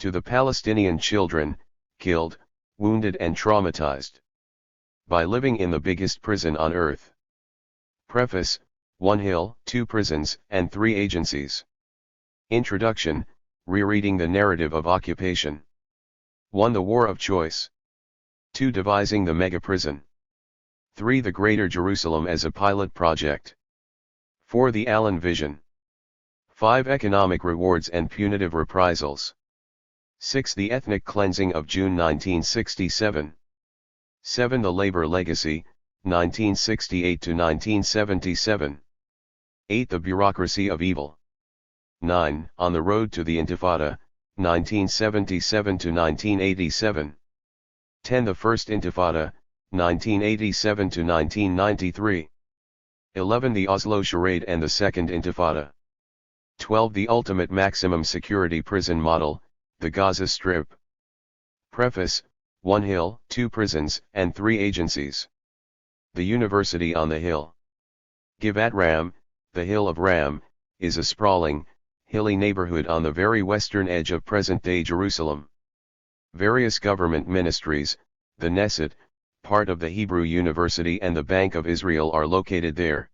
to the Palestinian children, killed, wounded and traumatized by living in the biggest prison on earth. Preface: 1 Hill, 2 prisons, and 3 agencies. Introduction: rereading the narrative of occupation. 1. The War of Choice. 2. Devising the mega prison. 3. The Greater Jerusalem as a pilot project. 4. The Ilan vision. 5. Economic rewards and punitive reprisals. 6. The ethnic cleansing of June 1967. 7. The labor legacy, 1968 to 1977. 8. The bureaucracy of evil. 9. On the road to the Intifada, 1977 to 1987. 10. The First Intifada, 1987 to 1993. 11. The Oslo Charade and the Second Intifada. 12. The ultimate maximum security prison model, the Gaza Strip. Preface: 1 Hill, 2 prisons, and 3 agencies. The University on the Hill. Givat Ram, the Hill of Ram, is a sprawling, hilly neighborhood on the very western edge of present-day Jerusalem. Various government ministries, the Knesset, part of the Hebrew University and the Bank of Israel are located there.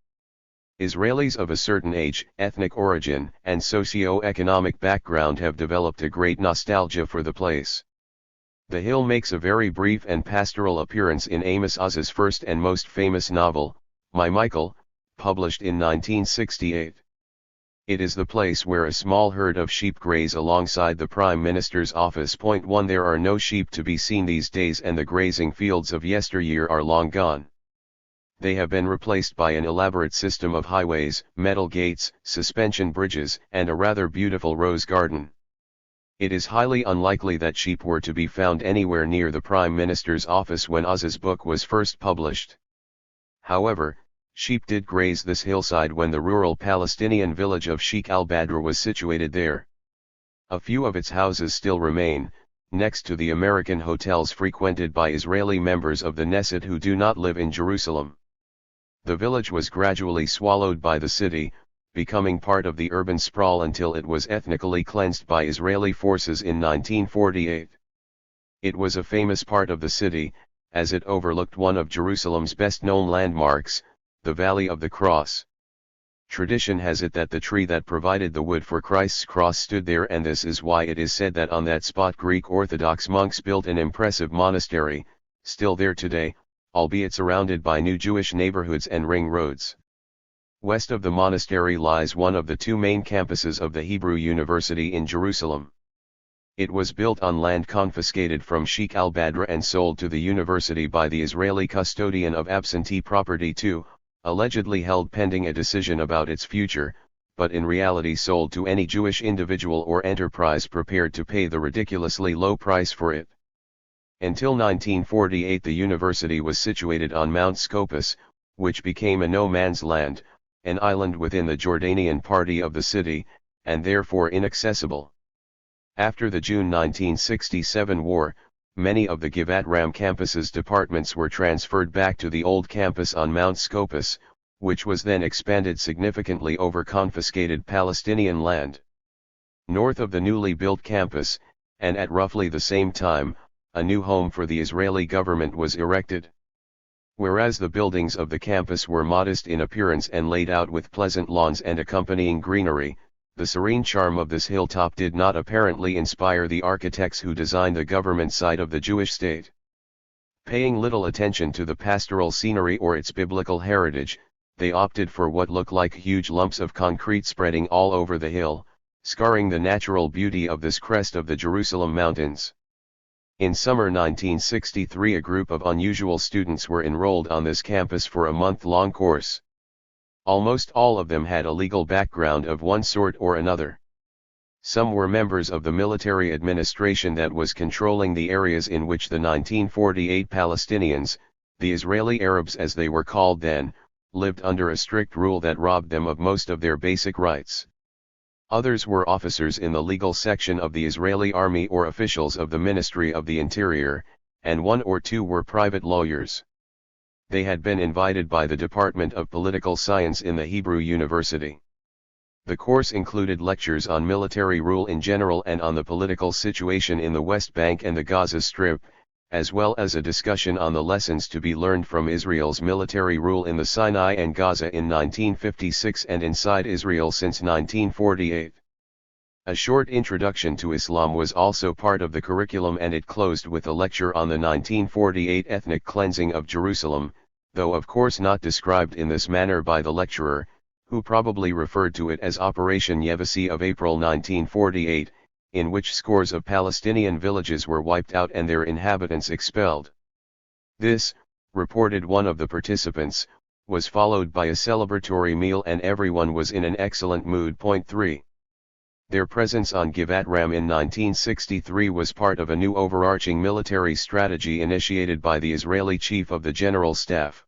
Israelis of a certain age, ethnic origin, and socio-economic background have developed a great nostalgia for the place. The Hill makes a very brief and pastoral appearance in Amos Oz's first and most famous novel, My Michael, published in 1968. It is the place where a small herd of sheep graze alongside the Prime Minister's office. 1. There are no sheep to be seen these days, and the grazing fields of yesteryear are long gone. They have been replaced by an elaborate system of highways, metal gates, suspension bridges, and a rather beautiful rose garden. It is highly unlikely that sheep were to be found anywhere near the Prime Minister's office when Oz's book was first published. However, sheep did graze this hillside when the rural Palestinian village of Sheikh al-Badr was situated there. A few of its houses still remain, next to the American hotels frequented by Israeli members of the Knesset who do not live in Jerusalem. The village was gradually swallowed by the city, becoming part of the urban sprawl until it was ethnically cleansed by Israeli forces in 1948. It was a famous part of the city, as it overlooked one of Jerusalem's best-known landmarks, the Valley of the Cross. Tradition has it that the tree that provided the wood for Christ's cross stood there, and this is why it is said that on that spot Greek Orthodox monks built an impressive monastery, still there today, albeit surrounded by new Jewish neighborhoods and ring roads. West of the monastery lies one of the 2 main campuses of the Hebrew University in Jerusalem. It was built on land confiscated from Sheikh al-Badr and sold to the university by the Israeli custodian of absentee property too, allegedly held pending a decision about its future, but in reality sold to any Jewish individual or enterprise prepared to pay the ridiculously low price for it. Until 1948 the university was situated on Mount Scopus, which became a no-man's land, an island within the Jordanian party of the city, and therefore inaccessible. After the June 1967 war, many of the Givat Ram campus's departments were transferred back to the old campus on Mount Scopus, which was then expanded significantly over confiscated Palestinian land. North of the newly built campus, and at roughly the same time, a new home for the Israeli government was erected. Whereas the buildings of the campus were modest in appearance and laid out with pleasant lawns and accompanying greenery, the serene charm of this hilltop did not apparently inspire the architects who designed the government side of the Jewish state. Paying little attention to the pastoral scenery or its biblical heritage, they opted for what looked like huge lumps of concrete spreading all over the hill, scarring the natural beauty of this crest of the Jerusalem mountains. In summer 1963 a group of unusual students were enrolled on this campus for a month-long course. Almost all of them had a legal background of one sort or another. Some were members of the military administration that was controlling the areas in which the 1948 Palestinians, the Israeli Arabs as they were called then, lived under a strict rule that robbed them of most of their basic rights. Others were officers in the legal section of the Israeli army or officials of the Ministry of the Interior, and 1 or 2 were private lawyers. They had been invited by the Department of Political Science in the Hebrew University. The course included lectures on military rule in general and on the political situation in the West Bank and the Gaza Strip, as well as a discussion on the lessons to be learned from Israel's military rule in the Sinai and Gaza in 1956 and inside Israel since 1948. A short introduction to Islam was also part of the curriculum, and it closed with a lecture on the 1948 ethnic cleansing of Jerusalem, though of course not described in this manner by the lecturer, who probably referred to it as Operation Yevasi of April 1948, in which scores of Palestinian villages were wiped out and their inhabitants expelled. This, reported one of the participants, was followed by a celebratory meal and everyone was in an excellent mood. Point 3. Their presence on Givat Ram in 1963 was part of a new overarching military strategy initiated by the Israeli Chief of the General Staff.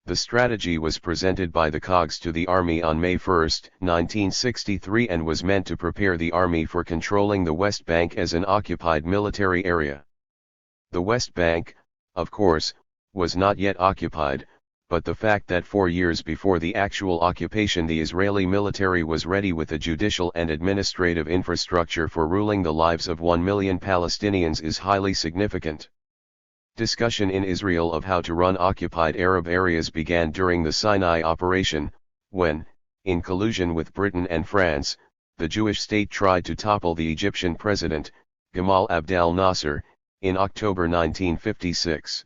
The strategy was presented by the Cogs to the army on May 1, 1963 and was meant to prepare the army for controlling the West Bank as an occupied military area. The West Bank, of course, was not yet occupied, but the fact that 4 years before the actual occupation the Israeli military was ready with a judicial and administrative infrastructure for ruling the lives of 1 million Palestinians is highly significant. Discussion in Israel of how to run occupied Arab areas began during the Sinai operation, when, in collusion with Britain and France, the Jewish state tried to topple the Egyptian president, Gamal Abdel Nasser, in October 1956.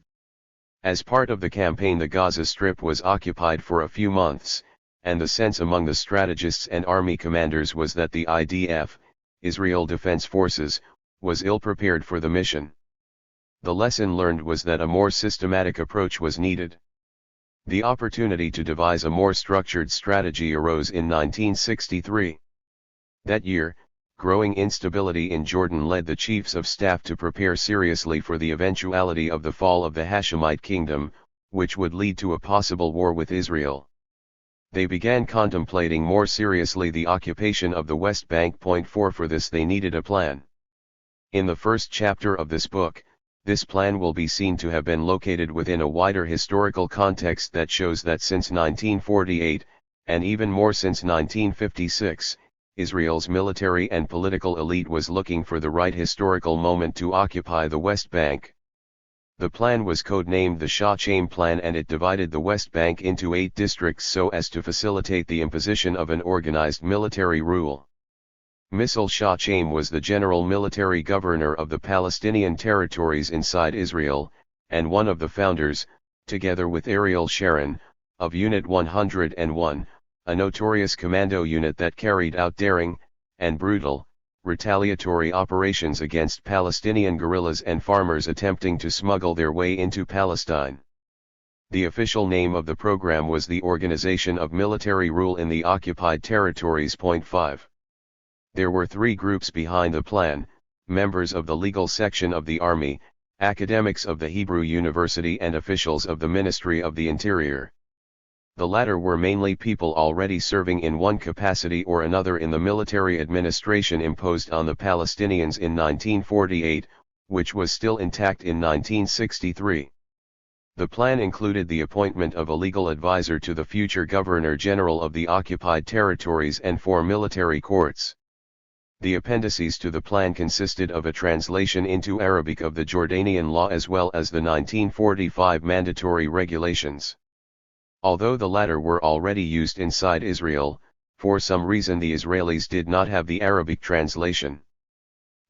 As part of the campaign, the Gaza Strip was occupied for a few months, and the sense among the strategists and army commanders was that the IDF, Israel Defense Forces, was ill-prepared for the mission. The lesson learned was that a more systematic approach was needed. The opportunity to devise a more structured strategy arose in 1963. That year, growing instability in Jordan led the chiefs of staff to prepare seriously for the eventuality of the fall of the Hashemite kingdom, which would lead to a possible war with Israel. They began contemplating more seriously the occupation of the West Bank. Point 4. For this they needed a plan. In the first chapter of this book, this plan will be seen to have been located within a wider historical context that shows that since 1948, and even more since 1956, Israel's military and political elite was looking for the right historical moment to occupy the West Bank. The plan was codenamed the Shah-Chaim Plan, and it divided the West Bank into 8 districts so as to facilitate the imposition of an organized military rule. Misal Shah-Chaim was the general military governor of the Palestinian territories inside Israel, and one of the founders, together with Ariel Sharon, of Unit 101, a notorious commando unit that carried out daring, and brutal, retaliatory operations against Palestinian guerrillas and farmers attempting to smuggle their way into Palestine. The official name of the program was the Organization of Military Rule in the Occupied Territories. Point 5. There were 3 groups behind the plan: members of the legal section of the army, academics of the Hebrew University, and officials of the Ministry of the Interior. The latter were mainly people already serving in one capacity or another in the military administration imposed on the Palestinians in 1948, which was still intact in 1963. The plan included the appointment of a legal advisor to the future Governor-General of the occupied territories and 4 military courts. The appendices to the plan consisted of a translation into Arabic of the Jordanian law as well as the 1945 mandatory regulations. Although the latter were already used inside Israel, for some reason the Israelis did not have the Arabic translation.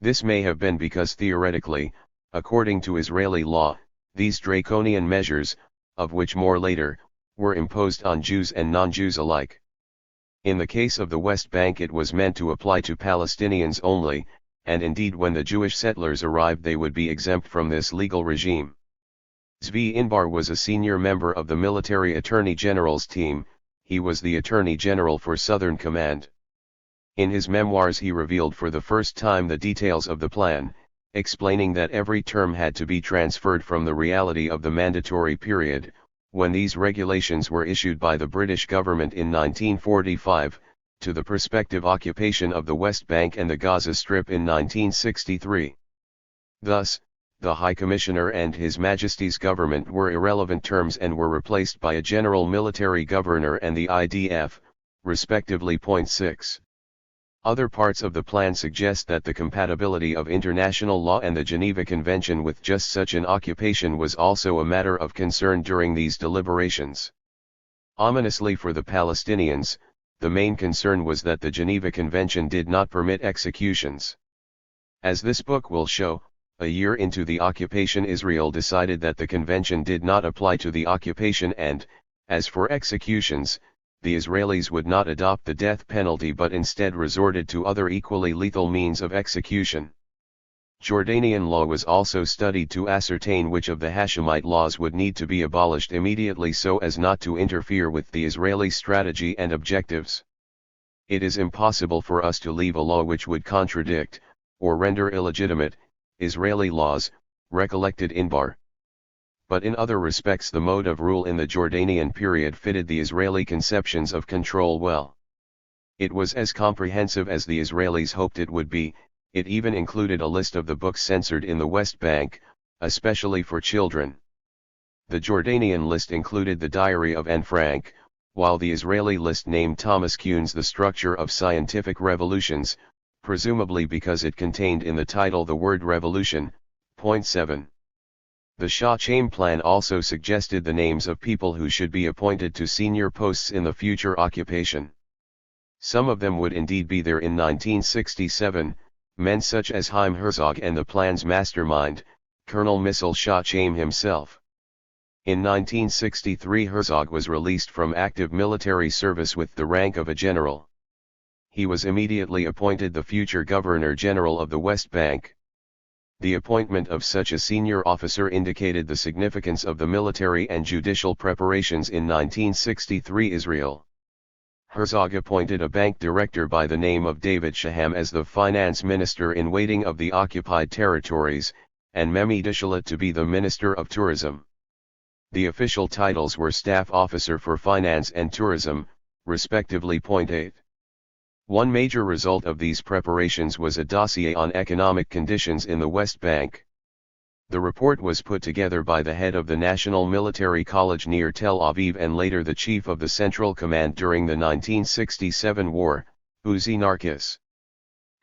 This may have been because theoretically, according to Israeli law, these draconian measures, of which more later, were imposed on Jews and non-Jews alike. In the case of the West Bank it was meant to apply to Palestinians only, and indeed when the Jewish settlers arrived they would be exempt from this legal regime. Zvi Inbar was a senior member of the military attorney general's team. He was the attorney general for Southern Command. In his memoirs he revealed for the first time the details of the plan, explaining that every term had to be transferred from the reality of the mandatory period, when these regulations were issued by the British government in 1945, to the prospective occupation of the West Bank and the Gaza Strip in 1963. Thus, the High Commissioner and His Majesty's government were irrelevant terms and were replaced by a general military governor and the IDF, respectively. Point 6. Other parts of the plan suggest that the compatibility of international law and the Geneva Convention with just such an occupation was also a matter of concern during these deliberations. Ominously for the Palestinians, the main concern was that the Geneva Convention did not permit executions. As this book will show, a year into the occupation Israel decided that the convention did not apply to the occupation and, as for executions, the Israelis would not adopt the death penalty but instead resorted to other equally lethal means of execution. Jordanian law was also studied to ascertain which of the Hashemite laws would need to be abolished immediately so as not to interfere with the Israeli strategy and objectives. It is impossible for us to leave a law which would contradict, or render illegitimate, Israeli laws, recollected in Bar. But in other respects the mode of rule in the Jordanian period fitted the Israeli conceptions of control well. It was as comprehensive as the Israelis hoped it would be. It even included a list of the books censored in the West Bank, especially for children. The Jordanian list included the Diary of Anne Frank, while the Israeli list named Thomas Kuhn's The Structure of Scientific Revolutions, presumably because it contained in the title the word revolution. Point 7. The Shah-Chaim plan also suggested the names of people who should be appointed to senior posts in the future occupation. Some of them would indeed be there in 1967, men such as Chaim Herzog and the plan's mastermind, Colonel Missile Shah-Chaim himself. In 1963 Herzog was released from active military service with the rank of a general. He was immediately appointed the future Governor-General of the West Bank. The appointment of such a senior officer indicated the significance of the military and judicial preparations in 1963 Israel. Herzog appointed a bank director by the name of David Shaham as the finance minister-in-waiting of the occupied territories, and Memi Dishalat to be the Minister of Tourism. The official titles were Staff Officer for Finance and Tourism, respectively. Point 8. One major result of these preparations was a dossier on economic conditions in the West Bank. The report was put together by the head of the National Military College near Tel Aviv and later the chief of the Central Command during the 1967 war, Uzi Narkis.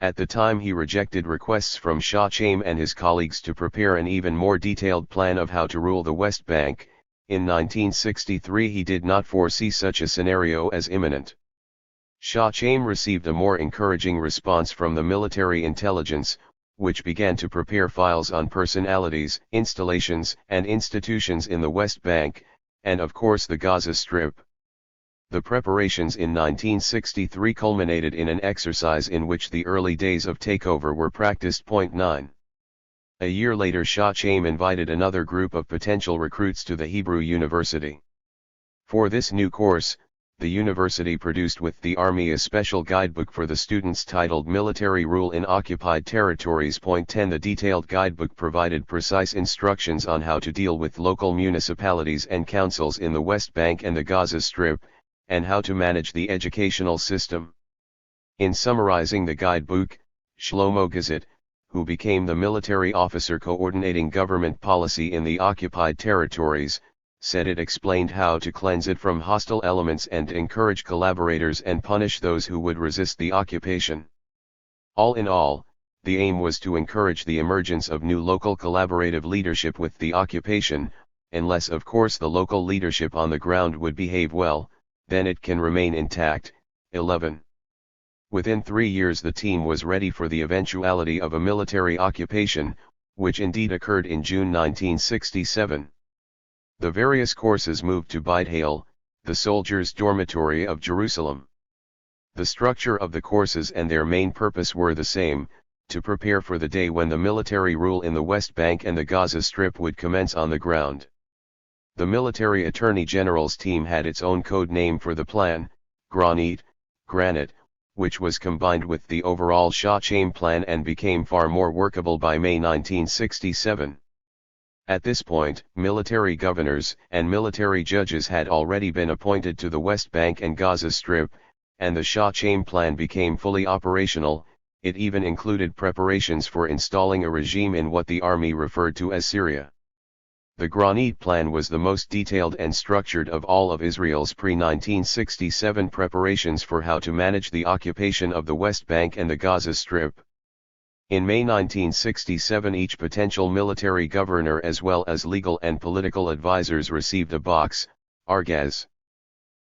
At the time he rejected requests from Shah-Chaim and his colleagues to prepare an even more detailed plan of how to rule the West Bank. In 1963 he did not foresee such a scenario as imminent. Shah-Chaim received a more encouraging response from the military intelligence, which began to prepare files on personalities, installations, and institutions in the West Bank, and of course the Gaza Strip. The preparations in 1963 culminated in an exercise in which the early days of takeover were practiced. Point 9. A year later Shah-Chaim invited another group of potential recruits to the Hebrew University. For this new course, the university produced with the Army a special guidebook for the students titled Military Rule in Occupied Territories. Point 10. The detailed guidebook provided precise instructions on how to deal with local municipalities and councils in the West Bank and the Gaza Strip, and how to manage the educational system. In summarizing the guidebook, Shlomo Gazit, who became the military officer coordinating government policy in the occupied territories, said it explained how to cleanse it from hostile elements and encourage collaborators and punish those who would resist the occupation. All in all, the aim was to encourage the emergence of new local collaborative leadership with the occupation, unless of course the local leadership on the ground would behave well, then it can remain intact. 11. Within 3 years the team was ready for the eventuality of a military occupation, which indeed occurred in June 1967. The various courses moved to Beit Hale, the soldiers' dormitory of Jerusalem. The structure of the courses and their main purpose were the same, to prepare for the day when the military rule in the West Bank and the Gaza Strip would commence on the ground. The military attorney general's team had its own code name for the plan, Granite, which was combined with the overall Shah-Chaim plan and became far more workable by May 1967. At this point, military governors and military judges had already been appointed to the West Bank and Gaza Strip, and the Shah-Chaim plan became fully operational. It even included preparations for installing a regime in what the army referred to as Syria. The Granite Plan was the most detailed and structured of all of Israel's pre-1967 preparations for how to manage the occupation of the West Bank and the Gaza Strip. In May 1967, each potential military governor as well as legal and political advisors received a box, argaz.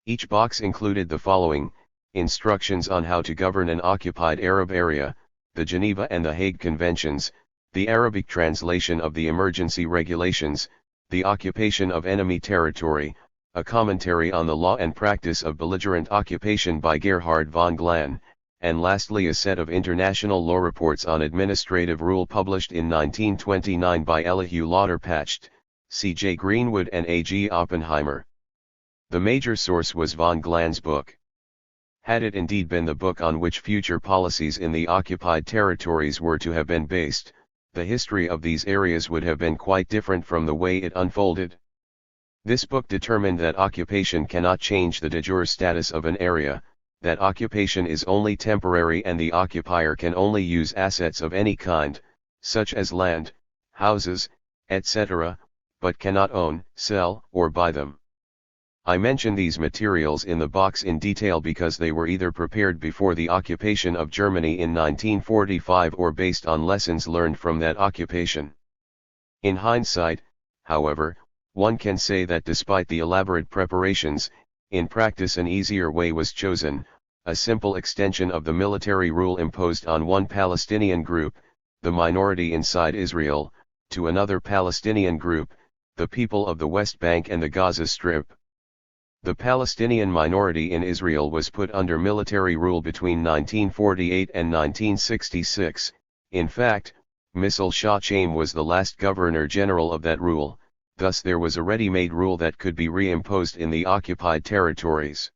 Each box included the following: instructions on how to govern an occupied Arab area, the Geneva and the Hague Conventions, the Arabic translation of the emergency regulations, the occupation of enemy territory, a commentary on the law and practice of belligerent occupation by Gerhard von Glan, and lastly a set of international law reports on administrative rule published in 1929 by Elihu Lauterpacht, C.J. Greenwood and A.G. Oppenheimer. The major source was von Glan's book. Had it indeed been the book on which future policies in the occupied territories were to have been based, the history of these areas would have been quite different from the way it unfolded. This book determined that occupation cannot change the de jure status of an area, that occupation is only temporary and the occupier can only use assets of any kind, such as land, houses, etc., but cannot own, sell, or buy them. I mention these materials in the box in detail because they were either prepared before the occupation of Germany in 1945 or based on lessons learned from that occupation. In hindsight, however, one can say that despite the elaborate preparations, in practice an easier way was chosen, a simple extension of the military rule imposed on one Palestinian group, the minority inside Israel, to another Palestinian group, the people of the West Bank and the Gaza Strip. The Palestinian minority in Israel was put under military rule between 1948 and 1966, in fact, Misl Shah Chaim was the last governor-general of that rule, thus there was a ready-made rule that could be reimposed in the occupied territories.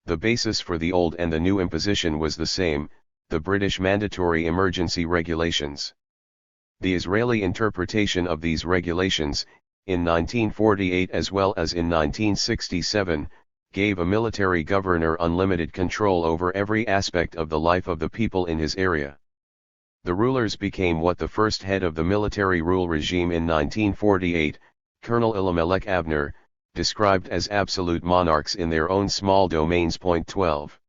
The basis for the old and the new imposition was the same, the British mandatory emergency regulations. The Israeli interpretation of these regulations, in 1948 as well as in 1967, gave a military governor unlimited control over every aspect of the life of the people in his area. The rulers became what the first head of the military rule regime in 1948, Colonel Elimelech Abner, described as absolute monarchs in their own small domains. 12.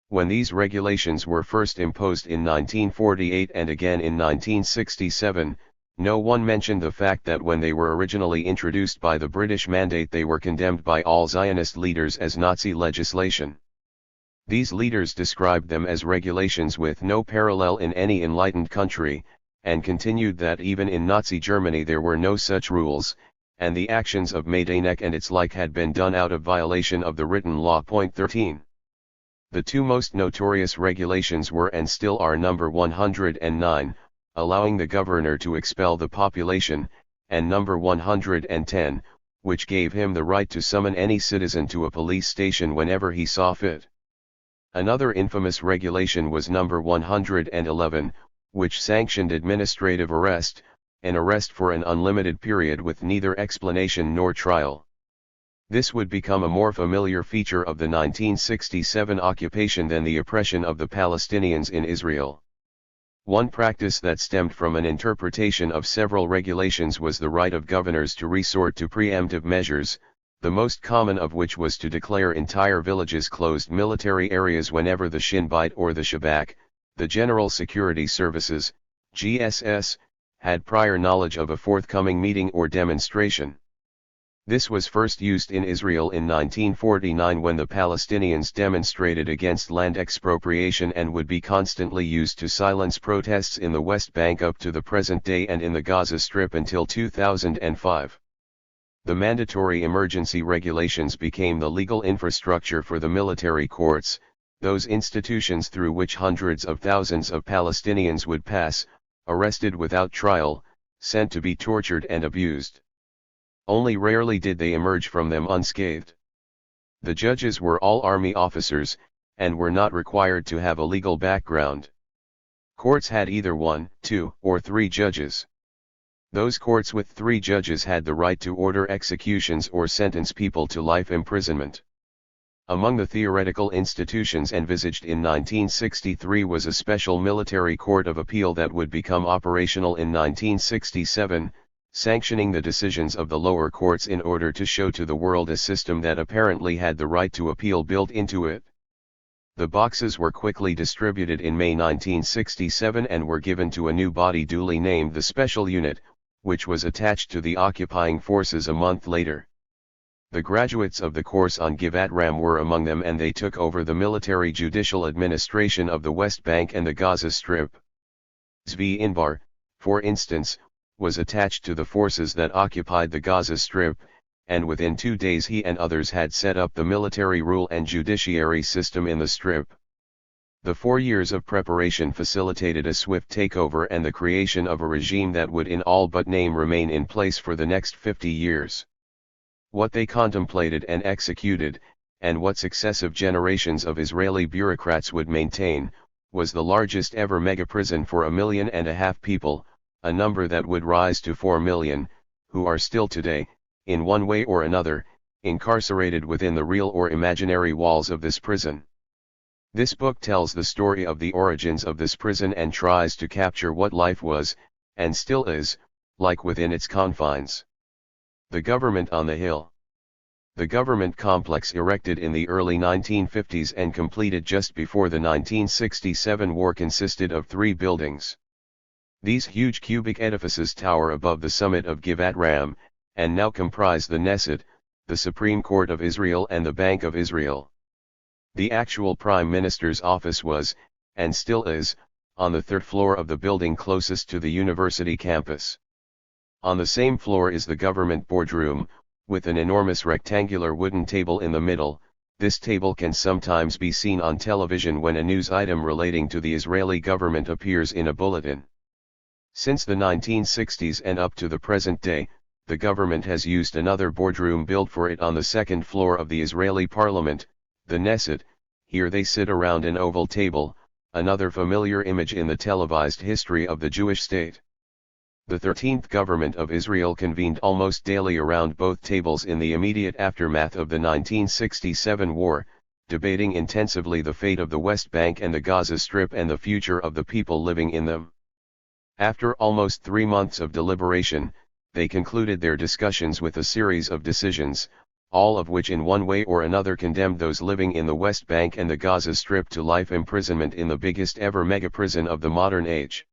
When these regulations were first imposed in 1948 and again in 1967, no one mentioned the fact that when they were originally introduced by the British Mandate they were condemned by all Zionist leaders as Nazi legislation. These leaders described them as regulations with no parallel in any enlightened country, and continued that even in Nazi Germany there were no such rules, and the actions of Majdanek and its like had been done out of violation of the written law. 13. The two most notorious regulations were and still are number 109, allowing the governor to expel the population, and number 110, which gave him the right to summon any citizen to a police station whenever he saw fit. Another infamous regulation was number 111, which sanctioned administrative arrest, an arrest for an unlimited period with neither explanation nor trial. This would become a more familiar feature of the 1967 occupation than the oppression of the Palestinians in Israel. One practice that stemmed from an interpretation of several regulations was the right of governors to resort to preemptive measures, the most common of which was to declare entire villages closed military areas whenever the Shin Bet or the Shabak, the General Security Services, GSS, had prior knowledge of a forthcoming meeting or demonstration. This was first used in Israel in 1949 when the Palestinians demonstrated against land expropriation and would be constantly used to silence protests in the West Bank up to the present day and in the Gaza Strip until 2005. The mandatory emergency regulations became the legal infrastructure for the military courts, those institutions through which hundreds of thousands of Palestinians would pass, arrested without trial, sent to be tortured and abused. Only rarely did they emerge from them unscathed. The judges were all army officers, and were not required to have a legal background. Courts had either 1, 2, or 3 judges. Those courts with 3 judges had the right to order executions or sentence people to life imprisonment. Among the theoretical institutions envisaged in 1963 was a special military court of appeal that would become operational in 1967, sanctioning the decisions of the lower courts in order to show to the world a system that apparently had the right to appeal built into it. The boxes were quickly distributed in May 1967 and were given to a new body duly named the Special Unit, which was attached to the occupying forces a month later. The graduates of the course on Givat Ram were among them, and they took over the military judicial administration of the West Bank and the Gaza Strip. Zvi Inbar, for instance, was attached to the forces that occupied the Gaza Strip, and within 2 days he and others had set up the military rule and judiciary system in the Strip. The 4 years of preparation facilitated a swift takeover and the creation of a regime that would in all but name remain in place for the next 50 years. What they contemplated and executed, and what successive generations of Israeli bureaucrats would maintain, was the largest ever mega-prison for 1.5 million people, a number that would rise to 4 million, who are still today, in one way or another, incarcerated within the real or imaginary walls of this prison. This book tells the story of the origins of this prison and tries to capture what life was, and still is, like within its confines. The government on the hill. The government complex erected in the early 1950s and completed just before the 1967 war consisted of 3 buildings. These huge cubic edifices tower above the summit of Givat Ram, and now comprise the Knesset, the Supreme Court of Israel and the Bank of Israel. The actual Prime Minister's office was, and still is, on the 3rd floor of the building closest to the university campus. On the same floor is the government boardroom, with an enormous rectangular wooden table in the middle. This table can sometimes be seen on television when a news item relating to the Israeli government appears in a bulletin. Since the 1960s and up to the present day, the government has used another boardroom built for it on the 2nd floor of the Israeli parliament, the Knesset. Here they sit around an oval table, another familiar image in the televised history of the Jewish state. The 13th government of Israel convened almost daily around both tables in the immediate aftermath of the 1967 war, debating intensively the fate of the West Bank and the Gaza Strip and the future of the people living in them. After almost 3 months of deliberation, they concluded their discussions with a series of decisions, all of which in one way or another condemned those living in the West Bank and the Gaza Strip to life imprisonment in the biggest ever mega-prison of the modern age.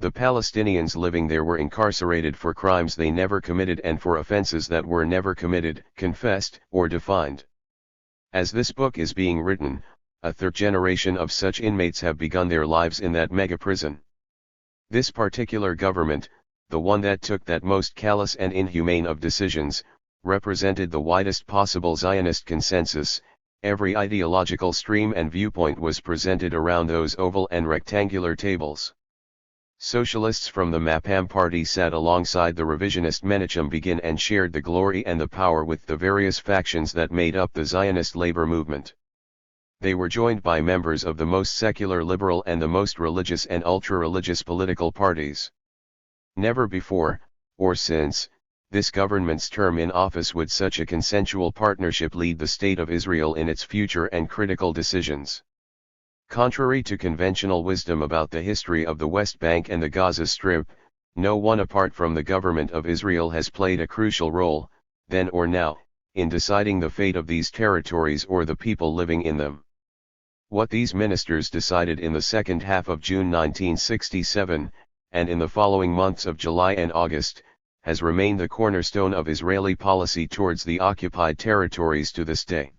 The Palestinians living there were incarcerated for crimes they never committed and for offenses that were never committed, confessed, or defined. As this book is being written, a 3rd generation of such inmates have begun their lives in that mega-prison. This particular government, the one that took that most callous and inhumane of decisions, represented the widest possible Zionist consensus. Every ideological stream and viewpoint was presented around those oval and rectangular tables. Socialists from the Mapam party sat alongside the revisionist Menachem Begin and shared the glory and the power with the various factions that made up the Zionist labor movement. They were joined by members of the most secular liberal and the most religious and ultra-religious political parties. Never before, or since, this government's term in office would such a consensual partnership lead the State of Israel in its future and critical decisions. Contrary to conventional wisdom about the history of the West Bank and the Gaza Strip, no one apart from the government of Israel has played a crucial role, then or now, in deciding the fate of these territories or the people living in them. What these ministers decided in the second half of June 1967, and in the following months of July and August, has remained the cornerstone of Israeli policy towards the occupied territories to this day.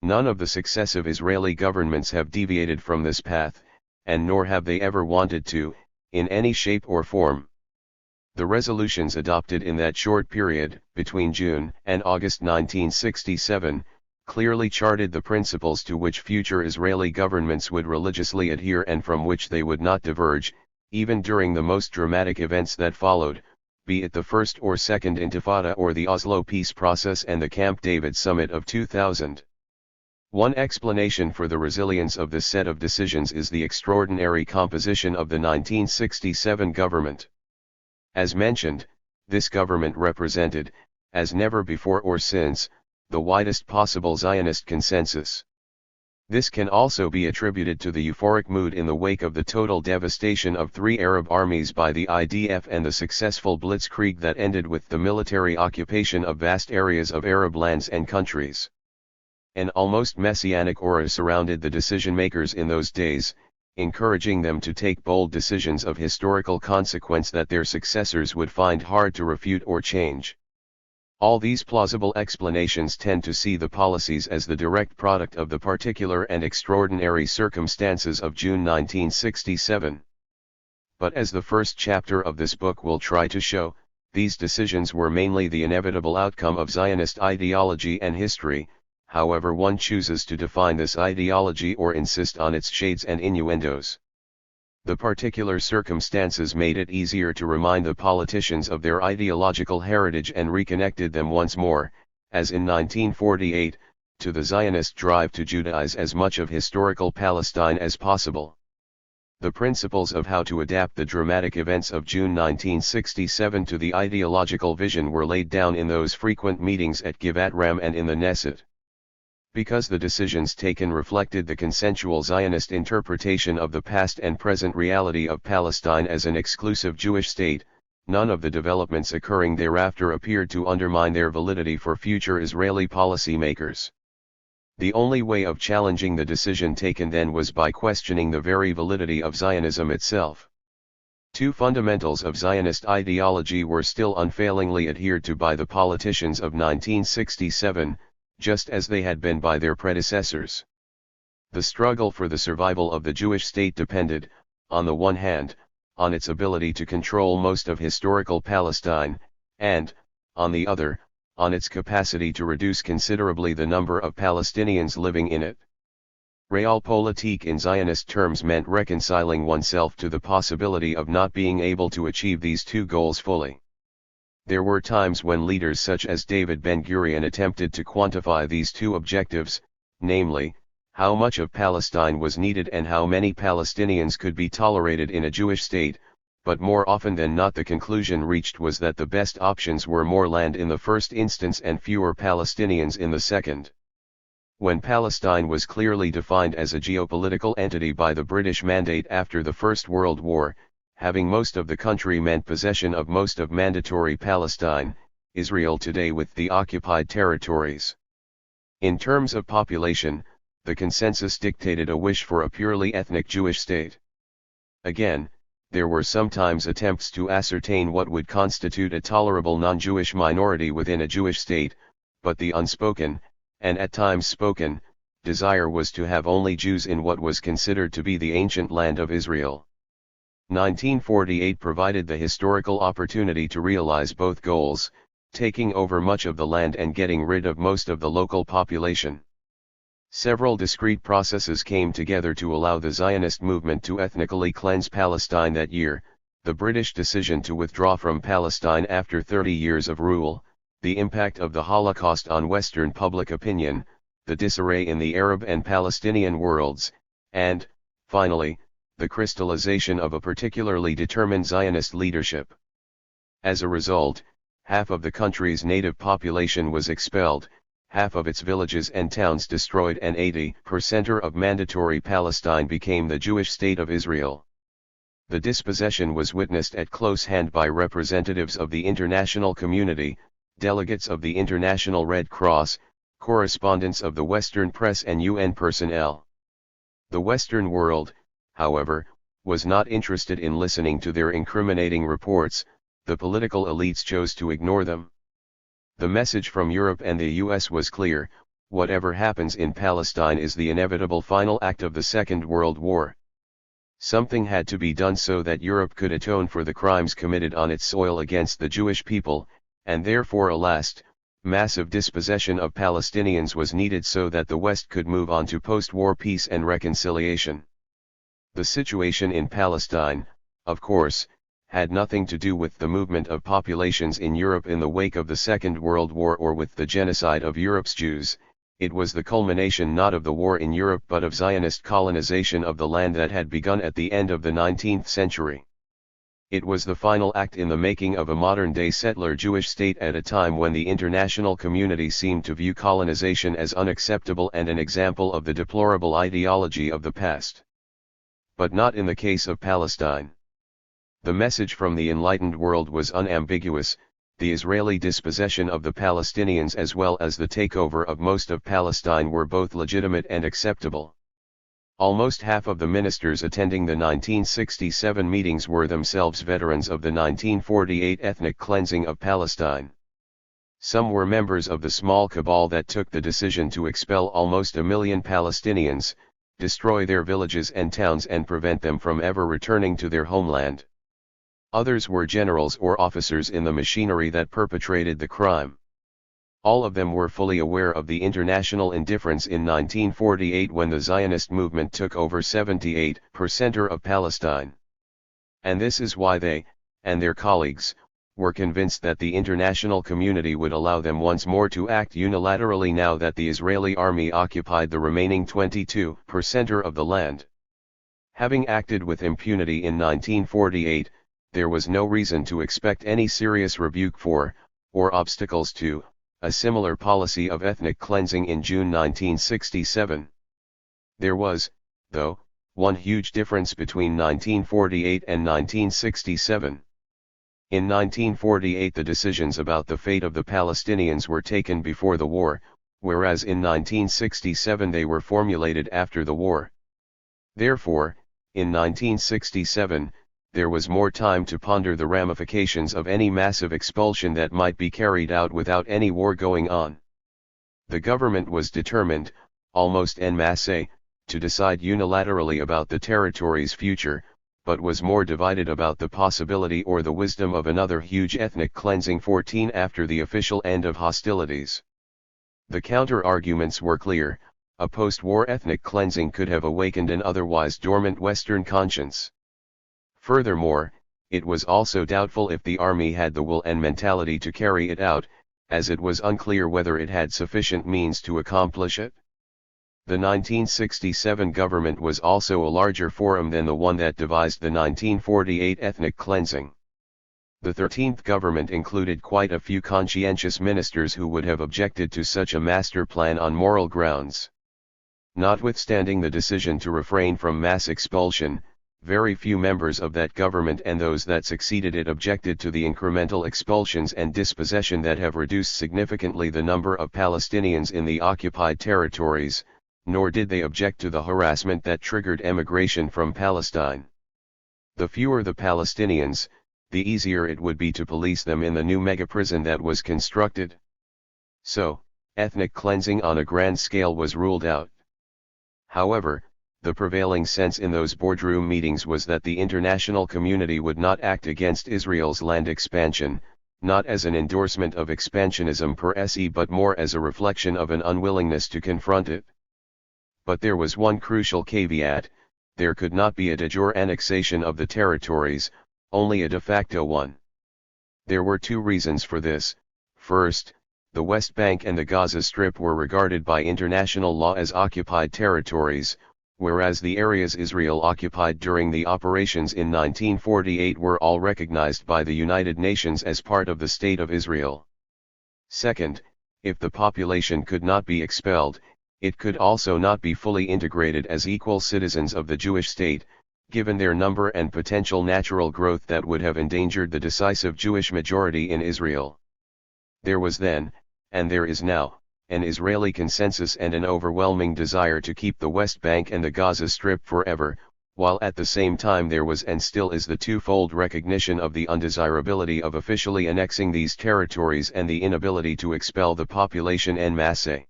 None of the successive Israeli governments have deviated from this path, and nor have they ever wanted to, in any shape or form. The resolutions adopted in that short period, between June and August 1967, clearly charted the principles to which future Israeli governments would religiously adhere and from which they would not diverge, even during the most dramatic events that followed, be it the First or Second Intifada or the Oslo peace process and the Camp David summit of 2000. One explanation for the resilience of this set of decisions is the extraordinary composition of the 1967 government. As mentioned, this government represented, as never before or since, the widest possible Zionist consensus. This can also be attributed to the euphoric mood in the wake of the total devastation of 3 Arab armies by the IDF and the successful blitzkrieg that ended with the military occupation of vast areas of Arab lands and countries. An almost messianic aura surrounded the decision-makers in those days, encouraging them to take bold decisions of historical consequence that their successors would find hard to refute or change. All these plausible explanations tend to see the policies as the direct product of the particular and extraordinary circumstances of June 1967. But as the first chapter of this book will try to show, these decisions were mainly the inevitable outcome of Zionist ideology and history, however one chooses to define this ideology or insist on its shades and innuendos. The particular circumstances made it easier to remind the politicians of their ideological heritage and reconnected them once more, as in 1948, to the Zionist drive to Judaize as much of historical Palestine as possible. The principles of how to adapt the dramatic events of June 1967 to the ideological vision were laid down in those frequent meetings at Givat Ram and in the Knesset. Because the decisions taken reflected the consensual Zionist interpretation of the past and present reality of Palestine as an exclusive Jewish state, none of the developments occurring thereafter appeared to undermine their validity for future Israeli policymakers. The only way of challenging the decision taken then was by questioning the very validity of Zionism itself. Two fundamentals of Zionist ideology were still unfailingly adhered to by the politicians of 1967, just as they had been by their predecessors. The struggle for the survival of the Jewish state depended, on the one hand, on its ability to control most of historical Palestine, and, on the other, on its capacity to reduce considerably the number of Palestinians living in it. Realpolitik in Zionist terms meant reconciling oneself to the possibility of not being able to achieve these two goals fully. There were times when leaders such as David Ben-Gurion attempted to quantify these two objectives, namely, how much of Palestine was needed and how many Palestinians could be tolerated in a Jewish state, but more often than not the conclusion reached was that the best options were more land in the first instance and fewer Palestinians in the second. When Palestine was clearly defined as a geopolitical entity by the British Mandate after the First World War, having most of the country meant possession of most of mandatory Palestine, Israel today with the occupied territories. In terms of population, the consensus dictated a wish for a purely ethnic Jewish state. Again, there were sometimes attempts to ascertain what would constitute a tolerable non-Jewish minority within a Jewish state, but the unspoken, and at times spoken, desire was to have only Jews in what was considered to be the ancient land of Israel. 1948 provided the historical opportunity to realize both goals, taking over much of the land and getting rid of most of the local population. Several discrete processes came together to allow the Zionist movement to ethnically cleanse Palestine that year: the British decision to withdraw from Palestine after 30 years of rule, the impact of the Holocaust on Western public opinion, the disarray in the Arab and Palestinian worlds, and, finally, the crystallization of a particularly determined Zionist leadership. As a result, half of the country's native population was expelled, half of its villages and towns destroyed, and 80% of mandatory Palestine became the Jewish state of Israel. The dispossession was witnessed at close hand by representatives of the international community, delegates of the International Red Cross, correspondents of the Western press and UN personnel. The Western world, however, was not interested in listening to their incriminating reports. The political elites chose to ignore them. The message from Europe and the US was clear: whatever happens in Palestine is the inevitable final act of the Second World War. Something had to be done so that Europe could atone for the crimes committed on its soil against the Jewish people, and therefore a last, massive dispossession of Palestinians was needed so that the West could move on to post-war peace and reconciliation. The situation in Palestine, of course, had nothing to do with the movement of populations in Europe in the wake of the Second World War or with the genocide of Europe's Jews. It was the culmination not of the war in Europe but of Zionist colonization of the land that had begun at the end of the 19th century. It was the final act in the making of a modern-day settler Jewish state at a time when the international community seemed to view colonization as unacceptable and an example of the deplorable ideology of the past. But not in the case of Palestine. The message from the enlightened world was unambiguous: the Israeli dispossession of the Palestinians as well as the takeover of most of Palestine were both legitimate and acceptable. Almost half of the ministers attending the 1967 meetings were themselves veterans of the 1948 ethnic cleansing of Palestine. Some were members of the small cabal that took the decision to expel almost 1 million Palestinians, destroy their villages and towns and prevent them from ever returning to their homeland. Others were generals or officers in the machinery that perpetrated the crime. All of them were fully aware of the international indifference in 1948 when the Zionist movement took over 78% of Palestine. And this is why they, and their colleagues, were convinced that the international community would allow them once more to act unilaterally now that the Israeli army occupied the remaining 22% of the land. Having acted with impunity in 1948, there was no reason to expect any serious rebuke for, or obstacles to, a similar policy of ethnic cleansing in June 1967. There was, though, one huge difference between 1948 and 1967. In 1948 the decisions about the fate of the Palestinians were taken before the war, whereas in 1967 they were formulated after the war. Therefore, in 1967, there was more time to ponder the ramifications of any massive expulsion that might be carried out without any war going on. The government was determined, almost en masse, to decide unilaterally about the territory's future, but was more divided about the possibility or the wisdom of another huge ethnic cleansing 14 after the official end of hostilities. The counter-arguments were clear: a post-war ethnic cleansing could have awakened an otherwise dormant Western conscience. Furthermore, it was also doubtful if the army had the will and mentality to carry it out, as it was unclear whether it had sufficient means to accomplish it. The 1967 government was also a larger forum than the one that devised the 1948 ethnic cleansing. The 13th government included quite a few conscientious ministers who would have objected to such a master plan on moral grounds. Notwithstanding the decision to refrain from mass expulsion, very few members of that government and those that succeeded it objected to the incremental expulsions and dispossession that have reduced significantly the number of Palestinians in the occupied territories, nor did they object to the harassment that triggered emigration from Palestine. The fewer the Palestinians, the easier it would be to police them in the new mega-prison that was constructed. So, ethnic cleansing on a grand scale was ruled out. However, the prevailing sense in those boardroom meetings was that the international community would not act against Israel's land expansion, not as an endorsement of expansionism per se but more as a reflection of an unwillingness to confront it. But there was one crucial caveat: there could not be a de jure annexation of the territories, only a de facto one. There were two reasons for this. First, the West Bank and the Gaza Strip were regarded by international law as occupied territories, whereas the areas Israel occupied during the operations in 1948 were all recognized by the United Nations as part of the State of Israel. Second, if the population could not be expelled, it could also not be fully integrated as equal citizens of the Jewish state, given their number and potential natural growth that would have endangered the decisive Jewish majority in Israel. There was then, and there is now, an Israeli consensus and an overwhelming desire to keep the West Bank and the Gaza Strip forever, while at the same time there was and still is the twofold recognition of the undesirability of officially annexing these territories and the inability to expel the population en masse.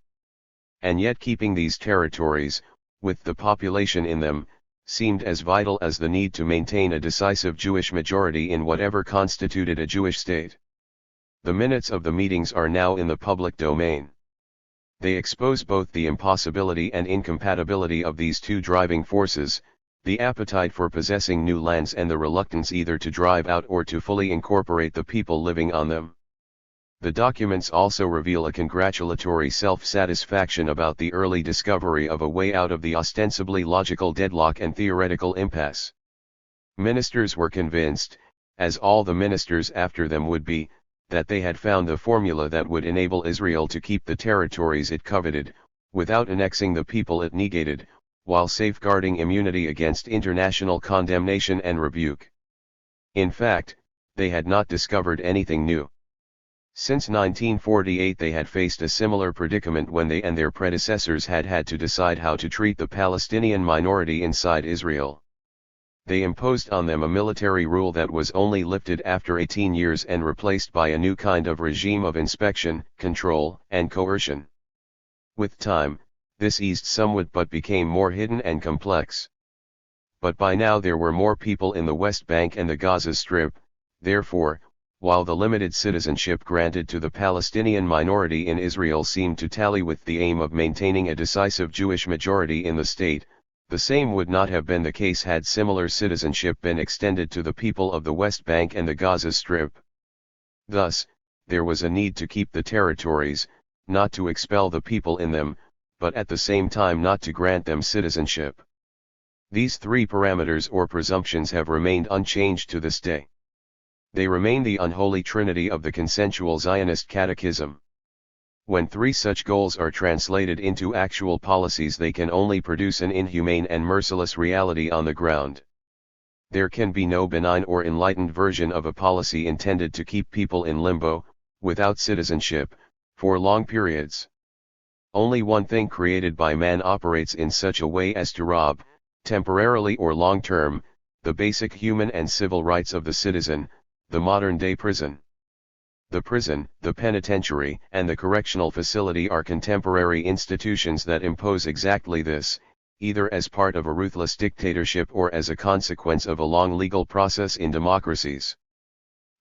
And yet keeping these territories, with the population in them, seemed as vital as the need to maintain a decisive Jewish majority in whatever constituted a Jewish state. The minutes of the meetings are now in the public domain. They expose both the impossibility and incompatibility of these two driving forces, the appetite for possessing new lands and the reluctance either to drive out or to fully incorporate the people living on them. The documents also reveal a congratulatory self-satisfaction about the early discovery of a way out of the ostensibly logical deadlock and theoretical impasse. Ministers were convinced, as all the ministers after them would be, that they had found the formula that would enable Israel to keep the territories it coveted, without annexing the people it negated, while safeguarding immunity against international condemnation and rebuke. In fact, they had not discovered anything new. Since 1948 they had faced a similar predicament when they and their predecessors had had to decide how to treat the Palestinian minority inside Israel. They imposed on them a military rule that was only lifted after 18 years and replaced by a new kind of regime of inspection, control, and coercion. With time, this eased somewhat but became more hidden and complex. But by now there were more people in the West Bank and the Gaza Strip, therefore, while the limited citizenship granted to the Palestinian minority in Israel seemed to tally with the aim of maintaining a decisive Jewish majority in the state, the same would not have been the case had similar citizenship been extended to the people of the West Bank and the Gaza Strip. Thus, there was a need to keep the territories, not to expel the people in them, but at the same time not to grant them citizenship. These three parameters or presumptions have remained unchanged to this day. They remain the unholy trinity of the consensual Zionist catechism. When three such goals are translated into actual policies, they can only produce an inhumane and merciless reality on the ground. There can be no benign or enlightened version of a policy intended to keep people in limbo, without citizenship, for long periods. Only one thing created by man operates in such a way as to rob, temporarily or long-term, the basic human and civil rights of the citizen, the modern-day prison. The prison, the penitentiary, and the correctional facility are contemporary institutions that impose exactly this, either as part of a ruthless dictatorship or as a consequence of a long legal process in democracies.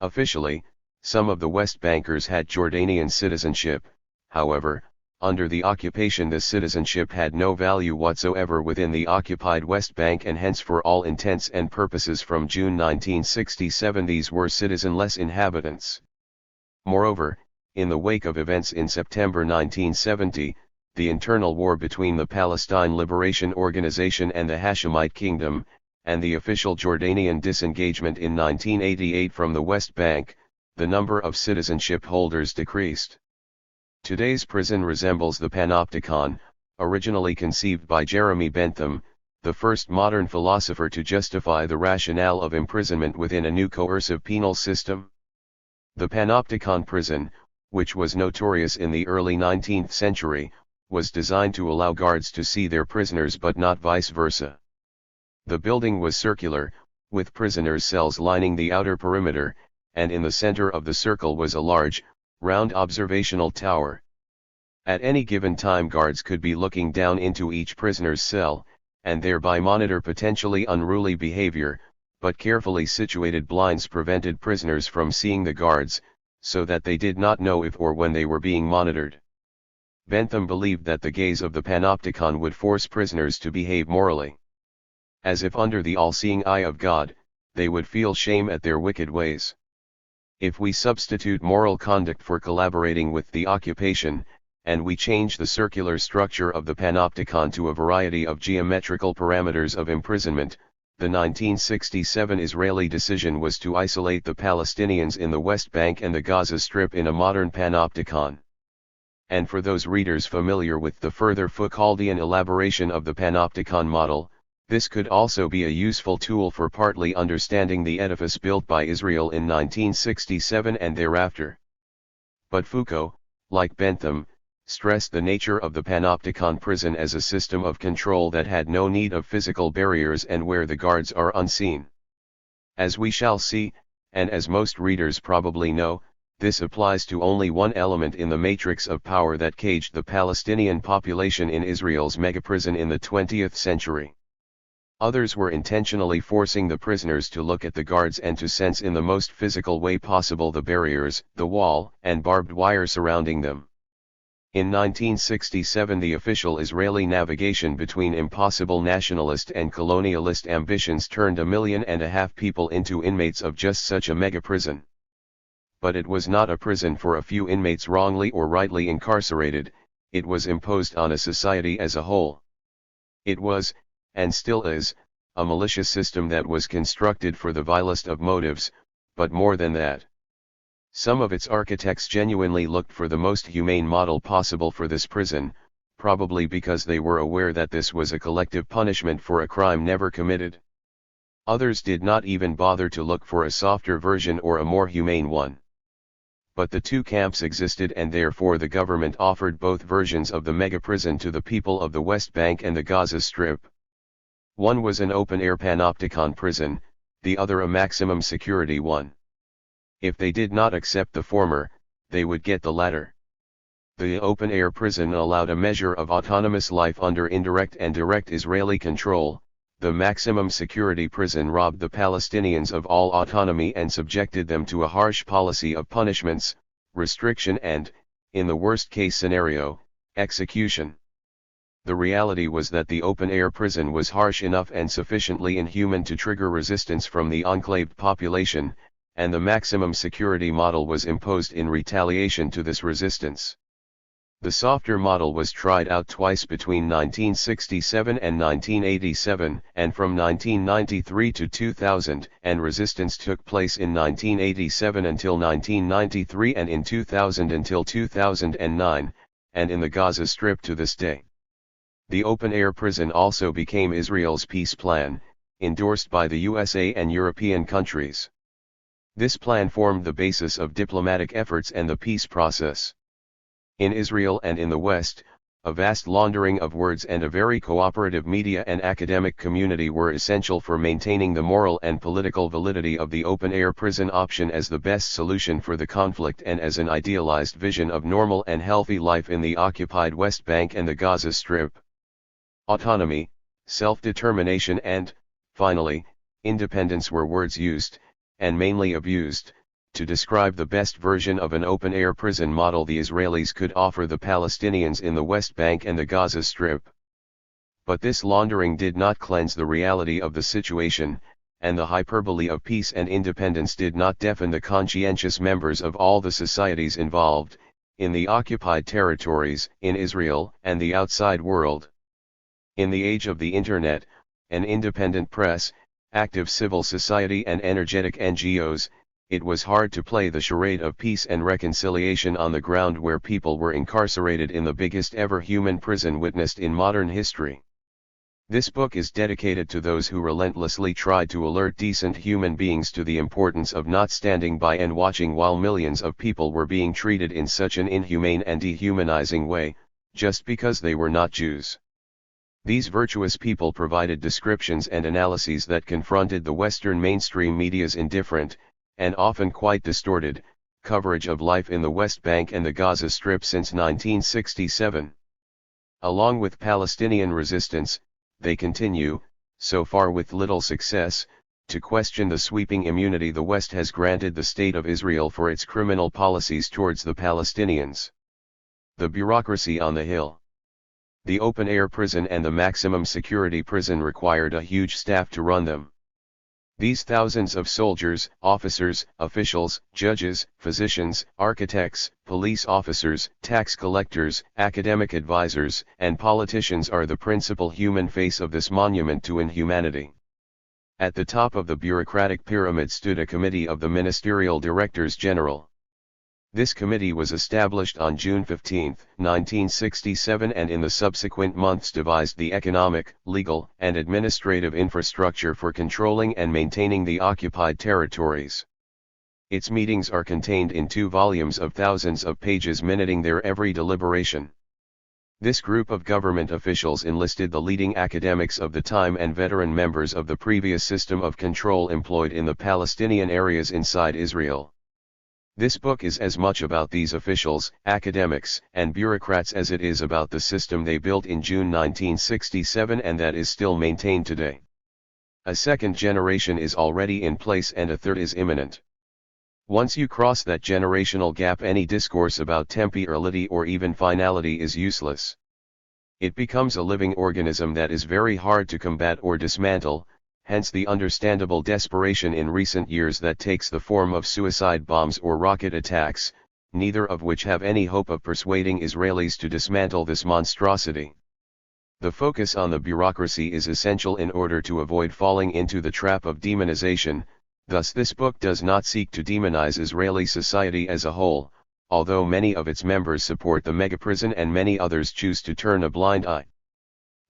Officially, some of the West Bankers had Jordanian citizenship, however, under the occupation this citizenship had no value whatsoever within the occupied West Bank, and hence for all intents and purposes from June 1967 these were citizenless inhabitants. Moreover, in the wake of events in September 1970, the internal war between the Palestine Liberation Organization and the Hashemite Kingdom, and the official Jordanian disengagement in 1988 from the West Bank, the number of citizenship holders decreased. Today's prison resembles the panopticon, originally conceived by Jeremy Bentham, the first modern philosopher to justify the rationale of imprisonment within a new coercive penal system. The panopticon prison, which was notorious in the early 19th century, was designed to allow guards to see their prisoners but not vice versa. The building was circular, with prisoners' cells lining the outer perimeter, and in the center of the circle was a large, round observational tower. At any given time guards could be looking down into each prisoner's cell, and thereby monitor potentially unruly behavior, but carefully situated blinds prevented prisoners from seeing the guards, so that they did not know if or when they were being monitored. Bentham believed that the gaze of the panopticon would force prisoners to behave morally. As if under the all-seeing eye of God, they would feel shame at their wicked ways. If we substitute moral conduct for collaborating with the occupation, and we change the circular structure of the panopticon to a variety of geometrical parameters of imprisonment, the 1967 Israeli decision was to isolate the Palestinians in the West Bank and the Gaza Strip in a modern panopticon. And for those readers familiar with the further Foucauldian elaboration of the panopticon model, this could also be a useful tool for partly understanding the edifice built by Israel in 1967 and thereafter. But Foucault, like Bentham, stressed the nature of the panopticon prison as a system of control that had no need of physical barriers and where the guards are unseen. As we shall see, and as most readers probably know, this applies to only one element in the matrix of power that caged the Palestinian population in Israel's megaprison in the 20th century. Others were intentionally forcing the prisoners to look at the guards and to sense in the most physical way possible the barriers, the wall, and barbed wire surrounding them. In 1967 the official Israeli navigation between impossible nationalist and colonialist ambitions turned 1.5 million people into inmates of just such a mega-prison. But it was not a prison for a few inmates wrongly or rightly incarcerated, it was imposed on a society as a whole. It was, and still is, a malicious system that was constructed for the vilest of motives, but more than that. Some of its architects genuinely looked for the most humane model possible for this prison, probably because they were aware that this was a collective punishment for a crime never committed. Others did not even bother to look for a softer version or a more humane one. But the two camps existed, and therefore the government offered both versions of the mega-prison to the people of the West Bank and the Gaza Strip. One was an open-air panopticon prison, the other a maximum security one. If they did not accept the former, they would get the latter. The open-air prison allowed a measure of autonomous life under indirect and direct Israeli control. The maximum security prison robbed the Palestinians of all autonomy and subjected them to a harsh policy of punishments, restriction and, in the worst-case scenario, execution. The reality was that the open-air prison was harsh enough and sufficiently inhuman to trigger resistance from the enclaved population, and the maximum security model was imposed in retaliation to this resistance. The softer model was tried out twice between 1967 and 1987, and from 1993 to 2000, and resistance took place in 1987 until 1993 and in 2000 until 2009, and in the Gaza Strip to this day. The open-air prison also became Israel's peace plan, endorsed by the USA and European countries. This plan formed the basis of diplomatic efforts and the peace process. In Israel and in the West, a vast laundering of words and a very cooperative media and academic community were essential for maintaining the moral and political validity of the open-air prison option as the best solution for the conflict and as an idealized vision of normal and healthy life in the occupied West Bank and the Gaza Strip. Autonomy, self-determination and, finally, independence were words used, and mainly abused, to describe the best version of an open-air prison model the Israelis could offer the Palestinians in the West Bank and the Gaza Strip. But this laundering did not cleanse the reality of the situation, and the hyperbole of peace and independence did not deafen the conscientious members of all the societies involved, in the occupied territories, in Israel, and the outside world. In the age of the Internet, an independent press, active civil society and energetic NGOs, it was hard to play the charade of peace and reconciliation on the ground where people were incarcerated in the biggest ever human prison witnessed in modern history. This book is dedicated to those who relentlessly tried to alert decent human beings to the importance of not standing by and watching while millions of people were being treated in such an inhumane and dehumanizing way, just because they were not Jews. These virtuous people provided descriptions and analyses that confronted the Western mainstream media's indifferent, and often quite distorted, coverage of life in the West Bank and the Gaza Strip since 1967. Along with Palestinian resistance, they continue, so far with little success, to question the sweeping immunity the West has granted the State of Israel for its criminal policies towards the Palestinians. The bureaucracy on the Hill. The open-air prison and the maximum security prison required a huge staff to run them. These thousands of soldiers, officers, officials, judges, physicians, architects, police officers, tax collectors, academic advisors, and politicians are the principal human face of this monument to inhumanity. At the top of the bureaucratic pyramid stood a committee of the ministerial directors general. This committee was established on June 15, 1967, and in the subsequent months devised the economic, legal, and administrative infrastructure for controlling and maintaining the occupied territories. Its meetings are contained in 2 volumes of thousands of pages minuting their every deliberation. This group of government officials enlisted the leading academics of the time and veteran members of the previous system of control employed in the Palestinian areas inside Israel. This book is as much about these officials, academics, and bureaucrats as it is about the system they built in June 1967 and that is still maintained today. A second generation is already in place and a third is imminent. Once you cross that generational gap, any discourse about temporality or even finality is useless. It becomes a living organism that is very hard to combat or dismantle, hence the understandable desperation in recent years that takes the form of suicide bombs or rocket attacks, neither of which have any hope of persuading Israelis to dismantle this monstrosity. The focus on the bureaucracy is essential in order to avoid falling into the trap of demonization, Thus this book does not seek to demonize Israeli society as a whole, although many of its members support the megaprison and many others choose to turn a blind eye.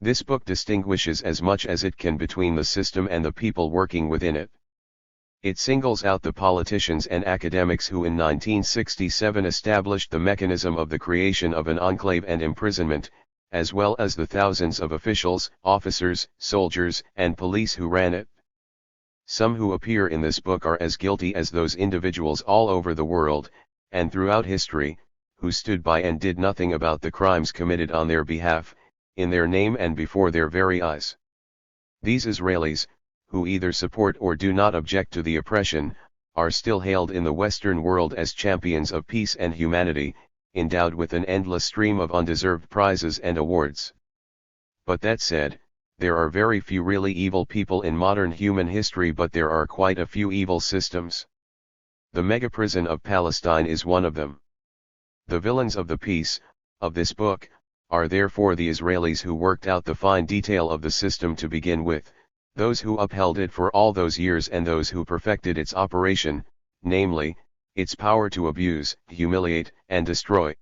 This book distinguishes as much as it can between the system and the people working within it. It singles out the politicians and academics who in 1967 established the mechanism of the creation of an enclave and imprisonment, as well as the thousands of officials, officers, soldiers, and police who ran it. Some who appear in this book are as guilty as those individuals all over the world, and throughout history, who stood by and did nothing about the crimes committed on their behalf, in their name and before their very eyes. These Israelis, who either support or do not object to the oppression, are still hailed in the Western world as champions of peace and humanity, endowed with an endless stream of undeserved prizes and awards. But that said, there are very few really evil people in modern human history, but there are quite a few evil systems. The megaprison of Palestine is one of them. The villains of the piece, of this book, are therefore the Israelis who worked out the fine detail of the system to begin with, those who upheld it for all those years and those who perfected its operation, namely, its power to abuse, humiliate, and destroy.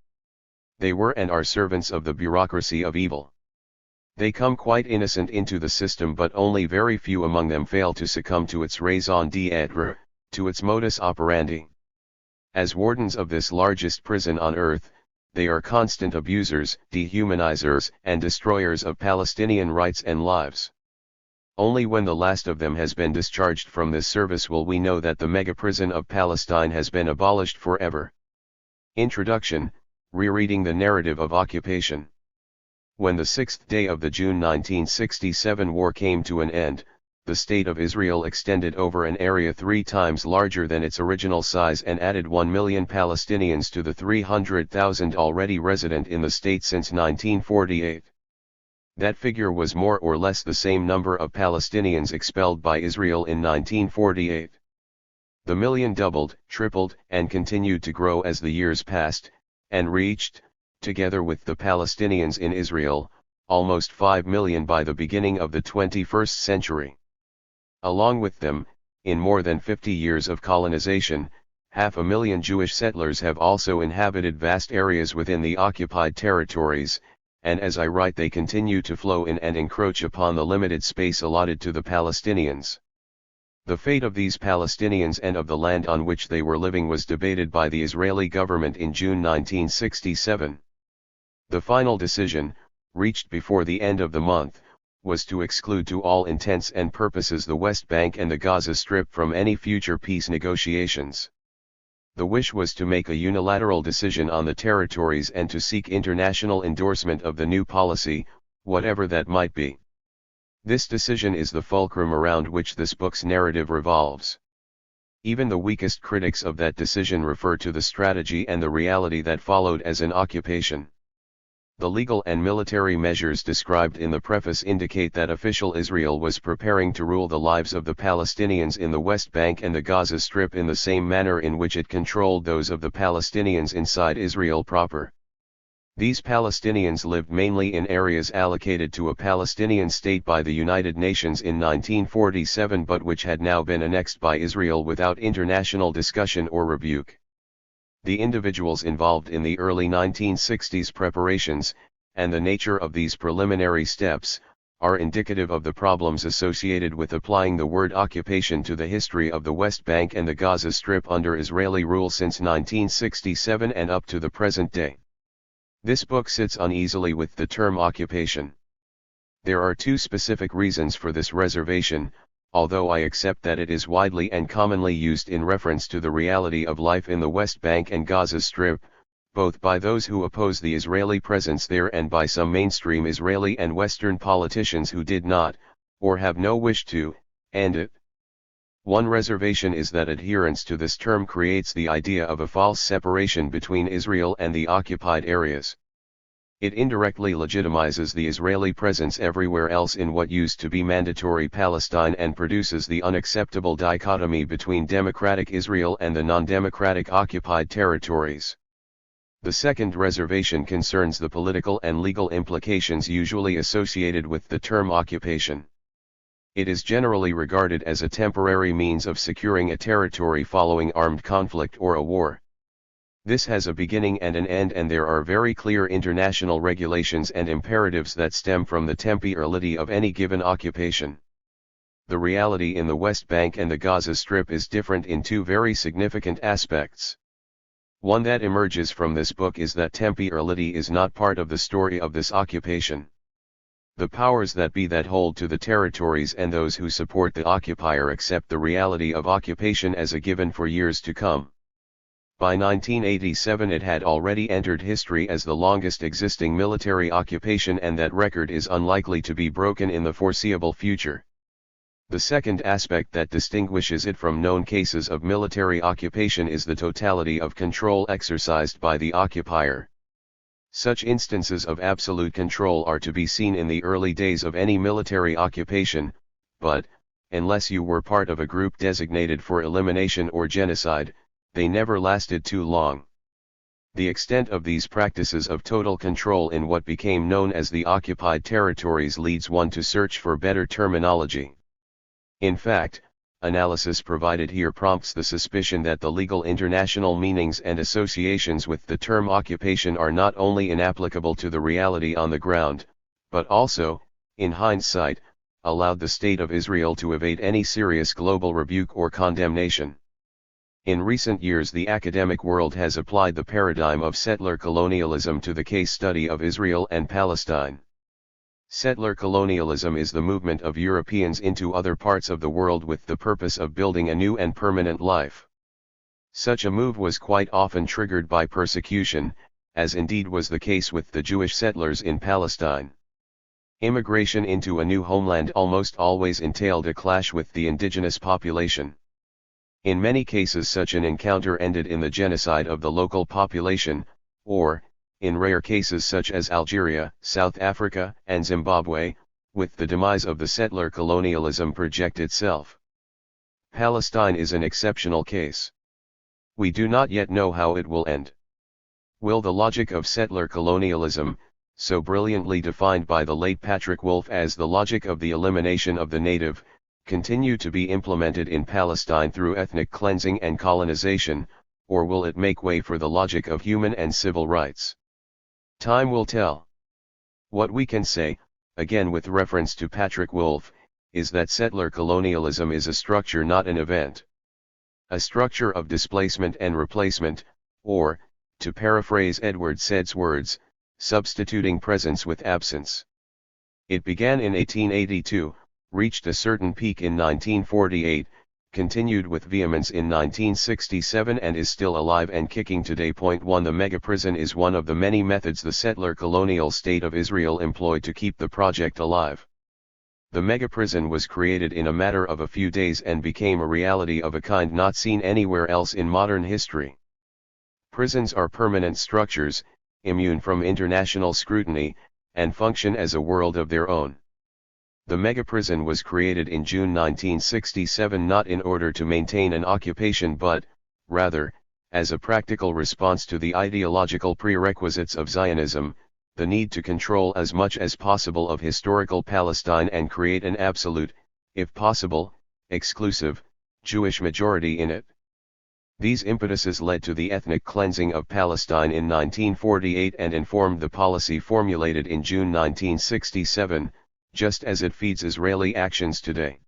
They were and are servants of the bureaucracy of evil. They come quite innocent into the system, but only very few among them fail to succumb to its raison d'être, to its modus operandi. As wardens of this largest prison on earth, they are constant abusers, dehumanizers, and destroyers of Palestinian rights and lives. Only when the last of them has been discharged from this service will we know that the megaprison of Palestine has been abolished forever. Introduction, rereading the narrative of occupation. When the 6th day of the June 1967 war came to an end, the State of Israel extended over an area 3 times larger than its original size and added 1 million Palestinians to the 300,000 already resident in the state since 1948. That figure was more or less the same number of Palestinians expelled by Israel in 1948. The million doubled, tripled, and continued to grow as the years passed, and reached, together with the Palestinians in Israel, almost 5 million by the beginning of the 21st century. Along with them, in more than 50 years of colonization, 500,000 Jewish settlers have also inhabited vast areas within the occupied territories, and as I write they continue to flow in and encroach upon the limited space allotted to the Palestinians. The fate of these Palestinians and of the land on which they were living was debated by the Israeli government in June 1967. The final decision, reached before the end of the month, was to exclude to all intents and purposes the West Bank and the Gaza Strip from any future peace negotiations. The wish was to make a unilateral decision on the territories and to seek international endorsement of the new policy, whatever that might be. This decision is the fulcrum around which this book's narrative revolves. Even the weakest critics of that decision refer to the strategy and the reality that followed as an occupation. The legal and military measures described in the preface indicate that official Israel was preparing to rule the lives of the Palestinians in the West Bank and the Gaza Strip in the same manner in which it controlled those of the Palestinians inside Israel proper. These Palestinians lived mainly in areas allocated to a Palestinian state by the United Nations in 1947 but which had now been annexed by Israel without international discussion or rebuke. The individuals involved in the early 1960s preparations, and the nature of these preliminary steps, are indicative of the problems associated with applying the word occupation to the history of the West Bank and the Gaza Strip under Israeli rule since 1967 and up to the present day. This book sits uneasily with the term occupation. There are 2 specific reasons for this reservation, although I accept that it is widely and commonly used in reference to the reality of life in the West Bank and Gaza Strip, both by those who oppose the Israeli presence there and by some mainstream Israeli and Western politicians who did not, or have no wish to, end it. One reservation is that adherence to this term creates the idea of a false separation between Israel and the occupied areas. It indirectly legitimizes the Israeli presence everywhere else in what used to be mandatory Palestine and produces the unacceptable dichotomy between democratic Israel and the non-democratic occupied territories. The second reservation concerns the political and legal implications usually associated with the term occupation. It is generally regarded as a temporary means of securing a territory following armed conflict or a war. This has a beginning and an end, and there are very clear international regulations and imperatives that stem from the temporality of any given occupation. The reality in the West Bank and the Gaza Strip is different in two very significant aspects. One that emerges from this book is that temporality is not part of the story of this occupation. The powers that be that hold to the territories and those who support the occupier accept the reality of occupation as a given for years to come. By 1987 it had already entered history as the longest existing military occupation, and that record is unlikely to be broken in the foreseeable future. The second aspect that distinguishes it from known cases of military occupation is the totality of control exercised by the occupier. Such instances of absolute control are to be seen in the early days of any military occupation, but, unless you were part of a group designated for elimination or genocide, they never lasted too long. The extent of these practices of total control in what became known as the occupied territories leads one to search for better terminology. In fact, analysis provided here prompts the suspicion that the legal international meanings and associations with the term occupation are not only inapplicable to the reality on the ground, but also, in hindsight, allowed the State of Israel to evade any serious global rebuke or condemnation. In recent years, the academic world has applied the paradigm of settler colonialism to the case study of Israel and Palestine. Settler colonialism is the movement of Europeans into other parts of the world with the purpose of building a new and permanent life. Such a move was quite often triggered by persecution, as indeed was the case with the Jewish settlers in Palestine. Immigration into a new homeland almost always entailed a clash with the indigenous population. In many cases such an encounter ended in the genocide of the local population, or, in rare cases such as Algeria, South Africa, and Zimbabwe, with the demise of the settler colonialism project itself. Palestine is an exceptional case. We do not yet know how it will end. Will the logic of settler colonialism, so brilliantly defined by the late Patrick Wolfe as the logic of the elimination of the native, continue to be implemented in Palestine through ethnic cleansing and colonization, or will it make way for the logic of human and civil rights? Time will tell. What we can say, again with reference to Patrick Wolfe, is that settler colonialism is a structure, not an event. A structure of displacement and replacement, or, to paraphrase Edward Said's words, substituting presence with absence. It began in 1882, reached a certain peak in 1948, continued with vehemence in 1967 and is still alive and kicking today. 1 The megaprison is one of the many methods the settler colonial state of Israel employed to keep the project alive. The megaprison was created in a matter of a few days and became a reality of a kind not seen anywhere else in modern history. Prisons are permanent structures, immune from international scrutiny, and function as a world of their own. The megaprison was created in June 1967 not in order to maintain an occupation but, rather, as a practical response to the ideological prerequisites of Zionism, the need to control as much as possible of historical Palestine and create an absolute, if possible, exclusive, Jewish majority in it. These impetuses led to the ethnic cleansing of Palestine in 1948 and informed the policy formulated in June 1967, just as it feeds Israeli actions today.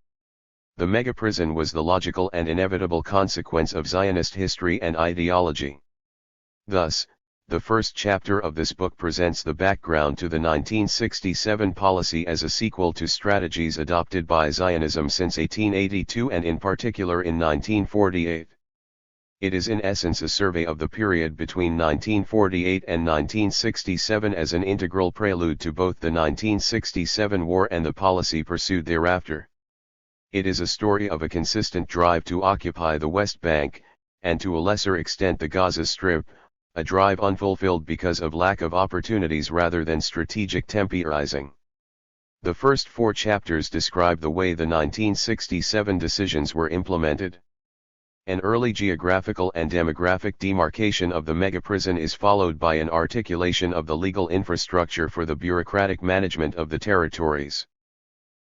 The megaprison was the logical and inevitable consequence of Zionist history and ideology. Thus, the first chapter of this book presents the background to the 1967 policy as a sequel to strategies adopted by Zionism since 1882 and in particular in 1948. It is in essence a survey of the period between 1948 and 1967 as an integral prelude to both the 1967 war and the policy pursued thereafter. It is a story of a consistent drive to occupy the West Bank, and to a lesser extent the Gaza Strip, a drive unfulfilled because of lack of opportunities rather than strategic temporizing. The first 4 chapters describe the way the 1967 decisions were implemented. An early geographical and demographic demarcation of the megaprison is followed by an articulation of the legal infrastructure for the bureaucratic management of the territories.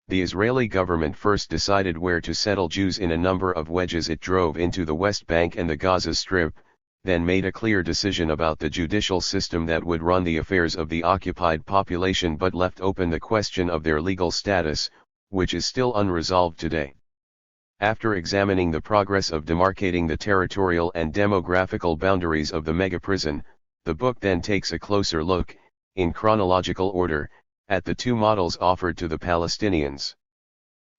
The Israeli government first decided where to settle Jews in a number of wedges it drove into the West Bank and the Gaza Strip, then made a clear decision about the judicial system that would run the affairs of the occupied population but left open the question of their legal status, which is still unresolved today. After examining the progress of demarcating the territorial and demographical boundaries of the megaprison, the book then takes a closer look, in chronological order, at the two models offered to the Palestinians.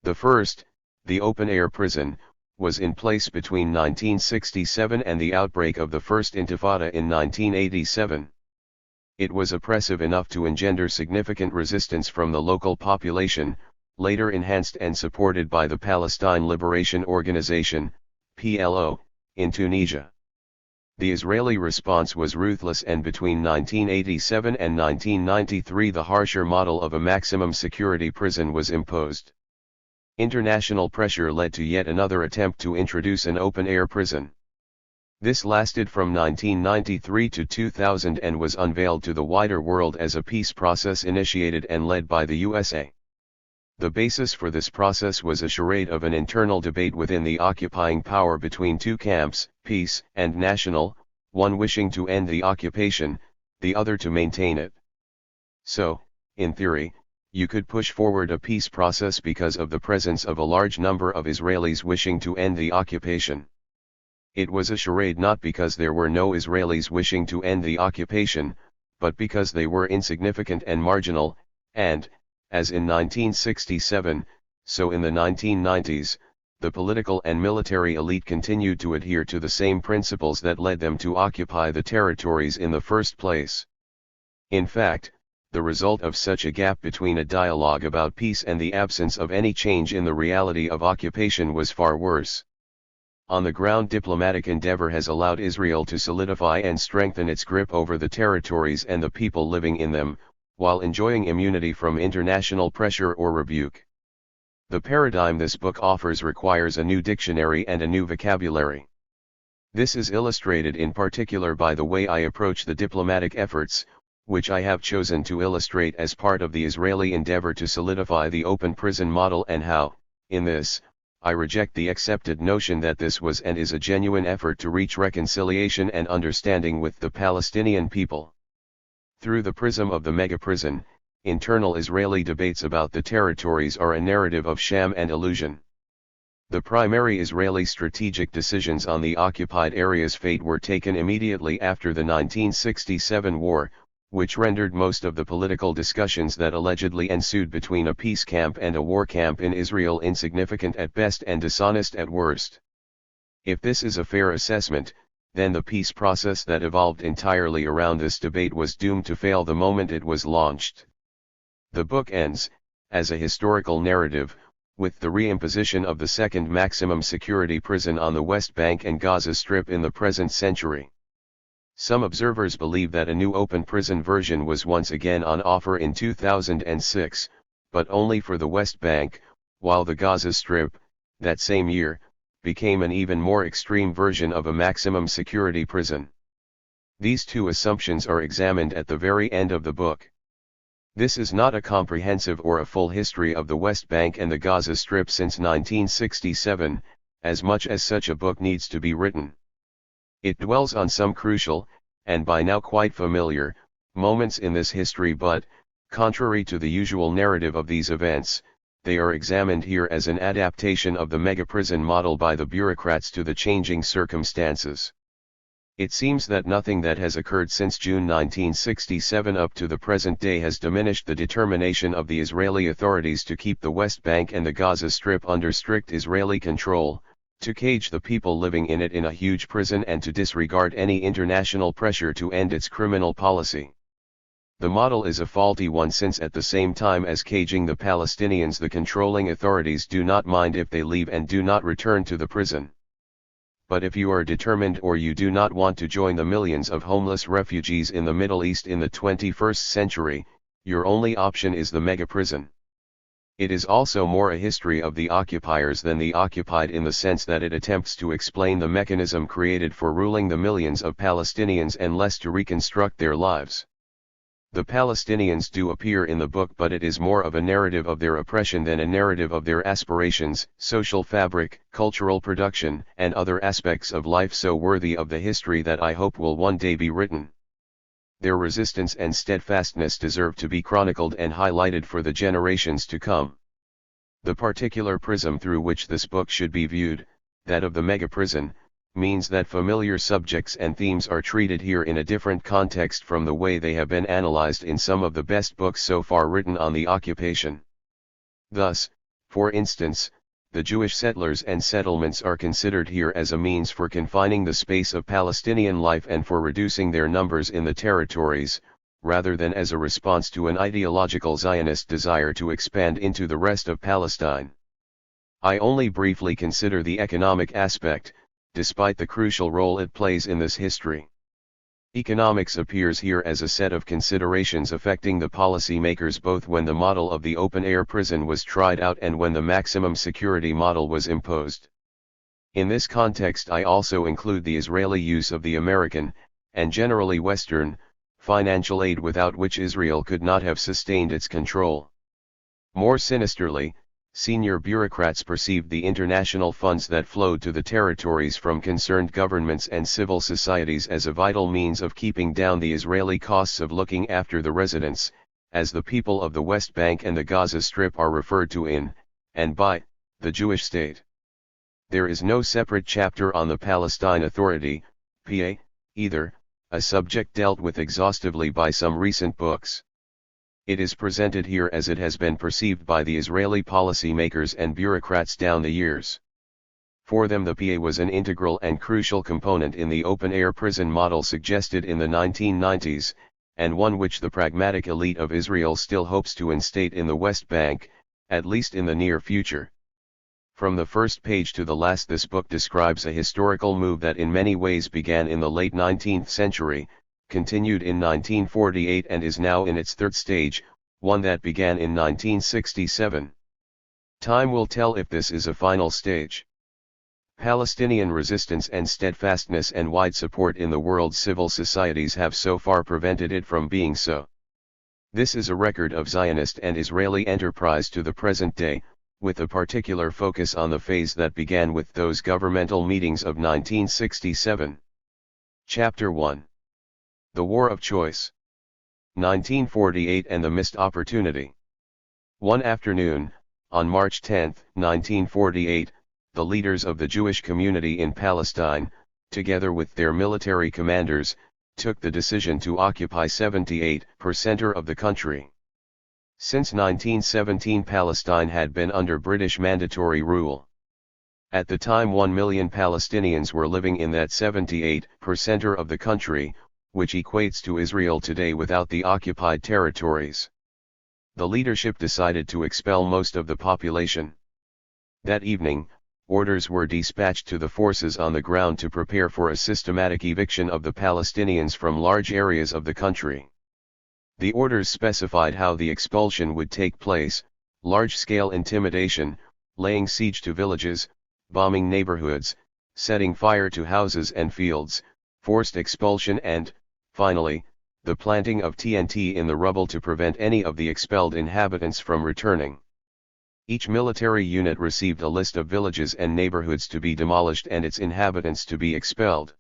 The first, the open-air prison, was in place between 1967 and the outbreak of the First Intifada in 1987. It was oppressive enough to engender significant resistance from the local population, later enhanced and supported by the Palestine Liberation Organization, PLO, in Tunisia. The Israeli response was ruthless, and between 1987 and 1993 the harsher model of a maximum security prison was imposed. International pressure led to yet another attempt to introduce an open-air prison. This lasted from 1993 to 2000 and was unveiled to the wider world as a peace process initiated and led by the USA. The basis for this process was a charade of an internal debate within the occupying power between two camps, peace and national, one wishing to end the occupation, the other to maintain it. So, in theory, you could push forward a peace process because of the presence of a large number of Israelis wishing to end the occupation. It was a charade not because there were no Israelis wishing to end the occupation, but because they were insignificant and marginal, and, as in 1967, so in the 1990s, the political and military elite continued to adhere to the same principles that led them to occupy the territories in the first place. In fact, the result of such a gap between a dialogue about peace and the absence of any change in the reality of occupation was far worse. On the ground, diplomatic endeavor has allowed Israel to solidify and strengthen its grip over the territories and the people living in them, while enjoying immunity from international pressure or rebuke. The paradigm this book offers requires a new dictionary and a new vocabulary. This is illustrated in particular by the way I approach the diplomatic efforts, which I have chosen to illustrate as part of the Israeli endeavor to solidify the open prison model, and how, in this, I reject the accepted notion that this was and is a genuine effort to reach reconciliation and understanding with the Palestinian people. Through the prism of the megaprison, internal Israeli debates about the territories are a narrative of sham and illusion. The primary Israeli strategic decisions on the occupied area's fate were taken immediately after the 1967 war, which rendered most of the political discussions that allegedly ensued between a peace camp and a war camp in Israel insignificant at best and dishonest at worst. If this is a fair assessment, then the peace process that evolved entirely around this debate was doomed to fail the moment it was launched. The book ends, as a historical narrative, with the reimposition of the second maximum security prison on the West Bank and Gaza Strip in the present century. Some observers believe that a new open prison version was once again on offer in 2006, but only for the West Bank, while the Gaza Strip, that same year, became an even more extreme version of a maximum security prison. These two assumptions are examined at the very end of the book. This is not a comprehensive or a full history of the West Bank and the Gaza Strip since 1967, as much as such a book needs to be written. It dwells on some crucial, and by now quite familiar, moments in this history, but, contrary to the usual narrative of these events, they are examined here as an adaptation of the megaprison model by the bureaucrats to the changing circumstances. It seems that nothing that has occurred since June 1967 up to the present day has diminished the determination of the Israeli authorities to keep the West Bank and the Gaza Strip under strict Israeli control, to cage the people living in it in a huge prison, and to disregard any international pressure to end its criminal policy. The model is a faulty one, since at the same time as caging the Palestinians, the controlling authorities do not mind if they leave and do not return to the prison. But if you are determined, or you do not want to join the millions of homeless refugees in the Middle East in the 21st century, your only option is the megaprison. It is also more a history of the occupiers than the occupied, in the sense that it attempts to explain the mechanism created for ruling the millions of Palestinians and less to reconstruct their lives. The Palestinians do appear in the book, but it is more of a narrative of their oppression than a narrative of their aspirations, social fabric, cultural production, and other aspects of life so worthy of the history that I hope will one day be written. Their resistance and steadfastness deserve to be chronicled and highlighted for the generations to come. The particular prism through which this book should be viewed, that of the mega-prison, means that familiar subjects and themes are treated here in a different context from the way they have been analyzed in some of the best books so far written on the occupation. Thus, for instance, the Jewish settlers and settlements are considered here as a means for confining the space of Palestinian life and for reducing their numbers in the territories, rather than as a response to an ideological Zionist desire to expand into the rest of Palestine. I only briefly consider the economic aspect, despite the crucial role it plays in this history. Economics appears here as a set of considerations affecting the policymakers both when the model of the open-air prison was tried out and when the maximum security model was imposed. In this context I also include the Israeli use of the American, and generally Western, financial aid without which Israel could not have sustained its control. More sinisterly, senior bureaucrats perceived the international funds that flowed to the territories from concerned governments and civil societies as a vital means of keeping down the Israeli costs of looking after the residents, as the people of the West Bank and the Gaza Strip are referred to in, and by, the Jewish state. There is no separate chapter on the Palestine Authority, PA, either, a subject dealt with exhaustively by some recent books. It is presented here as it has been perceived by the Israeli policymakers and bureaucrats down the years. For them the PA was an integral and crucial component in the open-air prison model suggested in the 1990s, and one which the pragmatic elite of Israel still hopes to instate in the West Bank, at least in the near future. From the first page to the last this book describes a historical move that in many ways began in the late 19th century, continued in 1948 and is now in its third stage, one that began in 1967. Time will tell if this is a final stage. Palestinian resistance and steadfastness and wide support in the world's civil societies have so far prevented it from being so. This is a record of Zionist and Israeli enterprise to the present day, with a particular focus on the phase that began with those governmental meetings of 1967. Chapter 1. The War of Choice. 1948 and the Missed Opportunity. One afternoon, on March 10, 1948, the leaders of the Jewish community in Palestine, together with their military commanders, took the decision to occupy 78% of the country. Since 1917 Palestine had been under British mandatory rule. At the time 1 million Palestinians were living in that 78% of the country, which equates to Israel today without the occupied territories. The leadership decided to expel most of the population. That evening, orders were dispatched to the forces on the ground to prepare for a systematic eviction of the Palestinians from large areas of the country. The orders specified how the expulsion would take place: large-scale intimidation, laying siege to villages, bombing neighborhoods, setting fire to houses and fields, forced expulsion and, finally, the planting of TNT in the rubble to prevent any of the expelled inhabitants from returning. Each military unit received a list of villages and neighborhoods to be demolished and its inhabitants to be expelled.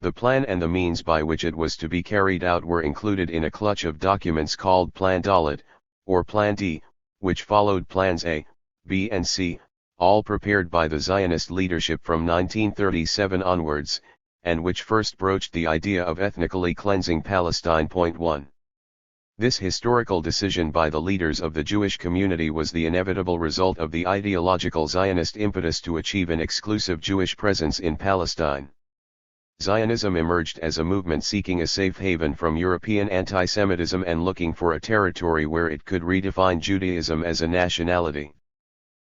The plan and the means by which it was to be carried out were included in a clutch of documents called Plan Dalet, or Plan D, which followed Plans A, B and C, all prepared by the Zionist leadership from 1937 onwards, and which first broached the idea of ethnically cleansing Palestine. 1. This historical decision by the leaders of the Jewish community was the inevitable result of the ideological Zionist impetus to achieve an exclusive Jewish presence in Palestine. Zionism emerged as a movement seeking a safe haven from European anti-Semitism and looking for a territory where it could redefine Judaism as a nationality.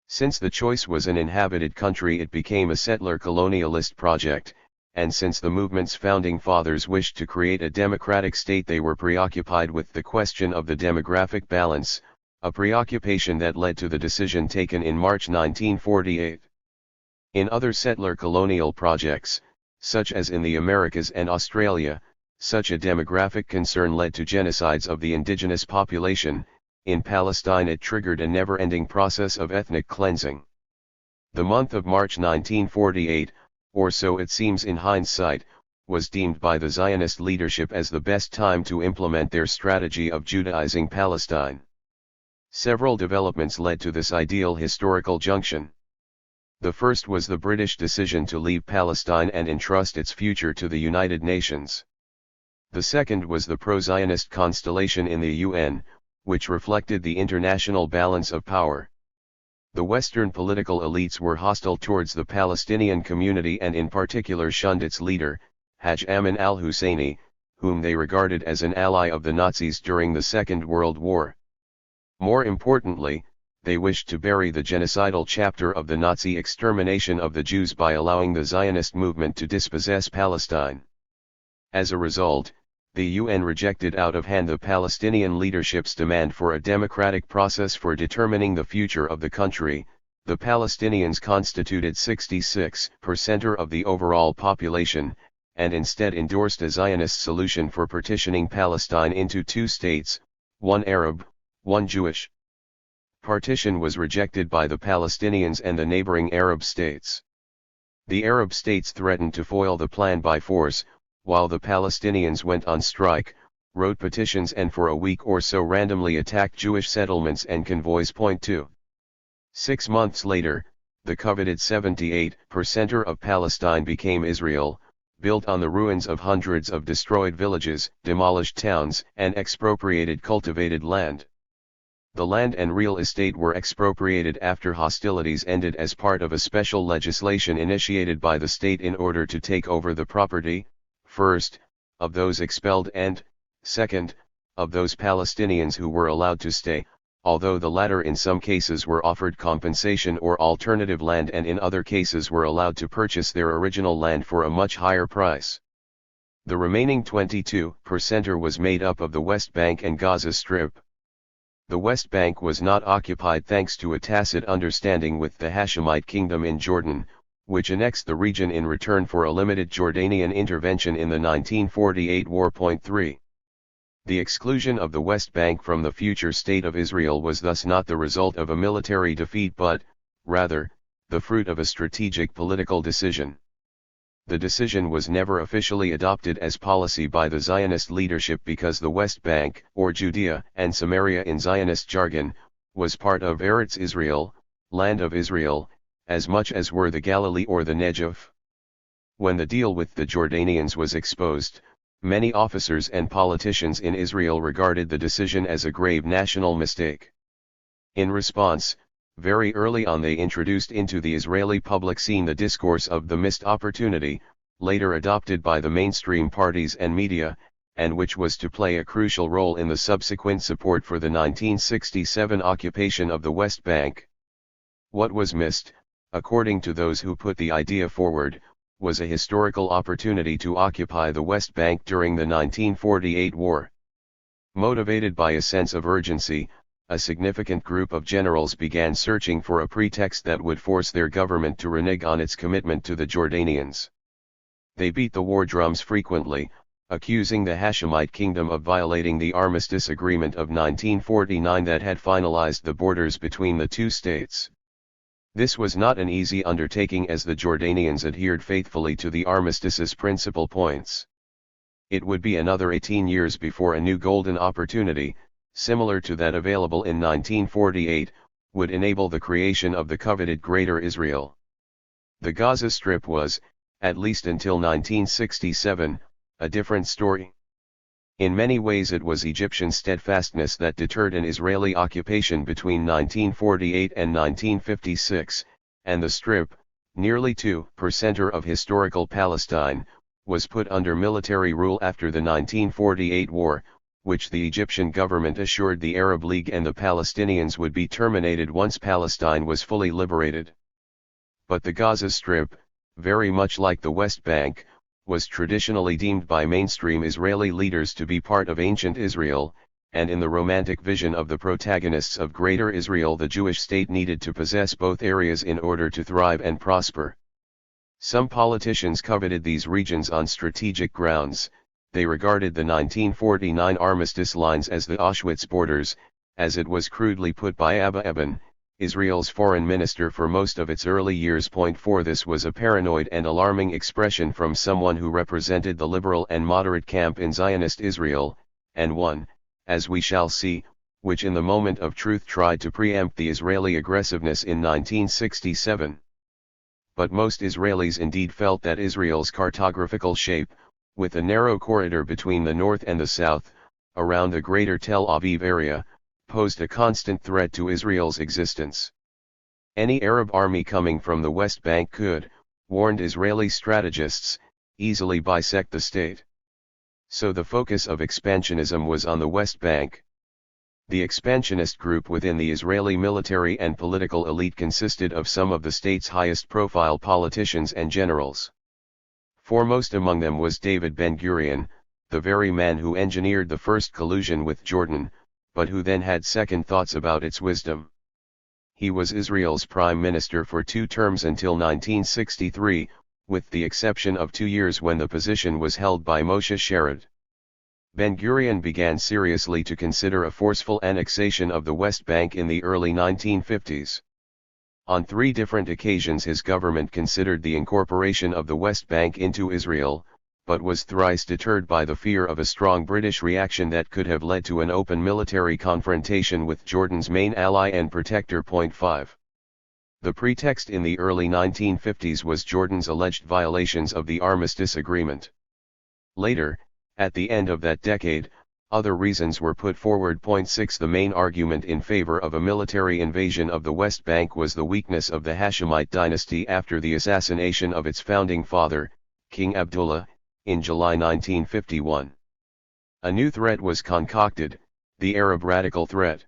Since the choice was an inhabited country, it became a settler colonialist project, and since the movement's founding fathers wished to create a democratic state, they were preoccupied with the question of the demographic balance, a preoccupation that led to the decision taken in March 1948. In other settler colonial projects, such as in the Americas and Australia, Such a demographic concern led to genocides of the indigenous population. In Palestine it triggered a never-ending process of ethnic cleansing. The month of March 1948, or so it seems in hindsight, was deemed by the Zionist leadership as the best time to implement their strategy of Judaizing Palestine. Several developments led to this ideal historical junction. The first was the British decision to leave Palestine and entrust its future to the United Nations. The second was the pro-Zionist constellation in the UN, which reflected the international balance of power. The Western political elites were hostile towards the Palestinian community and in particular shunned its leader, Haj Amin al-Husseini, whom they regarded as an ally of the Nazis during the Second World War. More importantly, they wished to bury the genocidal chapter of the Nazi extermination of the Jews by allowing the Zionist movement to dispossess Palestine. As a result, the UN rejected out of hand the Palestinian leadership's demand for a democratic process for determining the future of the country. The Palestinians constituted 66% of the overall population, and instead endorsed a Zionist solution for partitioning Palestine into two states, one Arab, one Jewish. Partition was rejected by the Palestinians and the neighboring Arab states. The Arab states threatened to foil the plan by force, while the Palestinians went on strike, wrote petitions and for a week or so randomly attacked Jewish settlements and convoys. 2. 6 months later, the coveted 78% of Palestine became Israel, built on the ruins of hundreds of destroyed villages, demolished towns, and expropriated cultivated land. The land and real estate were expropriated after hostilities ended as part of a special legislation initiated by the state in order to take over the property, first, of those expelled and, second, of those Palestinians who were allowed to stay, although the latter in some cases were offered compensation or alternative land and in other cases were allowed to purchase their original land for a much higher price. The remaining 22% was made up of the West Bank and Gaza Strip. The West Bank was not occupied thanks to a tacit understanding with the Hashemite kingdom in Jordan, which annexed the region in return for a limited Jordanian intervention in the 1948 war. 3. The exclusion of the West Bank from the future state of Israel was thus not the result of a military defeat but, rather, the fruit of a strategic political decision. The decision was never officially adopted as policy by the Zionist leadership because the West Bank, or Judea and Samaria in Zionist jargon, was part of Eretz Israel, land of Israel, as much as were the Galilee or the Negev. When the deal with the Jordanians was exposed, many officers and politicians in Israel regarded the decision as a grave national mistake. In response, very early on they introduced into the Israeli public scene the discourse of the missed opportunity, later adopted by the mainstream parties and media, and which was to play a crucial role in the subsequent support for the 1967 occupation of the West Bank. What was missed, according to those who put the idea forward, was a historical opportunity to occupy the West Bank during the 1948 war. Motivated by a sense of urgency, a significant group of generals began searching for a pretext that would force their government to renege on its commitment to the Jordanians. They beat the war drums frequently, accusing the Hashemite kingdom of violating the Armistice Agreement of 1949 that had finalized the borders between the two states. This was not an easy undertaking as the Jordanians adhered faithfully to the armistice's principal points. It would be another 18 years before a new golden opportunity, similar to that available in 1948, would enable the creation of the coveted Greater Israel. The Gaza Strip was, at least until 1967, a different story. In many ways it was Egyptian steadfastness that deterred an Israeli occupation between 1948 and 1956, and the Strip, nearly 2% of historical Palestine, was put under military rule after the 1948 war, which the Egyptian government assured the Arab League and the Palestinians would be terminated once Palestine was fully liberated. But the Gaza Strip, very much like the West Bank, was traditionally deemed by mainstream Israeli leaders to be part of ancient Israel, and in the romantic vision of the protagonists of Greater Israel the Jewish state needed to possess both areas in order to thrive and prosper. Some politicians coveted these regions on strategic grounds. they regarded the 1949 armistice lines as the Auschwitz borders, as it was crudely put by Abba Eban, Israel's foreign minister for most of its early years. 4 This was a paranoid and alarming expression from someone who represented the liberal and moderate camp in Zionist Israel, and one, as we shall see, which in the moment of truth tried to preempt the Israeli aggressiveness in 1967. But most Israelis indeed felt that Israel's cartographical shape, with a narrow corridor between the north and the south, around the greater Tel Aviv area, posed a constant threat to Israel's existence. Any Arab army coming from the West Bank could, warned Israeli strategists, easily bisect the state. So the focus of expansionism was on the West Bank. The expansionist group within the Israeli military and political elite consisted of some of the state's highest-profile politicians and generals. Foremost among them was David Ben-Gurion, the very man who engineered the first collusion with Jordan, but who then had second thoughts about its wisdom. He was Israel's prime minister for 2 terms until 1963, with the exception of 2 years when the position was held by Moshe Sharad. Ben-Gurion began seriously to consider a forceful annexation of the West Bank in the early 1950s. On 3 different occasions his government considered the incorporation of the West Bank into Israel, but was thrice deterred by the fear of a strong British reaction that could have led to an open military confrontation with Jordan's main ally and protector. 5. The pretext in the early 1950s was Jordan's alleged violations of the Armistice Agreement. Later, at the end of that decade, other reasons were put forward. 6 The main argument in favor of a military invasion of the West Bank was the weakness of the Hashemite dynasty after the assassination of its founding father, King Abdullah, in July 1951. A new threat was concocted, the Arab radical threat.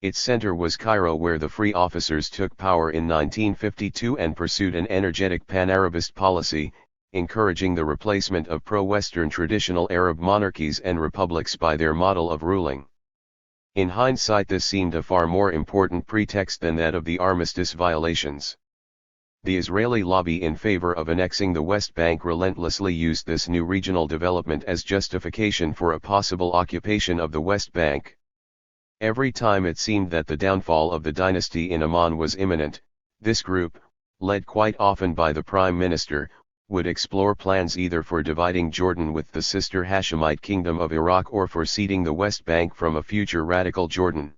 Its center was Cairo, where the Free Officers took power in 1952 and pursued an energetic pan-Arabist policy, encouraging the replacement of pro-Western traditional Arab monarchies and republics by their model of ruling. In hindsight, this seemed a far more important pretext than that of the armistice violations. The Israeli lobby in favor of annexing the West Bank relentlessly used this new regional development as justification for a possible occupation of the West Bank. Every time it seemed that the downfall of the dynasty in Amman was imminent, this group, led quite often by the Prime Minister, would explore plans either for dividing Jordan with the sister Hashemite kingdom of Iraq or for ceding the West Bank from a future radical Jordan.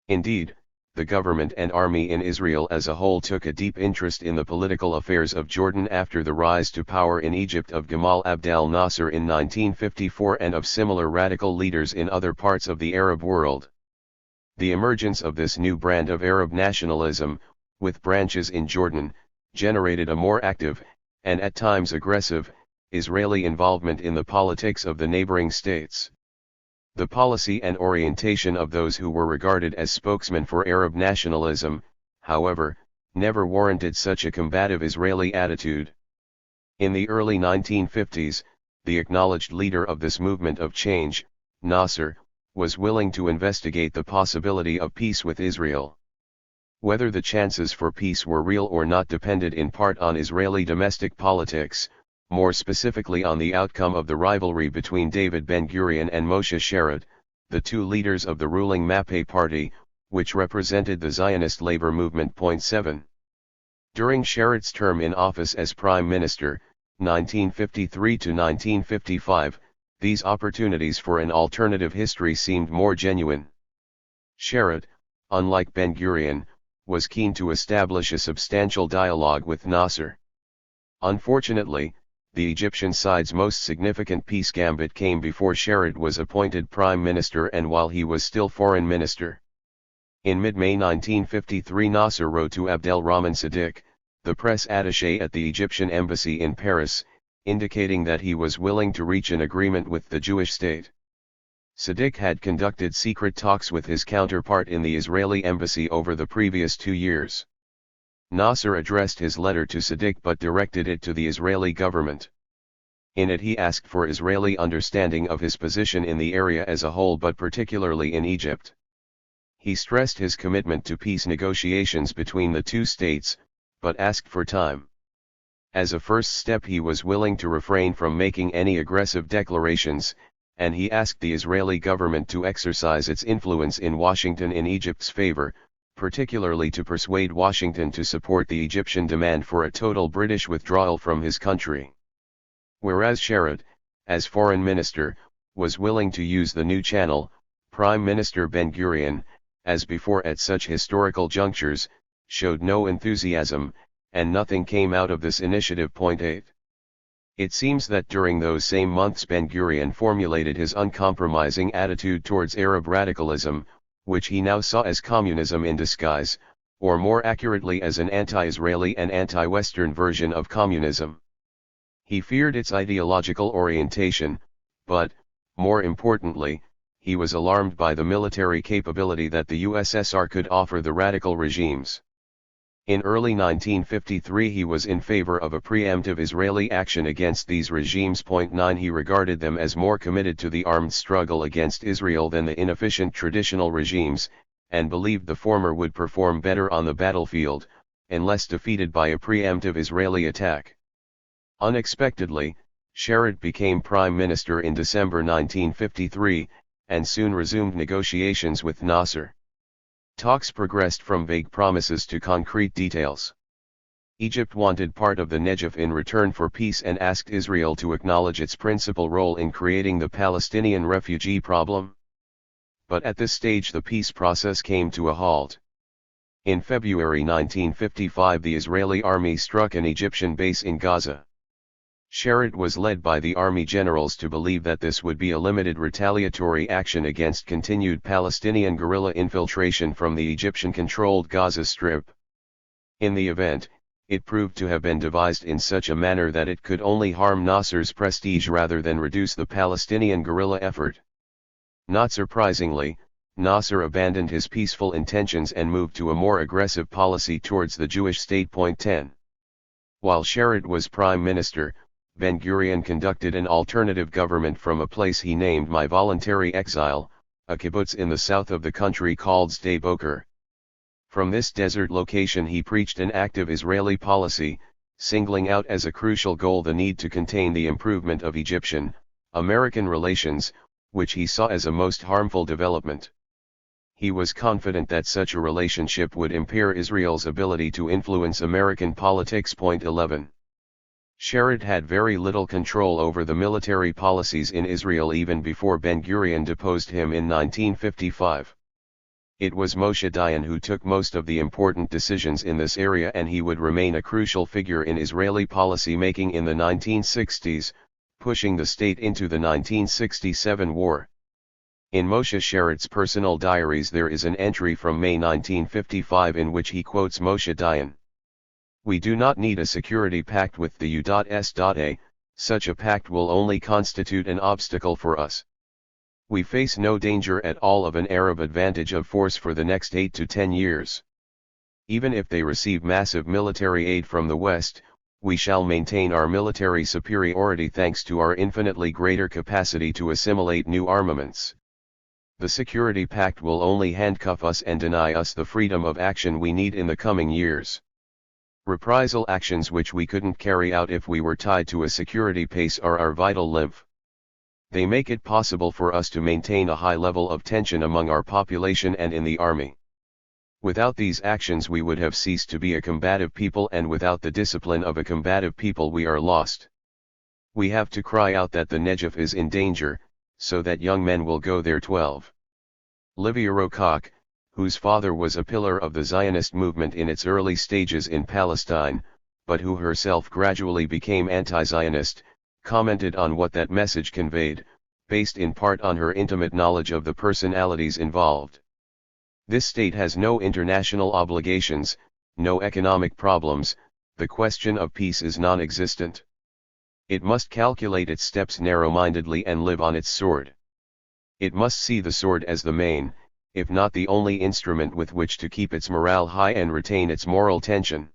Indeed, the government and army in Israel as a whole took a deep interest in the political affairs of Jordan after the rise to power in Egypt of Gamal Abdel Nasser in 1954 and of similar radical leaders in other parts of the Arab world. The emergence of this new brand of Arab nationalism, with branches in Jordan, generated a more active, and at times aggressive, Israeli involvement in the politics of the neighboring states. The policy and orientation of those who were regarded as spokesmen for Arab nationalism, however, never warranted such a combative Israeli attitude. In the early 1950s, the acknowledged leader of this movement of change, Nasser, was willing to investigate the possibility of peace with Israel. Whether the chances for peace were real or not depended in part on Israeli domestic politics, more specifically on the outcome of the rivalry between David Ben-Gurion and Moshe Sharad, the 2 leaders of the ruling Pappe party, which represented the Zionist labor movement. 7. During Sharad's term in office as Prime Minister, 1953 to 1955, these opportunities for an alternative history seemed more genuine. Sharad, unlike Ben-Gurion, was keen to establish a substantial dialogue with Nasser. Unfortunately, the Egyptian side's most significant peace gambit came before Sharad was appointed Prime Minister and while he was still Foreign Minister. In mid-May 1953, Nasser wrote to Abdel Rahman Sadiq, the press attaché at the Egyptian embassy in Paris, indicating that he was willing to reach an agreement with the Jewish state. Sadiq had conducted secret talks with his counterpart in the Israeli embassy over the previous 2 years. Nasser addressed his letter to Sadiq but directed it to the Israeli government. In it he asked for Israeli understanding of his position in the area as a whole but particularly in Egypt. He stressed his commitment to peace negotiations between the 2 states, but asked for time. As a first step he was willing to refrain from making any aggressive declarations, and he asked the Israeli government to exercise its influence in Washington in Egypt's favor, particularly to persuade Washington to support the Egyptian demand for a total British withdrawal from his country. Whereas Sharad, as foreign minister, was willing to use the new channel, Prime Minister Ben-Gurion, as before at such historical junctures, showed no enthusiasm, and nothing came out of this initiative. 8. It seems that during those same months Ben-Gurion formulated his uncompromising attitude towards Arab radicalism, which he now saw as communism in disguise, or more accurately as an anti-Israeli and anti-Western version of communism. He feared its ideological orientation, but, more importantly, he was alarmed by the military capability that the USSR could offer the radical regimes. In early 1953 he was in favor of a preemptive Israeli action against these regimes. 9 He regarded them as more committed to the armed struggle against Israel than the inefficient traditional regimes, and believed the former would perform better on the battlefield, unless defeated by a preemptive Israeli attack. Unexpectedly, Sharad became prime minister in December 1953, and soon resumed negotiations with Nasser. Talks progressed from vague promises to concrete details. Egypt wanted part of the Negev in return for peace and asked Israel to acknowledge its principal role in creating the Palestinian refugee problem. But at this stage the peace process came to a halt. In February 1955 the Israeli army struck an Egyptian base in Gaza. Sharad was led by the army generals to believe that this would be a limited retaliatory action against continued Palestinian guerrilla infiltration from the Egyptian-controlled Gaza Strip. In the event, it proved to have been devised in such a manner that it could only harm Nasser's prestige rather than reduce the Palestinian guerrilla effort. Not surprisingly, Nasser abandoned his peaceful intentions and moved to a more aggressive policy towards the Jewish state. 10. While Sharad was prime minister, Ben-Gurion conducted an alternative government from a place he named My Voluntary Exile, a kibbutz in the south of the country called Sde Boker. From this desert location he preached an active Israeli policy, singling out as a crucial goal the need to contain the improvement of Egyptian-American relations, which he saw as a most harmful development. He was confident that such a relationship would impair Israel's ability to influence American politics. 11. Sharad had very little control over the military policies in Israel even before Ben-Gurion deposed him in 1955. It was Moshe Dayan who took most of the important decisions in this area, and he would remain a crucial figure in Israeli policy making in the 1960s, pushing the state into the 1967 war. In Moshe Sharad's personal diaries there is an entry from May 1955 in which he quotes Moshe Dayan. "We do not need a security pact with the U.S.A, such a pact will only constitute an obstacle for us. We face no danger at all of an Arab advantage of force for the next 8 to 10 years. Even if they receive massive military aid from the West, we shall maintain our military superiority thanks to our infinitely greater capacity to assimilate new armaments. The security pact will only handcuff us and deny us the freedom of action we need in the coming years. Reprisal actions which we couldn't carry out if we were tied to a security pace are our vital lymph. They make it possible for us to maintain a high level of tension among our population and in the army. Without these actions we would have ceased to be a combative people, and without the discipline of a combative people we are lost. We have to cry out that the Negev is in danger, so that young men will go there." 12. Livia Rocock, whose father was a pillar of the Zionist movement in its early stages in Palestine, but who herself gradually became anti-Zionist, commented on what that message conveyed, based in part on her intimate knowledge of the personalities involved. "This state has no international obligations, no economic problems, the question of peace is non-existent. It must calculate its steps narrow-mindedly and live on its sword. It must see the sword as the main, if not the only instrument with which to keep its morale high and retain its moral tension.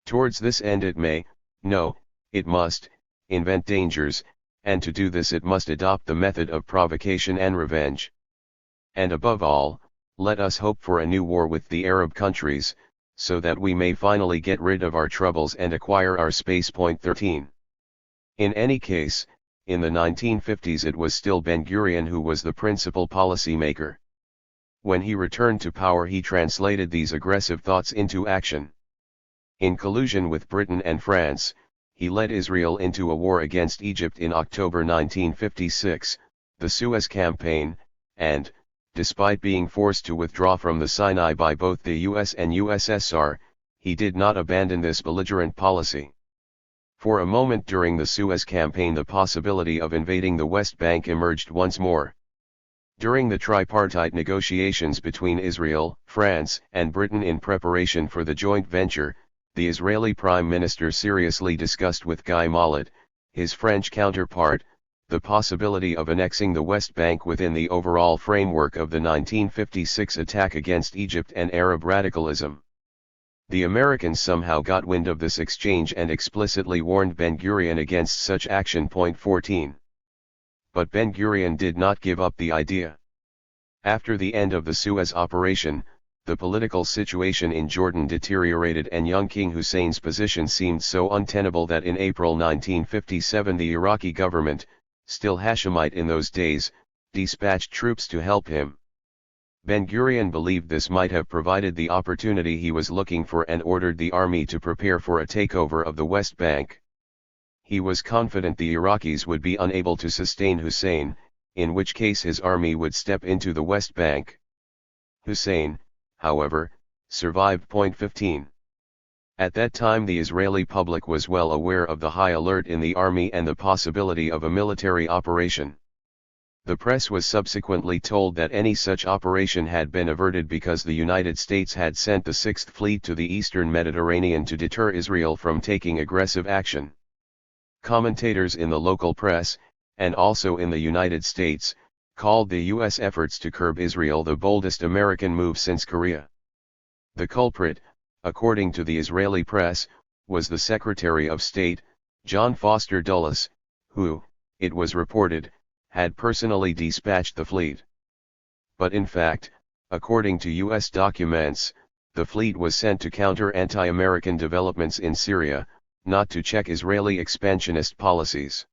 Towards this end it may, no, it must, invent dangers, and to do this it must adopt the method of provocation and revenge. And above all, let us hope for a new war with the Arab countries, so that we may finally get rid of our troubles and acquire our space. Point 13. In any case, in the 1950s it was still Ben-Gurion who was the principal policymaker. When he returned to power he translated these aggressive thoughts into action. In collusion with Britain and France, he led Israel into a war against Egypt in October 1956, the Suez Campaign, and, despite being forced to withdraw from the Sinai by both the US and USSR, he did not abandon this belligerent policy. For a moment during the Suez Campaign the possibility of invading the West Bank emerged once more. During the tripartite negotiations between Israel, France, and Britain in preparation for the joint venture, the Israeli Prime Minister seriously discussed with Guy Mollet, his French counterpart, the possibility of annexing the West Bank within the overall framework of the 1956 attack against Egypt and Arab radicalism. The Americans somehow got wind of this exchange and explicitly warned Ben-Gurion against such action. Point 14. But Ben-Gurion did not give up the idea. After the end of the Suez operation, the political situation in Jordan deteriorated and young King Hussein's position seemed so untenable that in April 1957 the Iraqi government, still Hashemite in those days, dispatched troops to help him. Ben-Gurion believed this might have provided the opportunity he was looking for and ordered the army to prepare for a takeover of the West Bank. He was confident the Iraqis would be unable to sustain Hussein, in which case his army would step into the West Bank. Hussein, however, survived. Point 15. At that time the Israeli public was well aware of the high alert in the army and the possibility of a military operation. The press was subsequently told that any such operation had been averted because the United States had sent the Sixth Fleet to the eastern Mediterranean to deter Israel from taking aggressive action. Commentators in the local press, and also in the United States, called the U.S. efforts to curb Israel the boldest American move since Korea. The culprit, according to the Israeli press, was the Secretary of State, John Foster Dulles, who, it was reported, had personally dispatched the fleet. But in fact, according to U.S. documents, the fleet was sent to counter anti-American developments in Syria, not to check Israeli expansionist policies.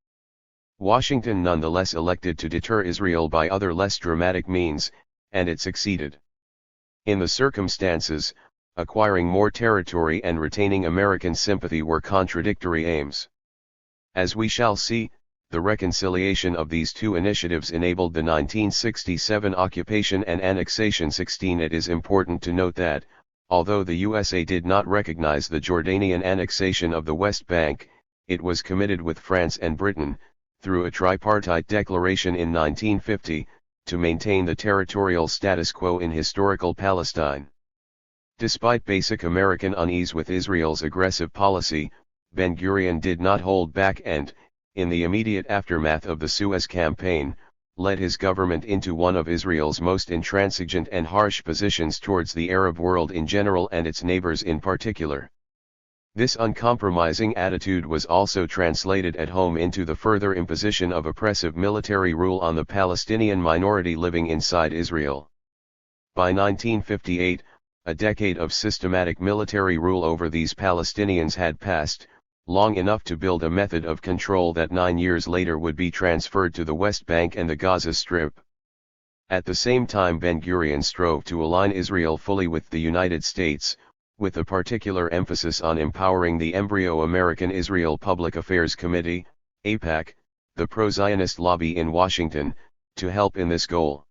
Washington nonetheless elected to deter Israel by other less dramatic means, and it succeeded. In the circumstances, acquiring more territory and retaining American sympathy were contradictory aims. As we shall see, the reconciliation of these two initiatives enabled the 1967 occupation and annexation. 16. It is important to note that, although the USA did not recognize the Jordanian annexation of the West Bank, it was committed with France and Britain, through a tripartite declaration in 1950, to maintain the territorial status quo in historical Palestine. Despite basic American unease with Israel's aggressive policy, Ben-Gurion did not hold back and, in the immediate aftermath of the Suez Campaign, led his government into one of Israel's most intransigent and harsh positions towards the Arab world in general and its neighbors in particular. This uncompromising attitude was also translated at home into the further imposition of oppressive military rule on the Palestinian minority living inside Israel. By 1958, a decade of systematic military rule over these Palestinians had passed, long enough to build a method of control that 9 years later would be transferred to the West Bank and the Gaza Strip. At the same time Ben-Gurion strove to align Israel fully with the United States, with a particular emphasis on empowering the embryo American Israel Public Affairs Committee, AIPAC, the pro-Zionist lobby in Washington, to help in this goal.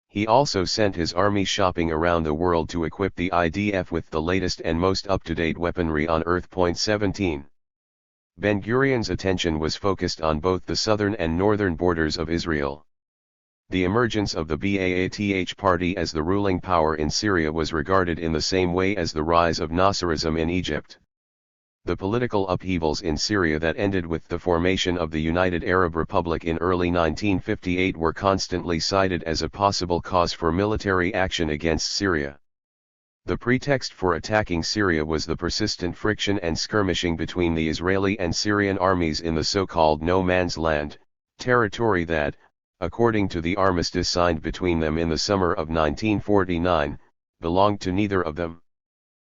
He also sent his army shopping around the world to equip the IDF with the latest and most up-to-date weaponry on Earth. 17. Ben-Gurion's attention was focused on both the southern and northern borders of Israel. The emergence of the Ba'ath Party as the ruling power in Syria was regarded in the same way as the rise of Nasserism in Egypt. The political upheavals in Syria that ended with the formation of the United Arab Republic in early 1958 were constantly cited as a possible cause for military action against Syria. The pretext for attacking Syria was the persistent friction and skirmishing between the Israeli and Syrian armies in the so-called no man's land, territory that, according to the armistice signed between them in the summer of 1949, belonged to neither of them.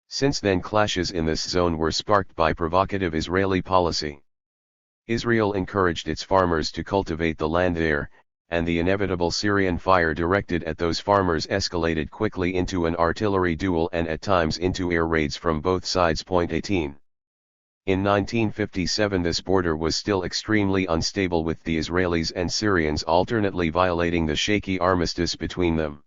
Since then, clashes in this zone were sparked by provocative Israeli policy. Israel encouraged its farmers to cultivate the land there, and the inevitable Syrian fire directed at those farmers escalated quickly into an artillery duel and at times into air raids from both sides. 18. In 1957 this border was still extremely unstable, with the Israelis and Syrians alternately violating the shaky armistice between them.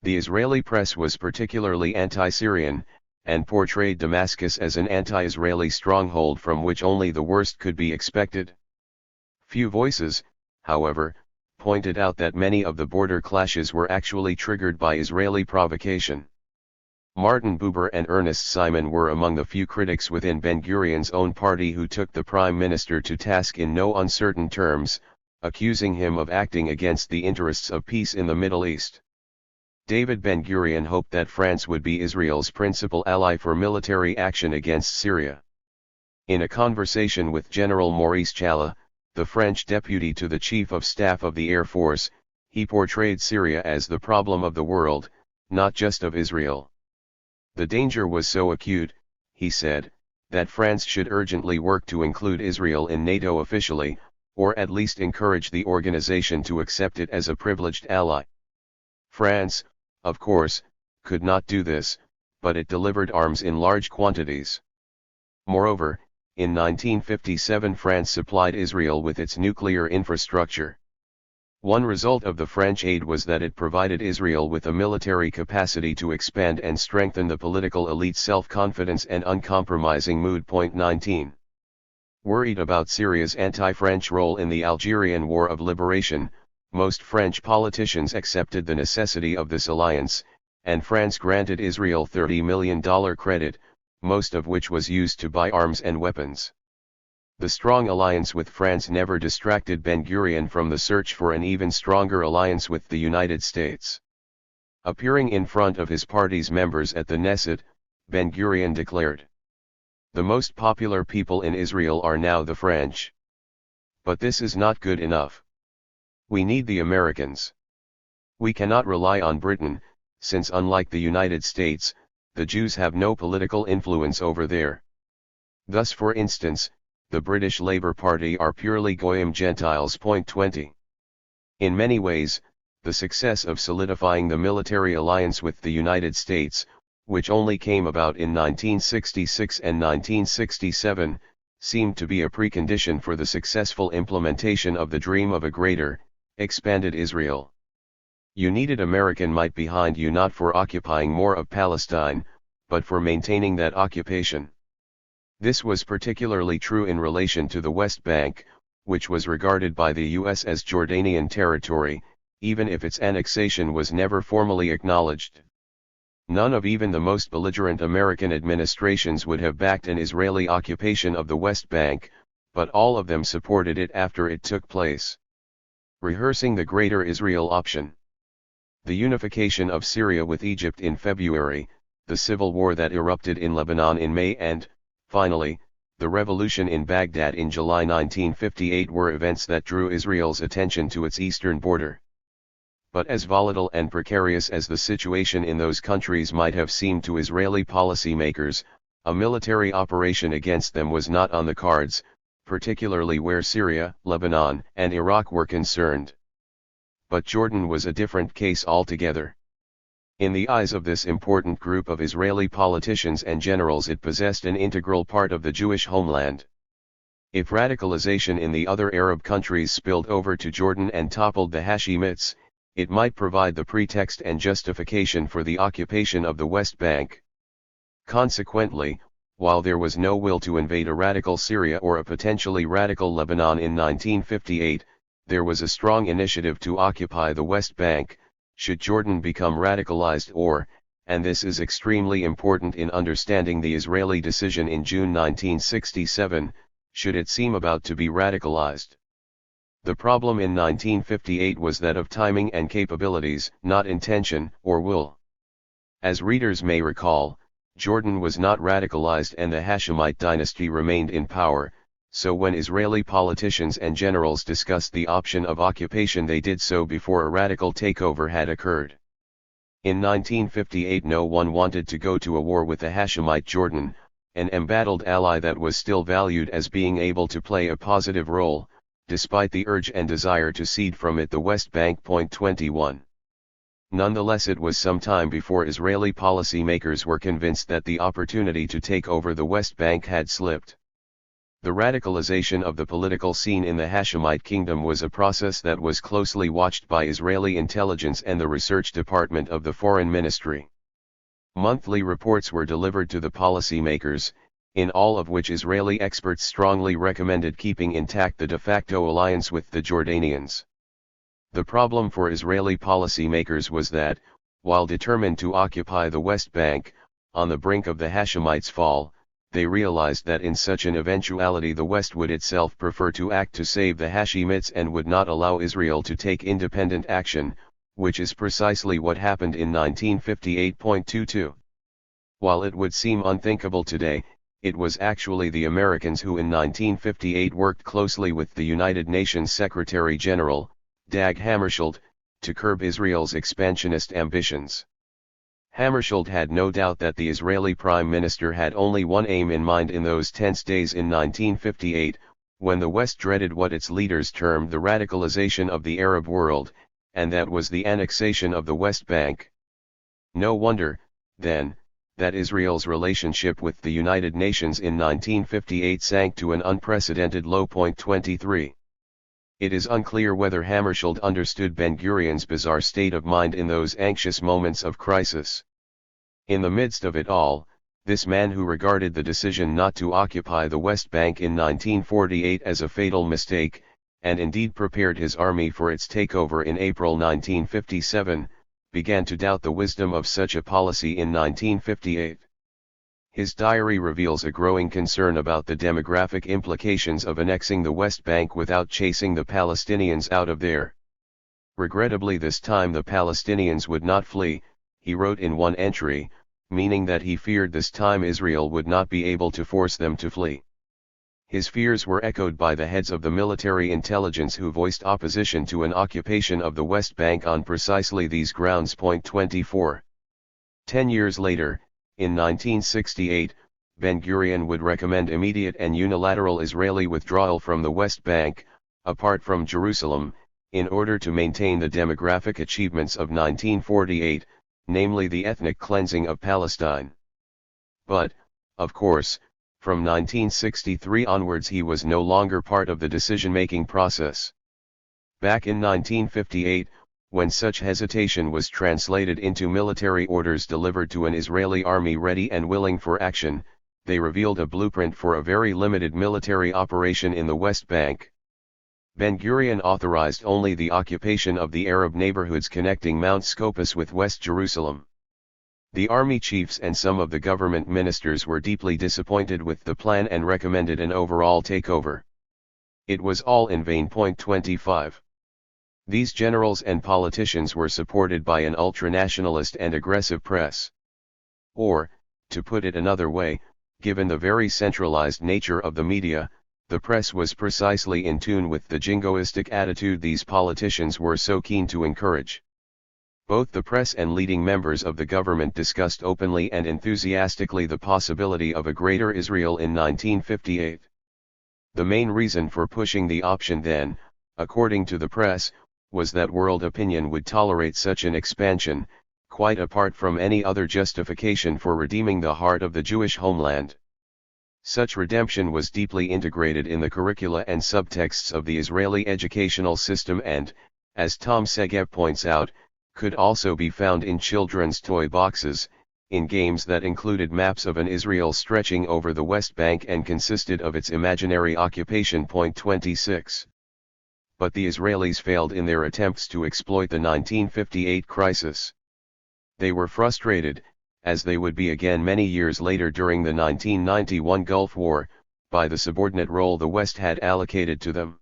The Israeli press was particularly anti-Syrian, and portrayed Damascus as an anti-Israeli stronghold from which only the worst could be expected. Few voices, however, pointed out that many of the border clashes were actually triggered by Israeli provocation. Martin Buber and Ernest Simon were among the few critics within Ben-Gurion's own party who took the prime minister to task in no uncertain terms, accusing him of acting against the interests of peace in the Middle East. David Ben-Gurion hoped that France would be Israel's principal ally for military action against Syria. In a conversation with General Maurice Challa, the French deputy to the Chief of Staff of the Air Force, he portrayed Syria as the problem of the world, not just of Israel. The danger was so acute, he said, that France should urgently work to include Israel in NATO officially, or at least encourage the organization to accept it as a privileged ally. France, of course, could not do this, but it delivered arms in large quantities. Moreover, in 1957 France supplied Israel with its nuclear infrastructure. One result of the French aid was that it provided Israel with a military capacity to expand and strengthen the political elite's self-confidence and uncompromising mood. 19. Worried about Syria's anti-French role in the Algerian War of Liberation, most French politicians accepted the necessity of this alliance, and France granted Israel $30 million credit, most of which was used to buy arms and weapons. The strong alliance with France never distracted Ben-Gurion from the search for an even stronger alliance with the United States. Appearing in front of his party's members at the Knesset, Ben-Gurion declared, "The most popular people in Israel are now the French. But this is not good enough. We need the Americans. We cannot rely on Britain, since unlike the United States, the Jews have no political influence over there. Thus, for instance, the British Labour Party are purely Goyim Gentiles." 20. In many ways, the success of solidifying the military alliance with the United States, which only came about in 1966 and 1967, seemed to be a precondition for the successful implementation of the dream of a greater, expanded Israel. You needed American might behind you, not for occupying more of Palestine, but for maintaining that occupation. This was particularly true in relation to the West Bank, which was regarded by the U.S. as Jordanian territory, even if its annexation was never formally acknowledged. None of even the most belligerent American administrations would have backed an Israeli occupation of the West Bank, but all of them supported it after it took place. Rehearsing the Greater Israel option. The unification of Syria with Egypt in February, the civil war that erupted in Lebanon in May, and, finally, the revolution in Baghdad in July 1958 were events that drew Israel's attention to its eastern border. But as volatile and precarious as the situation in those countries might have seemed to Israeli policymakers, a military operation against them was not on the cards, particularly where Syria, Lebanon, and Iraq were concerned. But Jordan was a different case altogether. In the eyes of this important group of Israeli politicians and generals, it possessed an integral part of the Jewish homeland. If radicalization in the other Arab countries spilled over to Jordan and toppled the Hashemites, it might provide the pretext and justification for the occupation of the West Bank. Consequently, while there was no will to invade a radical Syria or a potentially radical Lebanon in 1958, there was a strong initiative to occupy the West Bank, should Jordan become radicalized or, and this is extremely important in understanding the Israeli decision in June 1967, should it seem about to be radicalized. The problem in 1958 was that of timing and capabilities, not intention or will. As readers may recall, Jordan was not radicalized and the Hashemite dynasty remained in power, so when Israeli politicians and generals discussed the option of occupation, they did so before a radical takeover had occurred. In 1958 no one wanted to go to a war with the Hashemite Jordan, an embattled ally that was still valued as being able to play a positive role, despite the urge and desire to cede from it the West Bank. 21. Nonetheless, it was some time before Israeli policymakers were convinced that the opportunity to take over the West Bank had slipped. The radicalization of the political scene in the Hashemite kingdom was a process that was closely watched by Israeli intelligence and the research department of the Foreign Ministry. Monthly reports were delivered to the policymakers, in all of which Israeli experts strongly recommended keeping intact the de facto alliance with the Jordanians. The problem for Israeli policymakers was that, while determined to occupy the West Bank, on the brink of the Hashemites' fall, they realized that in such an eventuality the West would itself prefer to act to save the Hashemites and would not allow Israel to take independent action, which is precisely what happened in 1958.22. While it would seem unthinkable today, it was actually the Americans who in 1958 worked closely with the United Nations Secretary General, Dag Hammarskjöld, to curb Israel's expansionist ambitions. Hammarskjöld had no doubt that the Israeli Prime Minister had only one aim in mind in those tense days in 1958, when the West dreaded what its leaders termed the radicalization of the Arab world, and that was the annexation of the West Bank. No wonder, then, that Israel's relationship with the United Nations in 1958 sank to an unprecedented low. 23. It is unclear whether Hammarskjöld understood Ben-Gurion's bizarre state of mind in those anxious moments of crisis. In the midst of it all, this man who regarded the decision not to occupy the West Bank in 1948 as a fatal mistake, and indeed prepared his army for its takeover in April 1957, began to doubt the wisdom of such a policy in 1958. His diary reveals a growing concern about the demographic implications of annexing the West Bank without chasing the Palestinians out of there. Regrettably, this time the Palestinians would not flee, he wrote in one entry, meaning that he feared this time Israel would not be able to force them to flee. His fears were echoed by the heads of the military intelligence who voiced opposition to an occupation of the West Bank on precisely these grounds. 24. 10 years later, in 1968, Ben-Gurion would recommend immediate and unilateral Israeli withdrawal from the West Bank, apart from Jerusalem, in order to maintain the demographic achievements of 1948, namely the ethnic cleansing of Palestine. But, of course, from 1963 onwards he was no longer part of the decision-making process. Back in 1958, when such hesitation was translated into military orders delivered to an Israeli army ready and willing for action, they revealed a blueprint for a very limited military operation in the West Bank. Ben-Gurion authorized only the occupation of the Arab neighborhoods connecting Mount Scopus with West Jerusalem. The army chiefs and some of the government ministers were deeply disappointed with the plan and recommended an overall takeover. It was all in vain. 25. These generals and politicians were supported by an ultranationalist and aggressive press. Or, to put it another way, given the very centralized nature of the media, the press was precisely in tune with the jingoistic attitude these politicians were so keen to encourage. Both the press and leading members of the government discussed openly and enthusiastically the possibility of a greater Israel in 1958. The main reason for pushing the option then, according to the press, was that world opinion would tolerate such an expansion, quite apart from any other justification for redeeming the heart of the Jewish homeland. Such redemption was deeply integrated in the curricula and subtexts of the Israeli educational system and, as Tom Segep points out, could also be found in children's toy boxes, in games that included maps of an Israel stretching over the West Bank and consisted of its imaginary occupation. 26. But the Israelis failed in their attempts to exploit the 1958 crisis. They were frustrated, as they would be again many years later during the 1991 Gulf War, by the subordinate role the West had allocated to them.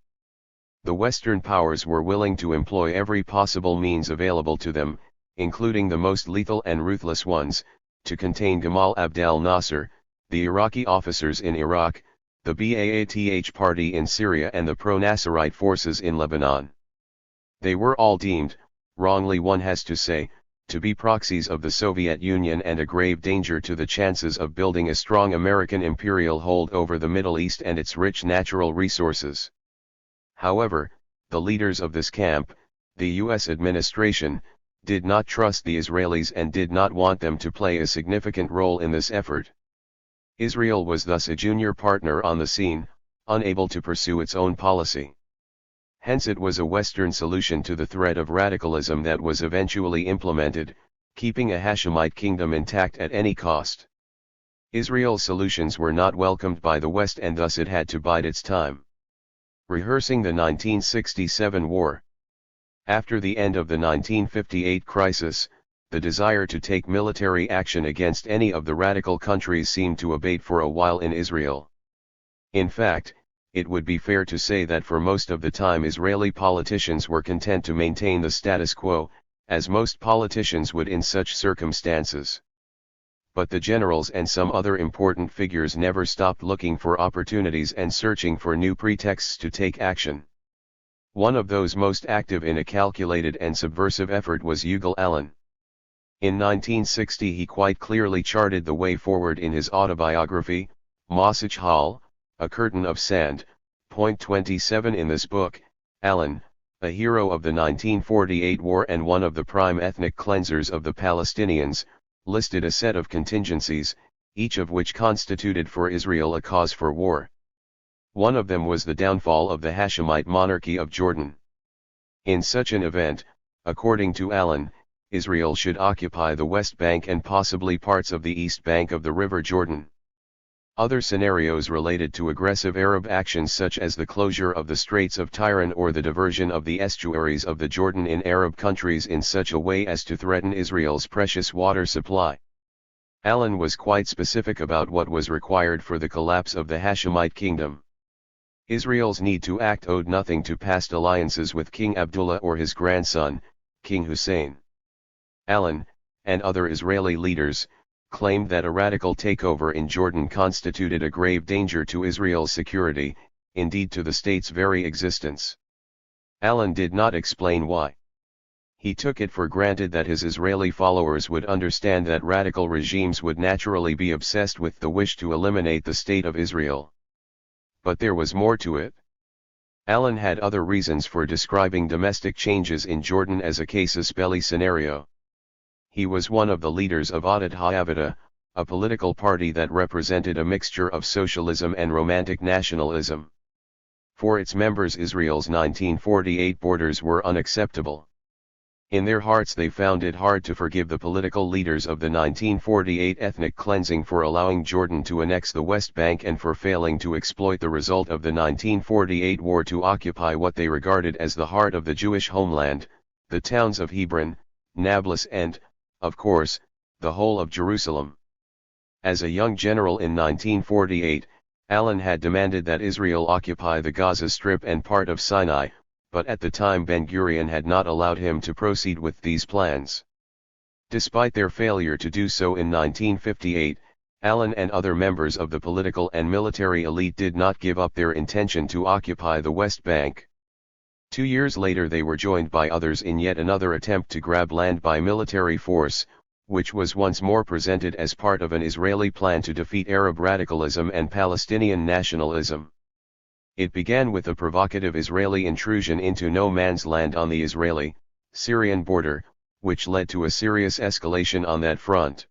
The Western powers were willing to employ every possible means available to them, including the most lethal and ruthless ones, to contain Gamal Abdel Nasser, the Iraqi officers in Iraq, the Ba'ath Party in Syria and the pro-Nasserite forces in Lebanon. They were all deemed, wrongly one has to say, to be proxies of the Soviet Union and a grave danger to the chances of building a strong American imperial hold over the Middle East and its rich natural resources. However, the leaders of this camp, the U.S. administration, did not trust the Israelis and did not want them to play a significant role in this effort. Israel was thus a junior partner on the scene, unable to pursue its own policy. Hence it was a Western solution to the threat of radicalism that was eventually implemented, keeping a Hashemite kingdom intact at any cost. Israel's solutions were not welcomed by the West and thus it had to bide its time. Rehearsing the 1967 war. After the end of the 1958 crisis, the desire to take military action against any of the radical countries seemed to abate for a while in Israel. In fact, it would be fair to say that for most of the time Israeli politicians were content to maintain the status quo, as most politicians would in such circumstances. But the generals and some other important figures never stopped looking for opportunities and searching for new pretexts to take action. One of those most active in a calculated and subversive effort was Yigal Allon. In 1960 he quite clearly charted the way forward in his autobiography, Mosage Hall, A Curtain of Sand. Point 27 in this book, Allon, a hero of the 1948 war and one of the prime ethnic cleansers of the Palestinians, listed a set of contingencies, each of which constituted for Israel a cause for war. One of them was the downfall of the Hashemite monarchy of Jordan. In such an event, according to Allon, Israel should occupy the West Bank and possibly parts of the East Bank of the River Jordan. Other scenarios related to aggressive Arab actions such as the closure of the Straits of Tiran or the diversion of the estuaries of the Jordan in Arab countries in such a way as to threaten Israel's precious water supply. Allon was quite specific about what was required for the collapse of the Hashemite kingdom. Israel's need to act owed nothing to past alliances with King Abdullah or his grandson, King Hussein. Allon, and other Israeli leaders, claimed that a radical takeover in Jordan constituted a grave danger to Israel's security, indeed to the state's very existence. Allon did not explain why. He took it for granted that his Israeli followers would understand that radical regimes would naturally be obsessed with the wish to eliminate the state of Israel. But there was more to it. Allon had other reasons for describing domestic changes in Jordan as a casus belli scenario. He was one of the leaders of Adat Ha'avada, a political party that represented a mixture of socialism and romantic nationalism. For its members Israel's 1948 borders were unacceptable. In their hearts they found it hard to forgive the political leaders of the 1948 ethnic cleansing for allowing Jordan to annex the West Bank and for failing to exploit the result of the 1948 war to occupy what they regarded as the heart of the Jewish homeland, the towns of Hebron, Nablus and, of course, the whole of Jerusalem. As a young general in 1948, Allon had demanded that Israel occupy the Gaza Strip and part of Sinai, but at the time Ben-Gurion had not allowed him to proceed with these plans. Despite their failure to do so in 1958, Allon and other members of the political and military elite did not give up their intention to occupy the West Bank. 2 years later they were joined by others in yet another attempt to grab land by military force, which was once more presented as part of an Israeli plan to defeat Arab radicalism and Palestinian nationalism. It began with a provocative Israeli intrusion into no man's land on the Israeli-Syrian border, which led to a serious escalation on that front.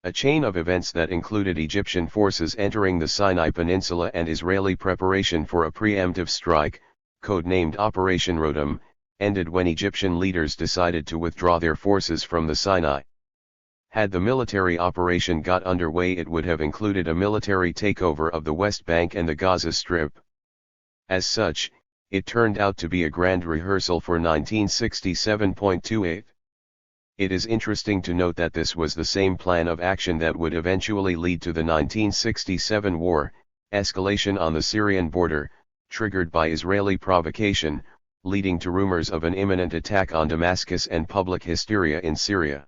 A chain of events that included Egyptian forces entering the Sinai Peninsula and Israeli preparation for a preemptive strike, codenamed Operation Rotem, ended when Egyptian leaders decided to withdraw their forces from the Sinai. Had the military operation got underway it would have included a military takeover of the West Bank and the Gaza Strip. As such, it turned out to be a grand rehearsal for 1967.28. It is interesting to note that this was the same plan of action that would eventually lead to the 1967 war, escalation on the Syrian border, triggered by Israeli provocation, leading to rumors of an imminent attack on Damascus and public hysteria in Syria.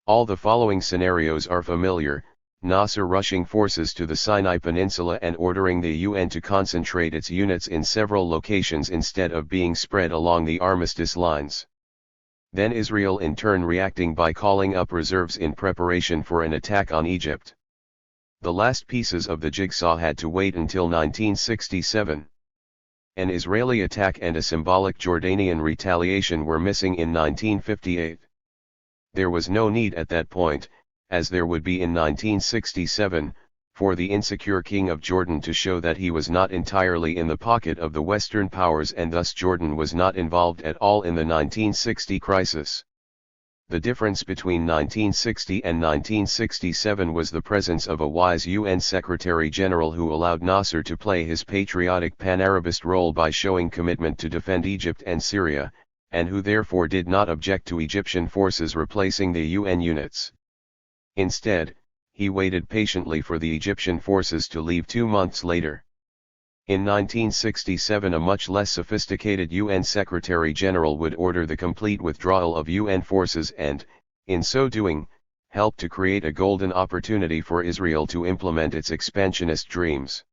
All the following scenarios are familiar: Nasser rushing forces to the Sinai Peninsula and ordering the UN to concentrate its units in several locations instead of being spread along the armistice lines. Then Israel in turn reacting by calling up reserves in preparation for an attack on Egypt. The last pieces of the jigsaw had to wait until 1967. An Israeli attack and a symbolic Jordanian retaliation were missing in 1958. There was no need at that point, as there would be in 1967, for the insecure king of Jordan to show that he was not entirely in the pocket of the Western powers and thus Jordan was not involved at all in the 1960 crisis. The difference between 1960 and 1967 was the presence of a wise UN Secretary-General who allowed Nasser to play his patriotic pan-Arabist role by showing commitment to defend Egypt and Syria, and who therefore did not object to Egyptian forces replacing the UN units. Instead, he waited patiently for the Egyptian forces to leave 2 months later. In 1967 a much less sophisticated UN Secretary-General would order the complete withdrawal of UN forces and, in so doing, help to create a golden opportunity for Israel to implement its expansionist dreams.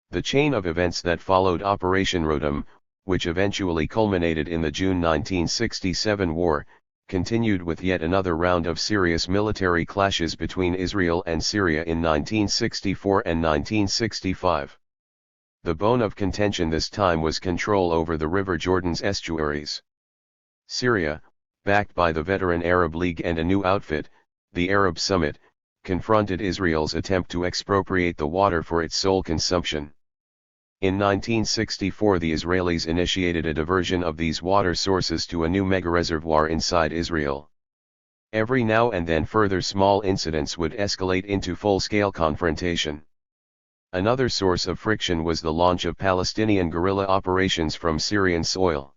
The chain of events that followed Operation Rotem, which eventually culminated in the June 1967 war, continued with yet another round of serious military clashes between Israel and Syria in 1964 and 1965. The bone of contention this time was control over the River Jordan's estuaries. Syria, backed by the veteran Arab League and a new outfit, the Arab Summit, confronted Israel's attempt to expropriate the water for its sole consumption. In 1964 the Israelis initiated a diversion of these water sources to a new mega-reservoir inside Israel. Every now and then further small incidents would escalate into full-scale confrontation. Another source of friction was the launch of Palestinian guerrilla operations from Syrian soil.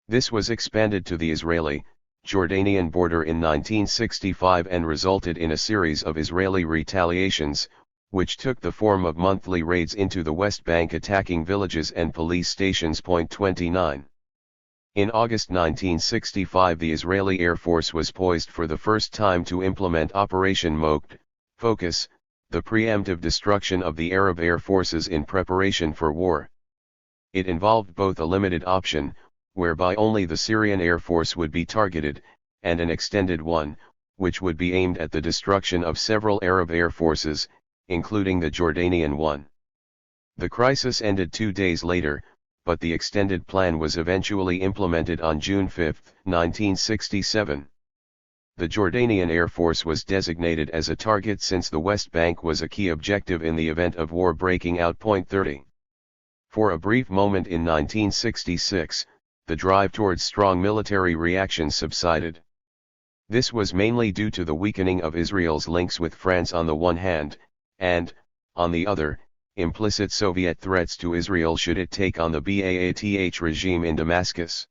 This was expanded to the Israeli-Jordanian border in 1965 and resulted in a series of Israeli retaliations, which took the form of monthly raids into the West Bank attacking villages and police stations. 29. In August 1965 the Israeli Air Force was poised for the first time to implement Operation Moked, Focus, the preemptive destruction of the Arab air forces in preparation for war. It involved both a limited option, whereby only the Syrian Air Force would be targeted, and an extended one, which would be aimed at the destruction of several Arab air forces, including the Jordanian one. The crisis ended 2 days later, but the extended plan was eventually implemented on June 5, 1967. The Jordanian Air Force was designated as a target since the West Bank was a key objective in the event of war breaking out. 30. For a brief moment in 1966, the drive towards strong military reaction subsided. This was mainly due to the weakening of Israel's links with France on the one hand, and, on the other, implicit Soviet threats to Israel should it take on the Baath regime in Damascus.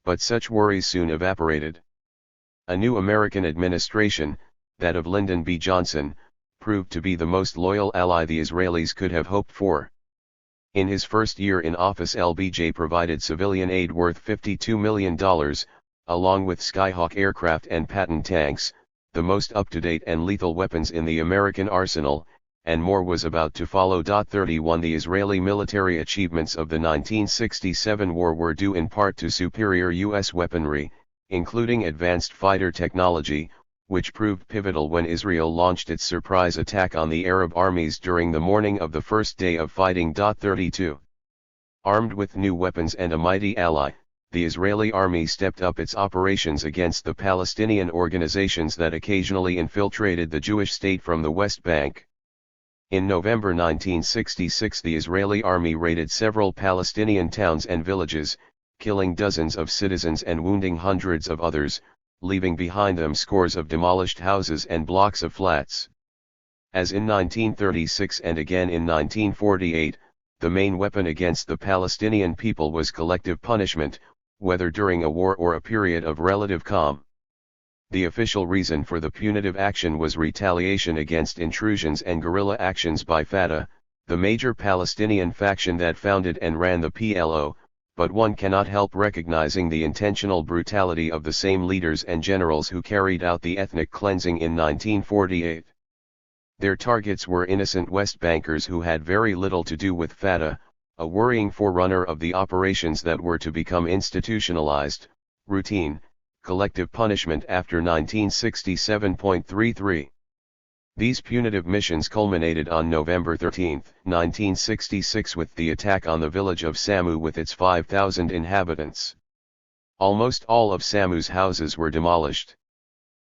But such worries soon evaporated. A new American administration, that of Lyndon B. Johnson, proved to be the most loyal ally the Israelis could have hoped for. In his first year in office LBJ provided civilian aid worth $52 million, along with Skyhawk aircraft and Patton tanks, the most up-to-date and lethal weapons in the American arsenal, and more was about to follow. 31 The Israeli military achievements of the 1967 war were due in part to superior U.S. weaponry, including advanced fighter technology, which proved pivotal when Israel launched its surprise attack on the Arab armies during the morning of the first day of fighting. 32 Armed with new weapons and a mighty ally, the Israeli army stepped up its operations against the Palestinian organizations that occasionally infiltrated the Jewish state from the West Bank. In November 1966 the Israeli army raided several Palestinian towns and villages, killing dozens of citizens and wounding hundreds of others, leaving behind them scores of demolished houses and blocks of flats. As in 1936 and again in 1948, the main weapon against the Palestinian people was collective punishment, whether during a war or a period of relative calm. The official reason for the punitive action was retaliation against intrusions and guerrilla actions by Fatah, the major Palestinian faction that founded and ran the PLO, but one cannot help recognizing the intentional brutality of the same leaders and generals who carried out the ethnic cleansing in 1948. Their targets were innocent West Bankers who had very little to do with Fatah, a worrying forerunner of the operations that were to become institutionalized, routine, collective punishment after 1967.33. These punitive missions culminated on November 13, 1966 with the attack on the village of Samu with its 5,000 inhabitants. Almost all of Samu's houses were demolished.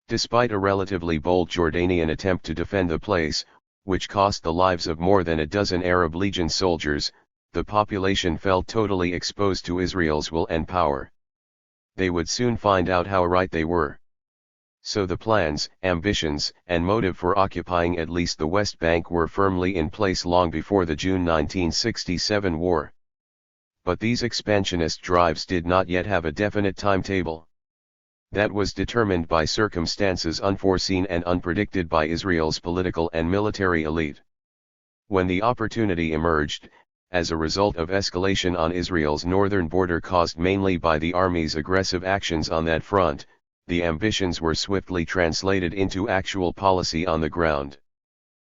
Despite a relatively bold Jordanian attempt to defend the place, which cost the lives of more than a dozen Arab Legion soldiers, the population felt totally exposed to Israel's will and power. They would soon find out how right they were. So the plans, ambitions, and motive for occupying at least the West Bank were firmly in place long before the June 1967 war. But these expansionist drives did not yet have a definite timetable. That was determined by circumstances unforeseen and unpredicted by Israel's political and military elite. When the opportunity emerged, as a result of escalation on Israel's northern border caused mainly by the army's aggressive actions on that front, the ambitions were swiftly translated into actual policy on the ground.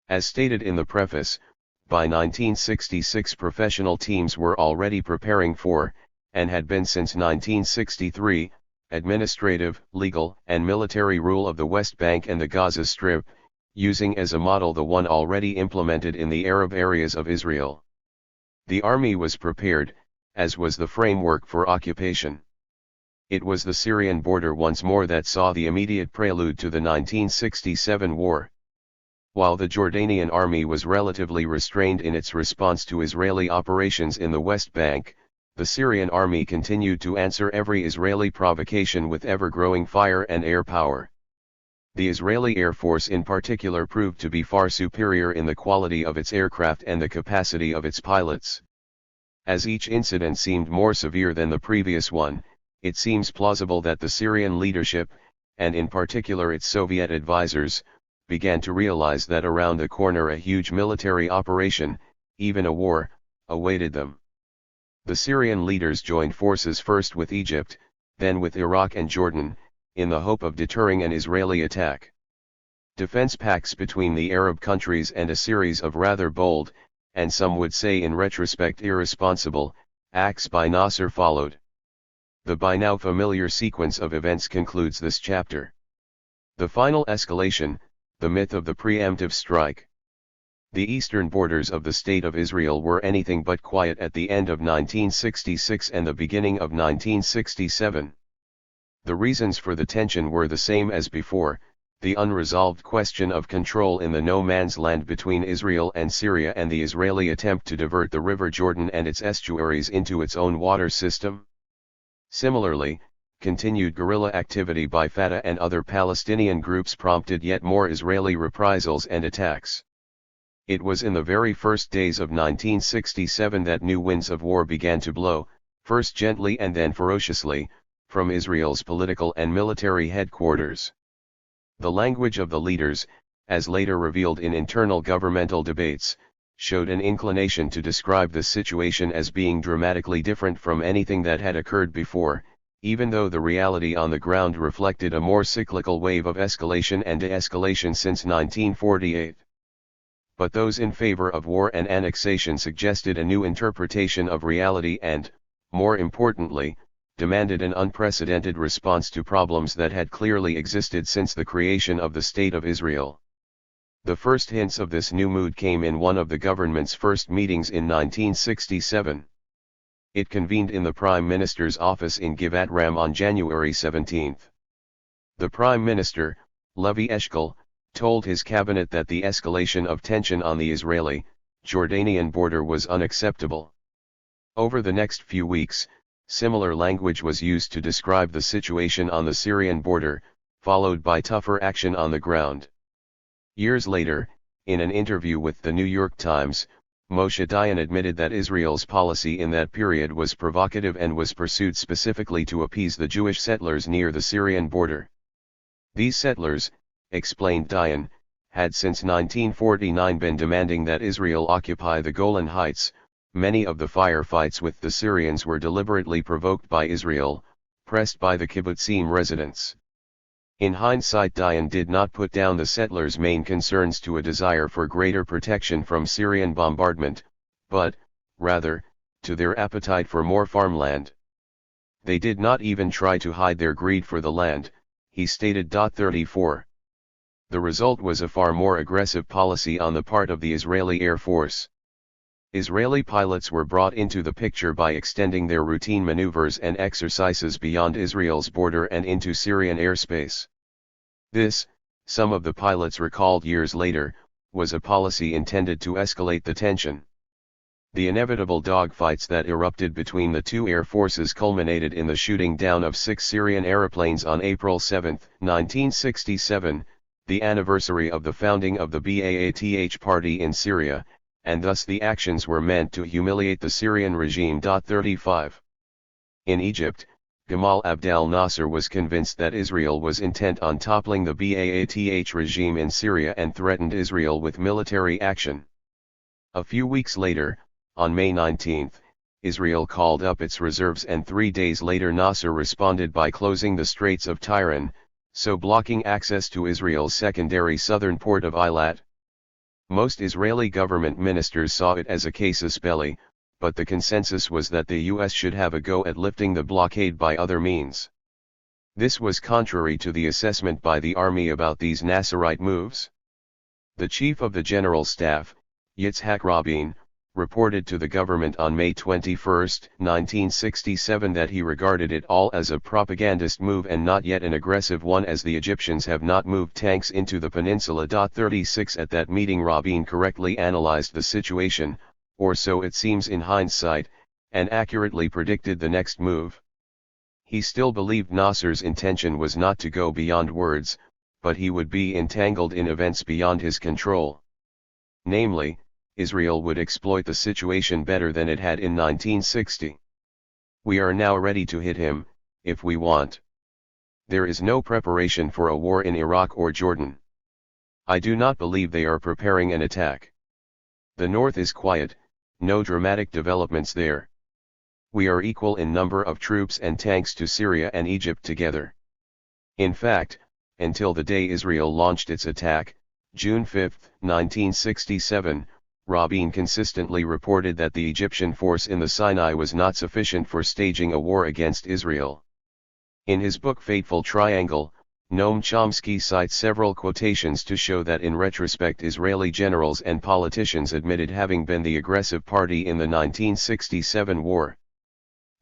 As stated in the preface, by 1966 professional teams were already preparing for, and had been since 1963, administrative, legal, and military rule of the West Bank and the Gaza Strip, using as a model the one already implemented in the Arab areas of Israel. The army was prepared, as was the framework for occupation. It was the Syrian border once more that saw the immediate prelude to the 1967 war. While the Jordanian army was relatively restrained in its response to Israeli operations in the West Bank, the Syrian army continued to answer every Israeli provocation with ever-growing fire and air power. The Israeli Air Force in particular proved to be far superior in the quality of its aircraft and the capacity of its pilots. As each incident seemed more severe than the previous one, it seems plausible that the Syrian leadership, and in particular its Soviet advisors, began to realize that around the corner a huge military operation, even a war, awaited them. The Syrian leaders joined forces first with Egypt, then with Iraq and Jordan, in the hope of deterring an Israeli attack. Defense pacts between the Arab countries and a series of rather bold, and some would say in retrospect irresponsible, acts by Nasser followed. The by now familiar sequence of events concludes this chapter. The final escalation, the myth of the preemptive strike. The eastern borders of the State of Israel were anything but quiet at the end of 1966 and the beginning of 1967. The reasons for the tension were the same as before, the unresolved question of control in the no-man's land between Israel and Syria and the Israeli attempt to divert the River Jordan and its estuaries into its own water system. Similarly, continued guerrilla activity by Fatah and other Palestinian groups prompted yet more Israeli reprisals and attacks. It was in the very first days of 1967 that new winds of war began to blow, first gently and then ferociously, from Israel's political and military headquarters. The language of the leaders, as later revealed in internal governmental debates, showed an inclination to describe the situation as being dramatically different from anything that had occurred before, even though the reality on the ground reflected a more cyclical wave of escalation and de-escalation since 1948. But those in favor of war and annexation suggested a new interpretation of reality and, more importantly, demanded an unprecedented response to problems that had clearly existed since the creation of the State of Israel. The first hints of this new mood came in one of the government's first meetings in 1967. It convened in the Prime Minister's office in Givat Ram on January 17. The Prime Minister, Levi Eshkol, told his cabinet that the escalation of tension on the Israeli-Jordanian border was unacceptable. Over the next few weeks, similar language was used to describe the situation on the Syrian border, followed by tougher action on the ground. Years later, in an interview with the New York Times, Moshe Dayan admitted that Israel's policy in that period was provocative and was pursued specifically to appease the Jewish settlers near the Syrian border. These settlers, explained Dayan, had since 1949 been demanding that Israel occupy the Golan Heights. Many of the firefights with the Syrians were deliberately provoked by Israel, pressed by the kibbutzim residents. In hindsight, Dayan did not put down the settlers' main concerns to a desire for greater protection from Syrian bombardment, but, rather, to their appetite for more farmland. They did not even try to hide their greed for the land, he stated. 34. The result was a far more aggressive policy on the part of the Israeli Air Force. Israeli pilots were brought into the picture by extending their routine maneuvers and exercises beyond Israel's border and into Syrian airspace. This, some of the pilots recalled years later, was a policy intended to escalate the tension. The inevitable dogfights that erupted between the two air forces culminated in the shooting down of 6 Syrian aeroplanes on April 7, 1967, the anniversary of the founding of the Ba'ath Party in Syria, and thus the actions were meant to humiliate the Syrian regime. 35. In Egypt, Gamal Abdel Nasser was convinced that Israel was intent on toppling the Ba'ath regime in Syria and threatened Israel with military action. A few weeks later, on May 19, Israel called up its reserves, and 3 days later Nasser responded by closing the Straits of Tiran, so blocking access to Israel's secondary southern port of Eilat. Most Israeli government ministers saw it as a casus belli, but the consensus was that the US should have a go at lifting the blockade by other means. This was contrary to the assessment by the army about these Nasserite moves. The chief of the general staff, Yitzhak Rabin, reported to the government on May 21, 1967 that he regarded it all as a propagandist move and not yet an aggressive one, as the Egyptians have not moved tanks into the peninsula. 36 At that meeting Rabin correctly analyzed the situation, or so it seems in hindsight, and accurately predicted the next move. He still believed Nasser's intention was not to go beyond words, but he would be entangled in events beyond his control. Namely, Israel would exploit the situation better than it had in 1960. We are now ready to hit him, if we want. There is no preparation for a war in Iraq or Jordan. I do not believe they are preparing an attack. The north is quiet, no dramatic developments there. We are equal in number of troops and tanks to Syria and Egypt together. In fact, until the day Israel launched its attack, June 5, 1967, Rabin consistently reported that the Egyptian force in the Sinai was not sufficient for staging a war against Israel. In his book Fateful Triangle, Noam Chomsky cites several quotations to show that in retrospect Israeli generals and politicians admitted having been the aggressive party in the 1967 war.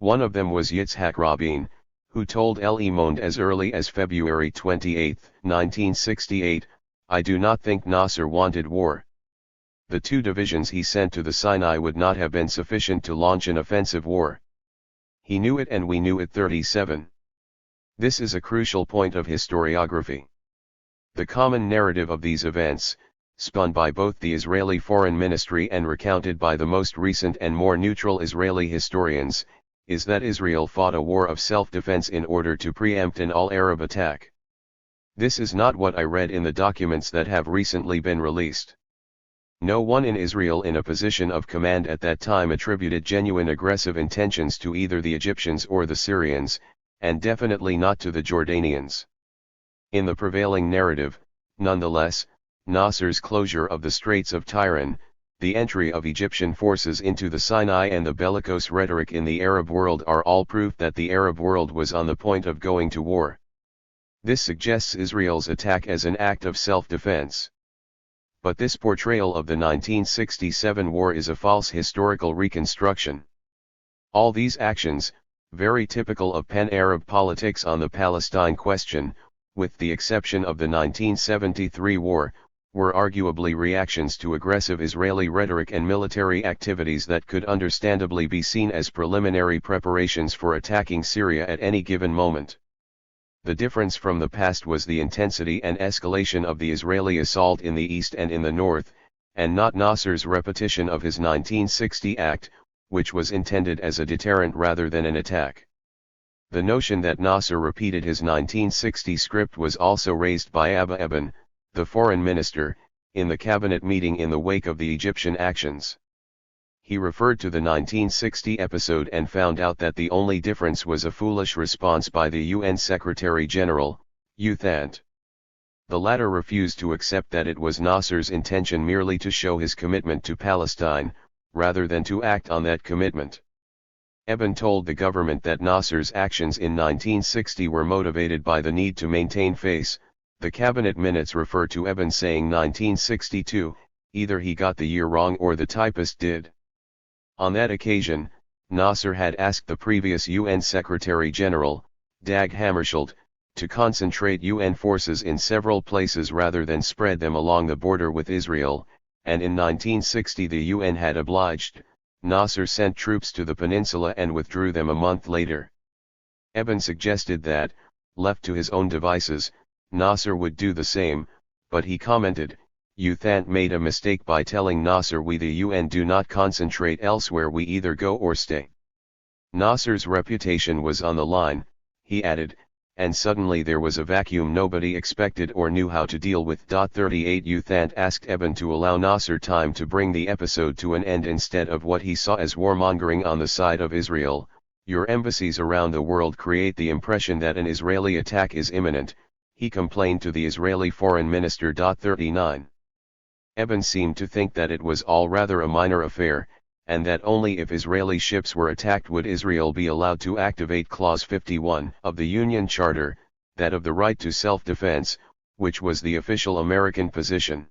One of them was Yitzhak Rabin, who told Le Monde as early as February 28, 1968, "I do not think Nasser wanted war. The 2 divisions he sent to the Sinai would not have been sufficient to launch an offensive war. He knew it and we knew it." 37. This is a crucial point of historiography. The common narrative of these events, spun by both the Israeli Foreign Ministry and recounted by the most recent and more neutral Israeli historians, is that Israel fought a war of self-defense in order to preempt an all-Arab attack. This is not what I read in the documents that have recently been released. No one in Israel in a position of command at that time attributed genuine aggressive intentions to either the Egyptians or the Syrians, and definitely not to the Jordanians. In the prevailing narrative, nonetheless, Nasser's closure of the Straits of Tiran, the entry of Egyptian forces into the Sinai and the bellicose rhetoric in the Arab world are all proof that the Arab world was on the point of going to war. This suggests Israel's attack as an act of self-defense. But this portrayal of the 1967 war is a false historical reconstruction. All these actions, very typical of pan-Arab politics on the Palestine question, with the exception of the 1973 war, were arguably reactions to aggressive Israeli rhetoric and military activities that could understandably be seen as preliminary preparations for attacking Syria at any given moment. The difference from the past was the intensity and escalation of the Israeli assault in the east and in the north, and not Nasser's repetition of his 1960 act, which was intended as a deterrent rather than an attack. The notion that Nasser repeated his 1960 script was also raised by Abba Eban, the foreign minister, in the cabinet meeting in the wake of the Egyptian actions. He referred to the 1960 episode and found out that the only difference was a foolish response by the UN Secretary-General, U Thant. The latter refused to accept that it was Nasser's intention merely to show his commitment to Palestine, rather than to act on that commitment. Eben told the government that Nasser's actions in 1960 were motivated by the need to maintain face. The cabinet minutes refer to Eben saying 1962, either he got the year wrong or the typist did. On that occasion, Nasser had asked the previous UN Secretary-General, Dag Hammarskjöld, to concentrate UN forces in several places rather than spread them along the border with Israel, and in 1960 the UN had obliged. Nasser sent troops to the peninsula and withdrew them a month later. Eben suggested that, left to his own devices, Nasser would do the same, but he commented, "You thant made a mistake by telling Nasser we the UN do not concentrate elsewhere, we either go or stay." Nasser's reputation was on the line, he added, and suddenly there was a vacuum nobody expected or knew how to deal with. 38 You thant asked Eben to allow Nasser time to bring the episode to an end instead of what he saw as warmongering on the side of Israel. Your embassies around the world create the impression that an Israeli attack is imminent, he complained to the Israeli foreign minister. 39 Eben seemed to think that it was all rather a minor affair, and that only if Israeli ships were attacked would Israel be allowed to activate Clause 51 of the Union Charter, that of the right to self-defense, which was the official American position.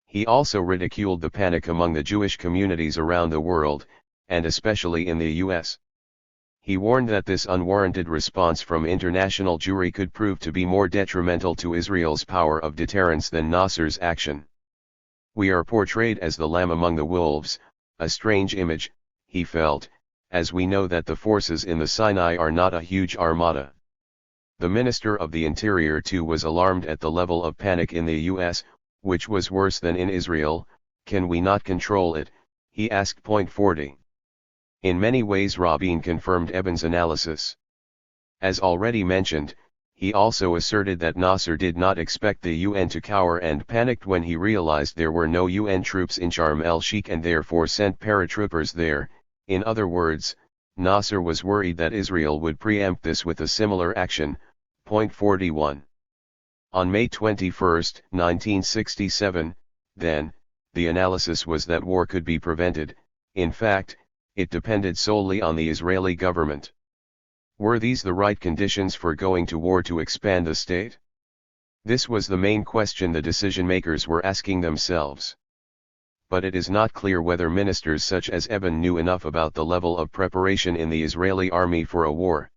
He also ridiculed the panic among the Jewish communities around the world, and especially in the U.S. He warned that this unwarranted response from international Jewry could prove to be more detrimental to Israel's power of deterrence than Nasser's action. We are portrayed as the lamb among the wolves, a strange image, he felt, as we know that the forces in the Sinai are not a huge armada. The Minister of the Interior too was alarmed at the level of panic in the U.S., which was worse than in Israel. Can we not control it, he asked. 40. In many ways Rabin confirmed Eben's analysis. As already mentioned, he also asserted that Nasser did not expect the UN to cower and panicked when he realized there were no UN troops in Sharm el-Sheikh and therefore sent paratroopers there. In other words, Nasser was worried that Israel would preempt this with a similar action. 41. On May 21, 1967, then, the analysis was that war could be prevented. In fact, it depended solely on the Israeli government. Were these the right conditions for going to war to expand the state? This was the main question the decision-makers were asking themselves. But it is not clear whether ministers such as Eben knew enough about the level of preparation in the Israeli army for a war.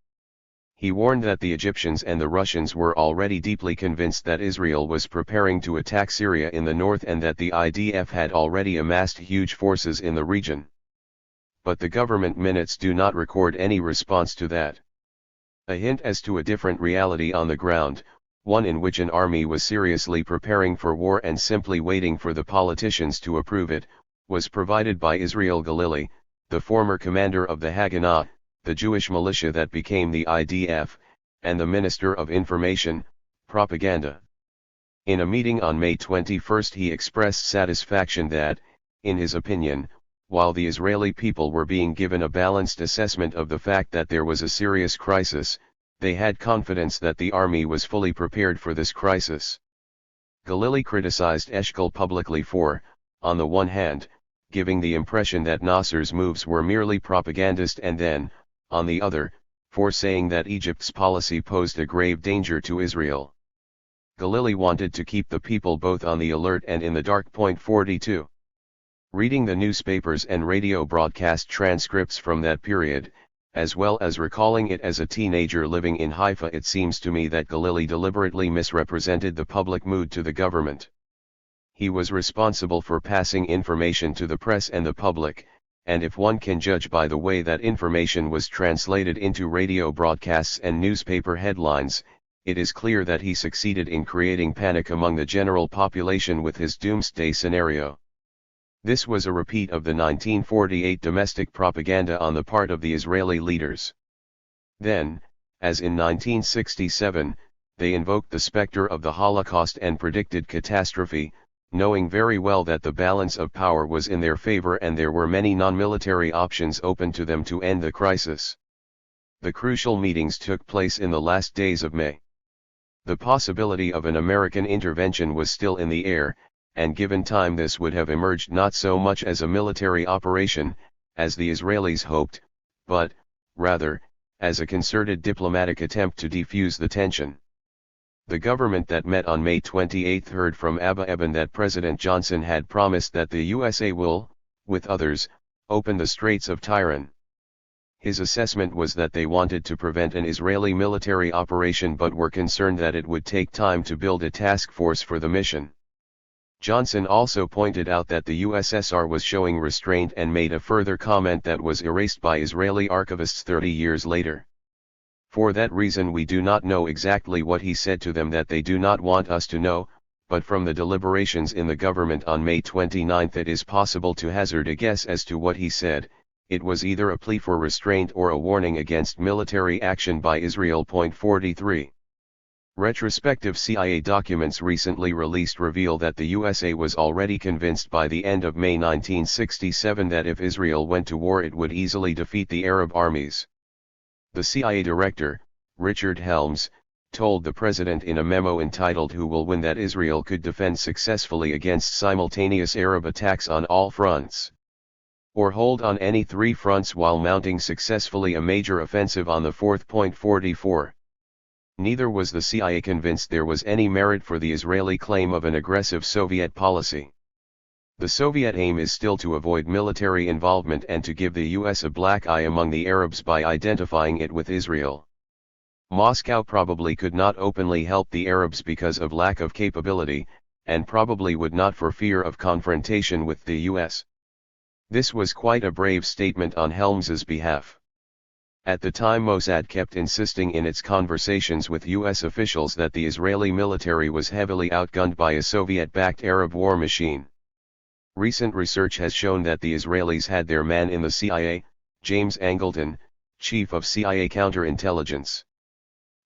He warned that the Egyptians and the Russians were already deeply convinced that Israel was preparing to attack Syria in the north and that the IDF had already amassed huge forces in the region. But the government minutes do not record any response to that. A hint as to a different reality on the ground, one in which an army was seriously preparing for war and simply waiting for the politicians to approve it, was provided by Israel Galili, the former commander of the Haganah, the Jewish militia that became the IDF, and the Minister of Information, Propaganda. In a meeting on May 21 he expressed satisfaction that, in his opinion, while the Israeli people were being given a balanced assessment of the fact that there was a serious crisis, they had confidence that the army was fully prepared for this crisis. Galili criticized Eshkol publicly for, on the one hand, giving the impression that Nasser's moves were merely propagandist and then, on the other, for saying that Egypt's policy posed a grave danger to Israel. Galili wanted to keep the people both on the alert and in the dark. 42. Reading the newspapers and radio broadcast transcripts from that period, as well as recalling it as a teenager living in Haifa, it seems to me that Galili deliberately misrepresented the public mood to the government. He was responsible for passing information to the press and the public, and if one can judge by the way that information was translated into radio broadcasts and newspaper headlines, it is clear that he succeeded in creating panic among the general population with his doomsday scenario. This was a repeat of the 1948 domestic propaganda on the part of the Israeli leaders. Then, as in 1967, they invoked the specter of the Holocaust and predicted catastrophe, knowing very well that the balance of power was in their favor and there were many non-military options open to them to end the crisis. The crucial meetings took place in the last days of May. The possibility of an American intervention was still in the air, and given time this would have emerged not so much as a military operation, as the Israelis hoped, but, rather, as a concerted diplomatic attempt to defuse the tension. The government that met on May 28 heard from Pappe that President Johnson had promised that the USA will, with others, open the Straits of Tiran. His assessment was that they wanted to prevent an Israeli military operation but were concerned that it would take time to build a task force for the mission. Johnson also pointed out that the USSR was showing restraint and made a further comment that was erased by Israeli archivists 30 years later. For that reason we do not know exactly what he said to them that they do not want us to know, but from the deliberations in the government on May 29 it is possible to hazard a guess as to what he said. It was either a plea for restraint or a warning against military action by Israel. 43. Retrospective CIA documents recently released reveal that the USA was already convinced by the end of May 1967 that if Israel went to war it would easily defeat the Arab armies. The CIA director, Richard Helms, told the president in a memo entitled "Who Will Win" that Israel could defend successfully against simultaneous Arab attacks on all fronts, or hold on any three fronts while mounting successfully a major offensive on the fourth. 44. Neither was the CIA convinced there was any merit for the Israeli claim of an aggressive Soviet policy. The Soviet aim is still to avoid military involvement and to give the US a black eye among the Arabs by identifying it with Israel. Moscow probably could not openly help the Arabs because of lack of capability, and probably would not for fear of confrontation with the US. This was quite a brave statement on Helms's behalf. At the time Mossad kept insisting in its conversations with US officials that the Israeli military was heavily outgunned by a Soviet-backed Arab war machine. Recent research has shown that the Israelis had their man in the CIA, James Angleton, chief of CIA counterintelligence.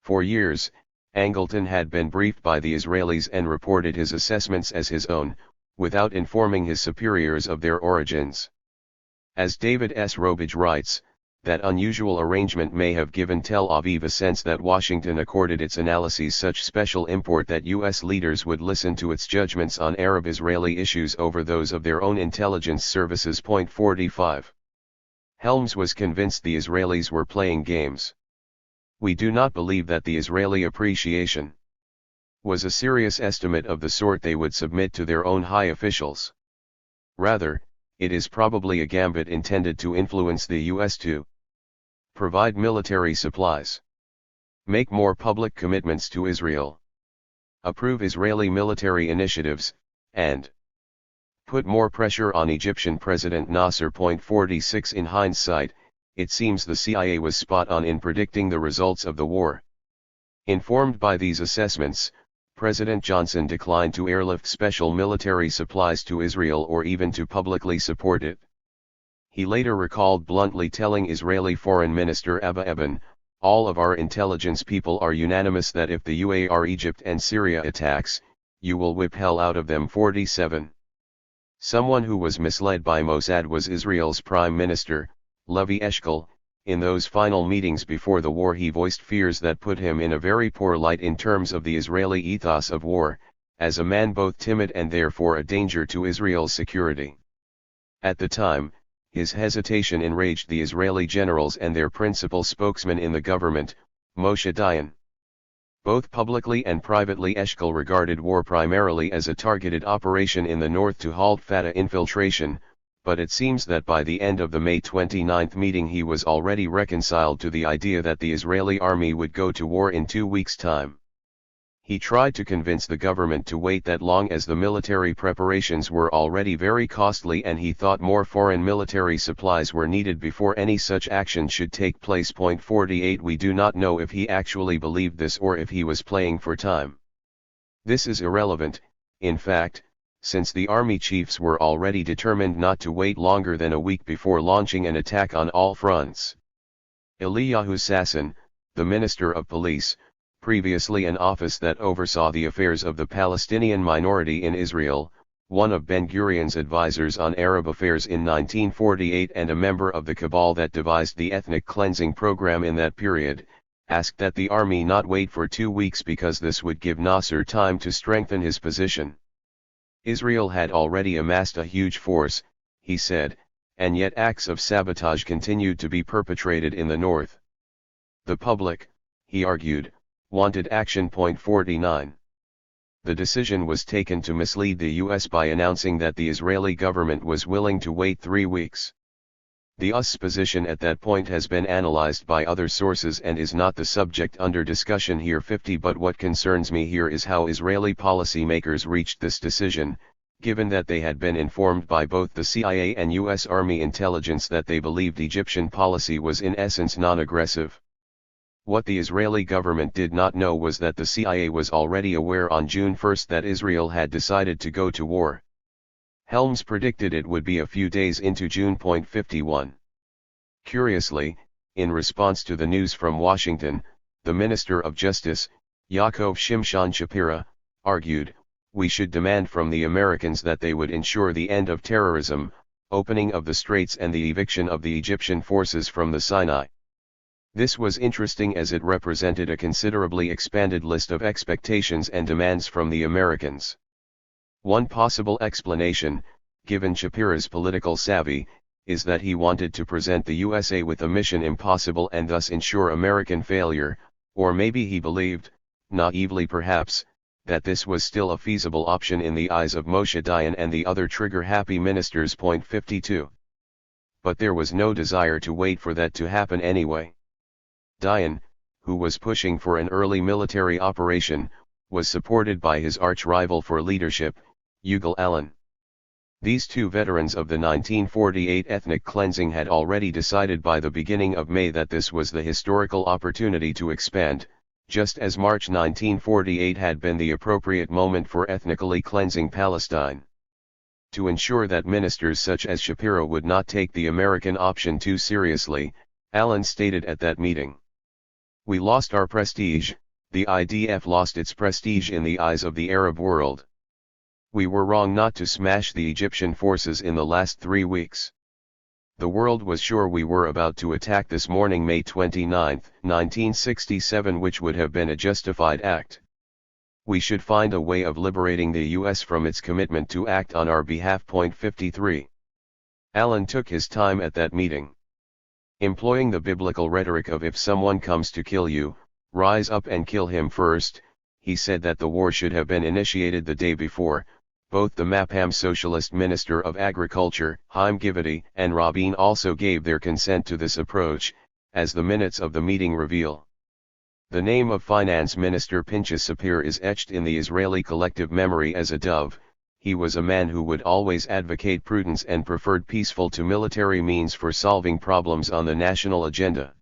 For years, Angleton had been briefed by the Israelis and reported his assessments as his own, without informing his superiors of their origins. As David S. Robage writes, that unusual arrangement may have given Tel Aviv a sense that Washington accorded its analyses such special import that U.S. leaders would listen to its judgments on Arab-Israeli issues over those of their own intelligence services. 45. Helms was convinced the Israelis were playing games. We do not believe that the Israeli appreciation was a serious estimate of the sort they would submit to their own high officials. Rather, it is probably a gambit intended to influence the U.S. to provide military supplies, make more public commitments to Israel, approve Israeli military initiatives, and put more pressure on Egyptian President Nasser. 46. In hindsight, it seems the CIA was spot on in predicting the results of the war. Informed by these assessments, President Johnson declined to airlift special military supplies to Israel or even to publicly support it. He later recalled bluntly telling Israeli Foreign Minister Pappe, "All of our intelligence people are unanimous that if the UAR Egypt and Syria attacks, you will whip hell out of them." 47. Someone who was misled by Mossad was Israel's Prime Minister, Levi Eshkol. In those final meetings before the war he voiced fears that put him in a very poor light in terms of the Israeli ethos of war, as a man both timid and therefore a danger to Israel's security. At the time, his hesitation enraged the Israeli generals and their principal spokesman in the government, Moshe Dayan. Both publicly and privately Eshkol regarded war primarily as a targeted operation in the north to halt Fatah infiltration, but it seems that by the end of the May 29 meeting he was already reconciled to the idea that the Israeli army would go to war in 2 weeks' time. He tried to convince the government to wait that long as the military preparations were already very costly and he thought more foreign military supplies were needed before any such action should take place. 48. We do not know if he actually believed this or if he was playing for time. This is irrelevant, in fact, since the army chiefs were already determined not to wait longer than a week before launching an attack on all fronts. Eliyahu Sasson, the Minister of Police, previously an office that oversaw the affairs of the Palestinian minority in Israel, one of Ben-Gurion's advisors on Arab affairs in 1948 and a member of the cabal that devised the ethnic cleansing program in that period, asked that the army not wait for 2 weeks because this would give Nasser time to strengthen his position. Israel had already amassed a huge force, he said, and yet acts of sabotage continued to be perpetrated in the north. The public, he argued, wanted action. 49. The decision was taken to mislead the US by announcing that the Israeli government was willing to wait 3 weeks. The US's position at that point has been analyzed by other sources and is not the subject under discussion here. 50. But what concerns me here is how Israeli policymakers reached this decision, given that they had been informed by both the CIA and US Army intelligence that they believed Egyptian policy was in essence non-aggressive. What the Israeli government did not know was that the CIA was already aware on June 1 that Israel had decided to go to war. Helms predicted it would be a few days into June. 51. Curiously, in response to the news from Washington, the Minister of Justice, Yaakov Shimshon Shapira, argued, "We should demand from the Americans that they would ensure the end of terrorism, opening of the straits and the eviction of the Egyptian forces from the Sinai." This was interesting as it represented a considerably expanded list of expectations and demands from the Americans. One possible explanation, given Shapira's political savvy, is that he wanted to present the USA with a mission impossible and thus ensure American failure, or maybe he believed, naively perhaps, that this was still a feasible option in the eyes of Moshe Dayan and the other trigger-happy ministers. 52. But there was no desire to wait for that to happen anyway. Dayan, who was pushing for an early military operation, was supported by his arch-rival for leadership, Yigal Allon. These two veterans of the 1948 ethnic cleansing had already decided by the beginning of May that this was the historical opportunity to expand, just as March 1948 had been the appropriate moment for ethnically cleansing Palestine. To ensure that ministers such as Shapiro would not take the American option too seriously, Allon stated at that meeting, "We lost our prestige, the IDF lost its prestige in the eyes of the Arab world. We were wrong not to smash the Egyptian forces in the last 3 weeks. The world was sure we were about to attack this morning, May 29, 1967, which would have been a justified act. We should find a way of liberating the US from its commitment to act on our behalf." 53. Allon took his time at that meeting. Employing the biblical rhetoric of "if someone comes to kill you, rise up and kill him first," he said that the war should have been initiated the day before. Both the Mapam Socialist Minister of Agriculture, Haim Givati, and Rabin also gave their consent to this approach, as the minutes of the meeting reveal. The name of Finance Minister Pinchas Sapir is etched in the Israeli collective memory as a dove. He was a man who would always advocate prudence and preferred peaceful to military means for solving problems on the national agenda.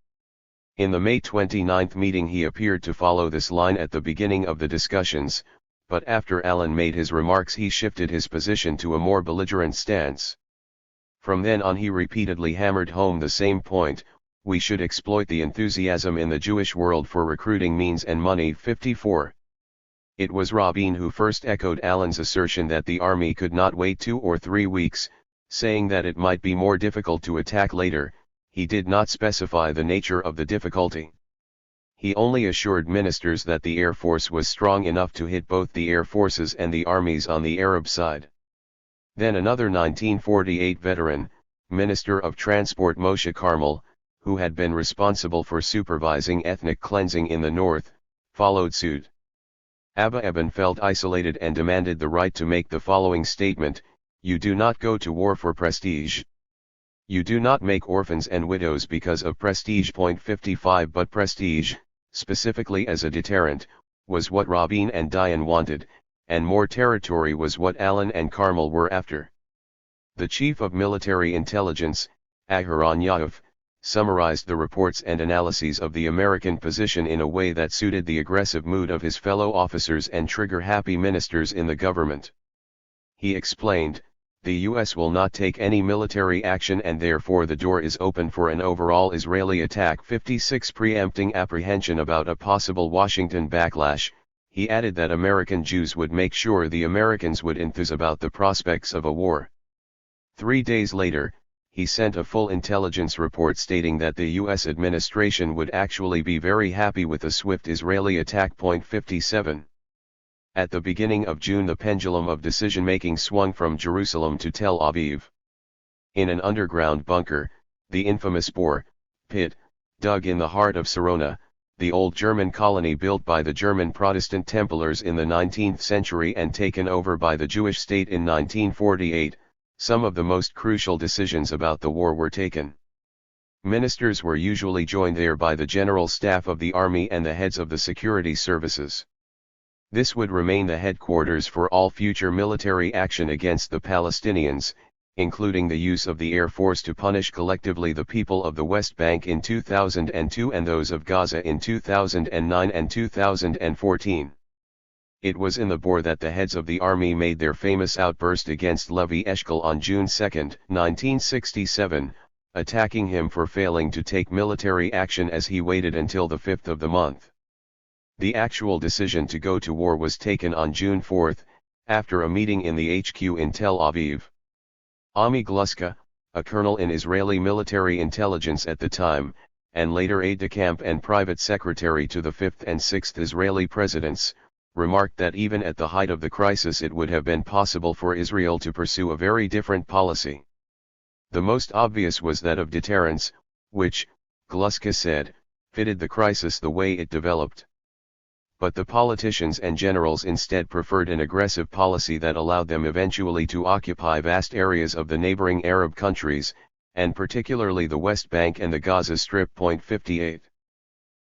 In the May 29 meeting he appeared to follow this line at the beginning of the discussions, but after Allon made his remarks he shifted his position to a more belligerent stance. From then on he repeatedly hammered home the same point: we should exploit the enthusiasm in the Jewish world for recruiting means and money. 54. It was Rabin who first echoed Allon's assertion that the army could not wait 2 or 3 weeks, saying that it might be more difficult to attack later. He did not specify the nature of the difficulty. He only assured ministers that the Air Force was strong enough to hit both the air forces and the armies on the Arab side. Then another 1948 veteran, Minister of Transport Moshe Carmel, who had been responsible for supervising ethnic cleansing in the north, followed suit. Abba Eban felt isolated and demanded the right to make the following statement: "You do not go to war for prestige. You do not make orphans and widows because of prestige." 55. But prestige, specifically as a deterrent, was what Rabin and Dayan wanted, and more territory was what Allon and Carmel were after. The Chief of Military Intelligence, Aharon Yaakov, summarized the reports and analyses of the American position in a way that suited the aggressive mood of his fellow officers and trigger-happy ministers in the government. He explained, "The US will not take any military action and therefore the door is open for an overall Israeli attack." 56. Preempting apprehension about a possible Washington backlash, he added that American Jews would make sure the Americans would enthuse about the prospects of a war. 3 days later, he sent a full intelligence report stating that the US administration would actually be very happy with a swift Israeli attack. 57. At the beginning of June the pendulum of decision-making swung from Jerusalem to Tel Aviv. In an underground bunker, the infamous Boer pit, dug in the heart of Sarona, the old German colony built by the German Protestant Templars in the 19th century and taken over by the Jewish state in 1948, some of the most crucial decisions about the war were taken. Ministers were usually joined there by the general staff of the army and the heads of the security services. This would remain the headquarters for all future military action against the Palestinians, including the use of the Air Force to punish collectively the people of the West Bank in 2002 and those of Gaza in 2009 and 2014. It was in the Boer that the heads of the army made their famous outburst against Levi Eshkol on June 2, 1967, attacking him for failing to take military action as he waited until the 5th of the month. The actual decision to go to war was taken on June 4, after a meeting in the HQ in Tel Aviv. Ami Gluska, a colonel in Israeli military intelligence at the time, and later aide-de-camp and private secretary to the 5th and 6th Israeli presidents, remarked that even at the height of the crisis it would have been possible for Israel to pursue a very different policy. The most obvious was that of deterrence, which, Gluska said, fitted the crisis the way it developed. But the politicians and generals instead preferred an aggressive policy that allowed them eventually to occupy vast areas of the neighboring Arab countries, and particularly the West Bank and the Gaza Strip. 58.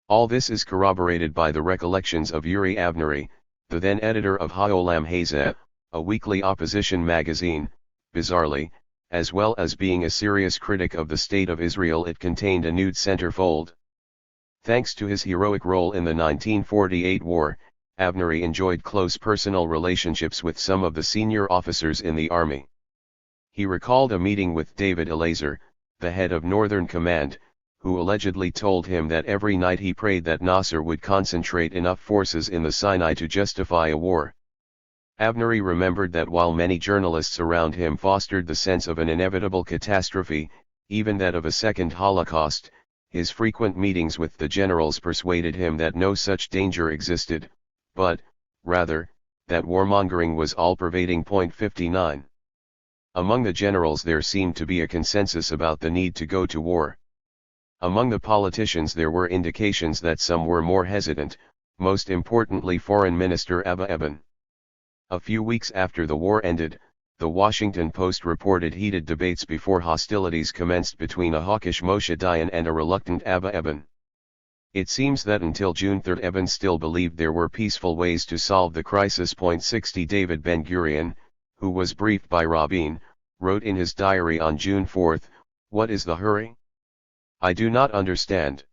All this is corroborated by the recollections of Uri Avnery, the then editor of Ha'olam Hazeh, a weekly opposition magazine. Bizarrely, as well as being a serious critic of the State of Israel, it contained a nude centerfold. Thanks to his heroic role in the 1948 war, Avnery enjoyed close personal relationships with some of the senior officers in the army. He recalled a meeting with David Elazer, the head of Northern Command, who allegedly told him that every night he prayed that Nasser would concentrate enough forces in the Sinai to justify a war. Avnery remembered that while many journalists around him fostered the sense of an inevitable catastrophe, even that of a second Holocaust, his frequent meetings with the generals persuaded him that no such danger existed, but, rather, that warmongering was all-pervading. 59. Among the generals there seemed to be a consensus about the need to go to war. Among the politicians there were indications that some were more hesitant, most importantly Foreign Minister Abba Eban. A few weeks after the war ended, the Washington Post reported heated debates before hostilities commenced between a hawkish Moshe Dayan and a reluctant Abba Eban. It seems that until June 3 Eban still believed there were peaceful ways to solve the crisis. 60 David Ben-Gurion, who was briefed by Rabin, wrote in his diary on June 4, "What is the hurry? I do not understand.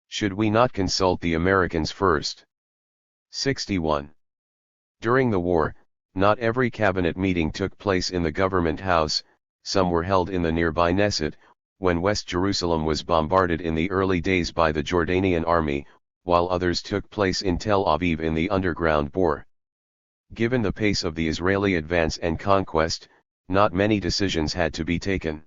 Should we not consult the Americans first?" 61. During the war, not every cabinet meeting took place in the government house. Some were held in the nearby Knesset, when West Jerusalem was bombarded in the early days by the Jordanian army, while others took place in Tel Aviv in the underground Boer. Given the pace of the Israeli advance and conquest, not many decisions had to be taken.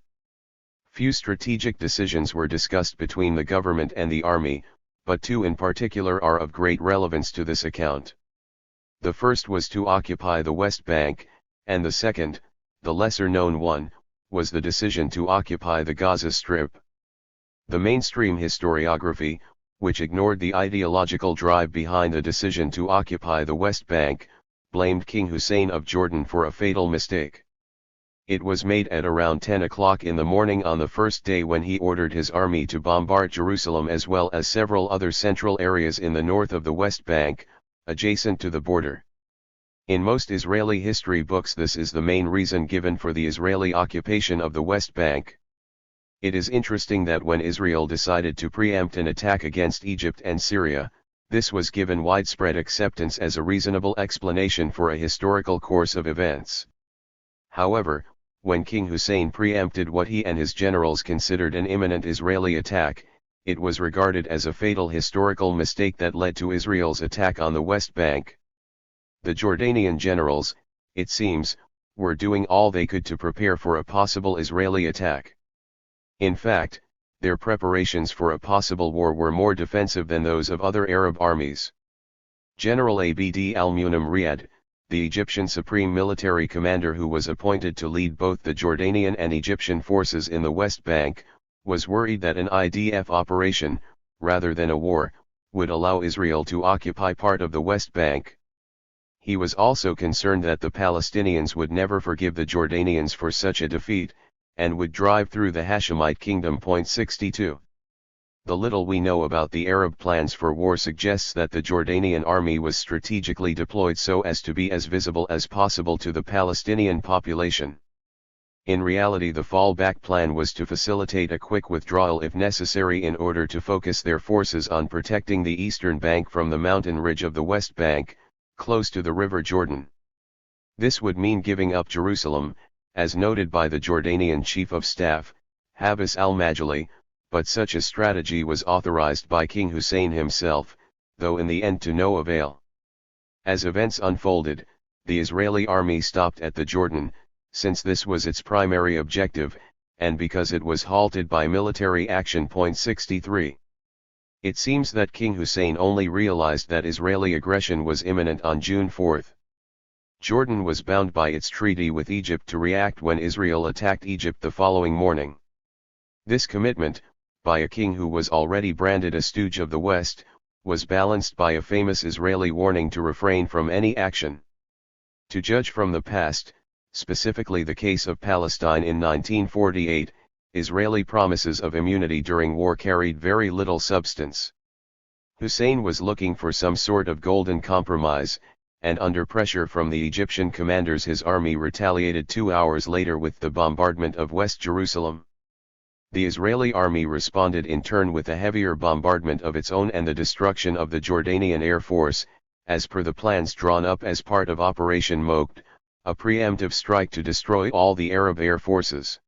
Few strategic decisions were discussed between the government and the army, but two in particular are of great relevance to this account. The first was to occupy the West Bank, and the second, the lesser-known one, was the decision to occupy the Gaza Strip. The mainstream historiography, which ignored the ideological drive behind the decision to occupy the West Bank, blamed King Hussein of Jordan for a fatal mistake. It was made at around 10 o'clock in the morning on the first day when he ordered his army to bombard Jerusalem as well as several other central areas in the north of the West Bank, adjacent to the border. In most Israeli history books this is the main reason given for the Israeli occupation of the West Bank. It is interesting that when Israel decided to preempt an attack against Egypt and Syria, this was given widespread acceptance as a reasonable explanation for a historical course of events. However, when King Hussein preempted what he and his generals considered an imminent Israeli attack, it was regarded as a fatal historical mistake that led to Israel's attack on the West Bank. The Jordanian generals, it seems, were doing all they could to prepare for a possible Israeli attack. In fact, their preparations for a possible war were more defensive than those of other Arab armies. General Abd al-Munim Riyad, the Egyptian supreme military commander who was appointed to lead both the Jordanian and Egyptian forces in the West Bank, was worried that an IDF operation, rather than a war, would allow Israel to occupy part of the West Bank. He was also concerned that the Palestinians would never forgive the Jordanians for such a defeat, and would drive through the Hashemite kingdom. 62. The little we know about the Arab plans for war suggests that the Jordanian army was strategically deployed so as to be as visible as possible to the Palestinian population. In reality, the fallback plan was to facilitate a quick withdrawal if necessary in order to focus their forces on protecting the eastern bank from the mountain ridge of the West Bank, close to the River Jordan. This would mean giving up Jerusalem, as noted by the Jordanian Chief of Staff, Habis al-Majali, but such a strategy was authorized by King Hussein himself, though in the end to no avail. As events unfolded, the Israeli army stopped at the Jordan, since this was its primary objective, and because it was halted by military action. 63. It seems that King Hussein only realized that Israeli aggression was imminent on June 4. Jordan was bound by its treaty with Egypt to react when Israel attacked Egypt the following morning. This commitment, by a king who was already branded a stooge of the West, was balanced by a famous Israeli warning to refrain from any action. To judge from the past, specifically the case of Palestine in 1948, Israeli promises of immunity during war carried very little substance. Hussein was looking for some sort of golden compromise, and under pressure from the Egyptian commanders his army retaliated 2 hours later with the bombardment of West Jerusalem. The Israeli army responded in turn with a heavier bombardment of its own and the destruction of the Jordanian Air Force, as per the plans drawn up as part of Operation Moked, a preemptive strike to destroy all the Arab air forces.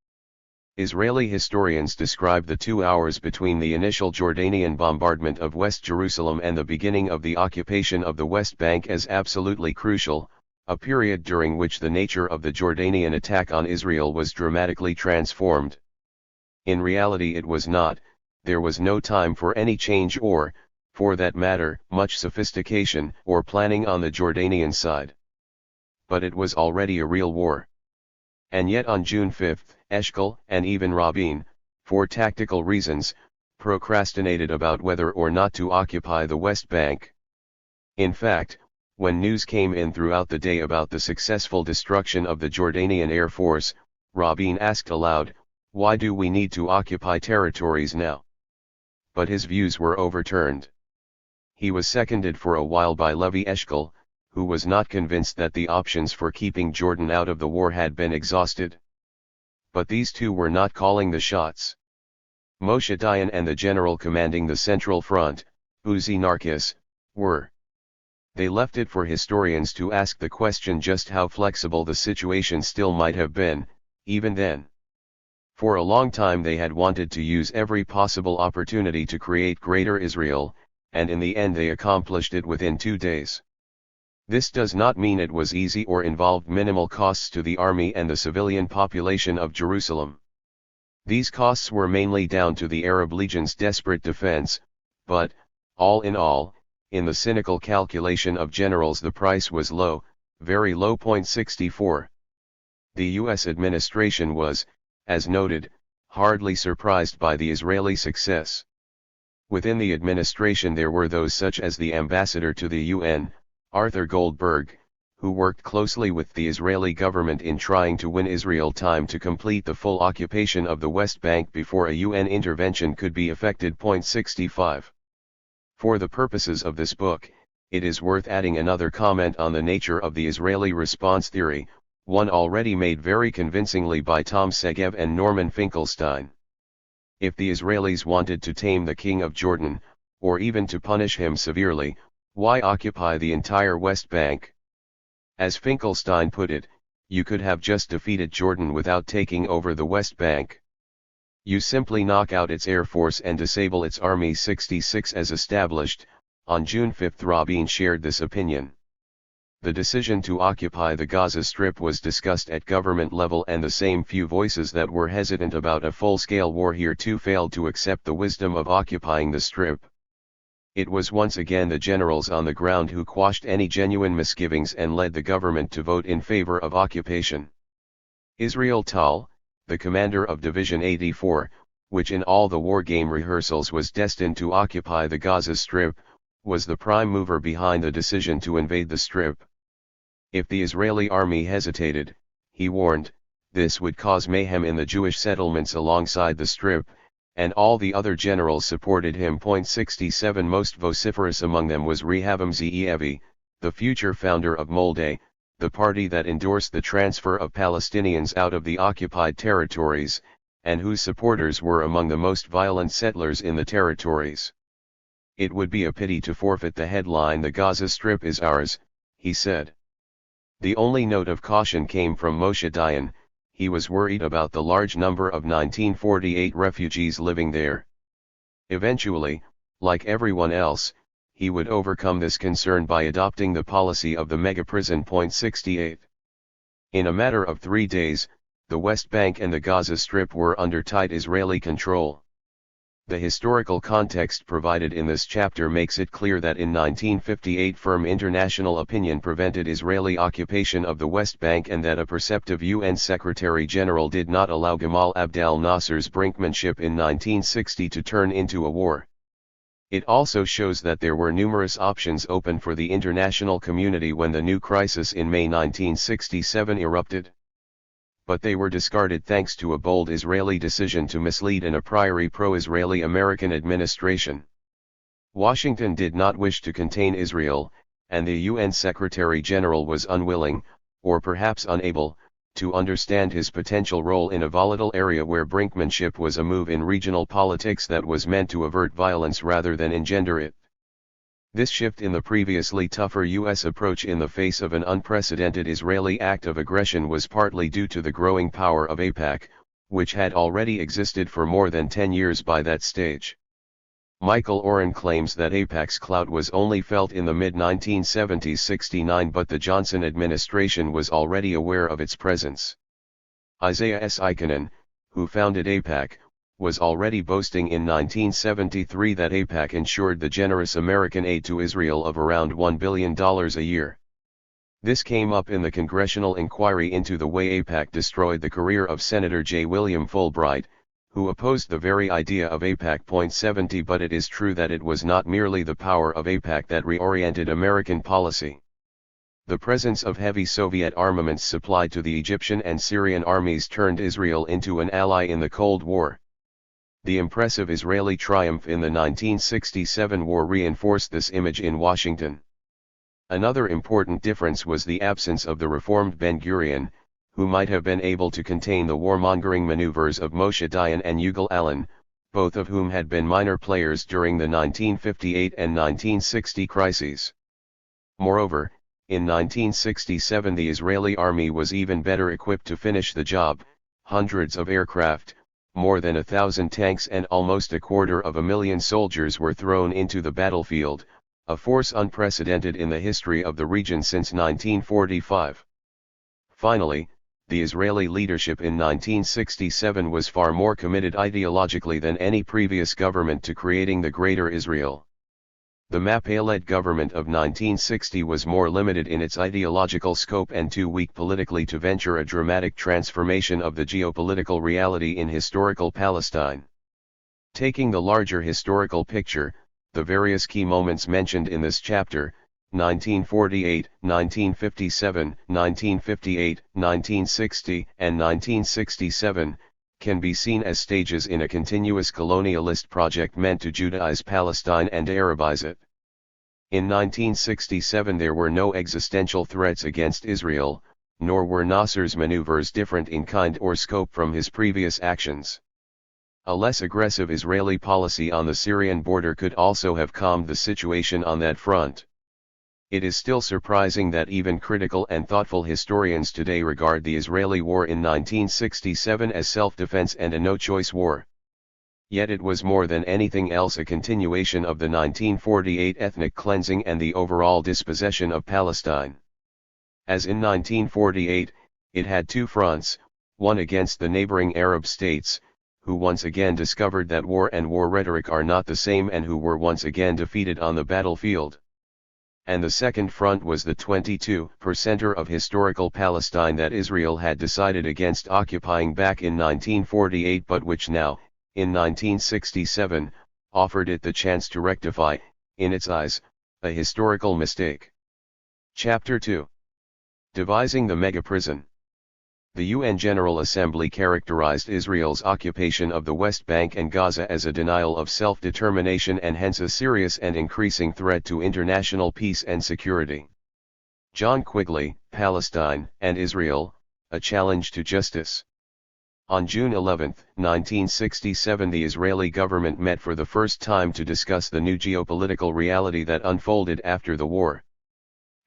Israeli historians describe the 2 hours between the initial Jordanian bombardment of West Jerusalem and the beginning of the occupation of the West Bank as absolutely crucial, a period during which the nature of the Jordanian attack on Israel was dramatically transformed. In reality it was not. There was no time for any change or, for that matter, much sophistication or planning on the Jordanian side. But it was already a real war. And yet on June 5, Eshkol and even Rabin, for tactical reasons, procrastinated about whether or not to occupy the West Bank. In fact, when news came in throughout the day about the successful destruction of the Jordanian Air Force, Rabin asked aloud, "Why do we need to occupy territories now?" But his views were overturned. He was seconded for a while by Levi Eshkol, who was not convinced that the options for keeping Jordan out of the war had been exhausted. But these two were not calling the shots. Moshe Dayan and the general commanding the Central Front, Uzi Narkis, were. They left it for historians to ask the question just how flexible the situation still might have been, even then. For a long time they had wanted to use every possible opportunity to create Greater Israel, and in the end they accomplished it within 2 days. This does not mean it was easy or involved minimal costs to the army and the civilian population of Jerusalem. These costs were mainly down to the Arab Legion's desperate defense, but, all in all, in the cynical calculation of generals the price was low, very low. 64. The U.S. administration was, as noted, hardly surprised by the Israeli success. Within the administration there were those such as the ambassador to the UN, Arthur Goldberg, who worked closely with the Israeli government in trying to win Israel time to complete the full occupation of the West Bank before a UN intervention could be effected. 65. For the purposes of this book, it is worth adding another comment on the nature of the Israeli response theory, one already made very convincingly by Tom Segev and Norman Finkelstein. If the Israelis wanted to tame the king of Jordan, or even to punish him severely, why occupy the entire West Bank? As Finkelstein put it, you could have just defeated Jordan without taking over the West Bank. You simply knock out its air force and disable its army. 66. As established, on June 5 Rabin shared this opinion. The decision to occupy the Gaza Strip was discussed at government level, and the same few voices that were hesitant about a full-scale war here too failed to accept the wisdom of occupying the Strip. It was once again the generals on the ground who quashed any genuine misgivings and led the government to vote in favor of occupation. Israel Tal, the commander of Division 84, which in all the war game rehearsals was destined to occupy the Gaza Strip, was the prime mover behind the decision to invade the Strip. If the Israeli army hesitated, he warned, this would cause mayhem in the Jewish settlements alongside the Strip, and all the other generals supported him. 67 Most vociferous among them was Rehavam Ze'evi, the future founder of Molde, the party that endorsed the transfer of Palestinians out of the occupied territories, and whose supporters were among the most violent settlers in the territories. It would be a pity to forfeit the headline "The Gaza Strip is ours," he said. The only note of caution came from Moshe Dayan. He was worried about the large number of 1948 refugees living there. Eventually, like everyone else, he would overcome this concern by adopting the policy of the mega-prison. 68. In a matter of 3 days, the West Bank and the Gaza Strip were under tight Israeli control. The historical context provided in this chapter makes it clear that in 1958 firm international opinion prevented Israeli occupation of the West Bank, and that a perceptive UN Secretary-General did not allow Gamal Abdel Nasser's brinkmanship in 1960 to turn into a war. It also shows that there were numerous options open for the international community when the new crisis in May 1967 erupted. But they were discarded thanks to a bold Israeli decision to mislead an a priori pro-Israeli American administration. Washington did not wish to contain Israel, and the UN Secretary-General was unwilling, or perhaps unable, to understand his potential role in a volatile area where brinkmanship was a move in regional politics that was meant to avert violence rather than engender it. This shift in the previously tougher U.S. approach in the face of an unprecedented Israeli act of aggression was partly due to the growing power of AIPAC, which had already existed for more than 10 years by that stage. Michael Oren claims that AIPAC's clout was only felt in the mid-1970s 69, but the Johnson administration was already aware of its presence. Isaiah S. Ikonen, who founded AIPAC, was already boasting in 1973 that AIPAC ensured the generous American aid to Israel of around $1 billion a year. This came up in the congressional inquiry into the way AIPAC destroyed the career of Senator J. William Fulbright, who opposed the very idea of AIPAC. 70 But it is true that it was not merely the power of AIPAC that reoriented American policy. The presence of heavy Soviet armaments supplied to the Egyptian and Syrian armies turned Israel into an ally in the Cold War. The impressive Israeli triumph in the 1967 war reinforced this image in Washington. Another important difference was the absence of the reformed Ben-Gurion, who might have been able to contain the warmongering maneuvers of Moshe Dayan and Yigal Allon, both of whom had been minor players during the 1958 and 1960 crises. Moreover, in 1967 the Israeli army was even better equipped to finish the job. Hundreds of aircraft, more than 1,000 tanks and almost 250,000 soldiers were thrown into the battlefield, a force unprecedented in the history of the region since 1945. Finally, the Israeli leadership in 1967 was far more committed ideologically than any previous government to creating the Greater Israel. The Pappe-led government of 1960 was more limited in its ideological scope and too weak politically to venture a dramatic transformation of the geopolitical reality in historical Palestine. Taking the larger historical picture, the various key moments mentioned in this chapter, 1948, 1957, 1958, 1960, and 1967, can be seen as stages in a continuous colonialist project meant to Judaize Palestine and Arabize it. In 1967 there were no existential threats against Israel, nor were Nasser's maneuvers different in kind or scope from his previous actions. A less aggressive Israeli policy on the Syrian border could also have calmed the situation on that front. It is still surprising that even critical and thoughtful historians today regard the Israeli war in 1967 as self-defense and a no-choice war. Yet it was more than anything else a continuation of the 1948 ethnic cleansing and the overall dispossession of Palestine. As in 1948, it had two fronts, one against the neighboring Arab states, who once again discovered that war and war rhetoric are not the same and who were once again defeated on the battlefield. And the second front was the 22% of historical Palestine that Israel had decided against occupying back in 1948 but which now, in 1967, offered it the chance to rectify, in its eyes, a historical mistake. Chapter 2. Devising the Mega Prison. The UN General Assembly characterized Israel's occupation of the West Bank and Gaza as a denial of self-determination and hence a serious and increasing threat to international peace and security. John Quigley, Palestine and Israel, A Challenge to Justice. On June 11, 1967, the Israeli government met for the first time to discuss the new geopolitical reality that unfolded after the war.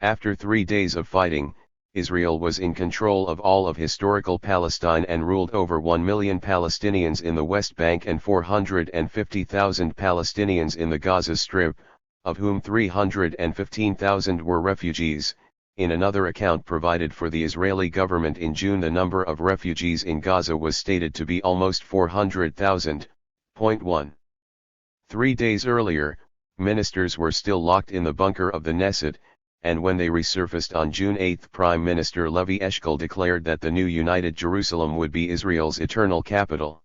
After 3 days of fighting, Israel was in control of all of historical Palestine and ruled over 1 million Palestinians in the West Bank and 450,000 Palestinians in the Gaza Strip, of whom 315,000 were refugees. In another account provided for the Israeli government in June, the number of refugees in Gaza was stated to be almost 400,000. 1. 3 days earlier, ministers were still locked in the bunker of the Knesset, and when they resurfaced on June 8, Prime Minister Levi Eshkol declared that the new United Jerusalem would be Israel's eternal capital.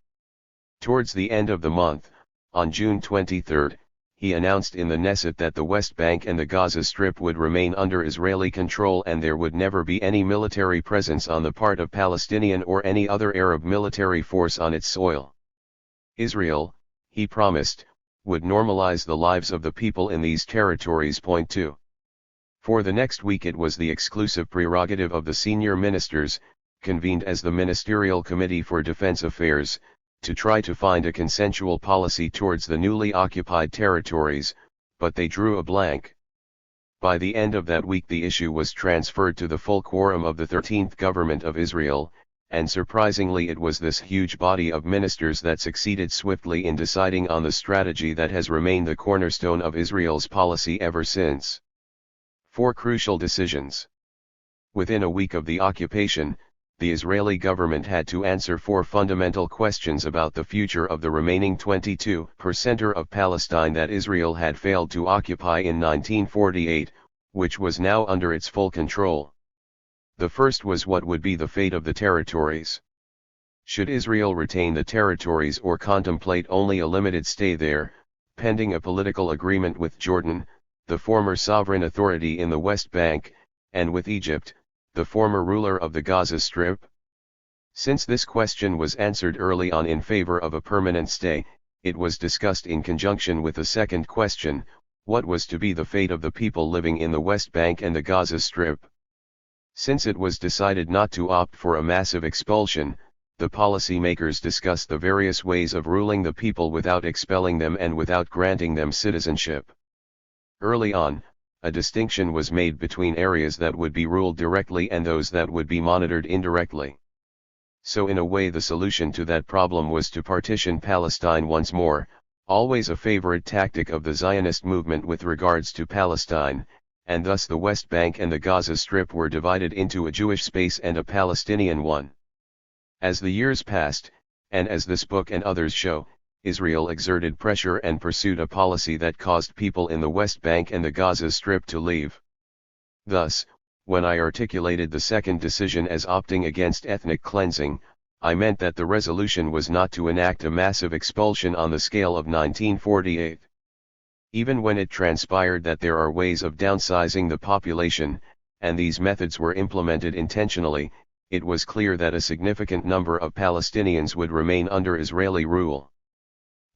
Towards the end of the month, on June 23, he announced in the Knesset that the West Bank and the Gaza Strip would remain under Israeli control and there would never be any military presence on the part of Palestinian or any other Arab military force on its soil. Israel, he promised, would normalize the lives of the people in these territories. 2. For the next week it was the exclusive prerogative of the senior ministers, convened as the Ministerial Committee for Defense Affairs, to try to find a consensual policy towards the newly occupied territories, but they drew a blank. By the end of that week the issue was transferred to the full quorum of the 13th government of Israel, and surprisingly it was this huge body of ministers that succeeded swiftly in deciding on the strategy that has remained the cornerstone of Israel's policy ever since. 4 crucial decisions. Within a week of the occupation, the Israeli government had to answer 4 fundamental questions about the future of the remaining 22% of Palestine that Israel had failed to occupy in 1948, which was now under its full control. The first was what would be the fate of the territories. Should Israel retain the territories or contemplate only a limited stay there, pending a political agreement with Jordan, the former sovereign authority in the West Bank, and with Egypt, the former ruler of the Gaza Strip? Since this question was answered early on in favor of a permanent stay, it was discussed in conjunction with the second question, what was to be the fate of the people living in the West Bank and the Gaza Strip? Since it was decided not to opt for a massive expulsion, the policymakers discussed the various ways of ruling the people without expelling them and without granting them citizenship. Early on, a distinction was made between areas that would be ruled directly and those that would be monitored indirectly. So in a way the solution to that problem was to partition Palestine once more, always a favorite tactic of the Zionist movement with regards to Palestine, and thus the West Bank and the Gaza Strip were divided into a Jewish space and a Palestinian one. As the years passed, and as this book and others show, Israel exerted pressure and pursued a policy that caused people in the West Bank and the Gaza Strip to leave. Thus, when I articulated the second decision as opting against ethnic cleansing, I meant that the resolution was not to enact a massive expulsion on the scale of 1948. Even when it transpired that there are ways of downsizing the population, and these methods were implemented intentionally, it was clear that a significant number of Palestinians would remain under Israeli rule.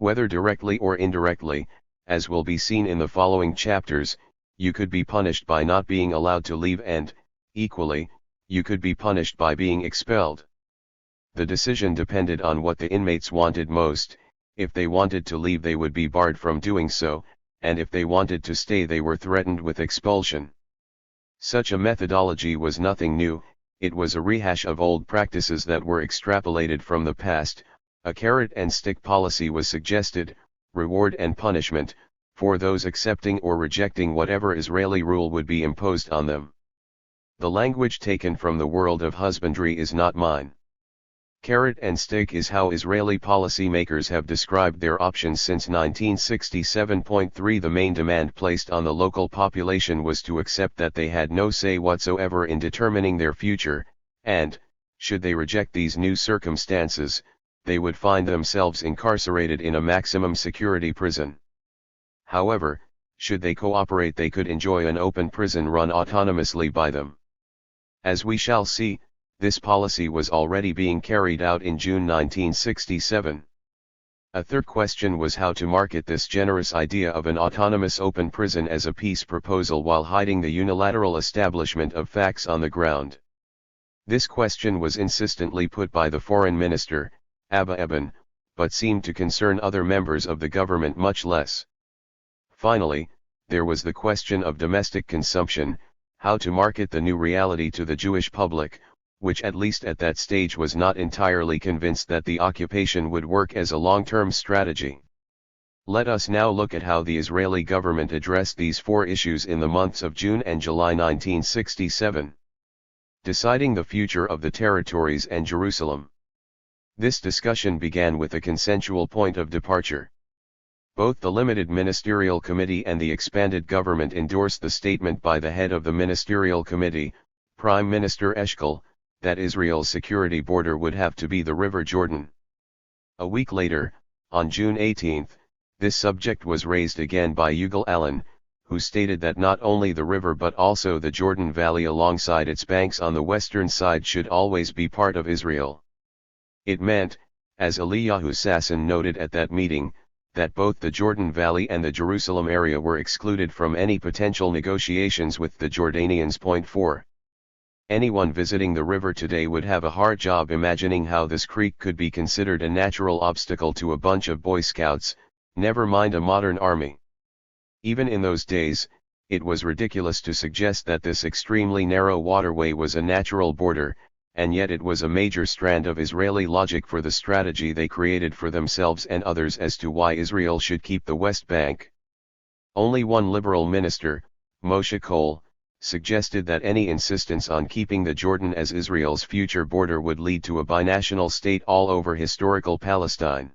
Whether directly or indirectly, as will be seen in the following chapters, you could be punished by not being allowed to leave and, equally, you could be punished by being expelled. The decision depended on what the inmates wanted most. If they wanted to leave they would be barred from doing so, and if they wanted to stay they were threatened with expulsion. Such a methodology was nothing new, it was a rehash of old practices that were extrapolated from the past. A carrot and stick policy was suggested, reward and punishment, for those accepting or rejecting whatever Israeli rule would be imposed on them. The language taken from the world of husbandry is not mine. Carrot and stick is how Israeli policymakers have described their options since 1967.3. The main demand placed on the local population was to accept that they had no say whatsoever in determining their future, and, should they reject these new circumstances, they would find themselves incarcerated in a maximum security prison. However, should they cooperate, they could enjoy an open prison run autonomously by them. As we shall see, this policy was already being carried out in June 1967. A third question was how to market this generous idea of an autonomous open prison as a peace proposal while hiding the unilateral establishment of facts on the ground. This question was insistently put by the foreign minister, Abba Eban, but seemed to concern other members of the government much less. Finally, there was the question of domestic consumption, how to market the new reality to the Jewish public, which at least at that stage was not entirely convinced that the occupation would work as a long-term strategy. Let us now look at how the Israeli government addressed these four issues in the months of June and July 1967. Deciding the future of the territories and Jerusalem. This discussion began with a consensual point of departure. Both the limited ministerial committee and the expanded government endorsed the statement by the head of the ministerial committee, Prime Minister Eshkol, that Israel's security border would have to be the River Jordan. A week later, on June 18, this subject was raised again by Ilan, who stated that not only the river but also the Jordan Valley alongside its banks on the western side should always be part of Israel. It meant, as Eliyahu Sasson noted at that meeting, that both the Jordan Valley and the Jerusalem area were excluded from any potential negotiations with the Jordanians. 4. Anyone visiting the river today would have a hard job imagining how this creek could be considered a natural obstacle to a bunch of Boy Scouts, never mind a modern army. Even in those days, it was ridiculous to suggest that this extremely narrow waterway was a natural border, and yet it was a major strand of Israeli logic for the strategy they created for themselves and others as to why Israel should keep the West Bank. Only one liberal minister, Moshe Kol, suggested that any insistence on keeping the Jordan as Israel's future border would lead to a binational state all over historical Palestine.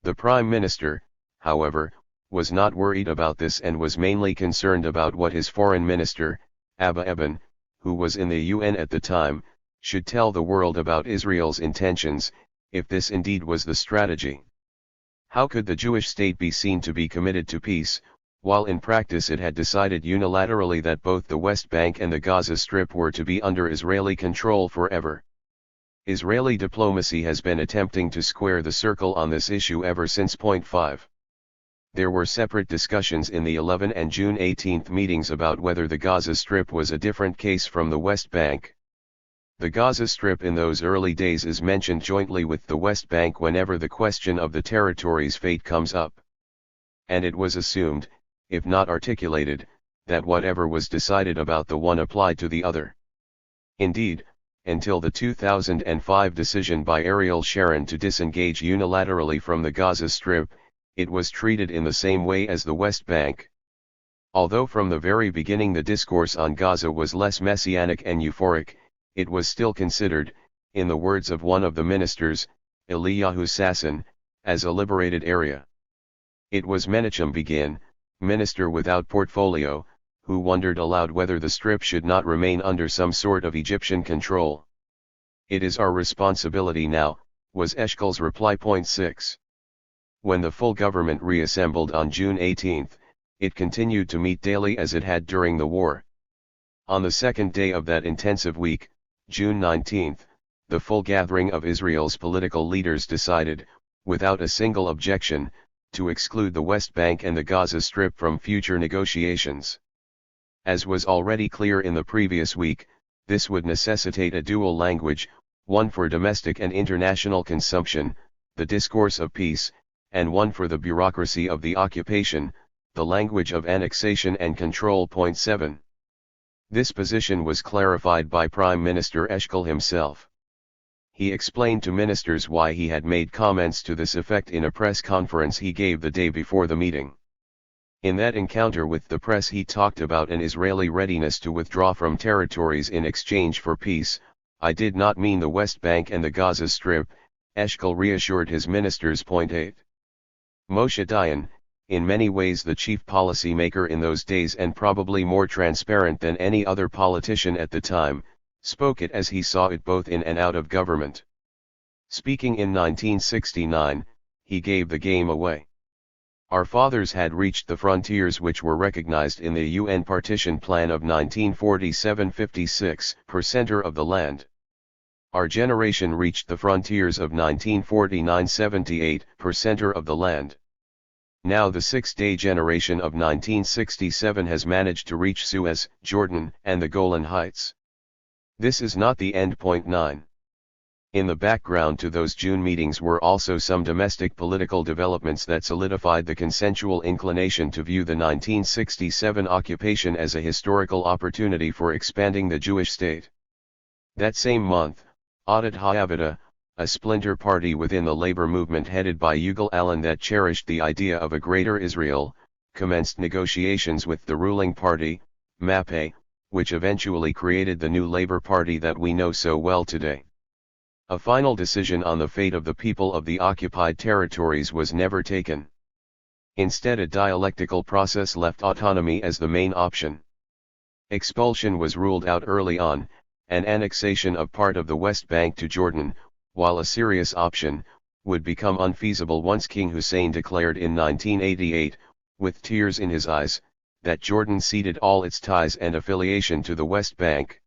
The Prime Minister, however, was not worried about this and was mainly concerned about what his foreign minister, Abba Eban, who was in the UN at the time, should tell the world about Israel's intentions, if this indeed was the strategy. How could the Jewish state be seen to be committed to peace, while in practice it had decided unilaterally that both the West Bank and the Gaza Strip were to be under Israeli control forever? Israeli diplomacy has been attempting to square the circle on this issue ever since. 5. There were separate discussions in the 11 and June 18 meetings about whether the Gaza Strip was a different case from the West Bank. The Gaza Strip in those early days is mentioned jointly with the West Bank whenever the question of the territory's fate comes up. And it was assumed, if not articulated, that whatever was decided about the one applied to the other. Indeed, until the 2005 decision by Ariel Sharon to disengage unilaterally from the Gaza Strip, it was treated in the same way as the West Bank. Although from the very beginning the discourse on Gaza was less messianic and euphoric, it was still considered, in the words of one of the ministers, Eliyahu Sasson, as a liberated area. It was Menachem Begin, minister without portfolio, who wondered aloud whether the Strip should not remain under some sort of Egyptian control. "It is our responsibility now," was Eshkol's reply. 6. When the full government reassembled on June 18, it continued to meet daily as it had during the war. On the second day of that intensive week, June 19, the full gathering of Israel's political leaders decided, without a single objection, to exclude the West Bank and the Gaza Strip from future negotiations. As was already clear in the previous week, this would necessitate a dual language, one for domestic and international consumption, the discourse of peace, and one for the bureaucracy of the occupation, the language of annexation and control. 7. This position was clarified by Prime Minister Eshkol himself. He explained to ministers why he had made comments to this effect in a press conference he gave the day before the meeting. In that encounter with the press he talked about an Israeli readiness to withdraw from territories in exchange for peace, I did not mean the West Bank and the Gaza Strip, Eshkol reassured his ministers. 8. Moshe Dayan, in many ways the chief policy maker in those days and probably more transparent than any other politician at the time, spoke it as he saw it both in and out of government. Speaking in 1969, he gave the game away. Our fathers had reached the frontiers which were recognized in the UN Partition Plan of 1947-56 per center of the land. Our generation reached the frontiers of 1949-78 per center of the land. Now the six-day generation of 1967 has managed to reach Suez, Jordan, and the Golan Heights. This is not the end. 9. In the background to those June meetings were also some domestic political developments that solidified the consensual inclination to view the 1967 occupation as a historical opportunity for expanding the Jewish state. That same month, Adat Ha'avada, a splinter party within the labor movement headed by Yigal Allon that cherished the idea of a greater Israel, commenced negotiations with the ruling party, Pappe, which eventually created the new Labor Party that we know so well today. A final decision on the fate of the people of the occupied territories was never taken. Instead, a dialectical process left autonomy as the main option. Expulsion was ruled out early on, and annexation of part of the West Bank to Jordan, while a serious option, would become unfeasible once King Hussein declared in 1988, with tears in his eyes, that Jordan ceded all its ties and affiliation to the West Bank.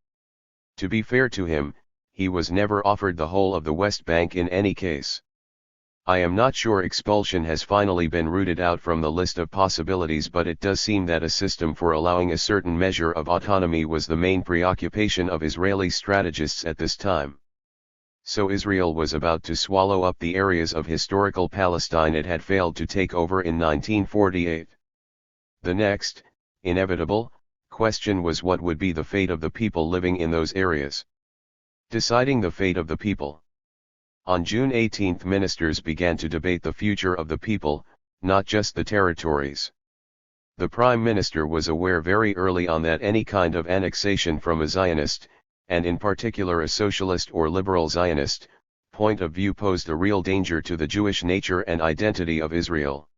To be fair to him, he was never offered the whole of the West Bank in any case. I am not sure expulsion has finally been rooted out from the list of possibilities, but it does seem that a system for allowing a certain measure of autonomy was the main preoccupation of Israeli strategists at this time. So Israel was about to swallow up the areas of historical Palestine it had failed to take over in 1948. The next, inevitable, question was what would be the fate of the people living in those areas. Deciding the fate of the people. On June 18, ministers began to debate the future of the people, not just the territories. The Prime Minister was aware very early on that any kind of annexation from a Zionist, and in particular a socialist or liberal Zionist, point of view posed a real danger to the Jewish nature and identity of Israel.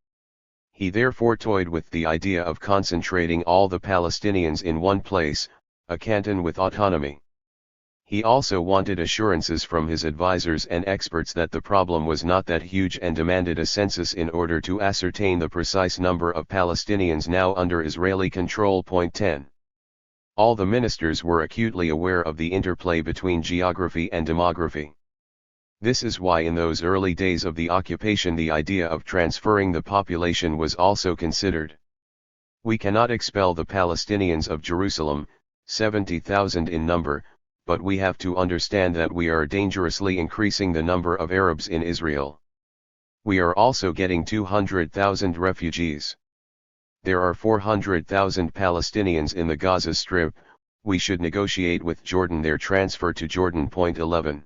He therefore toyed with the idea of concentrating all the Palestinians in one place, a canton with autonomy. He also wanted assurances from his advisors and experts that the problem was not that huge and demanded a census in order to ascertain the precise number of Palestinians now under Israeli control. 10. All the ministers were acutely aware of the interplay between geography and demography. This is why in those early days of the occupation the idea of transferring the population was also considered. We cannot expel the Palestinians of Jerusalem, 70,000 in number, but we have to understand that we are dangerously increasing the number of Arabs in Israel. We are also getting 200,000 refugees. There are 400,000 Palestinians in the Gaza Strip. We should negotiate with Jordan their transfer to Jordan. 11.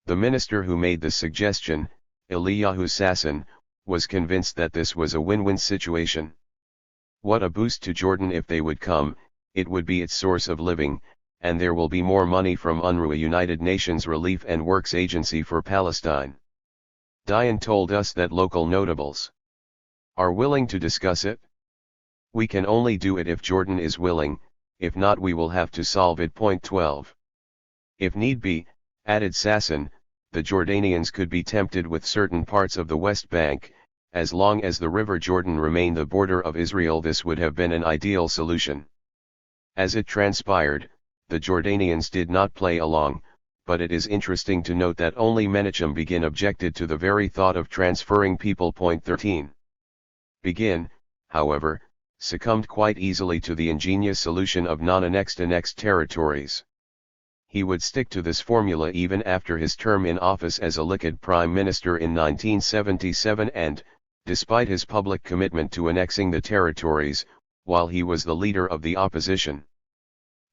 The minister who made the suggestion, Eliyahu Sasson, was convinced that this was a win-win situation. What a boost to Jordan if they would come, it would be its source of living, and there will be more money from UNRWA, United Nations Relief and Works Agency for Palestine. Dayan told us that local notables are willing to discuss it. We can only do it if Jordan is willing, if not we will have to solve it. 12. If need be, added Sasson, the Jordanians could be tempted with certain parts of the West Bank. As long as the River Jordan remained the border of Israel, this would have been an ideal solution. As it transpired, the Jordanians did not play along, but it is interesting to note that only Menachem Begin objected to the very thought of transferring people. 13. Begin, however, succumbed quite easily to the ingenious solution of non-annexed annexed territories. He would stick to this formula even after his term in office as a Likud prime minister in 1977 and, despite his public commitment to annexing the territories, while he was the leader of the opposition.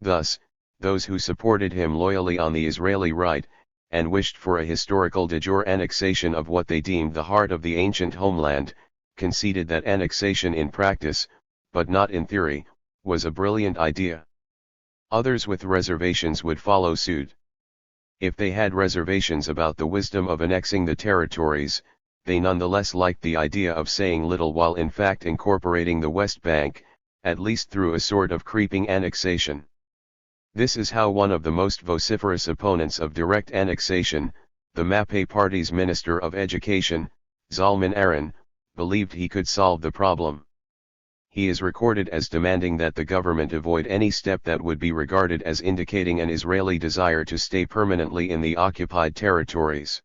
Thus, those who supported him loyally on the Israeli right, and wished for a historical de jure annexation of what they deemed the heart of the ancient homeland, conceded that annexation in practice, but not in theory, was a brilliant idea. Others with reservations would follow suit. If they had reservations about the wisdom of annexing the territories, they nonetheless liked the idea of saying little while in fact incorporating the West Bank, at least through a sort of creeping annexation. This is how one of the most vociferous opponents of direct annexation, the Pappe party's Minister of Education, Zalman Aran, believed he could solve the problem. He is recorded as demanding that the government avoid any step that would be regarded as indicating an Israeli desire to stay permanently in the occupied territories.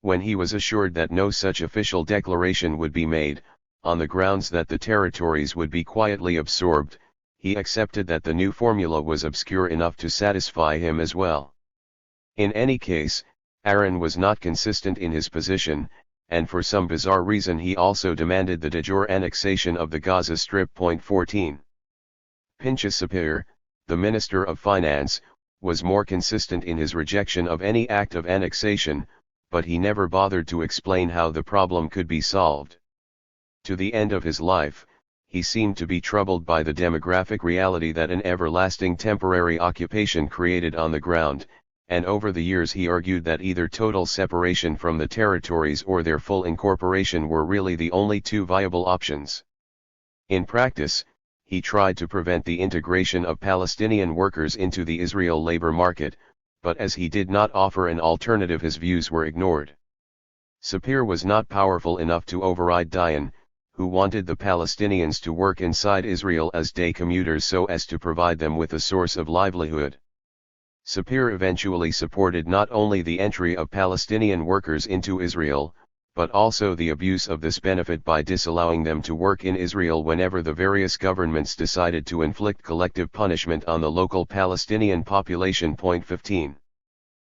When he was assured that no such official declaration would be made, on the grounds that the territories would be quietly absorbed, he accepted that the new formula was obscure enough to satisfy him as well. In any case, Aran was not consistent in his position, and for some bizarre reason he also demanded the de jure annexation of the Gaza Strip. 14. Pinchas Sapir, the Minister of Finance, was more consistent in his rejection of any act of annexation, but he never bothered to explain how the problem could be solved. To the end of his life, he seemed to be troubled by the demographic reality that an everlasting temporary occupation created on the ground, and over the years he argued that either total separation from the territories or their full incorporation were really the only two viable options. In practice, he tried to prevent the integration of Palestinian workers into the Israel labor market, but as he did not offer an alternative, his views were ignored. Sapir was not powerful enough to override Dayan, who wanted the Palestinians to work inside Israel as day commuters so as to provide them with a source of livelihood. Sapir eventually supported not only the entry of Palestinian workers into Israel, but also the abuse of this benefit by disallowing them to work in Israel whenever the various governments decided to inflict collective punishment on the local Palestinian population. 15.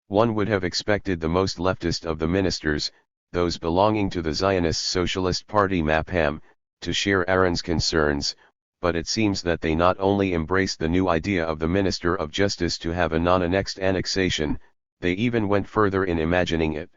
One would have expected the most leftist of the ministers, those belonging to the Zionist Socialist Party MAPAM, to share Aran's concerns, but it seems that they not only embraced the new idea of the Minister of Justice to have a non-annexed annexation, they even went further in imagining it.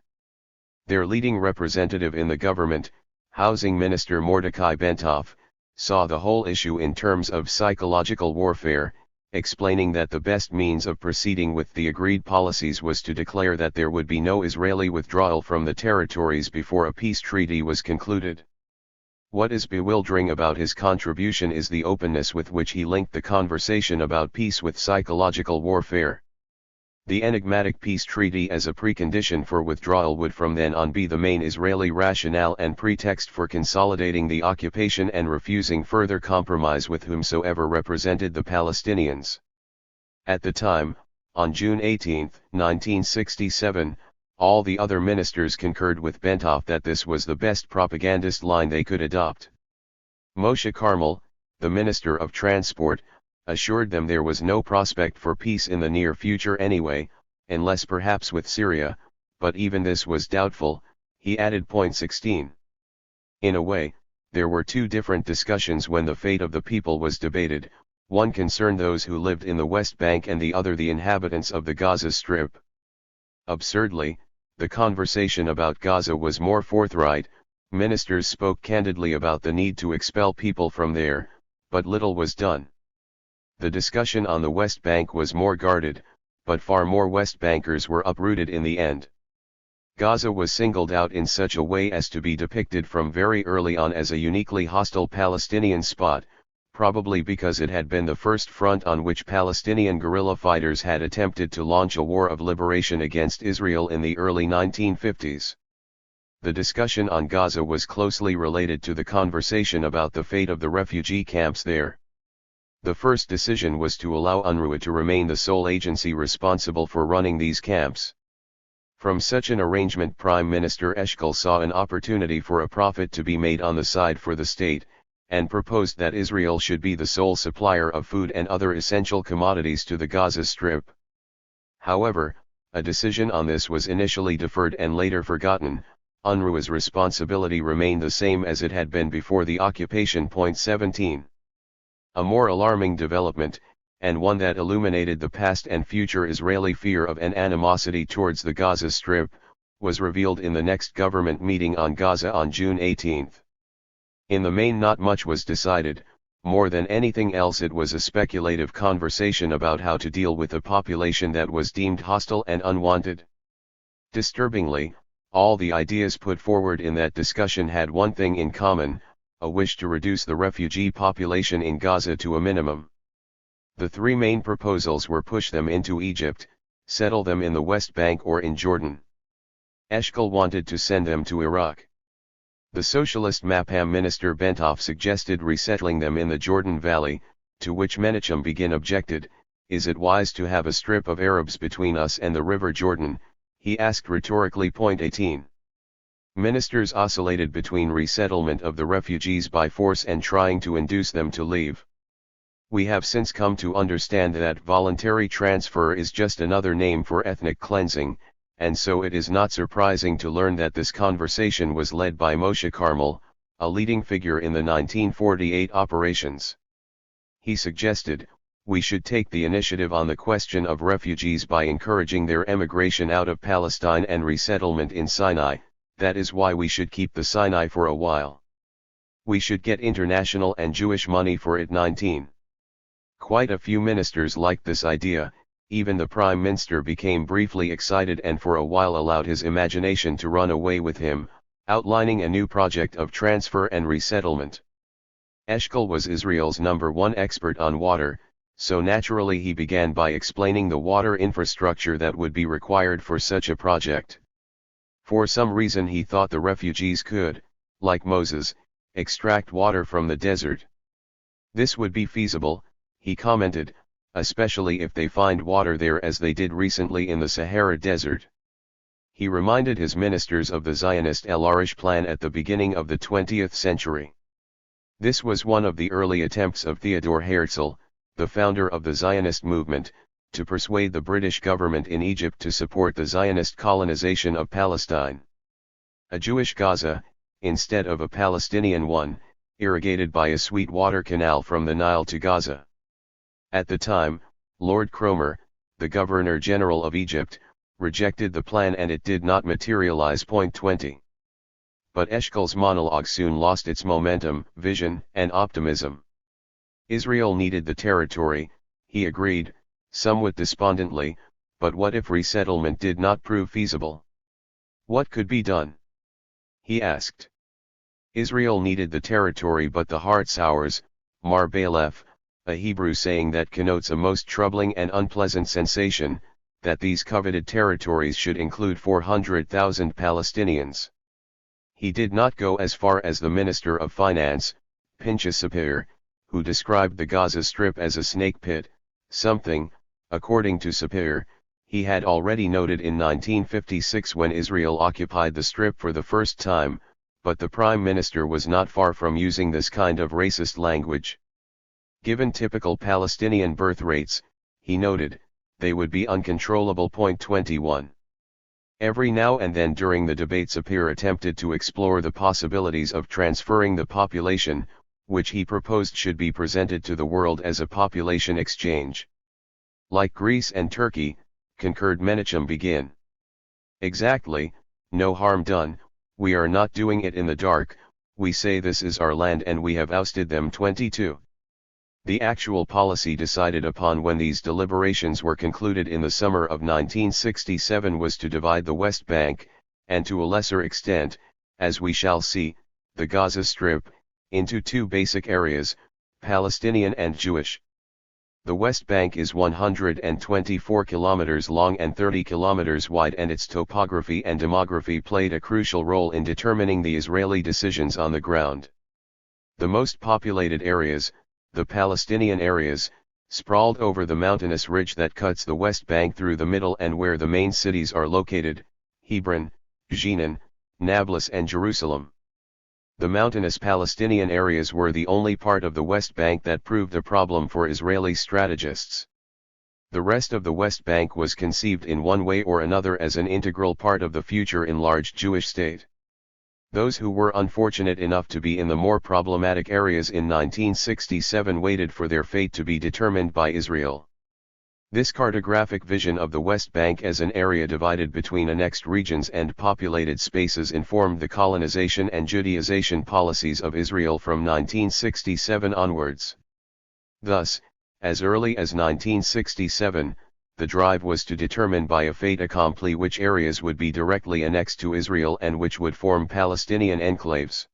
Their leading representative in the government, Housing Minister Mordechai Bentov, saw the whole issue in terms of psychological warfare, explaining that the best means of proceeding with the agreed policies was to declare that there would be no Israeli withdrawal from the territories before a peace treaty was concluded. What is bewildering about his contribution is the openness with which he linked the conversation about peace with psychological warfare. The enigmatic peace treaty as a precondition for withdrawal would from then on be the main Israeli rationale and pretext for consolidating the occupation and refusing further compromise with whomsoever represented the Palestinians. At the time, on June 18, 1967, all the other ministers concurred with Bentov that this was the best propagandist line they could adopt. Moshe Carmel, the Minister of Transport, assured them there was no prospect for peace in the near future anyway, unless perhaps with Syria, but even this was doubtful, he added. 16. In a way, there were two different discussions when the fate of the people was debated, one concerned those who lived in the West Bank and the other the inhabitants of the Gaza Strip. Absurdly, the conversation about Gaza was more forthright, ministers spoke candidly about the need to expel people from there, but little was done. The discussion on the West Bank was more guarded, but far more West Bankers were uprooted in the end. Gaza was singled out in such a way as to be depicted from very early on as a uniquely hostile Palestinian spot, probably because it had been the first front on which Palestinian guerrilla fighters had attempted to launch a war of liberation against Israel in the early 1950s. The discussion on Gaza was closely related to the conversation about the fate of the refugee camps there. The first decision was to allow UNRWA to remain the sole agency responsible for running these camps. From such an arrangement, Prime Minister Eshkol saw an opportunity for a profit to be made on the side for the state, and proposed that Israel should be the sole supplier of food and other essential commodities to the Gaza Strip. However, a decision on this was initially deferred and later forgotten. UNRWA's responsibility remained the same as it had been before the occupation. 17. A more alarming development, and one that illuminated the past and future Israeli fear of an animosity towards the Gaza Strip, was revealed in the next government meeting on Gaza on June 18. In the main not much was decided, More than anything else, it was a speculative conversation about how to deal with a population that was deemed hostile and unwanted. Disturbingly, all the ideas put forward in that discussion had one thing in common: a wish to reduce the refugee population in Gaza to a minimum. The three main proposals were: push them into Egypt, settle them in the West Bank or in Jordan. Eshkol wanted to send them to Iraq. The socialist Mappam minister Bentov suggested resettling them in the Jordan Valley, to which Menachem Begin objected. "Is it wise to have a strip of Arabs between us and the river Jordan?" he asked rhetorically. 18. Ministers oscillated between resettlement of the refugees by force and trying to induce them to leave. We have since come to understand that voluntary transfer is just another name for ethnic cleansing, and so it is not surprising to learn that this conversation was led by Moshe Carmel, a leading figure in the 1948 operations. He suggested, "We should take the initiative on the question of refugees by encouraging their emigration out of Palestine and resettlement in Sinai. That is why we should keep the Sinai for a while. We should get international and Jewish money for it." 19. Quite a few ministers liked this idea. Even the Prime Minister became briefly excited and for a while allowed his imagination to run away with him, outlining a new project of transfer and resettlement. Eshkol was Israel's #1 expert on water, so naturally he began by explaining the water infrastructure that would be required for such a project. For some reason he thought the refugees could, like Moses, extract water from the desert. This would be feasible, he commented, especially if they find water there as they did recently in the Sahara Desert. He reminded his ministers of the Zionist El Arish plan at the beginning of the 20th century. This was one of the early attempts of Theodor Herzl, the founder of the Zionist movement, to persuade the British government in Egypt to support the Zionist colonization of Palestine. A Jewish Gaza, instead of a Palestinian one, irrigated by a sweet water canal from the Nile to Gaza. At the time, Lord Cromer, the Governor-General of Egypt, rejected the plan and it did not materialize. 20. But Eshkol's monologue soon lost its momentum, vision, and optimism. Israel needed the territory, he agreed, somewhat despondently, but what if resettlement did not prove feasible? What could be done? He asked. Israel needed the territory, but the heart sours, Mar Balef, a Hebrew saying that connotes a most troubling and unpleasant sensation, that these coveted territories should include 400,000 Palestinians. He did not go as far as the Minister of Finance, Pinchas Sapir, who described the Gaza Strip as a snake pit, something, according to Sapir, he had already noted in 1956 when Israel occupied the Strip for the first time, but the Prime Minister was not far from using this kind of racist language. Given typical Palestinian birth rates, he noted, they would be uncontrollable. 21. Every now and then during the debate Sapir attempted to explore the possibilities of transferring the population, which he proposed should be presented to the world as a population exchange. Like Greece and Turkey, concurred Menachem Begin. Exactly, no harm done, we are not doing it in the dark, we say this is our land and we have ousted them. 22. The actual policy decided upon when these deliberations were concluded in the summer of 1967 was to divide the West Bank, and to a lesser extent, as we shall see, the Gaza Strip, into two basic areas, Palestinian and Jewish. The West Bank is 124 kilometers long and 30 kilometers wide, and its topography and demography played a crucial role in determining the Israeli decisions on the ground. The most populated areas, the Palestinian areas, sprawled over the mountainous ridge that cuts the West Bank through the middle and where the main cities are located, Hebron, Jenin, Nablus and Jerusalem. The mountainous Palestinian areas were the only part of the West Bank that proved a problem for Israeli strategists. The rest of the West Bank was conceived in one way or another as an integral part of the future enlarged Jewish state. Those who were unfortunate enough to be in the more problematic areas in 1967 waited for their fate to be determined by Israel. This cartographic vision of the West Bank as an area divided between annexed regions and populated spaces informed the colonization and Judaization policies of Israel from 1967 onwards. Thus, as early as 1967, the drive was to determine by a fait accompli which areas would be directly annexed to Israel and which would form Palestinian enclaves.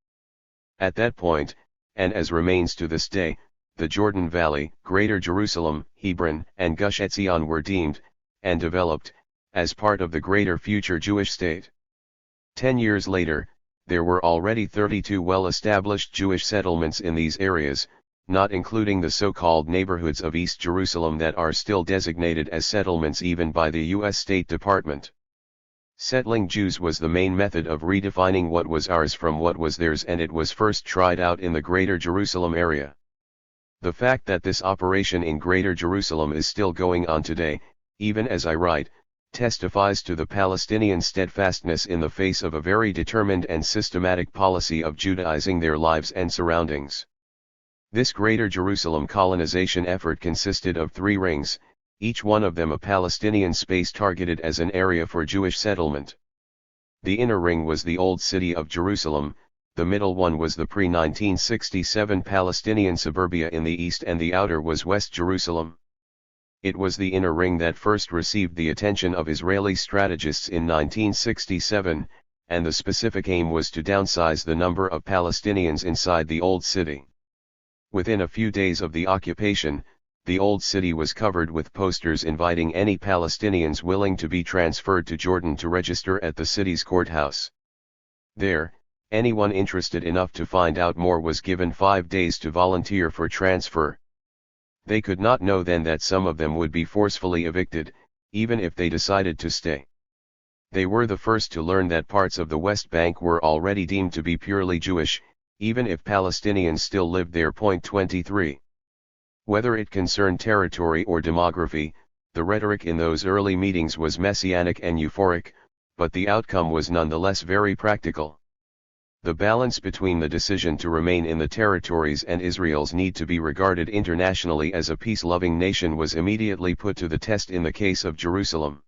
At that point, and as remains to this day, the Jordan Valley, Greater Jerusalem, Hebron, and Gush Etzion were deemed, and developed, as part of the greater future Jewish state. 10 years later, there were already 32 well-established Jewish settlements in these areas, not including the so-called neighborhoods of East Jerusalem that are still designated as settlements even by the U.S. State Department. Settling Jews was the main method of redefining what was ours from what was theirs, and it was first tried out in the Greater Jerusalem area. The fact that this operation in Greater Jerusalem is still going on today, even as I write, testifies to the Palestinian steadfastness in the face of a very determined and systematic policy of Judaizing their lives and surroundings. This Greater Jerusalem colonization effort consisted of 3 rings, each one of them a Palestinian space targeted as an area for Jewish settlement. The inner ring was the Old City of Jerusalem, the middle one was the pre-1967 Palestinian suburbia in the east, and the outer was West Jerusalem. It was the inner ring that first received the attention of Israeli strategists in 1967, and the specific aim was to downsize the number of Palestinians inside the Old City. Within a few days of the occupation, the Old City was covered with posters inviting any Palestinians willing to be transferred to Jordan to register at the city's courthouse. There, anyone interested enough to find out more was given 5 days to volunteer for transfer. They could not know then that some of them would be forcefully evicted, even if they decided to stay. They were the first to learn that parts of the West Bank were already deemed to be purely Jewish, even if Palestinians still lived there. 23. Whether it concerned territory or demography, the rhetoric in those early meetings was messianic and euphoric, but the outcome was nonetheless very practical. The balance between the decision to remain in the territories and Israel's need to be regarded internationally as a peace-loving nation was immediately put to the test in the case of Jerusalem.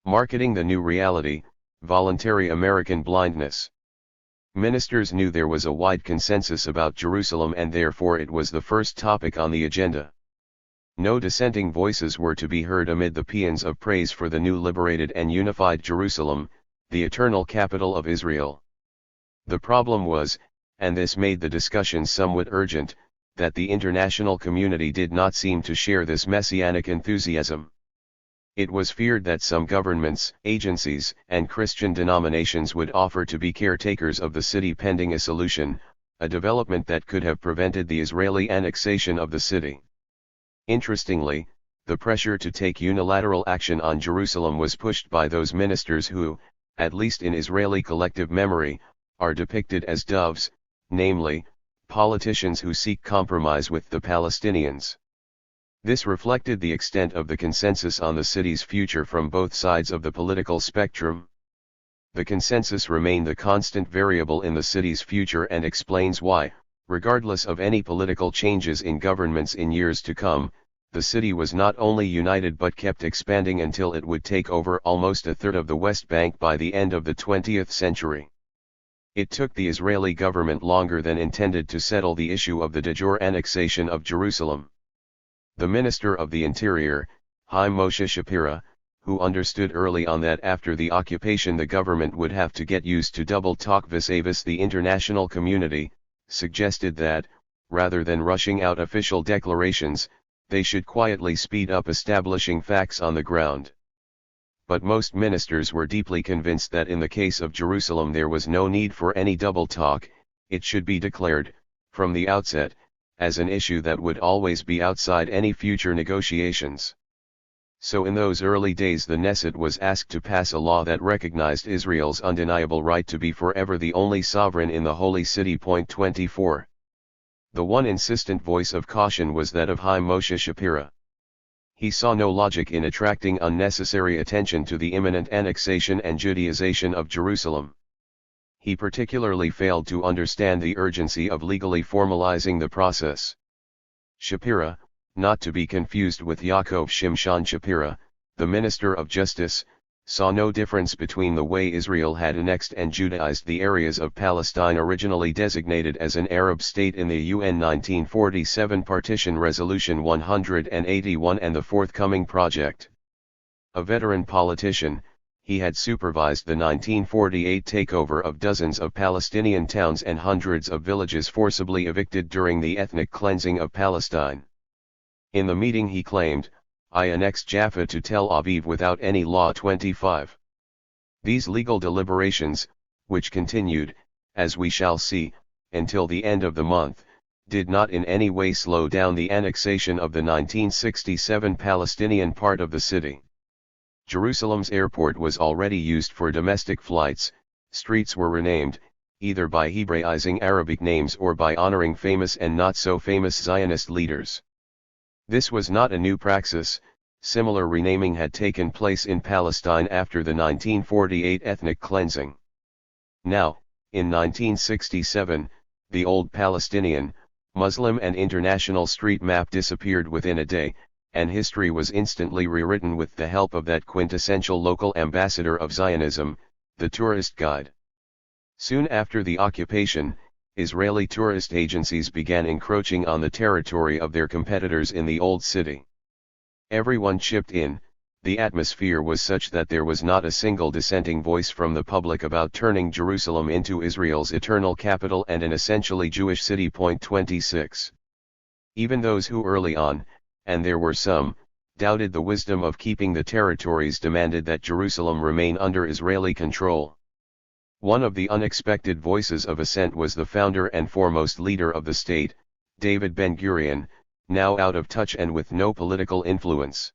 Marketing the new reality, voluntary American blindness. Ministers knew there was a wide consensus about Jerusalem, and therefore it was the first topic on the agenda. No dissenting voices were to be heard amid the paeans of praise for the new liberated and unified Jerusalem, the eternal capital of Israel. The problem was, and this made the discussion somewhat urgent, that the international community did not seem to share this messianic enthusiasm. It was feared that some governments, agencies, and Christian denominations would offer to be caretakers of the city pending a solution, a development that could have prevented the Israeli annexation of the city. Interestingly, the pressure to take unilateral action on Jerusalem was pushed by those ministers who, at least in Israeli collective memory, are depicted as doves, namely, politicians who seek compromise with the Palestinians. This reflected the extent of the consensus on the city's future from both sides of the political spectrum. The consensus remained the constant variable in the city's future and explains why, regardless of any political changes in governments in years to come, the city was not only united but kept expanding until it would take over almost a third of the West Bank by the end of the 20th century. It took the Israeli government longer than intended to settle the issue of the de jure annexation of Jerusalem. The Minister of the Interior, Chaim Moshe Shapira, who understood early on that after the occupation the government would have to get used to double talk vis-a-vis the international community, suggested that, rather than rushing out official declarations, they should quietly speed up establishing facts on the ground. But most ministers were deeply convinced that in the case of Jerusalem there was no need for any double talk, it should be declared, from the outset, as an issue that would always be outside any future negotiations. So in those early days the Knesset was asked to pass a law that recognized Israel's undeniable right to be forever the only sovereign in the Holy City. 24. The one insistent voice of caution was that of Chaim Moshe Shapira. He saw no logic in attracting unnecessary attention to the imminent annexation and Judaization of Jerusalem. He particularly failed to understand the urgency of legally formalizing the process. Shapira, not to be confused with Yaakov Shimshon Shapira, the Minister of Justice, saw no difference between the way Israel had annexed and Judaized the areas of Palestine originally designated as an Arab state in the UN 1947 Partition Resolution 181 and the forthcoming project. A veteran politician, he had supervised the 1948 takeover of dozens of Palestinian towns and hundreds of villages forcibly evicted during the ethnic cleansing of Palestine. In the meeting he claimed, "I annexed Jaffa to Tel Aviv without any law." 25. These legal deliberations, which continued, as we shall see, until the end of the month, did not in any way slow down the annexation of the 1967 Palestinian part of the city. Jerusalem's airport was already used for domestic flights, streets were renamed, either by Hebraizing Arabic names or by honoring famous and not so famous Zionist leaders. This was not a new praxis. Similar renaming had taken place in Palestine after the 1948 ethnic cleansing. Now, in 1967, the old Palestinian, Muslim and international street map disappeared within a day, and history was instantly rewritten with the help of that quintessential local ambassador of Zionism, the tourist guide. Soon after the occupation, Israeli tourist agencies began encroaching on the territory of their competitors in the Old City. Everyone chipped in. The atmosphere was such that there was not a single dissenting voice from the public about turning Jerusalem into Israel's eternal capital and an essentially Jewish city. 26. Even those who early on, and there were some, doubted the wisdom of keeping the territories demanded that Jerusalem remain under Israeli control. One of the unexpected voices of assent was the founder and foremost leader of the state, David Ben-Gurion, now out of touch and with no political influence.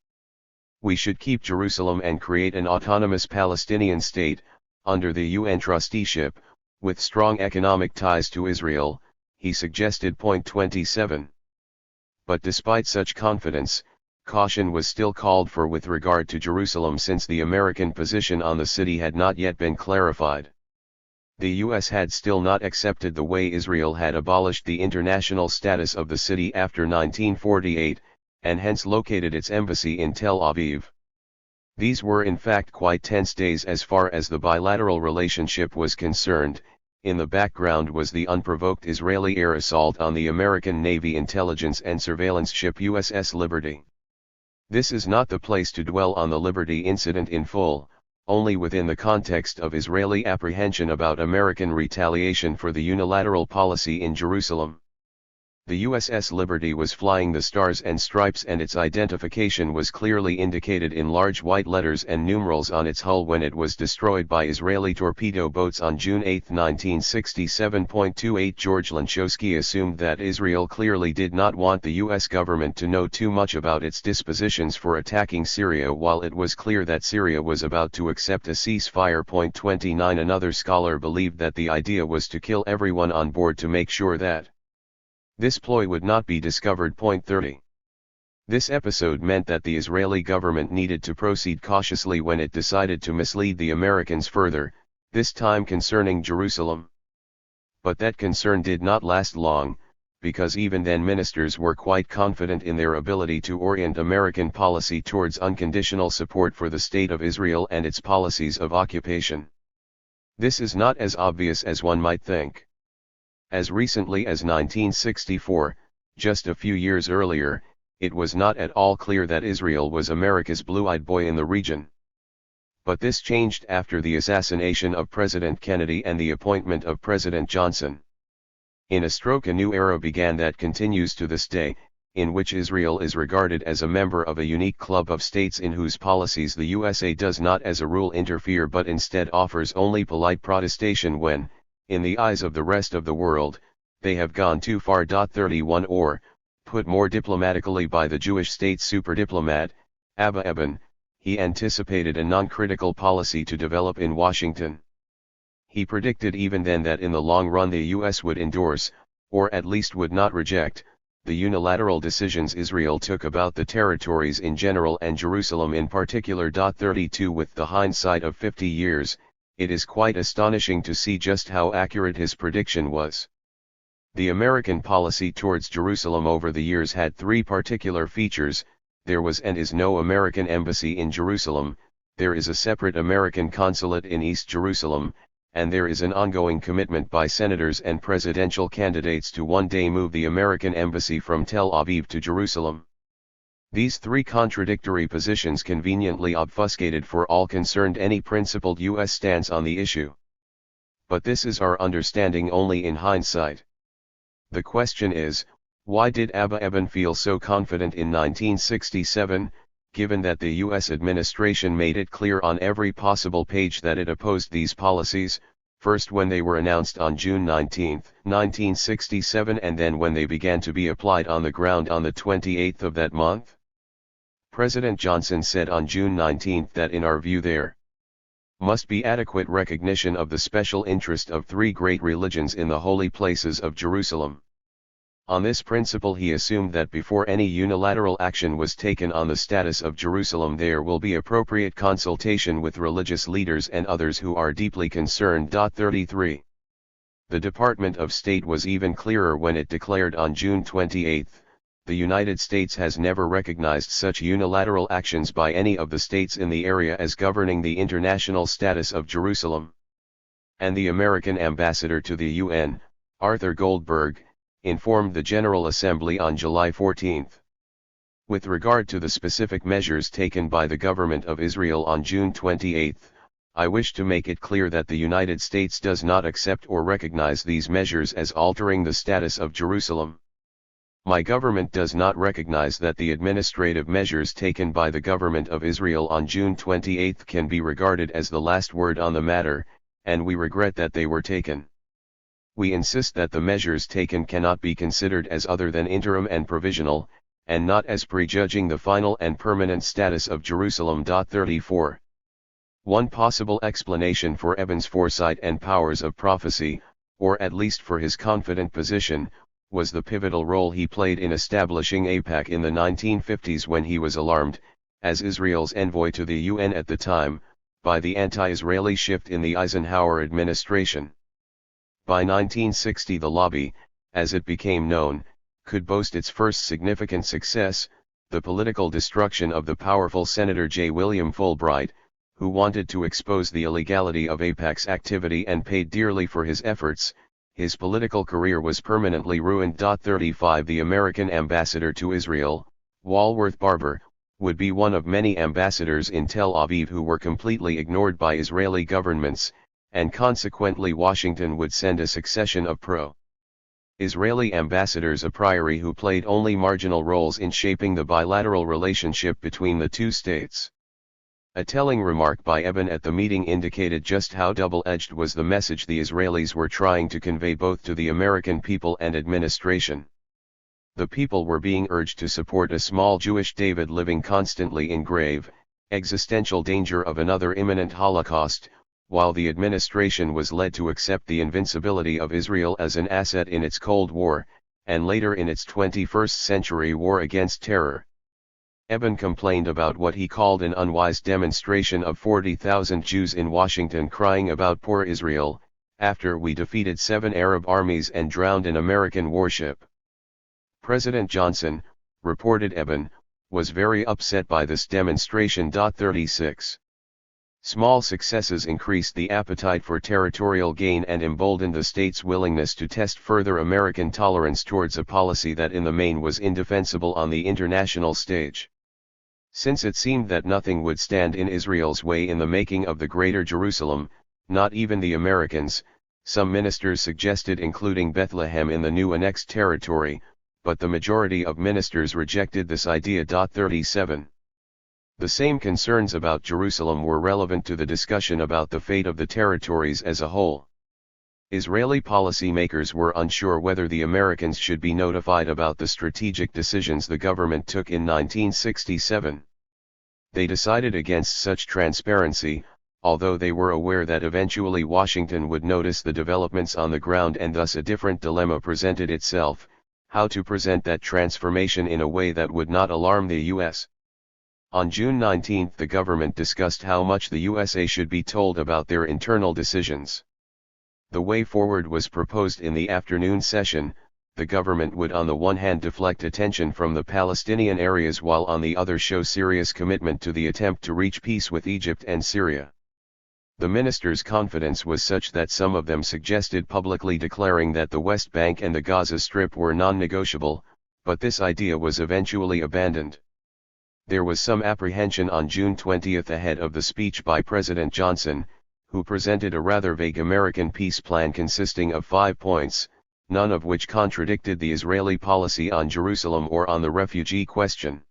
"We should keep Jerusalem and create an autonomous Palestinian state, under the UN trusteeship, with strong economic ties to Israel," he suggested. 27. But despite such confidence, caution was still called for with regard to Jerusalem since the American position on the city had not yet been clarified. The U.S. had still not accepted the way Israel had abolished the international status of the city after 1948, and hence located its embassy in Tel Aviv. These were in fact quite tense days as far as the bilateral relationship was concerned. In the background was the unprovoked Israeli air assault on the American Navy intelligence and surveillance ship USS Liberty. This is not the place to dwell on the Liberty incident in full, only within the context of Israeli apprehension about American retaliation for the unilateral policy in Jerusalem. The USS Liberty was flying the Stars and Stripes and its identification was clearly indicated in large white letters and numerals on its hull when it was destroyed by Israeli torpedo boats on June 8, 1967. 28 George Lanchowski assumed that Israel clearly did not want the U.S. government to know too much about its dispositions for attacking Syria while it was clear that Syria was about to accept a ceasefire. 29 Another scholar believed that the idea was to kill everyone on board to make sure that this ploy would not be discovered. 30. This episode meant that the Israeli government needed to proceed cautiously when it decided to mislead the Americans further, this time concerning Jerusalem. But that concern did not last long, because even then ministers were quite confident in their ability to orient American policy towards unconditional support for the State of Israel and its policies of occupation. This is not as obvious as one might think. As recently as 1964, just a few years earlier, it was not at all clear that Israel was America's blue-eyed boy in the region. But this changed after the assassination of President Kennedy and the appointment of President Johnson. In a stroke, a new era began that continues to this day, in which Israel is regarded as a member of a unique club of states in whose policies the USA does not as a rule interfere but instead offers only polite protestation when, in the eyes of the rest of the world, they have gone too far. 31 Or, put more diplomatically by the Jewish state superdiplomat, Abba Eban, he anticipated a non-critical policy to develop in Washington. He predicted even then that in the long run the U.S. would endorse, or at least would not reject, the unilateral decisions Israel took about the territories in general and Jerusalem in particular. 32 With the hindsight of 50 years, it is quite astonishing to see just how accurate his prediction was. The American policy towards Jerusalem over the years had three particular features: there was and is no American embassy in Jerusalem, there is a separate American consulate in East Jerusalem, and there is an ongoing commitment by senators and presidential candidates to one day move the American embassy from Tel Aviv to Jerusalem. These three contradictory positions conveniently obfuscated for all concerned any principled U.S. stance on the issue. But this is our understanding only in hindsight. The question is, why did Abba Eban feel so confident in 1967, given that the U.S. administration made it clear on every possible page that it opposed these policies, first when they were announced on June 19, 1967, and then when they began to be applied on the ground on the 28th of that month? President Johnson said on June 19 that in our view there must be adequate recognition of the special interest of three great religions in the holy places of Jerusalem. On this principle he assumed that before any unilateral action was taken on the status of Jerusalem there will be appropriate consultation with religious leaders and others who are deeply concerned. 33. The Department of State was even clearer when it declared on June 28, the United States has never recognized such unilateral actions by any of the states in the area as governing the international status of Jerusalem. And the American ambassador to the UN, Arthur Goldberg, informed the General Assembly on July 14. With regard to the specific measures taken by the government of Israel on June 28, I wish to make it clear that the United States does not accept or recognize these measures as altering the status of Jerusalem. My government does not recognize that the administrative measures taken by the government of Israel on June 28 can be regarded as the last word on the matter, and we regret that they were taken. We insist that the measures taken cannot be considered as other than interim and provisional, and not as prejudging the final and permanent status of Jerusalem. 34. One possible explanation for Eban's foresight and powers of prophecy, or at least for his confident position, was the pivotal role he played in establishing AIPAC in the 1950s when he was alarmed, as Israel's envoy to the UN at the time, by the anti-Israeli shift in the Eisenhower administration. By 1960 the lobby, as it became known, could boast its first significant success, the political destruction of the powerful Senator J. William Fulbright, who wanted to expose the illegality of AIPAC's activity and paid dearly for his efforts. His political career was permanently ruined. 35 The American ambassador to Israel, Walworth Barber, would be one of many ambassadors in Tel Aviv who were completely ignored by Israeli governments, and consequently Washington would send a succession of pro-Israeli ambassadors a priori who played only marginal roles in shaping the bilateral relationship between the two states. A telling remark by Eban at the meeting indicated just how double-edged was the message the Israelis were trying to convey both to the American people and administration. The people were being urged to support a small Jewish David living constantly in grave, existential danger of another imminent Holocaust, while the administration was led to accept the invincibility of Israel as an asset in its Cold War, and later in its 21st century war against terror. Eban complained about what he called an unwise demonstration of 40,000 Jews in Washington crying about poor Israel, after we defeated 7 Arab armies and drowned an American warship. President Johnson, reported Eban, was very upset by this demonstration. 36. Small successes increased the appetite for territorial gain and emboldened the state's willingness to test further American tolerance towards a policy that in the main was indefensible on the international stage. Since it seemed that nothing would stand in Israel's way in the making of the Greater Jerusalem, not even the Americans, some ministers suggested including Bethlehem in the new annexed territory, but the majority of ministers rejected this idea. 37. The same concerns about Jerusalem were relevant to the discussion about the fate of the territories as a whole. Israeli policymakers were unsure whether the Americans should be notified about the strategic decisions the government took in 1967. They decided against such transparency, although they were aware that eventually Washington would notice the developments on the ground, and thus a different dilemma presented itself: how to present that transformation in a way that would not alarm the U.S. On June 19 the government discussed how much the USA should be told about their internal decisions. The way forward was proposed in the afternoon session, the government would on the one hand deflect attention from the Palestinian areas while on the other show serious commitment to the attempt to reach peace with Egypt and Syria. The ministers' confidence was such that some of them suggested publicly declaring that the West Bank and the Gaza Strip were non-negotiable, but this idea was eventually abandoned. There was some apprehension on June 20 ahead of the speech by President Johnson, who presented a rather vague American peace plan consisting of 5 points, none of which contradicted the Israeli policy on Jerusalem or on the refugee question.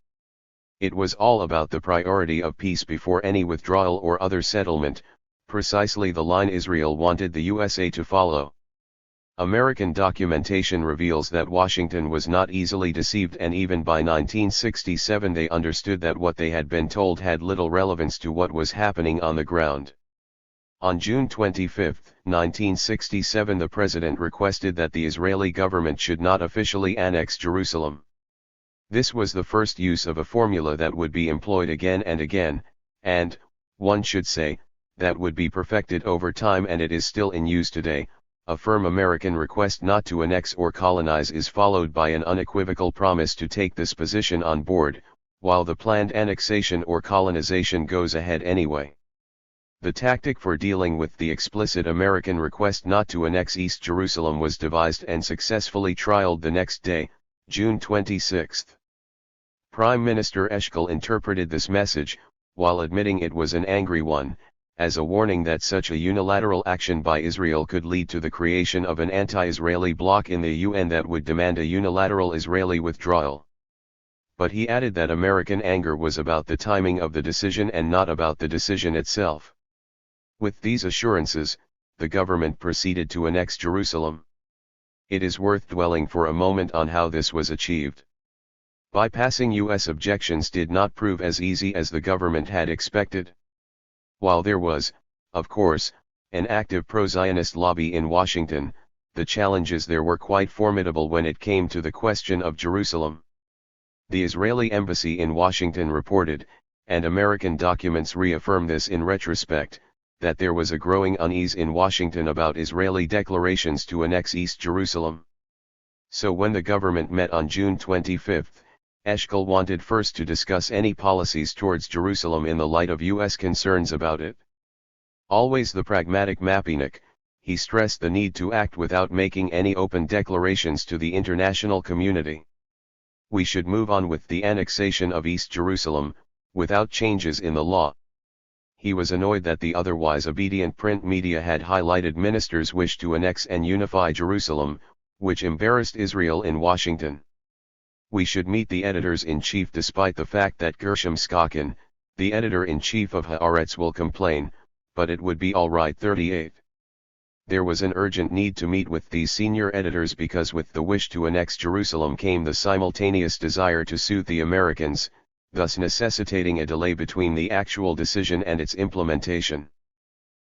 It was all about the priority of peace before any withdrawal or other settlement, precisely the line Israel wanted the USA to follow. American documentation reveals that Washington was not easily deceived, and even by 1967 they understood that what they had been told had little relevance to what was happening on the ground. On June 25, 1967, the president requested that the Israeli government should not officially annex Jerusalem. This was the first use of a formula that would be employed again and again, and, one should say, that would be perfected over time, and it is still in use today. A firm American request not to annex or colonize is followed by an unequivocal promise to take this position on board, while the planned annexation or colonization goes ahead anyway. The tactic for dealing with the explicit American request not to annex East Jerusalem was devised and successfully trialed the next day, June 26. Prime Minister Eshkol interpreted this message, while admitting it was an angry one, as a warning that such a unilateral action by Israel could lead to the creation of an anti-Israeli bloc in the UN that would demand a unilateral Israeli withdrawal. But he added that American anger was about the timing of the decision and not about the decision itself. With these assurances, the government proceeded to annex Jerusalem. It is worth dwelling for a moment on how this was achieved. Bypassing U.S. objections did not prove as easy as the government had expected. While there was, of course, an active pro-Zionist lobby in Washington, the challenges there were quite formidable when it came to the question of Jerusalem. The Israeli embassy in Washington reported, and American documents reaffirm this in retrospect, that there was a growing unease in Washington about Israeli declarations to annex East Jerusalem. So when the government met on June 25, Eshkol wanted first to discuss any policies towards Jerusalem in the light of U.S. concerns about it. Always the pragmatic Mappinik, he stressed the need to act without making any open declarations to the international community. We should move on with the annexation of East Jerusalem, without changes in the law. He was annoyed that the otherwise obedient print media had highlighted ministers' wish to annex and unify Jerusalem, which embarrassed Israel in Washington. We should meet the editors-in-chief despite the fact that Gershom Skokin, the editor-in-chief of Haaretz, will complain, but it would be all right. 38. There was an urgent need to meet with these senior editors because with the wish to annex Jerusalem came the simultaneous desire to suit the Americans, thus necessitating a delay between the actual decision and its implementation.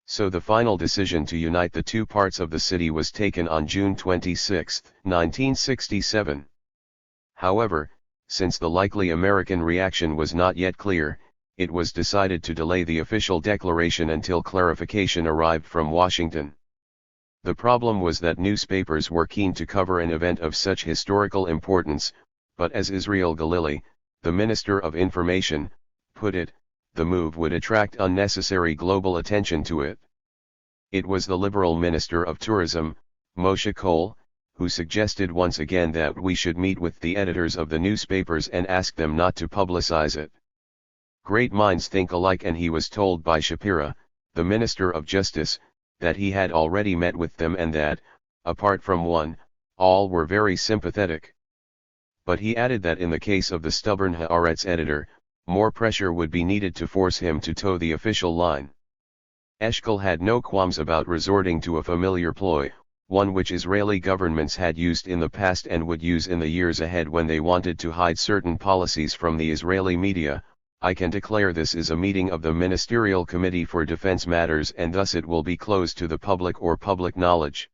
So the final decision to unite the two parts of the city was taken on June 26, 1967. However, since the likely American reaction was not yet clear, it was decided to delay the official declaration until clarification arrived from Washington. The problem was that newspapers were keen to cover an event of such historical importance, but as Israel Galili, the Minister of Information, put it, the move would attract unnecessary global attention to it. It was the Liberal Minister of Tourism, Moshe Kohl, who suggested once again that we should meet with the editors of the newspapers and ask them not to publicize it. Great minds think alike, and he was told by Shapira, the Minister of Justice, that he had already met with them and that, apart from one, all were very sympathetic. But he added that in the case of the stubborn Haaretz editor, more pressure would be needed to force him to toe the official line. Eshkol had no qualms about resorting to a familiar ploy, one which Israeli governments had used in the past and would use in the years ahead when they wanted to hide certain policies from the Israeli media. I can declare this is a meeting of the Ministerial Committee for Defense Matters, and thus it will be closed to the public or public knowledge.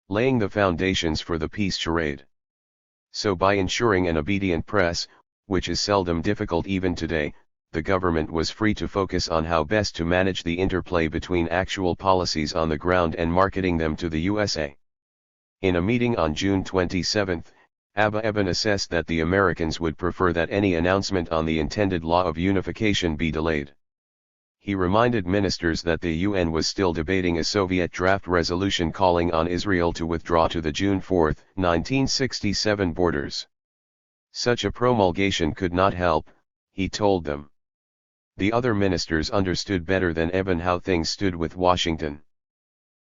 Laying the foundations for the peace charade. So by ensuring an obedient press, which is seldom difficult even today, the government was free to focus on how best to manage the interplay between actual policies on the ground and marketing them to the USA. In a meeting on June 27, Abba Eban assessed that the Americans would prefer that any announcement on the intended law of unification be delayed. He reminded ministers that the UN was still debating a Soviet draft resolution calling on Israel to withdraw to the June 4, 1967 borders. Such a promulgation could not help, he told them. The other ministers understood better than Eban how things stood with Washington.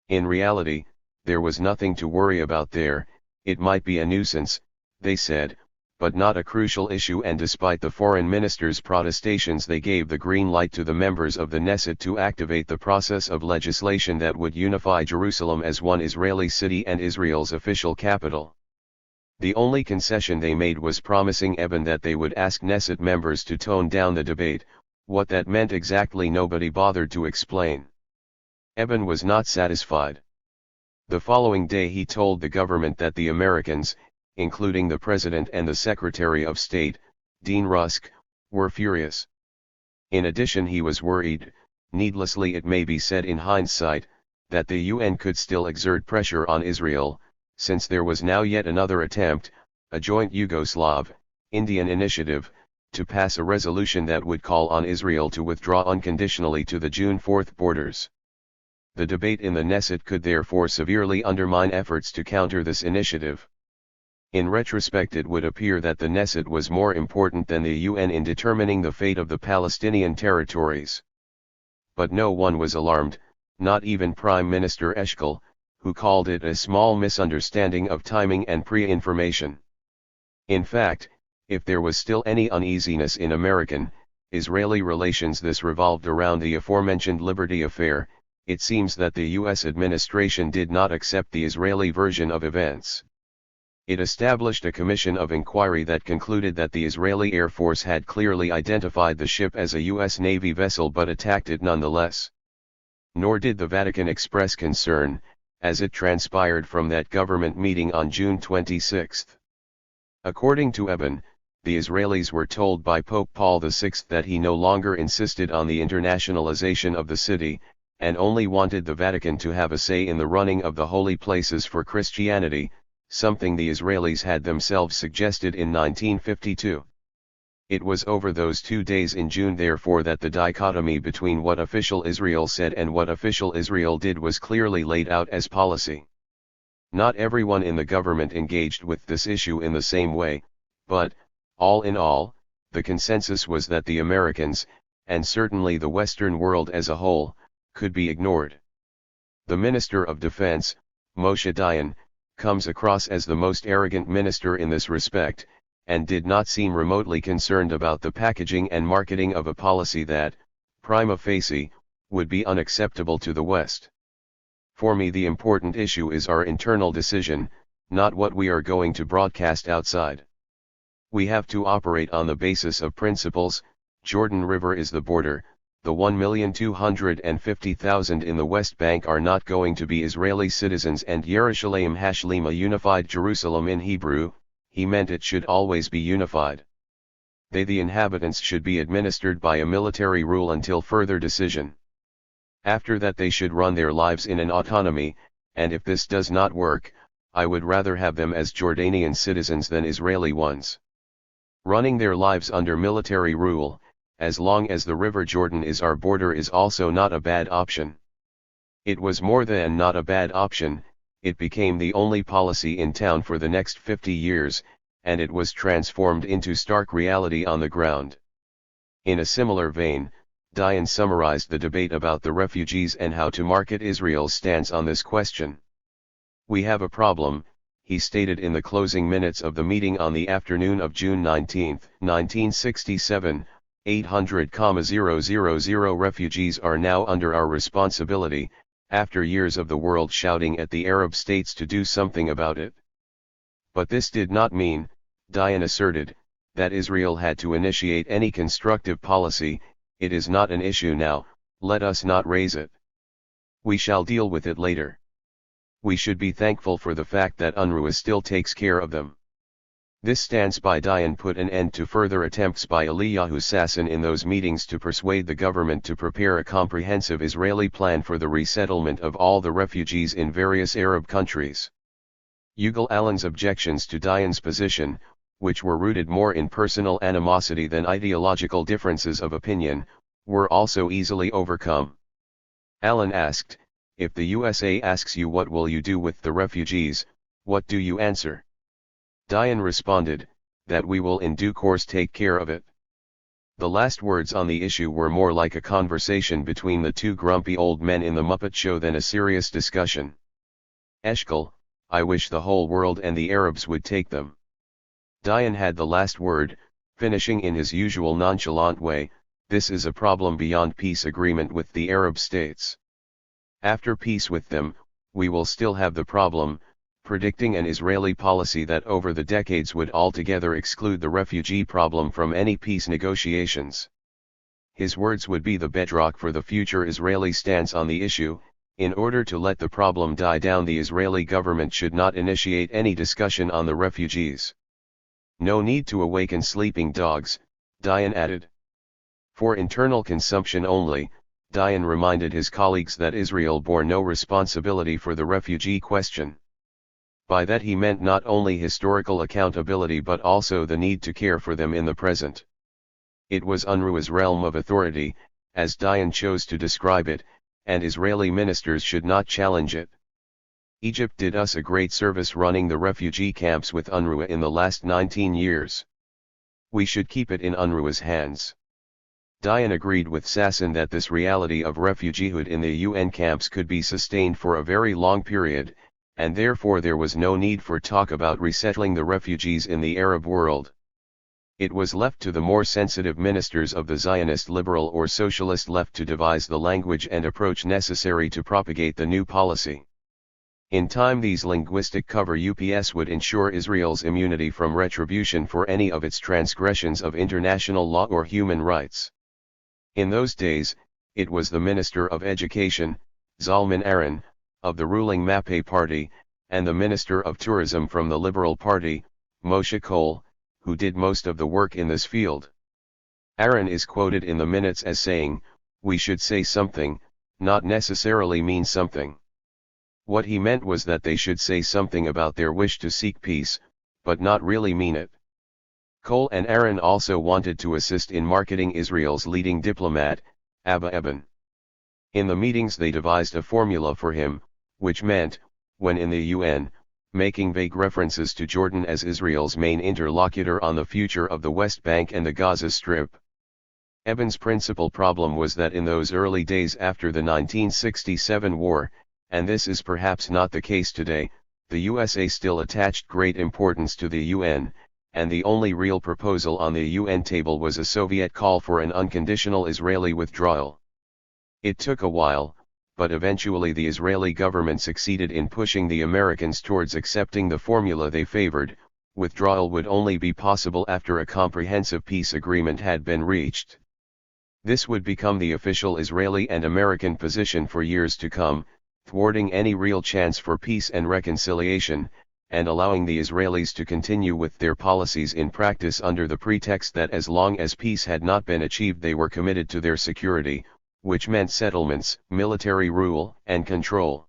In reality, there was nothing to worry about there. It might be a nuisance, they said, but not a crucial issue, and despite the foreign ministers' protestations they gave the green light to the members of the Knesset to activate the process of legislation that would unify Jerusalem as one Israeli city and Israel's official capital. The only concession they made was promising Eban that they would ask Knesset members to tone down the debate. What that meant exactly nobody bothered to explain. Eban was not satisfied. The following day he told the government that the Americans, including the President and the Secretary of State, Dean Rusk, were furious. In addition, he was worried, needlessly it may be said in hindsight, that the UN could still exert pressure on Israel, since there was now yet another attempt, a joint Yugoslav-Indian initiative, to pass a resolution that would call on Israel to withdraw unconditionally to the June 4 borders. The debate in the Knesset could therefore severely undermine efforts to counter this initiative. In retrospect, it would appear that the Knesset was more important than the UN in determining the fate of the Palestinian territories. But no one was alarmed, not even Prime Minister Eshkol, who called it a small misunderstanding of timing and pre-information. In fact, if there was still any uneasiness in American-Israeli relations, this revolved around the aforementioned Liberty Affair. It seems that the U.S. administration did not accept the Israeli version of events. It established a commission of inquiry that concluded that the Israeli Air Force had clearly identified the ship as a U.S. Navy vessel but attacked it nonetheless. Nor did the Vatican express concern, as it transpired from that government meeting on June 26. According to Eban, the Israelis were told by Pope Paul VI that he no longer insisted on the internationalization of the city, and only wanted the Vatican to have a say in the running of the holy places for Christianity, something the Israelis had themselves suggested in 1952. It was over those 2 days in June therefore that the dichotomy between what official Israel said and what official Israel did was clearly laid out as policy. Not everyone in the government engaged with this issue in the same way, but, all in all, the consensus was that the Americans, and certainly the Western world as a whole, could be ignored. The Minister of Defense, Moshe Dayan, comes across as the most arrogant minister in this respect, and did not seem remotely concerned about the packaging and marketing of a policy that, prima facie, would be unacceptable to the West. For me, the important issue is our internal decision, not what we are going to broadcast outside. We have to operate on the basis of principles. Jordan River is the border. The 1,250,000 in the West Bank are not going to be Israeli citizens, and Yerushalayim Hashlema, unified Jerusalem in Hebrew, he meant it should always be unified. They, the inhabitants, should be administered by a military rule until further decision. After that they should run their lives in an autonomy, and if this does not work, I would rather have them as Jordanian citizens than Israeli ones. Running their lives under military rule, as long as the River Jordan is our border, is also not a bad option. It was more than not a bad option, it became the only policy in town for the next 50 years, and it was transformed into stark reality on the ground. In a similar vein, Dayan summarized the debate about the refugees and how to market Israel's stance on this question. We have a problem, he stated in the closing minutes of the meeting on the afternoon of June 19, 1967, 800,000 refugees are now under our responsibility, after years of the world shouting at the Arab states to do something about it. But this did not mean, Dayan asserted, that Israel had to initiate any constructive policy. It is not an issue now, let us not raise it. We shall deal with it later. We should be thankful for the fact that UNRWA still takes care of them. This stance by Dayan put an end to further attempts by Eliyahu Sasson in those meetings to persuade the government to prepare a comprehensive Israeli plan for the resettlement of all the refugees in various Arab countries. Ilan's objections to Dayan's position, which were rooted more in personal animosity than ideological differences of opinion, were also easily overcome. Ilan asked, "If the USA asks you what will you do with the refugees, what do you answer?" Dayan responded, "That we will in due course take care of it." The last words on the issue were more like a conversation between the two grumpy old men in the Muppet Show than a serious discussion. Eshkol, I wish the whole world and the Arabs would take them. Dayan had the last word, finishing in his usual nonchalant way, "This is a problem beyond peace agreement with the Arab states. After peace with them, we will still have the problem," predicting an Israeli policy that over the decades would altogether exclude the refugee problem from any peace negotiations. His words would be the bedrock for the future Israeli stance on the issue. In order to let the problem die down, the Israeli government should not initiate any discussion on the refugees. No need to awaken sleeping dogs, Dayan added. For internal consumption only, Dayan reminded his colleagues that Israel bore no responsibility for the refugee question. By that he meant not only historical accountability but also the need to care for them in the present. It was UNRWA's realm of authority, as Dayan chose to describe it, and Israeli ministers should not challenge it. Egypt did us a great service running the refugee camps with UNRWA in the last 19 years. We should keep it in UNRWA's hands. Dayan agreed with Sasson that this reality of refugeehood in the UN camps could be sustained for a very long period, and therefore there was no need for talk about resettling the refugees in the Arab world. It was left to the more sensitive ministers of the Zionist liberal or socialist left to devise the language and approach necessary to propagate the new policy. In time these linguistic cover-ups would ensure Israel's immunity from retribution for any of its transgressions of international law or human rights. In those days, it was the Minister of Education, Zalman Aron, of the ruling Pappe party, and the Minister of Tourism from the Liberal Party, Moshe Kol, who did most of the work in this field. Aron is quoted in the minutes as saying, "We should say something, not necessarily mean something." What he meant was that they should say something about their wish to seek peace, but not really mean it. Kol and Aron also wanted to assist in marketing Israel's leading diplomat, Abba Eban. In the meetings they devised a formula for him, which meant, when in the UN, making vague references to Jordan as Israel's main interlocutor on the future of the West Bank and the Gaza Strip. Eban's principal problem was that in those early days after the 1967 war, and this is perhaps not the case today, the USA still attached great importance to the UN, and the only real proposal on the UN table was a Soviet call for an unconditional Israeli withdrawal. It took a while, but eventually the Israeli government succeeded in pushing the Americans towards accepting the formula they favored. Withdrawal would only be possible after a comprehensive peace agreement had been reached. This would become the official Israeli and American position for years to come, thwarting any real chance for peace and reconciliation, and allowing the Israelis to continue with their policies in practice under the pretext that as long as peace had not been achieved they were committed to their security, which meant settlements, military rule, and control.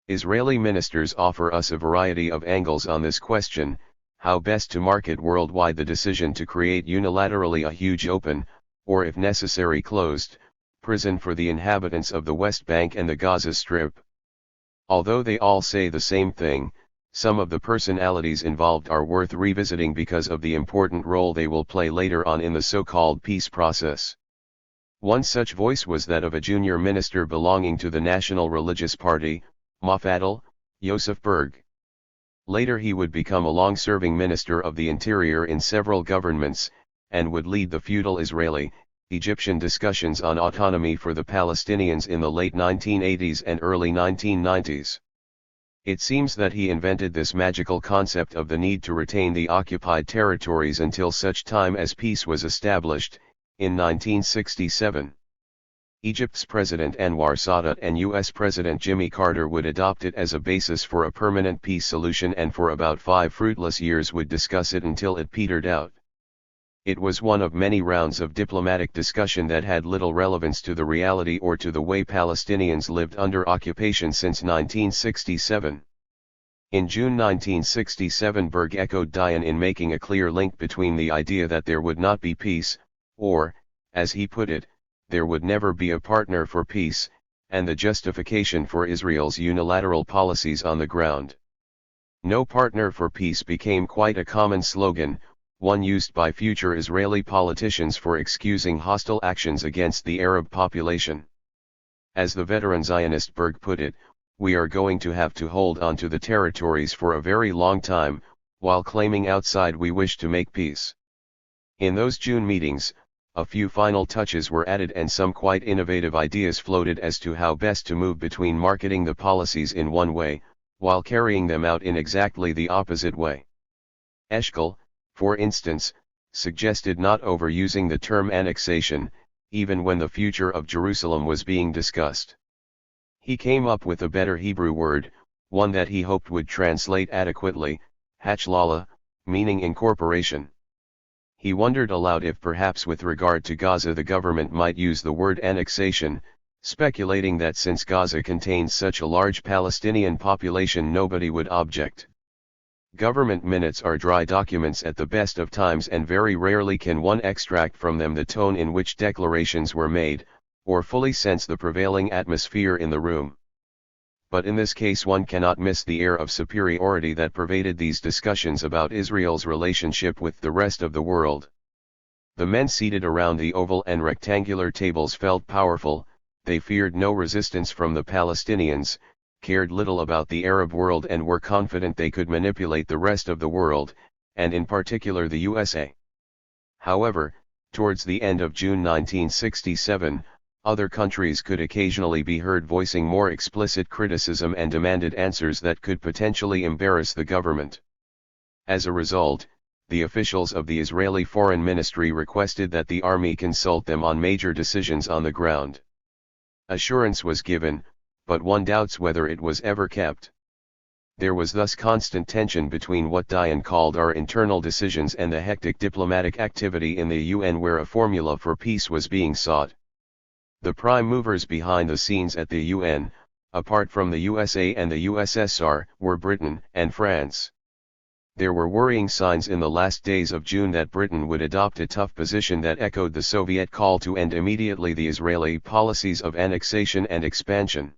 Israeli ministers offer us a variety of angles on this question: how best to market worldwide the decision to create unilaterally a huge open, or if necessary closed, prison for the inhabitants of the West Bank and the Gaza Strip. Although they all say the same thing, some of the personalities involved are worth revisiting because of the important role they will play later on in the so-called peace process. One such voice was that of a junior minister belonging to the National Religious Party, Mafadal, Yosef Berg. Later he would become a long-serving minister of the interior in several governments, and would lead the feudal Israeli-Egyptian discussions on autonomy for the Palestinians in the late 1980s and early 1990s. It seems that he invented this magical concept of the need to retain the occupied territories until such time as peace was established, in 1967. Egypt's President Anwar Sadat and U.S. President Jimmy Carter would adopt it as a basis for a permanent peace solution and for about 5 fruitless years would discuss it until it petered out. It was one of many rounds of diplomatic discussion that had little relevance to the reality or to the way Palestinians lived under occupation since 1967. In June 1967, Berg echoed Dayan in making a clear link between the idea that there would not be peace, or, as he put it, there would never be a partner for peace, and the justification for Israel's unilateral policies on the ground. No partner for peace became quite a common slogan, one used by future Israeli politicians for excusing hostile actions against the Arab population. As the veteran Zionist Berg put it, we are going to have to hold on to the territories for a very long time, while claiming outside we wish to make peace. In those June meetings, a few final touches were added and some quite innovative ideas floated as to how best to move between marketing the policies in one way, while carrying them out in exactly the opposite way. Eshkol, for instance, suggested not overusing the term annexation, even when the future of Jerusalem was being discussed. He came up with a better Hebrew word, one that he hoped would translate adequately, hachlala, meaning incorporation. He wondered aloud if perhaps with regard to Gaza the government might use the word annexation, speculating that since Gaza contains such a large Palestinian population nobody would object. Government minutes are dry documents at the best of times, and very rarely can one extract from them the tone in which declarations were made, or fully sense the prevailing atmosphere in the room. But in this case one cannot miss the air of superiority that pervaded these discussions about Israel's relationship with the rest of the world. The men seated around the oval and rectangular tables felt powerful, they feared no resistance from the Palestinians, cared little about the Arab world, and were confident they could manipulate the rest of the world, and in particular the USA. However, towards the end of June 1967, other countries could occasionally be heard voicing more explicit criticism and demanded answers that could potentially embarrass the government. As a result, the officials of the Israeli Foreign Ministry requested that the army consult them on major decisions on the ground. Assurance was given, but one doubts whether it was ever kept. There was thus constant tension between what Dayan called our internal decisions and the hectic diplomatic activity in the UN, where a formula for peace was being sought. The prime movers behind the scenes at the UN, apart from the USA and the USSR, were Britain and France. There were worrying signs in the last days of June that Britain would adopt a tough position that echoed the Soviet call to end immediately the Israeli policies of annexation and expansion.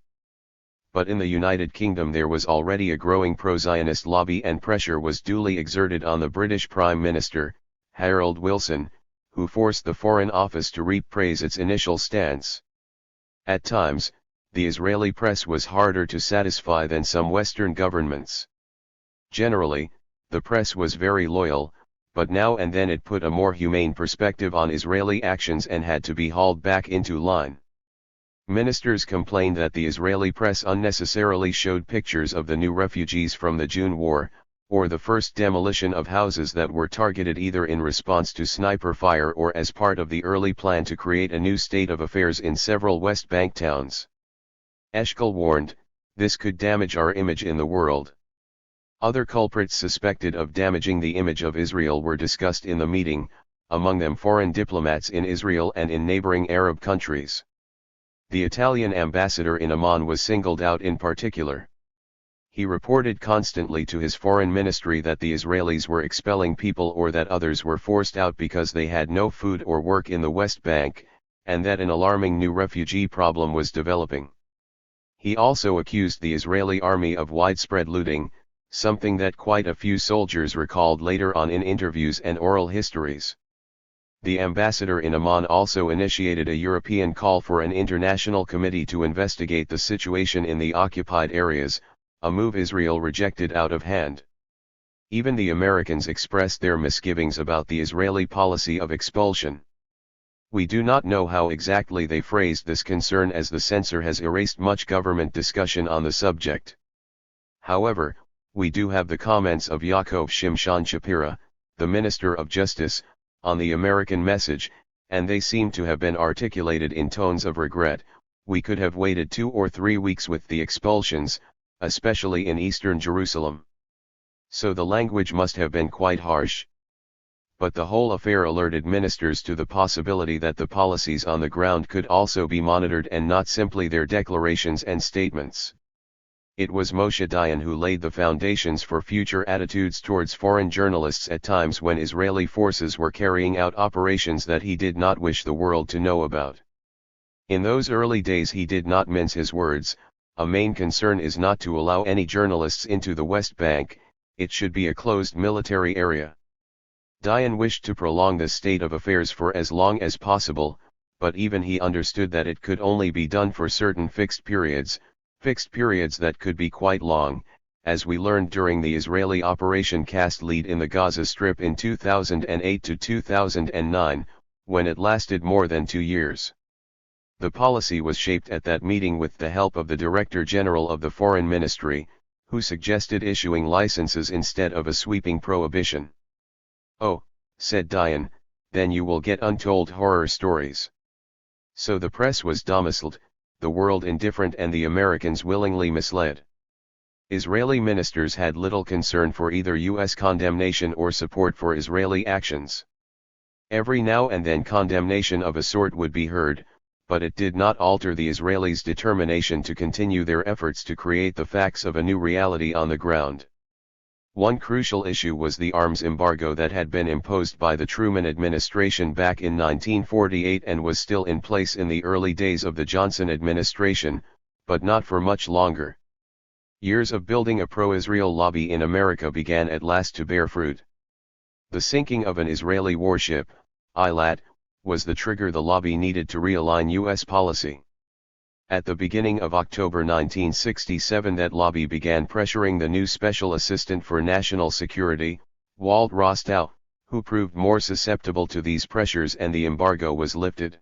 But in the United Kingdom there was already a growing pro-Zionist lobby, and pressure was duly exerted on the British Prime Minister, Harold Wilson, who forced the Foreign Office to rephrase its initial stance. At times, the Israeli press was harder to satisfy than some Western governments. Generally, the press was very loyal, but now and then it put a more humane perspective on Israeli actions and had to be hauled back into line. Ministers complained that the Israeli press unnecessarily showed pictures of the new refugees from the June war, or the first demolition of houses that were targeted either in response to sniper fire or as part of the early plan to create a new state of affairs in several West Bank towns. Eshkol warned, this could damage our image in the world. Other culprits suspected of damaging the image of Israel were discussed in the meeting, among them foreign diplomats in Israel and in neighboring Arab countries. The Italian ambassador in Amman was singled out in particular. He reported constantly to his foreign ministry that the Israelis were expelling people or that others were forced out because they had no food or work in the West Bank, and that an alarming new refugee problem was developing. He also accused the Israeli army of widespread looting, something that quite a few soldiers recalled later on in interviews and oral histories. The ambassador in Amman also initiated a European call for an international committee to investigate the situation in the occupied areas, a move Israel rejected out of hand. Even the Americans expressed their misgivings about the Israeli policy of expulsion. We do not know how exactly they phrased this concern, as the censor has erased much government discussion on the subject. However, we do have the comments of Yaakov Shimshon Shapira, the Minister of Justice, on the American message, and they seem to have been articulated in tones of regret. We could have waited 2 or 3 weeks with the expulsions, especially in eastern Jerusalem. So the language must have been quite harsh. But the whole affair alerted ministers to the possibility that the policies on the ground could also be monitored and not simply their declarations and statements. It was Moshe Dayan who laid the foundations for future attitudes towards foreign journalists at times when Israeli forces were carrying out operations that he did not wish the world to know about. In those early days he did not mince his words. A main concern is not to allow any journalists into the West Bank, it should be a closed military area. Dayan wished to prolong this state of affairs for as long as possible, but even he understood that it could only be done for certain fixed periods that could be quite long, as we learned during the Israeli Operation Cast Lead in the Gaza Strip in 2008 to 2009, when it lasted more than 2 years. The policy was shaped at that meeting with the help of the Director General of the Foreign Ministry, who suggested issuing licenses instead of a sweeping prohibition. "Oh," said Dayan, "then you will get untold horror stories." So the press was domiciled, the world indifferent and the Americans willingly misled. Israeli ministers had little concern for either U.S. condemnation or support for Israeli actions. Every now and then condemnation of a sort would be heard, but it did not alter the Israelis' determination to continue their efforts to create the facts of a new reality on the ground. One crucial issue was the arms embargo that had been imposed by the Truman administration back in 1948 and was still in place in the early days of the Johnson administration, but not for much longer. Years of building a pro-Israel lobby in America began at last to bear fruit. The sinking of an Israeli warship, Ilan, was the trigger the lobby needed to realign U.S. policy. At the beginning of October 1967 that lobby began pressuring the new Special Assistant for National Security, Walt Rostow, who proved more susceptible to these pressures, and the embargo was lifted.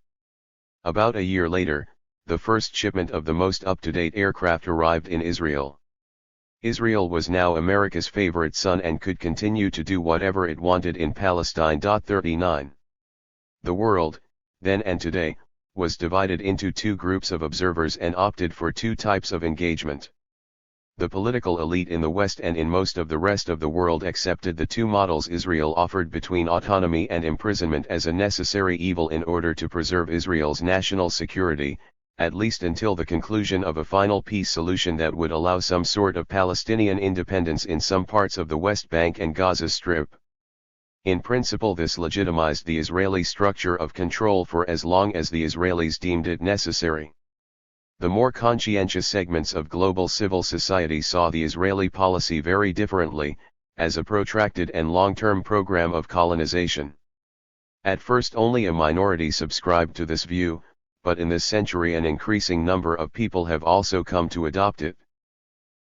About a year later, the first shipment of the most up-to-date aircraft arrived in Israel. Israel was now America's favorite son and could continue to do whatever it wanted in Palestine. 39. The world, then and today, was divided into two groups of observers and opted for two types of engagement. The political elite in the West and in most of the rest of the world accepted the two models Israel offered between autonomy and imprisonment as a necessary evil in order to preserve Israel's national security, at least until the conclusion of a final peace solution that would allow some sort of Palestinian independence in some parts of the West Bank and Gaza Strip. In principle, this legitimized the Israeli structure of control for as long as the Israelis deemed it necessary. The more conscientious segments of global civil society saw the Israeli policy very differently, as a protracted and long-term program of colonization. At first only a minority subscribed to this view, but in this century an increasing number of people have also come to adopt it.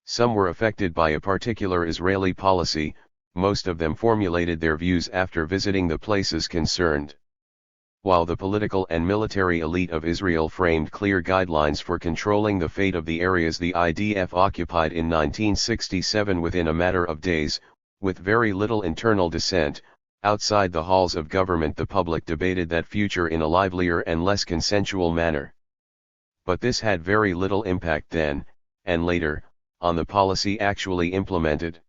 Some were affected by a particular Israeli policy, most of them formulated their views after visiting the places concerned. While the political and military elite of Israel framed clear guidelines for controlling the fate of the areas the IDF occupied in 1967 within a matter of days, with very little internal dissent, outside the halls of government the public debated that future in a livelier and less consensual manner. But this had very little impact then, and later, on the policy actually implemented.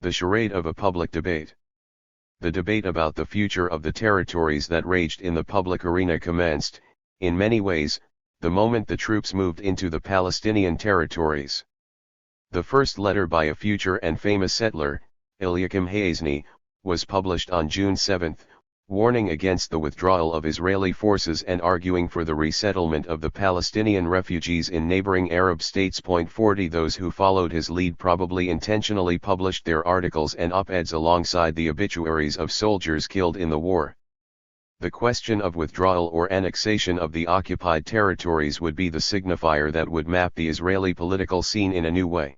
The charade of a public debate. The debate about the future of the territories that raged in the public arena commenced, in many ways, the moment the troops moved into the Palestinian territories. The first letter by a future and famous settler, Eliakim Hayazni, was published on June 7, warning against the withdrawal of Israeli forces and arguing for the resettlement of the Palestinian refugees in neighboring Arab states. 40 Those who followed his lead probably intentionally published their articles and op-eds alongside the obituaries of soldiers killed in the war. The question of withdrawal or annexation of the occupied territories would be the signifier that would map the Israeli political scene in a new way.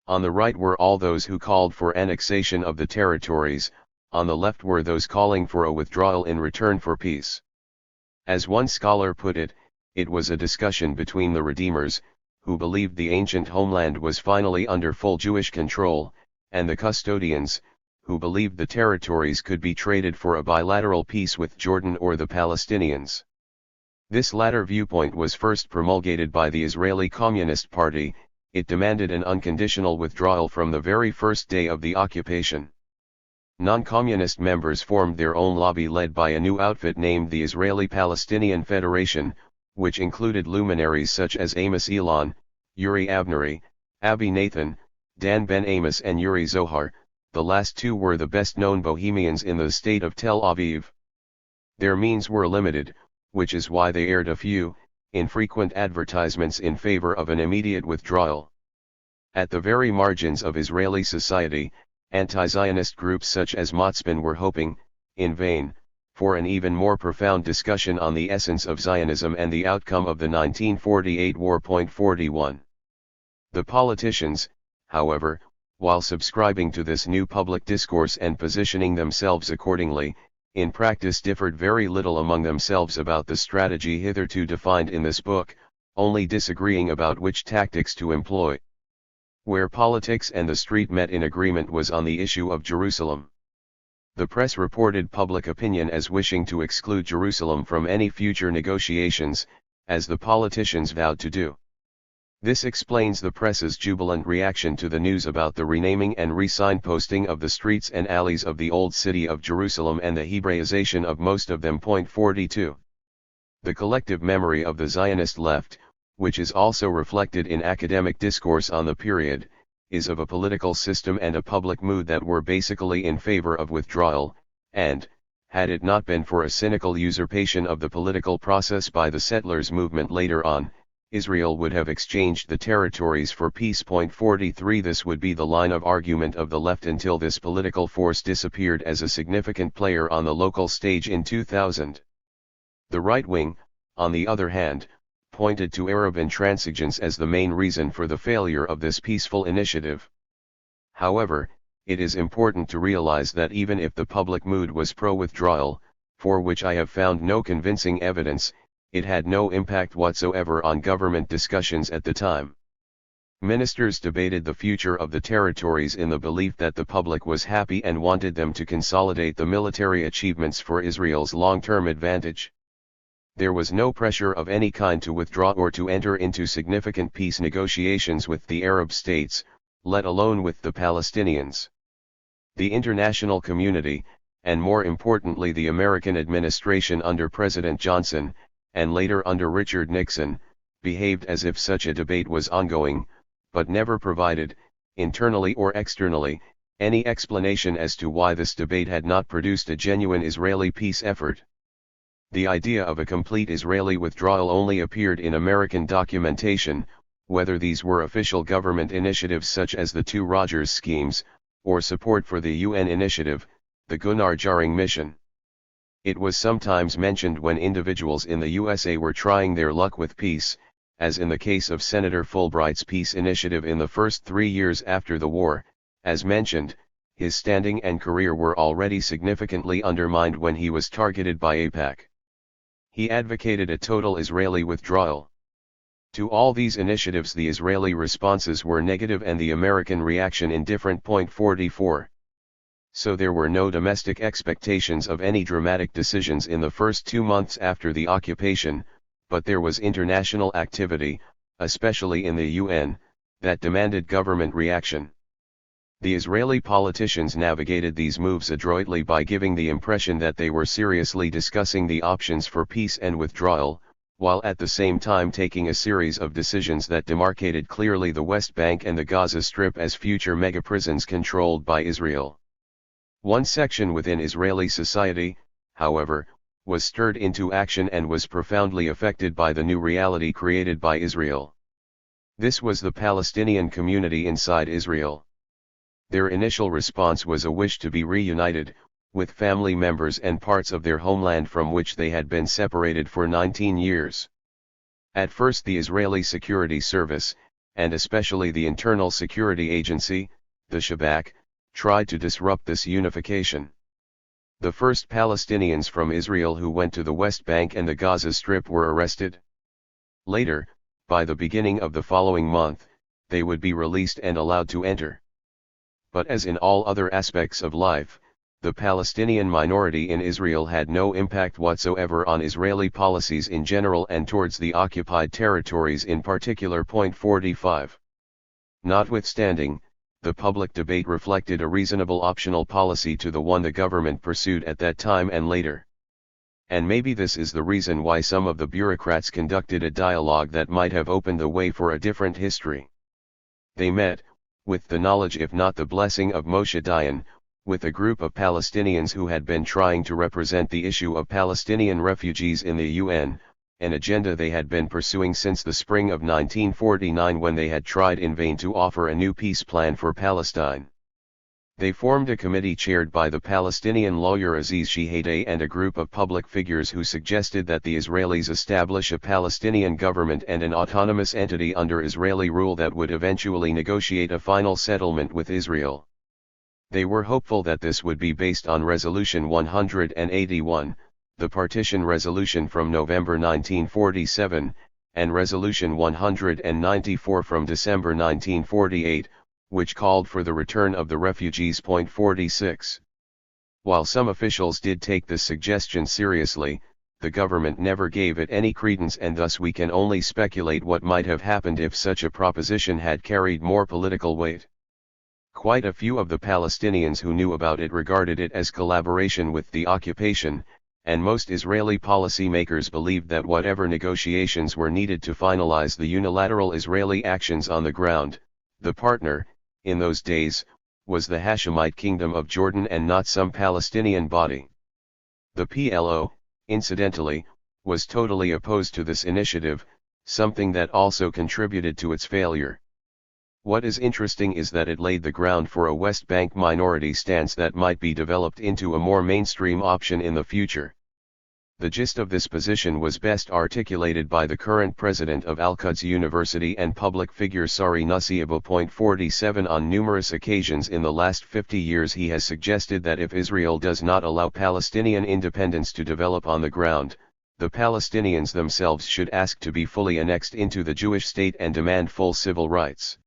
On the right were all those who called for annexation of the territories, on the left were those calling for a withdrawal in return for peace. As one scholar put it, it was a discussion between the Redeemers, who believed the ancient homeland was finally under full Jewish control, and the Custodians, who believed the territories could be traded for a bilateral peace with Jordan or the Palestinians. This latter viewpoint was first promulgated by the Israeli Communist Party. It demanded an unconditional withdrawal from the very first day of the occupation. Non-communist members formed their own lobby led by a new outfit named the Israeli-Palestinian Federation, which included luminaries such as Amos Ilan, Yuri Avnery, Abi Nathan, Dan Ben Amos and Yuri Zohar, the last two were the best-known Bohemians in the state of Tel Aviv. Their means were limited, which is why they aired a few, infrequent advertisements in favor of an immediate withdrawal. At the very margins of Israeli society, anti-Zionist groups such as Motzman were hoping, in vain, for an even more profound discussion on the essence of Zionism and the outcome of the 1948 war. 41. The politicians, however, while subscribing to this new public discourse and positioning themselves accordingly, in practice differed very little among themselves about the strategy hitherto defined in this book, only disagreeing about which tactics to employ. Where politics and the street met in agreement was on the issue of Jerusalem. The press reported public opinion as wishing to exclude Jerusalem from any future negotiations, as the politicians vowed to do. This explains the press's jubilant reaction to the news about the renaming and re-signposting of the streets and alleys of the old city of Jerusalem and the Hebraization of most of them. 42. The collective memory of the Zionist left, which is also reflected in academic discourse on the period, is of a political system and a public mood that were basically in favor of withdrawal, and, had it not been for a cynical usurpation of the political process by the settlers' movement later on, Israel would have exchanged the territories for peace. 43. This would be the line of argument of the left until this political force disappeared as a significant player on the local stage in 2000. The right wing, on the other hand, pointed to Arab intransigence as the main reason for the failure of this peaceful initiative. However, it is important to realize that even if the public mood was pro-withdrawal, for which I have found no convincing evidence, it had no impact whatsoever on government discussions at the time. Ministers debated the future of the territories in the belief that the public was happy and wanted them to consolidate the military achievements for Israel's long-term advantage. There was no pressure of any kind to withdraw or to enter into significant peace negotiations with the Arab states, let alone with the Palestinians. The international community, and more importantly the American administration under President Johnson, and later under Richard Nixon, behaved as if such a debate was ongoing, but never provided, internally or externally, any explanation as to why this debate had not produced a genuine Israeli peace effort. The idea of a complete Israeli withdrawal only appeared in American documentation, whether these were official government initiatives such as the Two Rogers schemes, or support for the UN initiative, the Gunnar Jarring mission. It was sometimes mentioned when individuals in the USA were trying their luck with peace, as in the case of Senator Fulbright's peace initiative in the first 3 years after the war. As mentioned, his standing and career were already significantly undermined when he was targeted by AIPAC. He advocated a total Israeli withdrawal. To all these initiatives the Israeli responses were negative and the American reaction indifferent. 44. So there were no domestic expectations of any dramatic decisions in the first 2 months after the occupation, but there was international activity, especially in the UN, that demanded government reaction. The Israeli politicians navigated these moves adroitly by giving the impression that they were seriously discussing the options for peace and withdrawal, while at the same time taking a series of decisions that demarcated clearly the West Bank and the Gaza Strip as future megaprisons controlled by Israel. One section within Israeli society, however, was stirred into action and was profoundly affected by the new reality created by Israel. This was the Palestinian community inside Israel. Their initial response was a wish to be reunited, with family members and parts of their homeland from which they had been separated for 19 years. At first the Israeli Security Service, and especially the Internal Security Agency, the Shabak, tried to disrupt this unification. The first Palestinians from Israel who went to the West Bank and the Gaza Strip were arrested. Later, by the beginning of the following month, they would be released and allowed to enter. But as in all other aspects of life, the Palestinian minority in Israel had no impact whatsoever on Israeli policies in general and towards the occupied territories in particular. 45. Notwithstanding, the public debate reflected a reasonable optional policy to the one the government pursued at that time and later. And maybe this is the reason why some of the bureaucrats conducted a dialogue that might have opened the way for a different history. They met, with the knowledge if not the blessing of Moshe Dayan, with a group of Palestinians who had been trying to represent the issue of Palestinian refugees in the UN, an agenda they had been pursuing since the spring of 1949 when they had tried in vain to offer a new peace plan for Palestine. They formed a committee chaired by the Palestinian lawyer Aziz Shihadeh and a group of public figures who suggested that the Israelis establish a Palestinian government and an autonomous entity under Israeli rule that would eventually negotiate a final settlement with Israel. They were hopeful that this would be based on Resolution 181, the partition resolution from November 1947, and Resolution 194 from December 1948, which called for the return of the refugees. 46. While some officials did take this suggestion seriously, the government never gave it any credence, and thus we can only speculate what might have happened if such a proposition had carried more political weight. Quite a few of the Palestinians who knew about it regarded it as collaboration with the occupation, and most Israeli policymakers believed that whatever negotiations were needed to finalize the unilateral Israeli actions on the ground, the partner, in those days, was the Hashemite Kingdom of Jordan and not some Palestinian body. The PLO, incidentally, was totally opposed to this initiative, something that also contributed to its failure. What is interesting is that it laid the ground for a West Bank minority stance that might be developed into a more mainstream option in the future. The gist of this position was best articulated by the current president of Al-Quds University and public figure Sari Nusseibeh. 47 On numerous occasions in the last 50 years he has suggested that if Israel does not allow Palestinian independence to develop on the ground, the Palestinians themselves should ask to be fully annexed into the Jewish state and demand full civil rights.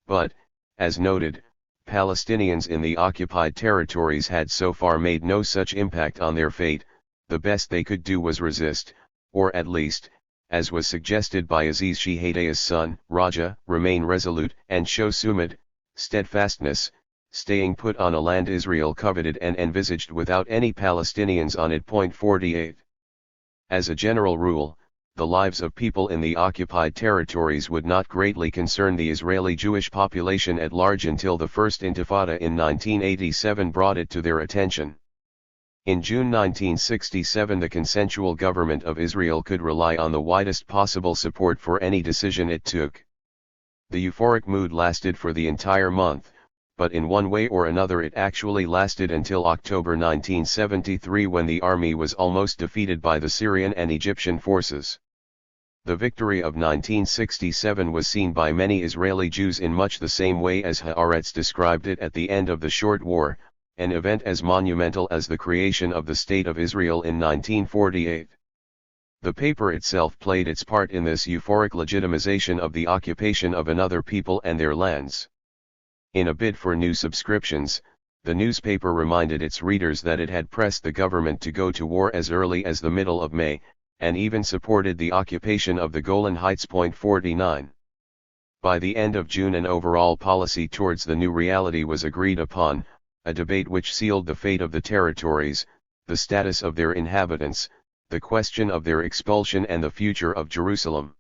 But, as noted, Palestinians in the occupied territories had so far made no such impact on their fate. The best they could do was resist, or at least, as was suggested by Aziz Shihadeh's son, Raja, remain resolute and show sumud, steadfastness, staying put on a land Israel coveted and envisaged without any Palestinians on it. 48. As a general rule, the lives of people in the occupied territories would not greatly concern the Israeli Jewish population at large until the First Intifada in 1987 brought it to their attention. In June 1967 the consensual government of Israel could rely on the widest possible support for any decision it took. The euphoric mood lasted for the entire month, but in one way or another it actually lasted until October 1973 when the army was almost defeated by the Syrian and Egyptian forces. The victory of 1967 was seen by many Israeli Jews in much the same way as Haaretz described it at the end of the short war, an event as monumental as the creation of the State of Israel in 1948. The paper itself played its part in this euphoric legitimization of the occupation of another people and their lands. In a bid for new subscriptions, the newspaper reminded its readers that it had pressed the government to go to war as early as the middle of May, and even supported the occupation of the Golan Heights. 49. By the end of June an overall policy towards the new reality was agreed upon, a debate which sealed the fate of the territories, the status of their inhabitants, the question of their expulsion and the future of Jerusalem.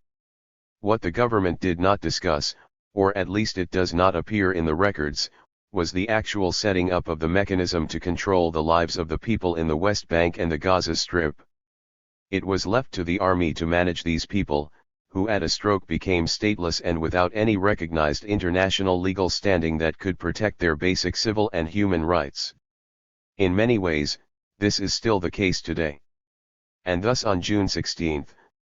What the government did not discuss, or at least it does not appear in the records, was the actual setting up of the mechanism to control the lives of the people in the West Bank and the Gaza Strip. It was left to the army to manage these people, who at a stroke became stateless and without any recognized international legal standing that could protect their basic civil and human rights. In many ways, this is still the case today. And thus on June 16,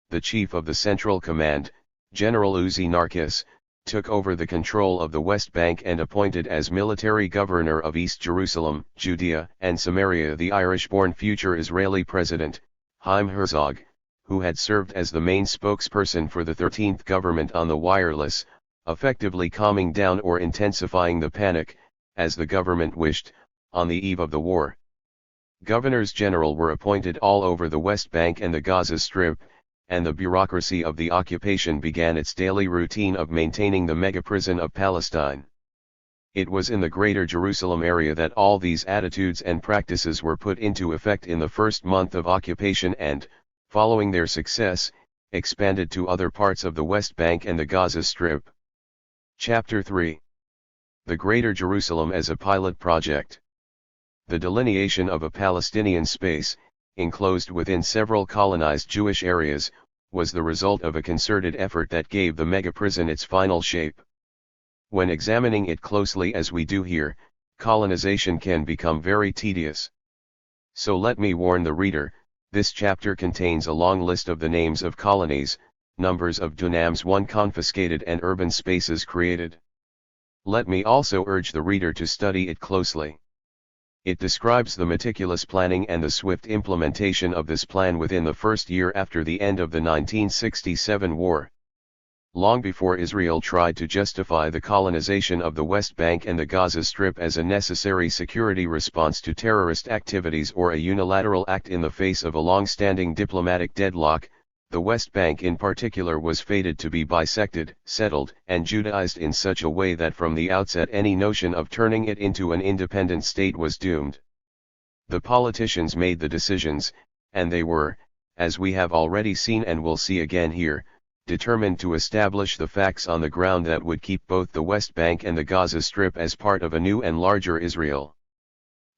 the chief of the Central Command, General Uzi Narkis, took over the control of the West Bank and appointed as military governor of East Jerusalem, Judea, and Samaria the Irish-born future Israeli president, Chaim Herzog, who had served as the main spokesperson for the 13th government on the wireless, effectively calming down or intensifying the panic, as the government wished, on the eve of the war. Governors general were appointed all over the West Bank and the Gaza Strip, and the bureaucracy of the occupation began its daily routine of maintaining the mega-prison of Palestine. It was in the Greater Jerusalem area that all these attitudes and practices were put into effect in the first month of occupation and, following their success, expanded to other parts of the West Bank and the Gaza Strip. Chapter 3. The Greater Jerusalem as a Pilot Project. The delineation of a Palestinian space, enclosed within several colonized Jewish areas, was the result of a concerted effort that gave the megaprison its final shape. When examining it closely as we do here, colonization can become very tedious. So let me warn the reader, this chapter contains a long list of the names of colonies, numbers of dunams one confiscated and urban spaces created. Let me also urge the reader to study it closely. It describes the meticulous planning and the swift implementation of this plan within the first year after the end of the 1967 war. Long before Israel tried to justify the colonization of the West Bank and the Gaza Strip as a necessary security response to terrorist activities or a unilateral act in the face of a long-standing diplomatic deadlock, the West Bank in particular was fated to be bisected, settled, and Judaized in such a way that from the outset any notion of turning it into an independent state was doomed. The politicians made the decisions, and they were, as we have already seen and will see again here, determined to establish the facts on the ground that would keep both the West Bank and the Gaza Strip as part of a new and larger Israel.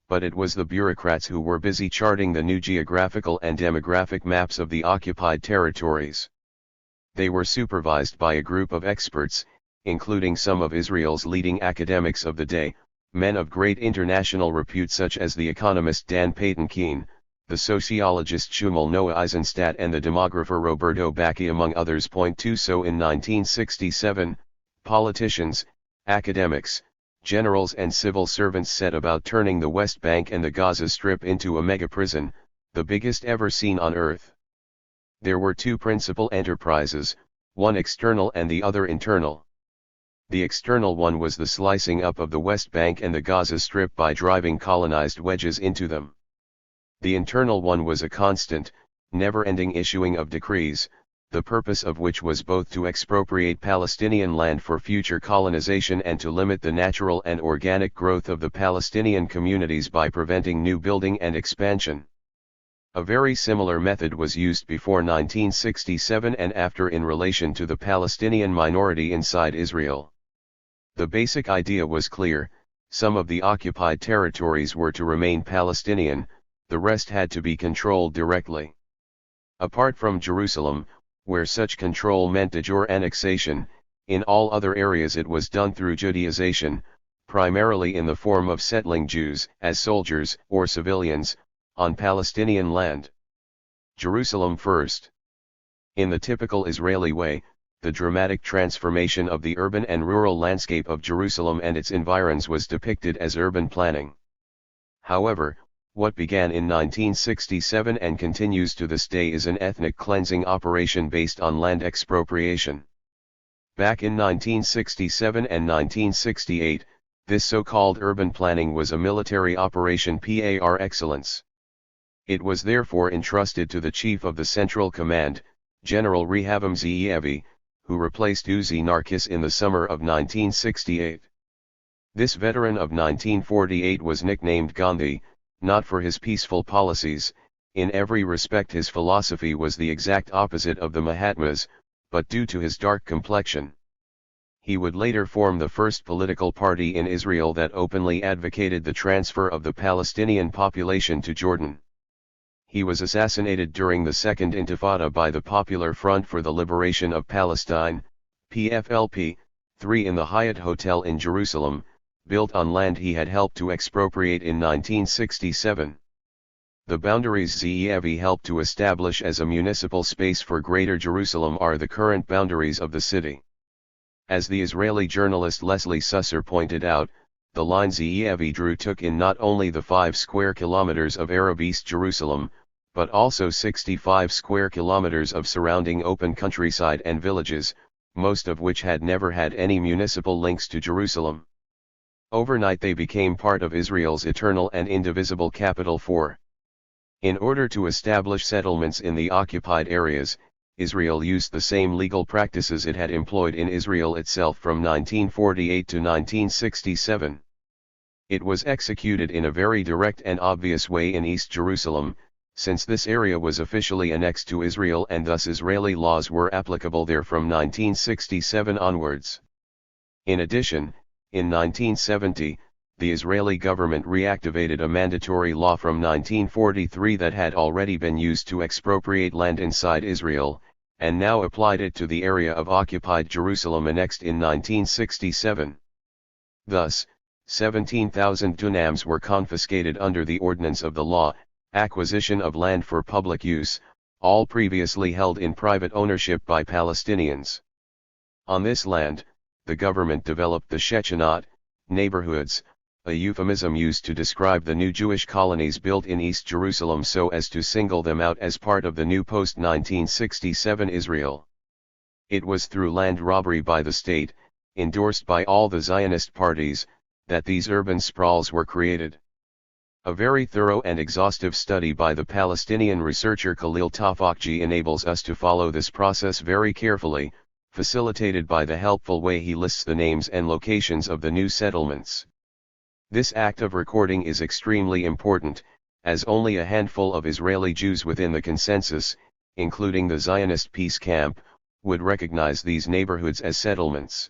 But it was the bureaucrats who were busy charting the new geographical and demographic maps of the occupied territories. They were supervised by a group of experts, including some of Israel's leading academics of the day, men of great international repute such as the economist Dan Patenkeen, the sociologist Shmuel Noah Eisenstadt and the demographer Roberto Bacchi among others. Point 2. So in 1967, politicians, academics, generals and civil servants set about turning the West Bank and the Gaza Strip into a megaprison, the biggest ever seen on Earth. There were two principal enterprises, one external and the other internal. The external one was the slicing up of the West Bank and the Gaza Strip by driving colonized wedges into them. The internal one was a constant, never-ending issuing of decrees, the purpose of which was both to expropriate Palestinian land for future colonization and to limit the natural and organic growth of the Palestinian communities by preventing new building and expansion. A very similar method was used before 1967 and after in relation to the Palestinian minority inside Israel. The basic idea was clear: some of the occupied territories were to remain Palestinian, the rest had to be controlled directly. Apart from Jerusalem, where such control meant de jure annexation, in all other areas it was done through Judaization, primarily in the form of settling Jews as soldiers or civilians on Palestinian land. Jerusalem first. In the typical Israeli way, the dramatic transformation of the urban and rural landscape of Jerusalem and its environs was depicted as urban planning. However, what began in 1967 and continues to this day is an ethnic cleansing operation based on land expropriation. Back in 1967 and 1968, this so-called urban planning was a military operation par excellence. It was therefore entrusted to the Chief of the Central Command, General Rehavam Ze'evi, who replaced Uzi Narkis in the summer of 1968. This veteran of 1948 was nicknamed Gandhi, not for his peaceful policies. In every respect his philosophy was the exact opposite of the Mahatmas, but due to his dark complexion. He would later form the first political party in Israel that openly advocated the transfer of the Palestinian population to Jordan. He was assassinated during the Second Intifada by the Popular Front for the Liberation of Palestine, PFLP, 3 in the Hyatt Hotel in Jerusalem, built on land he had helped to expropriate in 1967. The boundaries Ze'evi helped to establish as a municipal space for Greater Jerusalem are the current boundaries of the city. As the Israeli journalist Leslie Susser pointed out, the line Ze'evi drew took in not only the 5 square kilometers of Arab East Jerusalem, but also 65 square kilometers of surrounding open countryside and villages, most of which had never had any municipal links to Jerusalem. Overnight they became part of Israel's eternal and indivisible capital. 4. In order to establish settlements in the occupied areas, Israel used the same legal practices it had employed in Israel itself from 1948 to 1967. It was executed in a very direct and obvious way in East Jerusalem, since this area was officially annexed to Israel and thus Israeli laws were applicable there from 1967 onwards. In addition, in 1970, the Israeli government reactivated a mandatory law from 1943 that had already been used to expropriate land inside Israel, and now applied it to the area of occupied Jerusalem annexed in 1967. Thus, 17,000 dunams were confiscated under the ordinance of the law, acquisition of land for public use, all previously held in private ownership by Palestinians. On this land, the government developed the Shechinot, neighborhoods, a euphemism used to describe the new Jewish colonies built in East Jerusalem so as to single them out as part of the new post-1967 Israel. It was through land robbery by the state, endorsed by all the Zionist parties, that these urban sprawls were created. A very thorough and exhaustive study by the Palestinian researcher Khalil Tafakji enables us to follow this process very carefully, facilitated by the helpful way he lists the names and locations of the new settlements. This act of recording is extremely important, as only a handful of Israeli Jews within the consensus, including the Zionist peace camp, would recognize these neighborhoods as settlements.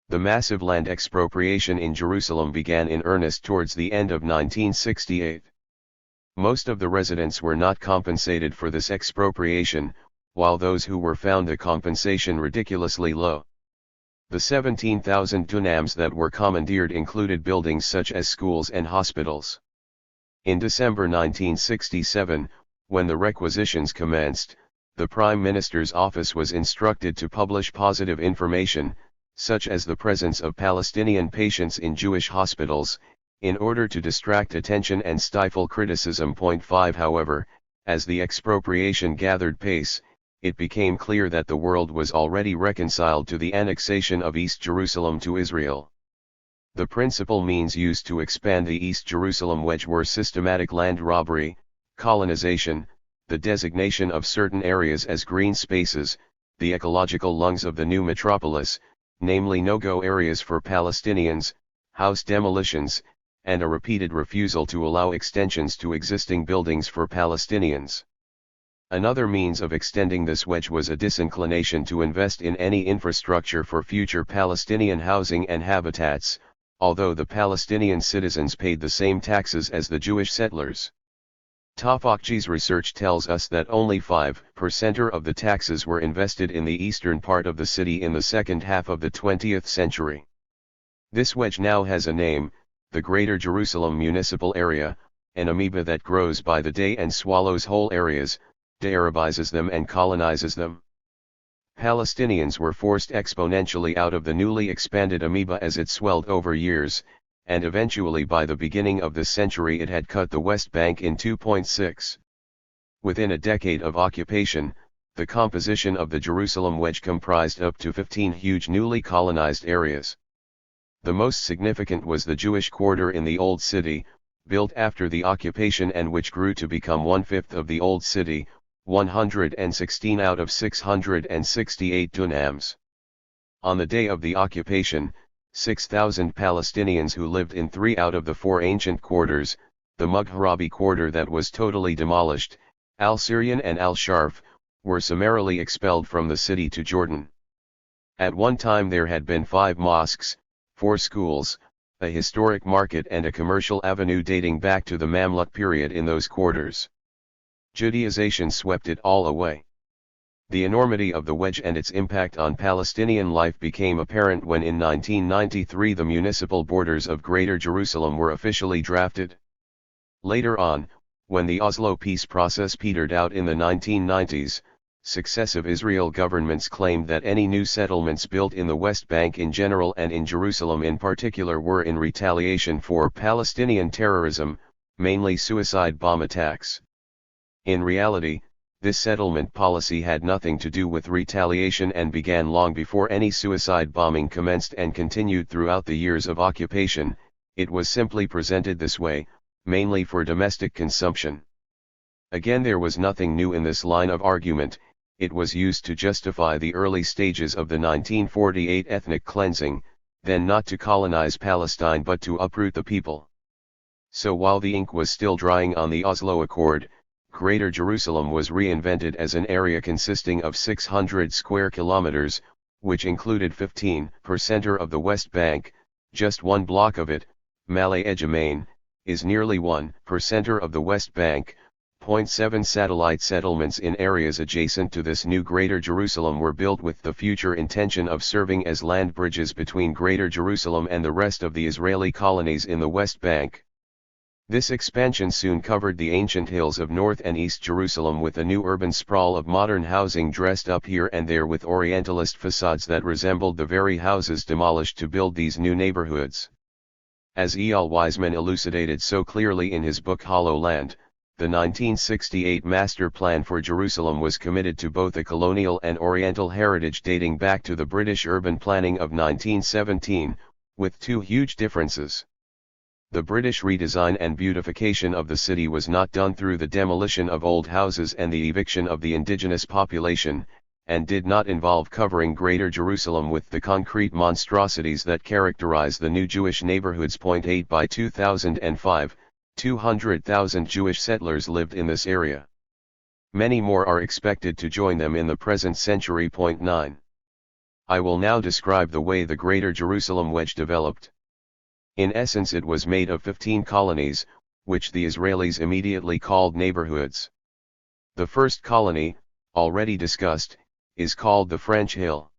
The massive land expropriation in Jerusalem began in earnest towards the end of 1968. Most of the residents were not compensated for this expropriation, while those who were found the compensation ridiculously low. The 17,000 dunams that were commandeered included buildings such as schools and hospitals. In December 1967, when the requisitions commenced, the Prime Minister's office was instructed to publish positive information, such as the presence of Palestinian patients in Jewish hospitals, in order to distract attention and stifle criticism. 5 However, as the expropriation gathered pace, it became clear that the world was already reconciled to the annexation of East Jerusalem to Israel. The principal means used to expand the East Jerusalem wedge were systematic land robbery, colonization, the designation of certain areas as green spaces, the ecological lungs of the new metropolis, namely no-go areas for Palestinians, house demolitions, and a repeated refusal to allow extensions to existing buildings for Palestinians. Another means of extending this wedge was a disinclination to invest in any infrastructure for future Palestinian housing and habitats, although the Palestinian citizens paid the same taxes as the Jewish settlers. Tafakji's research tells us that only 5% of the taxes were invested in the eastern part of the city in the second half of the 20th century. This wedge now has a name, the Greater Jerusalem Municipal Area, an amoeba that grows by the day and swallows whole areas, de-Arabizes them and colonizes them. Palestinians were forced exponentially out of the newly expanded amoeba as it swelled over years, and eventually by the beginning of this century it had cut the West Bank in 2.6. Within a decade of occupation, the composition of the Jerusalem wedge comprised up to 15 huge newly colonized areas. The most significant was the Jewish quarter in the Old City, built after the occupation and which grew to become 1/5 of the Old City, 116 out of 668 dunams. On the day of the occupation, 6,000 Palestinians who lived in 3 out of the 4 ancient quarters, the Mughrabi quarter that was totally demolished, Al-Syrian and Al-Sharf, were summarily expelled from the city to Jordan. At one time there had been 5 mosques, 4 schools, a historic market and a commercial avenue dating back to the Mamluk period in those quarters. Judaization swept it all away. The enormity of the wedge and its impact on Palestinian life became apparent when in 1993 the municipal borders of Greater Jerusalem were officially drafted. Later on, when the Oslo peace process petered out in the 1990s, successive Israel governments claimed that any new settlements built in the West Bank in general and in Jerusalem in particular were in retaliation for Palestinian terrorism, mainly suicide bomb attacks. In reality, this settlement policy had nothing to do with retaliation and began long before any suicide bombing commenced and continued throughout the years of occupation. It was simply presented this way, mainly for domestic consumption. Again, there was nothing new in this line of argument. It was used to justify the early stages of the 1948 ethnic cleansing, then not to colonize Palestine but to uproot the people. So while the ink was still drying on the Oslo Accord, Greater Jerusalem was reinvented as an area consisting of 600 square kilometers, which included 15% of the West Bank. Just one block of it, Malay Ejamain, is nearly 1% of the West Bank. 0.7 satellite settlements in areas adjacent to this new Greater Jerusalem were built with the future intention of serving as land bridges between Greater Jerusalem and the rest of the Israeli colonies in the West Bank. This expansion soon covered the ancient hills of North and East Jerusalem with a new urban sprawl of modern housing dressed up here and there with Orientalist facades that resembled the very houses demolished to build these new neighborhoods. As E.L. Wiseman elucidated so clearly in his book Hollow Land, the 1968 Master Plan for Jerusalem was committed to both a colonial and Oriental heritage dating back to the British urban planning of 1917, with two huge differences. The British redesign and beautification of the city was not done through the demolition of old houses and the eviction of the indigenous population, and did not involve covering Greater Jerusalem with the concrete monstrosities that characterize the new Jewish neighborhoods. 8 By 2005, 200,000 Jewish settlers lived in this area. Many more are expected to join them in the present century. 9. I will now describe the way the Greater Jerusalem wedge developed. In essence, it was made of 15 colonies, which the Israelis immediately called neighborhoods. The first colony, already discussed, is called the French Hill.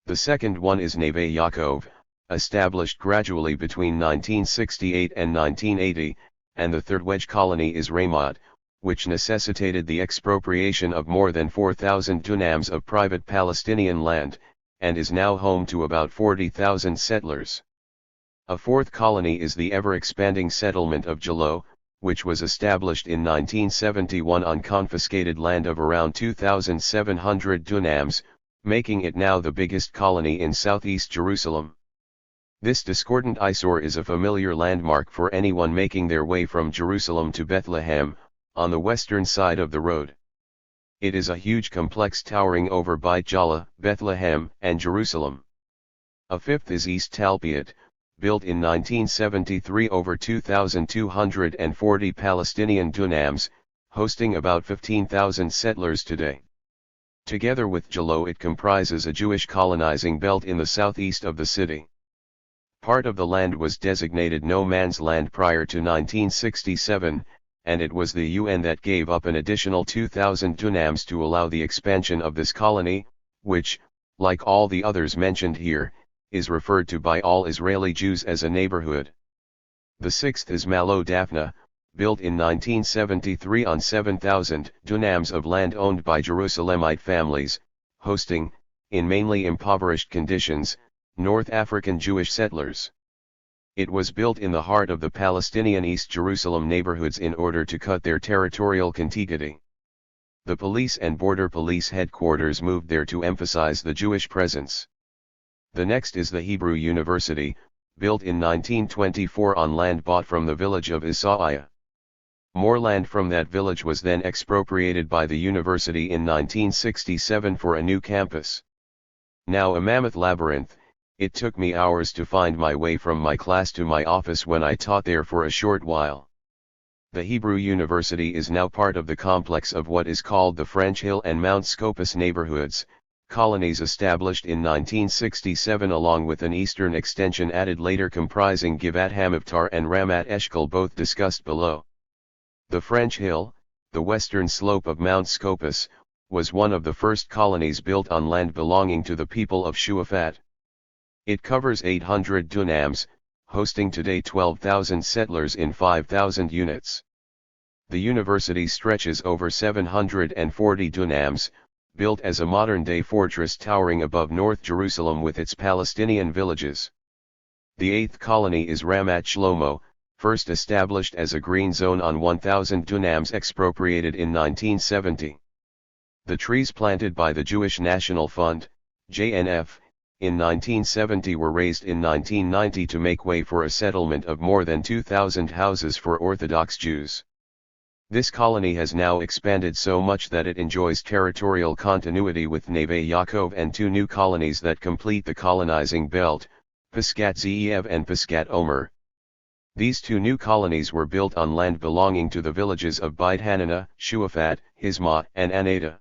The second one is Neve Yaakov, established gradually between 1968 and 1980, and the third wedge colony is Ramat, which necessitated the expropriation of more than 4,000 dunams of private Palestinian land, and is now home to about 40,000 settlers. A fourth colony is the ever-expanding settlement of Jalo, which was established in 1971 on confiscated land of around 2,700 dunams, making it now the biggest colony in southeast Jerusalem. This discordant eyesore is a familiar landmark for anyone making their way from Jerusalem to Bethlehem, on the western side of the road. It is a huge complex towering over Beit Jala, Bethlehem, and Jerusalem. A fifth is East Talpiot, built in 1973 over 2,240 Palestinian dunams, hosting about 15,000 settlers today. Together with Jalo, it comprises a Jewish colonizing belt in the southeast of the city. Part of the land was designated no man's land prior to 1967, and it was the UN that gave up an additional 2,000 dunams to allow the expansion of this colony, which, like all the others mentioned here, is referred to by all Israeli Jews as a neighborhood. The sixth is Malo Daphna, built in 1973 on 7,000 dunams of land owned by Jerusalemite families, hosting, in mainly impoverished conditions, North African Jewish settlers. It was built in the heart of the Palestinian East Jerusalem neighborhoods in order to cut their territorial contiguity. The police and border police headquarters moved there to emphasize the Jewish presence. The next is the Hebrew University, built in 1924 on land bought from the village of Isaiah. More land from that village was then expropriated by the university in 1967 for a new campus. Now a mammoth labyrinth, it took me hours to find my way from my class to my office when I taught there for a short while. The Hebrew University is now part of the complex of what is called the French Hill and Mount Scopus neighborhoods, colonies established in 1967 along with an eastern extension added later comprising Givat Hamivtar and Ramat Eshkol, both discussed below. The French Hill, the western slope of Mount Scopus, was one of the first colonies built on land belonging to the people of Shuafat. It covers 800 dunams, hosting today 12,000 settlers in 5,000 units. The university stretches over 740 dunams, built as a modern-day fortress towering above North Jerusalem with its Palestinian villages. The eighth colony is Ramat Shlomo, first established as a green zone on 1,000 dunams expropriated in 1970. The trees planted by the Jewish National Fund, JNF, in 1970 were raised in 1990 to make way for a settlement of more than 2,000 houses for Orthodox Jews. This colony has now expanded so much that it enjoys territorial continuity with Neve Yaakov and two new colonies that complete the colonizing belt, Piskat Zeev and Piskat Omer. These two new colonies were built on land belonging to the villages of Beit Hananah, Shuafat, Hisma, and Aneda.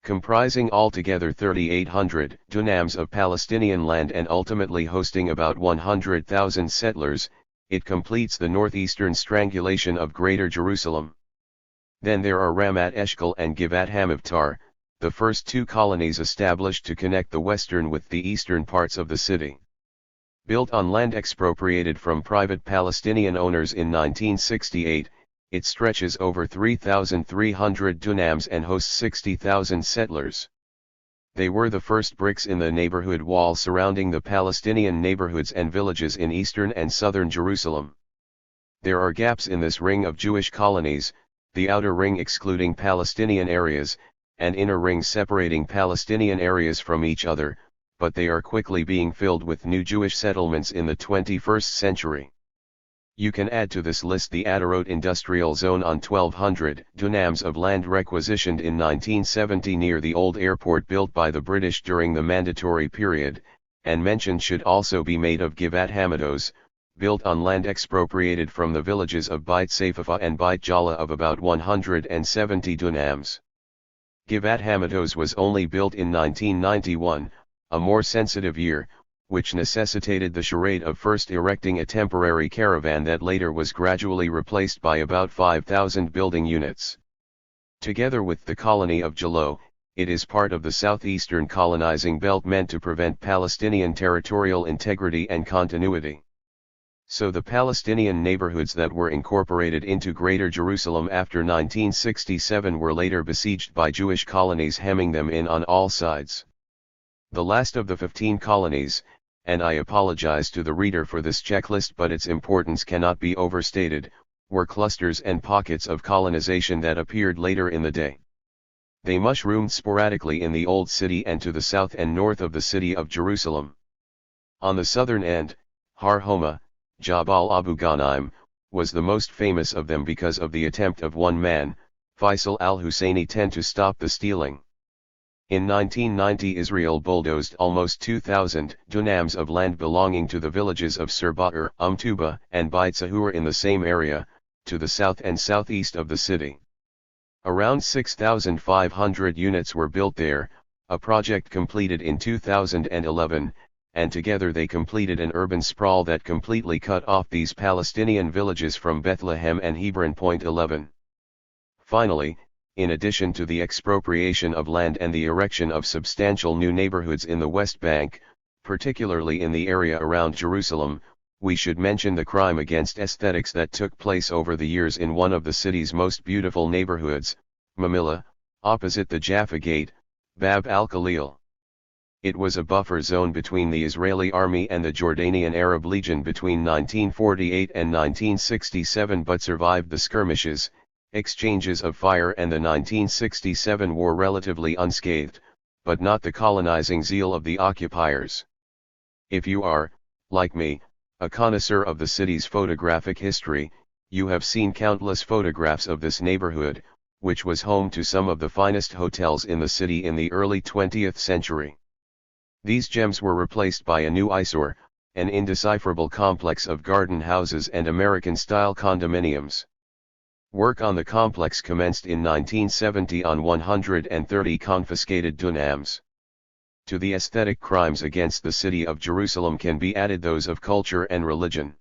Comprising altogether 3,800 dunams of Palestinian land and ultimately hosting about 100,000 settlers, it completes the northeastern strangulation of Greater Jerusalem. Then there are Ramat Eshkol and Givat Hamivtar, the first two colonies established to connect the western with the eastern parts of the city. Built on land expropriated from private Palestinian owners in 1968, it stretches over 3,300 dunams and hosts 60,000 settlers. They were the first bricks in the neighborhood wall surrounding the Palestinian neighborhoods and villages in eastern and southern Jerusalem. There are gaps in this ring of Jewish colonies, the outer ring excluding Palestinian areas, and inner rings separating Palestinian areas from each other, but they are quickly being filled with new Jewish settlements in the 21st century. You can add to this list the Adarot Industrial Zone on 1,200 dunams of land requisitioned in 1970 near the old airport built by the British during the Mandatory period, and mention should also be made of Givat Hamidos, built on land expropriated from the villages of Beit Seifafa and Beit Jala of about 170 dunams. Givat Hamidos was only built in 1991, a more sensitive year, which necessitated the charade of first erecting a temporary caravan that later was gradually replaced by about 5,000 building units. Together with the colony of Jalo, it is part of the southeastern colonizing belt meant to prevent Palestinian territorial integrity and continuity. So the Palestinian neighborhoods that were incorporated into Greater Jerusalem after 1967 were later besieged by Jewish colonies hemming them in on all sides. The last of the 15 colonies, and I apologize to the reader for this checklist but its importance cannot be overstated, were clusters and pockets of colonization that appeared later in the day. They mushroomed sporadically in the Old City and to the south and north of the city of Jerusalem. On the southern end, Har Homa, Jabal Abu Ghanaim, was the most famous of them because of the attempt of one man, Faisal al-Husseini to stop the stealing. In 1990 Israel bulldozed almost 2,000 dunams of land belonging to the villages of Sirbaur, Tuba, and Beit Sahur in the same area, to the south and southeast of the city. Around 6,500 units were built there, a project completed in 2011, and together they completed an urban sprawl that completely cut off these Palestinian villages from Bethlehem and Hebron. 11. Finally, in addition to the expropriation of land and the erection of substantial new neighborhoods in the West Bank, particularly in the area around Jerusalem, we should mention the crime against aesthetics that took place over the years in one of the city's most beautiful neighborhoods, Mamilla, opposite the Jaffa Gate, Bab al-Khalil. It was a buffer zone between the Israeli army and the Jordanian Arab Legion between 1948 and 1967 but survived the skirmishes, exchanges of fire and the 1967 war relatively unscathed, but not the colonizing zeal of the occupiers. If you are, like me, a connoisseur of the city's photographic history, you have seen countless photographs of this neighborhood, which was home to some of the finest hotels in the city in the early 20th century. These gems were replaced by a new eyesore, an indecipherable complex of garden houses and American-style condominiums. Work on the complex commenced in 1970 on 130 confiscated dunams. To the aesthetic crimes against the city of Jerusalem can be added those of culture and religion.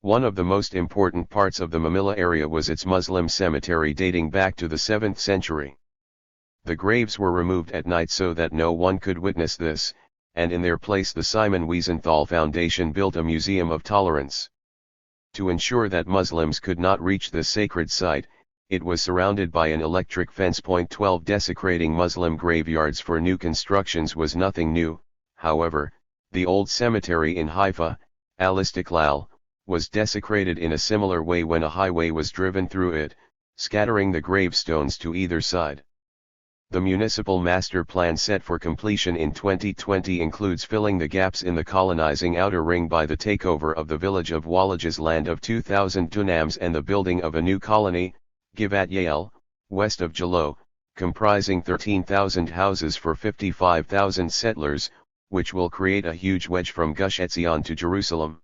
One of the most important parts of the Mamilla area was its Muslim cemetery dating back to the 7th century. The graves were removed at night so that no one could witness this, and in their place the Simon Wiesenthal Foundation built a museum of tolerance. To ensure that Muslims could not reach this sacred site, it was surrounded by an electric fence. 12 Desecrating Muslim graveyards for new constructions was nothing new, however, the old cemetery in Haifa, Al-Istiklal, was desecrated in a similar way when a highway was driven through it, scattering the gravestones to either side. The municipal master plan set for completion in 2020 includes filling the gaps in the colonizing outer ring by the takeover of the village of Walaja's land of 2,000 dunams and the building of a new colony, Givat Yael, west of Jalo, comprising 13,000 houses for 55,000 settlers, which will create a huge wedge from Gush Etzion to Jerusalem.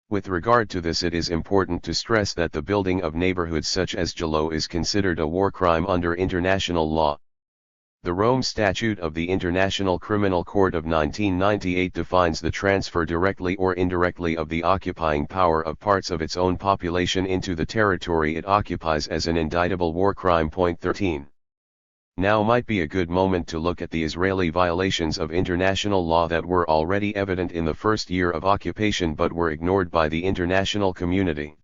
With regard to this, it is important to stress that the building of neighborhoods such as Jalo is considered a war crime under international law. The Rome Statute of the International Criminal Court of 1998 defines the transfer directly or indirectly of the occupying power of parts of its own population into the territory it occupies as an indictable war crime. Point 13. Now might be a good moment to look at the Israeli violations of international law that were already evident in the first year of occupation but were ignored by the international community.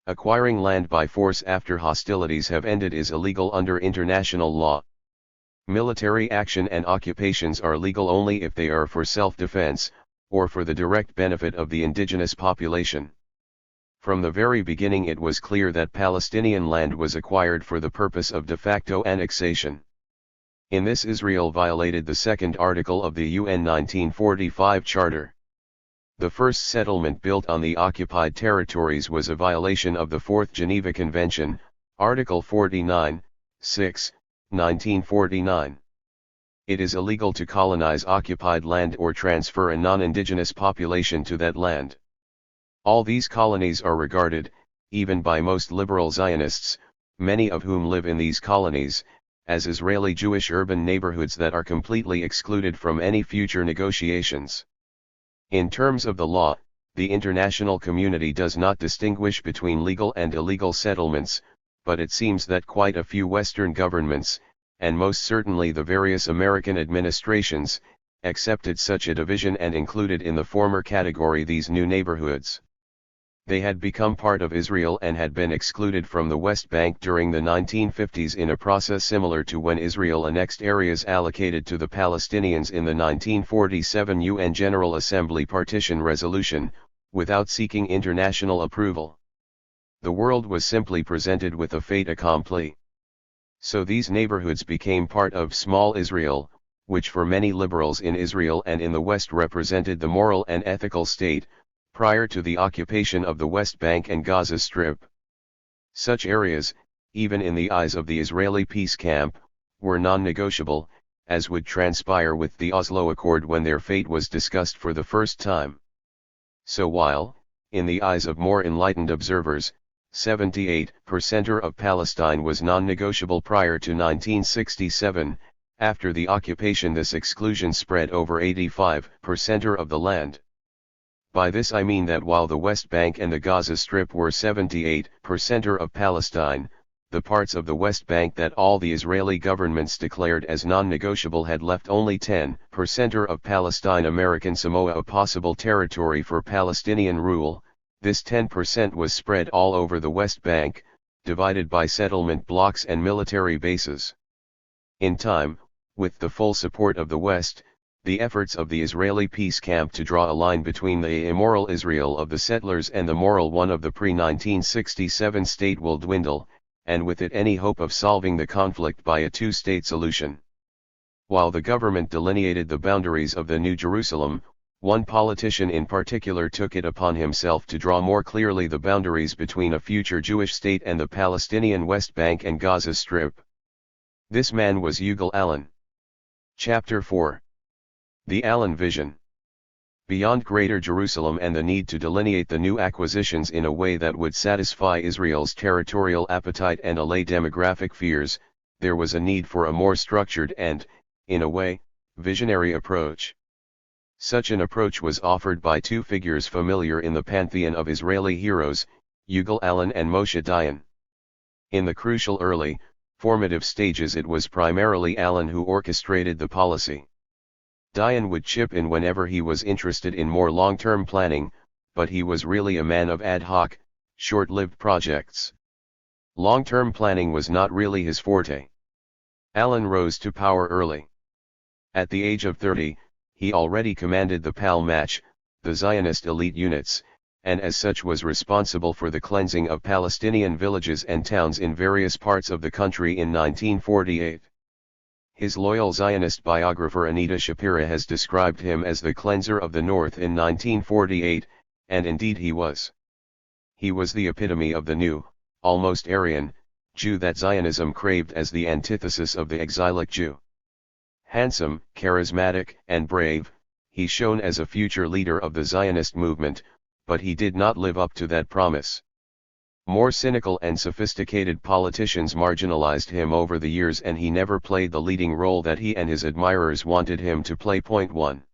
Acquiring land by force after hostilities have ended is illegal under international law. Military action and occupations are legal only if they are for self-defense, or for the direct benefit of the indigenous population. From the very beginning it was clear that Palestinian land was acquired for the purpose of de facto annexation. In this Israel violated the second article of the UN 1945 Charter. The first settlement built on the occupied territories was a violation of the Fourth Geneva Convention, Article 49, 6, 1949. It is illegal to colonize occupied land or transfer a non-indigenous population to that land. All these colonies are regarded, even by most liberal Zionists, many of whom live in these colonies, as Israeli Jewish urban neighborhoods that are completely excluded from any future negotiations. In terms of the law, the international community does not distinguish between legal and illegal settlements, but it seems that quite a few Western governments, and most certainly the various American administrations, accepted such a division and included in the former category these new neighborhoods. They had become part of Israel and had been excluded from the West Bank during the 1950s in a process similar to when Israel annexed areas allocated to the Palestinians in the 1947 UN General Assembly Partition Resolution, without seeking international approval. The world was simply presented with a fait accompli. So these neighborhoods became part of small Israel, which for many liberals in Israel and in the West represented the moral and ethical state, prior to the occupation of the West Bank and Gaza Strip. Such areas, even in the eyes of the Israeli peace camp, were non-negotiable, as would transpire with the Oslo Accord when their fate was discussed for the first time. So while, in the eyes of more enlightened observers, 78% of Palestine was non-negotiable prior to 1967, after the occupation this exclusion spread over 85% of the land. By this I mean that while the West Bank and the Gaza Strip were 78% of Palestine, the parts of the West Bank that all the Israeli governments declared as non-negotiable had left only 10% of Palestine. American Samoa a possible territory for Palestinian rule. This 10% was spread all over the West Bank, divided by settlement blocks and military bases. In time, with the full support of the West, the efforts of the Israeli peace camp to draw a line between the immoral Israel of the settlers and the moral one of the pre-1967 state will dwindle, and with it any hope of solving the conflict by a two-state solution. While the government delineated the boundaries of the New Jerusalem, one politician in particular took it upon himself to draw more clearly the boundaries between a future Jewish state and the Palestinian West Bank and Gaza Strip. This man was Ilan. Chapter 4. The Ilan Vision. Beyond Greater Jerusalem and the need to delineate the new acquisitions in a way that would satisfy Israel's territorial appetite and allay demographic fears, there was a need for a more structured and, in a way, visionary approach. Such an approach was offered by two figures familiar in the pantheon of Israeli heroes, Ilan and Moshe Dayan. In the crucial early, formative stages it was primarily Ilan who orchestrated the policy. Dayan would chip in whenever he was interested in more long-term planning, but he was really a man of ad hoc, short-lived projects. Long-term planning was not really his forte. Ilan rose to power early. At the age of 30, he already commanded the Palmach, the Zionist elite units, and as such was responsible for the cleansing of Palestinian villages and towns in various parts of the country in 1948. His loyal Zionist biographer Anita Shapira has described him as the cleanser of the North in 1948, and indeed he was. He was the epitome of the new, almost Aryan, Jew that Zionism craved as the antithesis of the exilic Jew. Handsome, charismatic, and brave, he shone as a future leader of the Zionist movement, but he did not live up to that promise. More cynical and sophisticated politicians marginalized him over the years, and he never played the leading role that he and his admirers wanted him to play. 1.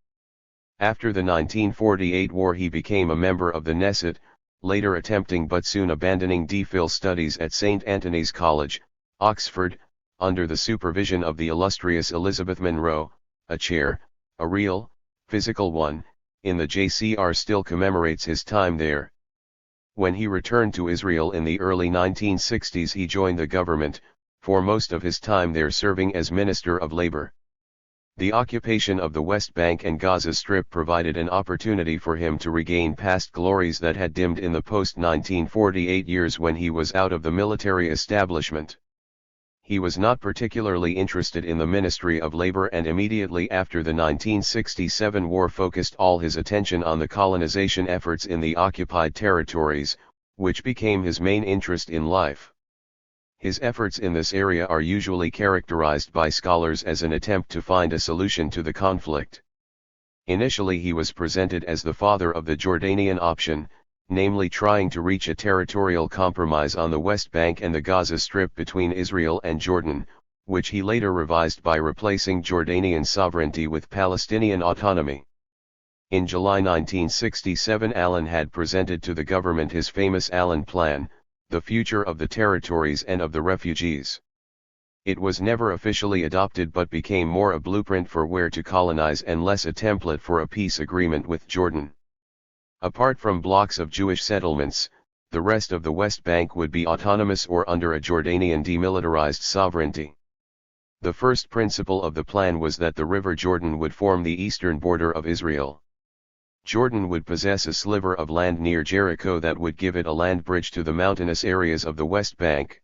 After the 1948 war he became a member of the Knesset, later attempting but soon abandoning DPhil studies at St. Antony's College, Oxford, under the supervision of the illustrious Elizabeth Monroe. A chair, a real, physical one, in the JCR still commemorates his time there. When he returned to Israel in the early 1960s he joined the government, for most of his time there serving as Minister of Labor. The occupation of the West Bank and Gaza Strip provided an opportunity for him to regain past glories that had dimmed in the post-1948 years when he was out of the military establishment. He was not particularly interested in the Ministry of Labor, and immediately after the 1967 war focused all his attention on the colonization efforts in the occupied territories, which became his main interest in life. His efforts in this area are usually characterized by scholars as an attempt to find a solution to the conflict. Initially he was presented as the father of the Jordanian option, namely trying to reach a territorial compromise on the West Bank and the Gaza Strip between Israel and Jordan, which he later revised by replacing Jordanian sovereignty with Palestinian autonomy. In July 1967 Ilan had presented to the government his famous Ilan Plan, the future of the territories and of the refugees. It was never officially adopted but became more a blueprint for where to colonize and less a template for a peace agreement with Jordan. Apart from blocks of Jewish settlements, the rest of the West Bank would be autonomous or under a Jordanian demilitarized sovereignty. The first principle of the plan was that the River Jordan would form the eastern border of Israel. Jordan would possess a sliver of land near Jericho that would give it a land bridge to the mountainous areas of the West Bank.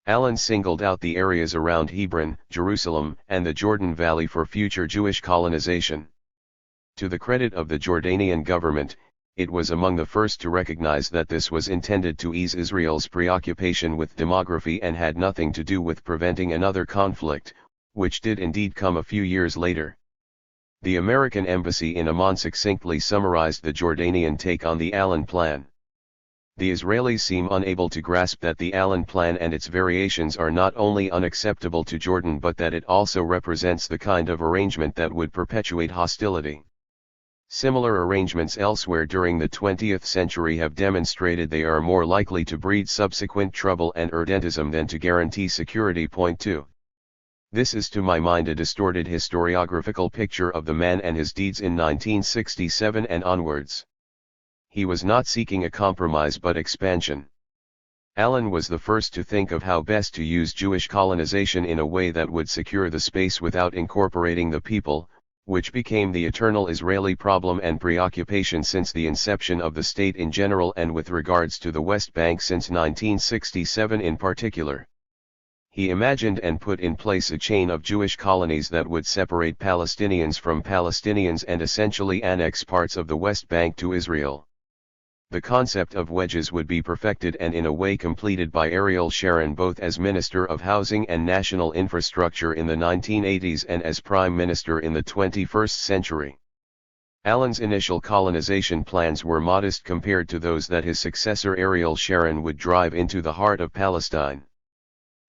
Ilan singled out the areas around Hebron, Jerusalem, and the Jordan Valley for future Jewish colonization. To the credit of the Jordanian government, it was among the first to recognize that this was intended to ease Israel's preoccupation with demography and had nothing to do with preventing another conflict, which did indeed come a few years later. The American embassy in Amman succinctly summarized the Jordanian take on the Ilan Plan. The Israelis seem unable to grasp that the Ilan Plan and its variations are not only unacceptable to Jordan but that it also represents the kind of arrangement that would perpetuate hostility. Similar arrangements elsewhere during the 20th century have demonstrated they are more likely to breed subsequent trouble and irredentism than to guarantee security. 2. This is to my mind a distorted historiographical picture of the man and his deeds in 1967 and onwards. He was not seeking a compromise but expansion. Ilan was the first to think of how best to use Jewish colonization in a way that would secure the space without incorporating the people, which became the eternal Israeli problem and preoccupation since the inception of the state in general and with regards to the West Bank since 1967 in particular. He imagined and put in place a chain of Jewish colonies that would separate Palestinians from Palestinians and essentially annex parts of the West Bank to Israel. The concept of wedges would be perfected and in a way completed by Ariel Sharon both as Minister of Housing and National Infrastructure in the 1980s and as Prime Minister in the 21st century. Ilan's initial colonization plans were modest compared to those that his successor Ariel Sharon would drive into the heart of Palestine.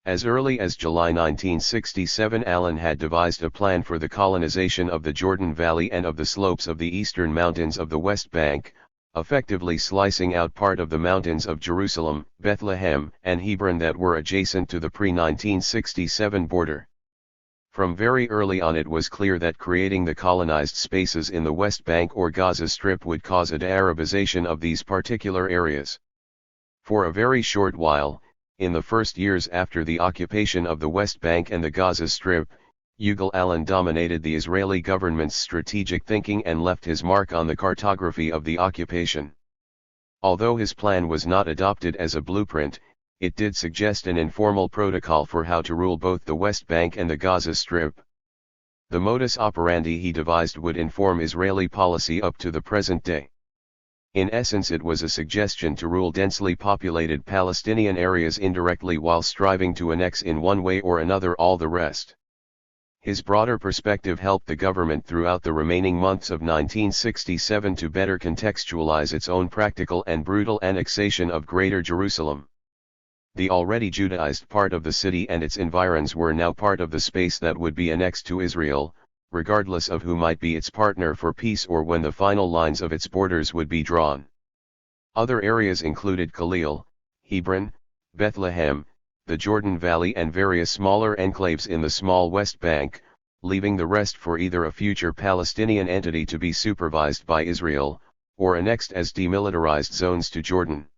As early as July 1967 Ilan had devised a plan for the colonization of the Jordan Valley and of the slopes of the eastern mountains of the West Bank, effectively slicing out part of the mountains of Jerusalem, Bethlehem, and Hebron that were adjacent to the pre-1967 border. From very early on it was clear that creating the colonized spaces in the West Bank or Gaza Strip would cause a de-Arabization of these particular areas. For a very short while, in the first years after the occupation of the West Bank and the Gaza Strip, Yigal Ilan dominated the Israeli government's strategic thinking and left his mark on the cartography of the occupation. Although his plan was not adopted as a blueprint, it did suggest an informal protocol for how to rule both the West Bank and the Gaza Strip. The modus operandi he devised would inform Israeli policy up to the present day. In essence, it was a suggestion to rule densely populated Palestinian areas indirectly while striving to annex in one way or another all the rest. His broader perspective helped the government throughout the remaining months of 1967 to better contextualize its own practical and brutal annexation of Greater Jerusalem. The already Judaized part of the city and its environs were now part of the space that would be annexed to Israel, regardless of who might be its partner for peace or when the final lines of its borders would be drawn. Other areas included Khalil, Hebron, Bethlehem, the Jordan Valley and various smaller enclaves in the small West Bank, leaving the rest for either a future Palestinian entity to be supervised by Israel, or annexed as demilitarized zones to Jordan.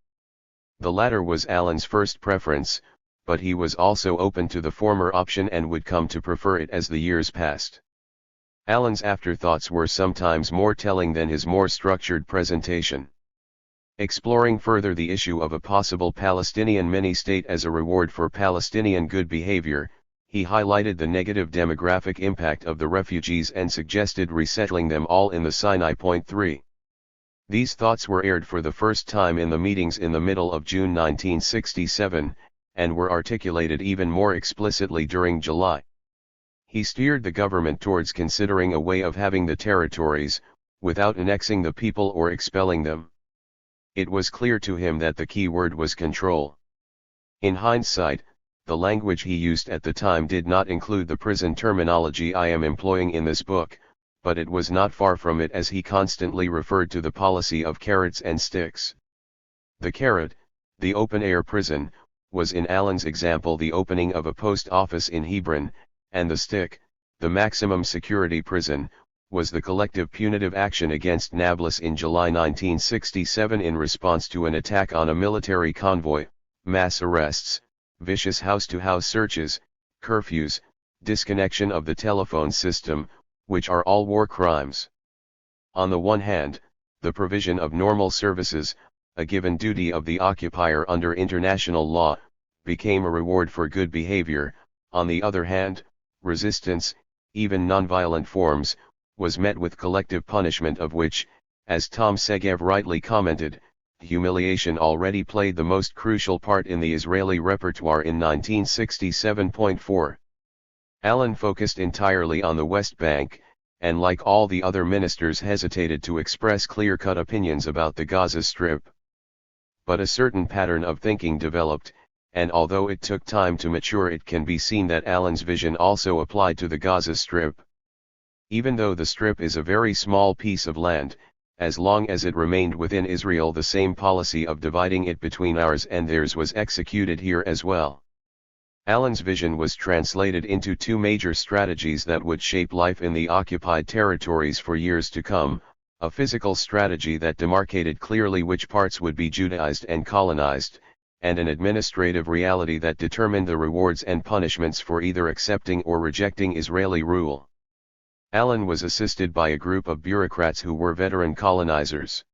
The latter was Alan's first preference, but he was also open to the former option and would come to prefer it as the years passed. Alan's afterthoughts were sometimes more telling than his more structured presentation. Exploring further the issue of a possible Palestinian mini-state as a reward for Palestinian good behavior, he highlighted the negative demographic impact of the refugees and suggested resettling them all in the Sinai. 3. These thoughts were aired for the first time in the meetings in the middle of June 1967, and were articulated even more explicitly during July. He steered the government towards considering a way of having the territories, without annexing the people or expelling them. It was clear to him that the key word was control. In hindsight, the language he used at the time did not include the prison terminology I am employing in this book, but it was not far from it as he constantly referred to the policy of carrots and sticks. The carrot, the open-air prison, was in Alan's example the opening of a post office in Hebron, and the stick, the maximum security prison, was the collective punitive action against Nablus in July 1967 in response to an attack on a military convoy, mass arrests, vicious house-to-house searches, curfews, disconnection of the telephone system, which are all war crimes. On the one hand, the provision of normal services, a given duty of the occupier under international law, became a reward for good behavior. On the other hand, resistance, even nonviolent forms, was met with collective punishment of which, as Tom Segev rightly commented, humiliation already played the most crucial part in the Israeli repertoire in 1967.4. Alan focused entirely on the West Bank, and like all the other ministers hesitated to express clear-cut opinions about the Gaza Strip. But a certain pattern of thinking developed, and although it took time to mature, it can be seen that Alan's vision also applied to the Gaza Strip. Even though the Strip is a very small piece of land, as long as it remained within Israel, the same policy of dividing it between ours and theirs was executed here as well. Alan's vision was translated into two major strategies that would shape life in the occupied territories for years to come: a physical strategy that demarcated clearly which parts would be Judaized and colonized, and an administrative reality that determined the rewards and punishments for either accepting or rejecting Israeli rule. Alan was assisted by a group of bureaucrats who were veteran colonizers.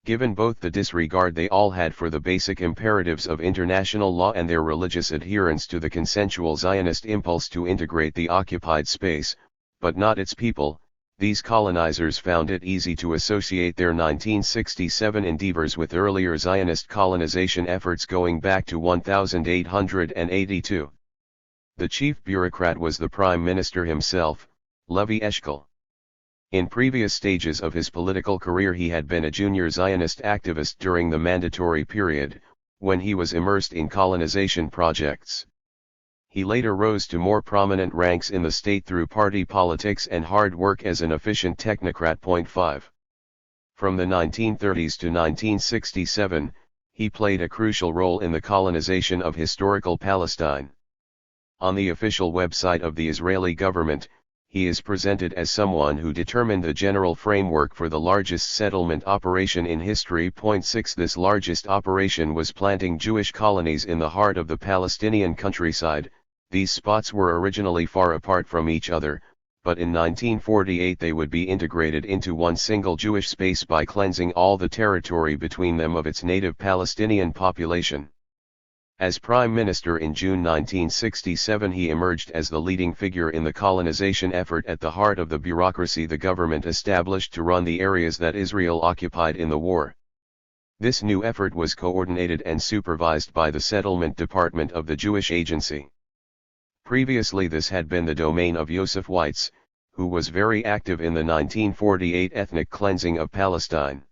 Given both the disregard they all had for the basic imperatives of international law and their religious adherence to the consensual Zionist impulse to integrate the occupied space, but not its people, these colonizers found it easy to associate their 1967 endeavors with earlier Zionist colonization efforts going back to 1882. The chief bureaucrat was the Prime Minister himself, Levi Eshkol. In previous stages of his political career he had been a junior Zionist activist during the mandatory period, when he was immersed in colonization projects. He later rose to more prominent ranks in the state through party politics and hard work as an efficient technocrat. 5. From the 1930s to 1967, he played a crucial role in the colonization of historical Palestine. On the official website of the Israeli government, he is presented as someone who determined the general framework for the largest settlement operation in history. 6. This largest operation was planting Jewish colonies in the heart of the Palestinian countryside. These spots were originally far apart from each other, but in 1948 they would be integrated into one single Jewish space by cleansing all the territory between them of its native Palestinian population. As Prime Minister in June 1967 he emerged as the leading figure in the colonization effort at the heart of the bureaucracy the government established to run the areas that Israel occupied in the war. This new effort was coordinated and supervised by the Settlement Department of the Jewish Agency. Previously this had been the domain of Yosef Weitz, who was very active in the 1948 ethnic cleansing of Palestine.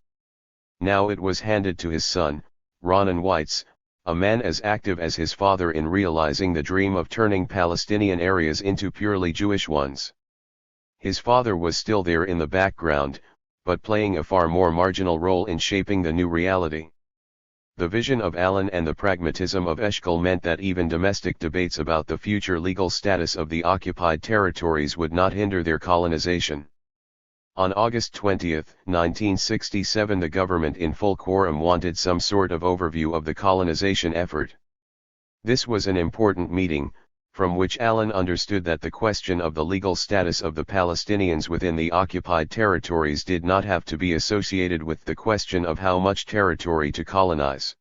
Now it was handed to his son, Ronan Weitz, a man as active as his father in realizing the dream of turning Palestinian areas into purely Jewish ones. His father was still there in the background, but playing a far more marginal role in shaping the new reality. The vision of Ilan and the pragmatism of Eshkol meant that even domestic debates about the future legal status of the occupied territories would not hinder their colonization. On August 20, 1967, the government in full quorum wanted some sort of overview of the colonization effort. This was an important meeting, from which Ilan understood that the question of the legal status of the Palestinians within the occupied territories did not have to be associated with the question of how much territory to colonize.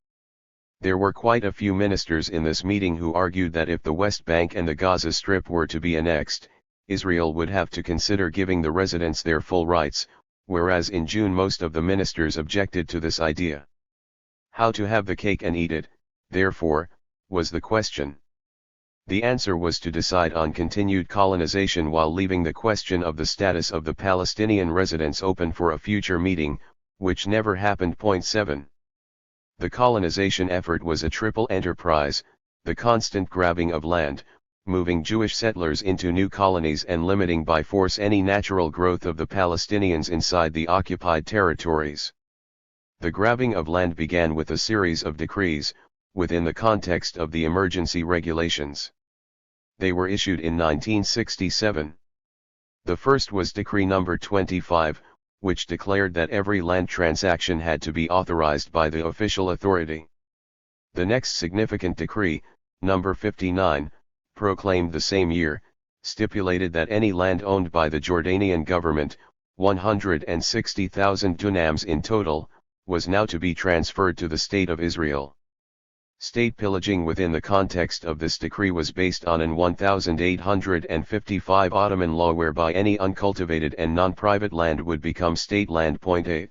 There were quite a few ministers in this meeting who argued that if the West Bank and the Gaza Strip were to be annexed, Israel would have to consider giving the residents their full rights, whereas in June most of the ministers objected to this idea. How to have the cake and eat it, therefore, was the question. The answer was to decide on continued colonization while leaving the question of the status of the Palestinian residents open for a future meeting, which never happened. 7. The colonization effort was a triple enterprise: the constant grabbing of land, moving Jewish settlers into new colonies, and limiting by force any natural growth of the Palestinians inside the occupied territories. The grabbing of land began with a series of decrees, within the context of the emergency regulations. They were issued in 1967. The first was Decree No. 25, which declared that every land transaction had to be authorized by the official authority. The next significant decree, No. 59, proclaimed the same year, stipulated that any land owned by the Jordanian government, 160,000 dunams in total, was now to be transferred to the State of Israel. State pillaging within the context of this decree was based on an 1855 Ottoman law whereby any uncultivated and non-private land would become state land. 8.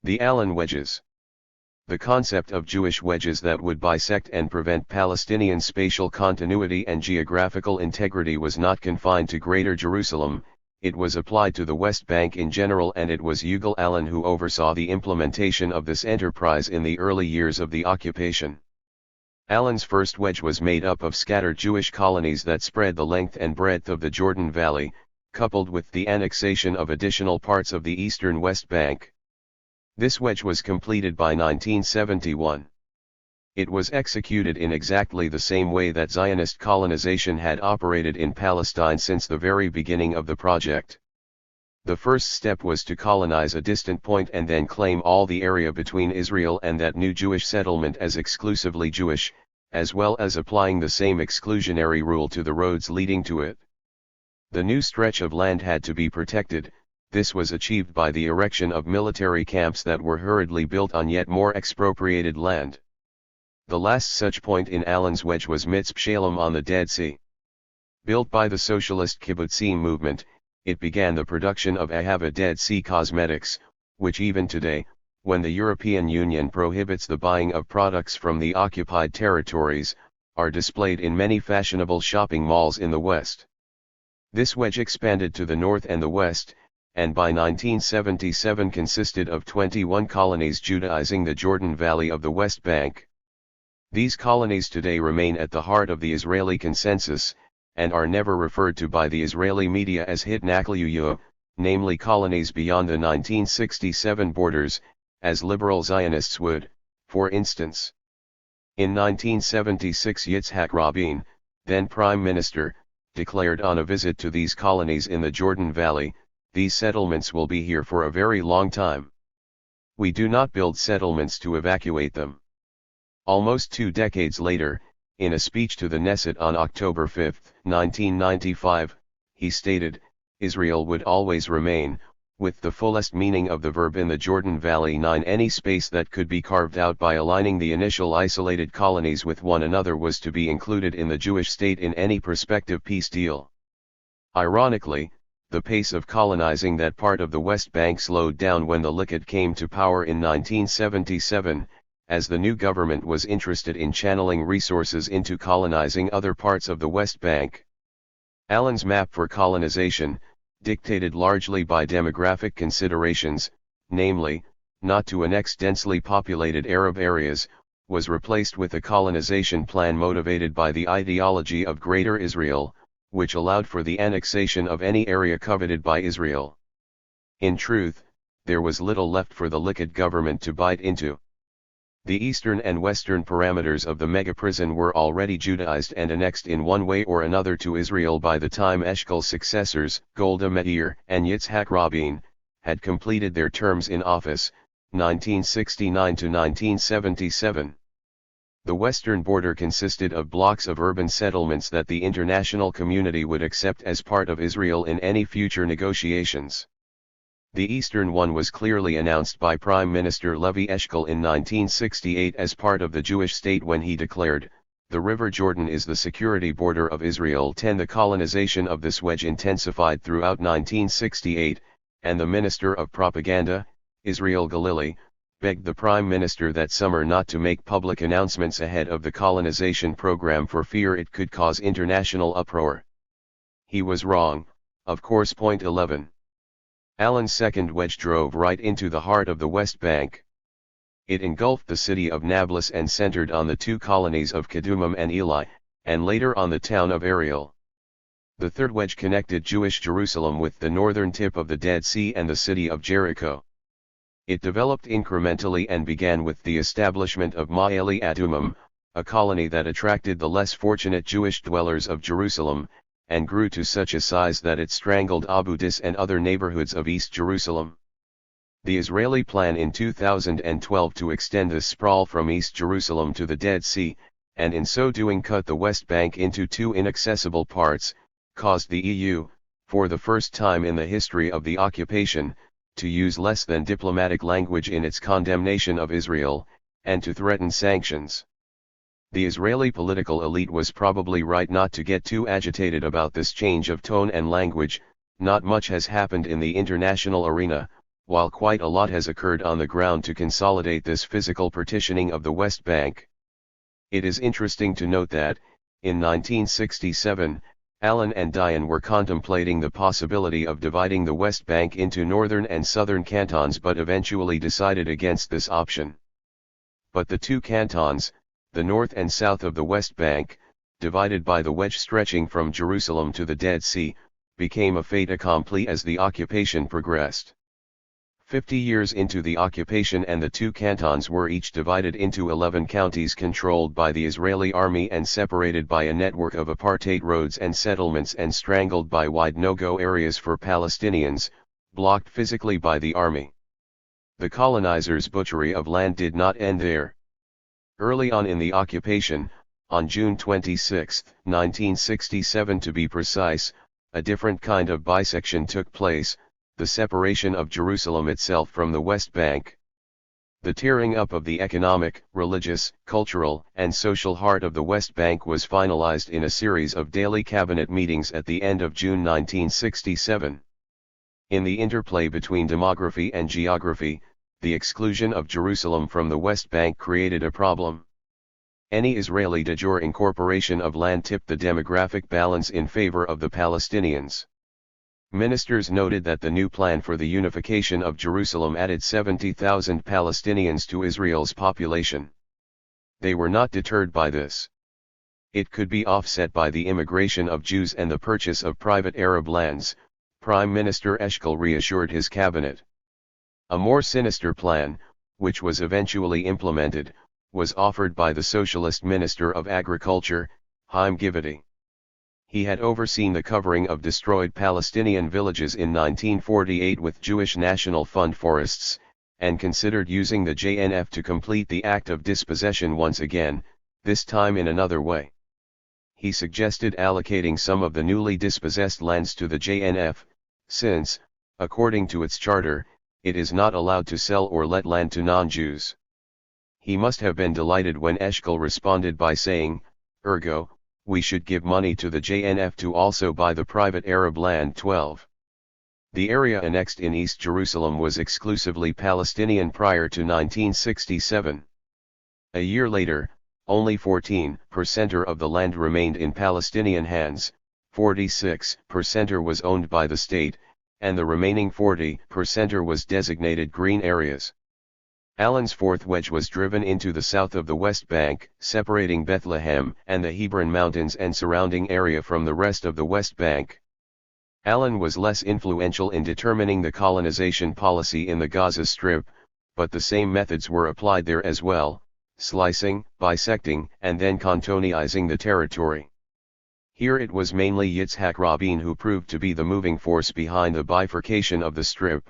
The Ilan wedges. The concept of Jewish wedges that would bisect and prevent Palestinian spatial continuity and geographical integrity was not confined to Greater Jerusalem, it was applied to the West Bank in general, and it was Yigal Ilan who oversaw the implementation of this enterprise in the early years of the occupation. Ilan's first wedge was made up of scattered Jewish colonies that spread the length and breadth of the Jordan Valley, coupled with the annexation of additional parts of the eastern West Bank. This wedge was completed by 1971. It was executed in exactly the same way that Zionist colonization had operated in Palestine since the very beginning of the project. The first step was to colonize a distant point and then claim all the area between Israel and that new Jewish settlement as exclusively Jewish, as well as applying the same exclusionary rule to the roads leading to it. The new stretch of land had to be protected. This was achieved by the erection of military camps that were hurriedly built on yet more expropriated land. The last such point in Ilan's wedge was Mitzpe Shalem on the Dead Sea. Built by the socialist kibbutzim movement, it began the production of Ahava Dead Sea cosmetics, which even today, when the European Union prohibits the buying of products from the occupied territories, are displayed in many fashionable shopping malls in the West. This wedge expanded to the north and the west, and by 1977 consisted of 21 colonies Judaizing the Jordan Valley of the West Bank. These colonies today remain at the heart of the Israeli consensus, and are never referred to by the Israeli media as Hitnakliyu, namely colonies beyond the 1967 borders, as liberal Zionists would, for instance. In 1976 Yitzhak Rabin, then Prime Minister, declared on a visit to these colonies in the Jordan Valley, "These settlements will be here for a very long time. We do not build settlements to evacuate them." Almost 2 decades later, in a speech to the Knesset on October 5, 1995, he stated, "Israel would always remain, with the fullest meaning of the verb in the Jordan Valley. 9 Any space that could be carved out by aligning the initial isolated colonies with one another was to be included in the Jewish state in any prospective peace deal." Ironically, the pace of colonizing that part of the West Bank slowed down when the Likud came to power in 1977, as the new government was interested in channeling resources into colonizing other parts of the West Bank. Ilan's map for colonization, dictated largely by demographic considerations, namely, not to annex densely populated Arab areas, was replaced with a colonization plan motivated by the ideology of Greater Israel, which allowed for the annexation of any area coveted by Israel. In truth, there was little left for the Likud government to bite into. The eastern and western parameters of the megaprison were already Judaized and annexed in one way or another to Israel by the time Eshkol's successors, Golda Meir and Yitzhak Rabin, had completed their terms in office, 1969 to 1977. The western border consisted of blocks of urban settlements that the international community would accept as part of Israel in any future negotiations. The eastern one was clearly announced by Prime Minister Levi Eshkol in 1968 as part of the Jewish state when he declared, "The River Jordan is the security border of Israel." The colonization of this wedge intensified throughout 1968, and the Minister of Propaganda, Israel Galili, begged the Prime Minister that summer not to make public announcements ahead of the colonization program for fear it could cause international uproar. He was wrong, of course. 11. Ilan's second wedge drove right into the heart of the West Bank. It engulfed the city of Nablus and centered on the two colonies of Kedumim and Ilan, and later on the town of Ariel. The third wedge connected Jewish Jerusalem with the northern tip of the Dead Sea and the city of Jericho. It developed incrementally and began with the establishment of Ma'ale Adumim, a colony that attracted the less fortunate Jewish dwellers of Jerusalem, and grew to such a size that it strangled Abu Dis and other neighborhoods of East Jerusalem. The Israeli plan in 2012 to extend this sprawl from East Jerusalem to the Dead Sea, and in so doing cut the West Bank into two inaccessible parts, caused the EU, for the first time in the history of the occupation, to use less than diplomatic language in its condemnation of Israel, and to threaten sanctions. The Israeli political elite was probably right not to get too agitated about this change of tone and language. Not much has happened in the international arena, while quite a lot has occurred on the ground to consolidate this physical partitioning of the West Bank. It is interesting to note that, in 1967, Ilan and Dayan were contemplating the possibility of dividing the West Bank into northern and southern cantons but eventually decided against this option. But the two cantons, the north and south of the West Bank, divided by the wedge stretching from Jerusalem to the Dead Sea, became a fait accompli as the occupation progressed. 50 years into the occupation and the two cantons were each divided into 11 counties controlled by the Israeli army and separated by a network of apartheid roads and settlements and strangled by wide no-go areas for Palestinians, blocked physically by the army. The colonizers' butchery of land did not end there. Early on in the occupation, on June 26, 1967 to be precise, a different kind of bisection took place, the separation of Jerusalem itself from the West Bank. The tearing up of the economic, religious, cultural, and social heart of the West Bank was finalized in a series of daily cabinet meetings at the end of June 1967. In the interplay between demography and geography, the exclusion of Jerusalem from the West Bank created a problem. Any Israeli de jure incorporation of land tipped the demographic balance in favor of the Palestinians. Ministers noted that the new plan for the unification of Jerusalem added 70,000 Palestinians to Israel's population. They were not deterred by this. It could be offset by the immigration of Jews and the purchase of private Arab lands, Prime Minister Eshkol reassured his cabinet. A more sinister plan, which was eventually implemented, was offered by the Socialist Minister of Agriculture, Haim Givati. He had overseen the covering of destroyed Palestinian villages in 1948 with Jewish National Fund forests, and considered using the JNF to complete the act of dispossession once again, this time in another way. He suggested allocating some of the newly dispossessed lands to the JNF, since, according to its charter, it is not allowed to sell or let land to non-Jews. He must have been delighted when Eshkol responded by saying, "Ergo, we should give money to the JNF to also buy the private Arab land." 12. The area annexed in East Jerusalem was exclusively Palestinian prior to 1967. A year later, only 14% of the land remained in Palestinian hands, 46% was owned by the state, and the remaining 40% was designated green areas. Ilan's fourth wedge was driven into the south of the West Bank, separating Bethlehem and the Hebron Mountains and surrounding area from the rest of the West Bank. Ilan was less influential in determining the colonization policy in the Gaza Strip, but the same methods were applied there as well, slicing, bisecting, and then cantonizing the territory. Here it was mainly Yitzhak Rabin who proved to be the moving force behind the bifurcation of the Strip.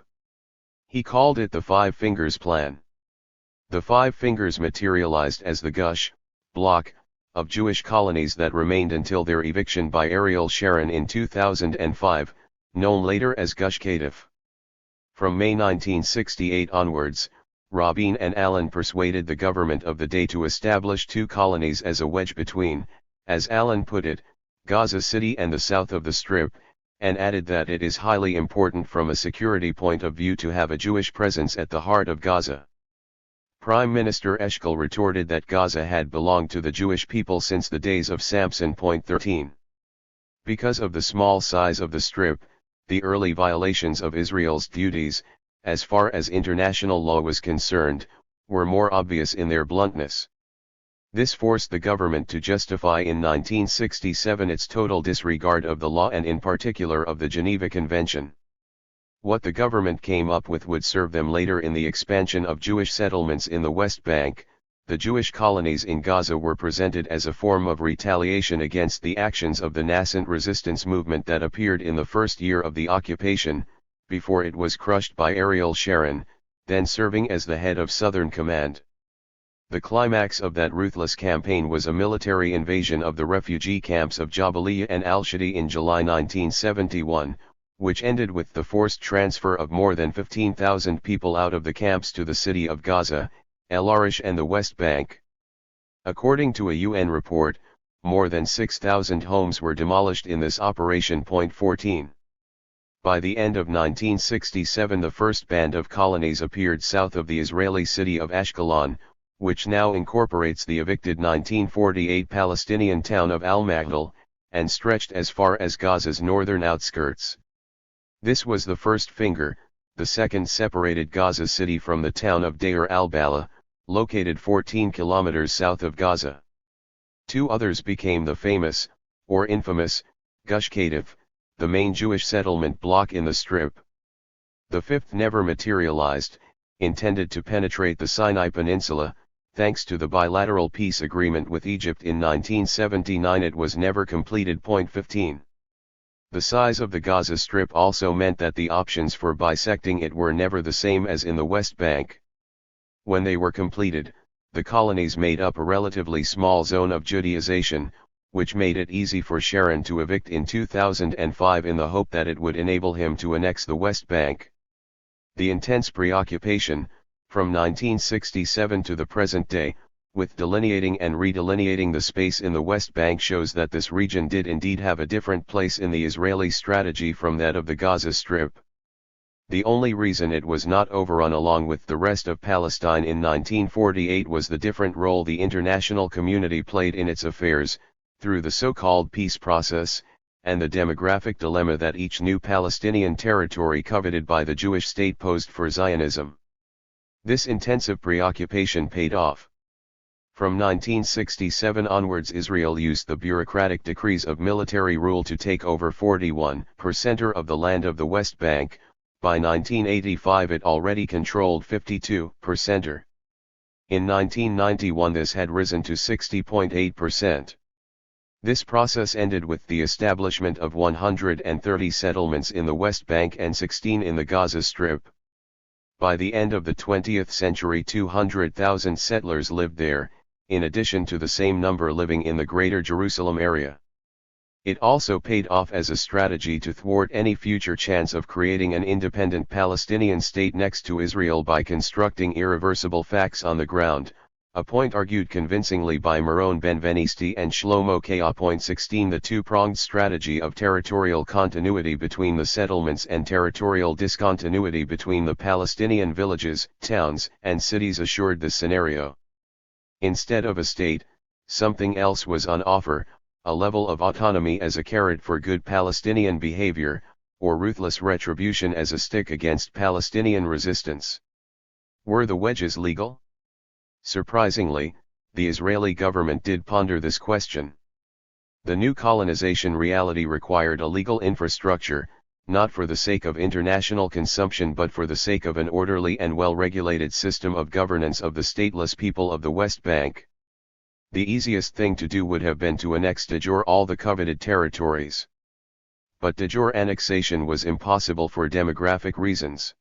He called it the Five Fingers Plan. The Five Fingers materialized as the Gush block of Jewish colonies that remained until their eviction by Ariel Sharon in 2005, known later as Gush Katif. From May 1968 onwards, Rabin and Ilan persuaded the government of the day to establish two colonies as a wedge between, as Ilan put it, Gaza City and the south of the Strip, and added that it is highly important from a security point of view to have a Jewish presence at the heart of Gaza. Prime Minister Eshkol retorted that Gaza had belonged to the Jewish people since the days of Samson. 13. Because of the small size of the Strip, the early violations of Israel's duties, as far as international law was concerned, were more obvious in their bluntness. This forced the government to justify in 1967 its total disregard of the law and in particular of the Geneva Convention. What the government came up with would serve them later in the expansion of Jewish settlements in the West Bank. The Jewish colonies in Gaza were presented as a form of retaliation against the actions of the nascent resistance movement that appeared in the first year of the occupation, before it was crushed by Ariel Sharon, then serving as the head of Southern Command. The climax of that ruthless campaign was a military invasion of the refugee camps of Jabalia and Al-Shadi in July 1971, which ended with the forced transfer of more than 15,000 people out of the camps to the city of Gaza, El Arish and the West Bank. According to a UN report, more than 6,000 homes were demolished in this operation. 14. By the end of 1967 the first band of colonies appeared south of the Israeli city of Ashkelon, which now incorporates the evicted 1948 Palestinian town of Al-Maghdal, and stretched as far as Gaza's northern outskirts. This was the first finger. The second separated Gaza City from the town of Deir al-Bala, located 14 kilometers south of Gaza. Two others became the famous, or infamous, Gush Katif, the main Jewish settlement block in the Strip. The fifth never materialized, intended to penetrate the Sinai Peninsula. Thanks to the bilateral peace agreement with Egypt in 1979 it was never completed. 15. The size of the Gaza Strip also meant that the options for bisecting it were never the same as in the West Bank. When they were completed, the colonies made up a relatively small zone of Judaization, which made it easy for Sharon to evict in 2005 in the hope that it would enable him to annex the West Bank. The intense preoccupation, from 1967 to the present day, with delineating and redelineating the space in the West Bank shows that this region did indeed have a different place in the Israeli strategy from that of the Gaza Strip. The only reason it was not overrun along with the rest of Palestine in 1948 was the different role the international community played in its affairs, through the so-called peace process, and the demographic dilemma that each new Palestinian territory coveted by the Jewish state posed for Zionism. This intensive preoccupation paid off. From 1967 onwards Israel used the bureaucratic decrees of military rule to take over 41% of the land of the West Bank. By 1985 it already controlled 52%. In 1991 this had risen to 60.8%. This process ended with the establishment of 130 settlements in the West Bank and 16 in the Gaza Strip. By the end of the 20th century 200,000 settlers lived there, in addition to the same number living in the Greater Jerusalem area. It also paid off as a strategy to thwart any future chance of creating an independent Palestinian state next to Israel by constructing irreversible facts on the ground, a point argued convincingly by Meron Benvenisti and Shlomo K. 16. The two-pronged strategy of territorial continuity between the settlements and territorial discontinuity between the Palestinian villages, towns, and cities assured this scenario. Instead of a state, something else was on offer, a level of autonomy as a carrot for good Palestinian behavior, or ruthless retribution as a stick against Palestinian resistance. Were the wedges legal? Surprisingly, the Israeli government did ponder this question. The new colonization reality required a legal infrastructure, not for the sake of international consumption but for the sake of an orderly and well-regulated system of governance of the stateless people of the West Bank. The easiest thing to do would have been to annex de jure all the coveted territories. But de jure annexation was impossible for demographic reasons.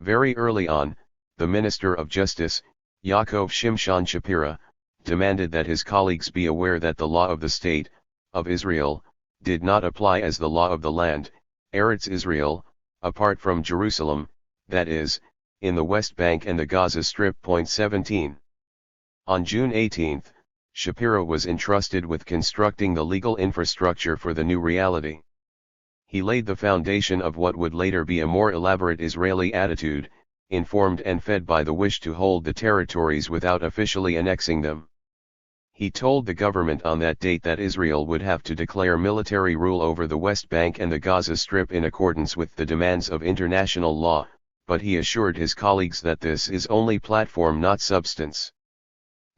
Very early on, the Minister of Justice, Yaakov Shimshon Shapira, demanded that his colleagues be aware that the law of the State, of Israel, did not apply as the law of the land, Eretz Israel, apart from Jerusalem, that is, in the West Bank and the Gaza Strip. 17. On June 18, Shapiro was entrusted with constructing the legal infrastructure for the new reality. He laid the foundation of what would later be a more elaborate Israeli attitude, informed and fed by the wish to hold the territories without officially annexing them. He told the government on that date that Israel would have to declare military rule over the West Bank and the Gaza Strip in accordance with the demands of international law, but he assured his colleagues that this is only platform not substance.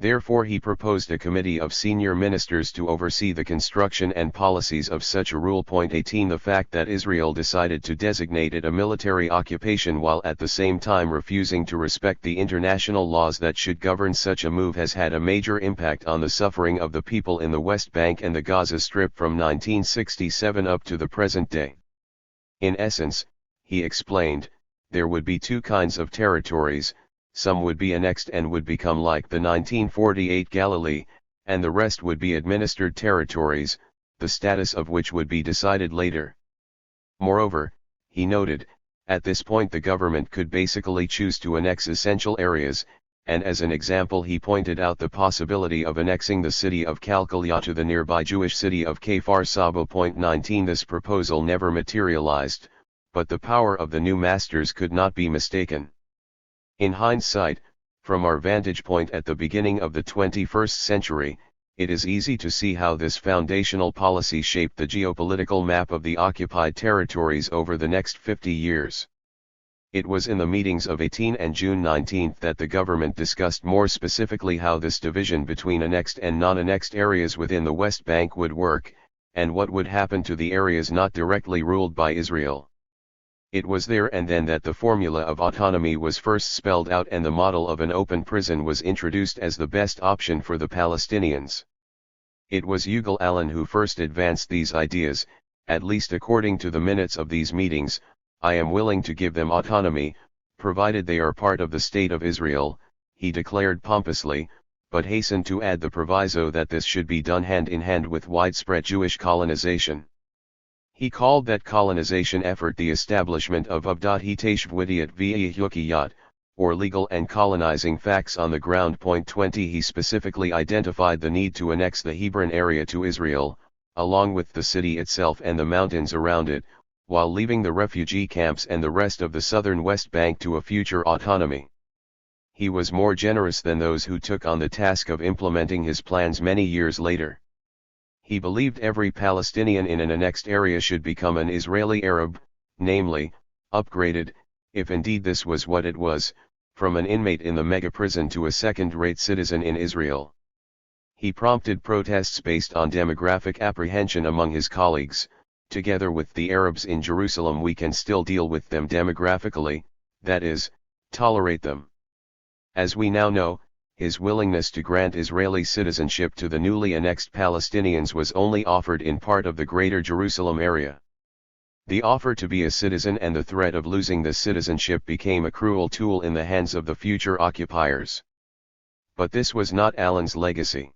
Therefore he proposed a committee of senior ministers to oversee the construction and policies of such a rule. 18 The fact that Israel decided to designate it a military occupation while at the same time refusing to respect the international laws that should govern such a move has had a major impact on the suffering of the people in the West Bank and the Gaza Strip from 1967 up to the present day. In essence, he explained, there would be two kinds of territories. Some would be annexed and would become like the 1948 Galilee, and the rest would be administered territories, the status of which would be decided later. Moreover, he noted, at this point the government could basically choose to annex essential areas, and as an example he pointed out the possibility of annexing the city of Kalkalia to the nearby Jewish city of Kfar Saba. 19 This proposal never materialized, but the power of the new masters could not be mistaken. In hindsight, from our vantage point at the beginning of the 21st century, it is easy to see how this foundational policy shaped the geopolitical map of the occupied territories over the next 50 years. It was in the meetings of 18 and June 19 that the government discussed more specifically how this division between annexed and non-annexed areas within the West Bank would work, and what would happen to the areas not directly ruled by Israel. It was there and then that the formula of autonomy was first spelled out and the model of an open prison was introduced as the best option for the Palestinians. It was Yigal Allon who first advanced these ideas, at least according to the minutes of these meetings. I am willing to give them autonomy, provided they are part of the State of Israel, he declared pompously, but hastened to add the proviso that this should be done hand in hand with widespread Jewish colonization. He called that colonization effort the establishment of Hitashvudiyat v'Yukiyat, or legal and colonizing facts on the ground. 20 He specifically identified the need to annex the Hebron area to Israel, along with the city itself and the mountains around it, while leaving the refugee camps and the rest of the southern West Bank to a future autonomy. He was more generous than those who took on the task of implementing his plans many years later. He believed every Palestinian in an annexed area should become an Israeli Arab, namely, upgraded, if indeed this was what it was, from an inmate in the mega-prison to a second-rate citizen in Israel. He prompted protests based on demographic apprehension among his colleagues. Together with the Arabs in Jerusalem we can still deal with them demographically, that is, tolerate them. As we now know, his willingness to grant Israeli citizenship to the newly annexed Palestinians was only offered in part of the Greater Jerusalem area. The offer to be a citizen and the threat of losing this citizenship became a cruel tool in the hands of the future occupiers. But this was not Allon's legacy.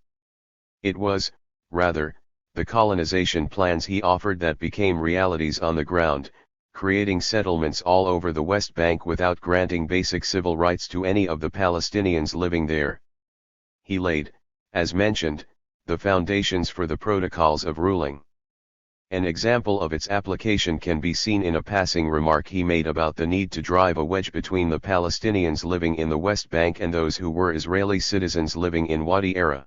It was, rather, the colonization plans he offered that became realities on the ground, creating settlements all over the West Bank without granting basic civil rights to any of the Palestinians living there. He laid, as mentioned, the foundations for the protocols of ruling. An example of its application can be seen in a passing remark he made about the need to drive a wedge between the Palestinians living in the West Bank and those who were Israeli citizens living in Wadi Era.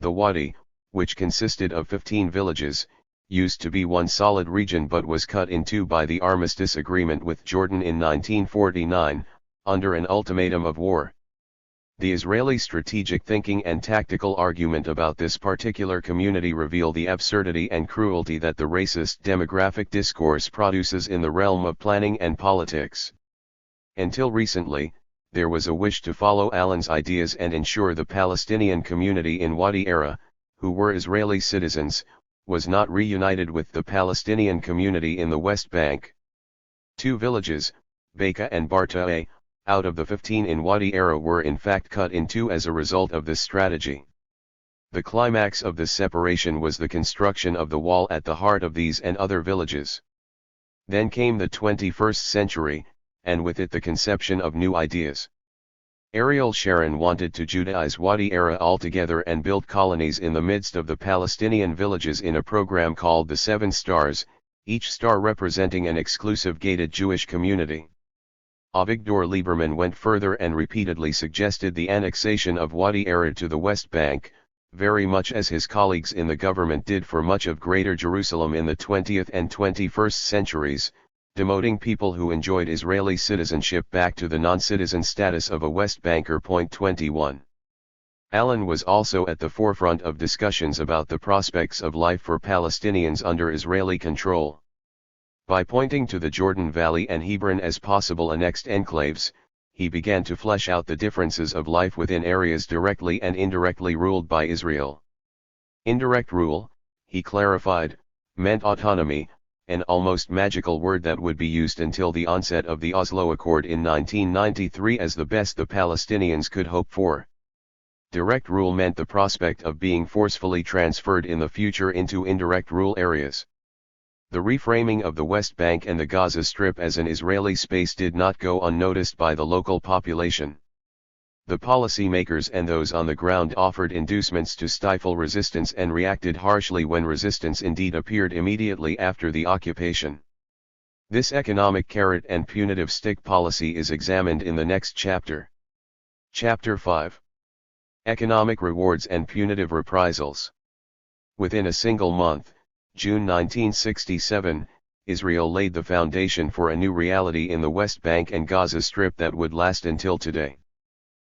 The Wadi, which consisted of 15 villages, used to be one solid region but was cut in two by the armistice agreement with Jordan in 1949, under an ultimatum of war. The Israeli strategic thinking and tactical argument about this particular community reveal the absurdity and cruelty that the racist demographic discourse produces in the realm of planning and politics. Until recently, there was a wish to follow Ilan's ideas and ensure the Palestinian community in Wadi Era, who were Israeli citizens, was not reunited with the Palestinian community in the West Bank. Two villages, Baika and Barta'e, out of the 15 in Wadi Era were in fact cut in two as a result of this strategy. The climax of this separation was the construction of the wall at the heart of these and other villages. Then came the 21st century, and with it the conception of new ideas. Ariel Sharon wanted to Judaize Wadi Era altogether and build colonies in the midst of the Palestinian villages in a program called the Seven Stars, each star representing an exclusive gated Jewish community. Avigdor Lieberman went further and repeatedly suggested the annexation of Wadi Era to the West Bank, very much as his colleagues in the government did for much of Greater Jerusalem in the 20th and 21st centuries, demoting people who enjoyed Israeli citizenship back to the non-citizen status of a West Banker. 21. Ilan was also at the forefront of discussions about the prospects of life for Palestinians under Israeli control. By pointing to the Jordan Valley and Hebron as possible annexed enclaves, he began to flesh out the differences of life within areas directly and indirectly ruled by Israel. Indirect rule, he clarified, meant autonomy, an almost magical word that would be used until the onset of the Oslo Accord in 1993 as the best the Palestinians could hope for. Direct rule meant the prospect of being forcefully transferred in the future into indirect rule areas. The reframing of the West Bank and the Gaza Strip as an Israeli space did not go unnoticed by the local population. The policymakers and those on the ground offered inducements to stifle resistance and reacted harshly when resistance indeed appeared immediately after the occupation. This economic carrot and punitive stick policy is examined in the next chapter. Chapter 5. Economic rewards and punitive reprisals. Within a single month, June 1967, Israel laid the foundation for a new reality in the West Bank and Gaza Strip that would last until today.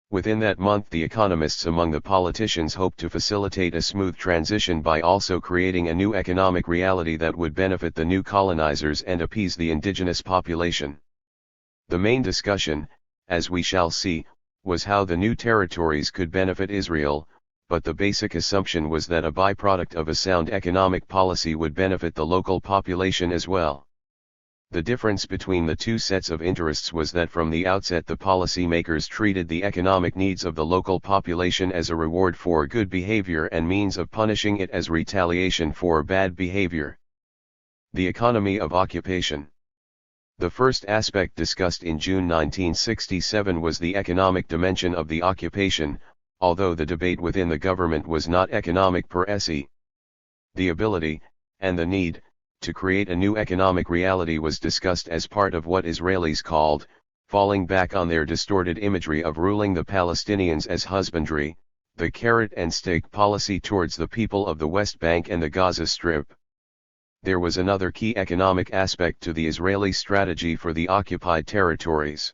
Within that month, the economists among the politicians hoped to facilitate a smooth transition by also creating a new economic reality that would benefit the new colonizers and appease the indigenous population. The main discussion, as we shall see, was how the new territories could benefit Israel, but the basic assumption was that a byproduct of a sound economic policy would benefit the local population as well. The difference between the two sets of interests was that from the outset the policymakers treated the economic needs of the local population as a reward for good behavior and means of punishing it as retaliation for bad behavior. The economy of occupation. The first aspect discussed in June 1967 was the economic dimension of the occupation, although the debate within the government was not economic per se. The ability, and the need, to create a new economic reality was discussed as part of what Israelis called, falling back on their distorted imagery of ruling the Palestinians as husbandry, the carrot and stick policy towards the people of the West Bank and the Gaza Strip. There was another key economic aspect to the Israeli strategy for the occupied territories.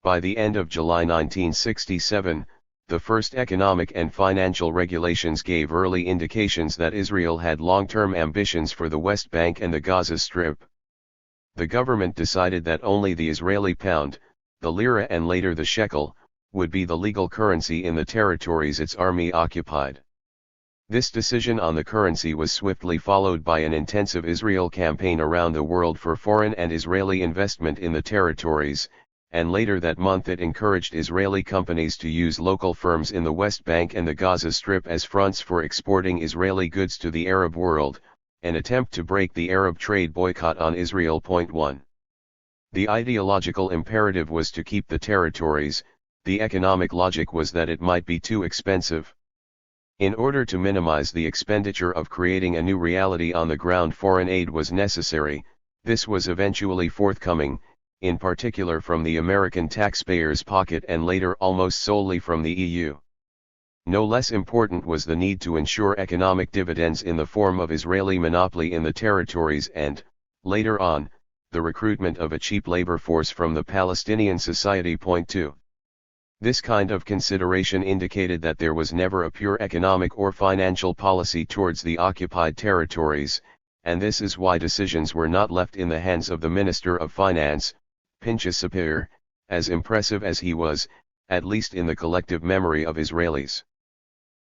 By the end of July 1967, the first economic and financial regulations gave early indications that Israel had long-term ambitions for the West Bank and the Gaza Strip. The government decided that only the Israeli pound, the lira and later the shekel, would be the legal currency in the territories its army occupied. This decision on the currency was swiftly followed by an intensive Israel campaign around the world for foreign and Israeli investment in the territories, and later that month it encouraged Israeli companies to use local firms in the West Bank and the Gaza Strip as fronts for exporting Israeli goods to the Arab world, an attempt to break the Arab trade boycott on Israel. 1. The ideological imperative was to keep the territories, the economic logic was that it might be too expensive. In order to minimize the expenditure of creating a new reality on the ground, foreign aid was necessary. This was eventually forthcoming, in particular from the American taxpayer's pocket and later almost solely from the EU. No less important was the need to ensure economic dividends in the form of Israeli monopoly in the territories and, later on, the recruitment of a cheap labor force from the Palestinian society. Point 2. This kind of consideration indicated that there was never a pure economic or financial policy towards the occupied territories, and this is why decisions were not left in the hands of the Minister of Finance, Pinchas Sapir, as impressive as he was, at least in the collective memory of Israelis.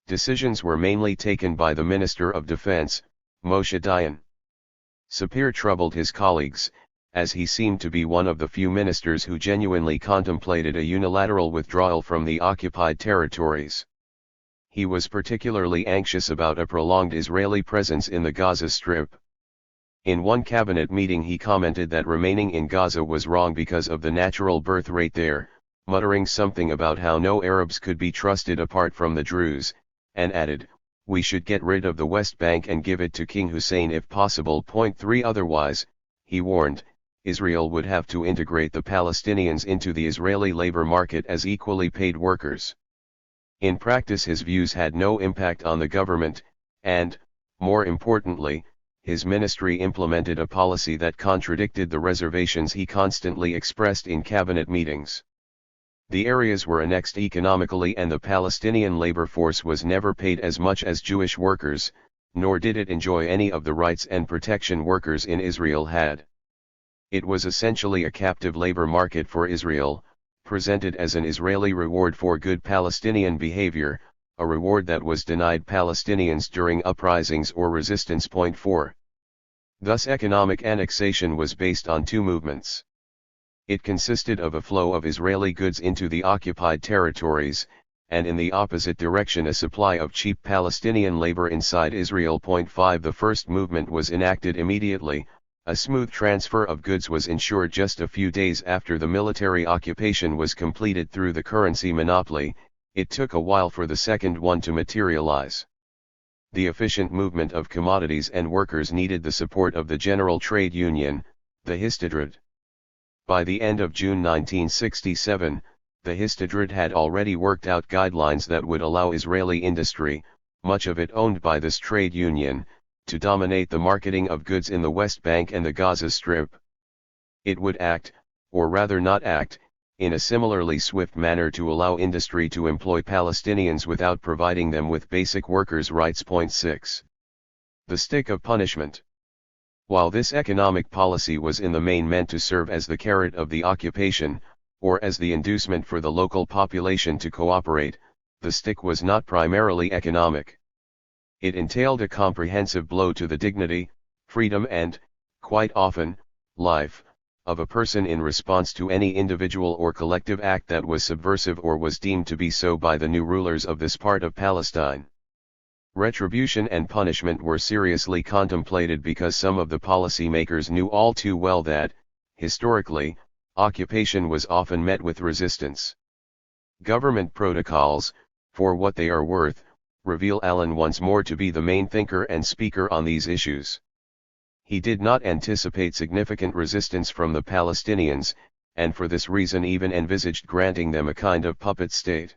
Decisions were mainly taken by the Minister of Defense, Moshe Dayan. Sapir troubled his colleagues, as he seemed to be one of the few ministers who genuinely contemplated a unilateral withdrawal from the occupied territories. He was particularly anxious about a prolonged Israeli presence in the Gaza Strip. In one cabinet meeting he commented that remaining in Gaza was wrong because of the natural birth rate there, muttering something about how no Arabs could be trusted apart from the Druze, and added, "We should get rid of the West Bank and give it to King Hussein if possible." Point 3. Otherwise, he warned, Israel would have to integrate the Palestinians into the Israeli labor market as equally paid workers. In practice his views had no impact on the government, and, more importantly, his ministry implemented a policy that contradicted the reservations he constantly expressed in cabinet meetings. The areas were annexed economically and the Palestinian labor force was never paid as much as Jewish workers, nor did it enjoy any of the rights and protection workers in Israel had. It was essentially a captive labor market for Israel, presented as an Israeli reward for good Palestinian behavior, a reward that was denied Palestinians during uprisings or resistance. Point 4. Thus economic annexation was based on two movements. It consisted of a flow of Israeli goods into the occupied territories, and in the opposite direction a supply of cheap Palestinian labor inside Israel. Point 5. The first movement was enacted immediately. A smooth transfer of goods was ensured just a few days after the military occupation was completed through the currency monopoly. It took a while for the second one to materialize. The efficient movement of commodities and workers needed the support of the General Trade Union, the Histadrut. By the end of June 1967, the Histadrut had already worked out guidelines that would allow Israeli industry, much of it owned by this trade union, to dominate the marketing of goods in the West Bank and the Gaza Strip. It would act, or rather not act, in a similarly swift manner to allow industry to employ Palestinians without providing them with basic workers' rights. Point 6. The stick of punishment. While this economic policy was in the main meant to serve as the carrot of the occupation, or as the inducement for the local population to cooperate, the stick was not primarily economic. It entailed a comprehensive blow to the dignity, freedom and, quite often, life, of a person in response to any individual or collective act that was subversive or was deemed to be so by the new rulers of this part of Palestine. Retribution and punishment were seriously contemplated because some of the policymakers knew all too well that, historically, occupation was often met with resistance. Government protocols, for what they are worth, reveal Ilan once more to be the main thinker and speaker on these issues. He did not anticipate significant resistance from the Palestinians, and for this reason even envisaged granting them a kind of puppet state.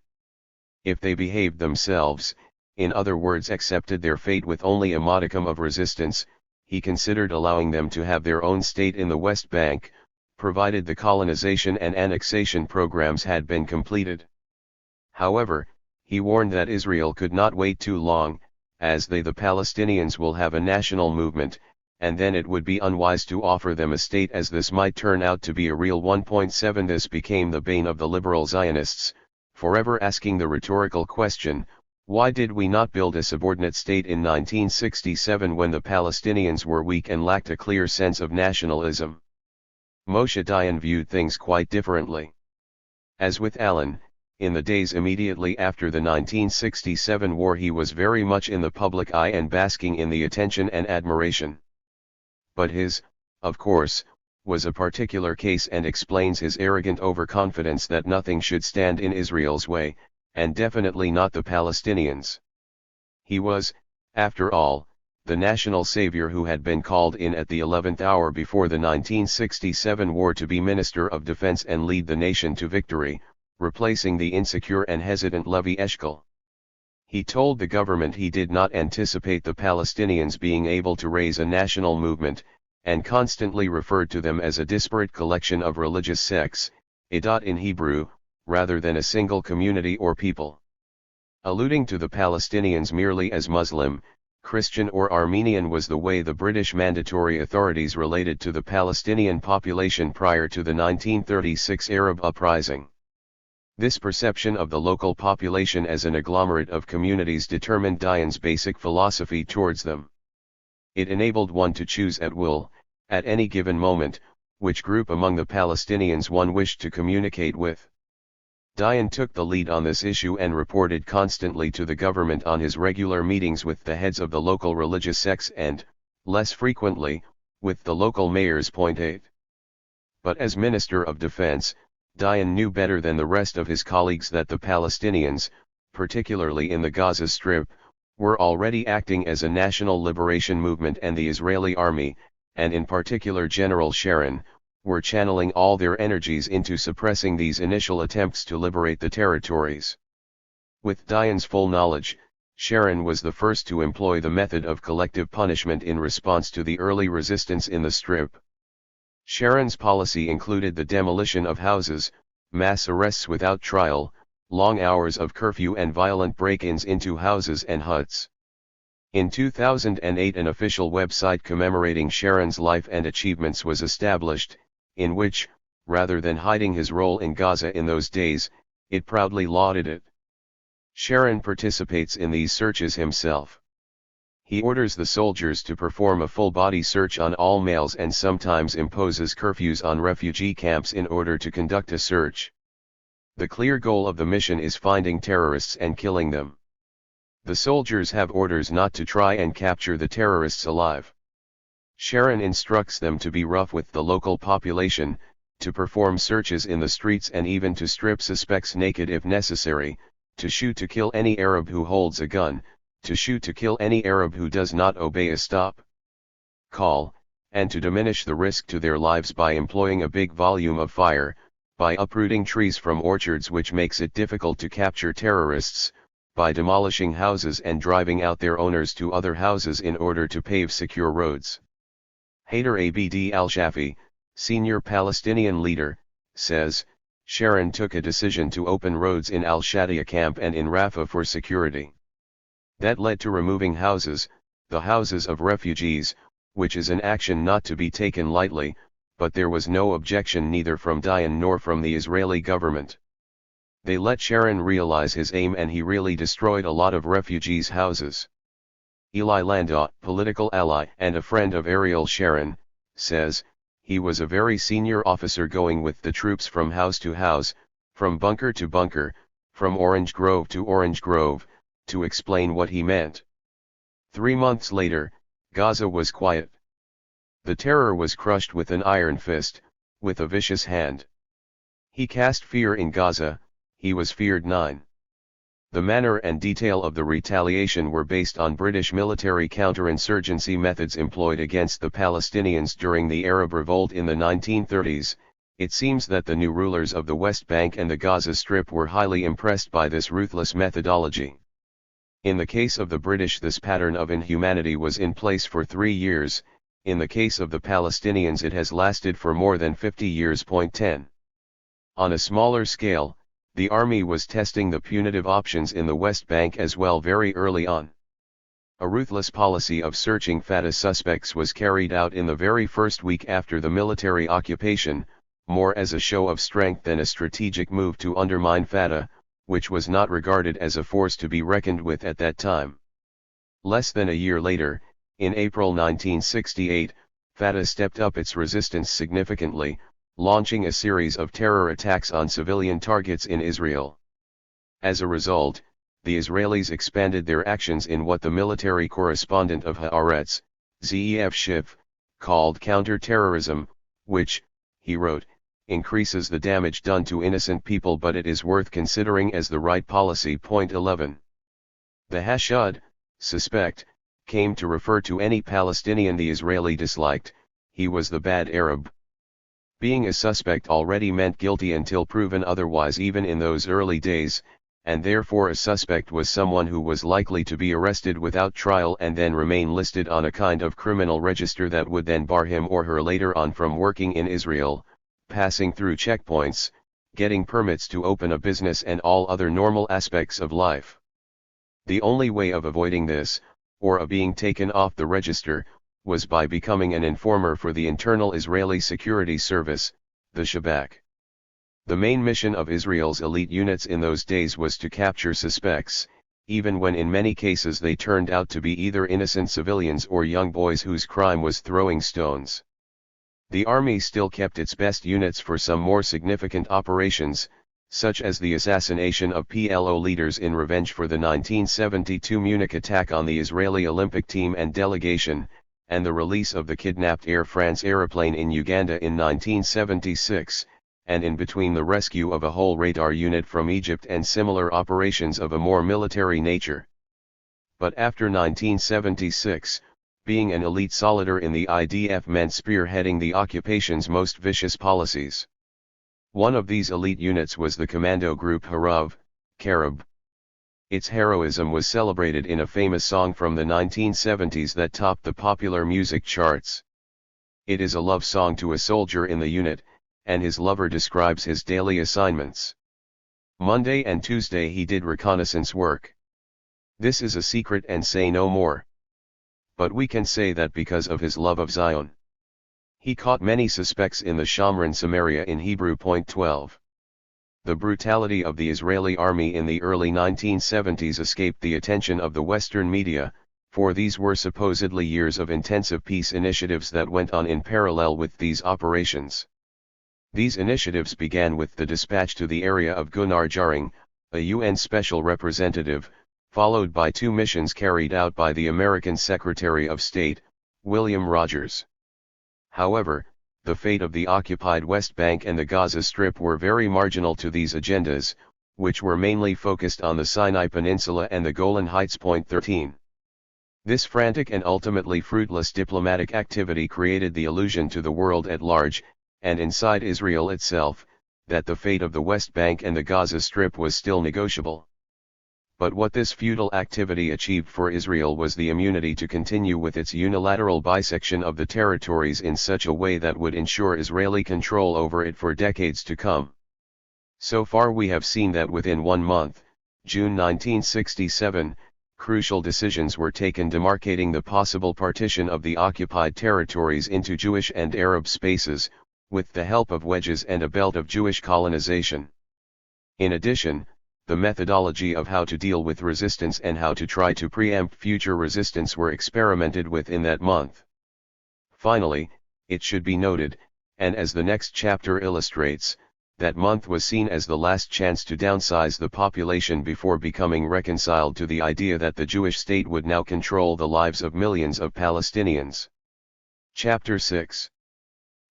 If they behaved themselves, in other words accepted their fate with only a modicum of resistance, he considered allowing them to have their own state in the West Bank, provided the colonization and annexation programs had been completed. However, he warned that Israel could not wait too long, as they the Palestinians will have a national movement, and then it would be unwise to offer them a state as this might turn out to be a real 1.7. This became the bane of the liberal Zionists, forever asking the rhetorical question, why did we not build a subordinate state in 1967 when the Palestinians were weak and lacked a clear sense of nationalism? Moshe Dayan viewed things quite differently. As with Ilan, in the days immediately after the 1967 war he was very much in the public eye and basking in the attention and admiration. But his, of course, was a particular case and explains his arrogant overconfidence that nothing should stand in Israel's way, and definitely not the Palestinians. He was, after all, the national savior who had been called in at the 11th hour before the 1967 war to be Minister of Defense and lead the nation to victory, replacing the insecure and hesitant Levi Eshkol. He told the government he did not anticipate the Palestinians being able to raise a national movement, and constantly referred to them as a disparate collection of religious sects, Edat in Hebrew, rather than a single community or people. Alluding to the Palestinians merely as Muslim, Christian or Armenian was the way the British mandatory authorities related to the Palestinian population prior to the 1936 Arab uprising. This perception of the local population as an agglomerate of communities determined Dayan's basic philosophy towards them. It enabled one to choose at will, at any given moment, which group among the Palestinians one wished to communicate with. Dayan took the lead on this issue and reported constantly to the government on his regular meetings with the heads of the local religious sects and, less frequently, with the local mayors. 8. But as Minister of Defense, Dayan knew better than the rest of his colleagues that the Palestinians, particularly in the Gaza Strip, were already acting as a national liberation movement, and the Israeli army, and in particular General Sharon, were channeling all their energies into suppressing these initial attempts to liberate the territories. With Dayan's full knowledge, Sharon was the first to employ the method of collective punishment in response to the early resistance in the Strip. Sharon's policy included the demolition of houses, mass arrests without trial, long hours of curfew and violent break-ins into houses and huts. In 2008 an official website commemorating Sharon's life and achievements was established, in which, rather than hiding his role in Gaza in those days, it proudly lauded it. Sharon participates in these searches himself. He orders the soldiers to perform a full-body search on all males and sometimes imposes curfews on refugee camps in order to conduct a search. The clear goal of the mission is finding terrorists and killing them. The soldiers have orders not to try and capture the terrorists alive. Sharon instructs them to be rough with the local population, to perform searches in the streets and even to strip suspects naked if necessary, to shoot to kill any Arab who holds a gun, to shoot to kill any Arab who does not obey a stop call, and to diminish the risk to their lives by employing a big volume of fire, by uprooting trees from orchards which makes it difficult to capture terrorists, by demolishing houses and driving out their owners to other houses in order to pave secure roads. Haider Abd al-Shafi, senior Palestinian leader, says, Sharon took a decision to open roads in al-Shadia camp and in Rafah for security. That led to removing houses, the houses of refugees, which is an action not to be taken lightly, but there was no objection neither from Dayan nor from the Israeli government. They let Sharon realize his aim and he really destroyed a lot of refugees' houses. Ilan, political ally and a friend of Ariel Sharon, says, he was a very senior officer going with the troops from house to house, from bunker to bunker, from Orange Grove to Orange Grove, to explain what he meant. 3 months later, Gaza was quiet. The terror was crushed with an iron fist, with a vicious hand. He cast fear in Gaza, he was feared. 9. The manner and detail of the retaliation were based on British military counterinsurgency methods employed against the Palestinians during the Arab Revolt in the 1930s. It seems that the new rulers of the West Bank and the Gaza Strip were highly impressed by this ruthless methodology. In the case of the British, this pattern of inhumanity was in place for 3 years, in the case of the Palestinians it has lasted for more than 50 years. 10. On a smaller scale, the army was testing the punitive options in the West Bank as well very early on. A ruthless policy of searching Fatah suspects was carried out in the very first week after the military occupation, more as a show of strength than a strategic move to undermine Fatah, which was not regarded as a force to be reckoned with at that time. Less than a year later, in April 1968, Fatah stepped up its resistance significantly, launching a series of terror attacks on civilian targets in Israel. As a result, the Israelis expanded their actions in what the military correspondent of Haaretz, Zev Schiff, called counter-terrorism, which, he wrote, increases the damage done to innocent people, but it is worth considering as the right policy. 11. The Hashud, suspect, came to refer to any Palestinian the Israeli disliked, he was the bad Arab. Being a suspect already meant guilty until proven otherwise even in those early days, and therefore a suspect was someone who was likely to be arrested without trial and then remain listed on a kind of criminal register that would then bar him or her later on from working in Israel, passing through checkpoints, getting permits to open a business and all other normal aspects of life. The only way of avoiding this, or of being taken off the register, was by becoming an informer for the internal Israeli security service, the Shabak. The main mission of Israel's elite units in those days was to capture suspects, even when in many cases they turned out to be either innocent civilians or young boys whose crime was throwing stones. The army still kept its best units for some more significant operations, such as the assassination of PLO leaders in revenge for the 1972 Munich attack on the Israeli Olympic team and delegation, and the release of the kidnapped Air France aeroplane in Uganda in 1976, and in between the rescue of a whole radar unit from Egypt and similar operations of a more military nature. But after 1976, being an elite soldier in the IDF meant spearheading the occupation's most vicious policies. One of these elite units was the commando group Harav, Karab. Its heroism was celebrated in a famous song from the 1970s that topped the popular music charts. It is a love song to a soldier in the unit, and his lover describes his daily assignments. Monday and Tuesday he did reconnaissance work. This is a secret and say no more. But we can say that because of his love of Zion. He caught many suspects in the Shomron Samaria in Hebrew. 12. The brutality of the Israeli army in the early 1970s escaped the attention of the Western media, for these were supposedly years of intensive peace initiatives that went on in parallel with these operations. These initiatives began with the dispatch to the area of Gunnar Jarring, a UN special representative, followed by 2 missions carried out by the American Secretary of State, William Rogers. However, the fate of the occupied West Bank and the Gaza Strip were very marginal to these agendas, which were mainly focused on the Sinai Peninsula and the Golan Heights. 13. This frantic and ultimately fruitless diplomatic activity created the illusion to the world at large, and inside Israel itself, that the fate of the West Bank and the Gaza Strip was still negotiable. But what this futile activity achieved for Israel was the immunity to continue with its unilateral bisection of the territories in such a way that would ensure Israeli control over it for decades to come. So far we have seen that within 1 month, June 1967, crucial decisions were taken demarcating the possible partition of the occupied territories into Jewish and Arab spaces, with the help of wedges and a belt of Jewish colonization. In addition, the methodology of how to deal with resistance and how to try to preempt future resistance were experimented with in that month. Finally, it should be noted, and as the next chapter illustrates, that month was seen as the last chance to downsize the population before becoming reconciled to the idea that the Jewish state would now control the lives of millions of Palestinians. Chapter 6.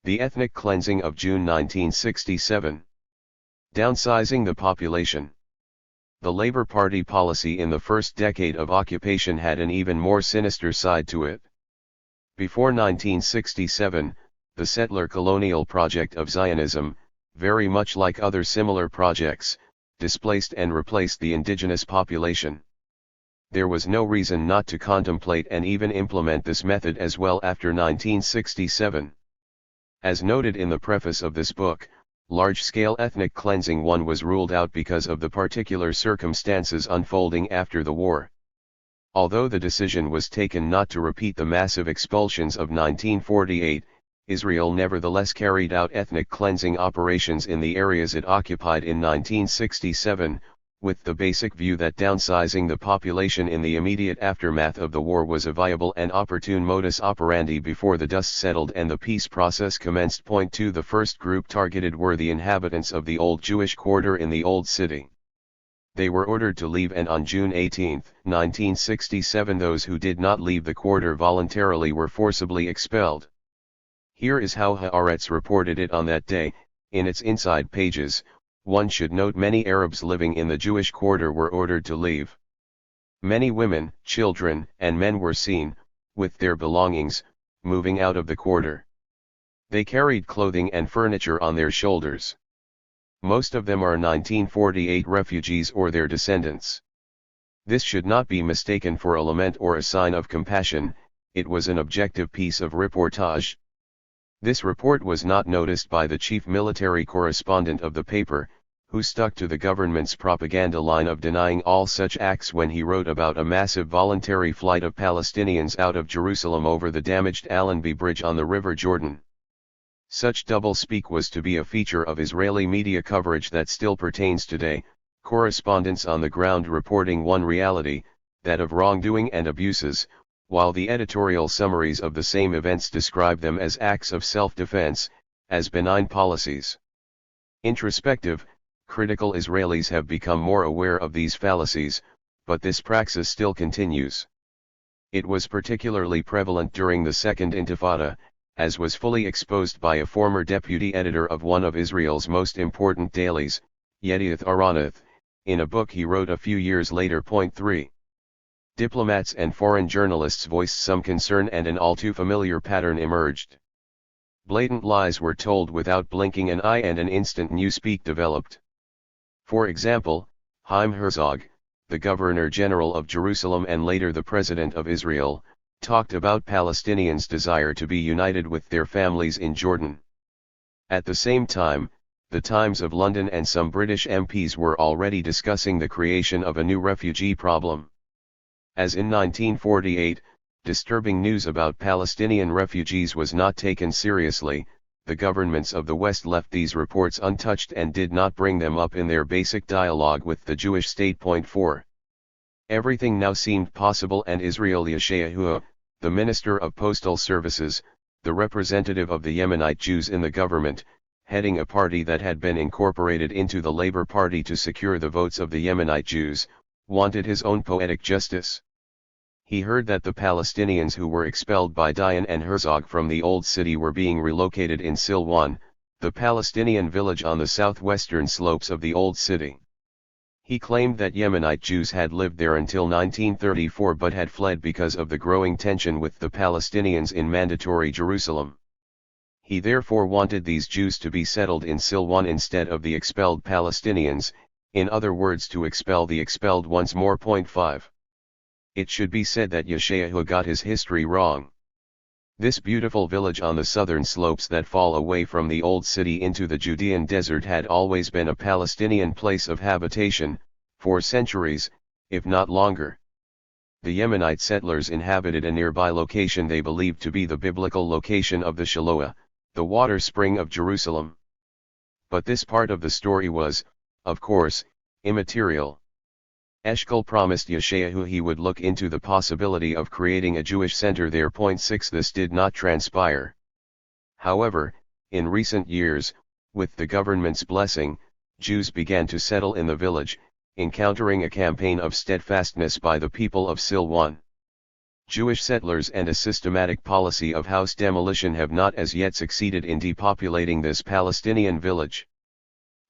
The Ethnic Cleansing of June 1967. Downsizing the population. The Labour Party policy in the first decade of occupation had an even more sinister side to it. Before 1967, the settler colonial project of Zionism, very much like other similar projects, displaced and replaced the indigenous population. There was no reason not to contemplate and even implement this method as well after 1967. As noted in the preface of this book, large-scale ethnic cleansing was ruled out because of the particular circumstances unfolding after the war. Although the decision was taken not to repeat the massive expulsions of 1948, Israel nevertheless carried out ethnic cleansing operations in the areas it occupied in 1967, with the basic view that downsizing the population in the immediate aftermath of the war was a viable and opportune modus operandi before the dust settled and the peace process commenced. 2 The first group targeted were the inhabitants of the old Jewish quarter in the Old City. They were ordered to leave, and on June 18, 1967 those who did not leave the quarter voluntarily were forcibly expelled. Here is how Haaretz reported it on that day, in its inside pages. One should note many Arabs living in the Jewish quarter were ordered to leave. Many women, children, and men were seen, with their belongings, moving out of the quarter. They carried clothing and furniture on their shoulders. Most of them are 1948 refugees or their descendants. This should not be mistaken for a lament or a sign of compassion, it was an objective piece of reportage. This report was not noticed by the chief military correspondent of the paper, who stuck to the government's propaganda line of denying all such acts when he wrote about a massive voluntary flight of Palestinians out of Jerusalem over the damaged Allenby Bridge on the River Jordan. Such double-speak was to be a feature of Israeli media coverage that still pertains today, correspondents on the ground reporting one reality, that of wrongdoing and abuses, while the editorial summaries of the same events describe them as acts of self-defense, as benign policies. Introspective, critical Israelis have become more aware of these fallacies, but this praxis still continues. It was particularly prevalent during the Second Intifada, as was fully exposed by a former deputy editor of one of Israel's most important dailies, Yedioth Ahronoth, in a book he wrote a few years later. 3. Diplomats and foreign journalists voiced some concern and an all too familiar pattern emerged. Blatant lies were told without blinking an eye and an instant newspeak developed. For example, Chaim Herzog, the Governor-General of Jerusalem and later the President of Israel, talked about Palestinians' desire to be united with their families in Jordan. At the same time, the Times of London and some British MPs were already discussing the creation of a new refugee problem. As in 1948, disturbing news about Palestinian refugees was not taken seriously, the governments of the West left these reports untouched and did not bring them up in their basic dialogue with the Jewish state. 4. Everything now seemed possible and Israel Yeshayahu, the Minister of Postal Services, the representative of the Yemenite Jews in the government, heading a party that had been incorporated into the Labour Party to secure the votes of the Yemenite Jews, wanted his own poetic justice. He heard that the Palestinians who were expelled by Dayan and Herzog from the Old City were being relocated in Silwan, the Palestinian village on the southwestern slopes of the Old City. He claimed that Yemenite Jews had lived there until 1934 but had fled because of the growing tension with the Palestinians in Mandatory Jerusalem. He therefore wanted these Jews to be settled in Silwan instead of the expelled Palestinians, in other words to expel the expelled once more. 5. It should be said that Yeshayahu got his history wrong. This beautiful village on the southern slopes that fall away from the Old City into the Judean desert had always been a Palestinian place of habitation, for centuries, if not longer. The Yemenite settlers inhabited a nearby location they believed to be the biblical location of the Shiloah, the water spring of Jerusalem. But this part of the story was, of course, immaterial. Eshkol promised Yeshayahu he would look into the possibility of creating a Jewish center there. 6. This did not transpire. However, in recent years, with the government's blessing, Jews began to settle in the village, encountering a campaign of steadfastness by the people of Silwan. Jewish settlers and a systematic policy of house demolition have not as yet succeeded in depopulating this Palestinian village.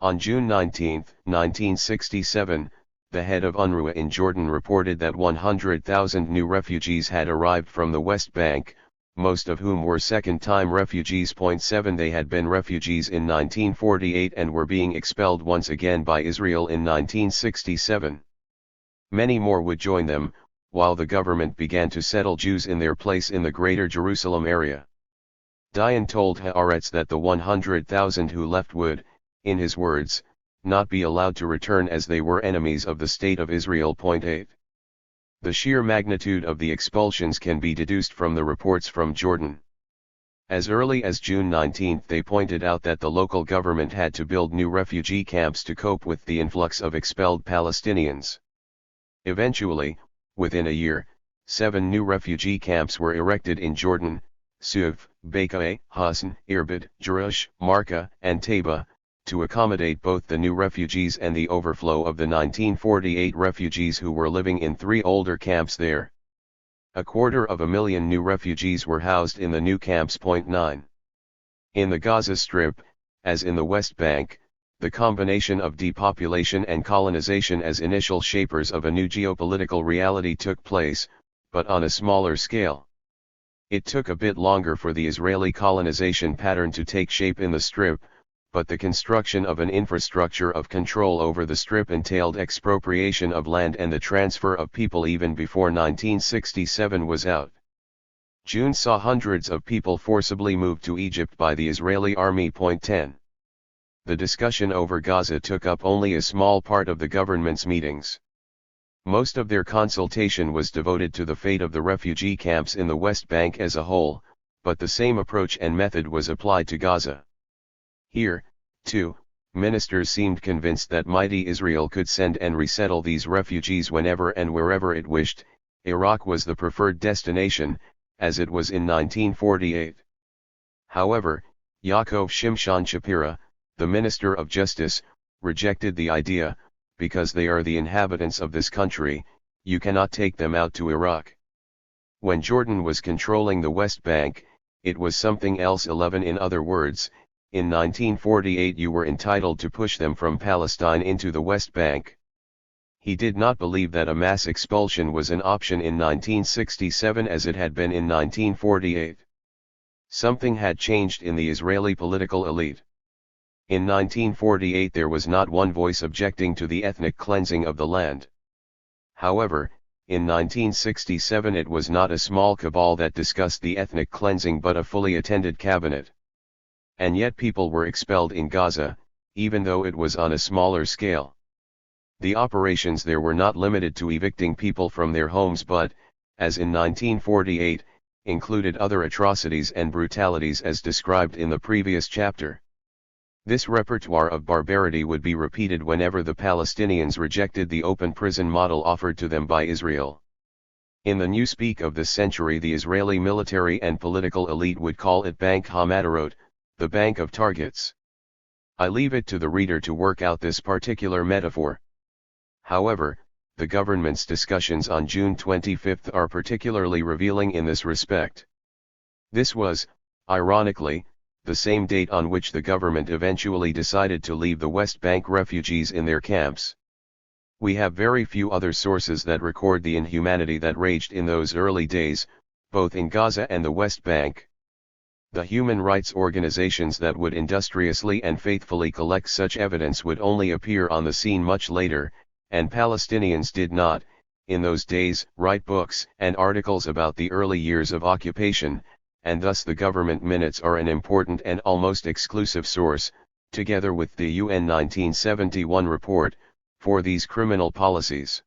On June 19, 1967, the head of UNRWA in Jordan reported that 100,000 new refugees had arrived from the West Bank, most of whom were second-time refugees. 7. They had been refugees in 1948 and were being expelled once again by Israel in 1967. Many more would join them, while the government began to settle Jews in their place in the Greater Jerusalem area. Dayan told Haaretz that the 100,000 who left would, in his words, not be allowed to return as they were enemies of the State of Israel. 8. The sheer magnitude of the expulsions can be deduced from the reports from Jordan. As early as June 19 they pointed out that the local government had to build new refugee camps to cope with the influx of expelled Palestinians. Eventually, within a year, 7 new refugee camps were erected in Jordan, Suv, Bekaa, Hassan, Irbid, Jerush, Marka, and Taba, to accommodate both the new refugees and the overflow of the 1948 refugees who were living in 3 older camps there. 250,000 new refugees were housed in the new camps. 9. In the Gaza Strip, as in the West Bank, the combination of depopulation and colonization as initial shapers of a new geopolitical reality took place, but on a smaller scale. It took a bit longer for the Israeli colonization pattern to take shape in the Strip, but the construction of an infrastructure of control over the Strip entailed expropriation of land and the transfer of people even before 1967 was out. June saw hundreds of people forcibly moved to Egypt by the Israeli army. 10. The discussion over Gaza took up only a small part of the government's meetings. Most of their consultation was devoted to the fate of the refugee camps in the West Bank as a whole, but the same approach and method was applied to Gaza. Here, too, ministers seemed convinced that mighty Israel could send and resettle these refugees whenever and wherever it wished. Iraq was the preferred destination, as it was in 1948. However, Yaakov Shimshon Shapira, the Minister of Justice, rejected the idea, because they are the inhabitants of this country, you cannot take them out to Iraq. When Jordan was controlling the West Bank, it was something else. 11 In other words, in 1948 you were entitled to push them from Palestine into the West Bank. He did not believe that a mass expulsion was an option in 1967 as it had been in 1948. Something had changed in the Israeli political elite. In 1948 there was not one voice objecting to the ethnic cleansing of the land. However, in 1967 it was not a small cabal that discussed the ethnic cleansing but a fully attended cabinet. And yet people were expelled in Gaza, even though it was on a smaller scale. The operations there were not limited to evicting people from their homes but, as in 1948, included other atrocities and brutalities as described in the previous chapter. This repertoire of barbarity would be repeated whenever the Palestinians rejected the open prison model offered to them by Israel. In the newspeak of this century the Israeli military and political elite would call it Bank HaMatarot, the bank of targets. I leave it to the reader to work out this particular metaphor. However, the government's discussions on June 25 are particularly revealing in this respect. This was, ironically, the same date on which the government eventually decided to leave the West Bank refugees in their camps. We have very few other sources that record the inhumanity that raged in those early days, both in Gaza and the West Bank. The human rights organizations that would industriously and faithfully collect such evidence would only appear on the scene much later, and Palestinians did not, in those days, write books and articles about the early years of occupation, and thus the government minutes are an important and almost exclusive source, together with the UN 1971 report, for these criminal policies.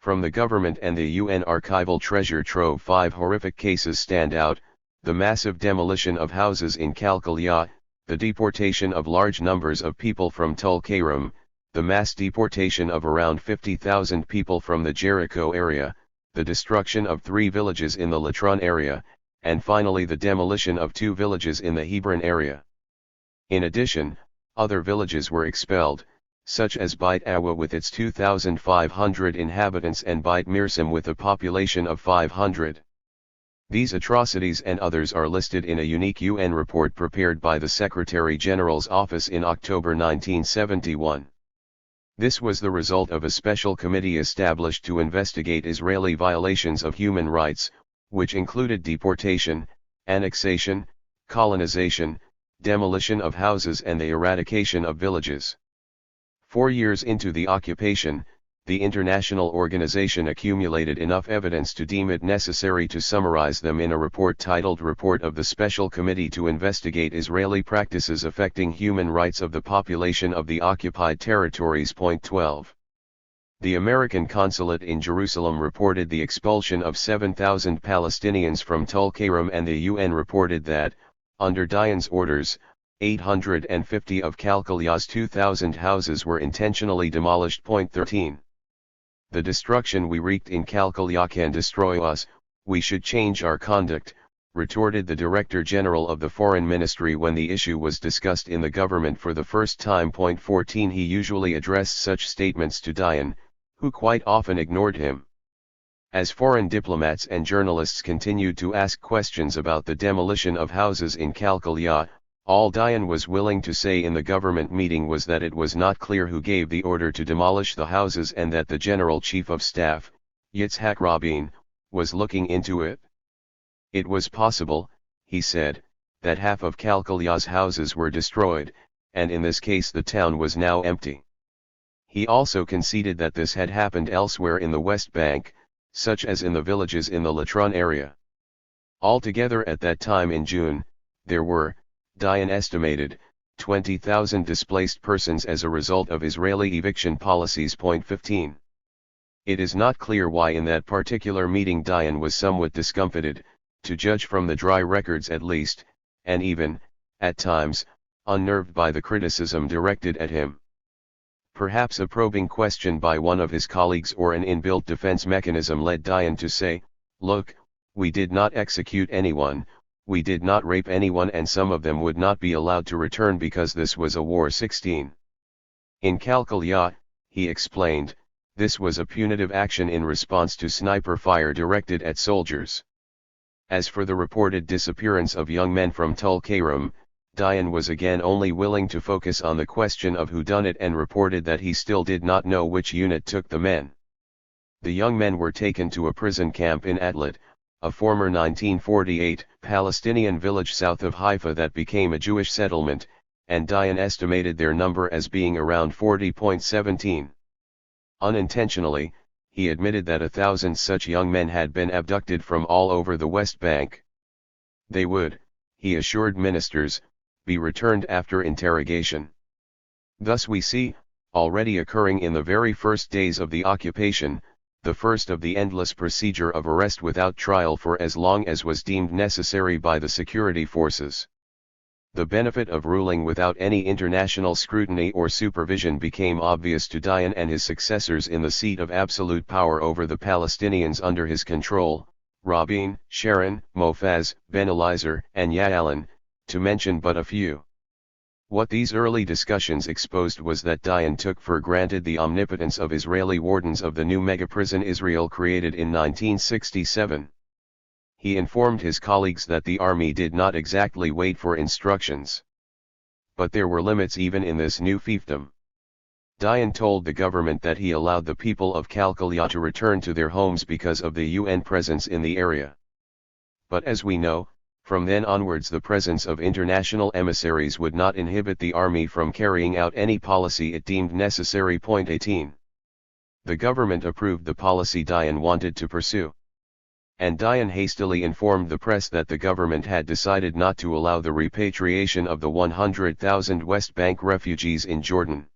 From the government and the UN archival treasure trove 5 horrific cases stand out: the massive demolition of houses in Kalkalia, the deportation of large numbers of people from Tulkarem, the mass deportation of around 50,000 people from the Jericho area, the destruction of 3 villages in the Latron area, and finally the demolition of 2 villages in the Hebron area. In addition, other villages were expelled, such as Beit Awa with its 2,500 inhabitants and Beit Mirsim with a population of 500. These atrocities and others are listed in a unique UN report prepared by the Secretary General's office in October 1971. This was the result of a special committee established to investigate Israeli violations of human rights, which included deportation, annexation, colonization, demolition of houses and the eradication of villages. 4 years into the occupation, the international organization accumulated enough evidence to deem it necessary to summarize them in a report titled Report of the Special Committee to Investigate Israeli Practices Affecting Human Rights of the Population of the Occupied Territories. 12. The American consulate in Jerusalem reported the expulsion of 7,000 Palestinians from Tulkarem, and the UN reported that, under Dayan's orders, 850 of Kalkalia's 2,000 houses were intentionally demolished. 13. The destruction we wreaked in Kalkalia can destroy us, we should change our conduct, retorted the Director General of the Foreign Ministry when the issue was discussed in the government for the first time. 14. He usually addressed such statements to Dayan, who quite often ignored him. As foreign diplomats and journalists continued to ask questions about the demolition of houses in Kalkalia, All Dayan was willing to say in the government meeting was that it was not clear who gave the order to demolish the houses and that the General Chief of Staff, Yitzhak Rabin, was looking into it. It was possible, he said, that half of Kalkalya's houses were destroyed, and in this case the town was now empty. He also conceded that this had happened elsewhere in the West Bank, such as in the villages in the Latron area. Altogether at that time in June, there were, Dayan estimated, 20,000 displaced persons as a result of Israeli eviction policies. 15. It is not clear why in that particular meeting Dayan was somewhat discomfited, to judge from the dry records at least, and even, at times, unnerved by the criticism directed at him. Perhaps a probing question by one of his colleagues or an inbuilt defense mechanism led Dayan to say, "Look, we did not execute anyone, we did not rape anyone, and some of them would not be allowed to return because this was a war." 16. In Kalkalya, he explained, this was a punitive action in response to sniper fire directed at soldiers. As for the reported disappearance of young men from Tulkarem, Dayan was again only willing to focus on the question of who done it and reported that he still did not know which unit took the men. The young men were taken to a prison camp in Atlat, a former 1948 Palestinian village south of Haifa that became a Jewish settlement, and Dayan estimated their number as being around 40.17. Unintentionally, he admitted that 1,000 such young men had been abducted from all over the West Bank. They would, he assured ministers, be returned after interrogation. Thus we see, already occurring in the very first days of the occupation, the first of the endless procedure of arrest without trial for as long as was deemed necessary by the security forces. The benefit of ruling without any international scrutiny or supervision became obvious to Dayan and his successors in the seat of absolute power over the Palestinians under his control, Rabin, Sharon, Mofaz, Ben Eliezer, and Ya'alan, to mention but a few. What these early discussions exposed was that Dayan took for granted the omnipotence of Israeli wardens of the new megaprison Israel created in 1967. He informed his colleagues that the army did not exactly wait for instructions. But there were limits even in this new fiefdom. Dayan told the government that he allowed the people of Kalkalya to return to their homes because of the UN presence in the area. But as we know, from then onwards the presence of international emissaries would not inhibit the army from carrying out any policy it deemed necessary. 18. The government approved the policy Dayan wanted to pursue. And Dayan hastily informed the press that the government had decided not to allow the repatriation of the 100,000 West Bank refugees in Jordan.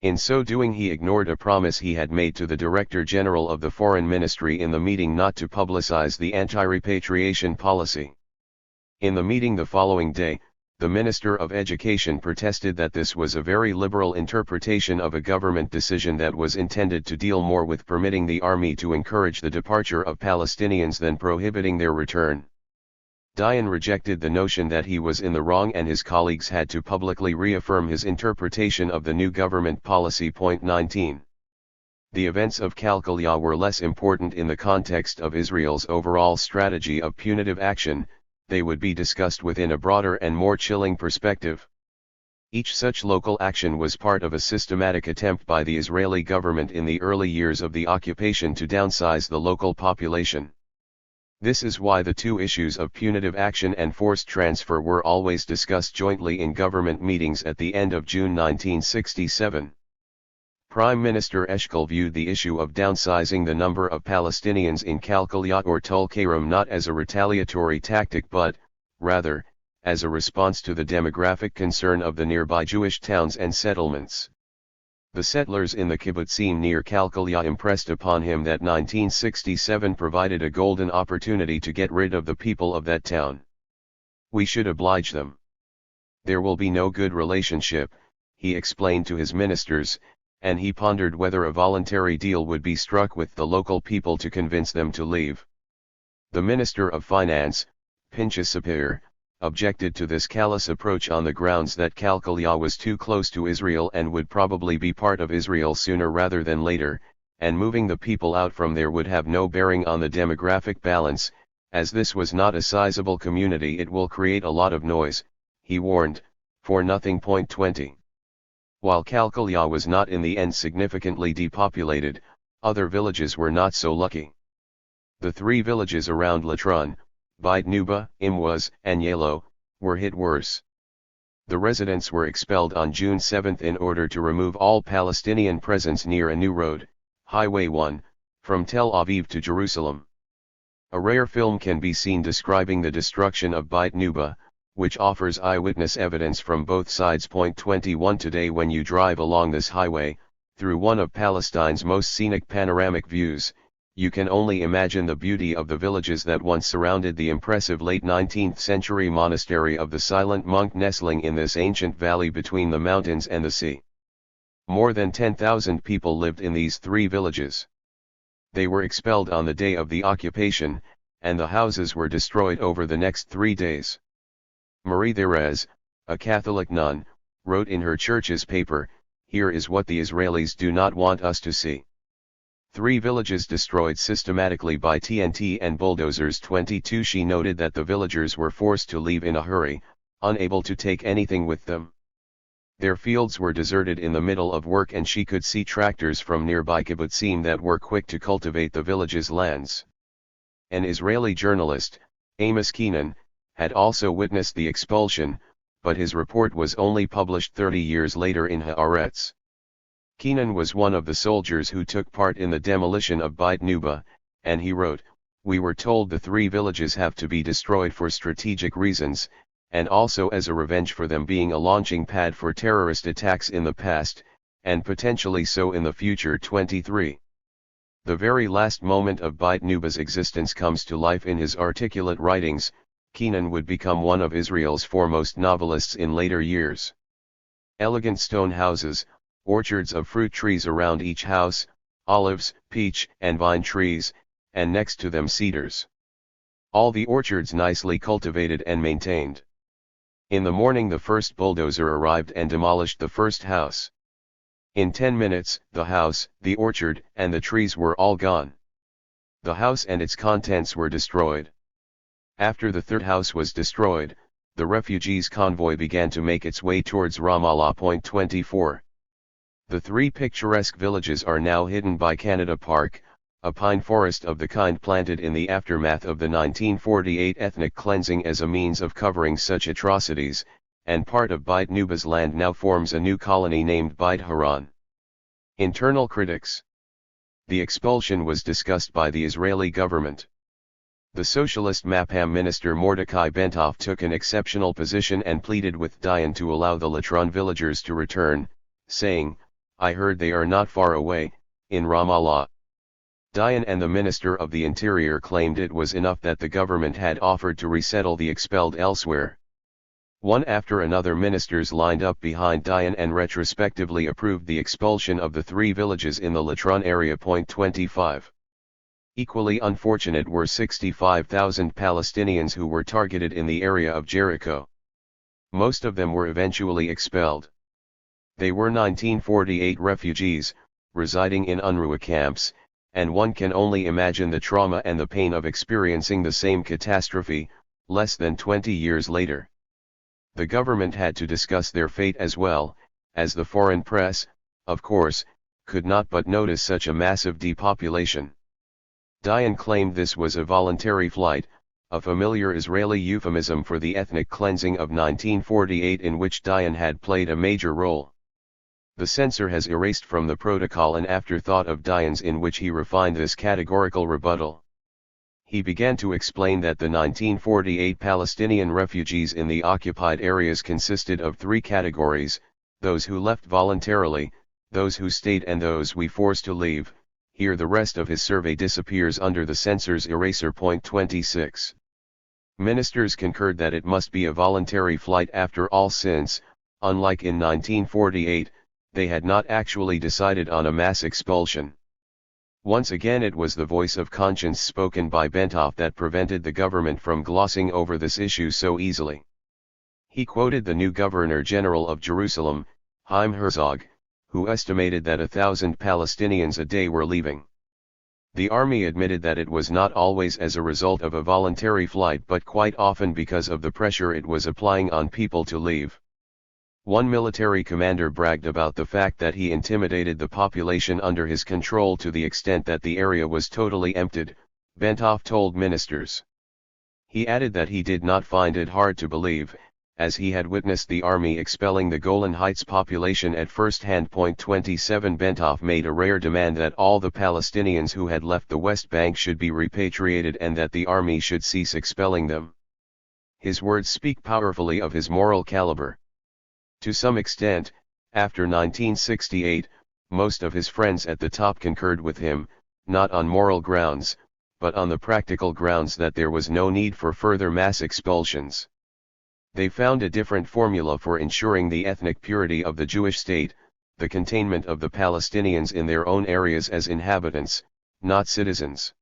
In so doing he ignored a promise he had made to the Director General of the Foreign Ministry in the meeting not to publicize the anti-repatriation policy. In the meeting the following day, the Minister of Education protested that this was a very liberal interpretation of a government decision that was intended to deal more with permitting the army to encourage the departure of Palestinians than prohibiting their return. Dayan rejected the notion that he was in the wrong and his colleagues had to publicly reaffirm his interpretation of the new government policy. 19. The events of Kalkalya were less important in the context of Israel's overall strategy of punitive action. They would be discussed within a broader and more chilling perspective. Each such local action was part of a systematic attempt by the Israeli government in the early years of the occupation to downsize the local population. This is why the two issues of punitive action and forced transfer were always discussed jointly in government meetings at the end of June 1967. Prime Minister Eshkol viewed the issue of downsizing the number of Palestinians in Kalkalya or Tulkarem not as a retaliatory tactic but, rather, as a response to the demographic concern of the nearby Jewish towns and settlements. The settlers in the kibbutzim near Kalkalya impressed upon him that 1967 provided a golden opportunity to get rid of the people of that town. We should oblige them. There will be no good relationship, he explained to his ministers, and he pondered whether a voluntary deal would be struck with the local people to convince them to leave. The Minister of Finance, Pinchas Sapir, objected to this callous approach on the grounds that Kalkalya was too close to Israel and would probably be part of Israel sooner rather than later, and moving the people out from there would have no bearing on the demographic balance. As this was not a sizable community, it will create a lot of noise, he warned, for nothing. 20. While Kalkalya was not in the end significantly depopulated, other villages were not so lucky. The three villages around Latron, Beit Nuba, Imwaz, and Yalo, were hit worse. The residents were expelled on June 7 in order to remove all Palestinian presence near a new road, Highway 1, from Tel Aviv to Jerusalem. A rare film can be seen describing the destruction of Beit Nuba, which offers eyewitness evidence from both sides. 21 Today, when you drive along this highway, through one of Palestine's most scenic panoramic views, you can only imagine the beauty of the villages that once surrounded the impressive late 19th century monastery of the Silent Monk nestling in this ancient valley between the mountains and the sea. More than 10,000 people lived in these three villages. They were expelled on the day of the occupation, and the houses were destroyed over the next 3 days. Marie Therese, a Catholic nun, wrote in her church's paper, "Here is what the Israelis do not want us to see. 3 villages destroyed systematically by TNT and bulldozers." 22 She noted that the villagers were forced to leave in a hurry, unable to take anything with them. Their fields were deserted in the middle of work, and she could see tractors from nearby kibbutzim that were quick to cultivate the village's lands. An Israeli journalist, Amos Keenan, had also witnessed the expulsion, but his report was only published 30 years later in Haaretz. Keenan was one of the soldiers who took part in the demolition of Beit Nuba, and he wrote, "We were told the 3 villages have to be destroyed for strategic reasons, and also as a revenge for them being a launching pad for terrorist attacks in the past, and potentially so in the future." 23. The very last moment of Beit Nuba's existence comes to life in his articulate writings. Keenan would become one of Israel's foremost novelists in later years. Elegant stone houses, orchards of fruit trees around each house, olives, peach and vine trees, and next to them cedars. All the orchards nicely cultivated and maintained. In the morning the first bulldozer arrived and demolished the first house. In 10 minutes, the house, the orchard, and the trees were all gone. The house and its contents were destroyed. After the third house was destroyed, the refugees' convoy began to make its way towards Ramallah. 24. The 3 picturesque villages are now hidden by Canada Park, a pine forest of the kind planted in the aftermath of the 1948 ethnic cleansing as a means of covering such atrocities, and part of Beit Nuba's land now forms a new colony named Beit Haran. Internal critics. The expulsion was discussed by the Israeli government. The socialist Mapam minister Mordecai Bentov took an exceptional position and pleaded with Dayan to allow the Latron villagers to return, saying, "I heard they are not far away, in Ramallah." Dayan and the Minister of the Interior claimed it was enough that the government had offered to resettle the expelled elsewhere. One after another ministers lined up behind Dayan and retrospectively approved the expulsion of the 3 villages in the Latron area. 25. Equally unfortunate were 65,000 Palestinians who were targeted in the area of Jericho. Most of them were eventually expelled. They were 1948 refugees, residing in UNRWA camps, and one can only imagine the trauma and the pain of experiencing the same catastrophe, less than 20 years later. The government had to discuss their fate as well, as the foreign press, of course, could not but notice such a massive depopulation. Dayan claimed this was a voluntary flight, a familiar Israeli euphemism for the ethnic cleansing of 1948 in which Dayan had played a major role. The censor has erased from the protocol an afterthought of Dayan's in which he refined this categorical rebuttal. He began to explain that the 1948 Palestinian refugees in the occupied areas consisted of 3 categories: those who left voluntarily, those who stayed, and those we forced to leave. Here the rest of his survey disappears under the censor's eraser. 26. Ministers concurred that it must be a voluntary flight after all, since, unlike in 1948, they had not actually decided on a mass expulsion. Once again it was the voice of conscience spoken by Bentov that prevented the government from glossing over this issue so easily. He quoted the new Governor-General of Jerusalem, Chaim Herzog, who estimated that 1,000 Palestinians a day were leaving. The army admitted that it was not always as a result of a voluntary flight but quite often because of the pressure it was applying on people to leave. One military commander bragged about the fact that he intimidated the population under his control to the extent that the area was totally emptied, Bentov told ministers. He added that he did not find it hard to believe, as he had witnessed the army expelling the Golan Heights population at first hand. 27 Bentov made a rare demand that all the Palestinians who had left the West Bank should be repatriated and that the army should cease expelling them. His words speak powerfully of his moral caliber. To some extent, after 1968, most of his friends at the top concurred with him, not on moral grounds, but on the practical grounds that there was no need for further mass expulsions. They found a different formula for ensuring the ethnic purity of the Jewish state, the containment of the Palestinians in their own areas as inhabitants, not citizens.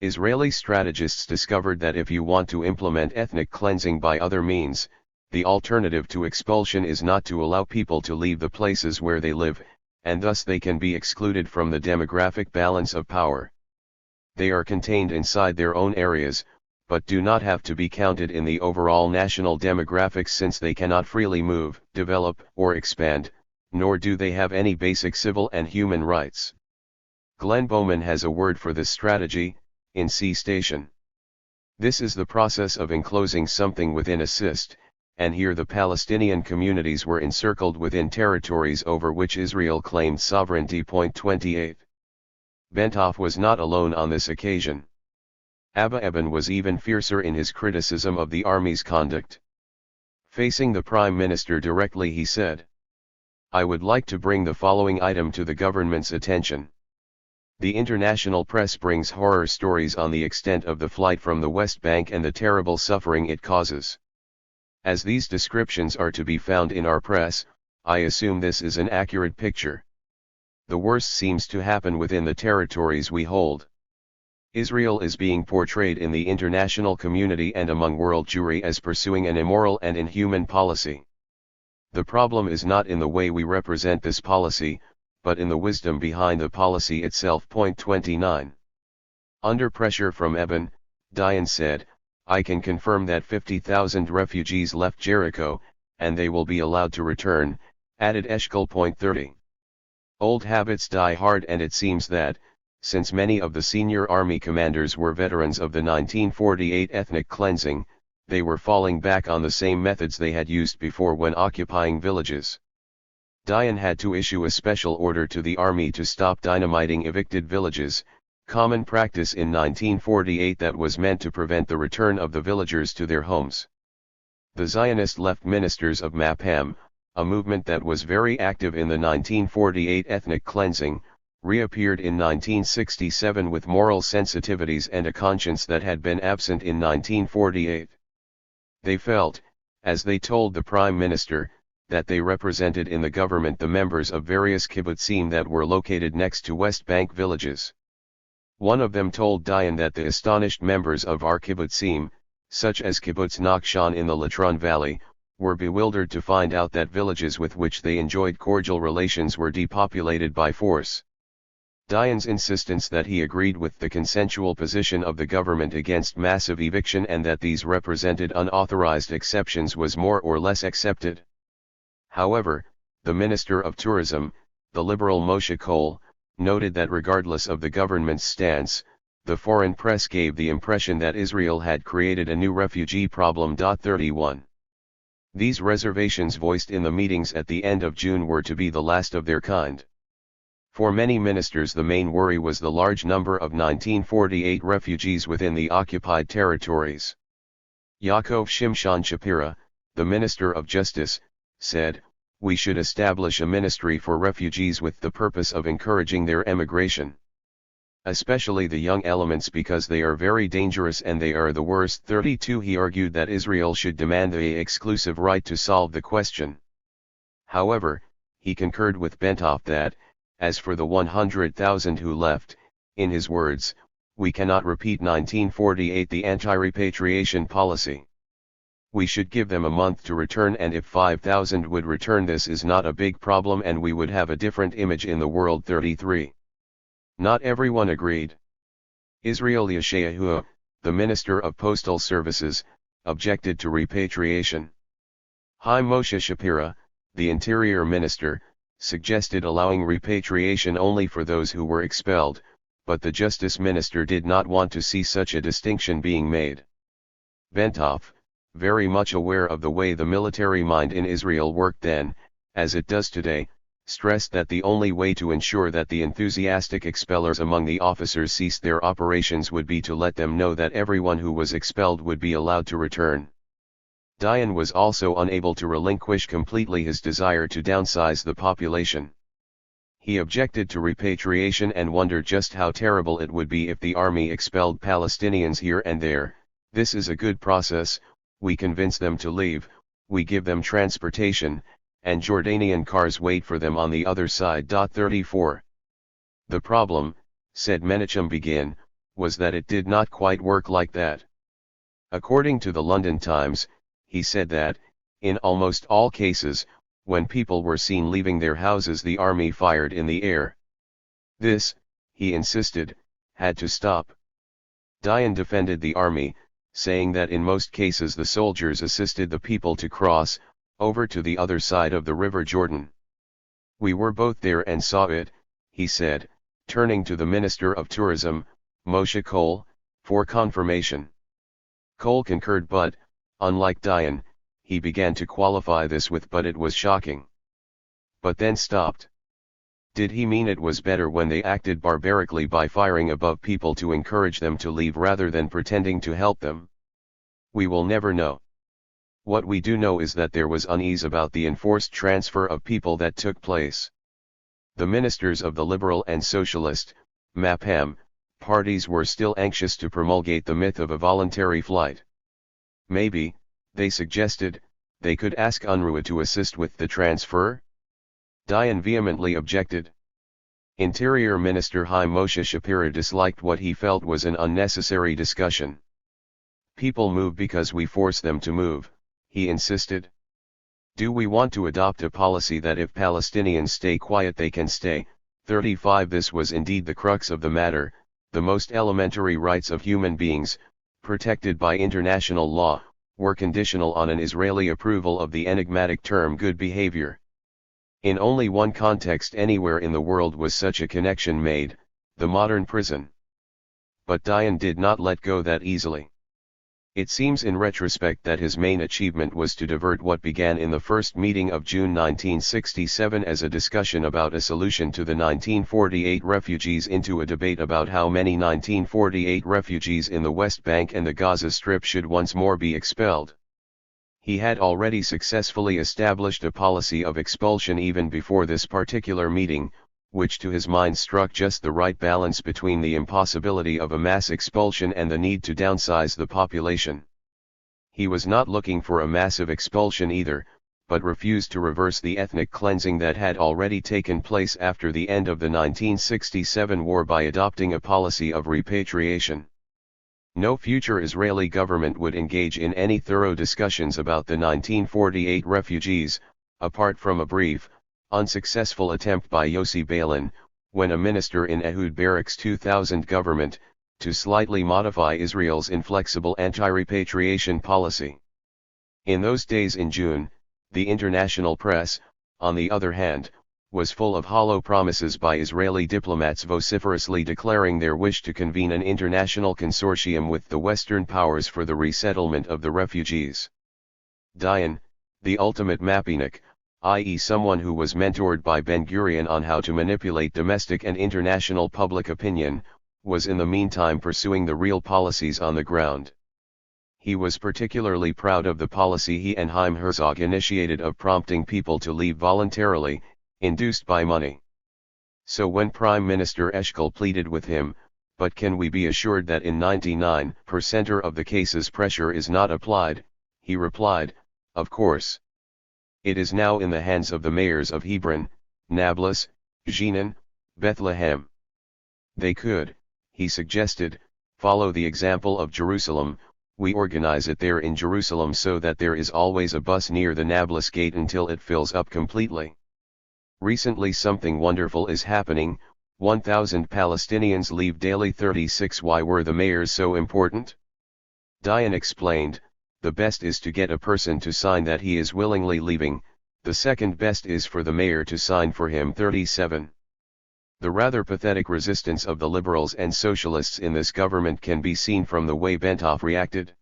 Israeli strategists discovered that if you want to implement ethnic cleansing by other means, the alternative to expulsion is not to allow people to leave the places where they live, and thus they can be excluded from the demographic balance of power. They are contained inside their own areas, but do not have to be counted in the overall national demographics since they cannot freely move, develop, or expand, nor do they have any basic civil and human rights. Glenn Bowman has a word for this strategy, encystation. This is the process of enclosing something within a cyst, and here the Palestinian communities were encircled within territories over which Israel claimed sovereignty. 28. Bentov was not alone on this occasion. Abba Eban was even fiercer in his criticism of the army's conduct. Facing the Prime Minister directly he said, "I would like to bring the following item to the government's attention. The international press brings horror stories on the extent of the flight from the West Bank and the terrible suffering it causes. As these descriptions are to be found in our press, I assume this is an accurate picture. The worst seems to happen within the territories we hold. Israel is being portrayed in the international community and among world Jewry as pursuing an immoral and inhuman policy. The problem is not in the way we represent this policy, but in the wisdom behind the policy itself." 29. Under pressure from Eban, Dayan said, "I can confirm that 50,000 refugees left Jericho, and they will be allowed to return," added Eshkol. 30. Old habits die hard, and it seems that, since many of the senior army commanders were veterans of the 1948 ethnic cleansing, they were falling back on the same methods they had used before when occupying villages. Dayan had to issue a special order to the army to stop dynamiting evicted villages, common practice in 1948 that was meant to prevent the return of the villagers to their homes. The Zionist left ministers of Mapam, a movement that was very active in the 1948 ethnic cleansing, reappeared in 1967 with moral sensitivities and a conscience that had been absent in 1948. They felt, as they told the Prime Minister, that they represented in the government the members of various kibbutzim that were located next to West Bank villages. One of them told Dayan that the astonished members of our kibbutzim, such as Kibbutz Nakhshan in the Latron Valley, were bewildered to find out that villages with which they enjoyed cordial relations were depopulated by force. Dayan's insistence that he agreed with the consensual position of the government against massive eviction and that these represented unauthorized exceptions was more or less accepted. However, the Minister of Tourism, the liberal Moshe Kol, noted that regardless of the government's stance, the foreign press gave the impression that Israel had created a new refugee problem. 31. These reservations voiced in the meetings at the end of June were to be the last of their kind. For many ministers the main worry was the large number of 1948 refugees within the occupied territories. Yaakov Shimshon Shapira, the Minister of Justice, said, "We should establish a ministry for refugees with the purpose of encouraging their emigration. Especially the young elements because they are very dangerous and they are the worst." 32. He argued that Israel should demand the exclusive right to solve the question. However, he concurred with Bentov that, as for the 100,000 who left, in his words, "We cannot repeat 1948 the anti-repatriation policy. We should give them a month to return, and if 5,000 would return this is not a big problem and we would have a different image in the world." 33. Not everyone agreed. Israel Yeshayahu, the Minister of Postal Services, objected to repatriation. Chaim Moshe Shapira, the Interior Minister, suggested allowing repatriation only for those who were expelled, but the Justice Minister did not want to see such a distinction being made. Bentov, very much aware of the way the military mind in Israel worked then, as it does today, stressed that the only way to ensure that the enthusiastic expellers among the officers ceased their operations would be to let them know that everyone who was expelled would be allowed to return. Dayan was also unable to relinquish completely his desire to downsize the population. He objected to repatriation and wondered just how terrible it would be if the army expelled Palestinians here and there. This is a good process, we convince them to leave, we give them transportation, and Jordanian cars wait for them on the other side. 34. The problem, said Menachem Begin, was that it did not quite work like that. According to the London Times, he said that, in almost all cases, when people were seen leaving their houses the army fired in the air. This, he insisted, had to stop. Dayan defended the army, saying that in most cases the soldiers assisted the people to cross over to the other side of the River Jordan. We were both there and saw it, he said, turning to the Minister of Tourism, Moshe Kol, for confirmation. Kol concurred, but, unlike Dayan, he began to qualify this with "but it was shocking." But then stopped. Did he mean it was better when they acted barbarically by firing above people to encourage them to leave rather than pretending to help them? We will never know. What we do know is that there was unease about the enforced transfer of people that took place. The ministers of the Liberal and Socialist, MAPAM, parties were still anxious to promulgate the myth of a voluntary flight. Maybe, they suggested, they could ask UNRWA to assist with the transfer? Dayan vehemently objected. Interior Minister Chaim Moshe Shapira disliked what he felt was an unnecessary discussion. People move because we force them to move, he insisted. Do we want to adopt a policy that if Palestinians stay quiet they can stay? 35 This was indeed the crux of the matter. The most elementary rights of human beings, protected by international law, were conditional on an Israeli approval of the enigmatic term good behavior. In only one context anywhere in the world was such a connection made, the modern prison. But Dayan did not let go that easily. It seems in retrospect that his main achievement was to divert what began in the first meeting of June 1967 as a discussion about a solution to the 1948 refugees into a debate about how many 1948 refugees in the West Bank and the Gaza Strip should once more be expelled. He had already successfully established a policy of expulsion even before this particular meeting, which to his mind struck just the right balance between the impossibility of a mass expulsion and the need to downsize the population. He was not looking for a massive expulsion either, but refused to reverse the ethnic cleansing that had already taken place after the end of the 1967 war by adopting a policy of repatriation. No future Israeli government would engage in any thorough discussions about the 1948 refugees, apart from a brief, unsuccessful attempt by Yossi Beilin, when a minister in Ehud Barak's 2000 government, to slightly modify Israel's inflexible anti-repatriation policy. In those days in June, the international press, on the other hand, was full of hollow promises by Israeli diplomats vociferously declaring their wish to convene an international consortium with the Western powers for the resettlement of the refugees. Dayan, the ultimate mappinik, i.e. someone who was mentored by Ben-Gurion on how to manipulate domestic and international public opinion, was in the meantime pursuing the real policies on the ground. He was particularly proud of the policy he and Chaim Herzog initiated of prompting people to leave voluntarily, induced by money. So when Prime Minister Eshkol pleaded with him, "But can we be assured that in 99% of the cases pressure is not applied?" he replied, "Of course. It is now in the hands of the mayors of Hebron, Nablus, Jenin, Bethlehem. They could," he suggested, "follow the example of Jerusalem. We organize it there in Jerusalem so that there is always a bus near the Nablus gate until it fills up completely. Recently something wonderful is happening, 1,000 Palestinians leave daily. 36 Why were the mayors so important? Dayan explained, the best is to get a person to sign that he is willingly leaving, the second best is for the mayor to sign for him. 37. The rather pathetic resistance of the liberals and socialists in this government can be seen from the way Bentov reacted.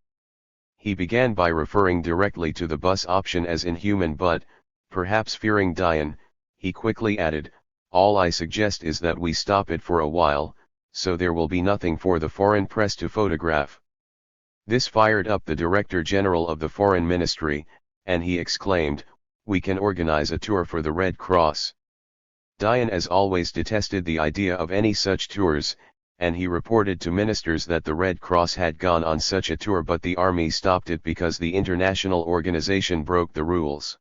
He began by referring directly to the bus option as inhuman, but, perhaps fearing Dayan, he quickly added, all I suggest is that we stop it for a while, so there will be nothing for the foreign press to photograph. This fired up the Director General of the Foreign Ministry, and he exclaimed, we can organize a tour for the Red Cross. Dayan as always detested the idea of any such tours, and he reported to ministers that the Red Cross had gone on such a tour, but the army stopped it because the international organization broke the rules.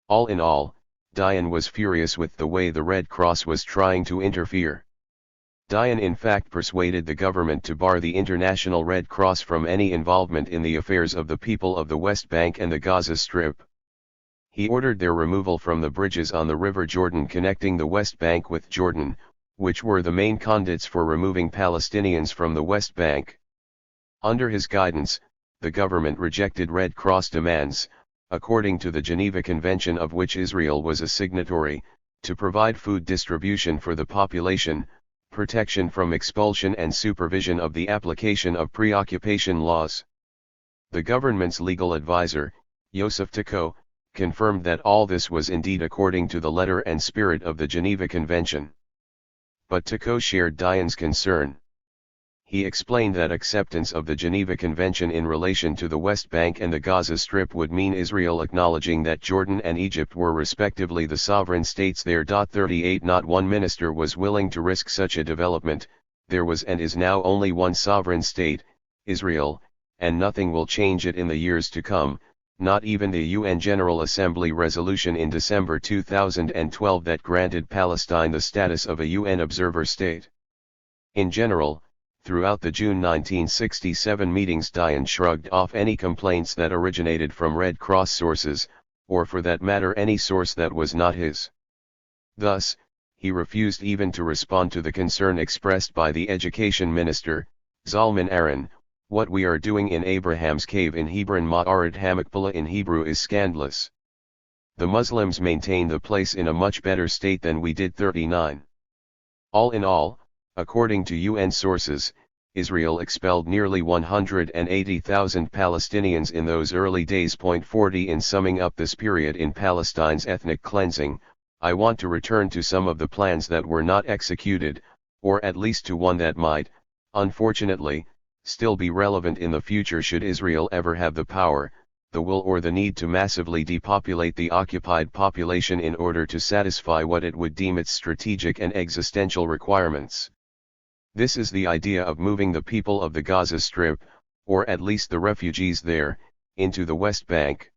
All in all, Dayan was furious with the way the Red Cross was trying to interfere. Dayan in fact persuaded the government to bar the International Red Cross from any involvement in the affairs of the people of the West Bank and the Gaza Strip. He ordered their removal from the bridges on the River Jordan connecting the West Bank with Jordan, which were the main conduits for removing Palestinians from the West Bank. Under his guidance, the government rejected Red Cross demands, according to the Geneva Convention of which Israel was a signatory, to provide food distribution for the population, protection from expulsion and supervision of the application of pre-occupation laws. The government's legal advisor, Yosef Teko, confirmed that all this was indeed according to the letter and spirit of the Geneva Convention. But Teko shared Dayan's concern. He explained that acceptance of the Geneva Convention in relation to the West Bank and the Gaza Strip would mean Israel acknowledging that Jordan and Egypt were respectively the sovereign states there. 38 Not one minister was willing to risk such a development. There was and is now only one sovereign state, Israel, and nothing will change it in the years to come, not even the UN General Assembly resolution in December 2012 that granted Palestine the status of a UN observer state. In general, throughout the June 1967 meetings, Dayan shrugged off any complaints that originated from Red Cross sources, or for that matter any source that was not his. Thus, he refused even to respond to the concern expressed by the Education Minister, Zalman Aron. What we are doing in Abraham's cave in Hebron Ma'aret Hamakpala in Hebrew is scandalous. The Muslims maintain the place in a much better state than we did. 39. All in all, according to UN sources, Israel expelled nearly 180,000 Palestinians in those early days. 40 In summing up this period in Palestine's ethnic cleansing, I want to return to some of the plans that were not executed, or at least to one that might, unfortunately, still be relevant in the future should Israel ever have the power, the will or the need to massively depopulate the occupied population in order to satisfy what it would deem its strategic and existential requirements. This is the idea of moving the people of the Gaza Strip, or at least the refugees there, into the West Bank.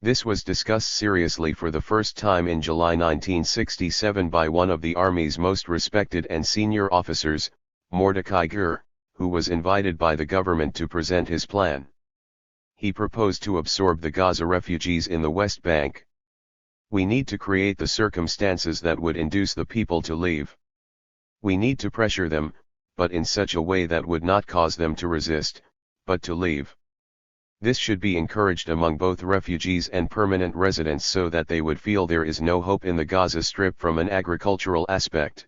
This was discussed seriously for the first time in July 1967 by one of the Army's most respected and senior officers, Mordecai Ger, who was invited by the government to present his plan. He proposed to absorb the Gaza refugees in the West Bank. We need to create the circumstances that would induce the people to leave. We need to pressure them, but in such a way that would not cause them to resist, but to leave. This should be encouraged among both refugees and permanent residents so that they would feel there is no hope in the Gaza Strip from an agricultural aspect.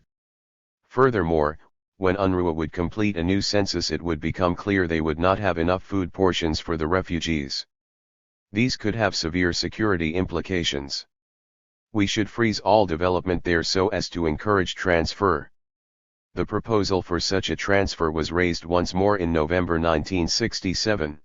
Furthermore, when UNRWA would complete a new census, it would become clear they would not have enough food portions for the refugees. These could have severe security implications. We should freeze all development there so as to encourage transfer. The proposal for such a transfer was raised once more in November 1967.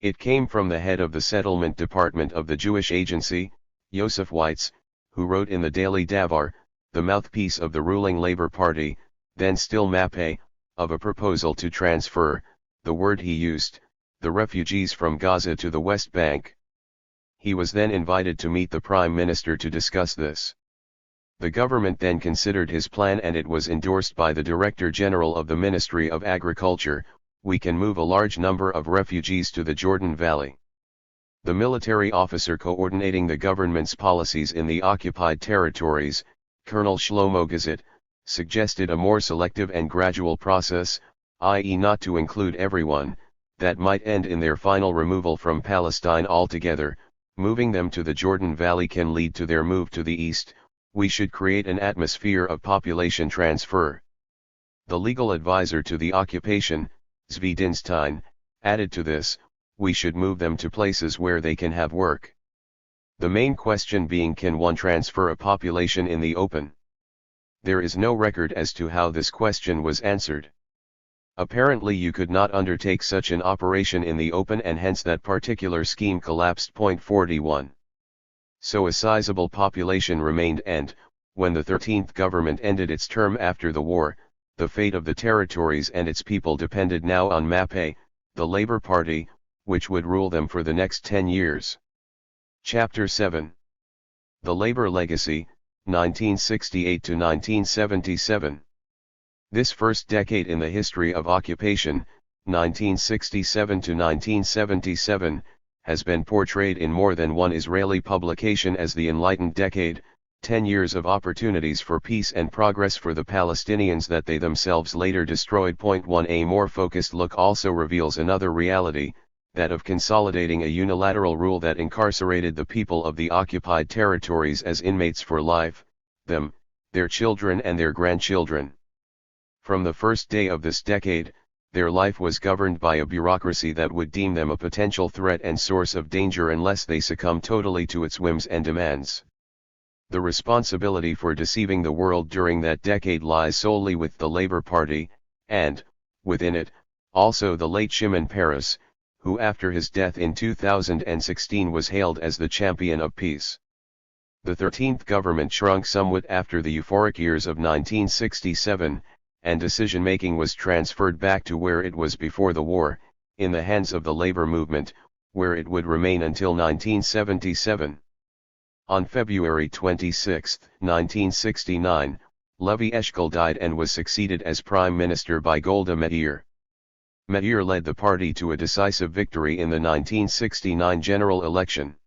It came from the head of the settlement department of the Jewish Agency, Yosef Weitz, who wrote in the Daily Davar, the mouthpiece of the ruling Labor Party, then still Pappe, of a proposal to transfer, the word he used, the refugees from Gaza to the West Bank. He was then invited to meet the Prime Minister to discuss this. The government then considered his plan and it was endorsed by the Director General of the Ministry of Agriculture. We can move a large number of refugees to the Jordan Valley. The military officer coordinating the government's policies in the occupied territories, Colonel Shlomo Gazit, suggested a more selective and gradual process, i.e. not to include everyone, that might end in their final removal from Palestine altogether. Moving them to the Jordan Valley can lead to their move to the east. We should create an atmosphere of population transfer. The legal advisor to the occupation, Zvi Dinstein, added to this, we should move them to places where they can have work. The main question being, can one transfer a population in the open? There is no record as to how this question was answered. Apparently you could not undertake such an operation in the open, and hence that particular scheme collapsed. 41. So a sizable population remained, and, when the 13th government ended its term after the war, the fate of the territories and its people depended now on Pappe, the Labour Party, which would rule them for the next 10 years. Chapter 7. The Labour Legacy, 1968 to 1977. This first decade in the history of occupation, 1967 to 1977, has been portrayed in more than one Israeli publication as the Enlightened Decade, 10 years of opportunities for peace and progress for the Palestinians that they themselves later destroyed. 1. A more focused look also reveals another reality, that of consolidating a unilateral rule that incarcerated the people of the occupied territories as inmates for life, them, their children and their grandchildren. From the first day of this decade, their life was governed by a bureaucracy that would deem them a potential threat and source of danger unless they succumb totally to its whims and demands. The responsibility for deceiving the world during that decade lies solely with the Labour Party, and, within it, also the late Shimon Peres, who after his death in 2016 was hailed as the champion of peace. The 13th government shrunk somewhat after the euphoric years of 1967, and decision-making was transferred back to where it was before the war, in the hands of the labor movement, where it would remain until 1977. On February 26, 1969, Levi Eshkol died and was succeeded as Prime Minister by Golda Meir. Meir led the party to a decisive victory in the 1969 general election.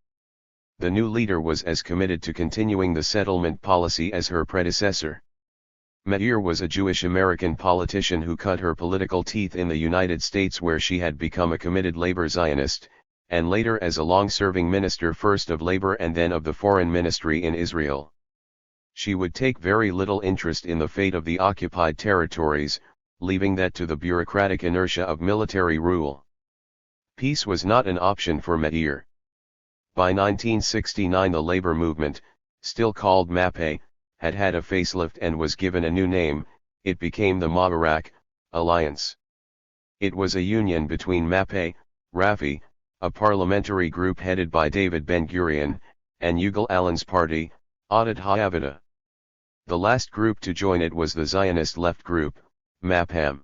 The new leader was as committed to continuing the settlement policy as her predecessor. Meir was a Jewish American politician who cut her political teeth in the United States, where she had become a committed labor Zionist, and later as a long-serving minister, first of labor and then of the foreign ministry in Israel. She would take very little interest in the fate of the occupied territories, leaving that to the bureaucratic inertia of military rule. Peace was not an option for Meir. By 1969 the labor movement, still called Pappe, had had a facelift and was given a new name. It became the Ma'arak Alliance. It was a union between Pappe, Rafi, a parliamentary group headed by David Ben-Gurion, and Yigal Alan's party, Adat HaAvoda. The last group to join it was the Zionist left group, Mapham.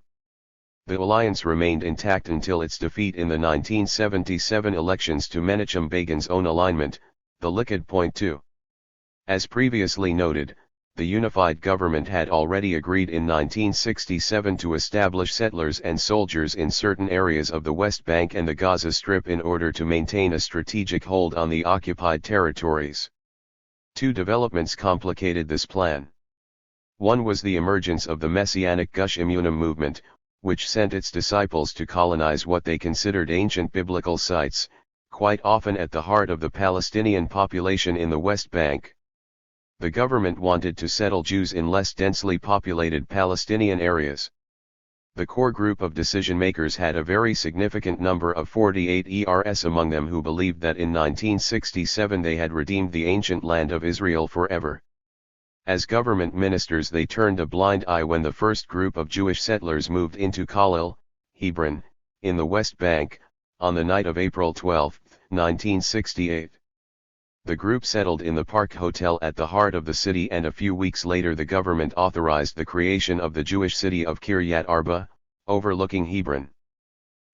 The alliance remained intact until its defeat in the 1977 elections to Menachem Begin's own alignment, the Likud. 2. As previously noted, the unified government had already agreed in 1967 to establish settlers and soldiers in certain areas of the West Bank and the Gaza Strip in order to maintain a strategic hold on the occupied territories. Two developments complicated this plan. One was the emergence of the Messianic Gush Emunim movement, which sent its disciples to colonize what they considered ancient biblical sites, quite often at the heart of the Palestinian population in the West Bank. The government wanted to settle Jews in less densely populated Palestinian areas. The core group of decision-makers had a very significant number of 48 ERS among them who believed that in 1967 they had redeemed the ancient land of Israel forever. As government ministers they turned a blind eye when the first group of Jewish settlers moved into Khalil, Hebron, in the West Bank, on the night of April 12, 1968. The group settled in the Park Hotel at the heart of the city, and a few weeks later the government authorized the creation of the Jewish city of Kiryat Arba, overlooking Hebron.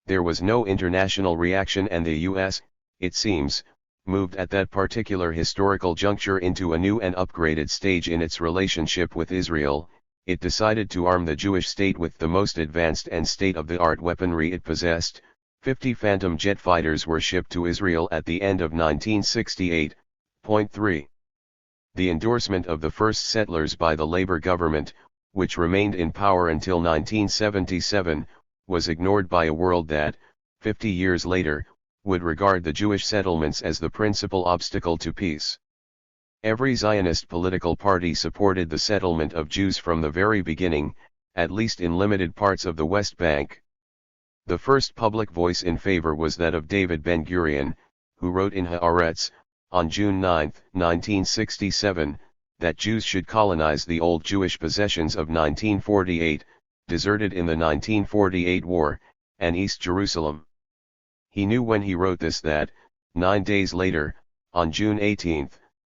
There was no international reaction, and the U.S., it seems, moved at that particular historical juncture into a new and upgraded stage in its relationship with Israel. It decided to arm the Jewish state with the most advanced and state-of-the-art weaponry it possessed. 50 Phantom jet fighters were shipped to Israel at the end of 1968. 3. The endorsement of the first settlers by the Labour government, which remained in power until 1977, was ignored by a world that, 50 years later, would regard the Jewish settlements as the principal obstacle to peace. Every Zionist political party supported the settlement of Jews from the very beginning, at least in limited parts of the West Bank. The first public voice in favor was that of David Ben-Gurion, who wrote in Haaretz, on June 9, 1967, that Jews should colonize the old Jewish possessions of 1948, deserted in the 1948 war, and East Jerusalem. He knew when he wrote this that, 9 days later, on June 18,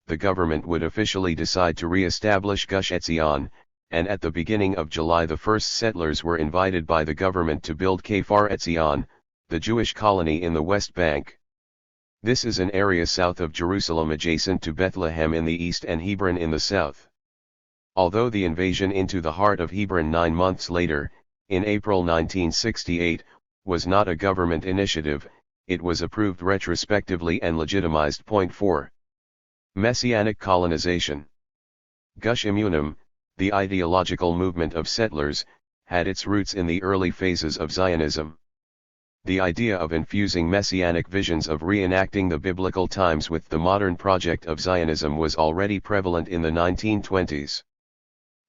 the government would officially decide to re-establish Gush Etzion, and at the beginning of July the first settlers were invited by the government to build Kfar Etzion, the Jewish colony in the West Bank. This is an area south of Jerusalem adjacent to Bethlehem in the east and Hebron in the south. Although the invasion into the heart of Hebron 9 months later, in April 1968, was not a government initiative, it was approved retrospectively and legitimized. Point 4. Messianic colonization. Gush Emunim, the ideological movement of settlers, had its roots in the early phases of Zionism. The idea of infusing messianic visions of reenacting the biblical times with the modern project of Zionism was already prevalent in the 1920s.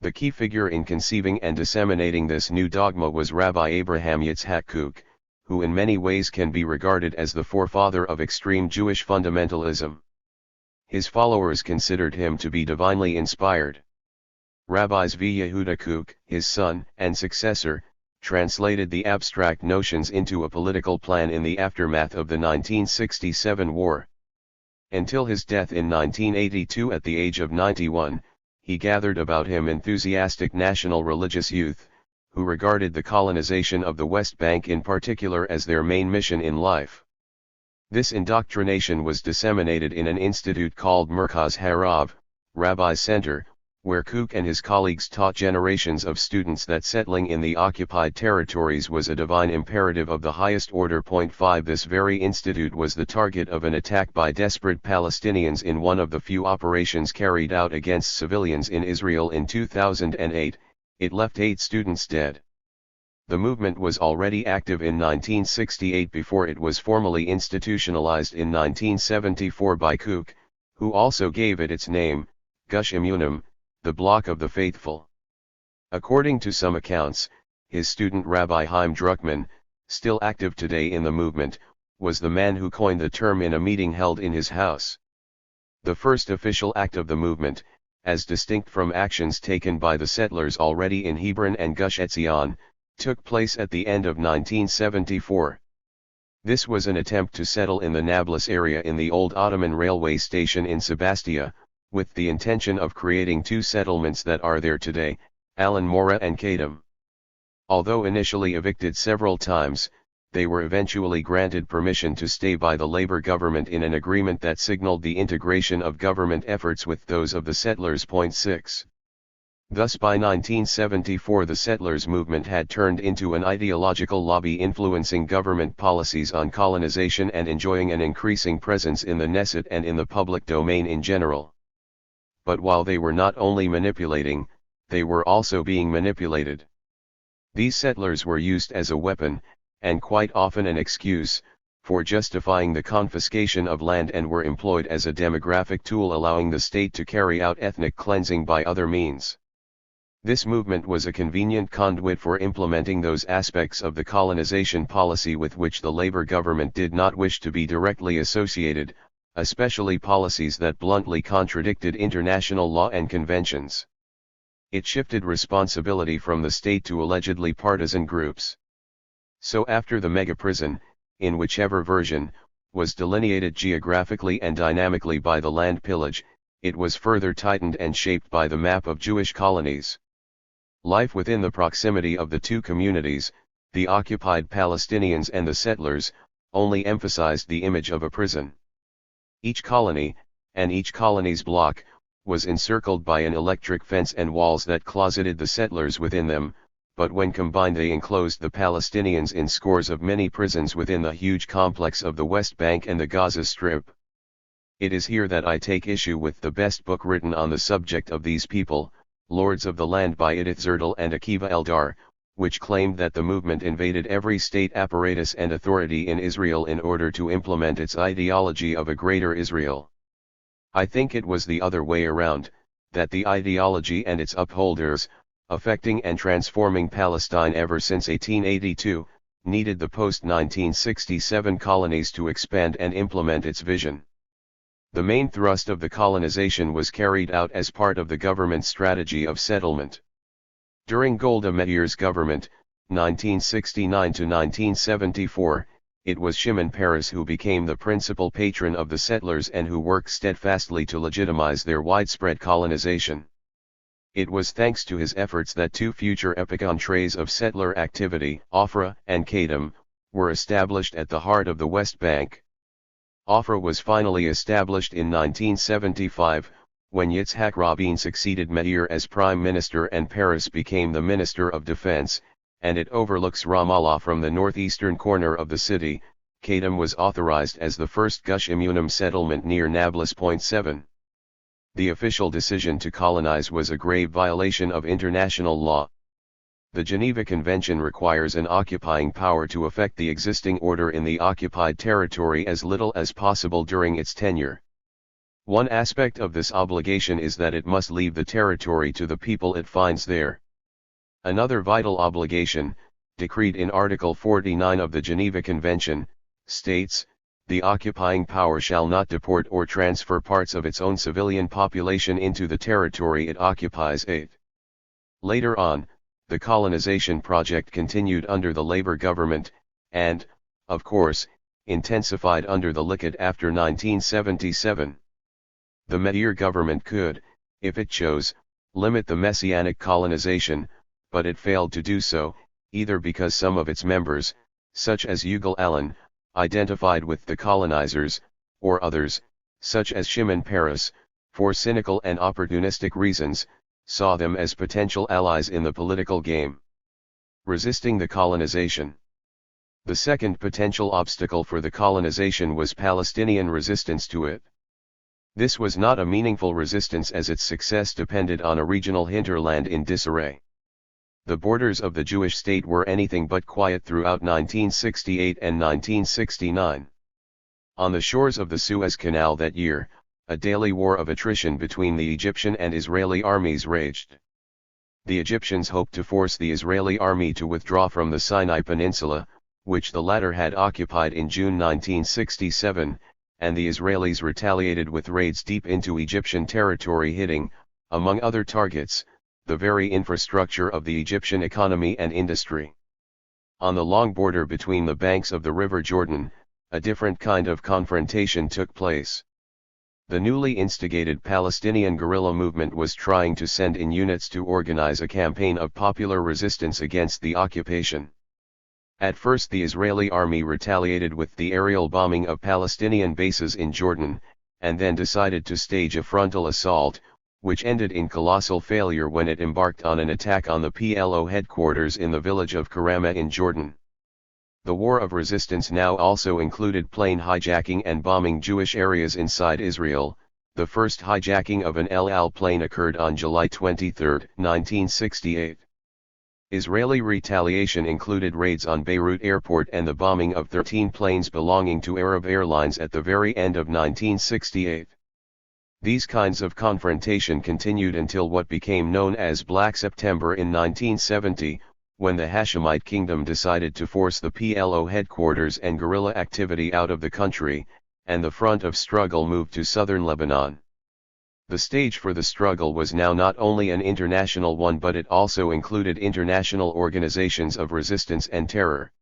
The key figure in conceiving and disseminating this new dogma was Rabbi Abraham Yitzhak Kook, who in many ways can be regarded as the forefather of extreme Jewish fundamentalism. His followers considered him to be divinely inspired. Rabbi Zvi Yehuda Kook, his son and successor, translated the abstract notions into a political plan in the aftermath of the 1967 war. Until his death in 1982 at the age of 91, he gathered about him enthusiastic national religious youth, who regarded the colonization of the West Bank in particular as their main mission in life. This indoctrination was disseminated in an institute called Merkaz Harav, Rabbi's Center, where Kook and his colleagues taught generations of students that settling in the occupied territories was a divine imperative of the highest order. 5. This very institute was the target of an attack by desperate Palestinians in one of the few operations carried out against civilians in Israel in 2008, it left 8 students dead. The movement was already active in 1968 before it was formally institutionalized in 1974 by Kook, who also gave it its name, Gush Emunim, the Block of the Faithful. According to some accounts, his student Rabbi Chaim Druckman, still active today in the movement, was the man who coined the term in a meeting held in his house. The first official act of the movement, as distinct from actions taken by the settlers already in Hebron and Gush Etzion, took place at the end of 1974. This was an attempt to settle in the Nablus area in the old Ottoman railway station in Sebastia, with the intention of creating 2 settlements that are there today, Alan Mora and Kadam. Although initially evicted several times, they were eventually granted permission to stay by the Labour government in an agreement that signaled the integration of government efforts with those of the settlers. 6. Thus by 1974 the settlers movement had turned into an ideological lobby influencing government policies on colonization and enjoying an increasing presence in the Knesset and in the public domain in general. But while they were not only manipulating, they were also being manipulated. These settlers were used as a weapon, and quite often an excuse, for justifying the confiscation of land and were employed as a demographic tool allowing the state to carry out ethnic cleansing by other means. This movement was a convenient conduit for implementing those aspects of the colonization policy with which the Labour government did not wish to be directly associated, especially policies that bluntly contradicted international law and conventions. It shifted responsibility from the state to allegedly partisan groups. So after the mega prison, in whichever version, was delineated geographically and dynamically by the land pillage, it was further tightened and shaped by the map of Jewish colonies. Life within the proximity of the 2 communities, the occupied Palestinians and the settlers, only emphasized the image of a prison. Each colony, and each colony's block, was encircled by an electric fence and walls that closeted the settlers within them, but when combined they enclosed the Palestinians in scores of mini prisons within the huge complex of the West Bank and the Gaza Strip. It is here that I take issue with the best book written on the subject of these people, Lords of the Land by Edith Zertel and Akiva Eldar, which claimed that the movement invaded every state apparatus and authority in Israel in order to implement its ideology of a greater Israel. I think it was the other way around, that the ideology and its upholders, affecting and transforming Palestine ever since 1882, needed the post-1967 colonies to expand and implement its vision. The main thrust of the colonization was carried out as part of the government's strategy of settlement. During Golda Meir's government, 1969 to 1974, it was Shimon Peres who became the principal patron of the settlers and who worked steadfastly to legitimize their widespread colonization. It was thanks to his efforts that two future epic entrees of settler activity, Ofra and Kedem, were established at the heart of the West Bank. Ofra was finally established in 1975, when Yitzhak Rabin succeeded Meir as prime minister and Peres became the minister of defense, and it overlooks Ramallah from the northeastern corner of the city. Kedem was authorized as the first Gush Emunim settlement near Nablus. 7. The official decision to colonize was a grave violation of international law. The Geneva Convention requires an occupying power to affect the existing order in the occupied territory as little as possible during its tenure. One aspect of this obligation is that it must leave the territory to the people it finds there. Another vital obligation, decreed in Article 49 of the Geneva Convention, states, "The occupying power shall not deport or transfer parts of its own civilian population into the territory it occupies." 8. Later on, the colonization project continued under the Labour government, and, of course, intensified under the Likud after 1977. The Meir government could, if it chose, limit the messianic colonization, but it failed to do so, either because some of its members, such as Yigal Allon, identified with the colonizers, or others, such as Shimon Peres, for cynical and opportunistic reasons, saw them as potential allies in the political game. Resisting the colonization. The second potential obstacle for the colonization was Palestinian resistance to it. This was not a meaningful resistance as its success depended on a regional hinterland in disarray. The borders of the Jewish state were anything but quiet throughout 1968 and 1969. On the shores of the Suez Canal that year, a daily war of attrition between the Egyptian and Israeli armies raged. The Egyptians hoped to force the Israeli army to withdraw from the Sinai Peninsula, which the latter had occupied in June 1967, and the Israelis retaliated with raids deep into Egyptian territory, hitting, among other targets, the very infrastructure of the Egyptian economy and industry. On the long border between the banks of the River Jordan, a different kind of confrontation took place. The newly instigated Palestinian guerrilla movement was trying to send in units to organize a campaign of popular resistance against the occupation. At first the Israeli army retaliated with the aerial bombing of Palestinian bases in Jordan, and then decided to stage a frontal assault, which ended in colossal failure when it embarked on an attack on the PLO headquarters in the village of Karama in Jordan. The war of resistance now also included plane hijacking and bombing Jewish areas inside Israel. The first hijacking of an El Al plane occurred on July 23, 1968. Israeli retaliation included raids on Beirut airport and the bombing of 13 planes belonging to Arab Airlines at the very end of 1968. These kinds of confrontation continued until what became known as Black September in 1970, when the Hashemite kingdom decided to force the PLO headquarters and guerrilla activity out of the country, and the front of struggle moved to southern Lebanon. The stage for the struggle was now not only an international one, but it also included international organizations of resistance and terror.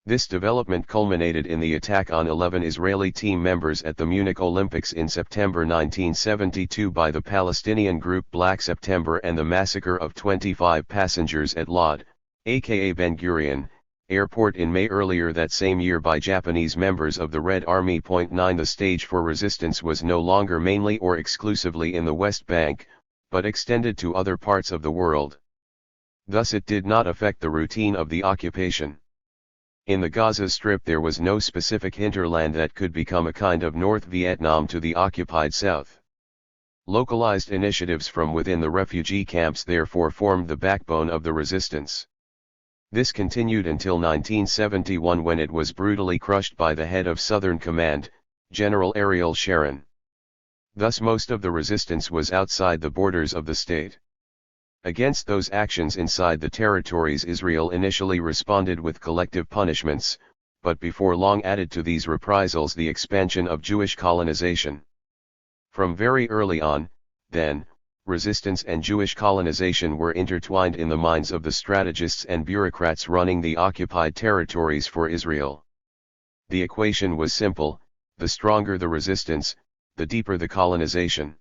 This development culminated in the attack on 11 Israeli team members at the Munich Olympics in September 1972 by the Palestinian group Black September and the massacre of 25 passengers at Lod, aka Ben Gurion, airport in May earlier that same year by Japanese members of the Red Army. 9 The stage for resistance was no longer mainly or exclusively in the West Bank, but extended to other parts of the world. Thus it did not affect the routine of the occupation. In the Gaza Strip there was no specific hinterland that could become a kind of North Vietnam to the occupied South. Localized initiatives from within the refugee camps therefore formed the backbone of the resistance. This continued until 1971, when it was brutally crushed by the head of Southern Command, General Ariel Sharon. Thus most of the resistance was outside the borders of the state. Against those actions inside the territories, Israel initially responded with collective punishments, but before long added to these reprisals the expansion of Jewish colonization. From very early on, then, resistance and Jewish colonization were intertwined in the minds of the strategists and bureaucrats running the occupied territories for Israel. The equation was simple: the stronger the resistance, the deeper the colonization.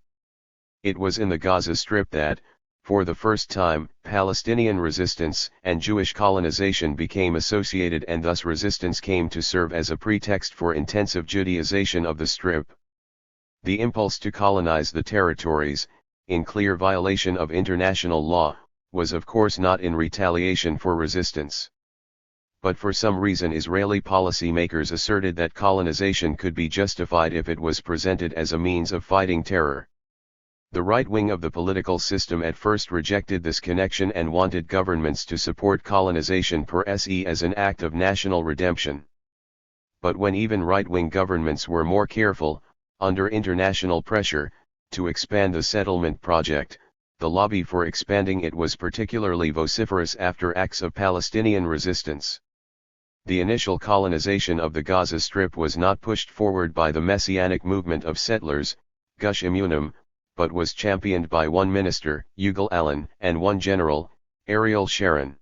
It was in the Gaza Strip that, for the first time, Palestinian resistance and Jewish colonization became associated, and thus resistance came to serve as a pretext for intensive Judaization of the Strip. The impulse to colonize the territories, in clear violation of international law, was of course not in retaliation for resistance. But for some reason Israeli policymakers asserted that colonization could be justified if it was presented as a means of fighting terror. The right wing of the political system at first rejected this connection and wanted governments to support colonization per se as an act of national redemption. But when even right-wing governments were more careful, under international pressure, to expand the settlement project, the lobby for expanding it was particularly vociferous after acts of Palestinian resistance. The initial colonization of the Gaza Strip was not pushed forward by the messianic movement of settlers, Gush Emunim, but was championed by one minister, Ilan, and one general, Ariel Sharon.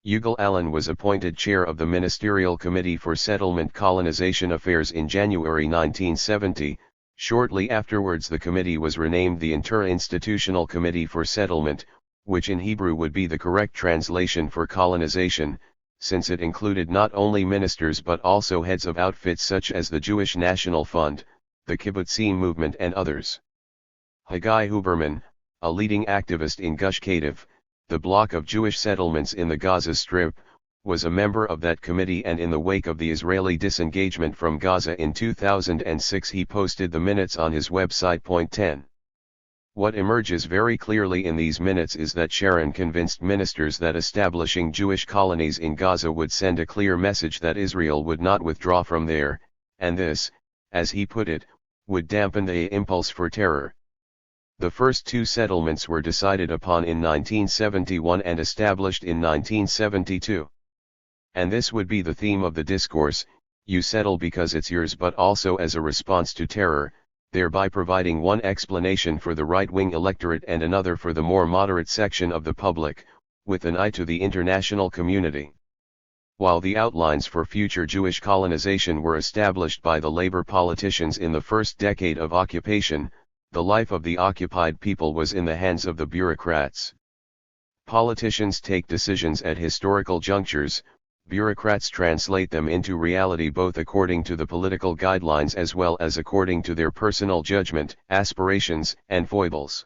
Ilan was appointed chair of the Ministerial Committee for Settlement Colonization Affairs in January 1970. Shortly afterwards the committee was renamed the Interinstitutional Committee for Settlement, which in Hebrew would be the correct translation for colonization, since it included not only ministers but also heads of outfits such as the Jewish National Fund, the Kibbutzim movement and others. Haggai Huberman, a leading activist in Gush Katif, the bloc of Jewish settlements in the Gaza Strip, was a member of that committee, and in the wake of the Israeli disengagement from Gaza in 2006 he posted the minutes on his website. Point 10. What emerges very clearly in these minutes is that Sharon convinced ministers that establishing Jewish colonies in Gaza would send a clear message that Israel would not withdraw from there, and this, as he put it, would dampen the impulse for terror. The first two settlements were decided upon in 1971 and established in 1972. And this would be the theme of the discourse: you settle because it's yours, but also as a response to terror, thereby providing one explanation for the right-wing electorate and another for the more moderate section of the public, with an eye to the international community. While the outlines for future Jewish colonization were established by the labor politicians in the first decade of occupation, the life of the occupied people was in the hands of the bureaucrats. Politicians take decisions at historical junctures, bureaucrats translate them into reality both according to the political guidelines as well as according to their personal judgment, aspirations, and foibles.